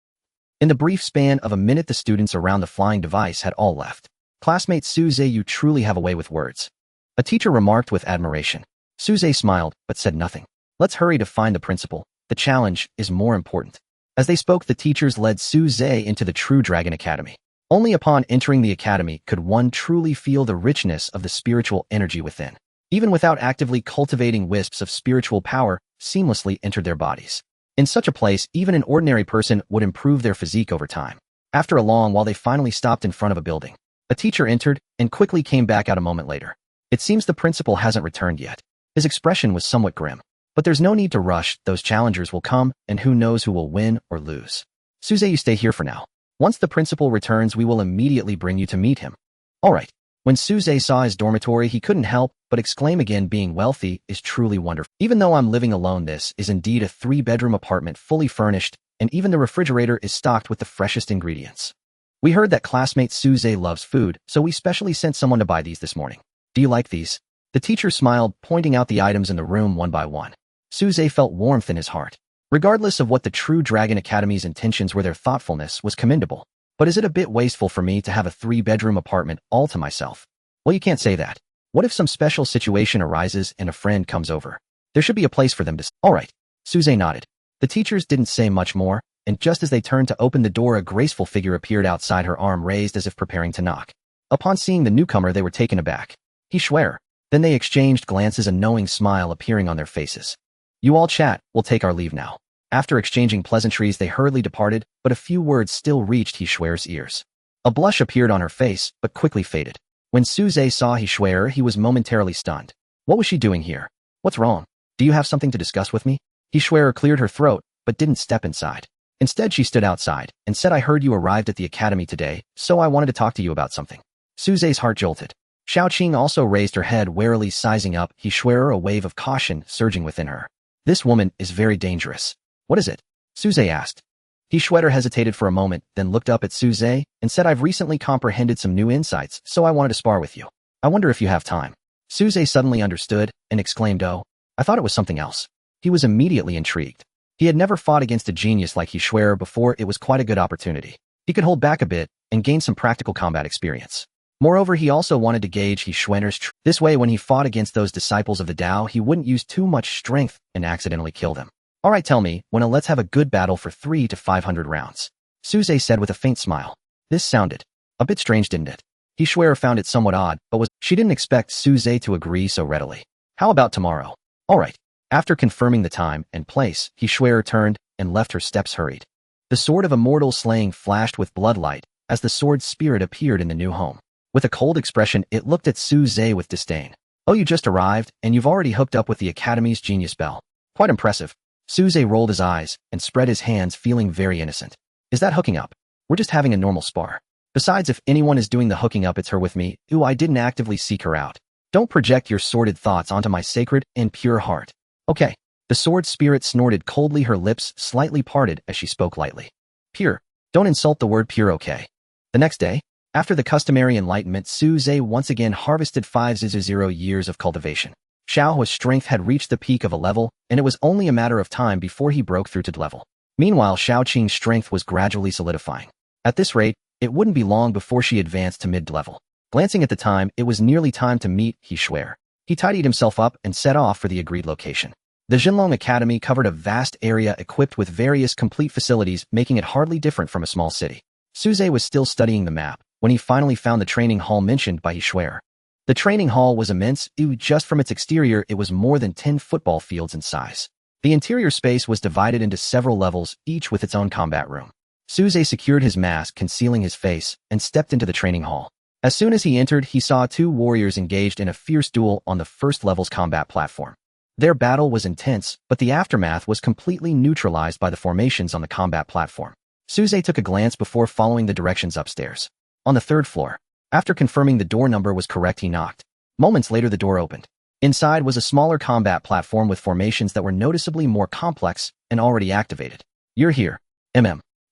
In the brief span of a minute, the students around the flying device had all left. Classmate Suze, you truly have a way with words. A teacher remarked with admiration. Suze smiled, but said nothing. Let's hurry to find the principal. The challenge is more important. As they spoke, the teachers led Suze into the True Dragon Academy. Only upon entering the academy could one truly feel the richness of the spiritual energy within. Even without actively cultivating, wisps of spiritual power seamlessly entered their bodies. In such a place, even an ordinary person would improve their physique over time. After a long while, they finally stopped in front of a building. A teacher entered and quickly came back out a moment later. It seems the principal hasn't returned yet. His expression was somewhat grim. But there's no need to rush, those challengers will come, and who knows who will win or lose. Suze, you stay here for now. Once the principal returns, we will immediately bring you to meet him. All right. When Suze saw his dormitory, he couldn't help but exclaim again, being wealthy is truly wonderful. Even though I'm living alone, this is indeed a 3-bedroom apartment fully furnished, and even the refrigerator is stocked with the freshest ingredients. We heard that classmate Suze loves food, so we specially sent someone to buy these this morning. Do you like these? The teacher smiled, pointing out the items in the room one by one. Suze felt warmth in his heart. Regardless of what the True Dragon Academy's intentions were, their thoughtfulness was commendable. But is it a bit wasteful for me to have a 3-bedroom apartment all to myself? Well, you can't say that. What if some special situation arises and a friend comes over? There should be a place for them to... All right. Suze nodded. The teachers didn't say much more, and just as they turned to open the door, a graceful figure appeared outside, her arm raised as if preparing to knock. Upon seeing the newcomer, they were taken aback. He Schwer. Then they exchanged glances, a knowing smile appearing on their faces. You all chat, we'll take our leave now. After exchanging pleasantries, they hurriedly departed, but a few words still reached He Schwer's ears. A blush appeared on her face, but quickly faded. When Suze saw He Schwer, he was momentarily stunned. What was she doing here? What's wrong? Do you have something to discuss with me? He Schwer cleared her throat, but didn't step inside. Instead, she stood outside and said, I heard you arrived at the academy today, so I wanted to talk to you about something. Suze's heart jolted. Xiaoqing also raised her head, warily sizing up He Schwer, a wave of caution surging within her. This woman is very dangerous. What is it? Suze asked. He Schwer hesitated for a moment, then looked up at Suze and said, I've recently comprehended some new insights, so I wanted to spar with you. I wonder if you have time. Suze suddenly understood and exclaimed, oh, I thought it was something else. He was immediately intrigued. He had never fought against a genius like He Schwer before. It was quite a good opportunity. He could hold back a bit and gain some practical combat experience. Moreover, he also wanted to gauge He Schwer's this way, when he fought against those disciples of the Tao, he wouldn't use too much strength and accidentally kill them. All right, tell me, let's have a good battle for 300 to 500 rounds. Suze said with a faint smile. This sounded a bit strange, didn't it? He Schwer found it somewhat odd, but she didn't expect Suze to agree so readily. How about tomorrow? All right. After confirming the time and place, He Schwer turned and left, her steps hurried. The sword of immortal slaying flashed with bloodlight as the sword's spirit appeared in the new home. With a cold expression, it looked at Suze with disdain. Oh, you just arrived, and you've already hooked up with the Academy's genius belle. Quite impressive. Suze rolled his eyes and spread his hands, feeling very innocent. Is that hooking up? We're just having a normal spar. Besides, if anyone is doing the hooking up, it's her with me. Ooh, I didn't actively seek her out. Don't project your sordid thoughts onto my sacred and pure heart. Okay. The sword spirit snorted coldly, her lips slightly parted as she spoke lightly. Pure. Don't insult the word pure, okay? The next day, after the customary enlightenment, Suze once again harvested 500 years of cultivation. Xiaohua's strength had reached the peak of a level, and it was only a matter of time before he broke through to level. Meanwhile, Xiaoqing's strength was gradually solidifying. At this rate, it wouldn't be long before she advanced to mid-level. Glancing at the time, it was nearly time to meet He Schwer. He tidied himself up and set off for the agreed location. The Jinlong Academy covered a vast area equipped with various complete facilities, making it hardly different from a small city. Suze was still studying the map when he finally found the training hall mentioned by He Schwer. The training hall was immense. Just from its exterior, it was more than 10 football fields in size. The interior space was divided into several levels, each with its own combat room. Suze secured his mask, concealing his face, and stepped into the training hall. As soon as he entered, he saw 2 warriors engaged in a fierce duel on the first level's combat platform. Their battle was intense, but the aftermath was completely neutralized by the formations on the combat platform. Suze took a glance before following the directions upstairs. On the 3rd floor, after confirming the door number was correct, he knocked. Moments later, the door opened. Inside was a smaller combat platform with formations that were noticeably more complex and already activated. You're here.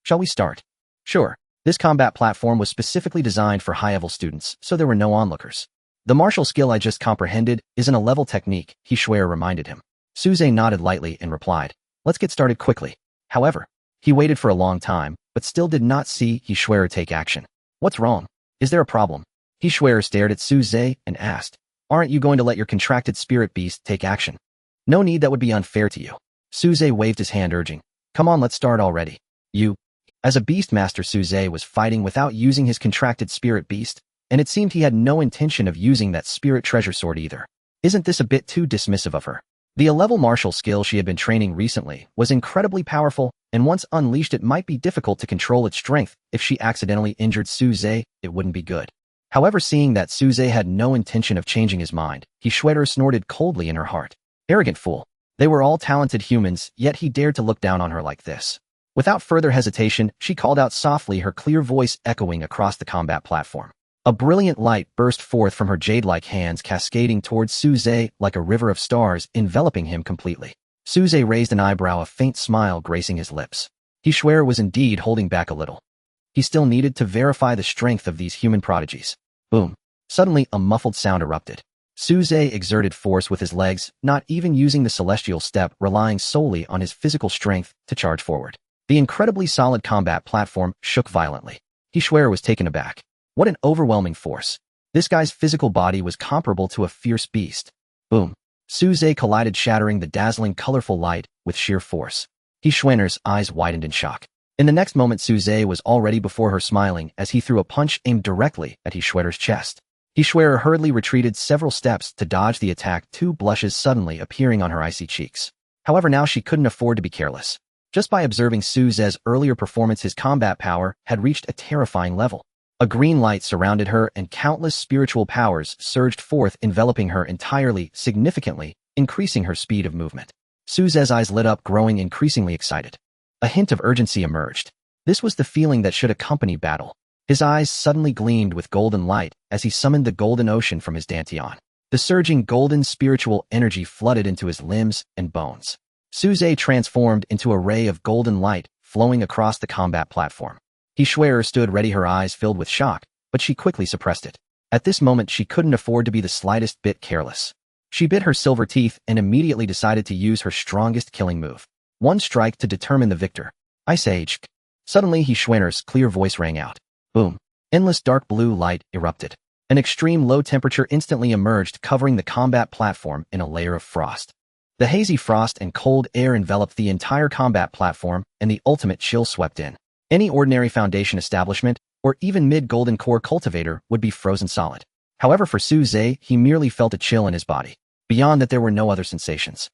Shall we start? Sure. This combat platform was specifically designed for high-level students, so there were no onlookers. The martial skill I just comprehended isn't a level technique, He Schwer reminded him. Suze nodded lightly and replied, Let's get started quickly. However, he waited for a long time, but still did not see Hishwera take action. What's wrong? Is there a problem? Hishwera stared at Suze and asked, aren't you going to let your contracted spirit beast take action? No need, that would be unfair to you. Suze waved his hand urging, come on, let's start already. You. As a beast master, Suze was fighting without using his contracted spirit beast, and it seemed he had no intention of using that spirit treasure sword either. Isn't this a bit too dismissive of her? The A-level martial skill she had been training recently was incredibly powerful, and once unleashed it might be difficult to control its strength. If she accidentally injured Suze, it wouldn't be good. However, seeing that Suze had no intention of changing his mind, Hishwera snorted coldly in her heart. Arrogant fool. They were all talented humans, yet he dared to look down on her like this. Without further hesitation, she called out softly, her clear voice echoing across the combat platform. A brilliant light burst forth from her jade-like hands, cascading towards Suze like a river of stars, enveloping him completely. Suze raised an eyebrow, a faint smile gracing his lips. Hishwera was indeed holding back a little. He still needed to verify the strength of these human prodigies. Boom. Suddenly, a muffled sound erupted. Suze exerted force with his legs, not even using the celestial step, relying solely on his physical strength to charge forward. The incredibly solid combat platform shook violently. Hishwera was taken aback. What an overwhelming force. This guy's physical body was comparable to a fierce beast. Boom. Suze collided, shattering the dazzling colorful light with sheer force. Hishwera's eyes widened in shock. In the next moment, Suze was already before her, smiling as he threw a punch aimed directly at Hishwera's chest. Hishwera hurriedly retreated several steps to dodge the attack, two blushes suddenly appearing on her icy cheeks. However, now she couldn't afford to be careless. Just by observing Suze's earlier performance, his combat power had reached a terrifying level. A green light surrounded her and countless spiritual powers surged forth, enveloping her entirely, significantly increasing her speed of movement. Suze's eyes lit up, growing increasingly excited. A hint of urgency emerged. This was the feeling that should accompany battle. His eyes suddenly gleamed with golden light as he summoned the golden ocean from his dantian. The surging golden spiritual energy flooded into his limbs and bones. Suze transformed into a ray of golden light flowing across the combat platform. Hishwera stood ready, her eyes filled with shock, but she quickly suppressed it. At this moment, she couldn't afford to be the slightest bit careless. She bit her silver teeth and immediately decided to use her strongest killing move. One strike to determine the victor. Ice Age. Suddenly, Hishwera's clear voice rang out. Boom. Endless dark blue light erupted. An extreme low temperature instantly emerged, covering the combat platform in a layer of frost. The hazy frost and cold air enveloped the entire combat platform, and the ultimate chill swept in. Any ordinary foundation establishment, or even mid-golden core cultivator, would be frozen solid. However, for Suze, he merely felt a chill in his body. Beyond that, there were no other sensations.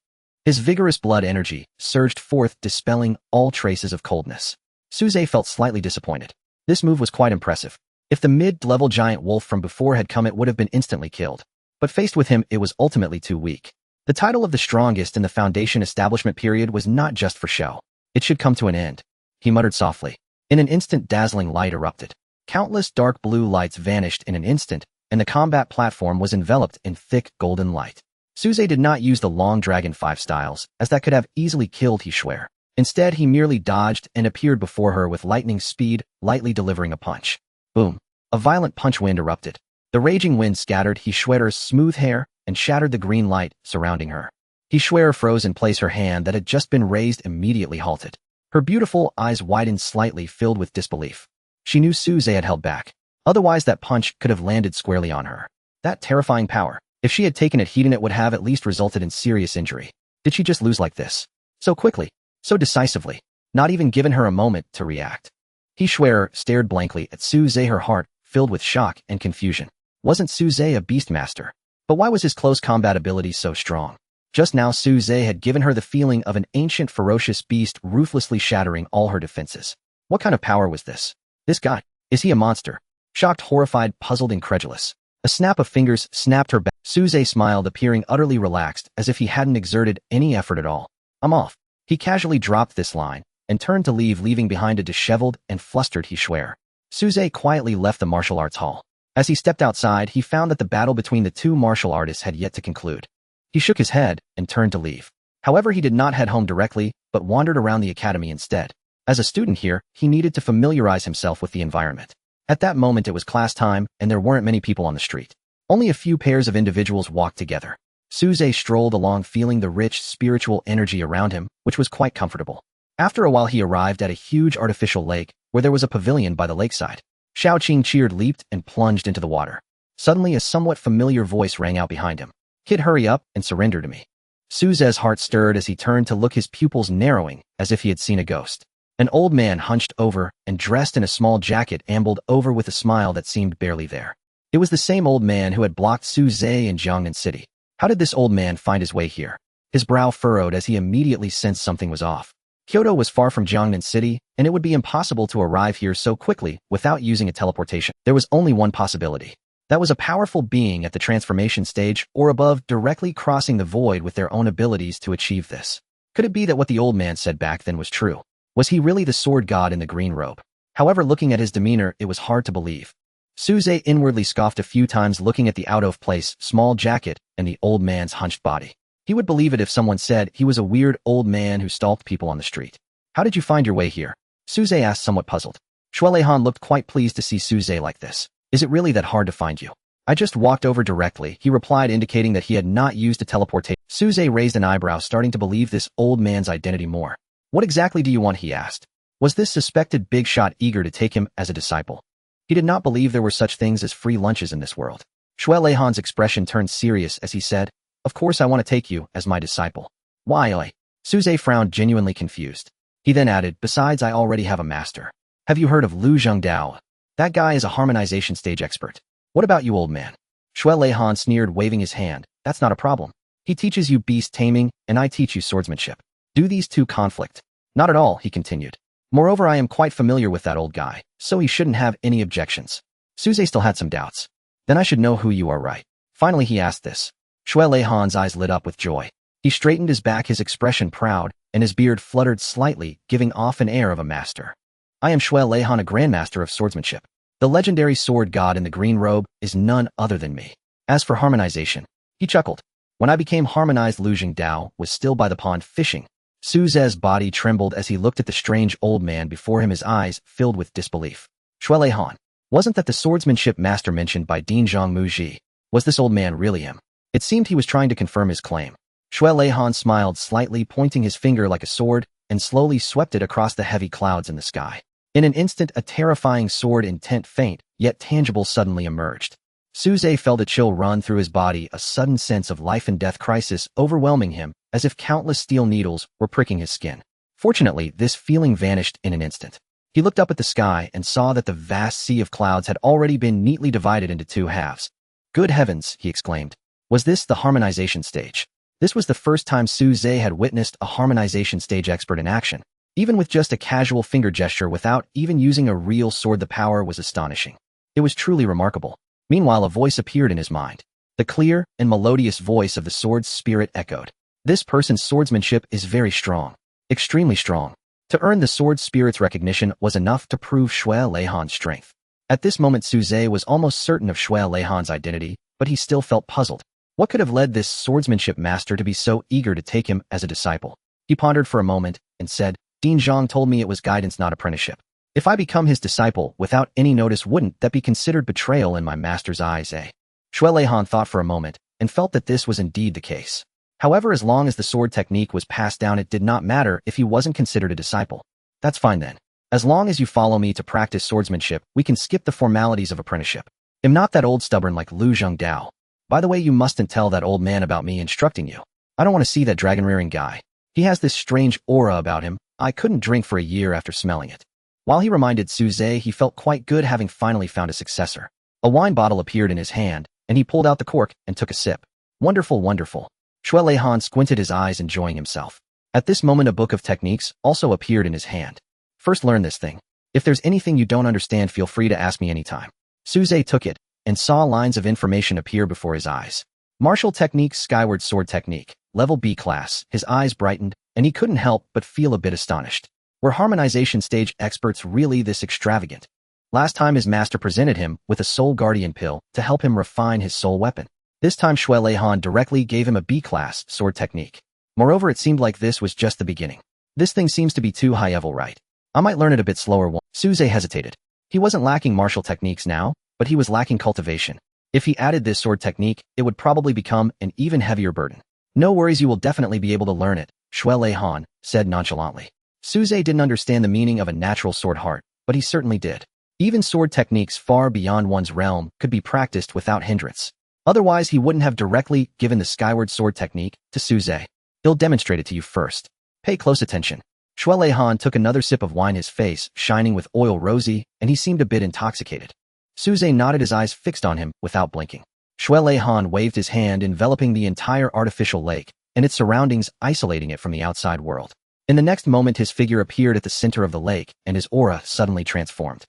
His vigorous blood energy surged forth, dispelling all traces of coldness. Suze felt slightly disappointed. This move was quite impressive. If the mid-level giant wolf from before had come, it would have been instantly killed. But faced with him, it was ultimately too weak. The title of the strongest in the foundation establishment period was not just for show. It should come to an end. He muttered softly. In an instant, dazzling light erupted. Countless dark blue lights vanished in an instant, and the combat platform was enveloped in thick golden light. Suze did not use the long Dragon 5 styles, as that could have easily killed Hishwera. Instead, he merely dodged and appeared before her with lightning speed, lightly delivering a punch. Boom. A violent punch wind erupted. The raging wind scattered Hishwera's smooth hair and shattered the green light surrounding her. Hishwera froze in place, her hand that had just been raised immediately halted. Her beautiful eyes widened slightly, filled with disbelief. She knew Suze had held back. Otherwise, that punch could have landed squarely on her. That terrifying power. If she had taken it, it would have at least resulted in serious injury. Did she just lose like this? So quickly. So decisively. Not even given her a moment to react. Hishwera stared blankly at Suze, her heart filled with shock and confusion. Wasn't Suze a beastmaster? But why was his close combat ability so strong? Just now, Suze had given her the feeling of an ancient ferocious beast, ruthlessly shattering all her defenses. What kind of power was this? This guy, is he a monster? Shocked, horrified, puzzled, incredulous. A snap of fingers snapped her back. Suze smiled, appearing utterly relaxed, as if he hadn't exerted any effort at all. I'm off. He casually dropped this line and turned to leave, leaving behind a disheveled and flustered Hishwera. Suze quietly left the martial arts hall. As he stepped outside, he found that the battle between the two martial artists had yet to conclude. He shook his head and turned to leave. However, he did not head home directly, but wandered around the academy instead. As a student here, he needed to familiarize himself with the environment. At that moment, it was class time, and there weren't many people on the street. Only a few pairs of individuals walked together. Suze strolled along feeling the rich spiritual energy around him, which was quite comfortable. After a while he arrived at a huge artificial lake where there was a pavilion by the lakeside. Xiaoqing cheered, leaped, and plunged into the water. Suddenly a somewhat familiar voice rang out behind him. "Kid, hurry up and surrender to me." Suze's heart stirred as he turned to look, his pupils narrowing as if he had seen a ghost. An old man hunched over and dressed in a small jacket ambled over with a smile that seemed barely there. It was the same old man who had blocked Suze in Jiangnan City. How did this old man find his way here? His brow furrowed as he immediately sensed something was off. Kyoto was far from Jiangnan City, and it would be impossible to arrive here so quickly without using a teleportation. There was only one possibility. That was a powerful being at the transformation stage or above, directly crossing the void with their own abilities to achieve this. Could it be that what the old man said back then was true? Was he really the sword god in the green robe? However, looking at his demeanor, it was hard to believe. Suze inwardly scoffed a few times, looking at the out-of-place small jacket and the old man's hunched body. He would believe it if someone said he was a weird old man who stalked people on the street. "How did you find your way here?" Suze asked, somewhat puzzled. Shueleihan looked quite pleased to see Suze like this. "Is it really that hard to find you?" "I just walked over directly," he replied, indicating that he had not used a teleportation. Suze raised an eyebrow, starting to believe this old man's identity more. "What exactly do you want?" he asked. Was this suspected big shot eager to take him as a disciple? He did not believe there were such things as free lunches in this world. Shueleihan's expression turned serious as he said, "Of course I want to take you as my disciple." "Why?" Suze frowned, genuinely confused. He then added, "Besides, I already have a master. Have you heard of Lu Zhengdao? That guy is a harmonization stage expert." "What about you, old man?" Shueleihan sneered, waving his hand. "That's not a problem. He teaches you beast taming, and I teach you swordsmanship. Do these two conflict?" "Not at all," he continued. "Moreover, I am quite familiar with that old guy, so he shouldn't have any objections." Suze still had some doubts. "Then I should know who you are, right?" Finally he asked this. Shueleihan's eyes lit up with joy. He straightened his back, his expression proud, and his beard fluttered slightly, giving off an air of a master. "I am Shueleihan, a grandmaster of swordsmanship. The legendary sword god in the green robe is none other than me. As for harmonization," he chuckled. "When I became harmonized, Lu Zhengdao was still by the pond fishing." Suze's body trembled as he looked at the strange old man before him, his eyes filled with disbelief. "Shueleihan, wasn't that the swordsmanship master mentioned by Dean Zhang Muji? Was this old man really him?" It seemed he was trying to confirm his claim. Shueleihan smiled slightly, pointing his finger like a sword, and slowly swept it across the heavy clouds in the sky. In an instant, a terrifying sword intent, faint, yet tangible, suddenly emerged. Suze felt a chill run through his body, a sudden sense of life and death crisis overwhelming him, as if countless steel needles were pricking his skin. Fortunately, this feeling vanished in an instant. He looked up at the sky and saw that the vast sea of clouds had already been neatly divided into two halves. "Good heavens," he exclaimed. Was this the harmonization stage? This was the first time Suze had witnessed a harmonization stage expert in action. Even with just a casual finger gesture without even using a real sword, the power was astonishing. It was truly remarkable. Meanwhile, a voice appeared in his mind. The clear and melodious voice of the sword's spirit echoed. "This person's swordsmanship is very strong. Extremely strong." To earn the sword spirit's recognition was enough to prove Shueleihan's strength. At this moment, Suze was almost certain of Shueleihan's identity, but he still felt puzzled. What could have led this swordsmanship master to be so eager to take him as a disciple? He pondered for a moment and said, "Dean Zhang told me it was guidance, not apprenticeship. If I become his disciple without any notice, wouldn't that be considered betrayal in my master's eyes, eh?" Shueleihan thought for a moment and felt that this was indeed the case. However, as long as the sword technique was passed down, it did not matter if he wasn't considered a disciple. "That's fine then. As long as you follow me to practice swordsmanship, we can skip the formalities of apprenticeship. I'm not that old stubborn like Lu Zhengdao. By the way, you mustn't tell that old man about me instructing you. I don't want to see that dragon-rearing guy. He has this strange aura about him. I couldn't drink for a year after smelling it." While he reminded Suze, he felt quite good having finally found a successor. A wine bottle appeared in his hand, and he pulled out the cork and took a sip. "Wonderful, wonderful." Shueleihan squinted his eyes, enjoying himself. At this moment, a book of techniques also appeared in his hand. "First learn this thing. If there's anything you don't understand, feel free to ask me anytime." Suze took it and saw lines of information appear before his eyes. Martial technique, skyward sword technique, level B class. His eyes brightened, and he couldn't help but feel a bit astonished. Were harmonization stage experts really this extravagant? Last time his master presented him with a soul guardian pill to help him refine his soul weapon. This time Shueleihan directly gave him a B-class sword technique. Moreover, it seemed like this was just the beginning. This thing seems to be too high level, right? I might learn it a bit slower. Suze hesitated. He wasn't lacking martial techniques now, but he was lacking cultivation. If he added this sword technique, it would probably become an even heavier burden. No worries, you will definitely be able to learn it, Shui Lei Han said nonchalantly. Suze didn't understand the meaning of a natural sword heart, but he certainly did. Even sword techniques far beyond one's realm could be practiced without hindrance. Otherwise, he wouldn't have directly given the skyward sword technique to Suze. He'll demonstrate it to you first. Pay close attention. Shui Lei Han took another sip of wine, his face shining with oil rosy, and he seemed a bit intoxicated. Suze nodded, his eyes fixed on him without blinking. Shui Lei Han waved his hand, enveloping the entire artificial lake and its surroundings, isolating it from the outside world. In the next moment, his figure appeared at the center of the lake, and his aura suddenly transformed.